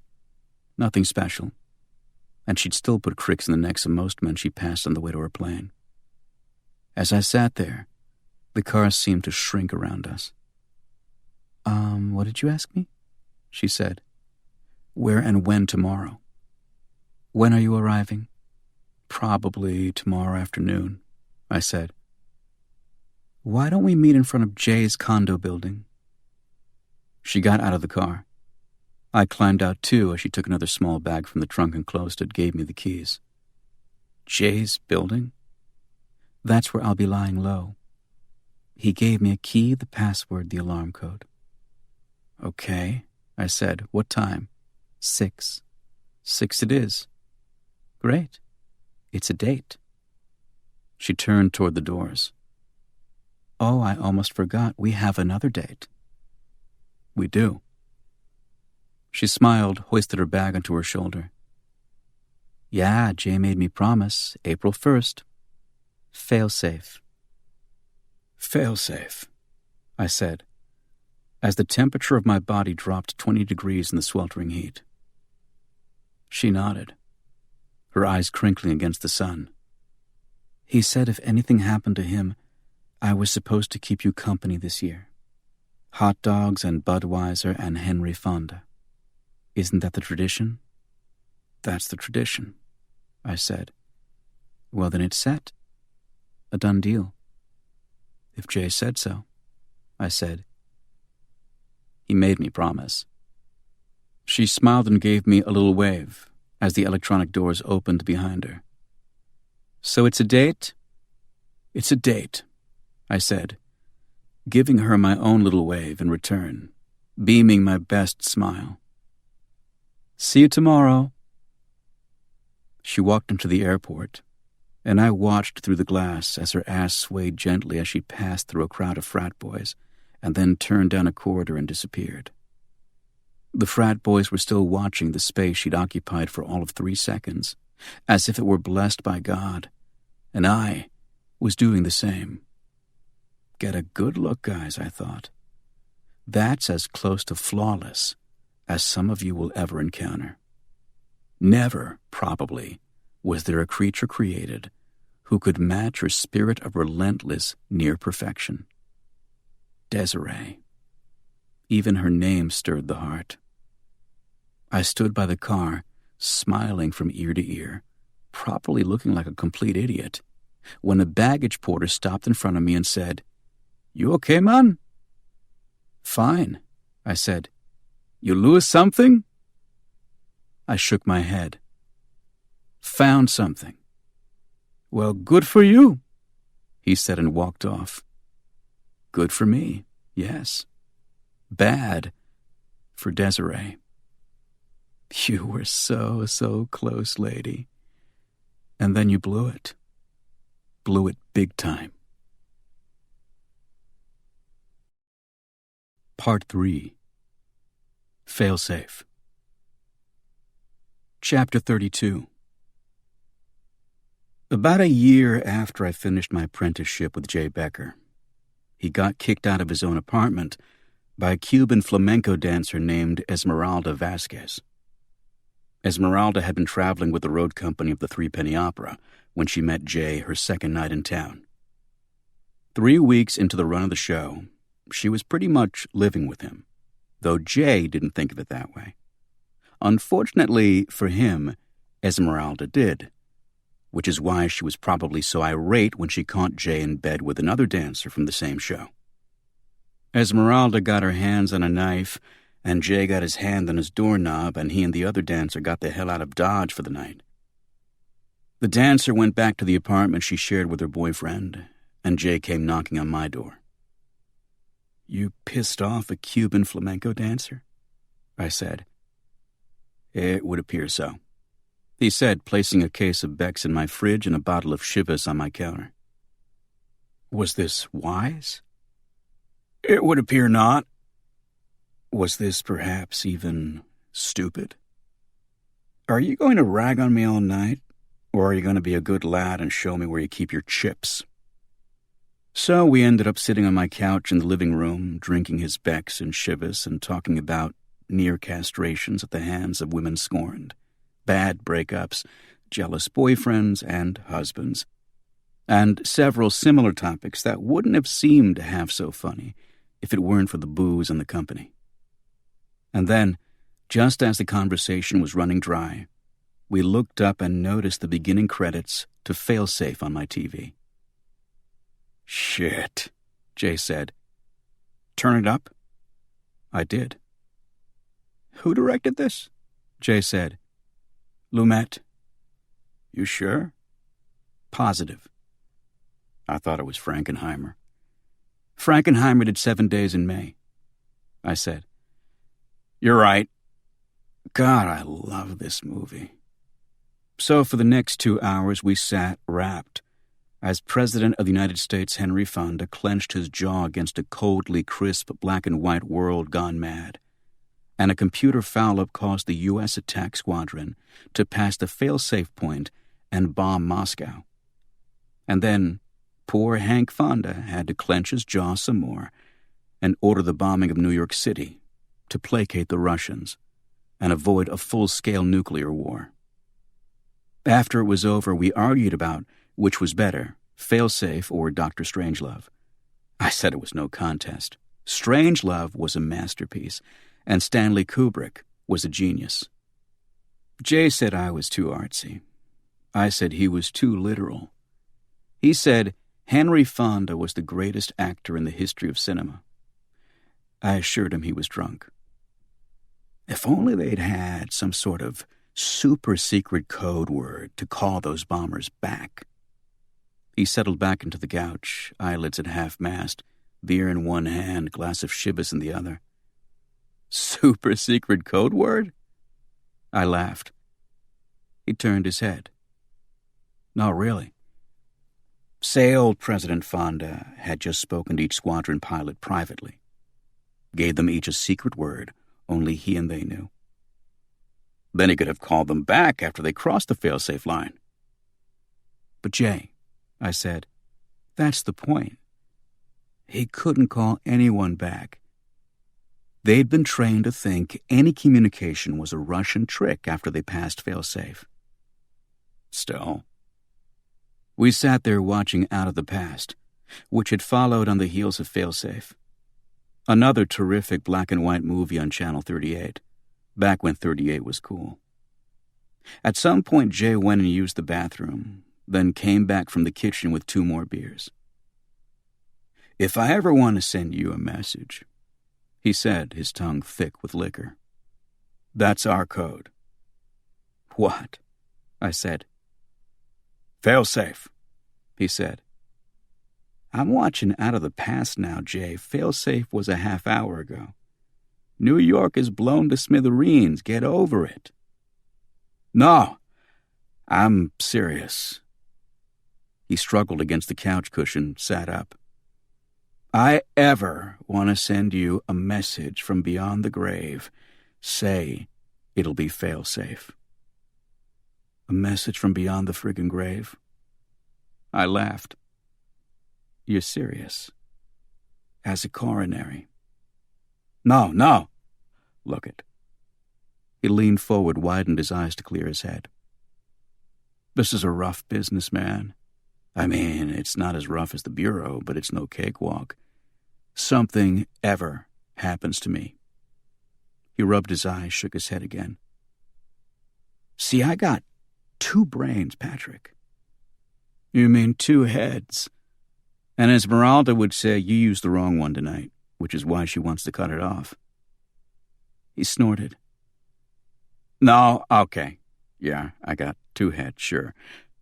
Nothing special, and she'd still put cricks in the necks of most men she passed on the way to her plane. As I sat there, the cars seemed to shrink around us. What did you ask me?" she said. "Where and when tomorrow?" "When are you arriving?" "Probably tomorrow afternoon," I said. "Why don't we meet in front of Jay's condo building?" She got out of the car. I climbed out too as she took another small bag from the trunk and closed it, gave me the keys. "Jay's building?" "That's where I'll be lying low. He gave me a key, the password, the alarm code. Okay, I said. What time? 6. 6 it is. Great. It's a date. She turned toward the doors. Oh, I almost forgot. We have another date. We do. She smiled, hoisted her bag onto her shoulder. Yeah, Jay made me promise. April 1st. Fail-safe. Fail-safe, I said, as the temperature of my body dropped 20 degrees in the sweltering heat. She nodded, her eyes crinkling against the sun. He said if anything happened to him, I was supposed to keep you company this year. Hot dogs and Budweiser and Henry Fonda. Isn't that the tradition? That's the tradition, I said. Well, then it's set. A done deal. If Jay said so, I said. He made me promise. She smiled and gave me a little wave as the electronic doors opened behind her. So it's a date? It's a date, I said, giving her my own little wave in return, beaming my best smile. See you tomorrow. She walked into the airport, and I watched through the glass as her ass swayed gently as she passed through a crowd of frat boys and then turned down a corridor and disappeared. The frat boys were still watching the space she'd occupied for all of 3 seconds, as if it were blessed by God, and I was doing the same. Get a good look, guys, I thought. That's as close to flawless as some of you will ever encounter. Never, probably, was there a creature created who could match her spirit of relentless near perfection. Desiree. Even her name stirred the heart. I stood by the car, smiling from ear to ear, properly looking like a complete idiot, when a baggage porter stopped in front of me and said, You okay, man? Fine, I said. You lose something? I shook my head. Found something. Well, good for you, he said and walked off. Good for me, yes. Bad for Desiree. You were so close, lady. And then you blew it. Blew it big time. Part 3. Failsafe. Chapter 32. About a year after I finished my apprenticeship with Jay Becker, he got kicked out of his own apartment by a Cuban flamenco dancer named Esmeralda Vasquez. Esmeralda had been traveling with the road company of the Threepenny Opera when she met Jay her second night in town. 3 weeks into the run of the show, she was pretty much living with him, though Jay didn't think of it that way. Unfortunately for him, Esmeralda did, which is why she was probably so irate when she caught Jay in bed with another dancer from the same show. Esmeralda got her hands on a knife, and Jay got his hand on his doorknob, and he and the other dancer got the hell out of Dodge for the night. The dancer went back to the apartment she shared with her boyfriend, and Jay came knocking on my door. You pissed off a Cuban flamenco dancer? I said. It would appear so, he said, placing a case of Beck's in my fridge and a bottle of Chivas on my counter. Was this wise? It would appear not. Was this perhaps even stupid? Are you going to rag on me all night, or are you going to be a good lad and show me where you keep your chips? So we ended up sitting on my couch in the living room, drinking his Beck's and Chivas and talking about near castrations at the hands of women scorned, bad breakups, jealous boyfriends and husbands, and several similar topics that wouldn't have seemed half so funny if it weren't for the booze and the company. And then, just as the conversation was running dry, we looked up and noticed the beginning credits to Failsafe on my TV. Shit, Jay said. Turn it up? I did. Who directed this? Jay said. Lumet. You sure? Positive. I thought it was Frankenheimer. Frankenheimer did 7 days in May, I said. You're right. God, I love this movie. So for the next 2 hours we sat rapt, as President of the United States Henry Fonda clenched his jaw against a coldly crisp black-and-white world gone mad, and a computer foul-up caused the U.S. attack squadron to pass the fail-safe point and bomb Moscow. And then poor Hank Fonda had to clench his jaw some more and order the bombing of New York City to placate the Russians and avoid a full-scale nuclear war. After it was over, we argued about which was better, Failsafe or Dr. Strangelove. I said it was no contest. Strangelove was a masterpiece, and Stanley Kubrick was a genius. Jay said I was too artsy. I said he was too literal. He said Henry Fonda was the greatest actor in the history of cinema. I assured him he was drunk. If only they'd had some sort of super-secret code word to call those bombers back. He settled back into the couch, eyelids at half-mast, beer in one hand, glass of Chivas in the other. Super-secret code word? I laughed. He turned his head. No, really. Say old President Fonda had just spoken to each squadron pilot privately. Gave them each a secret word only he and they knew. Then he could have called them back after they crossed the fail-safe line. But Jay, I said, that's the point. He couldn't call anyone back. They'd been trained to think any communication was a Russian trick after they passed fail-safe. Still, we sat there watching Out of the Past, which had followed on the heels of Failsafe. Another terrific black-and-white movie on Channel 38, back when 38 was cool. At some point, Jay went and used the bathroom, then came back from the kitchen with 2 more beers. If I ever want to send you a message, he said, his tongue thick with liquor, that's our code. What? I said. Failsafe, he said. I'm watching Out of the Past now, Jay. Failsafe was a half hour ago. New York is blown to smithereens. Get over it. No, I'm serious. He struggled against the couch cushion, sat up. I ever want to send you a message from beyond the grave, say it'll be failsafe. A message from beyond the friggin' grave? I laughed. You're serious? As a coronary? No. Look it. He leaned forward, widened his eyes to clear his head. This is a rough business, man. I mean, it's not as rough as the Bureau, but it's no cakewalk. Something ever happens to me. He rubbed his eyes, shook his head again. See, I got 2 brains, Patrick. You mean 2 heads? And Esmeralda would say you used the wrong one tonight, which is why she wants to cut it off. He snorted. No, okay. Yeah, I got 2 heads, sure.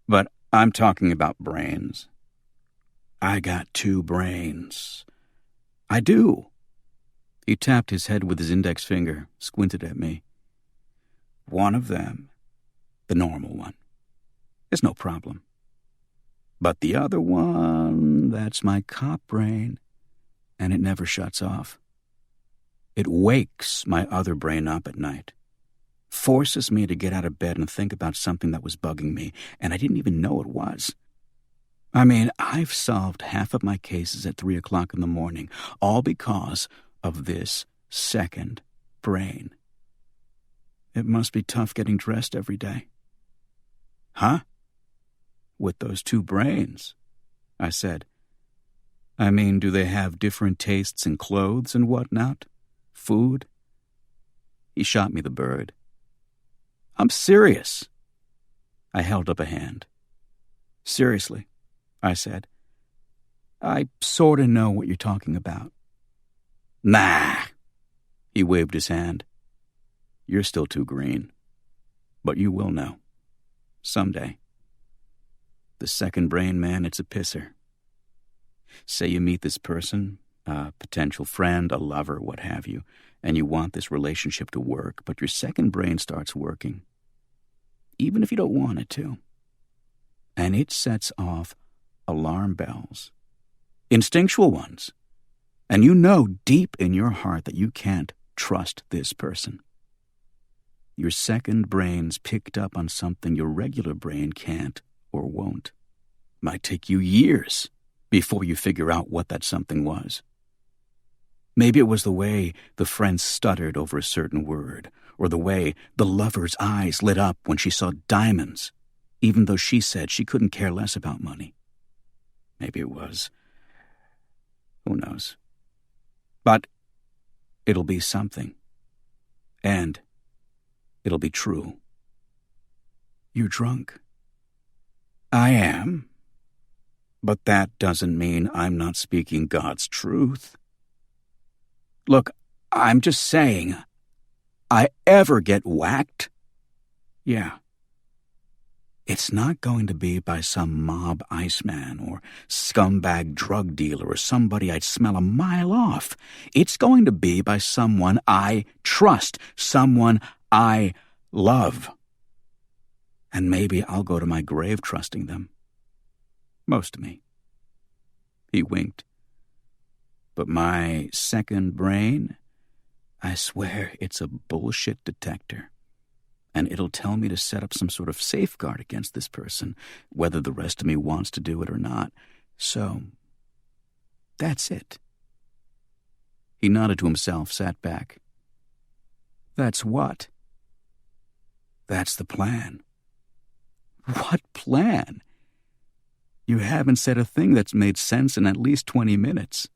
But I'm talking about brains. I got 2 brains. I do. He tapped his head with his index finger, squinted at me. One of them, the normal one, is no problem. But the other one, that's my cop brain, and it never shuts off. It wakes my other brain up at night, forces me to get out of bed and think about something that was bugging me, and I didn't even know it was. I mean, I've solved half of my cases at 3 o'clock in the morning, all because of this second brain. It must be tough getting dressed every day. Huh? With those 2 brains, I said. I mean, do they have different tastes in clothes and whatnot? Food? He shot me the bird. I'm serious. I held up a hand. Seriously, I said. I sort of know what you're talking about. Nah, he waved his hand. You're still too green. But you will know. Someday. The second brain, man, it's a pisser. Say you meet this person, a potential friend, a lover, what have you, and you want this relationship to work, but your second brain starts working, even if you don't want it to. And it sets off alarm bells, instinctual ones. And you know deep in your heart that you can't trust this person. Your second brain's picked up on something your regular brain can't or won't. Might take you years before you figure out what that something was. Maybe it was the way the friend stuttered over a certain word, or the way the lover's eyes lit up when she saw diamonds, even though she said she couldn't care less about money. Maybe it was. Who knows? But it'll be something. And it'll be true. You're drunk. I am. But that doesn't mean I'm not speaking God's truth. Look, I'm just saying, I ever get whacked? Yeah. It's not going to be by some mob iceman or scumbag drug dealer or somebody I'd smell a mile off. It's going to be by someone I trust, someone I love. And maybe I'll go to my grave trusting them. Most of me. He winked. But my second brain, I swear it's a bullshit detector. And it'll tell me to set up some sort of safeguard against this person, whether the rest of me wants to do it or not. So, that's it. He nodded to himself, sat back. That's what? That's the plan. What plan? You haven't said a thing that's made sense in at least 20 minutes.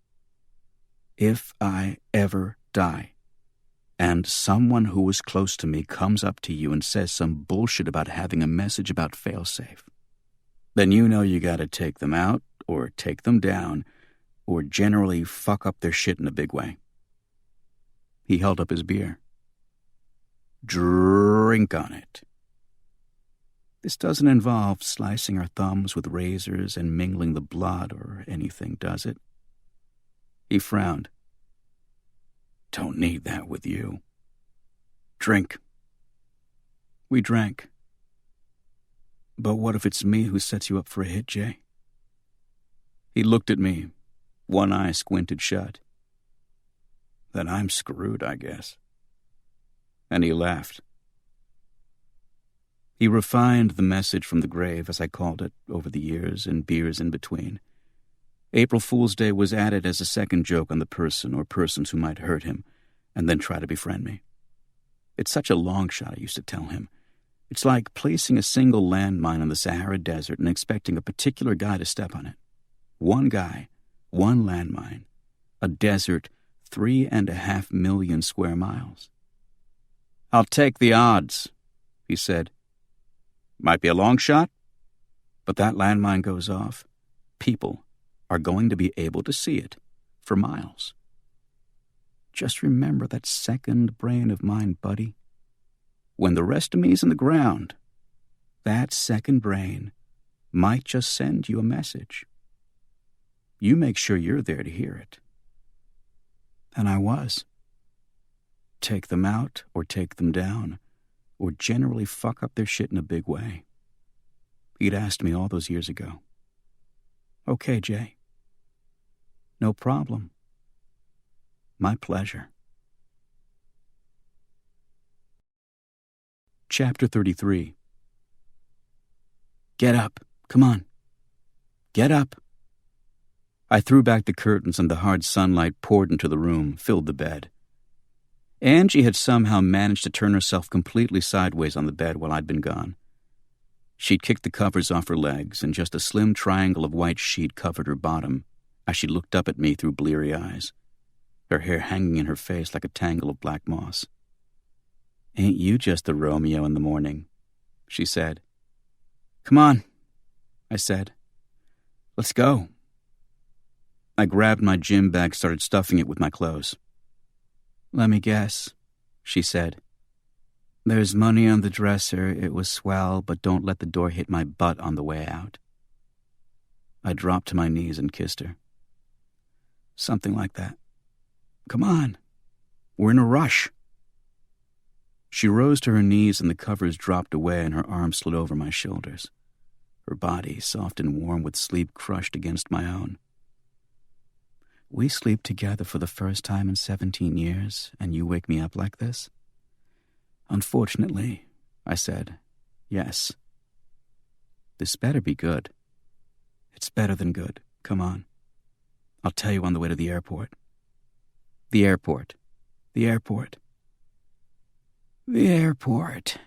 If I ever die, and someone who was close to me comes up to you and says some bullshit about having a message about failsafe, then you know you gotta take them out, or take them down, or generally fuck up their shit in a big way. He held up his beer. Drink on it. This doesn't involve slicing our thumbs with razors and mingling the blood or anything, does it? He frowned. Don't need that with you. Drink. We drank. But what if it's me who sets you up for a hit, Jay? He looked at me, one eye squinted shut. Then I'm screwed, I guess. And he laughed. He refined the message from the grave, as I called it, over the years and beers in between. April Fool's Day was added as a second joke on the person or persons who might hurt him and then try to befriend me. It's such a long shot, I used to tell him. It's like placing a single landmine in the Sahara Desert and expecting a particular guy to step on it. One guy, one landmine, a desert 3.5 million square miles. I'll take the odds, he said. Might be a long shot, but that landmine goes off. People are going to be able to see it for miles. Just remember that second brain of mine, buddy. When the rest of me's in the ground, that second brain might just send you a message. You make sure you're there to hear it. And I was. Take them out or take them down, or generally fuck up their shit in a big way. He'd asked me all those years ago. Okay, Jay. No problem. My pleasure. Chapter 33. Get up. Come on. Get up. I threw back the curtains and the hard sunlight poured into the room, filled the bed. Angie had somehow managed to turn herself completely sideways on the bed while I'd been gone. She'd kicked the covers off her legs, and just a slim triangle of white sheet covered her bottom as she looked up at me through bleary eyes, her hair hanging in her face like a tangle of black moss. Ain't you just the Romeo in the morning? She said. Come on, I said. Let's go. I grabbed my gym bag, started stuffing it with my clothes. Let me guess, she said. There's money on the dresser, it was swell, but don't let the door hit my butt on the way out. I dropped to my knees and kissed her. Something like that. Come on. We're in a rush. She rose to her knees and the covers dropped away and her arms slid over my shoulders. Her body, soft and warm with sleep, crushed against my own. We sleep together for the first time in 17 years, and you wake me up like this? Unfortunately, I said, yes. This better be good. It's better than good. Come on. I'll tell you on the way to the airport. The airport. The airport. The airport,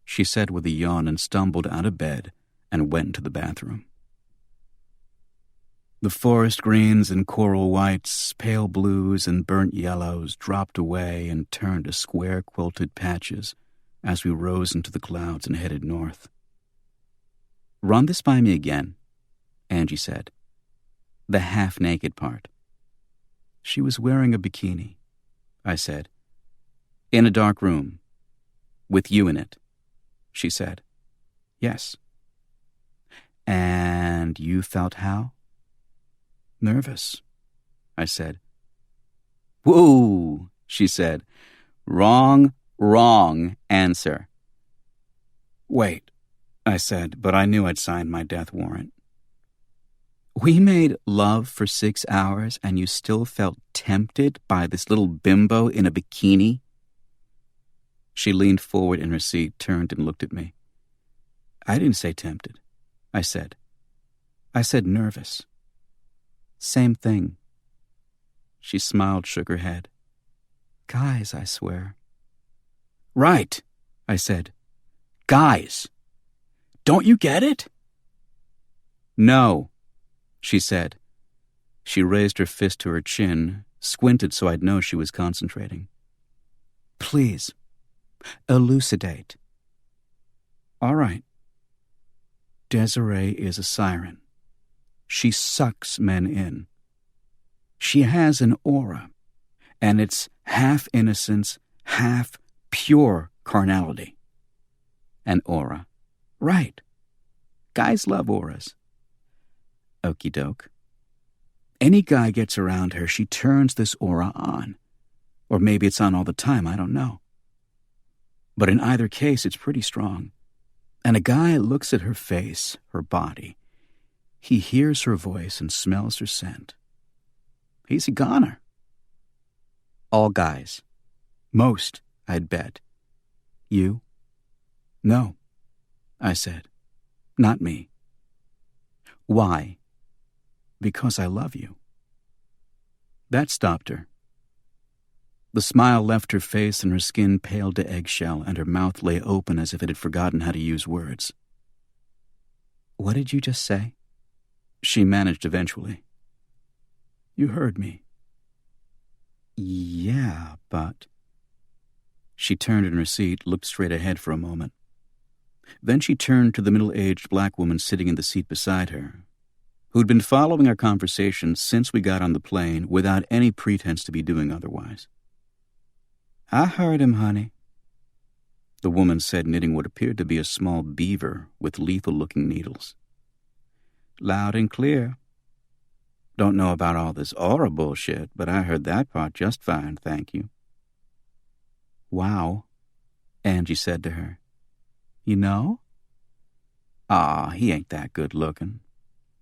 she said with a yawn and stumbled out of bed and went into the bathroom. The forest greens and coral whites, pale blues and burnt yellows dropped away and turned to square quilted patches as we rose into the clouds and headed north. Run this by me again, Angie said. The half-naked part. She was wearing a bikini, I said. In a dark room. With you in it, she said. Yes. And you felt how? Nervous, I said. Whoa, she said. Wrong answer. Wait, I said, but I knew I'd signed my death warrant. We made love for 6 hours and you still felt tempted by this little bimbo in a bikini? She leaned forward in her seat, turned and looked at me. I didn't say tempted, I said. I said nervous. Same thing. She smiled, shook her head. Guys, I swear. Right, I said. Guys. Don't you get it? No, she said. She raised her fist to her chin, squinted so I'd know she was concentrating. Please, elucidate. All right. Desiree is a siren. She sucks men in. She has an aura, and it's half innocence, half pure carnality. An aura. Right. Guys love auras. Okie doke. Any guy gets around her, she turns this aura on. Or maybe it's on all the time, I don't know. But in either case, it's pretty strong. And a guy looks at her face, her body. He hears her voice and smells her scent. He's a goner. All guys. Most, I'd bet. You? No, I said. Not me. Why? Because I love you. That stopped her. The smile left her face and her skin paled to eggshell and her mouth lay open as if it had forgotten how to use words. What did you just say? She managed eventually. You heard me. Yeah, but... She turned in her seat, looked straight ahead for a moment. Then she turned to the middle-aged black woman sitting in the seat beside her, who'd been following our conversation since we got on the plane without any pretense to be doing otherwise. I heard him, honey, the woman said, knitting what appeared to be a small beaver with lethal-looking needles. Loud and clear. Don't know about all this aura bullshit, but I heard that part just fine, thank you. Wow, Angie said to her. You know? He ain't that good looking,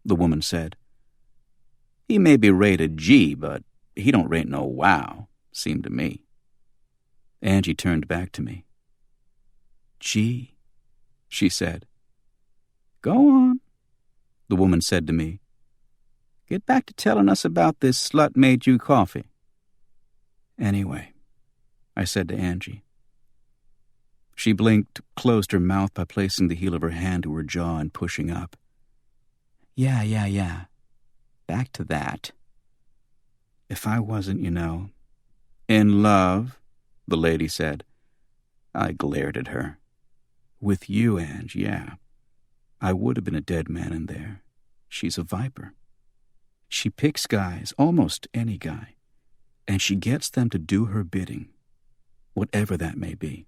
the woman said. He may be rated G, but he don't rate no wow, seemed to me. Angie turned back to me. G, she said. Go on, the woman said to me. Get back to telling us about this slut-made-you coffee. Anyway, I said to Angie. She blinked, closed her mouth by placing the heel of her hand to her jaw and pushing up. Yeah. Back to that. If I wasn't, in love, the lady said. I glared at her. With you, Ange, yeah. I would have been a dead man in there. She's a viper. She picks guys, almost any guy, and she gets them to do her bidding, whatever that may be.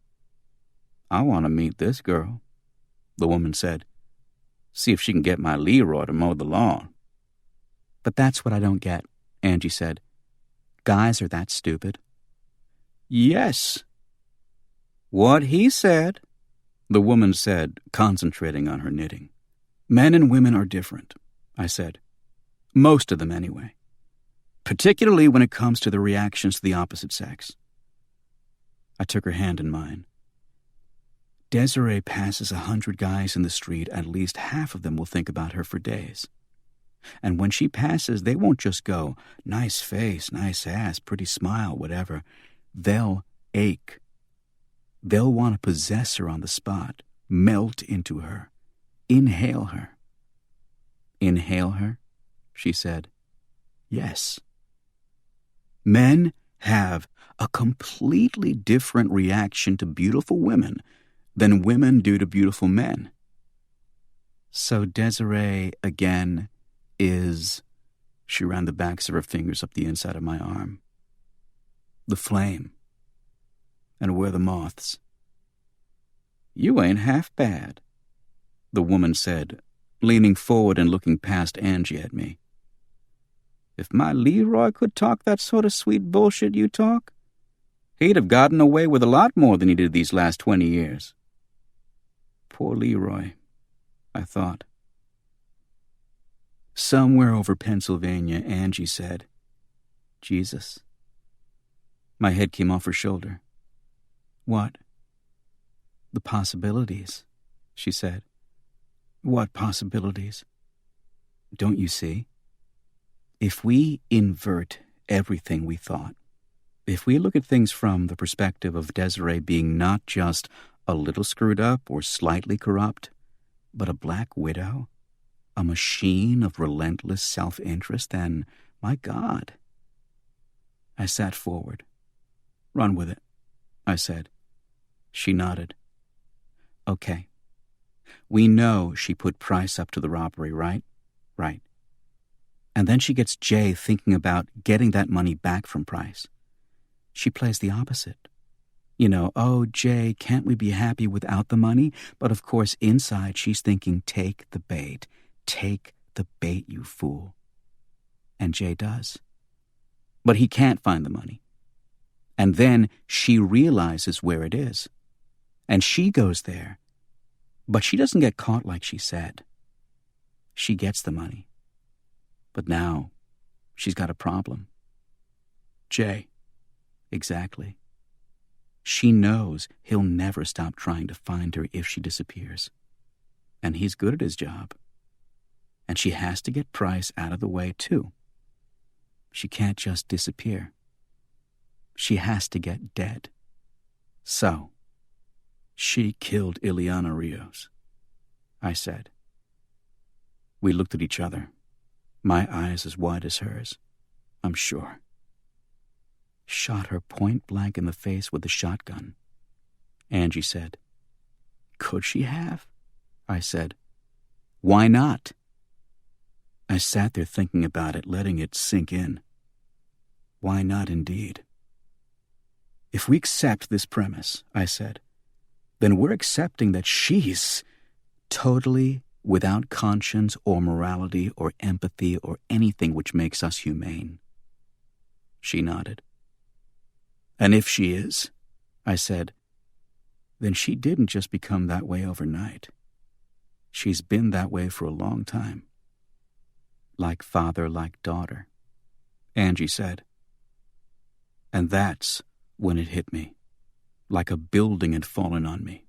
I want to meet this girl, the woman said. See if she can get my Leroy to mow the lawn. But that's what I don't get, Angie said. Guys are that stupid. Yes. What he said, the woman said, concentrating on her knitting. Men and women are different, I said. Most of them, anyway. Particularly when it comes to the reactions to the opposite sex. I took her hand in mine. Desiree passes 100 guys in the street, at least half of them will think about her for days. And when she passes, they won't just go, nice face, nice ass, pretty smile, whatever. They'll ache. They'll want to possess her on the spot, melt into her, inhale her. Inhale her? She said. Yes. Men have a completely different reaction to beautiful women than women do to beautiful men. So Desiree, again, is... She ran the backs of her fingers up the inside of my arm. The flame. And we're the moths. You ain't half bad, the woman said, leaning forward and looking past Angie at me. If my Leroy could talk that sort of sweet bullshit you talk, he'd have gotten away with a lot more than he did these last 20 years. Poor Leroy, I thought. Somewhere over Pennsylvania, Angie said, Jesus. My head came off her shoulder. What? The possibilities, she said. What possibilities? Don't you see? If we invert everything we thought, if we look at things from the perspective of Desiree being not just a little screwed up or slightly corrupt, but a black widow, a machine of relentless self-interest, then, my God. I sat forward. Run with it, I said. She nodded. Okay. We know she put Price up to the robbery, right? Right. And then she gets Jay thinking about getting that money back from Price. She plays the opposite. You know, oh, Jay, can't we be happy without the money? But of course, inside she's thinking, take the bait. Take the bait, you fool. And Jay does. But he can't find the money. And then she realizes where it is. And she goes there. But she doesn't get caught like she said. She gets the money. But now, she's got a problem. Jay. Exactly. She knows he'll never stop trying to find her if she disappears. And he's good at his job. And she has to get Price out of the way, too. She can't just disappear. She has to get dead. So, she killed Ileana Rios, I said. We looked at each other, my eyes as wide as hers, I'm sure. Shot her point blank in the face with a shotgun, Angie said. Could she have? I said. Why not? I sat there thinking about it, letting it sink in. Why not indeed? If we accept this premise, I said, then we're accepting that she's totally without conscience or morality or empathy or anything which makes us humane. She nodded. And if she is, I said, then she didn't just become that way overnight. She's been that way for a long time. Like father, like daughter, Angie said. And that's when it hit me, like a building had fallen on me.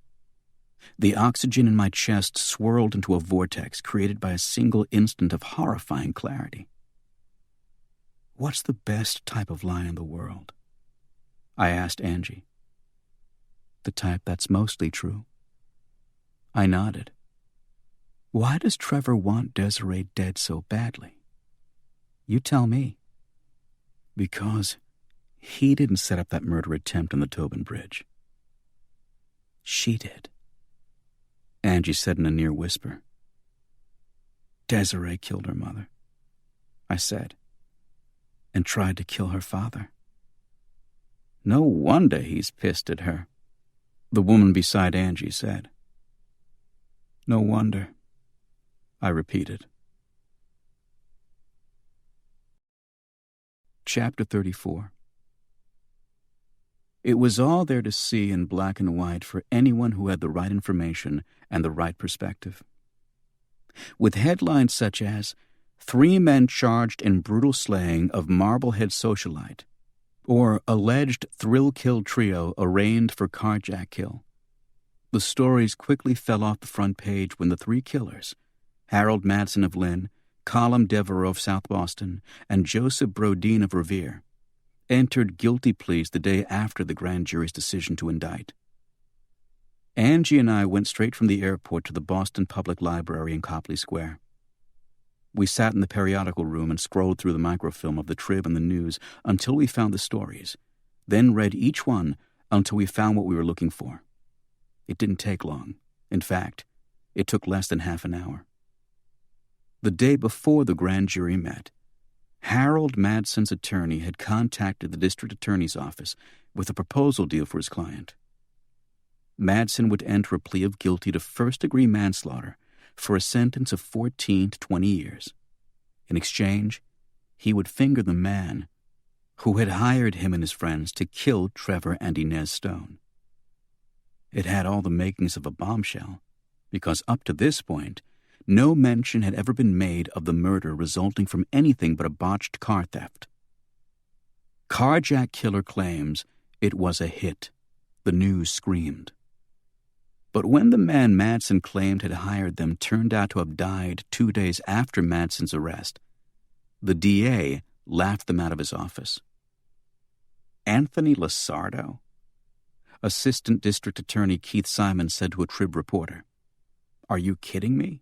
The oxygen in my chest swirled into a vortex created by a single instant of horrifying clarity. What's the best type of lie in the world? I asked Angie. The type that's mostly true. I nodded. Why does Trevor want Desiree dead so badly? You tell me. Because he didn't set up that murder attempt on the Tobin Bridge. She did. Angie said in a near whisper. Desiree killed her mother, I said, and tried to kill her father. No wonder he's pissed at her, the woman beside Angie said. No wonder, I repeated. Chapter 34. It was all there to see in black and white for anyone who had the right information and the right perspective. With headlines such as, 3 men charged in brutal slaying of Marblehead socialite, or alleged thrill-kill trio arraigned for carjack kill, the stories quickly fell off the front page when the 3 killers, Harold Madsen of Lynn, Colum Devereaux of South Boston, and Joseph Brodeen of Revere, entered guilty pleas the day after the grand jury's decision to indict. Angie and I went straight from the airport to the Boston Public Library in Copley Square. We sat in the periodical room and scrolled through the microfilm of the Trib and the News until we found the stories, then read each one until we found what we were looking for. It didn't take long. In fact, it took less than half an hour. The day before the grand jury met, Harold Madsen's attorney had contacted the district attorney's office with a proposal deal for his client. Madsen would enter a plea of guilty to first-degree manslaughter for a sentence of 14 to 20 years. In exchange, he would finger the man who had hired him and his friends to kill Trevor and Inez Stone. It had all the makings of a bombshell, because up to this point, no mention had ever been made of the murder resulting from anything but a botched car theft. Carjack Killer claims it was a hit. The News screamed. But when the man Madsen claimed had hired them turned out to have died 2 days after Madsen's arrest, the DA laughed them out of his office. Anthony Lasardo? Assistant District Attorney Keith Simon said to a Trib reporter, "Are you kidding me?"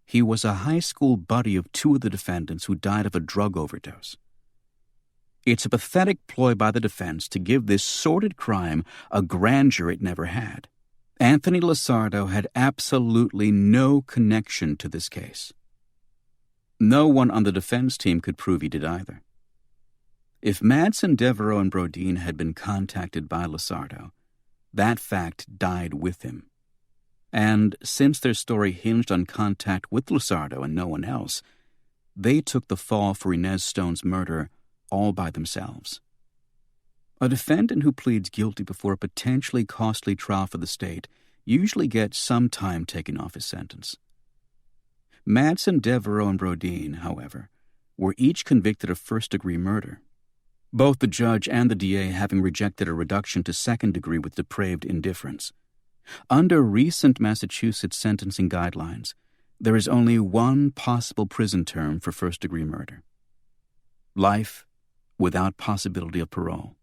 He was a high school buddy of 2 of the defendants who died of a drug overdose. It's a pathetic ploy by the defense to give this sordid crime a grandeur it never had. Anthony Lasardo had absolutely no connection to this case. No one on the defense team could prove he did either. If Madsen, Devereaux, and Brodeen had been contacted by Lasardo, that fact died with him. And since their story hinged on contact with Lasardo and no one else, they took the fall for Inez Stone's murder all by themselves. A defendant who pleads guilty before a potentially costly trial for the state usually gets some time taken off his sentence. Madsen, Devereaux, and Brodeen, however, were each convicted of first-degree murder, both the judge and the DA having rejected a reduction to second degree with depraved indifference. Under recent Massachusetts sentencing guidelines, there is only one possible prison term for first-degree murder: life without possibility of parole.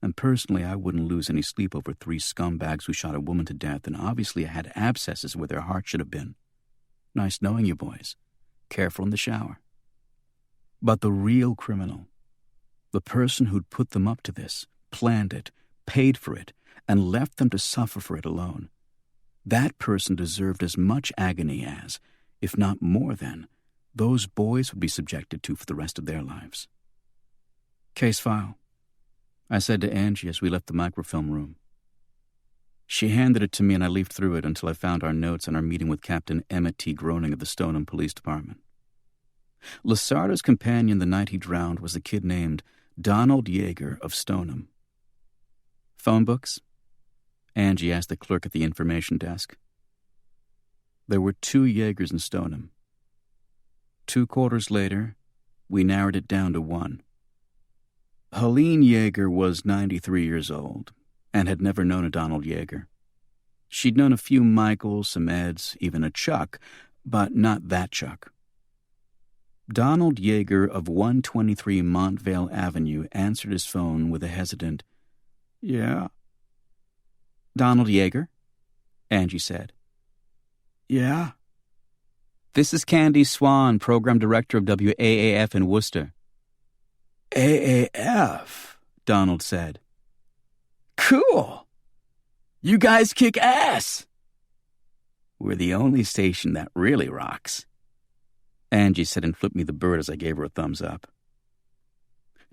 And personally, I wouldn't lose any sleep over 3 scumbags who shot a woman to death and obviously had abscesses where their heart should have been. Nice knowing you, boys. Careful in the shower. But the real criminal, the person who'd put them up to this, planned it, paid for it, and left them to suffer for it alone, that person deserved as much agony as, if not more than, those boys would be subjected to for the rest of their lives. Case file, I said to Angie as we left the microfilm room. She handed it to me and I leafed through it until I found our notes on our meeting with Captain Emmett T. Groening of the Stoneham Police Department. Lasardo's companion the night he drowned was a kid named Donald Yeager of Stoneham. Phone books? Angie asked the clerk at the information desk. There were 2 Yeagers in Stoneham. 2 quarters later, we narrowed it down to 1. Helene Yeager was 93 years old and had never known a Donald Yeager. She'd known a few Michaels, some Eds, even a Chuck, but not that Chuck. Donald Yeager of 123 Montvale Avenue answered his phone with a hesitant, "Yeah." "Donald Yeager?" Angie said. "Yeah." "This is Candy Swan, Program Director of WAAF in Worcester." "AAF," Donald said. "Cool. You guys kick ass." "We're the only station that really rocks," Angie said and flipped me the bird as I gave her a thumbs up.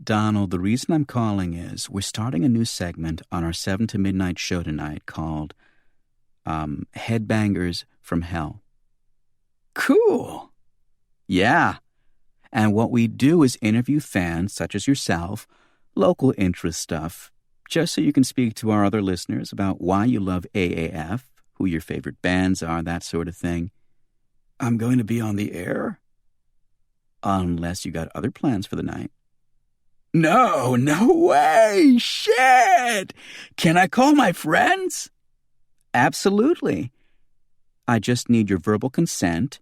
"Donald, the reason I'm calling is we're starting a new segment on our 7 to midnight show tonight called Headbangers from Hell." "Cool." "Yeah. And what we do is interview fans such as yourself, local interest stuff, just so you can speak to our other listeners about why you love AAF, who your favorite bands are, that sort of thing. I'm going to be on the air? Unless you got other plans for the night. No way! Shit! Can I call my friends? Absolutely. I just need your verbal consent,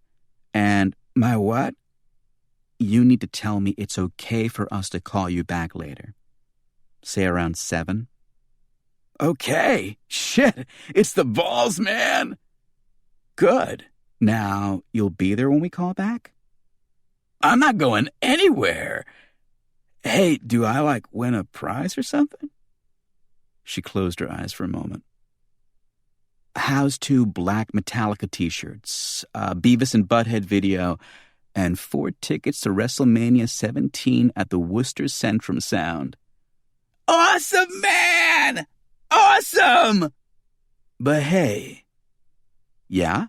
and my what? You need to tell me it's okay for us to call you back later. Say around 7. Okay. Shit, it's the balls, man. Good. Now, you'll be there when we call back? I'm not going anywhere. Hey, do I, win a prize or something? She closed her eyes for a moment. How's 2 black Metallica t-shirts, a Beavis and Butthead video, and 4 tickets to WrestleMania 17 at the Worcester Centrum Sound? Awesome, man! Awesome! But hey. Yeah?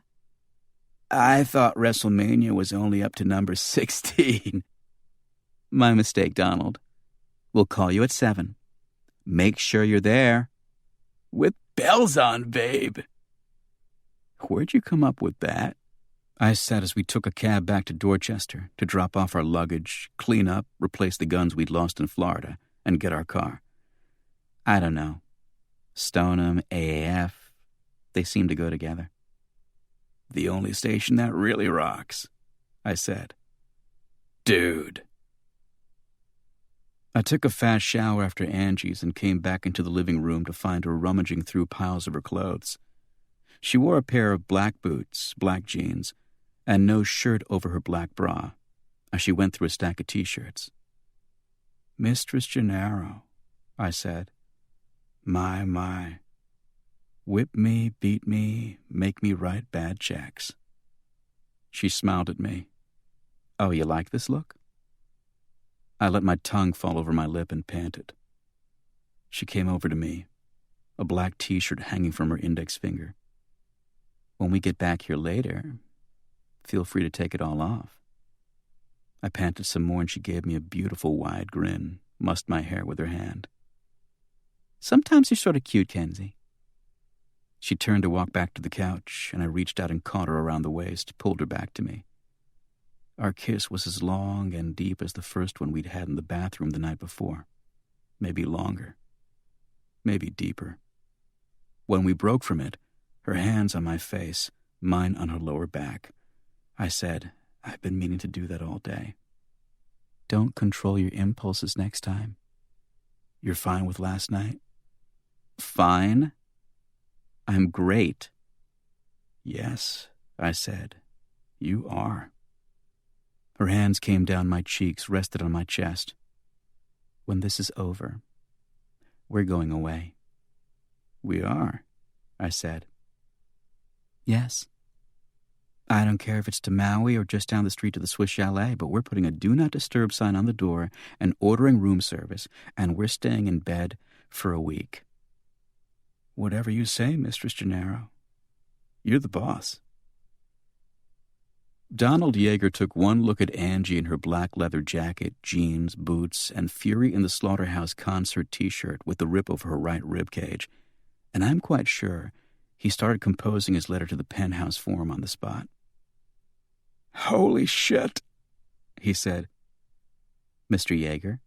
I thought WrestleMania was only up to number 16. My mistake, Donald. We'll call you at 7. Make sure you're there. With bells on, babe. Where'd you come up with that? I said as we took a cab back to Dorchester to drop off our luggage, clean up, replace the guns we'd lost in Florida, and get our car. I don't know. Stoneham, AAF, they seem to go together. The only station that really rocks, I said. Dude. I took a fast shower after Angie's and came back into the living room to find her rummaging through piles of her clothes. She wore a pair of black boots, black jeans, and no shirt over her black bra as she went through a stack of T-shirts. Mistress Gennaro, I said. My. Whip me, beat me, make me write bad checks. She smiled at me. Oh, you like this look? I let my tongue fall over my lip and panted. She came over to me, a black T-shirt hanging from her index finger. When we get back here later, feel free to take it all off. I panted some more and she gave me a beautiful wide grin, mussed my hair with her hand. Sometimes you're sort of cute, Kenzie. She turned to walk back to the couch, and I reached out and caught her around the waist, pulled her back to me. Our kiss was as long and deep as the first one we'd had in the bathroom the night before. Maybe longer. Maybe deeper. When we broke from it, her hands on my face, mine on her lower back, I said, I've been meaning to do that all day. Don't control your impulses next time. You're fine with last night? Fine? I'm great. Yes, I said. You are. Her hands came down my cheeks, rested on my chest. When this is over, we're going away. We are, I said. Yes. I don't care if it's to Maui or just down the street to the Swiss Chalet, but we're putting a Do Not Disturb sign on the door and ordering room service, and we're staying in bed for a week. Whatever you say, Mistress Gennaro. You're the boss. Donald Yeager took one look at Angie in her black leather jacket, jeans, boots, and Fury in the Slaughterhouse concert T-shirt with the rip over her right rib cage, and I'm quite sure he started composing his letter to the Penthouse Forum on the spot. Holy shit, he said. Mr. Yeager,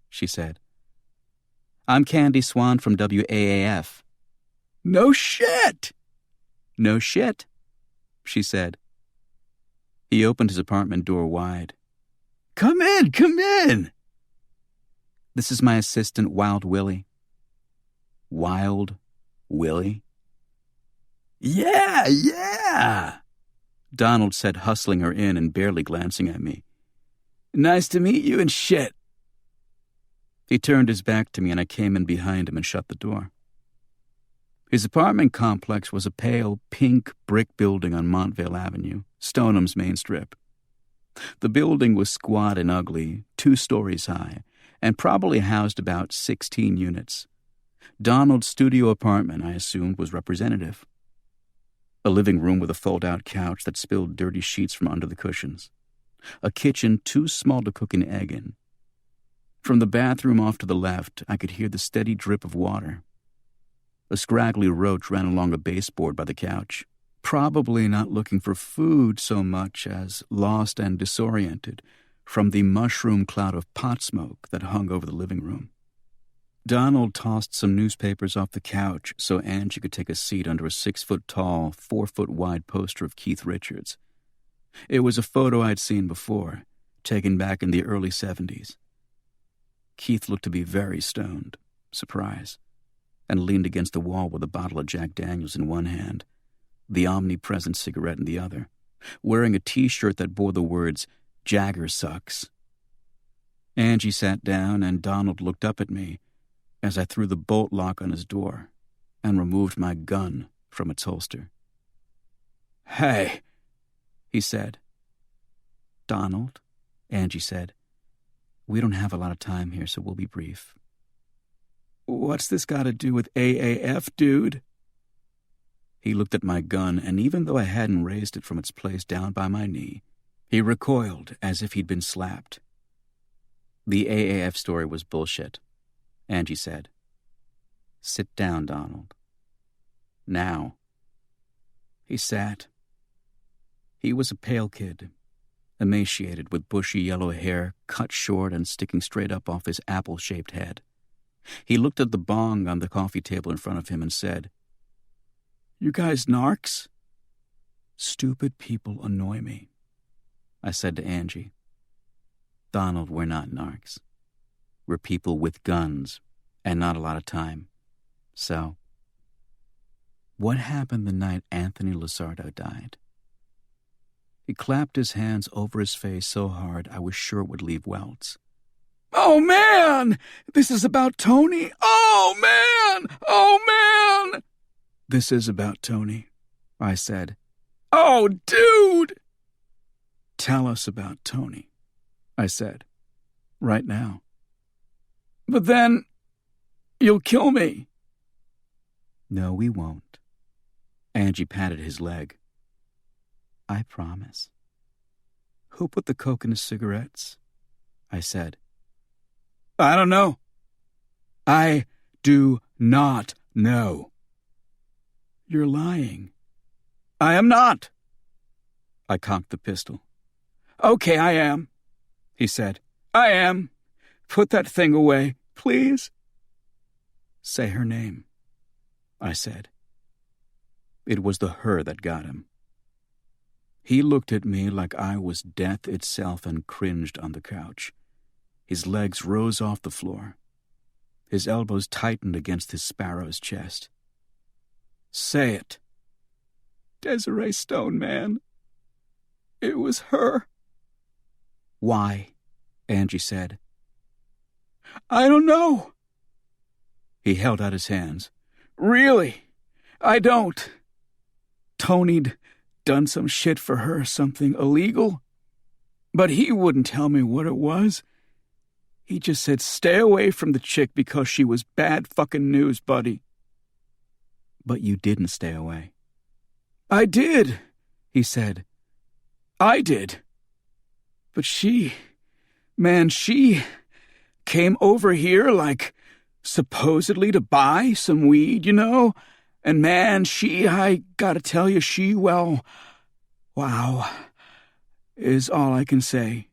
she said. I'm Candy Swan from WAAF. No shit! No shit, she said. He opened his apartment door wide. Come in! This is my assistant, Wild Willie. Wild Willie? Yeah! Donald said, hustling her in and barely glancing at me. Nice to meet you and shit. He turned his back to me and I came in behind him and shut the door. His apartment complex was a pale, pink brick building on Montvale Avenue, Stoneham's main strip. The building was squat and ugly, 2 stories high, and probably housed about 16 units. Donald's studio apartment, I assumed, was representative. A living room with a fold-out couch that spilled dirty sheets from under the cushions. a kitchen too small to cook an egg in. From the bathroom off to the left, I could hear the steady drip of water. A scraggly roach ran along a baseboard by the couch, probably not looking for food so much as lost and disoriented from the mushroom cloud of pot smoke that hung over the living room. Donald tossed some newspapers off the couch so Angie could take a seat under a 6-foot-tall, 4-foot-wide poster of Keith Richards. It was a photo I'd seen before, taken back in the early 70s. Keith looked to be very stoned, surprise, and leaned against the wall with a bottle of Jack Daniels in one hand, the omnipresent cigarette in the other, wearing a T-shirt that bore the words, "Jagger sucks." Angie sat down, and Donald looked up at me as I threw the bolt lock on his door and removed my gun from its holster. "Hey," he said. "Donald," Angie said, "we don't have a lot of time here, so we'll be brief." "What's this got to do with AAF, dude?" He looked at my gun, and even though I hadn't raised it from its place down by my knee, he recoiled as if he'd been slapped. "The AAF story was bullshit," Angie said. "Sit down, Donald. Now." He sat. He was a pale kid, emaciated with bushy yellow hair cut short and sticking straight up off his apple-shaped head. He looked at the bong on the coffee table in front of him and said, "You guys narcs?" "Stupid people annoy me," I said to Angie. "Donald, we're not narcs. We're people with guns and not a lot of time. So, what happened the night Anthony Luzardo died?" He clapped his hands over his face so hard I was sure it would leave welts. "Oh, man! This is about Tony! Oh, man! Oh, man!" "This is about Tony," I said. "Oh, dude!" "Tell us about Tony," I said. "Right now." "But then you'll kill me." "No, we won't." Angie patted his leg. "I promise." "Who put the coke in his cigarettes?" I said. "I don't know." "I do not know." "You're lying." "I am not." I cocked the pistol. "Okay, I am," he said. "I am. Put that thing away, please." "Say her name," I said. It was the her that got him. He looked at me like I was death itself and cringed on the couch. His legs rose off the floor. His elbows tightened against his sparrow's chest. "Say it." "Desiree Stone, man. It was her." "Why?" Angie said. "I don't know." He held out his hands. "Really, I don't. Tony'd done some shit for her, something illegal. But he wouldn't tell me what it was. He just said stay away from the chick because she was bad fucking news, buddy." "But you didn't stay away." "I did," he said. "I did. But she came over here like supposedly to buy some weed, you know? And man, I gotta tell you, wow, is all I can say."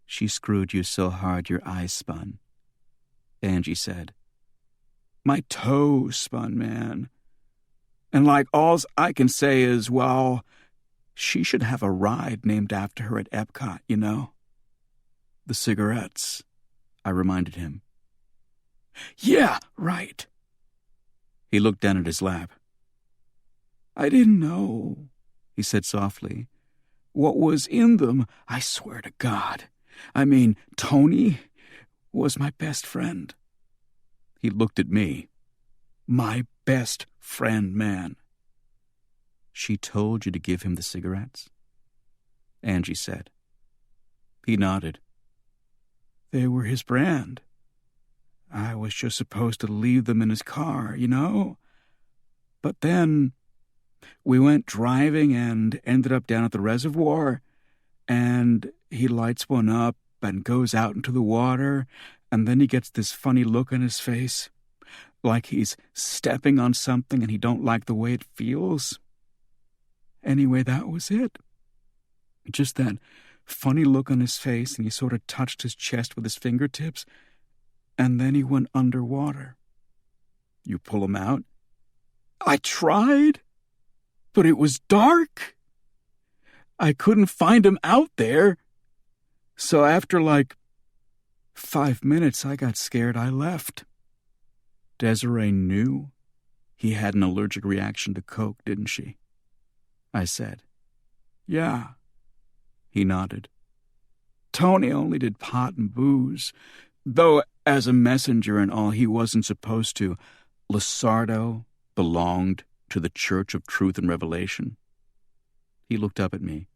"She screwed you so hard your eyes spun," Angie said. "My toe spun, man. And like alls I can say is, well, she should have a ride named after her at Epcot, you know?" "The cigarettes," I reminded him. "Yeah, right." He looked down at his lap. "I didn't know," he said softly, "what was in them. I swear to God. I mean, Tony was my best friend." He looked at me. "My best friend, man." "She told you to give him the cigarettes?" Angie said. He nodded. "They were his brand. I was just supposed to leave them in his car, you know? But then we went driving and ended up down at the reservoir, and he lights one up and goes out into the water, and then he gets this funny look on his face, like he's stepping on something and he don't like the way it feels. Anyway, that was it. Just that funny look on his face, and he sort of touched his chest with his fingertips, and then he went underwater. You pull him out? I tried, but it was dark. I couldn't find him out there. So after 5 minutes, I got scared. I left. Desiree knew he had an allergic reaction to Coke, didn't she? I said. Yeah. He nodded. Tony only did pot and booze, though as a messenger and all, he wasn't supposed to. Lizardo belonged to the Church of Truth and Revelation. He looked up at me.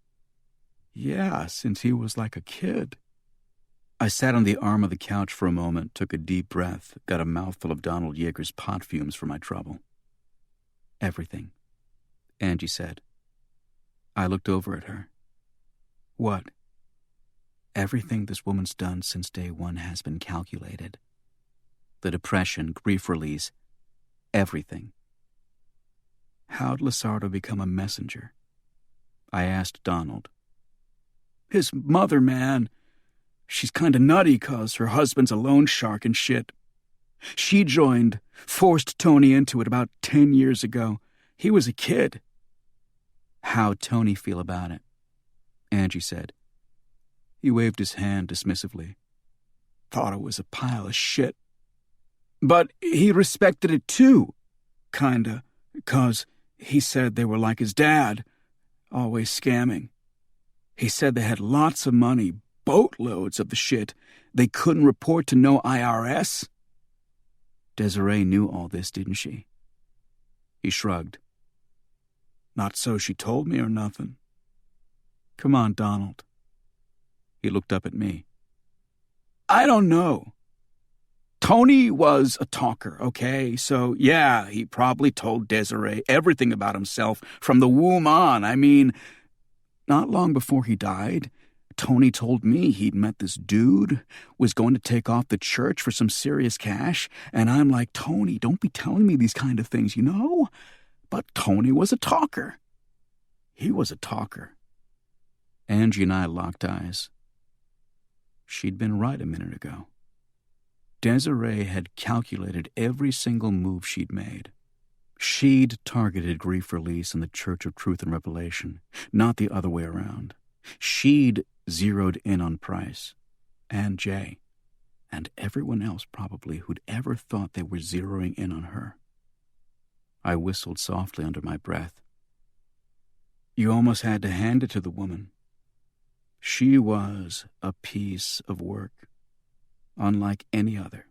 Yeah, since he was like a kid. I sat on the arm of the couch for a moment, took a deep breath, got a mouthful of Donald Yeager's pot fumes for my trouble. Everything, Angie said. I looked over at her. What? Everything this woman's done since day one has been calculated. The depression, grief release, everything. How'd Lizardo become a messenger? I asked Donald. His mother, man. She's kinda nutty 'cause her husband's a loan shark and shit. She forced Tony into it about 10 years ago. He was a kid. How'd Tony feel about it? Angie said. He waved his hand dismissively. Thought it was a pile of shit. But he respected it too, kinda, 'cause he said they were like his dad, always scamming. He said they had lots of money, boatloads of the shit. They couldn't report to no IRS. Desiree knew all this, didn't she? He shrugged. Not so she told me or nothing. Come on, Donald. He looked up at me. I don't know. Tony was a talker, okay? So, yeah, he probably told Desiree everything about himself from the womb on. I mean, not long before he died, Tony told me he'd met this dude, was going to take off the church for some serious cash, and I'm like, Tony, don't be telling me these kind of things, you know? But Tony was a talker. He was a talker. Angie and I locked eyes. She'd been right a minute ago. Desiree had calculated every single move she'd made. She'd targeted grief release and the Church of Truth and Revelation, not the other way around. She'd zeroed in on Price and Jay and everyone else probably who'd ever thought they were zeroing in on her. I whistled softly under my breath. You almost had to hand it to the woman. She was a piece of work, unlike any other.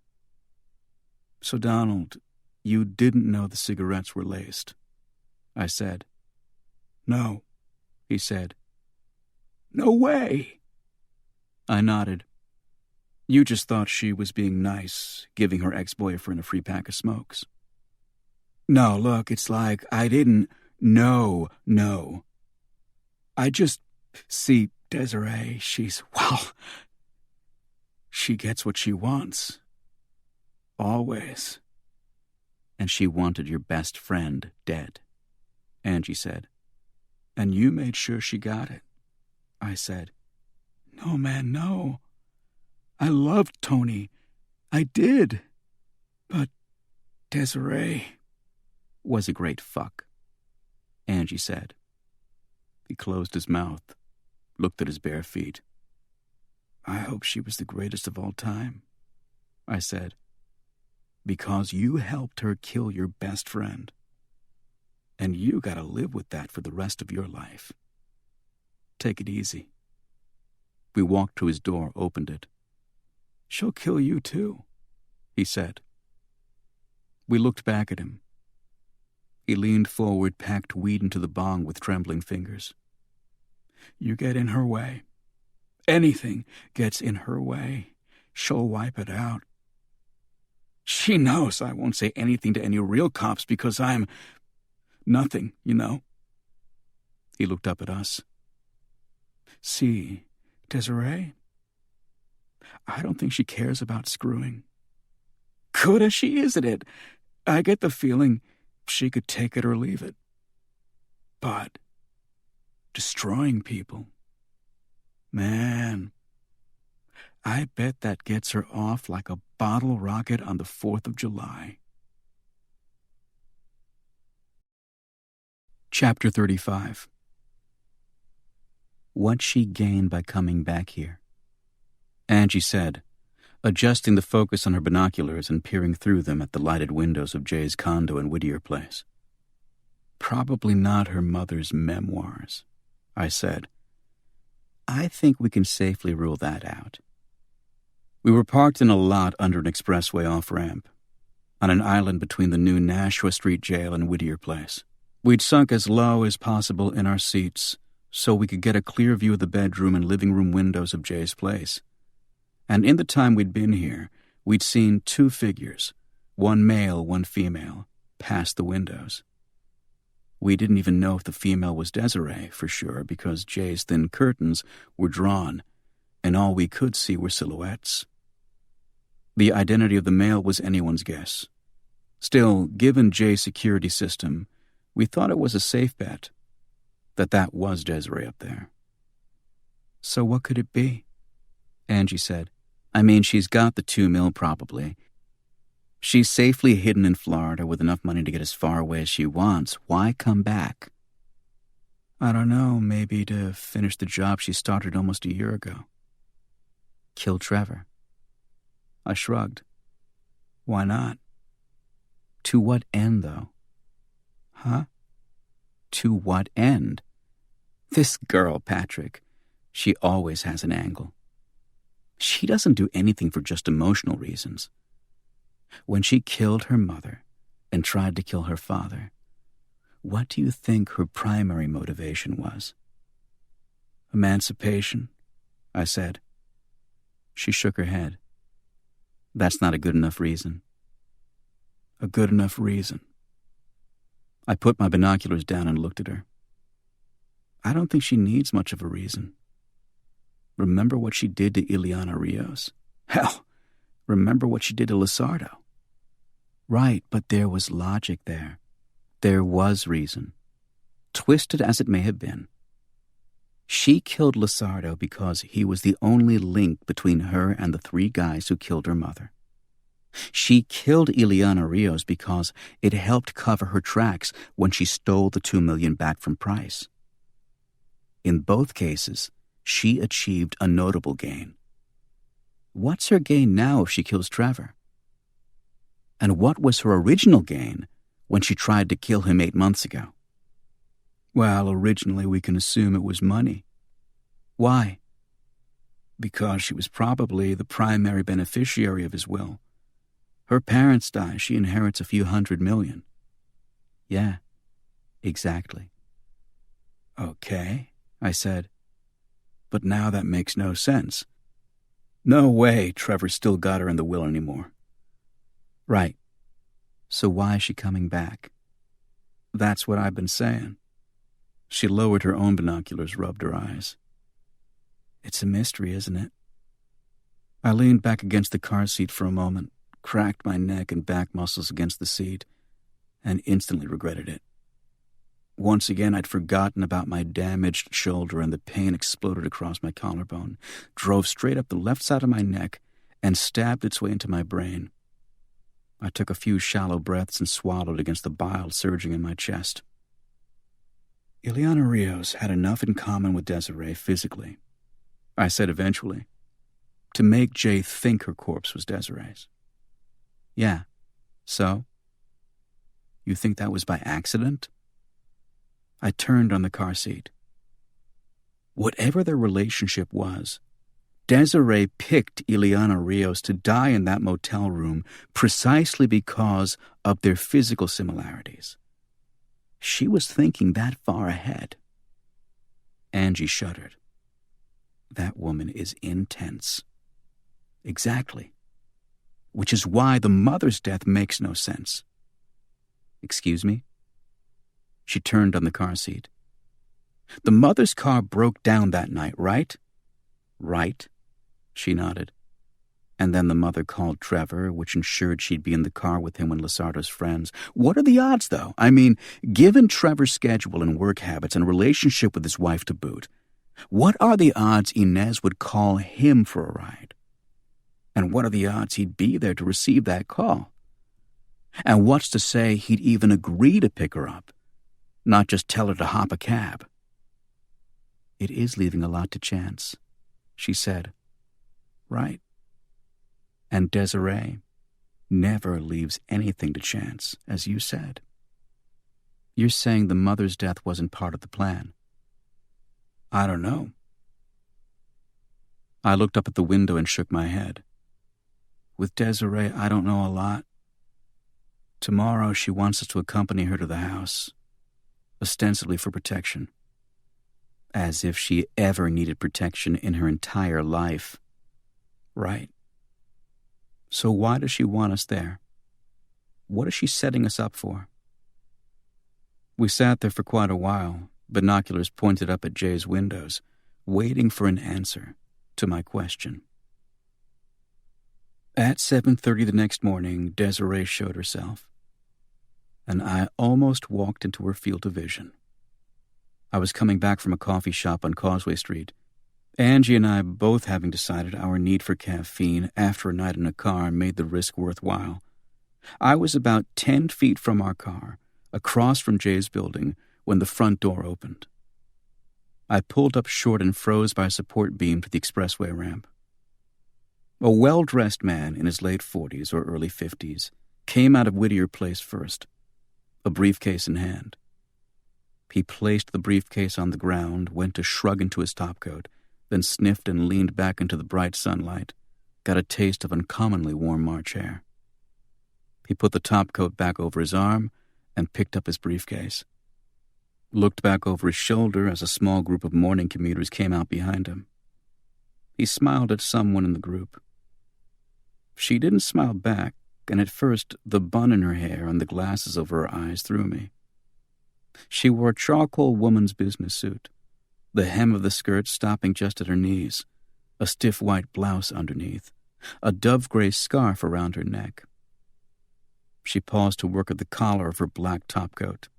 So, Donald, you didn't know the cigarettes were laced, I said. No, he said. No way. I nodded. You just thought she was being nice, giving her ex-boyfriend a free pack of smokes. No, look, it's like I didn't know. I just see Desiree, she gets what she wants. Always. And she wanted your best friend dead, Angie said. And you made sure she got it, I said. No, man, no. I loved Tony. I did. But Desiree was a great fuck, Angie said. He closed his mouth, looked at his bare feet. I hope she was the greatest of all time, I said, because you helped her kill your best friend. And you gotta live with that for the rest of your life. Take it easy. We walked to his door, opened it. She'll kill you too, he said. We looked back at him. He leaned forward, packed weed into the bong with trembling fingers. You get in her way. Anything gets in her way, she'll wipe it out. She knows I won't say anything to any real cops because I'm nothing, you know. He looked up at us. See, Desiree? I don't think she cares about screwing. Good as she is at it, I get the feeling she could take it or leave it. But destroying people, man, I bet that gets her off like a bottle rocket on the 4th of July. Chapter 35. What she gained by coming back here? Angie said, adjusting the focus on her binoculars and peering through them at the lighted windows of Jay's condo in Whittier Place. Probably not her mother's memoirs, I said. I think we can safely rule that out. We were parked in a lot under an expressway off-ramp, on an island between the new Nashua Street Jail and Whittier Place. We'd sunk as low as possible in our seats so we could get a clear view of the bedroom and living room windows of Jay's place. And in the time we'd been here, we'd seen 2 figures, one male, one female, pass the windows. We didn't even know if the female was Desiree, for sure, because Jay's thin curtains were drawn, and all we could see were silhouettes. The identity of the male was anyone's guess. Still, given Jay's security system, we thought it was a safe bet that was Desiree up there. So what could it be? Angie said. I mean, she's got the $2 million probably. She's safely hidden in Florida with enough money to get as far away as she wants. Why come back? I don't know, maybe to finish the job she started almost a year ago. Kill Trevor. I shrugged. Why not? To what end, though? Huh? To what end? This girl, Patrick, she always has an angle. She doesn't do anything for just emotional reasons. When she killed her mother and tried to kill her father, what do you think her primary motivation was? Emancipation, I said. She shook her head. That's not a good enough reason. A good enough reason. I put my binoculars down and looked at her. I don't think she needs much of a reason. Remember what she did to Ileana Rios? Hell, remember what she did to Lizardo? Right, but there was logic there. There was reason, twisted as it may have been. She killed Lizardo because he was the only link between her and the 3 guys who killed her mother. She killed Ileana Rios because it helped cover her tracks when she stole the $2 million back from Price. In both cases, she achieved a notable gain. What's her gain now if she kills Trevor? And what was her original gain when she tried to kill him 8 months ago? Well, originally we can assume it was money. Why? Because she was probably the primary beneficiary of his will. Her parents die, she inherits a few $100 million. Yeah, exactly. Okay, I said. But now that makes no sense. No way Trevor still got her in the will anymore. Right. So why is she coming back? That's what I've been saying. She lowered her own binoculars, rubbed her eyes. It's a mystery, isn't it? I leaned back against the car seat for a moment, cracked my neck and back muscles against the seat, and instantly regretted it. Once again, I'd forgotten about my damaged shoulder, and the pain exploded across my collarbone, drove straight up the left side of my neck, and stabbed its way into my brain. I took a few shallow breaths and swallowed against the bile surging in my chest. Ileana Rios had enough in common with Desiree physically, I said eventually, to make Jay think her corpse was Desiree's. Yeah, so? You think that was by accident? I turned on the car seat. Whatever their relationship was, Desiree picked Ileana Rios to die in that motel room precisely because of their physical similarities. She was thinking that far ahead. Angie shuddered. That woman is intense. Exactly. Which is why the mother's death makes no sense. Excuse me? She turned on the car seat. The mother's car broke down that night, right? Right, she nodded. And then the mother called Trevor, which ensured she'd be in the car with him when Lasardo's friends. What are the odds, though? I mean, given Trevor's schedule and work habits and relationship with his wife to boot, what are the odds Inez would call him for a ride? And what are the odds he'd be there to receive that call? And what's to say he'd even agree to pick her up, not just tell her to hop a cab? It is leaving a lot to chance, she said. Right. And Desiree never leaves anything to chance, as you said. You're saying the mother's death wasn't part of the plan. I don't know. I looked up at the window and shook my head. With Desiree, I don't know a lot. Tomorrow she wants us to accompany her to the house, ostensibly for protection. As if she ever needed protection in her entire life. Right. So why does she want us there? What is she setting us up for? We sat there for quite a while, binoculars pointed up at Jay's windows, waiting for an answer to my question. At 7:30 the next morning, Desiree showed herself, and I almost walked into her field of vision. I was coming back from a coffee shop on Causeway Street, Angie and I both having decided our need for caffeine after a night in a car made the risk worthwhile. I was about 10 feet from our car, across from Jay's building, when the front door opened. I pulled up short and froze by a support beam to the expressway ramp. A well-dressed man in his late 40s or early 50s came out of Whittier Place first, a briefcase in hand. He placed the briefcase on the ground, went to shrug into his topcoat, then sniffed and leaned back into the bright sunlight, got a taste of uncommonly warm March air. He put the topcoat back over his arm and picked up his briefcase. Looked back over his shoulder as a small group of morning commuters came out behind him. He smiled at someone in the group. She didn't smile back, and at first the bun in her hair and the glasses over her eyes threw me. She wore a charcoal woman's business suit, the hem of the skirt stopping just at her knees, a stiff white blouse underneath, a dove-gray scarf around her neck. She paused to work at the collar of her black topcoat,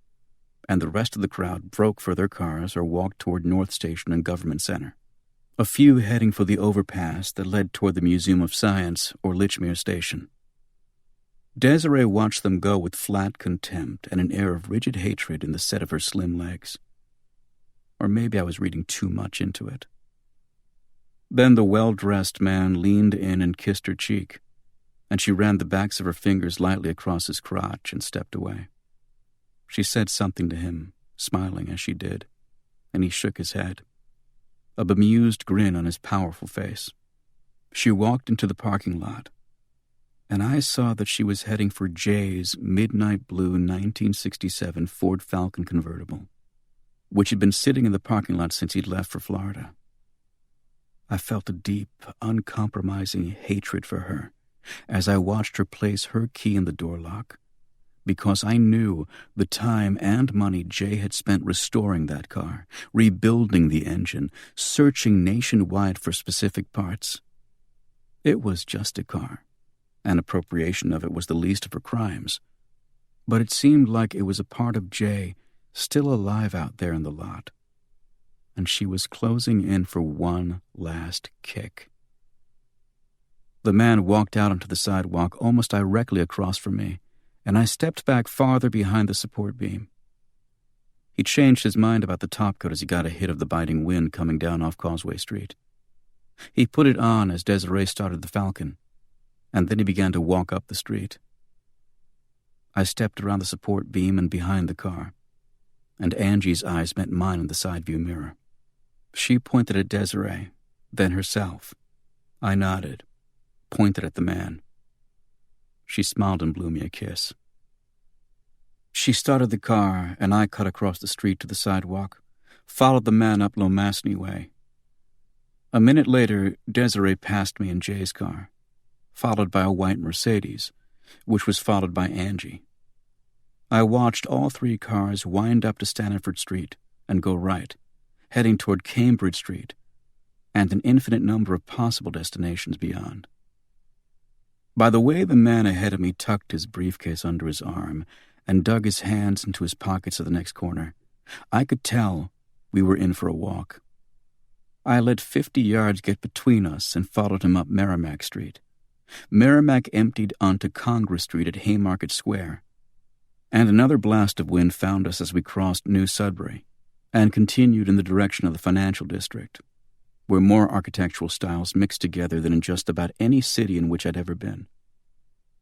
and the rest of the crowd broke for their cars or walked toward North Station and Government Center, a few heading for the overpass that led toward the Museum of Science or Lichmere Station. Desiree watched them go with flat contempt and an air of rigid hatred in the set of her slim legs. Or maybe I was reading too much into it. Then the well-dressed man leaned in and kissed her cheek, and she ran the backs of her fingers lightly across his crotch and stepped away. She said something to him, smiling as she did, and he shook his head, a bemused grin on his powerful face. She walked into the parking lot, and I saw that she was heading for Jay's midnight blue 1967 Ford Falcon convertible, which had been sitting in the parking lot since he'd left for Florida. I felt a deep, uncompromising hatred for her as I watched her place her key in the door lock, because I knew the time and money Jay had spent restoring that car, rebuilding the engine, searching nationwide for specific parts. It was just a car, and appropriation of it was the least of her crimes, but it seemed like it was a part of Jay still alive out there in the lot, and she was closing in for one last kick. The man walked out onto the sidewalk almost directly across from me, and I stepped back farther behind the support beam. He changed his mind about the topcoat as he got a hit of the biting wind coming down off Causeway Street. He put it on as Desiree started the Falcon, and then he began to walk up the street. I stepped around the support beam and behind the car, and Angie's eyes met mine in the side view mirror. She pointed at Desiree, then herself. I nodded, pointed at the man. She smiled and blew me a kiss. She started the car, and I cut across the street to the sidewalk, followed the man up Lomasney Way. A minute later, Desiree passed me in Jay's car, followed by a white Mercedes, which was followed by Angie. I watched all three cars wind up to Stanford Street and go right, heading toward Cambridge Street, and an infinite number of possible destinations beyond. By the way the man ahead of me tucked his briefcase under his arm and dug his hands into his pockets at the next corner, I could tell we were in for a walk. I let 50 yards get between us and followed him up Merrimack Street. Merrimack emptied onto Congress Street at Haymarket Square, and another blast of wind found us as we crossed New Sudbury and continued in the direction of the financial district, where more architectural styles mixed together than in just about any city in which I'd ever been.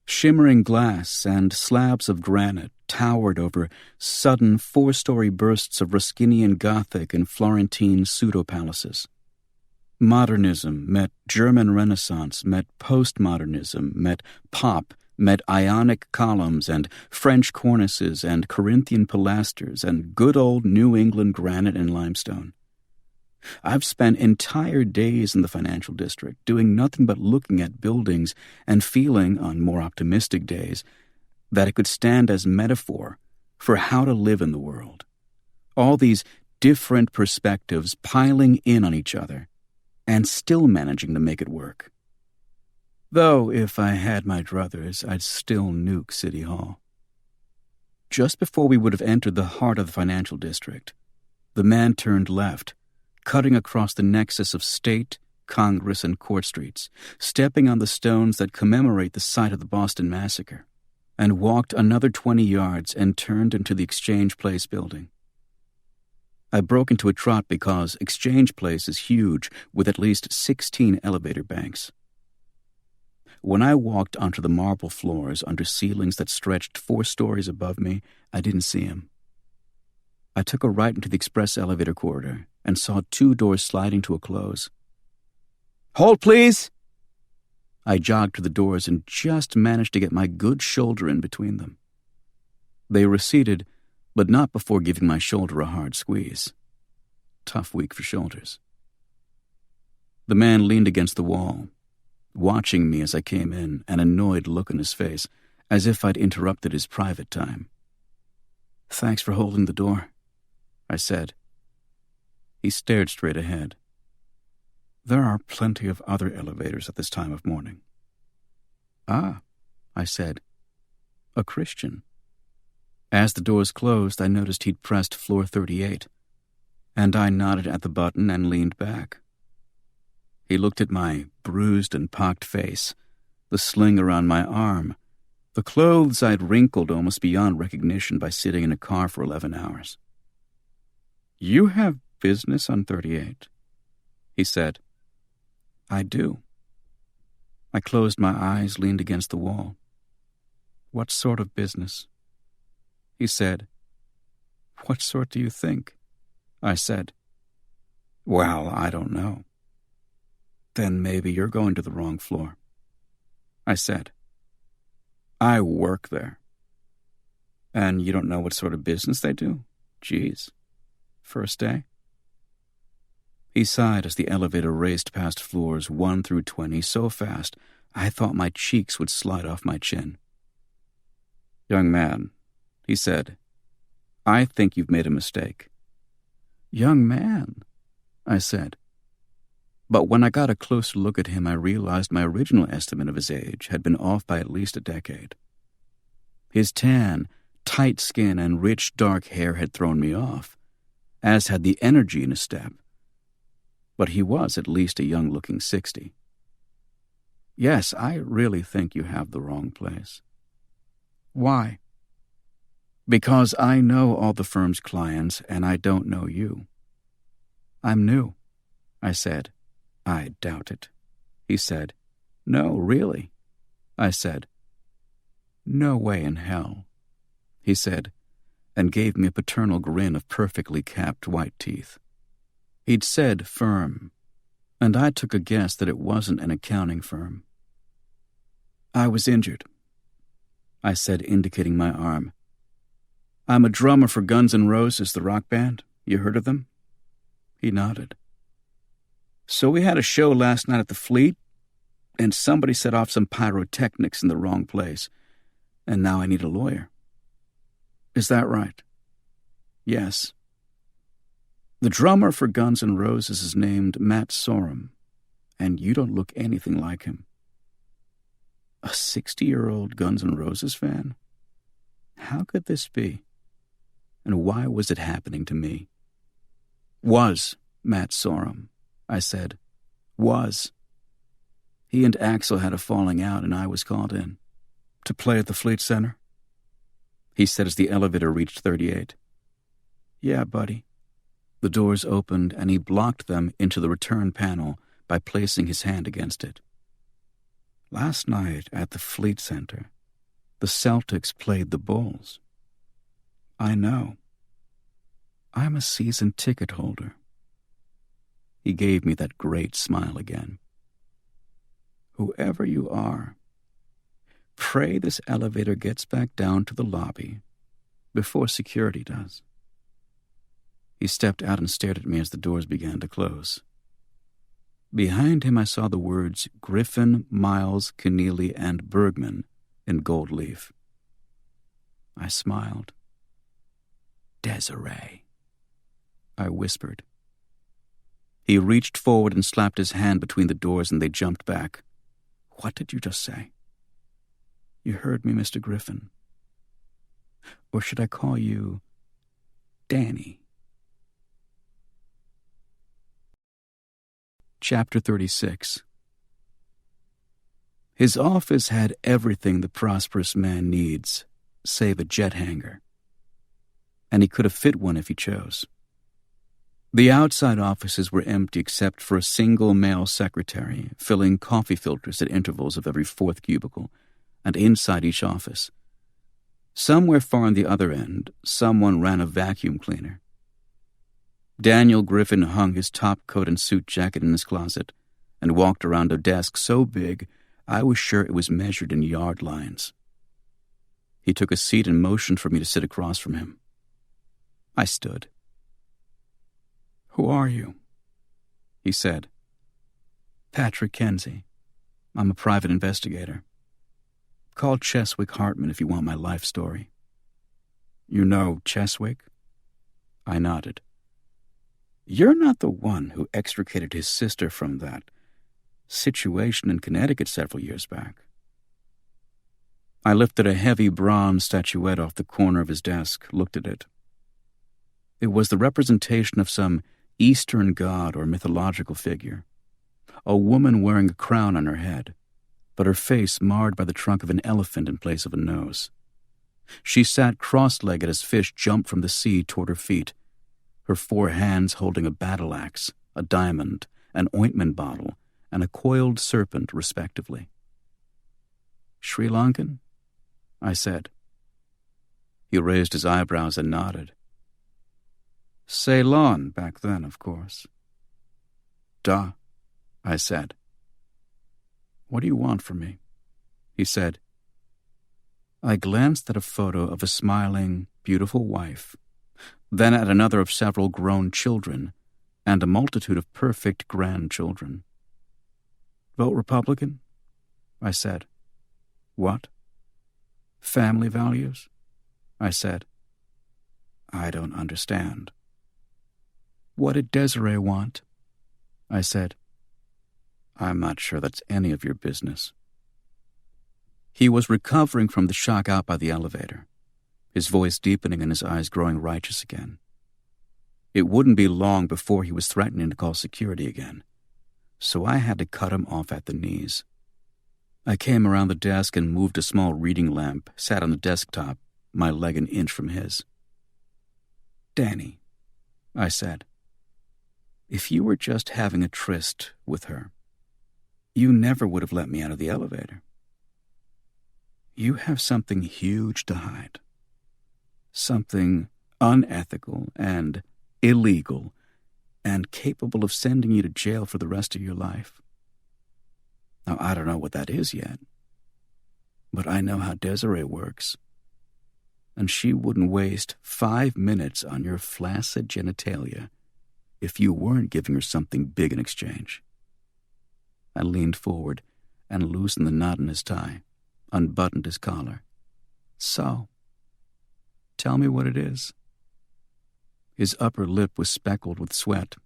Shimmering glass and slabs of granite towered over sudden 4-story bursts of Ruskinian Gothic and Florentine pseudo-palaces. Modernism met German Renaissance, met postmodernism, met pop, met Ionic columns and French cornices and Corinthian pilasters and good old New England granite and limestone. I've spent entire days in the financial district doing nothing but looking at buildings and feeling, on more optimistic days, that it could stand as metaphor for how to live in the world. All these different perspectives piling in on each other and still managing to make it work. Though, if I had my druthers, I'd still nuke City Hall. Just before we would have entered the heart of the financial district, the man turned left, cutting across the nexus of State, Congress, and Court Streets, stepping on the stones that commemorate the site of the Boston Massacre, and walked another 20 yards and turned into the Exchange Place building. I broke into a trot because Exchange Place is huge, with at least 16 elevator banks. When I walked onto the marble floors under ceilings that stretched 4 stories above me, I didn't see him. I took a right into the express elevator corridor and saw 2 doors sliding to a close. "Hold, please!" I jogged to the doors and just managed to get my good shoulder in between them. They receded, but not before giving my shoulder a hard squeeze. Tough week for shoulders. The man leaned against the wall, watching me as I came in, an annoyed look on his face, as if I'd interrupted his private time. "Thanks for holding the door," I said. He stared straight ahead. "There are plenty of other elevators at this time of morning." "Ah," I said. "A Christian." As the doors closed, I noticed he'd pressed floor 38, and I nodded at the button and leaned back. He looked at my bruised and pocked face, the sling around my arm, the clothes I'd wrinkled almost beyond recognition by sitting in a car for 11 hours. "You have business on 38, he said. "I do." I closed my eyes, leaned against the wall. "What sort of business?" He said. "What sort do you think?" I said. "Well, I don't know." "Then maybe you're going to the wrong floor," I said. "I work there." "And you don't know what sort of business they do? Geez. First day?" He sighed as the elevator raced past floors 1 through 20 so fast I thought my cheeks would slide off my chin. "Young man," he said, "I think you've made a mistake." "Young man," I said. But when I got a closer look at him, I realized my original estimate of his age had been off by at least a decade. His tan, tight skin and rich dark hair had thrown me off, as had the energy in his step. But he was at least a young-looking 60. "Yes, I really think you have the wrong place." "Why?" "Because I know all the firm's clients, and I don't know you." "I'm new," I said. "I doubt it," he said. "No, really," I said. "No way in hell," he said, and gave me a paternal grin of perfectly capped white teeth. He'd said firm, and I took a guess that it wasn't an accounting firm. "I was injured," I said, indicating my arm. "I'm a drummer for Guns N' Roses, the rock band. You heard of them?" He nodded. "So we had a show last night at the Fleet, and somebody set off some pyrotechnics in the wrong place, and now I need a lawyer." "Is that right?" "Yes." The drummer for Guns N' Roses is named Matt Sorum, and you don't look anything like him. A 60-year-old Guns N' Roses fan? How could this be? And why was it happening to me? Was Matt Sorum, I said. Was. He and Axel had a falling out, and I was called in. To play at the Fleet Center? He said as the elevator reached 38. Yeah, buddy. The doors opened, and he blocked them into the return panel by placing his hand against it. Last night at the Fleet Center, the Celtics played the Bulls. I know. I'm a season ticket holder. He gave me that great smile again. Whoever you are, pray this elevator gets back down to the lobby before security does. He stepped out and stared at me as the doors began to close. Behind him I saw the words Griffin, Miles, Keneally, and Bergman in gold leaf. I smiled. Desiree, I whispered. He reached forward and slapped his hand between the doors, and they jumped back. What did you just say? You heard me, Mr. Griffin. Or should I call you Danny? Chapter 36. His office had everything the prosperous man needs, save a jet hangar. And he could have fit one if he chose. The outside offices were empty except for a single male secretary filling coffee filters at intervals of every fourth cubicle, and inside each office, somewhere far on the other end, someone ran a vacuum cleaner. Daniel Griffin hung his top coat and suit jacket in his closet and walked around a desk so big I was sure it was measured in yard lines. He took a seat and motioned for me to sit across from him. I stood. Who are you? He said. Patrick Kenzie. I'm a private investigator. Call Cheswick Hartman if you want my life story. You know Cheswick? I nodded. You're not the one who extricated his sister from that situation in Connecticut several years back. I lifted a heavy bronze statuette off the corner of his desk, looked at it. It was the representation of some Eastern god or mythological figure, a woman wearing a crown on her head, but her face marred by the trunk of an elephant in place of a nose. She sat cross-legged as fish jumped from the sea toward her feet, her four hands holding a battle axe, a diamond, an ointment bottle, and a coiled serpent, respectively. Sri Lankan? I said. He raised his eyebrows and nodded. Ceylon back then, of course. Duh, I said. What do you want from me? He said. I glanced at a photo of a smiling, beautiful wife, then at another of several grown children, and a multitude of perfect grandchildren. Vote Republican? I said. What? Family values? I said. I don't understand. What did Desiree want? I said. I'm not sure that's any of your business. He was recovering from the shock out by the elevator, his voice deepening and his eyes growing righteous again. It wouldn't be long before he was threatening to call security again, so I had to cut him off at the knees. I came around the desk and moved a small reading lamp, sat on the desktop, my leg an inch from his. Danny, I said, if you were just having a tryst with her, you never would have let me out of the elevator. You have something huge to hide. Something unethical and illegal and capable of sending you to jail for the rest of your life. Now, I don't know what that is yet, but I know how Desiree works, and she wouldn't waste 5 minutes on your flaccid genitalia if you weren't giving her something big in exchange. I leaned forward and loosened the knot in his tie, unbuttoned his collar. So, tell me what it is. His upper lip was speckled with sweat,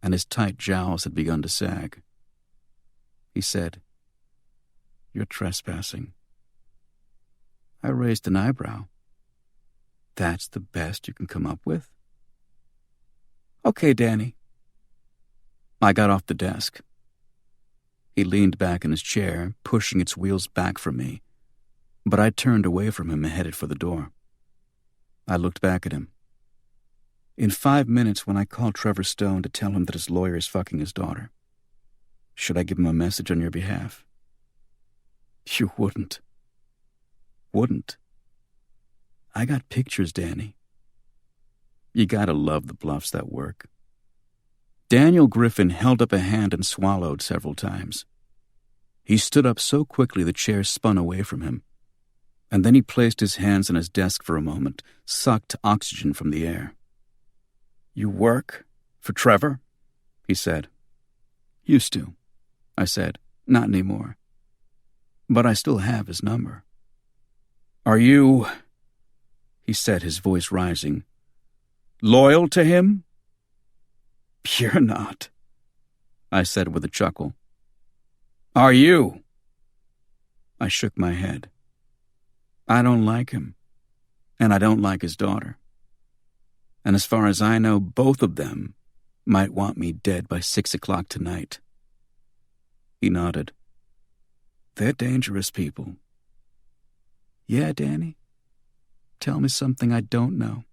and his tight jowls had begun to sag. He said, "You're trespassing." I raised an eyebrow. "That's the best you can come up with?" "Okay, Danny." I got off the desk. He leaned back in his chair, pushing its wheels back from me, but I turned away from him and headed for the door. I looked back at him. "In 5 minutes, when I call Trevor Stone to tell him that his lawyer is fucking his daughter, should I give him a message on your behalf?" "You wouldn't." "Wouldn't? I got pictures, Danny. You gotta love the bluffs that work." Daniel Griffin held up a hand and swallowed several times. He stood up so quickly the chair spun away from him, and then he placed his hands on his desk for a moment, sucked oxygen from the air. "You work for Trevor?" he said. "Used to," I said. "Not anymore. But I still have his number." "Are you," he said, his voice rising, "loyal to him?" "You're not," I said with a chuckle. "Are you?" I shook my head. "I don't like him, and I don't like his daughter. And as far as I know, both of them might want me dead by 6 o'clock tonight." He nodded. "They're dangerous people." "Yeah, Danny? Tell me something I don't know.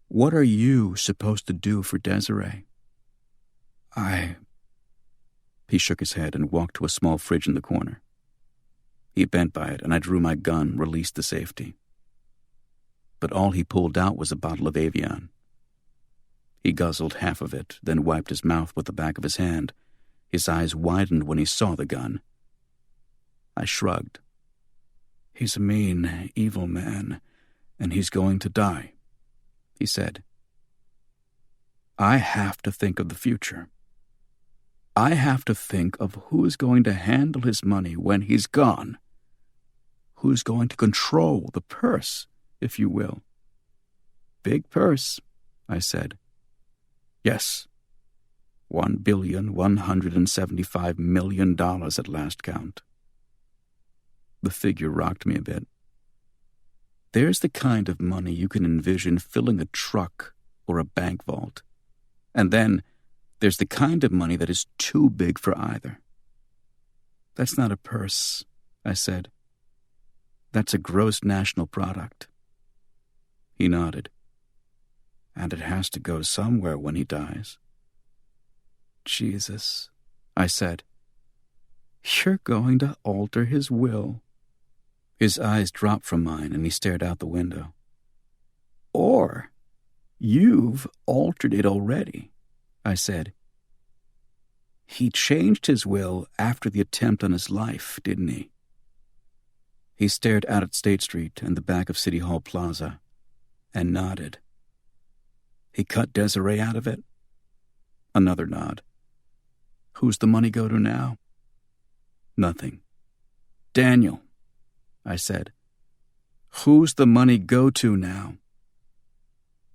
What are you supposed to do for Desiree?" He shook his head and walked to a small fridge in the corner. He bent by it, and I drew my gun, released the safety. But all he pulled out was a bottle of Evian. He guzzled half of it, then wiped his mouth with the back of his hand. His eyes widened when he saw the gun. I shrugged. "He's a mean, evil man, and he's going to die," he said. "I have to think of the future. I have to think of who's going to handle his money when he's gone. Who's going to control the purse, if you will." "Big purse," I said. "Yes. $1,175,000,000 at last count." The figure rocked me a bit. There's the kind of money you can envision filling a truck or a bank vault. And then there's the kind of money that is too big for either. "That's not a purse," I said. "That's a gross national product." He nodded. "And it has to go somewhere when he dies." "Jesus," I said. "You're going to alter his will." His eyes dropped from mine, and he stared out the window. "Or you've altered it already," I said. "He changed his will after the attempt on his life, didn't he?" He stared out at State Street and the back of City Hall Plaza, and nodded. "He cut Desiree out of it?" Another nod. "Who's the money go to now?" "Nothing." "Daniel," I said, "who's the money go to now?"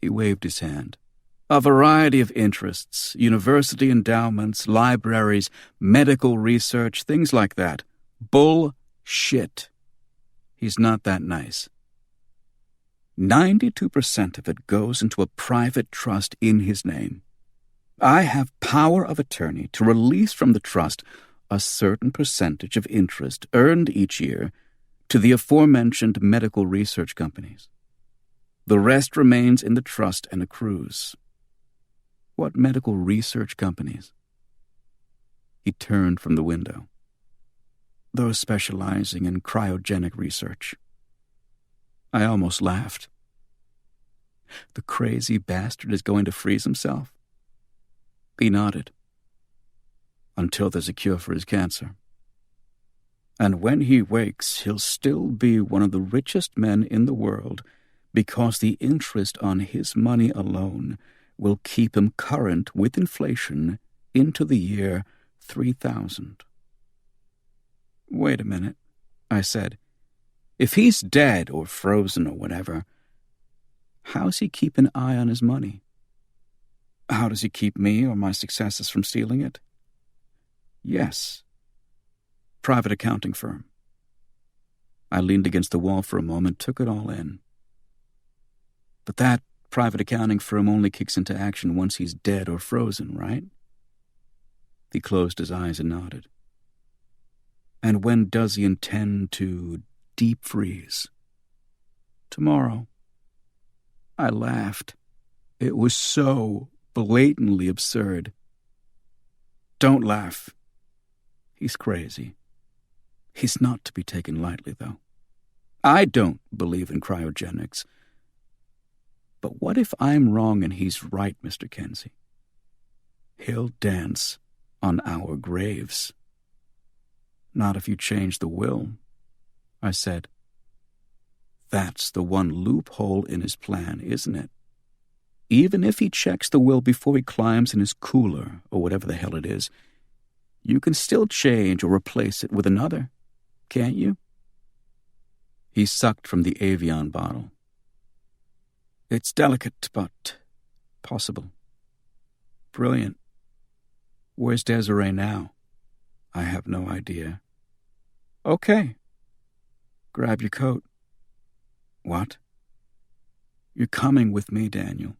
He waved his hand. "A variety of interests, university endowments, libraries, medical research, things like that. Bullshit. He's not that nice. 92% of it goes into a private trust in his name. I have power of attorney to release from the trust a certain percentage of interest earned each year to the aforementioned medical research companies. The rest remains in the trust and accrues." "What medical research companies?" He turned from the window. "Those specializing in cryogenic research." I almost laughed. "The crazy bastard is going to freeze himself?" He nodded. "Until there's a cure for his cancer. And when he wakes, he'll still be one of the richest men in the world because the interest on his money alone will keep him current with inflation into the year 3000. "Wait a minute," I said. "If he's dead or frozen or whatever, How's he keep an eye on his money? How does he keep me or my successes from stealing it? Yes. Private accounting firm. I leaned against the wall for a moment, took it all in. But that private accounting firm only kicks into action once he's dead or frozen, right? He closed his eyes and nodded. And when does he intend to deep freeze? Tomorrow. I laughed. It was so blatantly absurd. Don't laugh. He's crazy. He's not to be taken lightly, though. I don't believe in cryogenics. But what if I'm wrong and he's right, Mr. Kenzie? He'll dance on our graves. Not if you change the will, I said. That's the one loophole in his plan, isn't it? Even if he checks the will before he climbs in his cooler, or whatever the hell it is, you can still change or replace it with another, can't you? He sucked from the Avion bottle. It's delicate, but possible. Brilliant. Where's Desiree now? I have no idea. Okay. Grab your coat. What? You're coming with me, Daniel.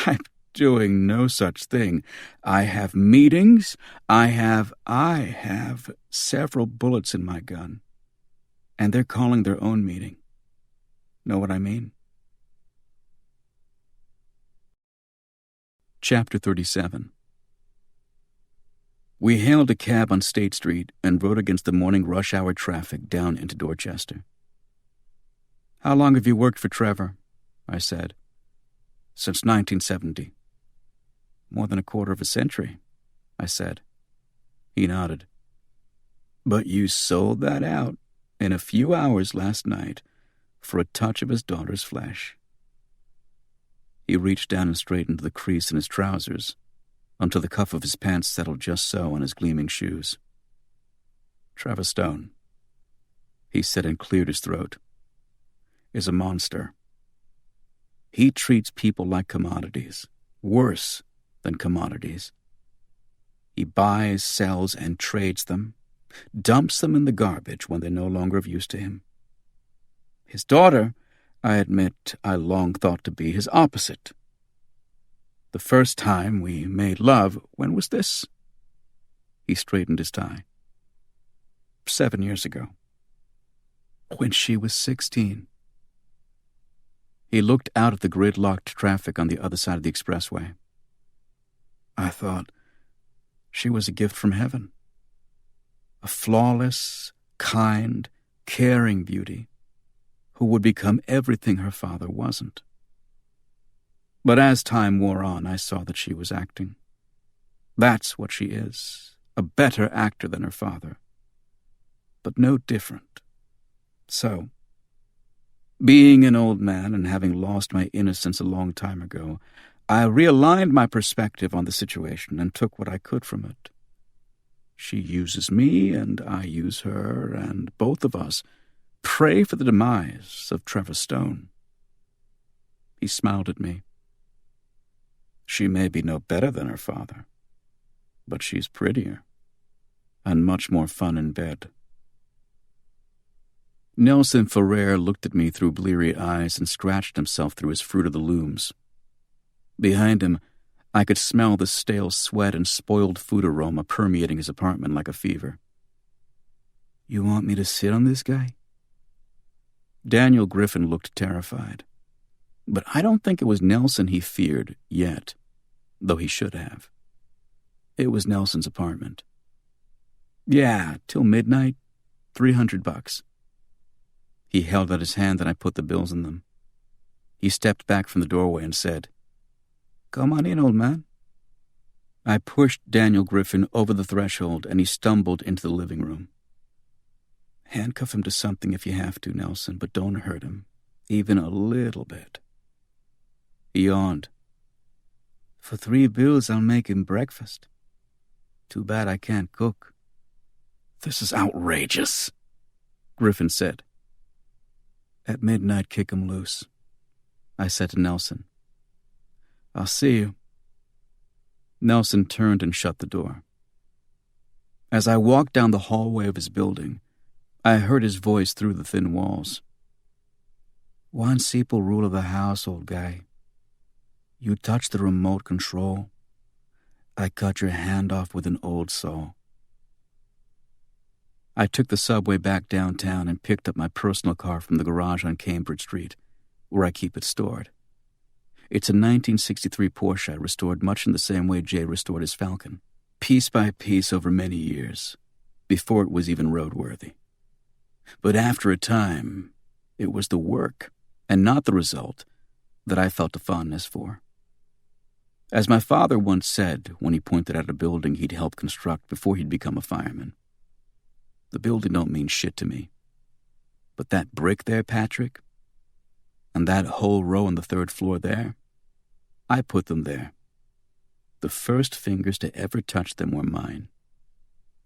I'm doing no such thing. I have meetings. I have several bullets in my gun. And they're calling their own meeting. Know what I mean? Chapter 37. We hailed a cab on State Street and rode against the morning rush hour traffic down into Dorchester. How long have you worked for Trevor? I said. Since 1970. More than a quarter of a century, I said. He nodded. But you sold that out in a few hours last night for a touch of his daughter's flesh. He reached down and straightened the crease in his trousers until the cuff of his pants settled just so on his gleaming shoes. Trevor Stone, he said and cleared his throat, is a monster. He treats people like commodities, worse than commodities. He buys, sells, and trades them, dumps them in the garbage when they're no longer of use to him. His daughter, I admit, I long thought to be his opposite. The first time we made love, when was this? He straightened his tie. 7 years ago. When she was 16. He looked out at the gridlocked traffic on the other side of the expressway. I thought she was a gift from heaven. A flawless, kind, caring beauty who would become everything her father wasn't. But as time wore on, I saw that she was acting. That's what she is, a better actor than her father, but no different. So, being an old man and having lost my innocence a long time ago, I realigned my perspective on the situation and took what I could from it. She uses me and I use her, and both of us pray for the demise of Trevor Stone. He smiled at me. She may be no better than her father, but she's prettier and much more fun in bed. Nelson Ferrer looked at me through bleary eyes and scratched himself through his Fruit of the Looms. Behind him, I could smell the stale sweat and spoiled food aroma permeating his apartment like a fever. You want me to sit on this guy? Daniel Griffin looked terrified. But I don't think it was Nelson he feared yet, though he should have. It was Nelson's apartment. Yeah, till midnight, $300. He held out his hand and I put the bills in them. He stepped back from the doorway and said, Come on in, old man. I pushed Daniel Griffin over the threshold and he stumbled into the living room. Handcuff him to something if you have to, Nelson, but don't hurt him, even a little bit. He yawned. For $3 I'll make him breakfast. Too bad I can't cook. This is outrageous, Griffin said. At midnight, kick him loose. I said to Nelson. "I'll see you." Nelson turned and shut the door. As I walked down the hallway of his building, I heard his voice through the thin walls. "One simple rule of the house, old guy. You touch the remote control, I cut your hand off with an old saw." I took the subway back downtown and picked up my personal car from the garage on Cambridge Street, where I keep it stored. It's a 1963 Porsche I restored much in the same way Jay restored his Falcon, piece by piece over many years, before it was even roadworthy. But after a time, it was the work, and not the result, that I felt a fondness for. As my father once said when he pointed out a building he'd helped construct before he'd become a fireman, "The building don't mean shit to me. But that brick there, Patrick, and that whole row on the third floor there, I put them there. The first fingers to ever touch them were mine,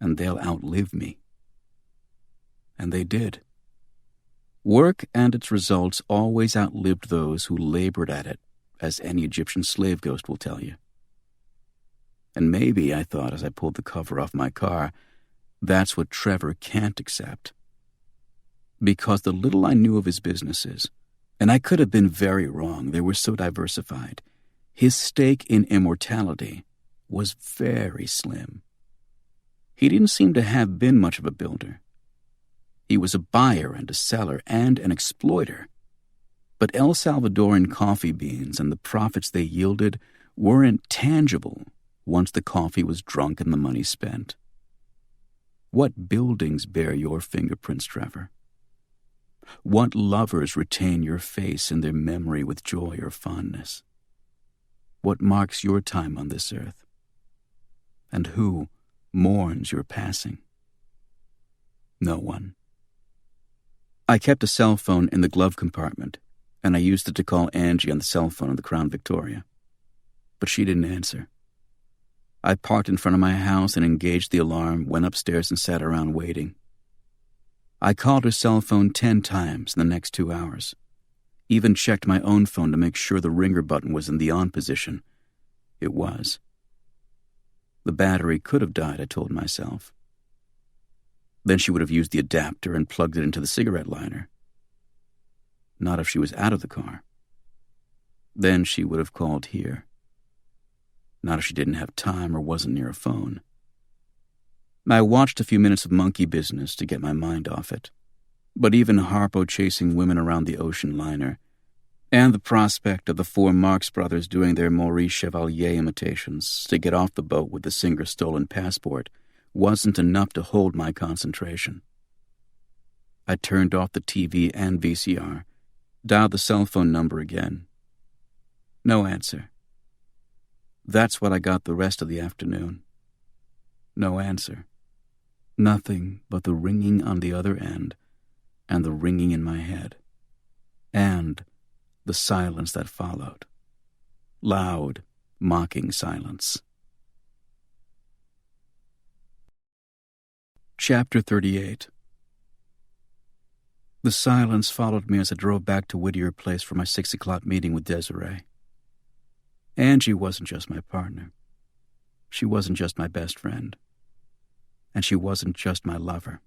and they'll outlive me." And they did. Work and its results always outlived those who labored at it, as any Egyptian slave ghost will tell you. And maybe, I thought as I pulled the cover off my car, that's what Trevor can't accept. Because the little I knew of his businesses, and I could have been very wrong, they were so diversified, his stake in immortality was very slim. He didn't seem to have been much of a builder. He was a buyer and a seller and an exploiter. But El Salvadoran coffee beans and the profits they yielded weren't tangible once the coffee was drunk and the money spent. What buildings bear your fingerprints, Trevor? What lovers retain your face in their memory with joy or fondness? What marks your time on this earth? And who mourns your passing? No one. I kept a cell phone in the glove compartment, and I used it to call Angie on the cell phone in the Crown Victoria. But she didn't answer. I parked in front of my house and engaged the alarm, went upstairs and sat around waiting. I called her cell phone 10 times in the next 2 hours. Even checked my own phone to make sure the ringer button was in the on position. It was. The battery could have died, I told myself. Then she would have used the adapter and plugged it into the cigarette lighter. Not if she was out of the car. Then she would have called here. Not if she didn't have time or wasn't near a phone. I watched a few minutes of monkey business to get my mind off it. But even Harpo chasing women around the ocean liner, and the prospect of the 4 Marx brothers doing their Maurice Chevalier imitations to get off the boat with the singer's stolen passport wasn't enough to hold my concentration. I turned off the TV and VCR, dialed the cell phone number again. No answer. That's what I got the rest of the afternoon. No answer. Nothing but the ringing on the other end, and the ringing in my head, and the silence that followed. Loud, mocking silence. Chapter 38. The silence followed me as I drove back to Whittier Place for my 6 o'clock meeting with Desiree. Angie wasn't just my partner. She wasn't just my best friend. And she wasn't just my lover.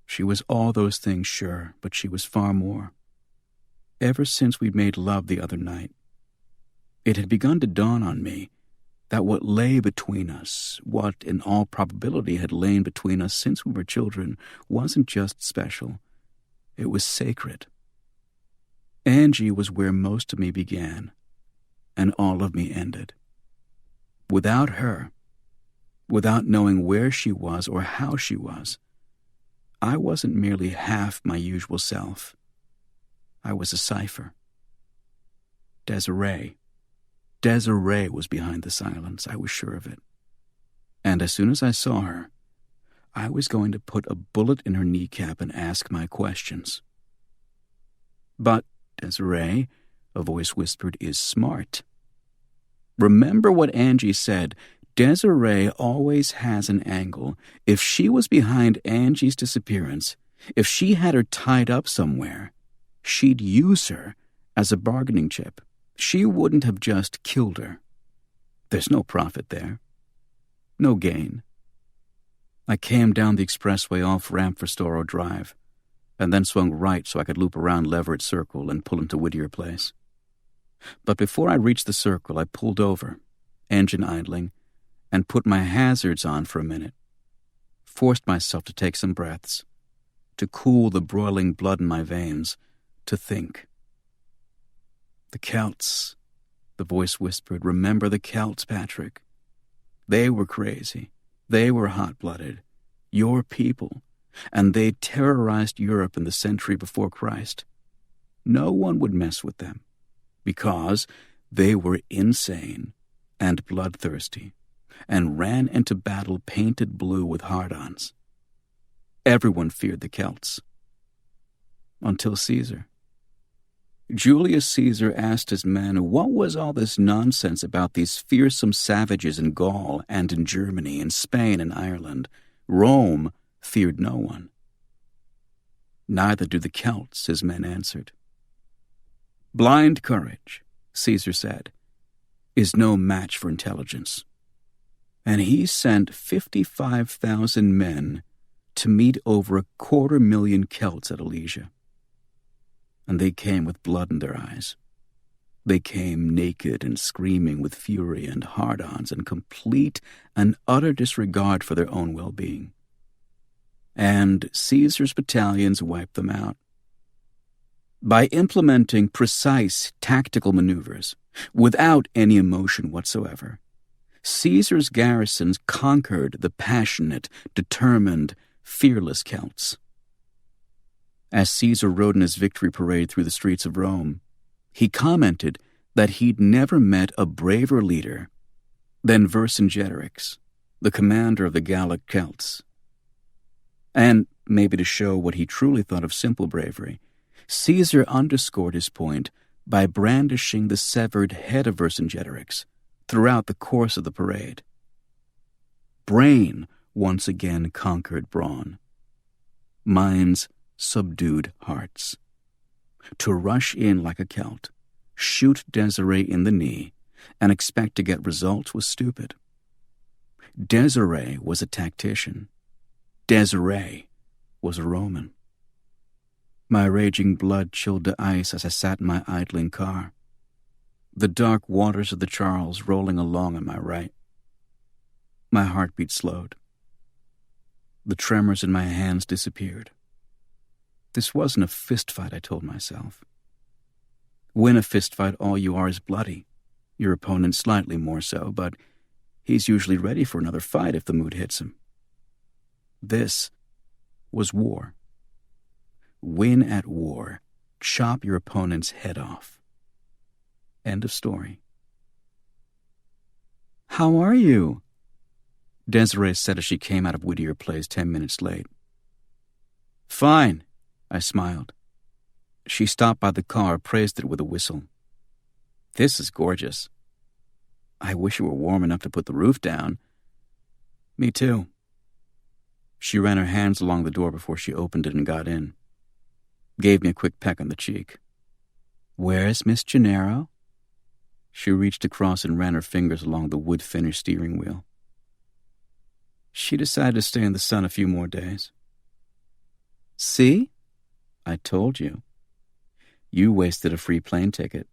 She was all those things, sure, but she was far more. Ever since we made love the other night, it had begun to dawn on me that what lay between us, what in all probability had lain between us since we were children, wasn't just special. It was sacred. Angie was where most of me began, and all of me ended. Without her, without knowing where she was or how she was, I wasn't merely half my usual self. I was a cipher. Desiree was behind the silence, I was sure of it. And as soon as I saw her, I was going to put a bullet in her kneecap and ask my questions. But Desiree, a voice whispered, is smart. Remember what Angie said. Desiree always has an angle. If she was behind Angie's disappearance, if she had her tied up somewhere, she'd use her As a bargaining chip, she wouldn't have just killed her. There's no profit there. No gain. I came down the expressway off-ramp for Storrow Drive, and then swung right so I could loop around Leverett Circle and pull into Whittier Place. But before I reached the circle, I pulled over, engine idling, and put my hazards on for a minute. Forced myself to take some breaths, to cool the broiling blood in my veins, to think. The Celts, the voice whispered. Remember the Celts, Patrick. They were crazy. They were hot-blooded. Your people. And they terrorized Europe in the century before Christ. No one would mess with them, because they were insane and bloodthirsty, and ran into battle painted blue with hard-ons. Everyone feared the Celts. Until Caesar. Julius Caesar asked his men what was all this nonsense about these fearsome savages in Gaul and in Germany and Spain and Ireland. Rome feared no one. Neither do the Celts, his men answered. Blind courage, Caesar said, is no match for intelligence. And he sent 55,000 men to meet over 250,000 Celts at Alesia. And they came with blood in their eyes. They came naked and screaming with fury and hard-ons and complete and utter disregard for their own well-being. And Caesar's battalions wiped them out. By implementing precise tactical maneuvers, without any emotion whatsoever, Caesar's garrisons conquered the passionate, determined, fearless Celts. As Caesar rode in his victory parade through the streets of Rome, he commented that he'd never met a braver leader than Vercingetorix, the commander of the Gallic Celts. And, maybe to show what he truly thought of simple bravery, Caesar underscored his point by brandishing the severed head of Vercingetorix throughout the course of the parade. Brain once again conquered brawn. Minds subdued hearts. To rush in like a Celt, shoot Desiree in the knee, and expect to get results was stupid. Desiree was a tactician. Desiree was a Roman. My raging blood chilled to ice as I sat in my idling car, the dark waters of the Charles rolling along on my right. My heartbeat slowed. The tremors in my hands disappeared. This wasn't a fistfight, I told myself. Win a fistfight, all you are is bloody. Your opponent slightly more so, but he's usually ready for another fight if the mood hits him. This was war. Win at war. Chop your opponent's head off. End of story. How are you? Desiree said as she came out of Whittier Place 10 minutes late. Fine, I smiled. She stopped by the car, praised it with a whistle. This is gorgeous. I wish it were warm enough to put the roof down. Me too. She ran her hands along the door before she opened it and got in. Gave me a quick peck on the cheek. Where's Miss Gennaro? She reached across and ran her fingers along the wood-finished steering wheel. She decided to stay in the sun a few more days. See? I told you. You wasted a free plane ticket.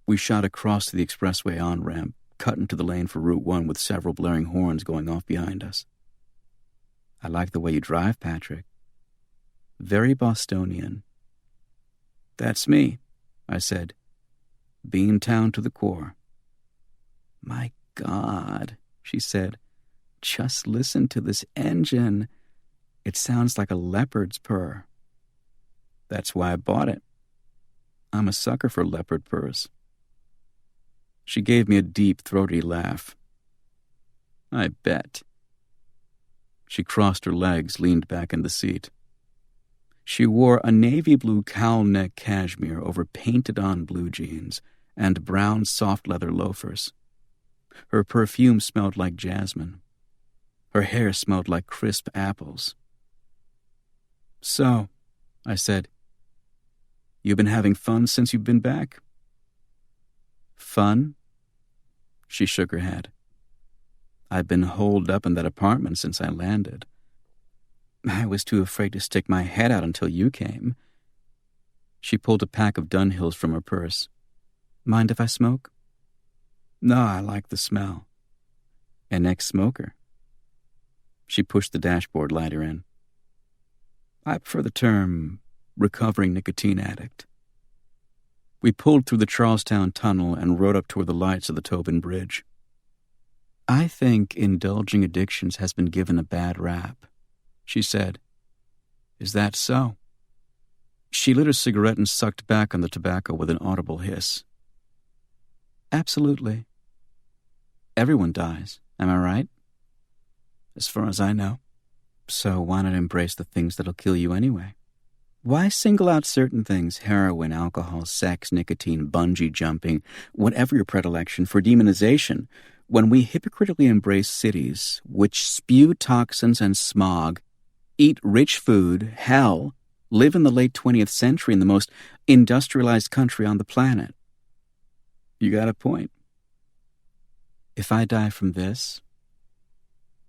We shot across to the expressway on-ramp, cut into the lane for Route 1 with several blaring horns going off behind us. I like the way you drive, Patrick. Very Bostonian. That's me, I said. Beantown to the core. My God, she said. Just listen to this engine. It sounds like a leopard's purr. That's why I bought it. I'm a sucker for leopard purrs. She gave me a deep, throaty laugh. I bet. She crossed her legs, leaned back in the seat. She wore a navy blue cowl-neck cashmere over painted-on blue jeans and brown soft leather loafers. Her perfume smelled like jasmine. Her hair smelled like crisp apples. So, I said, You've been having fun since you've been back?" "Fun?" She shook her head. "I've been holed up in that apartment since I landed. I was too afraid to stick my head out until you came." She pulled a pack of Dunhills from her purse. "Mind if I smoke?" "No, I like the smell." "An ex-smoker?" She pushed the dashboard lighter in. "I prefer the term recovering nicotine addict." We pulled through the Charlestown Tunnel and rode up toward the lights of the Tobin Bridge. "I think indulging addictions has been given a bad rap," she said. "Is that so?" She lit a cigarette and sucked back on the tobacco with an audible hiss. "Absolutely. Everyone dies, am I right?" "As far as I know." "So why not embrace the things that'll kill you anyway? Why single out certain things, heroin, alcohol, sex, nicotine, bungee jumping, whatever your predilection, for demonization, when we hypocritically embrace cities which spew toxins and smog, eat rich food, hell, live in the late 20th century in the most industrialized country on the planet?" "You got a point." "If I die from this,"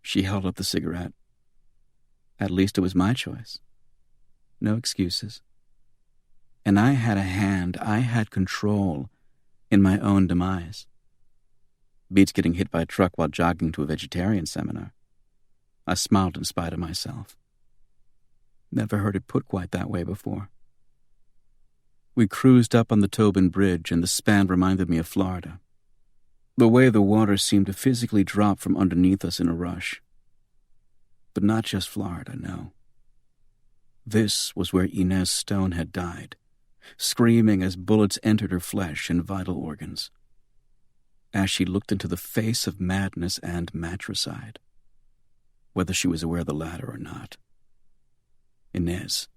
she held up the cigarette, "at least it was my choice. No excuses. And I had a hand, I had control in my own demise. Beats getting hit by a truck while jogging to a vegetarian seminar." I smiled in spite of myself. Never heard it put quite that way before. We cruised up on the Tobin Bridge, and the span reminded me of Florida. The way the water seemed to physically drop from underneath us in a rush. But not just Florida, no. This was where Inez Stone had died, screaming as bullets entered her flesh and vital organs, as she looked into the face of madness and matricide, whether she was aware of the latter or not. Inez.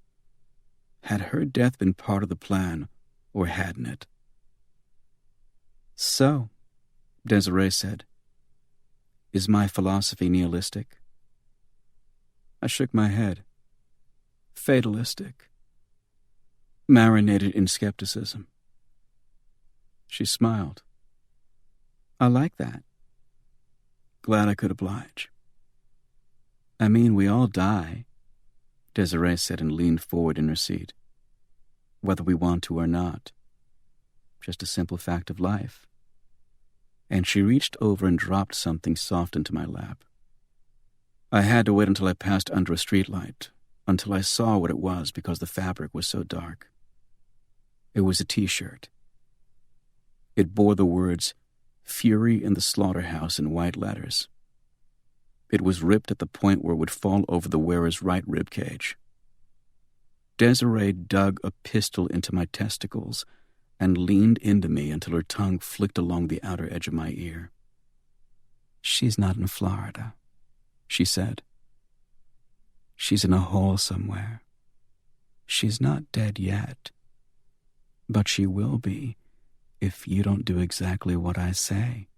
Had her death been part of the plan, or hadn't it? "So," Desiree said, "is my philosophy nihilistic?" I shook my head. "Fatalistic. Marinated in skepticism." She smiled. "I like that. Glad I could oblige." "I mean, we all die," Desiree said and leaned forward in her seat. "Whether we want to or not. Just a simple fact of life." And she reached over and dropped something soft into my lap. I had to wait until I passed under a streetlight, until I saw what it was because the fabric was so dark. It was a T-shirt. It bore the words, "Fury in the Slaughterhouse" in white letters. It was ripped at the point where it would fall over the wearer's right rib cage. Desiree dug a pistol into my testicles and leaned into me until her tongue flicked along the outer edge of my ear. "She's not in Florida," she said. "She's in a hole somewhere. She's not dead yet. But she will be if you don't do exactly what I say."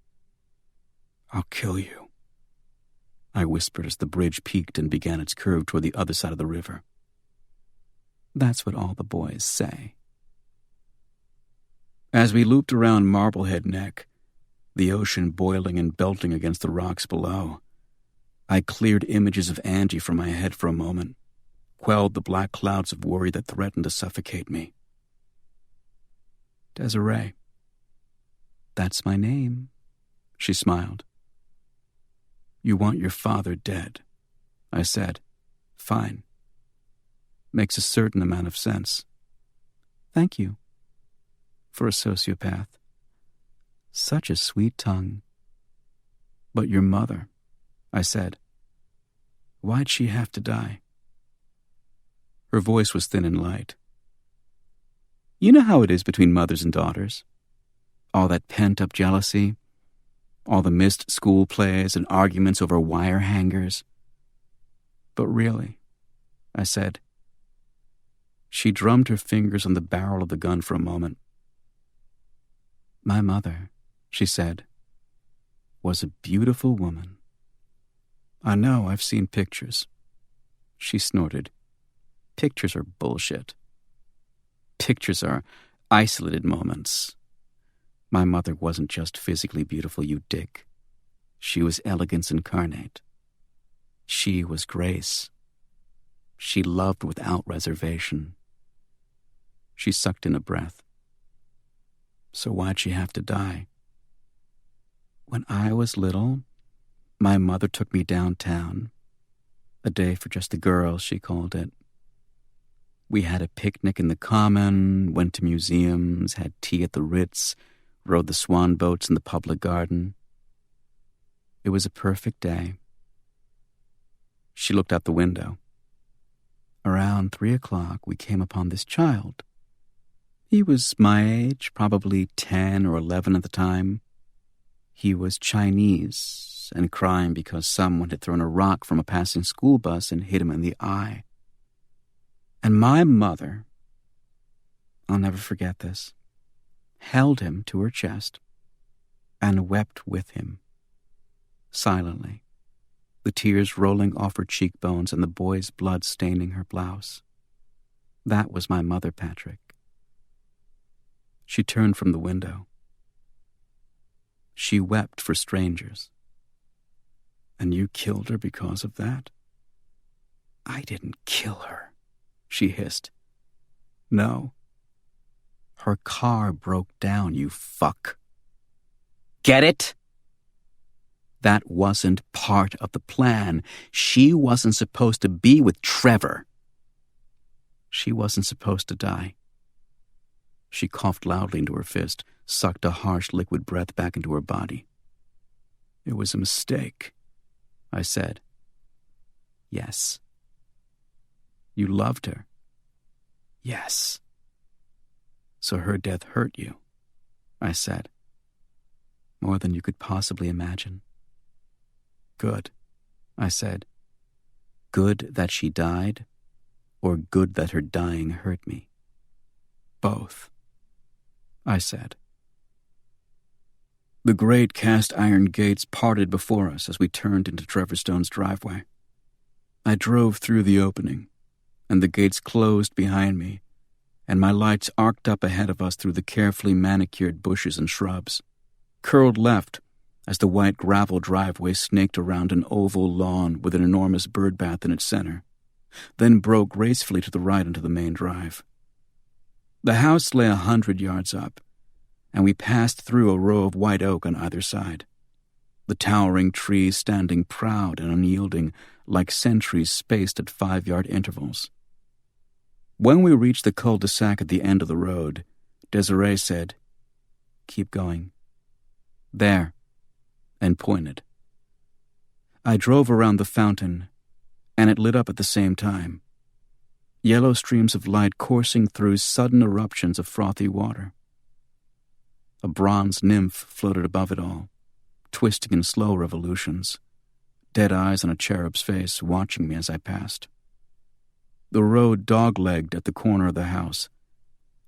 "I'll kill you," I whispered as the bridge peaked and began its curve toward the other side of the river. "That's what all the boys say." As we looped around Marblehead Neck, the ocean boiling and belting against the rocks below, I cleared images of Angie from my head for a moment, quelled the black clouds of worry that threatened to suffocate me. "Desiree." "That's my name," she smiled. "You want your father dead," I said. "Fine. Makes a certain amount of sense." "Thank you. For a sociopath. Such a sweet tongue." "But your mother," I said. "Why'd she have to die?" Her voice was thin and light. "You know how it is between mothers and daughters. All that pent-up jealousy, all the missed school plays and arguments over wire hangers." "But really," I said. She drummed her fingers on the barrel of the gun for a moment. "My mother," she said, "was a beautiful woman." "I know, I've seen pictures." She snorted. "Pictures are bullshit." pictures are isolated moments. My mother wasn't just physically beautiful, you dick. She was elegance incarnate. She was grace. She loved without reservation. She sucked in a breath. So why'd she have to die? When I was little, my mother took me downtown. A day for just the girls, she called it. We had a picnic in the Common, went to museums, had tea at the Ritz, rode the swan boats in the public garden. It was a perfect day. She looked out the window. Around 3 o'clock, we came upon this child. He was my age, probably 10 or 11 at the time. He was Chinese and crying because someone had thrown a rock from a passing school bus and hit him in the eye. And my mother, I'll never forget this, held him to her chest and wept with him, silently, the tears rolling off her cheekbones and the boy's blood staining her blouse. That was my mother, Patrick. She turned from the window. She wept for strangers. And you killed her because of that? I didn't kill her, she hissed. No. Her car broke down, you fuck. Get it? That wasn't part of the plan. She wasn't supposed to be with Trevor. She wasn't supposed to die. She coughed loudly into her fist, sucked a harsh liquid breath back into her body. It was a mistake, I said. Yes. You loved her. Yes. So her death hurt you, I said. More than you could possibly imagine. Good, I said. Good that she died, or good that her dying hurt me? Both, I said. The great cast-iron gates parted before us as we turned into Trevor Stone's driveway. I drove through the opening, and the gates closed behind me, and my lights arced up ahead of us through the carefully manicured bushes and shrubs, curled left as the white gravel driveway snaked around an oval lawn with an enormous bird bath in its center, then broke gracefully to the right into the main drive. The house lay 100 yards up, and we passed through a row of white oak on either side, the towering trees standing proud and unyielding like sentries spaced at 5-yard intervals. When we reached the cul-de-sac at the end of the road, Desiree said, "Keep going." "There," and pointed. I drove around the fountain, and it lit up at the same time. Yellow streams of light coursing through sudden eruptions of frothy water. A bronze nymph floated above it all, twisting in slow revolutions, dead eyes on a cherub's face watching me as I passed. The road dog-legged at the corner of the house,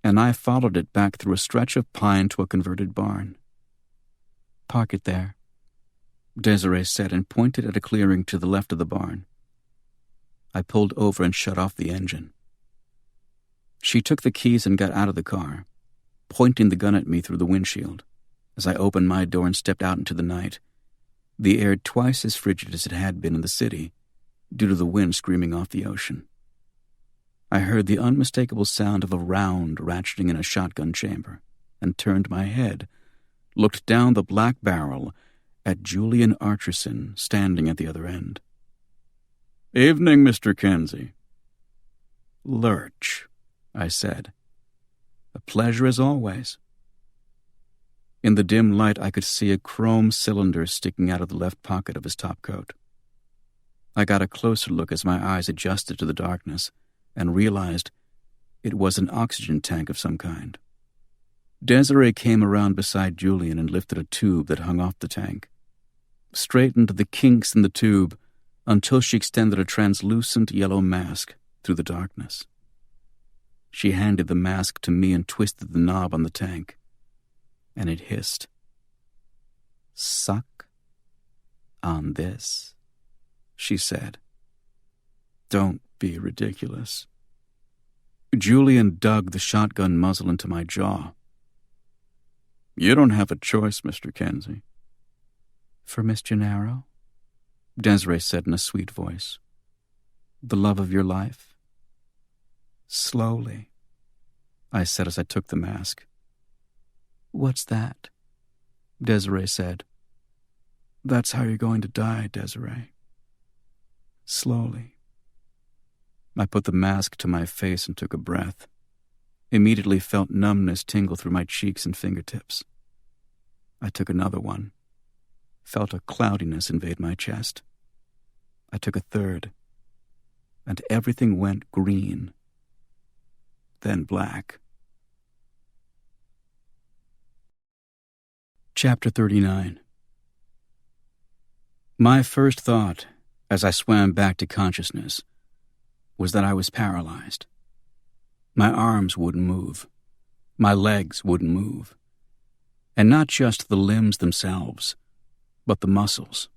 and I followed it back through a stretch of pine to a converted barn. "Park it there," Desiree said and pointed at a clearing to the left of the barn. I pulled over and shut off the engine. She took the keys and got out of the car, pointing the gun at me through the windshield. As I opened my door and stepped out into the night, the air twice as frigid as it had been in the city, due to the wind screaming off the ocean. I heard the unmistakable sound of a round ratcheting in a shotgun chamber, and turned my head, looked down the black barrel at Julian Archerson standing at the other end. "Evening, Mr. Kenzie." "Lurch," I said. "A pleasure as always." In the dim light, I could see a chrome cylinder sticking out of the left pocket of his top coat. I got a closer look as my eyes adjusted to the darkness and realized it was an oxygen tank of some kind. Desiree came around beside Julian and lifted a tube that hung off the tank, straightened the kinks in the tube until she extended a translucent yellow mask through the darkness. She handed the mask to me and twisted the knob on the tank, and it hissed. "Suck on this," she said. "Don't be ridiculous." Julian dug the shotgun muzzle into my jaw. "You don't have a choice, Mr. Kenzie." "For Miss Gennaro?" Desiree said in a sweet voice. "The love of your life?" "Slowly," I said as I took the mask. "What's that?" Desiree said. "That's how you're going to die, Desiree. Slowly." I put the mask to my face and took a breath. Immediately felt numbness tingle through my cheeks and fingertips. I took another one. Felt a cloudiness invade my chest. I took a third, and everything went green, then black. Chapter 39. My first thought, as I swam back to consciousness, was that I was paralyzed. My arms wouldn't move. My legs wouldn't move. And not just the limbs themselves, but the muscles.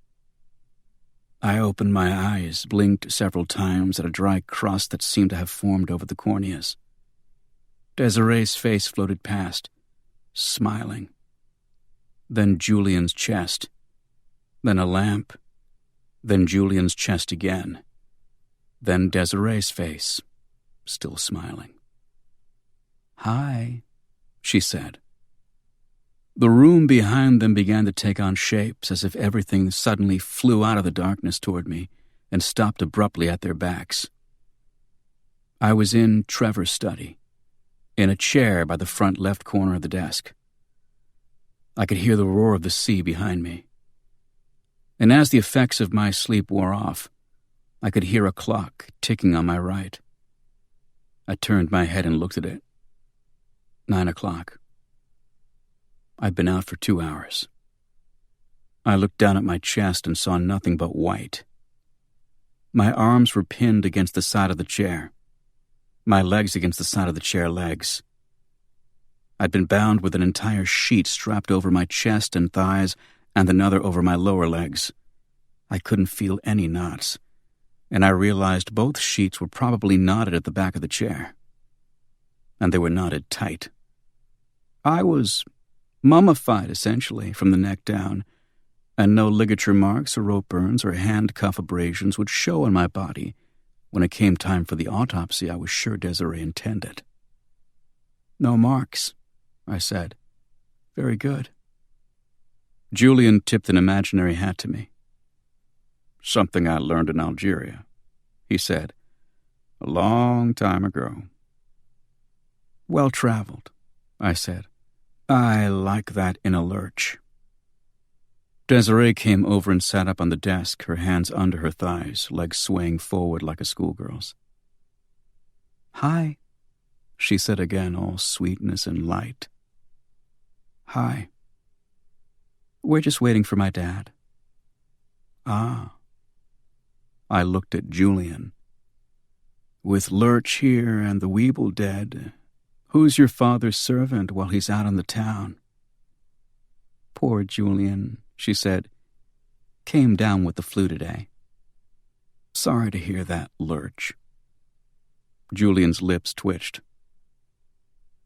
I opened my eyes, blinked several times at a dry crust that seemed to have formed over the corneas. Desiree's face floated past, smiling. Then Julian's chest. Then a lamp. Then Julian's chest again. Then Desiree's face, still smiling. "Hi," she said. The room behind them began to take on shapes as if everything suddenly flew out of the darkness toward me and stopped abruptly at their backs. I was in Trevor's study, in a chair by the front left corner of the desk. I could hear the roar of the sea behind me. And as the effects of my sleep wore off, I could hear a clock ticking on my right. I turned my head and looked at it. 9 o'clock. I'd been out for 2 hours. I looked down at my chest and saw nothing but white. My arms were pinned against the side of the chair, my legs against the side of the chair legs. I'd been bound with an entire sheet strapped over my chest and thighs and another over my lower legs. I couldn't feel any knots, and I realized both sheets were probably knotted at the back of the chair. And they were knotted tight. I was mummified, essentially, from the neck down, and no ligature marks or rope burns or handcuff abrasions would show on my body when it came time for the autopsy I was sure Desiree intended. "No marks," I said. "Very good." Julian tipped an imaginary hat to me. "Something I learned in Algeria," he said, "a long time ago." "Well-traveled," I said. "I like that in a lurch." Desiree came over and sat up on the desk, her hands under her thighs, legs swaying forward like a schoolgirl's. "Hi," she said again, all sweetness and light. "Hi. We're just waiting for my dad." "Ah." I looked at Julian. "With Lurch here and the Weeble dead, who's your father's servant while he's out on the town?" "Poor Julian," she said. "Came down with the flu today." "Sorry to hear that, Lurch." Julian's lips twitched.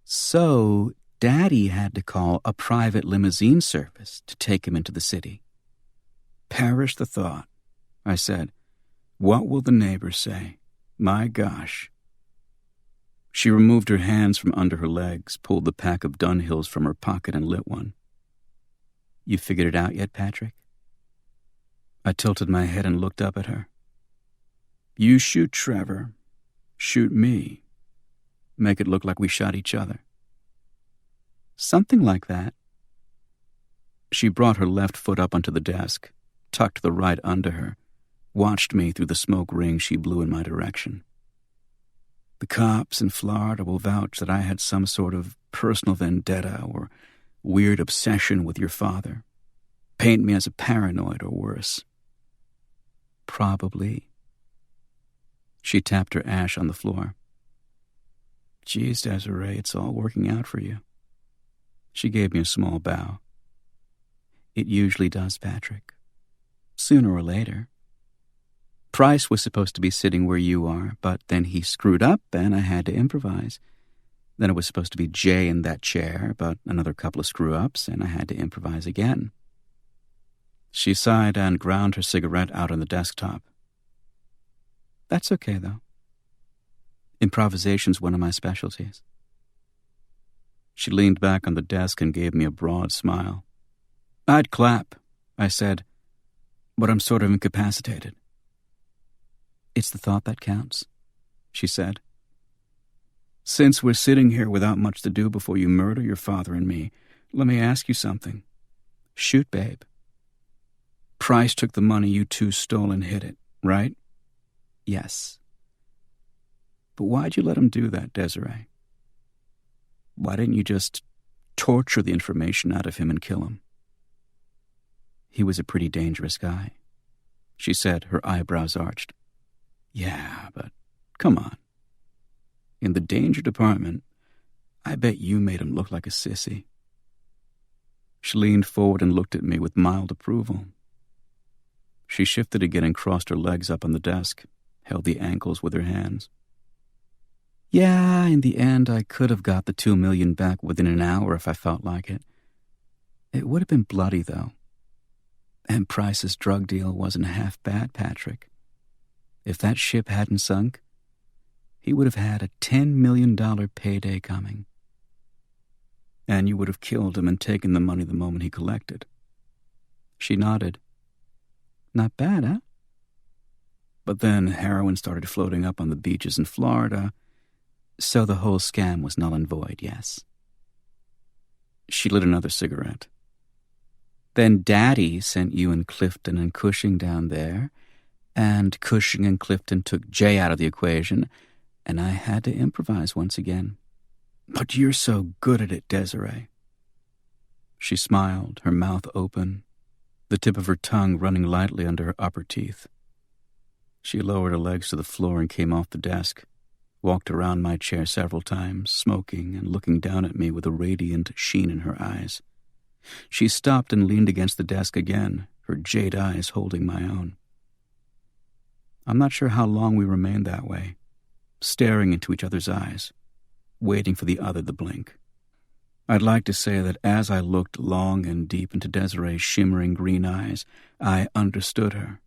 "So, Daddy had to call a private limousine service to take him into the city." "Perish the thought," I said. "What will the neighbors say? My gosh." She removed her hands from under her legs, pulled the pack of Dunhills from her pocket and lit one. "You figured it out yet, Patrick?" I tilted my head and looked up at her. "You shoot Trevor, shoot me. Make it look like we shot each other." "Something like that." She brought her left foot up onto the desk, tucked the right under her, watched me through the smoke ring she blew in my direction. "The cops in Florida will vouch that I had some sort of personal vendetta or weird obsession with your father. Paint me as a paranoid or worse." "Probably." She tapped her ash on the floor. "Geez, Desiree, it's all working out for you." She gave me a small bow. "It usually does, Patrick. Sooner or later." Price was supposed to be sitting where you are, but then he screwed up and I had to improvise. Then it was supposed to be Jay in that chair, but another couple of screw-ups and I had to improvise again. She sighed and ground her cigarette out on the desktop. That's okay, though. Improvisation's one of my specialties. She leaned back on the desk and gave me a broad smile. I'd clap, I said, but I'm sort of incapacitated. It's the thought that counts, she said. Since we're sitting here without much to do before you murder your father and me, let me ask you something. Shoot, babe. Price took the money you two stole and hid it, right? Yes. But why'd you let him do that, Desiree? Why didn't you just torture the information out of him and kill him? He was a pretty dangerous guy, she said, her eyebrows arched. Yeah, but come on. In the danger department, I bet you made him look like a sissy. She leaned forward and looked at me with mild approval. She shifted again and crossed her legs up on the desk, held the ankles with her hands. Yeah, in the end, I could have got the $2 million back within an hour if I felt like it. It would have been bloody, though. And Price's drug deal wasn't half bad, Patrick. If that ship hadn't sunk, he would have had a $10 million payday coming. And you would have killed him and taken the money the moment he collected. She nodded. Not bad, huh? But then heroin started floating up on the beaches in Florida, so the whole scam was null and void, yes. She lit another cigarette. Then Daddy sent you and Clifton and Cushing down there, and Cushing and Clifton took Jay out of the equation, and I had to improvise once again. But you're so good at it, Desiree. She smiled, her mouth open, the tip of her tongue running lightly under her upper teeth. She lowered her legs to the floor and came off the desk, walked around my chair several times, smoking and looking down at me with a radiant sheen in her eyes. She stopped and leaned against the desk again, her jade eyes holding my own. I'm not sure how long we remained that way, staring into each other's eyes, waiting for the other to blink. I'd like to say that as I looked long and deep into Desiree's shimmering green eyes, I understood her.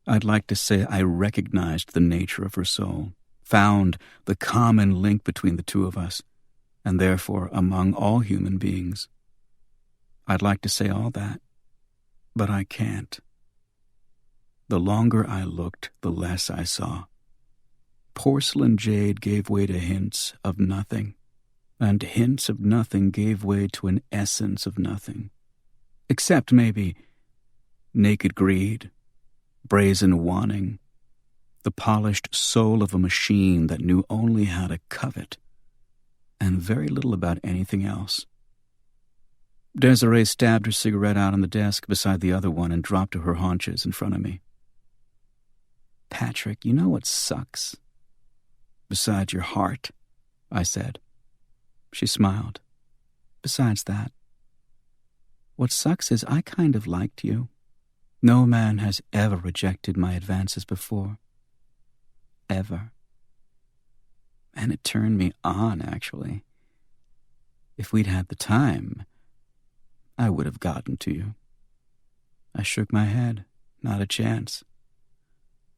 I'd like to say I recognized the nature of her soul, found the common link between the two of us, and therefore among all human beings. I'd like to say all that, but I can't. The longer I looked, the less I saw. Porcelain jade gave way to hints of nothing, and hints of nothing gave way to an essence of nothing. Except maybe naked greed, brazen wanting, the polished soul of a machine that knew only how to covet, and very little about anything else. Desiree stabbed her cigarette out on the desk beside the other one and dropped to her haunches in front of me. Patrick, you know what sucks? Besides your heart, I said. She smiled. Besides that, what sucks is I kind of liked you. No man has ever rejected my advances before. Ever. And it turned me on, actually. If we'd had the time, I would have gotten to you. I shook my head. Not a chance.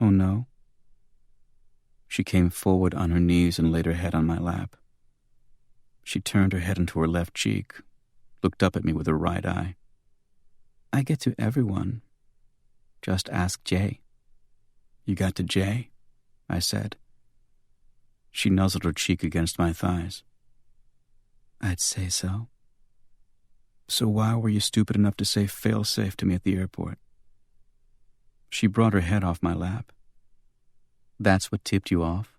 Oh, no? She came forward on her knees and laid her head on my lap. She turned her head into her left cheek, looked up at me with her right eye. I get to everyone. Just ask Jay. You got to Jay? I said. She nuzzled her cheek against my thighs. I'd say so. So why were you stupid enough to say fail-safe to me at the airport? She brought her head off my lap. That's what tipped you off?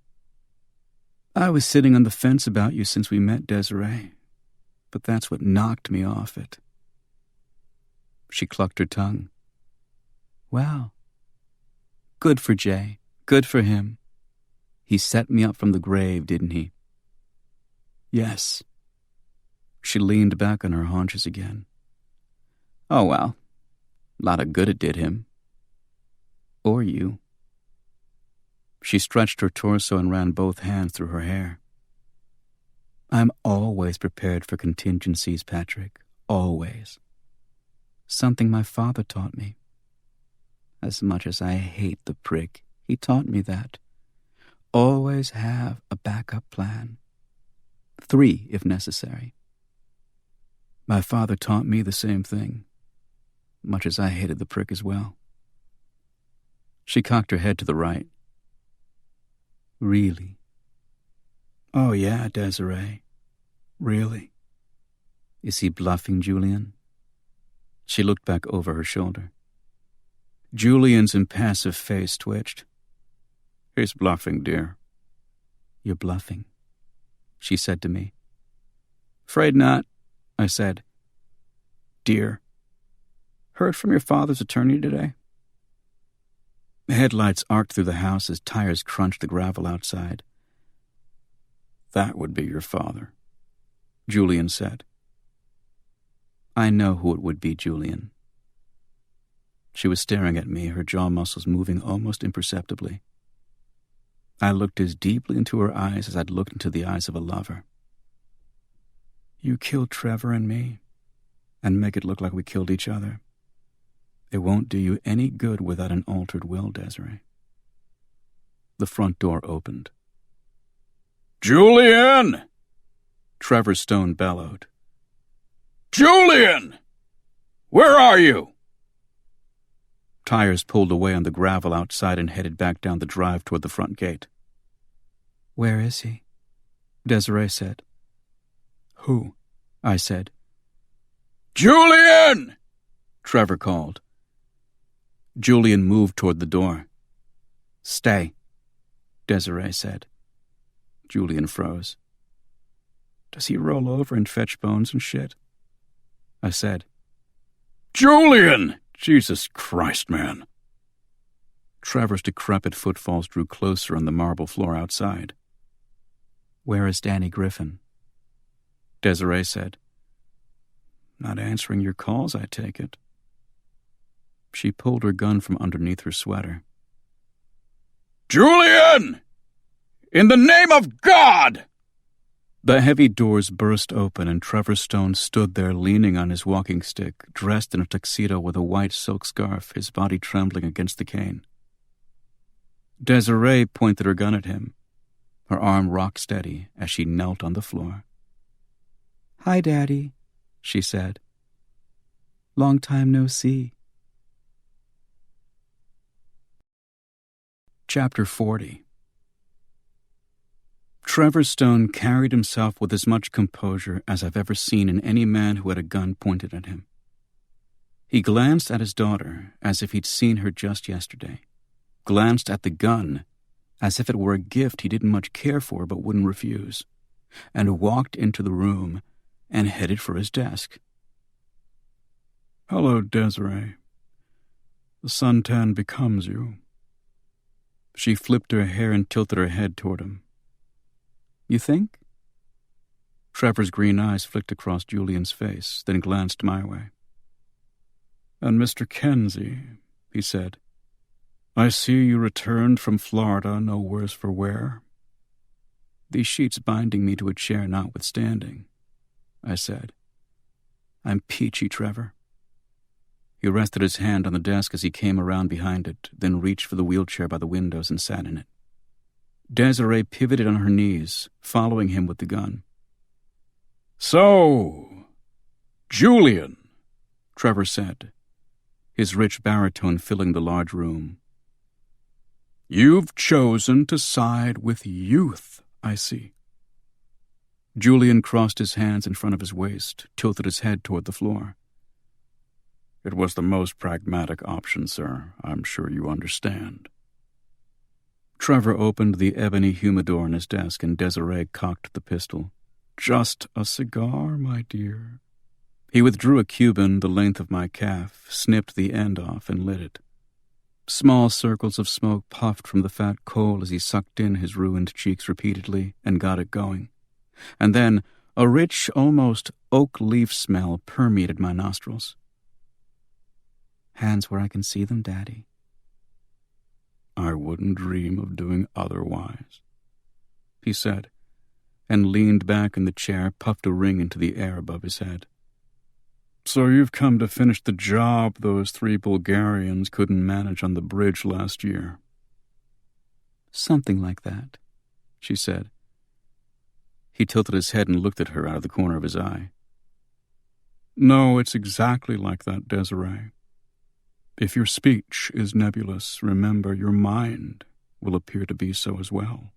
I was sitting on the fence about you since we met, Desiree, but that's what knocked me off it. She clucked her tongue. Well, good for Jay. Good for him. He set me up from the grave, didn't he? Yes. She leaned back on her haunches again. Oh, well, a lot of good it did him. Or you. She stretched her torso and ran both hands through her hair. I'm always prepared for contingencies, Patrick. Always. Something my father taught me. As much as I hate the prick, he taught me that. Always have a backup plan. 3, if necessary. My father taught me the same thing, much as I hated the prick as well. She cocked her head to the right. Really? Oh, yeah, Desiree. Really? Is he bluffing, Julian? She looked back over her shoulder. Julian's impassive face twitched. He's bluffing, dear. You're bluffing, she said to me. Afraid not, I said. Dear. Heard from your father's attorney today? The headlights arced through the house as tires crunched the gravel outside. That would be your father, Julian said. I know who it would be, Julian. She was staring at me, her jaw muscles moving almost imperceptibly. I looked as deeply into her eyes as I'd looked into the eyes of a lover. You killed Trevor and me, and make it look like we killed each other. It won't do you any good without an altered will, Desiree. The front door opened. Julian! Trevor Stone bellowed. Julian! Where are you? Tires pulled away on the gravel outside and headed back down the drive toward the front gate. Where is he? Desiree said. Who? I said. Julian! Trevor called. Julian moved toward the door. Stay, Desiree said. Julian froze. Does he roll over and fetch bones and shit? I said. Julian! Jesus Christ, man. Trevor's decrepit footfalls drew closer on the marble floor outside. Where is Danny Griffin? Desiree said. Not answering your calls, I take it. She pulled her gun from underneath her sweater. Julian! In the name of God! The heavy doors burst open and Trevor Stone stood there leaning on his walking stick, dressed in a tuxedo with a white silk scarf, his body trembling against the cane. Desiree pointed her gun at him, her arm rock steady as she knelt on the floor. Hi, Daddy, she said. Long time no see. Chapter 40. Trevor Stone carried himself with as much composure as I've ever seen in any man who had a gun pointed at him. He glanced at his daughter as if he'd seen her just yesterday, glanced at the gun as if it were a gift he didn't much care for but wouldn't refuse, and walked into the room and headed for his desk. Hello, Desiree. The suntan becomes you. She flipped her hair and tilted her head toward him. You think? Trevor's green eyes flicked across Julian's face, then glanced my way. And Mr. Kenzie, he said, I see you returned from Florida no worse for wear. These sheets binding me to a chair notwithstanding, I said. I'm peachy, Trevor. He rested his hand on the desk as he came around behind it, then reached for the wheelchair by the windows and sat in it. Desiree pivoted on her knees, following him with the gun. So, Julian, Trevor said, his rich baritone filling the large room. You've chosen to side with youth, I see. Julian crossed his hands in front of his waist, tilted his head toward the floor. It was the most pragmatic option, sir. I'm sure you understand. Trevor opened the ebony humidor on his desk and Desiree cocked the pistol. Just a cigar, my dear. He withdrew a Cuban the length of my calf, snipped the end off, and lit it. Small circles of smoke puffed from the fat coal as he sucked in his ruined cheeks repeatedly and got it going. And then a rich, almost oak leaf smell permeated my nostrils. Hands where I can see them, Daddy. I wouldn't dream of doing otherwise, he said, and leaned back in the chair, puffed a ring into the air above his head. So you've come to finish the job those 3 Bulgarians couldn't manage on the bridge last year. Something like that, she said. He tilted his head and looked at her out of the corner of his eye. No, it's exactly like that, Desiree. If your speech is nebulous, remember your mind will appear to be so as well.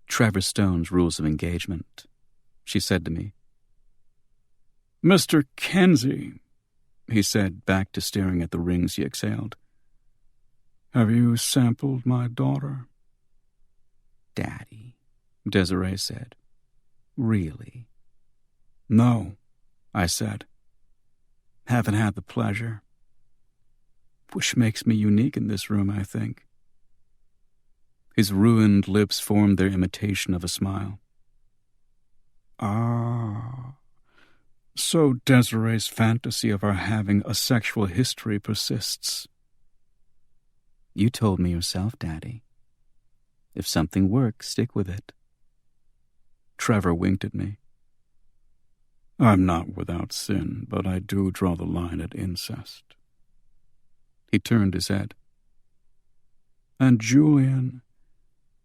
Trevor Stone's rules of engagement, she said to me. Mr. Kenzie, he said, back to staring at the rings he exhaled. Have you sampled my daughter? Daddy, Desiree said. Really? No, I said. Haven't had the pleasure. Which makes me unique in this room, I think. His ruined lips formed their imitation of a smile. Ah, so Desiree's fantasy of our having a sexual history persists. You told me yourself, Daddy. If something works, stick with it. Trevor winked at me. I'm not without sin, but I do draw the line at incest. He turned his head. And Julian,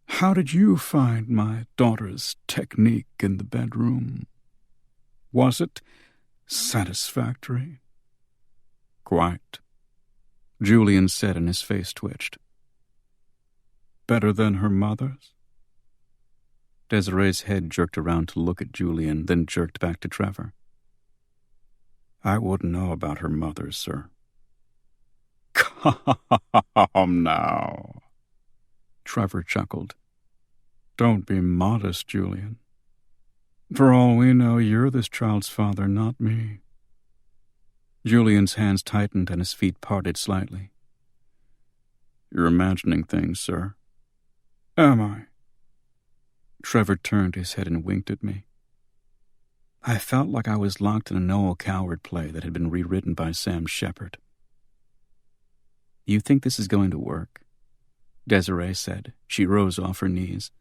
how did you find my daughter's technique in the bedroom? Was it satisfactory? Quite, Julian said, and his face twitched. Better than her mother's? Desiree's head jerked around to look at Julian, then jerked back to Trevor. I wouldn't know about her mother's, sir. Come now, Trevor chuckled. Don't be modest, Julian. For all we know, you're this child's father, not me. Julian's hands tightened and his feet parted slightly. You're imagining things, sir. Am I? Trevor turned his head and winked at me. I felt like I was locked in a Noel Coward play that had been rewritten by Sam Shepard. You think this is going to work? Desiree said. She rose off her knees.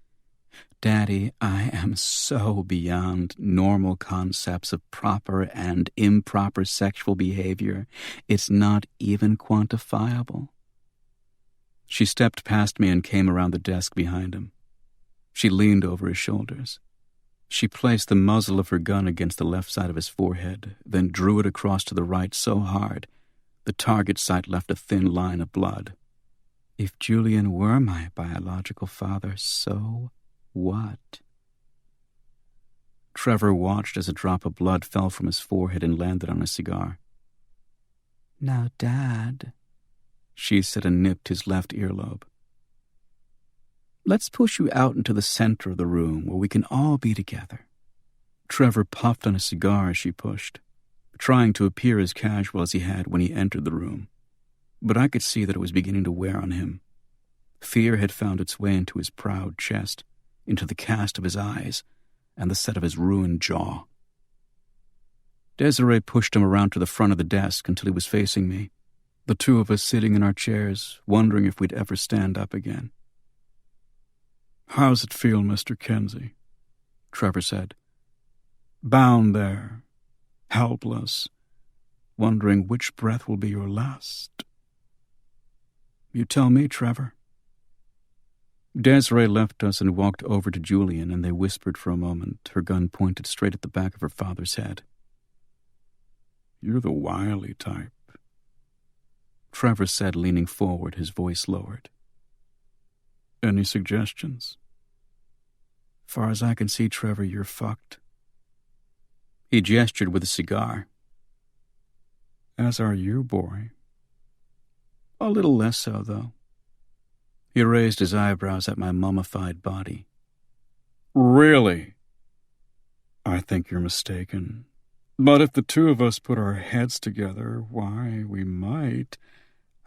Daddy, I am so beyond normal concepts of proper and improper sexual behavior. It's not even quantifiable. She stepped past me and came around the desk behind him. She leaned over his shoulders. She placed the muzzle of her gun against the left side of his forehead, then drew it across to the right so hard the target site left a thin line of blood. If Julian were my biological father, so what? Trevor watched as a drop of blood fell from his forehead and landed on a cigar. Now, Dad, she said and nipped his left earlobe. Let's push you out into the center of the room where we can all be together. Trevor puffed on a cigar as she pushed, trying to appear as casual as he had when he entered the room. But I could see that it was beginning to wear on him. Fear had found its way into his proud chest, into the cast of his eyes, and the set of his ruined jaw. Desiree pushed him around to the front of the desk until he was facing me, the two of us sitting in our chairs, wondering if we'd ever stand up again. How's it feel, Mr. Kenzie? Trevor said. Bound there, helpless, wondering which breath will be your last. You tell me, Trevor. Desiree left us and walked over to Julian, and they whispered for a moment, her gun pointed straight at the back of her father's head. You're the wily type, Trevor said, leaning forward, his voice lowered. Any suggestions? Far as I can see, Trevor, you're fucked. He gestured with a cigar. As are you, boy. A little less so, though. He raised his eyebrows at my mummified body. Really? I think you're mistaken. But if the two of us put our heads together, why, we might.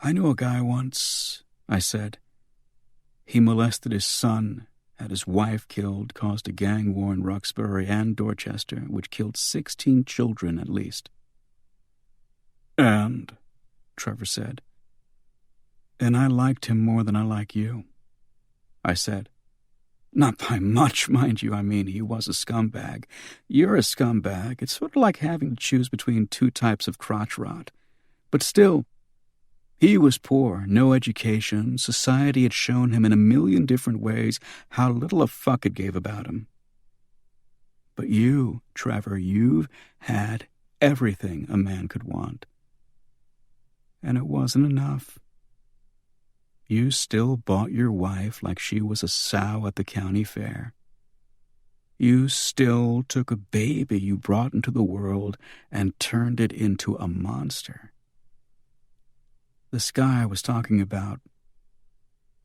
I knew a guy once, I said. He molested his son, had his wife killed, caused a gang war in Roxbury and Dorchester, which killed 16 children at least. And, Trevor said, And I liked him more than I like you, I said. Not by much, mind you. I mean, he was a scumbag. You're a scumbag. It's sort of like having to choose between two types of crotch rot. But still, he was poor, no education. Society had shown him in a million different ways how little a fuck it gave about him. But you, Trevor, you've had everything a man could want. And it wasn't enough. You still bought your wife like she was a sow at the county fair. You still took a baby you brought into the world and turned it into a monster. This guy I was talking about,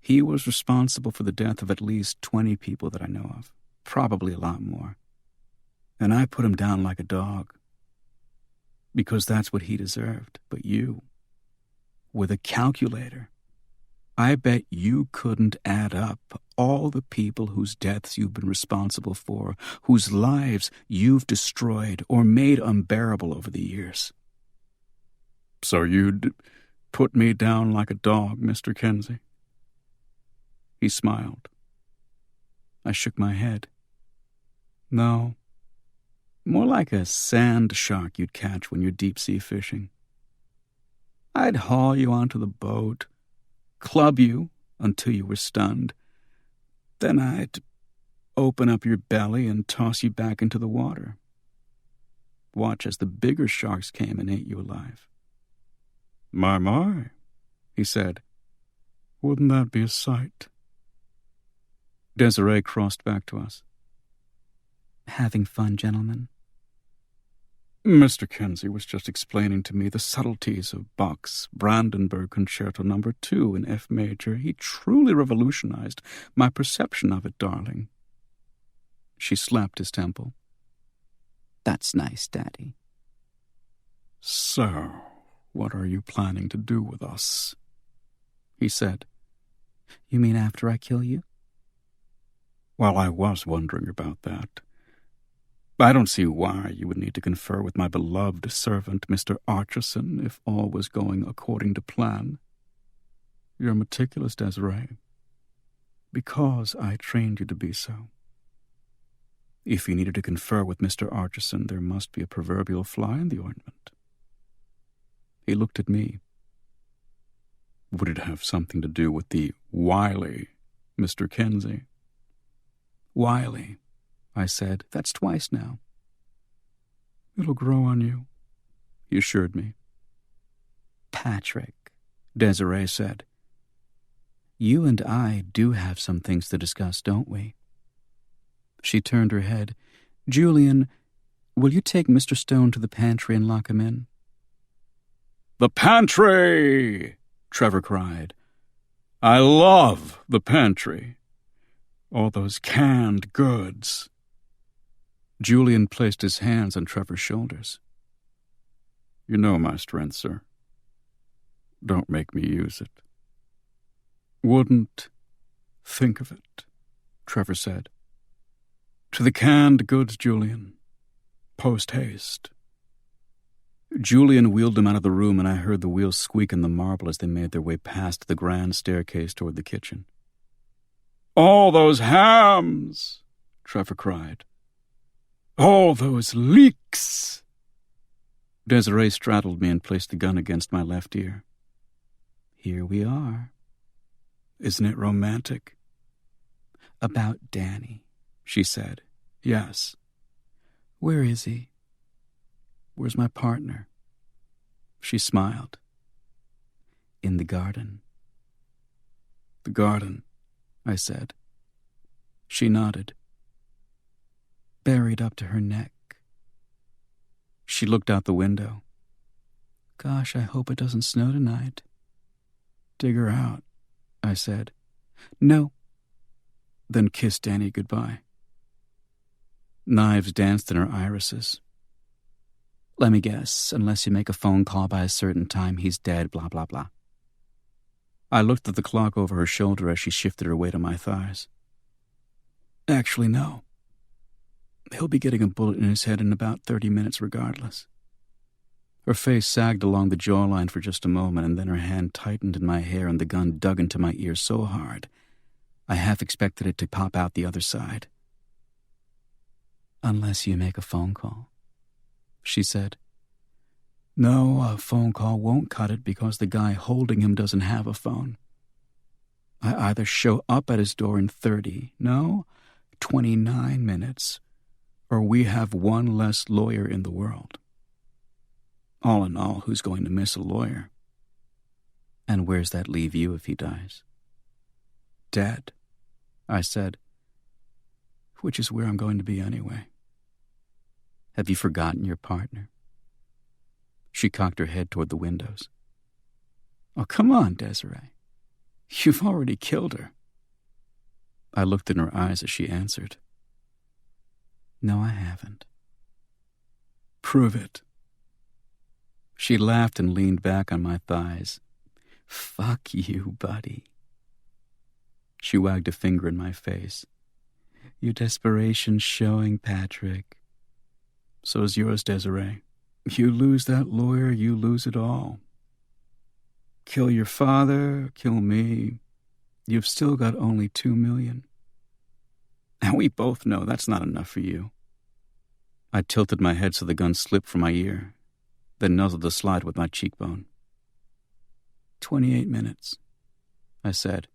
he was responsible for the death of at least 20 people that I know of, probably a lot more. And I put him down like a dog, because that's what he deserved. But you, with a calculator, I bet you couldn't add up all the people whose deaths you've been responsible for, whose lives you've destroyed or made unbearable over the years. So you'd put me down like a dog, Mr. Kenzie? He smiled. I shook my head. No, more like a sand shark you'd catch when you're deep-sea fishing. I'd haul you onto the boat, club you until you were stunned. Then I'd open up your belly and toss you back into the water. Watch as the bigger sharks came and ate you alive. My, he said. Wouldn't that be a sight? Desiree crossed back to us. Having fun, gentlemen? Mr. Kenzie was just explaining to me the subtleties of Bach's Brandenburg Concerto No. 2 in F major. He truly revolutionized my perception of it, darling. She slapped his temple. That's nice, Daddy. So, what are you planning to do with us? He said. You mean after I kill you? Well, I was wondering about that. I don't see why you would need to confer with my beloved servant, Mr. Archerson, if all was going according to plan. You're meticulous, Desiree, because I trained you to be so. If you needed to confer with Mr. Archerson, there must be a proverbial fly in the ointment. He looked at me. Would it have something to do with the wily Mr. Kenzie? Wily, I said. That's twice now. It'll grow on you, he assured me. Patrick, Desiree said. You and I do have some things to discuss, don't we? She turned her head. Julian, will you take Mr. Stone to the pantry and lock him in? The pantry! Trevor cried. I love the pantry. All those canned goods. Julian placed his hands on Trevor's shoulders. You know my strength, sir. Don't make me use it. Wouldn't think of it, Trevor said. To the canned goods, Julian. Post haste. Julian wheeled him out of the room, and I heard the wheels squeak in the marble as they made their way past the grand staircase toward the kitchen. All those hams! Trevor cried. All those leeks! Desiree straddled me and placed the gun against my left ear. Here we are. Isn't it romantic? About Danny, she said. Yes. Where is he? Where's my partner? She smiled. In the garden. The garden, I said. She nodded. Buried up to her neck. She looked out the window. Gosh, I hope it doesn't snow tonight. Dig her out, I said. No. Then kissed Danny goodbye. Knives danced in her irises. Let me guess, unless you make a phone call by a certain time, he's dead, blah, blah, blah. I looked at the clock over her shoulder as she shifted her weight on my thighs. Actually, no. He'll be getting a bullet in his head in about 30 minutes regardless. Her face sagged along the jawline for just a moment, and then her hand tightened in my hair and the gun dug into my ear so hard, I half expected it to pop out the other side. "Unless you make a phone call," she said. "No, a phone call won't cut it because the guy holding him doesn't have a phone. I either show up at his door in 29 minutes, or we have one less lawyer in the world. All in all, who's going to miss a lawyer? And where's that leave you if he dies?" "Dead," I said, "which is where I'm going to be anyway." "Have you forgotten your partner?" She cocked her head toward the windows. "Oh, come on, Desiree. You've already killed her." I looked in her eyes as she answered. "No, I haven't." "Prove it." She laughed and leaned back on my thighs. "Fuck you, buddy." She wagged a finger in my face. "Your desperation's showing, Patrick. So's yours, Desiree. You lose that lawyer, you lose it all. Kill your father, kill me. You've still got only $2 million. And we both know that's not enough for you." I tilted my head so the gun slipped from my ear, then nuzzled the slide with my cheekbone. 28 minutes, I said.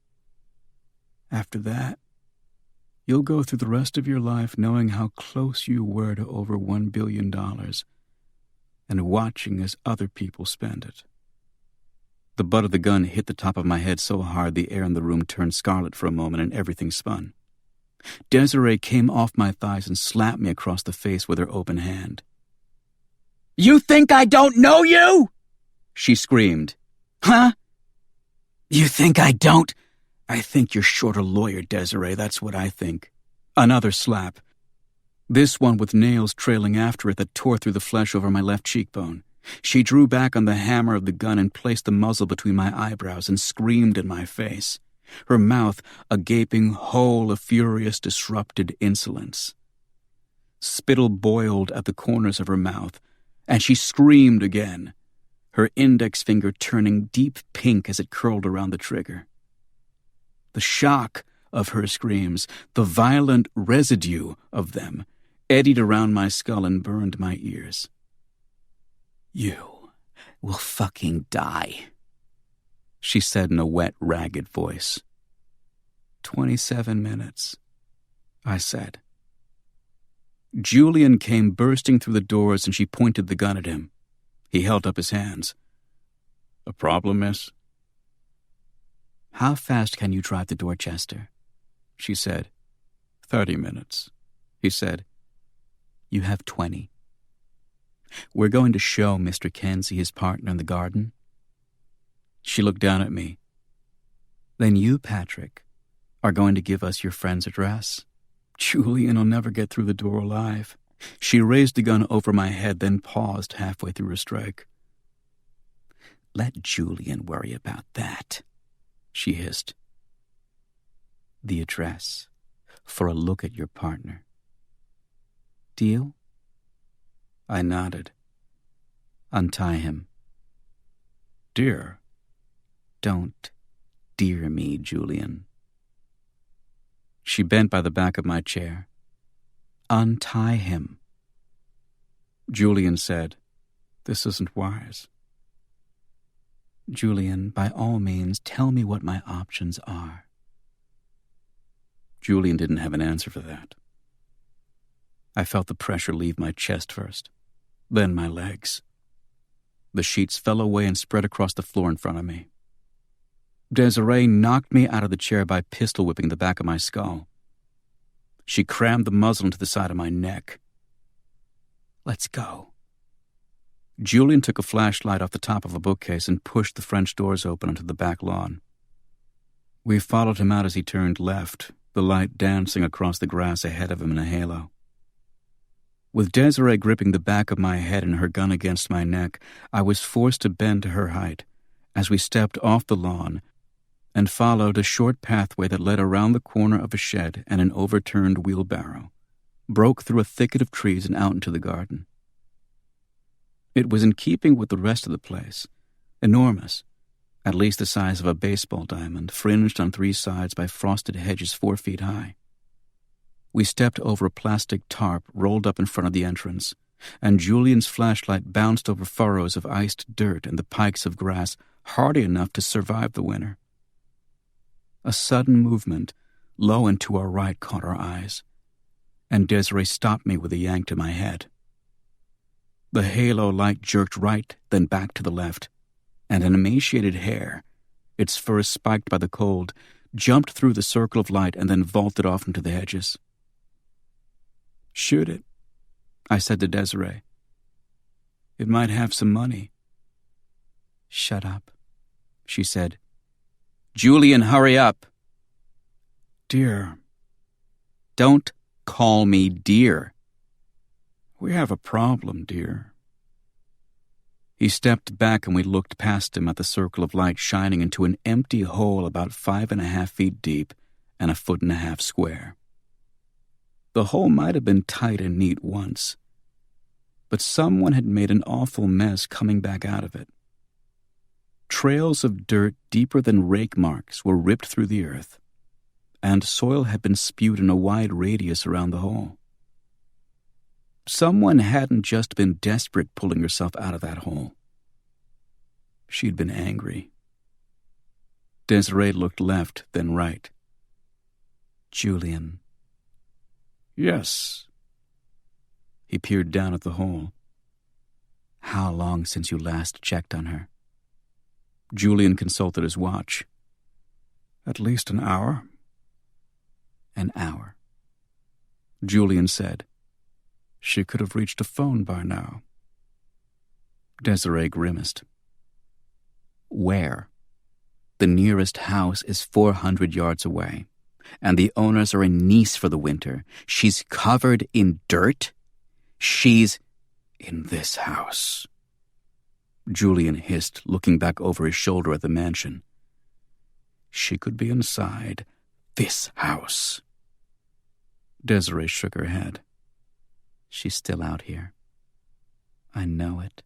"After that, you'll go through the rest of your life knowing how close you were to over $1 billion and watching as other people spend it." The butt of the gun hit the top of my head so hard the air in the room turned scarlet for a moment and everything spun. Desiree came off my thighs and slapped me across the face with her open hand. "You think I don't know you?" she screamed. "Huh? You think I don't? I think you're short a lawyer, Desiree, that's what I think." Another slap. This one with nails trailing after it that tore through the flesh over my left cheekbone. She drew back on the hammer of the gun and placed the muzzle between my eyebrows and screamed in my face, her mouth a gaping hole of furious, disrupted insolence. Spittle boiled at the corners of her mouth, and she screamed again, her index finger turning deep pink as it curled around the trigger. The shock of her screams, the violent residue of them, eddied around my skull and burned my ears. "You will fucking die," she said in a wet, ragged voice. 27 minutes, I said. Julian came bursting through the doors and she pointed the gun at him. He held up his hands. "A problem, miss?" "How fast can you drive to Dorchester?" she said. 30 minutes, he said. "You have 20. We're going to show Mr. Kenzie his partner in the garden." She looked down at me. "Then you, Patrick, are going to give us your friend's address. Julian will never get through the door alive." She raised the gun over my head, then paused halfway through her strike. "Let Julian worry about that," she hissed. "The address for a look at your partner. Deal?" I nodded. "Untie him." "Dear." "Don't dear me, Julian." She bent by the back of my chair. "Untie him." Julian said, "This isn't wise." "Julian, by all means, tell me what my options are." Julian didn't have an answer for that. I felt the pressure leave my chest first, then my legs. The sheets fell away and spread across the floor in front of me. Desiree knocked me out of the chair by pistol whipping the back of my skull. She crammed the muzzle into the side of my neck. "Let's go." Julian took a flashlight off the top of a bookcase and pushed the French doors open onto the back lawn. We followed him out as he turned left, the light dancing across the grass ahead of him in a halo. With Desiree gripping the back of my head and her gun against my neck, I was forced to bend to her height as we stepped off the lawn and followed a short pathway that led around the corner of a shed and an overturned wheelbarrow, broke through a thicket of trees and out into the garden. It was in keeping with the rest of the place, enormous, at least the size of a baseball diamond, fringed on 3 sides by frosted hedges 4 feet high. We stepped over a plastic tarp rolled up in front of the entrance, and Julian's flashlight bounced over furrows of iced dirt and the pikes of grass hardy enough to survive the winter. A sudden movement, low and to our right, caught our eyes, and Desiree stopped me with a yank to my head. The halo light jerked right, then back to the left, and an emaciated hare, its fur spiked by the cold, jumped through the circle of light and then vaulted off into the hedges. "Shoot it," I said to Desiree. "It might have some money." "Shut up," she said. "Julian, hurry up." "Dear." "Don't call me dear." "We have a problem, dear." He stepped back and we looked past him at the circle of light shining into an empty hole about 5.5 feet deep and 1.5 feet square. The hole might have been tight and neat once, but someone had made an awful mess coming back out of it. Trails of dirt deeper than rake marks were ripped through the earth, and soil had been spewed in a wide radius around the hole. Someone hadn't just been desperate pulling herself out of that hole. She'd been angry. Desiree looked left, then right. "Julian." "Yes." He peered down at the hole. "How long since you last checked on her?" Julian consulted his watch. "At least an hour." "An hour," Julian said. "She could have reached a phone by now." Desiree grimaced. "Where? The nearest house is 400 yards away, and the owners are in Nice for the winter. She's covered in dirt? She's in this house," Julian hissed, looking back over his shoulder at the mansion. "She could be inside this house." Desiree shook her head. "She's still out here. I know it.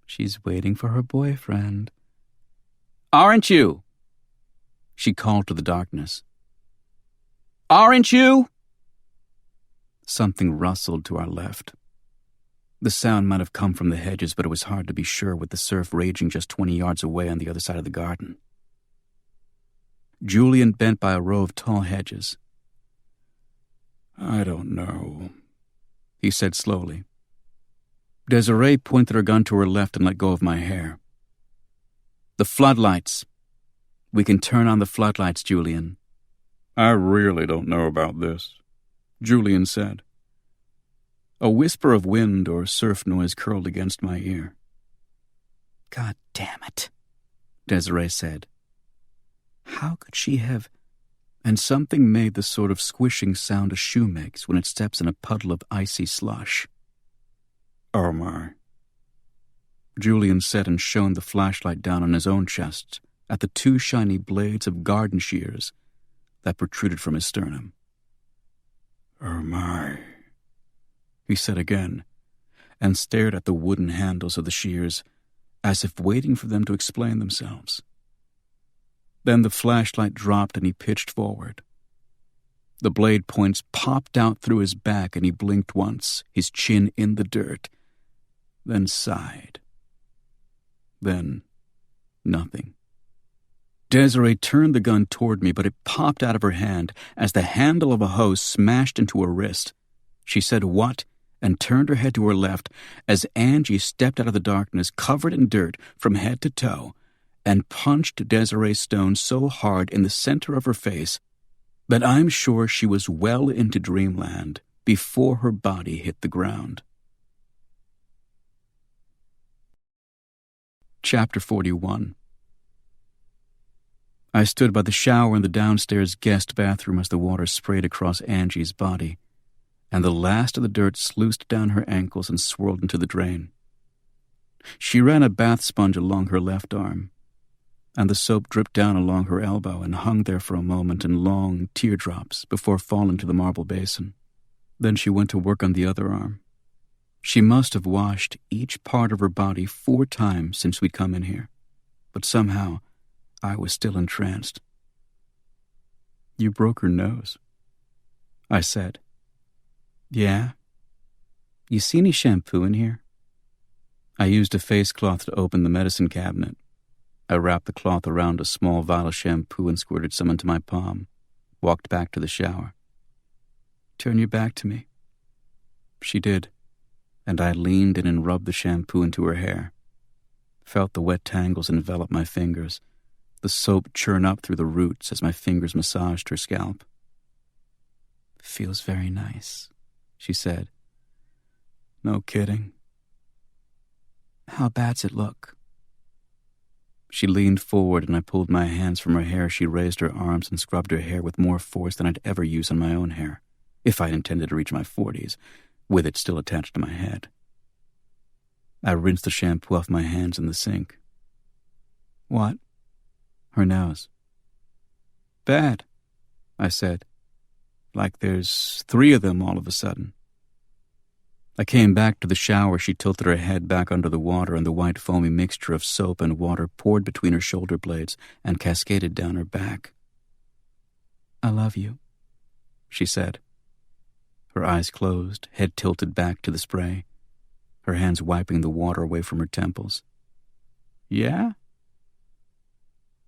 She's waiting for her boyfriend." "Aren't you?" she called to the darkness. "Aren't you?" Something rustled to our left. The sound might have come from the hedges, but it was hard to be sure with the surf raging just 20 yards away on the other side of the garden. Julian bent by a row of tall hedges. "I don't know," he said slowly. Desiree pointed her gun to her left and let go of my hair. "The floodlights. We can turn on the floodlights, Julian." "I really don't know about this," Julian said. A whisper of wind or surf noise curled against my ear. "God damn it," Desiree said. "How could she have—" And something made the sort of squishing sound a shoe makes when it steps in a puddle of icy slush. "Oh my." Julian said and shone the flashlight down on his own chest at the 2 shiny blades of garden shears that protruded from his sternum. "Oh my," he said again, and stared at the wooden handles of the shears as if waiting for them to explain themselves. Then the flashlight dropped and he pitched forward. The blade points popped out through his back and he blinked once, his chin in the dirt, then sighed. Then nothing. Desiree turned the gun toward me, but it popped out of her hand as the handle of a hose smashed into her wrist. She said, "What?" and turned her head to her left as Angie stepped out of the darkness, covered in dirt from head to toe, and punched Desiree Stone so hard in the center of her face that I'm sure she was well into dreamland before her body hit the ground. Chapter 41. I stood by the shower in the downstairs guest bathroom as the water sprayed across Angie's body, and the last of the dirt sluiced down her ankles and swirled into the drain. She ran a bath sponge along her left arm, and the soap dripped down along her elbow and hung there for a moment in long teardrops before falling to the marble basin. Then she went to work on the other arm. She must have washed each part of her body 4 times since we'd come in here, but somehow I was still entranced. "You broke her nose," I said. "Yeah? You see any shampoo in here?" I used a face cloth to open the medicine cabinet. I wrapped the cloth around a small vial of shampoo and squirted some into my palm, walked back to the shower. "Turn your back to me." She did, and I leaned in and rubbed the shampoo into her hair. Felt the wet tangles envelop my fingers, the soap churn up through the roots as my fingers massaged her scalp. "Feels very nice," she said. "No kidding." "How bad's it look?" She leaned forward and I pulled my hands from her hair. She raised her arms and scrubbed her hair with more force than I'd ever use on my own hair, if I'd intended to reach my 40s, with it still attached to my head. I rinsed the shampoo off my hands in the sink. "What?" "Her nose." "Bad," I said. "Like there's 3 of them all of a sudden." I came back to the shower. She tilted her head back under the water, and the white foamy mixture of soap and water poured between her shoulder blades and cascaded down her back. "I love you," she said. Her eyes closed, head tilted back to the spray, her hands wiping the water away from her temples. "Yeah?"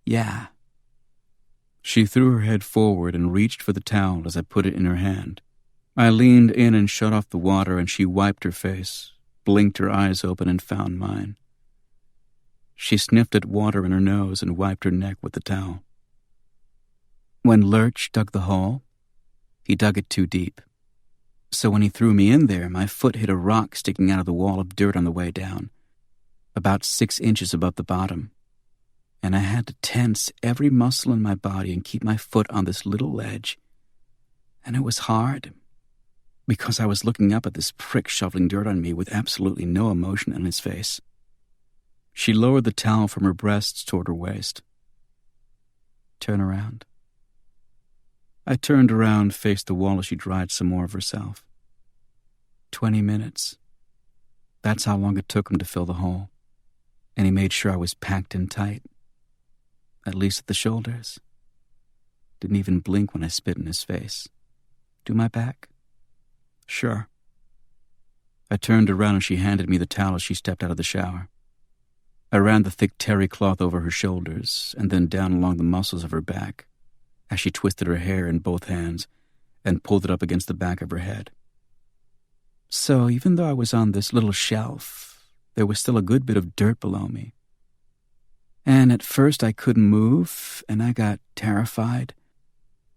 "Yeah." She threw her head forward and reached for the towel as I put it in her hand. I leaned in and shut off the water, and she wiped her face, blinked her eyes open, and found mine. She sniffed at water in her nose and wiped her neck with the towel. "When Lurch dug the hole, he dug it too deep. So when he threw me in there, my foot hit a rock sticking out of the wall of dirt on the way down, about 6 inches above the bottom. And I had to tense every muscle in my body and keep my foot on this little ledge. And it was hard, because I was looking up at this prick shoveling dirt on me with absolutely no emotion in his face." She lowered the towel from her breasts toward her waist. "Turn around." I turned around, faced the wall as she dried some more of herself. 20 minutes. That's how long it took him to fill the hole. And he made sure I was packed in tight. At least at the shoulders. Didn't even blink when I spit in his face. "Do my back?" "Sure." I turned around and she handed me the towel as she stepped out of the shower. I ran the thick terry cloth over her shoulders and then down along the muscles of her back as she twisted her hair in both hands and pulled it up against the back of her head. So even though I was on this little shelf, there was still a good bit of dirt below me. And at first I couldn't move, and I got terrified.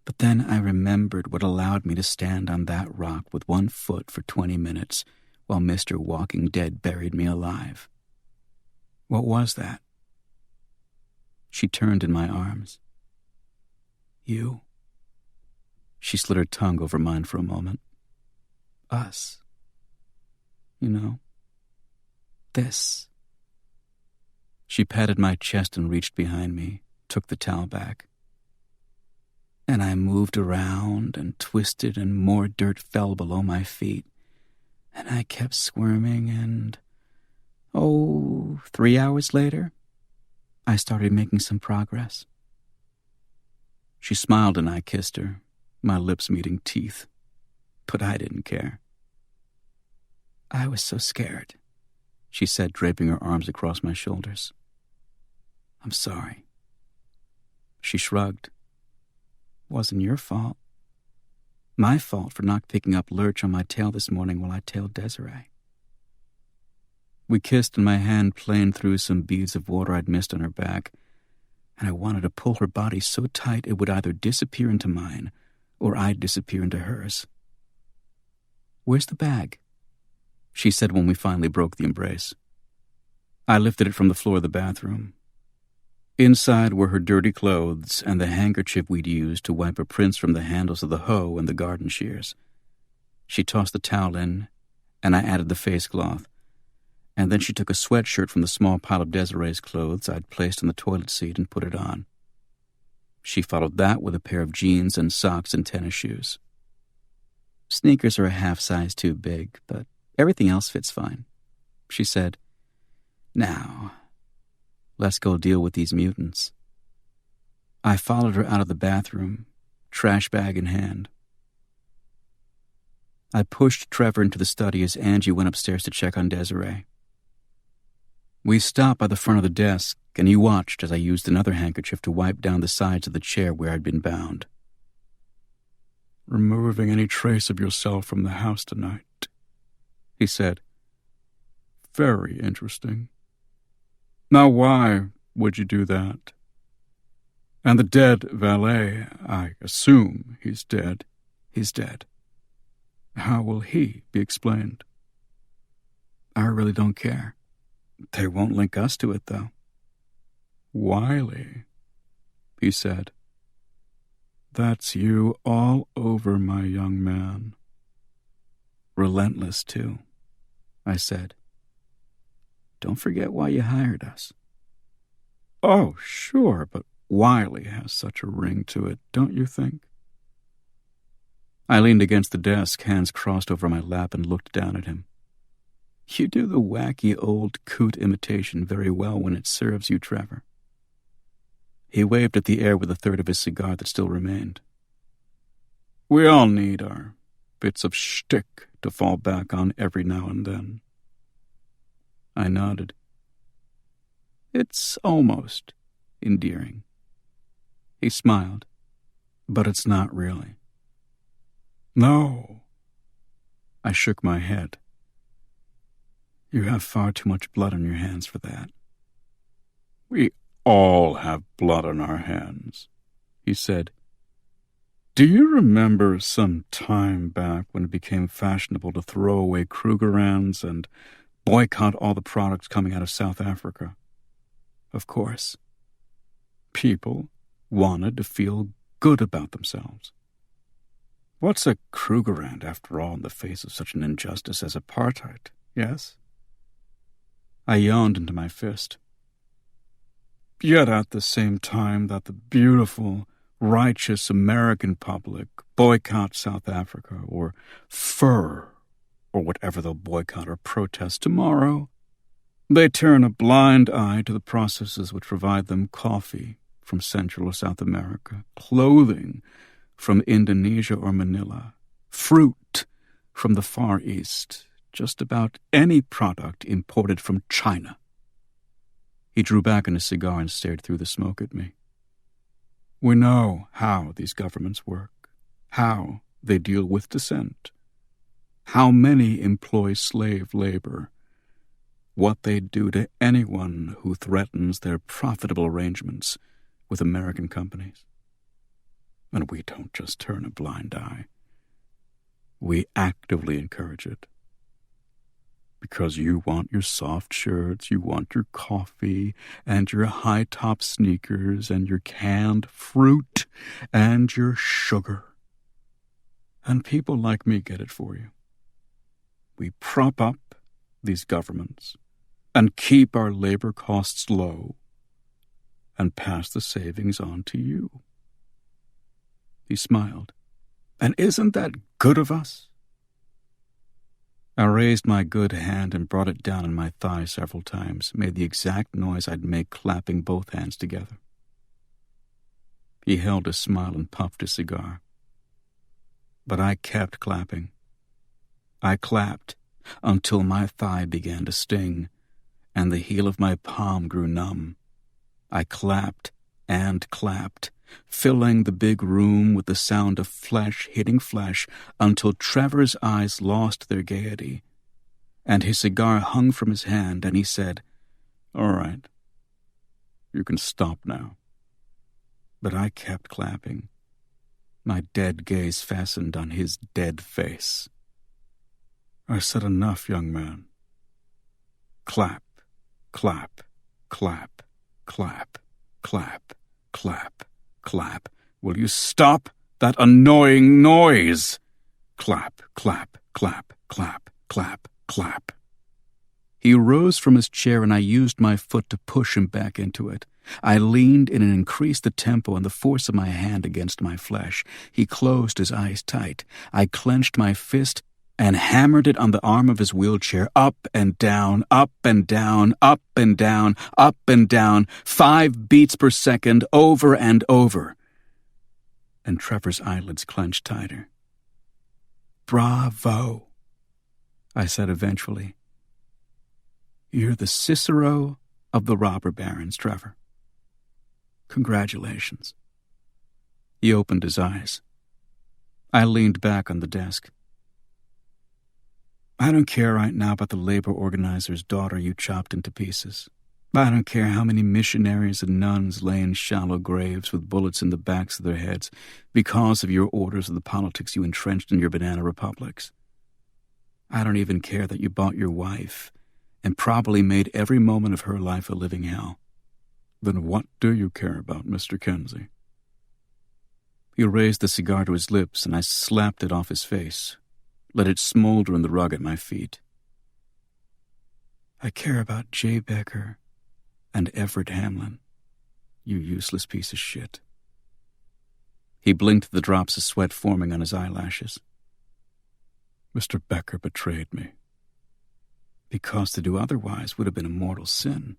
But then I remembered what allowed me to stand on that rock with one foot for 20 minutes while Mr. Walking Dead buried me alive. What was that? She turned in my arms. "You." She slid her tongue over mine for a moment. "Us. You know. This." She patted my chest and reached behind me, took the towel back. And I moved around and twisted, and more dirt fell below my feet. And I kept squirming, and 3 hours later, I started making some progress. She smiled and I kissed her, my lips meeting teeth. But I didn't care. "I was so scared," she said, draping her arms across my shoulders. "I'm sorry." She shrugged. "Wasn't your fault. My fault for not picking up Lurch on my tail this morning while I tailed Desiree." We kissed and my hand planed through some beads of water I'd missed on her back, and I wanted to pull her body so tight it would either disappear into mine or I'd disappear into hers. "Where's the bag?" she said when we finally broke the embrace. I lifted it from the floor of the bathroom. Inside were her dirty clothes and the handkerchief we'd used to wipe her prints from the handles of the hoe and the garden shears. She tossed the towel in, and I added the face cloth. And then she took a sweatshirt from the small pile of Desiree's clothes I'd placed on the toilet seat and put it on. She followed that with a pair of jeans and socks and tennis shoes. Sneakers are a half size too big, but Everything else fits fine," she said. "Now, let's go deal with these mutants." I followed her out of the bathroom, trash bag in hand. I pushed Trevor into the study as Angie went upstairs to check on Desiree. We stopped by the front of the desk, and he watched as I used another handkerchief to wipe down the sides of the chair where I'd been bound. "Removing any trace of yourself from the house tonight," he said. "Very interesting. Now why would you do that? And the dead valet, I assume he's dead. He's dead. How will he be explained?" "I really don't care. They won't link us to it, though." "Wiley," he said. "That's you all over, my young man." "Relentless, too," I said. "Don't forget why you hired us." "Oh, sure, but Wiley has such a ring to it, don't you think?" I leaned against the desk, hands crossed over my lap, and looked down at him. "You do the wacky old coot imitation very well when it serves you, Trevor." He waved at the air with a third of his cigar that still remained. "We all need our bits of shtick to fall back on every now and then." I nodded. "It's almost endearing." He smiled. "But it's not really." "No." I shook my head. "You have far too much blood on your hands for that." "We all have blood on our hands," he said. "Do you remember some time back when it became fashionable to throw away Krugerrands and boycott all the products coming out of South Africa?" "Of course." People wanted to feel good about themselves. What's a Krugerrand, after all, in the face of such an injustice as apartheid, yes? I yawned into my fist. Yet at the same time that the beautiful, righteous American public boycott South Africa or fur or whatever they'll boycott or protest tomorrow, they turn a blind eye to the processes which provide them coffee from Central or South America, clothing from Indonesia or Manila, fruit from the Far East, just about any product imported from China. He drew back on his cigar and stared through the smoke at me. We know how these governments work, how they deal with dissent, how many employ slave labor, what they do to anyone who threatens their profitable arrangements with American companies. And we don't just turn a blind eye. We actively encourage it. Because you want your soft shirts, you want your coffee, and your high-top sneakers, and your canned fruit, and your sugar. And people like me get it for you. We prop up these governments and keep our labor costs low and pass the savings on to you. He smiled. And isn't that good of us? I raised my good hand and brought it down on my thigh several times, made the exact noise I'd make clapping both hands together. He held his smile and puffed his cigar. But I kept clapping. I clapped until my thigh began to sting, and the heel of my palm grew numb. I clapped and clapped, filling the big room with the sound of flesh hitting flesh until Trevor's eyes lost their gaiety, and his cigar hung from his hand, and he said, "All right, you can stop now." But I kept clapping, my dead gaze fastened on his dead face. I said, "Enough, young man." Clap, clap, clap, clap, clap, clap, clap. Will you stop that annoying noise? Clap, clap, clap, clap, clap, clap. He rose from his chair, and I used my foot to push him back into it. I leaned in and increased the tempo and the force of my hand against my flesh. He closed his eyes tight. I clenched my fist and hammered it on the arm of his wheelchair, up and down, up and down, up and down, up and down, 5 beats per second, over and over. And Trevor's eyelids clenched tighter. "Bravo," I said eventually. "You're the Cicero of the robber barons, Trevor. Congratulations." He opened his eyes. I leaned back on the desk. "I don't care right now about the labor organizer's daughter you chopped into pieces. I don't care how many missionaries and nuns lay in shallow graves with bullets in the backs of their heads because of your orders of the politics you entrenched in your banana republics. I don't even care that you bought your wife and probably made every moment of her life a living hell. Then what do you care about, Mr. Kinsey?" He raised the cigar to his lips, and I slapped it off his face, let it smolder in the rug at my feet. "I care about Jay Becker and Everett Hamlin, you useless piece of shit." He blinked at the drops of sweat forming on his eyelashes. "Mr. Becker betrayed me. Because to do otherwise would have been a mortal sin.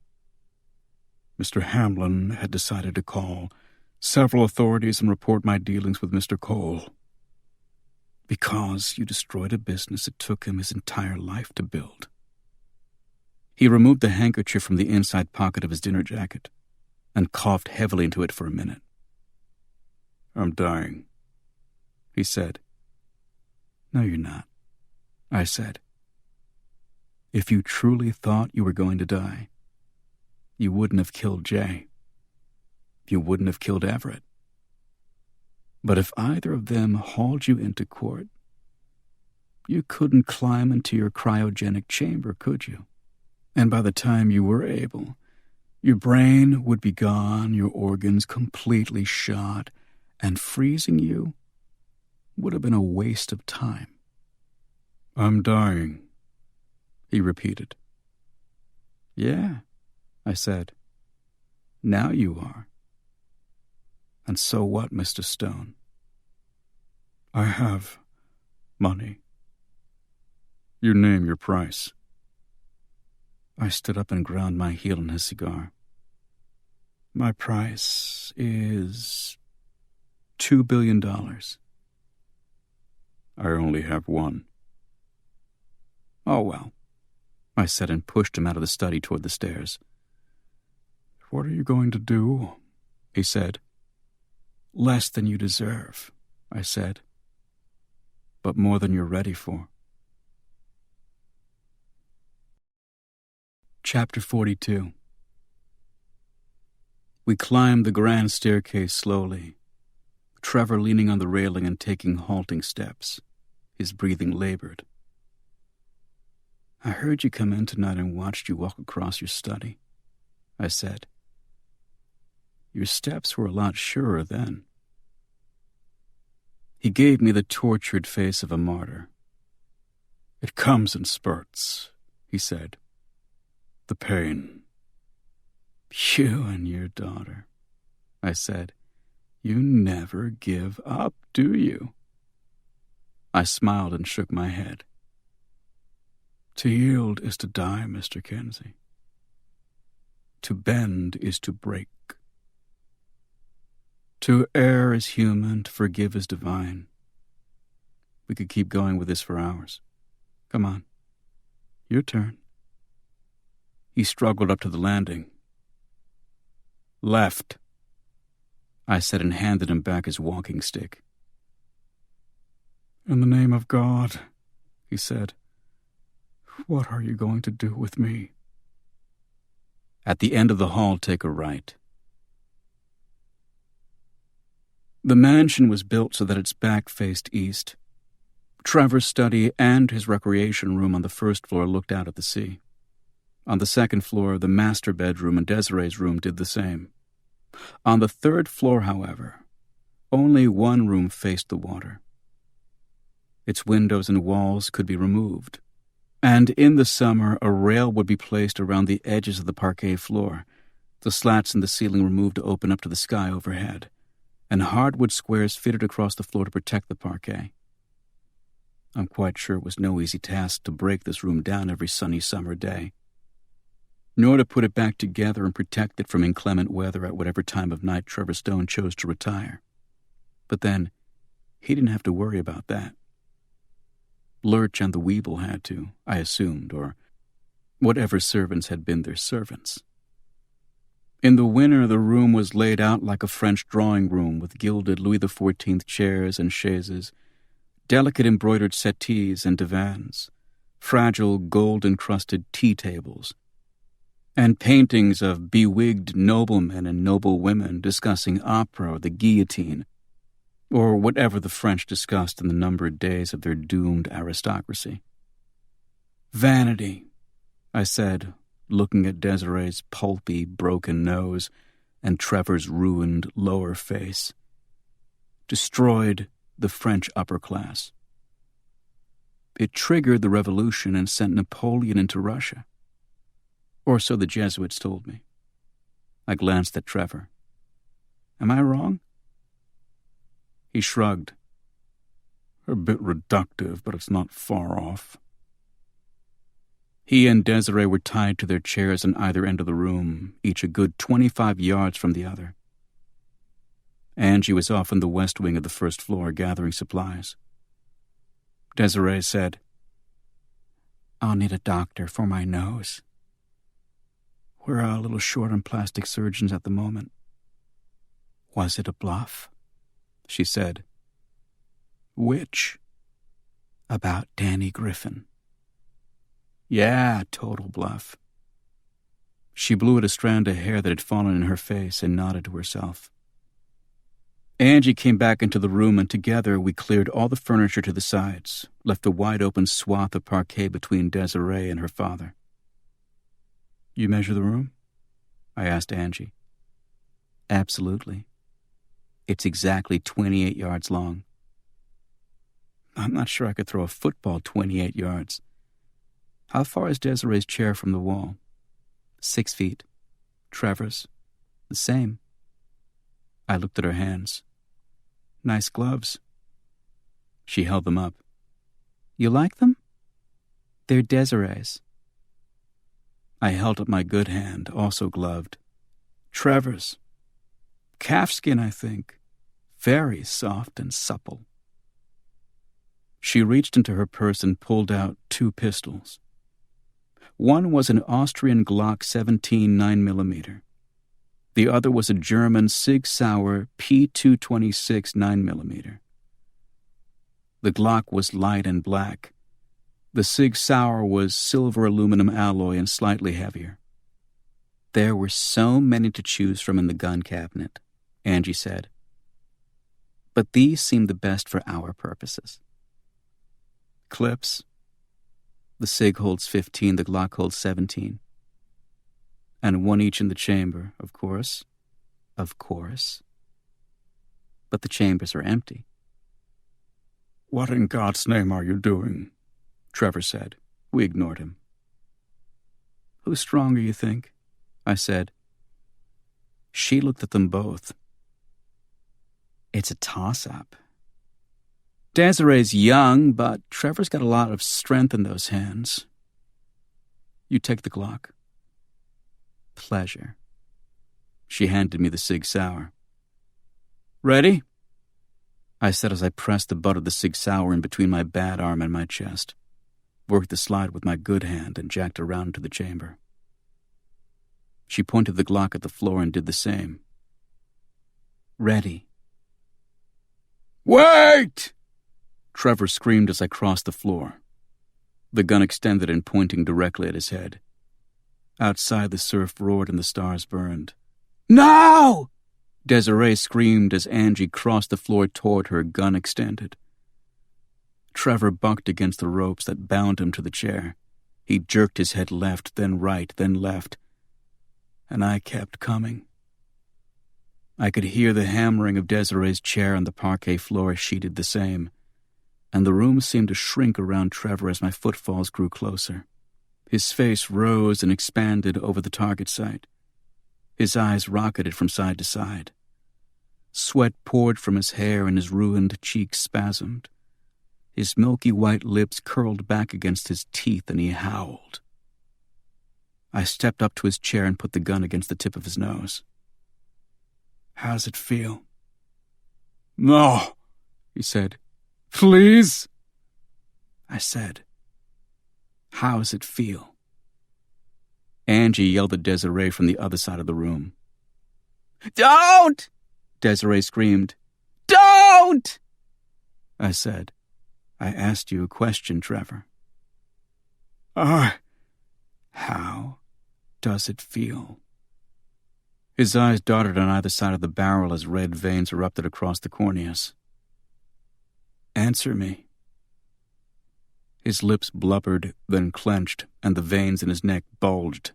Mr. Hamlin had decided to call several authorities and report my dealings with Mr. Cole. Because you destroyed a business it took him his entire life to build." He removed the handkerchief from the inside pocket of his dinner jacket and coughed heavily into it for a minute. "I'm dying," he said. "No, you're not," I said. "If you truly thought you were going to die, you wouldn't have killed Jay. You wouldn't have killed Everett. But if either of them hauled you into court, you couldn't climb into your cryogenic chamber, could you? And by the time you were able, your brain would be gone, your organs completely shot, and freezing you would have been a waste of time." "I'm dying," he repeated. "Yeah," I said. "Now you are. And so what, Mr. Stone?" "I have money. You name your price." I stood up and ground my heel on his cigar. "My price is $2 billion. "I only have one." "Oh, well," I said and pushed him out of the study toward the stairs. "What are you going to do?" he said. "Less than you deserve," I said. "But more than you're ready for." Chapter 42. We climbed the grand staircase slowly, Trevor leaning on the railing and taking halting steps, his breathing labored. "I heard you come in tonight and watched you walk across your study," I said. "Your steps were a lot surer then." He gave me the tortured face of a martyr. "It comes in spurts," he said. "The pain." "You and your daughter," I said. "You never give up, do you?" I smiled and shook my head. "To yield is to die, Mr. Kinsey. To bend is to break. To err is human, to forgive is divine. We could keep going with this for hours. Come on. Your turn." He struggled up to the landing. "Left," I said and handed him back his walking stick. "In the name of God," he said, "what are you going to do with me?" "At the end of the hall, take a right." The mansion was built so that its back faced east. Trevor's study and his recreation room on the first floor looked out at the sea. On the second floor, the master bedroom and Desiree's room did the same. On the third floor, however, only one room faced the water. Its windows and walls could be removed, and in the summer a rail would be placed around the edges of the parquet floor, the slats in the ceiling removed to open up to the sky overhead, and hardwood squares fitted across the floor to protect the parquet. I'm quite sure it was no easy task to break this room down every sunny summer day, nor to put it back together and protect it from inclement weather at whatever time of night Trevor Stone chose to retire. But then, he didn't have to worry about that. Lurch and the Weeble had to, I assumed, or whatever servants had been their servants. In the winter, the room was laid out like a French drawing room with gilded Louis XIV chairs and chaises, delicate embroidered settees and divans, fragile gold-encrusted tea tables, and paintings of bewigged noblemen and noble women discussing opera or the guillotine, or whatever the French discussed in the numbered days of their doomed aristocracy. "Vanity," I said, looking at Desiree's pulpy, broken nose and Trevor's ruined lower face. "Destroyed the French upper class. It triggered the revolution and sent Napoleon into Russia. Or so the Jesuits told me." I glanced at Trevor. "Am I wrong?" He shrugged. "A bit reductive, but it's not far off." He and Desiree were tied to their chairs on either end of the room, each a good 25 yards from the other. Angie was off in the west wing of the first floor gathering supplies. Desiree said, "I'll need a doctor for my nose. We're a little short on plastic surgeons at the moment." "Was it a bluff?" she said. "Which?" "About Danny Griffin." "Yeah, total bluff." She blew at a strand of hair that had fallen in her face and nodded to herself. Angie came back into the room, and together we cleared all the furniture to the sides, left a wide-open swath of parquet between Desiree and her father. "You measure the room?" I asked Angie. "Absolutely. It's exactly 28 yards long." "I'm not sure I could throw a football 28 yards. How far is Desiree's chair from the wall?" 6 feet. "Trevor's?" "The same." I looked at her hands. "Nice gloves." She held them up. "You like them?" "They're Desiree's." I held up my good hand, also gloved. "Trevor's. Calfskin, I think. Very soft and supple." She reached into her purse and pulled out 2 pistols. One was an Austrian Glock 17 9mm. The other was a German Sig Sauer P226 9mm. The Glock was light and black. The Sig Sauer was silver aluminum alloy and slightly heavier. "There were so many to choose from in the gun cabinet," Angie said. "But these seem the best for our purposes." "Clips?" "The Sig holds 15, the Glock holds 17. And 1 each in the chamber, of course." "Of course." "But the chambers are empty." "What in God's name are you doing?" Trevor said. We ignored him. "Who's stronger, you think?" I said. She looked at them both. "It's a toss-up. Desiree's young, but Trevor's got a lot of strength in those hands. You take the Glock." "Pleasure." She handed me the Sig Sauer. "Ready?" I said as I pressed the butt of the Sig Sauer in between my bad arm and my chest, worked the slide with my good hand, and jacked around to the chamber. She pointed the Glock at the floor and did the same. "Ready." "Wait!" Trevor screamed as I crossed the floor, the gun extended and pointing directly at his head. Outside, the surf roared and the stars burned. "No!" Desiree screamed as Angie crossed the floor toward her, gun extended. Trevor bucked against the ropes that bound him to the chair. He jerked his head left, then right, then left. And I kept coming. I could hear the hammering of Desiree's chair on the parquet floor as she did the same, and the room seemed to shrink around Trevor as my footfalls grew closer. His face rose and expanded over the target site. His eyes rocketed from side to side. Sweat poured from his hair and his ruined cheeks spasmed. His milky white lips curled back against his teeth, and he howled. I stepped up to his chair and put the gun against the tip of his nose. "How's it feel?" "No," he said. "Please?" I said, "How's it feel?" Angie yelled at Desiree from the other side of the room. "Don't!" Desiree screamed. "Don't!" I said, "I asked you a question, Trevor." How does it feel?" His eyes darted on either side of the barrel as red veins erupted across the corneas. "Answer me." His lips blubbered, then clenched, and the veins in his neck bulged.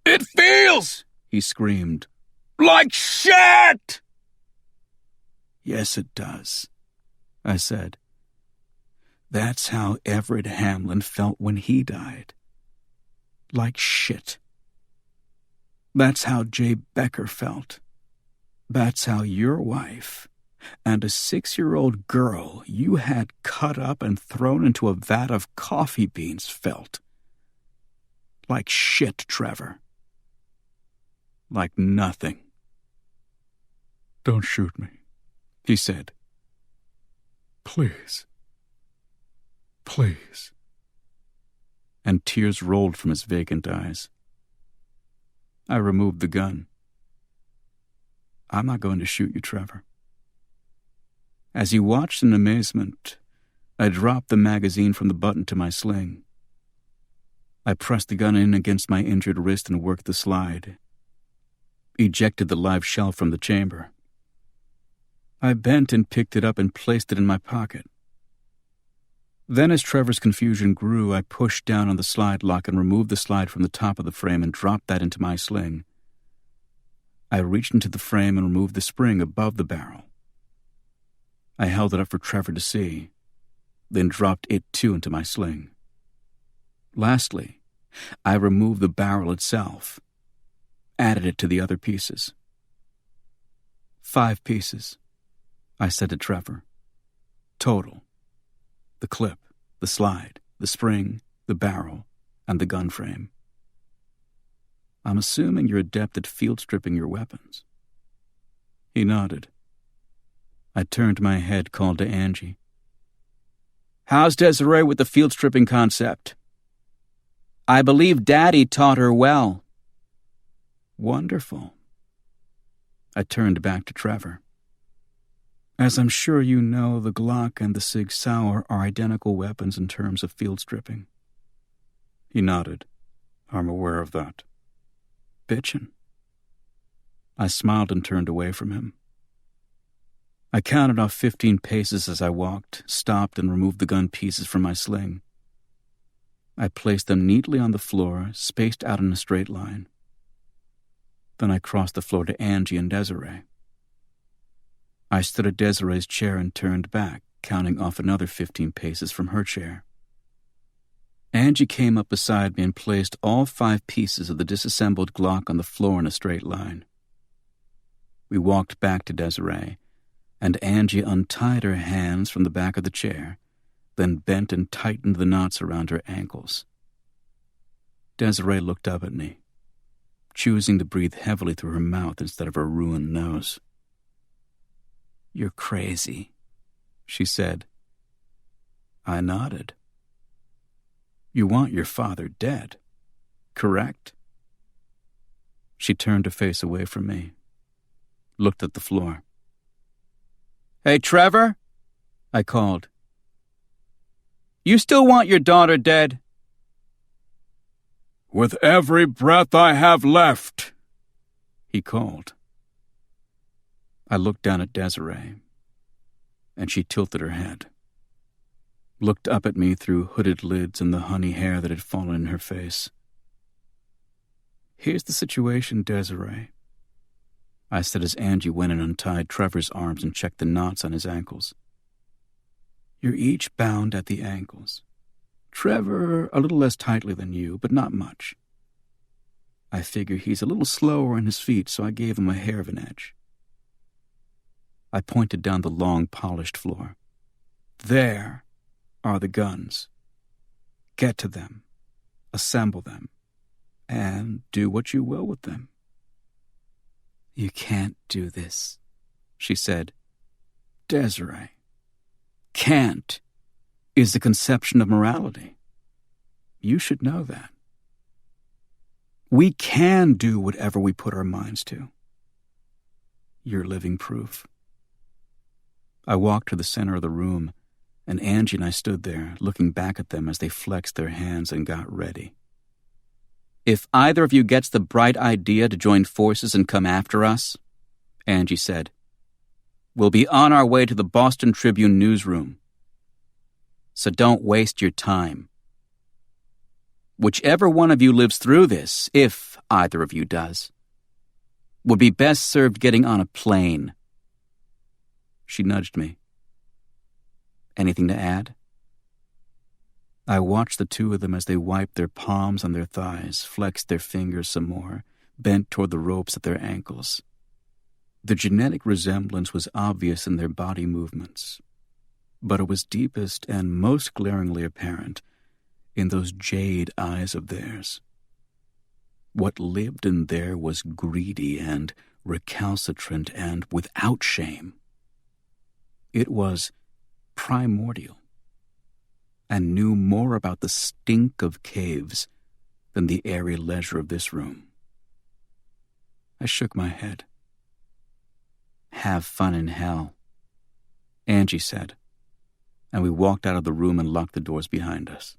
"It feels," he screamed, "like shit!" "Yes, it does," I said. "That's how Everett Hamlin felt when he died. Like shit. That's how Jay Becker felt. That's how your wife and a 6-year-old girl you had cut up and thrown into a vat of coffee beans felt. Like shit, Trevor. Like nothing." "Don't shoot me," he said. "Please. Please." And tears rolled from his vacant eyes. I removed the gun. "I'm not going to shoot you, Trevor." As he watched in amazement, I dropped the magazine from the button to my sling. I pressed the gun in against my injured wrist and worked the slide. Ejected the live shell from the chamber. I bent and picked it up and placed it in my pocket. Then, as Trevor's confusion grew, I pushed down on the slide lock and removed the slide from the top of the frame and dropped that into my sling. I reached into the frame and removed the spring above the barrel. I held it up for Trevor to see, then dropped it too into my sling. Lastly, I removed the barrel itself, added it to the other pieces. 5 pieces, I said to Trevor. Total. The clip, the slide, the spring, the barrel, and the gun frame. I'm assuming you're adept at field stripping your weapons. He nodded. I turned my head, called to Angie. "How's Desiree with the field stripping concept?" "I believe Daddy taught her well." "Wonderful." I turned back to Trevor. "As I'm sure you know, the Glock and the Sig Sauer are identical weapons in terms of field stripping." He nodded. "I'm aware of that." "Bitchin'." I smiled and turned away from him. I counted off 15 paces as I walked, stopped, and removed the gun pieces from my sling. I placed them neatly on the floor, spaced out in a straight line. Then I crossed the floor to Angie and Desiree. I stood at Desiree's chair and turned back, counting off another 15 paces from her chair. Angie came up beside me and placed all 5 pieces of the disassembled Glock on the floor in a straight line. We walked back to Desiree, and Angie untied her hands from the back of the chair, then bent and tightened the knots around her ankles. Desiree looked up at me, choosing to breathe heavily through her mouth instead of her ruined nose. "You're crazy," she said. I nodded. "You want your father dead, correct?" She turned her face away from me, looked at the floor. "Hey, Trevor," I called. "You still want your daughter dead?" "With every breath I have left," he called. I looked down at Desiree, and she tilted her head, looked up at me through hooded lids and the honey hair that had fallen in her face. "Here's the situation, Desiree," I said as Angie went and untied Trevor's arms and checked the knots on his ankles. "You're each bound at the ankles. Trevor a little less tightly than you, but not much. I figure he's a little slower on his feet, so I gave him a hair of an edge." I pointed down the long, polished floor. There are the guns. Get to them, assemble them, and do what you will with them." "You can't do this," she said. "Desiree, can't is the conception of morality. You should know that. We can do whatever we put our minds to. You're living proof." I walked to the center of the room, and Angie and I stood there, looking back at them as they flexed their hands and got ready. "If either of you gets the bright idea to join forces and come after us," Angie said, "we'll be on our way to the Boston Tribune newsroom. So don't waste your time. Whichever one of you lives through this, if either of you does, would be best served getting on a plane." She nudged me. "Anything to add?" I watched the two of them as they wiped their palms on their thighs, flexed their fingers some more, bent toward the ropes at their ankles. The genetic resemblance was obvious in their body movements, but it was deepest and most glaringly apparent in those jade eyes of theirs. What lived in there was greedy and recalcitrant and without shame. It was primordial, and knew more about the stink of caves than the airy leisure of this room. I shook my head. "Have fun in hell," Angie said, and we walked out of the room and locked the doors behind us.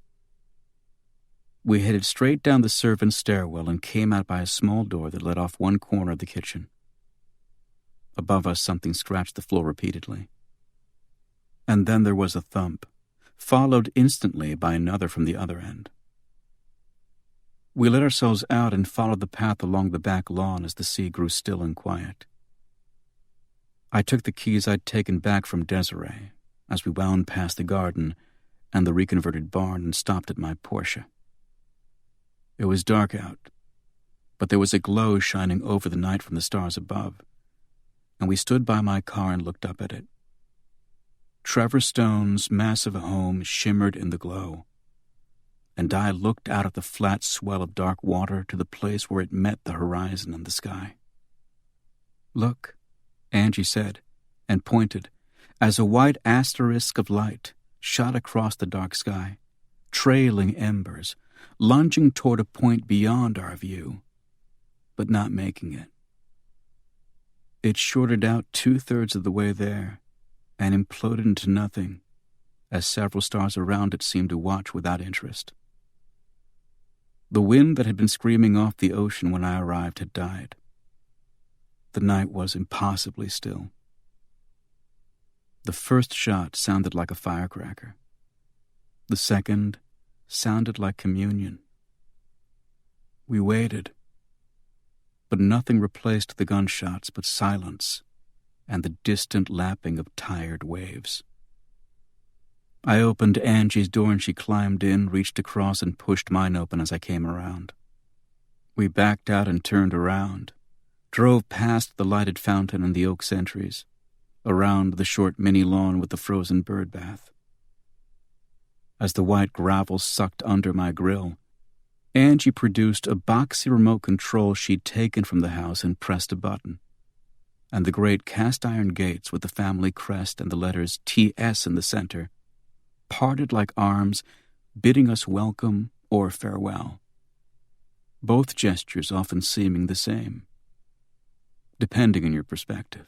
We headed straight down the servants' stairwell and came out by a small door that led off one corner of the kitchen. Above us, something scratched the floor repeatedly. And then there was a thump, followed instantly by another from the other end. We let ourselves out and followed the path along the back lawn as the sea grew still and quiet. I took the keys I'd taken back from Desiree as we wound past the garden and the reconverted barn and stopped at my Porsche. It was dark out, but there was a glow shining over the night from the stars above, and we stood by my car and looked up at it. Trevor Stone's massive home shimmered in the glow, and I looked out at the flat swell of dark water to the place where it met the horizon and the sky. "Look," Angie said, and pointed, as a white asterisk of light shot across the dark sky, trailing embers, lunging toward a point beyond our view, but not making it. It shorted out 2/3 of the way there and imploded into nothing, as several stars around it seemed to watch without interest. The wind that had been screaming off the ocean when I arrived had died. The night was impossibly still. The first shot sounded like a firecracker. The second sounded like communion. We waited, but nothing replaced the gunshots but silence and the distant lapping of tired waves. I opened Angie's door and she climbed in, reached across and pushed mine open as I came around. We backed out and turned around, drove past the lighted fountain and the oak sentries, around the short mini lawn with the frozen bird bath. As the white gravel sucked under my grill, Angie produced a boxy remote control she'd taken from the house and pressed a button, and the great cast-iron gates with the family crest and the letters TS in the center parted like arms, bidding us welcome or farewell, both gestures often seeming the same, depending on your perspective.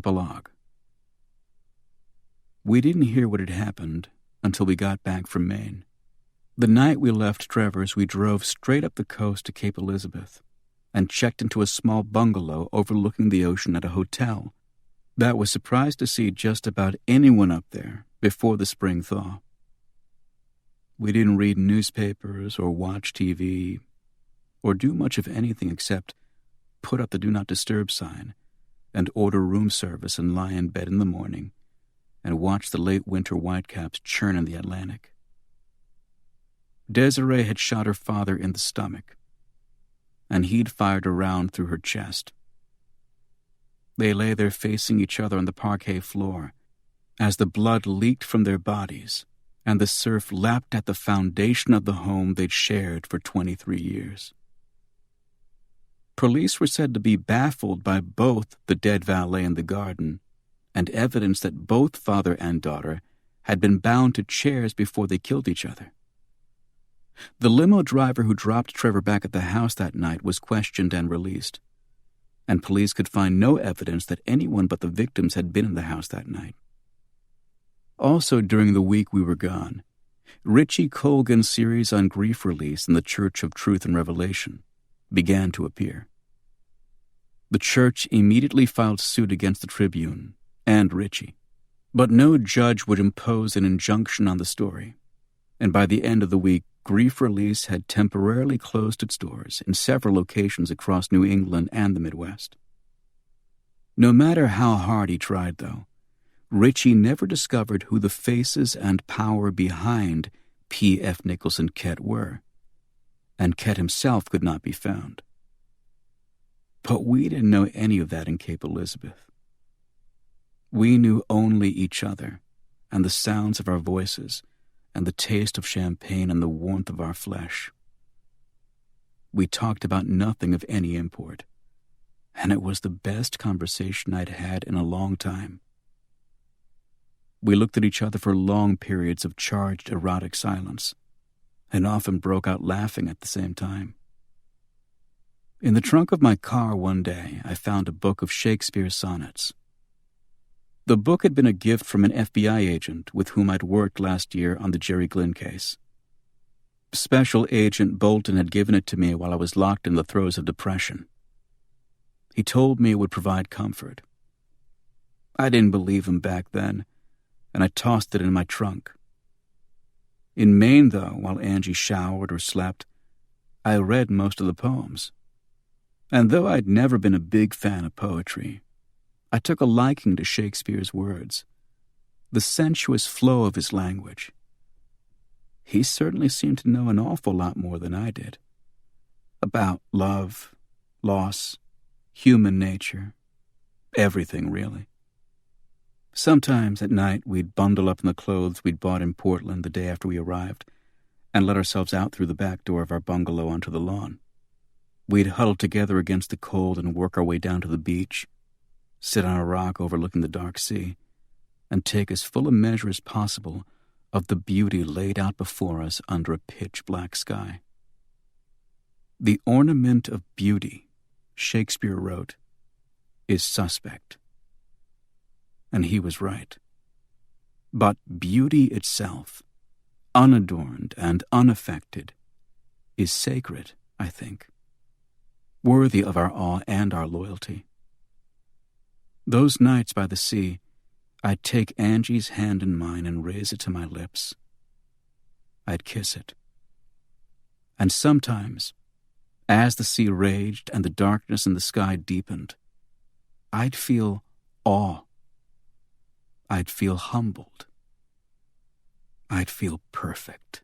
Epilogue. We didn't hear what had happened until we got back from Maine. The night we left Trevor's, we drove straight up the coast to Cape Elizabeth and checked into a small bungalow overlooking the ocean at a hotel that was surprised to see just about anyone up there before the spring thaw. We didn't read newspapers or watch TV or do much of anything except put up the Do Not Disturb sign and order room service and lie in bed in the morning and watch the late winter whitecaps churn in the Atlantic. Desiree had shot her father in the stomach, and he'd fired a round through her chest. They lay there facing each other on the parquet floor as the blood leaked from their bodies and the surf lapped at the foundation of the home they'd shared for 23 years. Police were said to be baffled by both the dead valet in the garden and evidence that both father and daughter had been bound to chairs before they killed each other. The limo driver who dropped Trevor back at the house that night was questioned and released, and police could find no evidence that anyone but the victims had been in the house that night. Also during the week we were gone, Richie Colgan's series on grief release in the Church of Truth and Revelation began to appear. The church immediately filed suit against the Tribune and Richie, but no judge would impose an injunction on the story, and by the end of the week, Grief Release had temporarily closed its doors in several locations across New England and the Midwest. No matter how hard he tried, though, Richie never discovered who the faces and power behind P.F. Nichols and Ket were, and Ket himself could not be found. But we didn't know any of that in Cape Elizabeth. We knew only each other and the sounds of our voices and the taste of champagne and the warmth of our flesh. We talked about nothing of any import, and it was the best conversation I'd had in a long time. We looked at each other for long periods of charged, erotic silence, and often broke out laughing at the same time. In the trunk of my car one day, I found a book of Shakespeare's sonnets. The book had been a gift from an FBI agent with whom I'd worked last year on the Jerry Glynn case. Special Agent Bolton had given it to me while I was locked in the throes of depression. He told me it would provide comfort. I didn't believe him back then, and I tossed it in my trunk. In Maine, though, while Angie showered or slept, I read most of the poems. And though I'd never been a big fan of poetry, I took a liking to Shakespeare's words, the sensuous flow of his language. He certainly seemed to know an awful lot more than I did. About love, loss, human nature, everything really. Sometimes at night we'd bundle up in the clothes we'd bought in Portland the day after we arrived and let ourselves out through the back door of our bungalow onto the lawn. We'd huddle together against the cold and work our way down to the beach, sit on a rock overlooking the dark sea, and take as full a measure as possible of the beauty laid out before us under a pitch-black sky. The ornament of beauty, Shakespeare wrote, is suspect. And he was right. But beauty itself, unadorned and unaffected, is sacred, I think, worthy of our awe and our loyalty. Those nights by the sea, I'd take Angie's hand in mine and raise it to my lips. I'd kiss it. And sometimes, as the sea raged and the darkness in the sky deepened, I'd feel awe. I'd feel humbled. I'd feel perfect.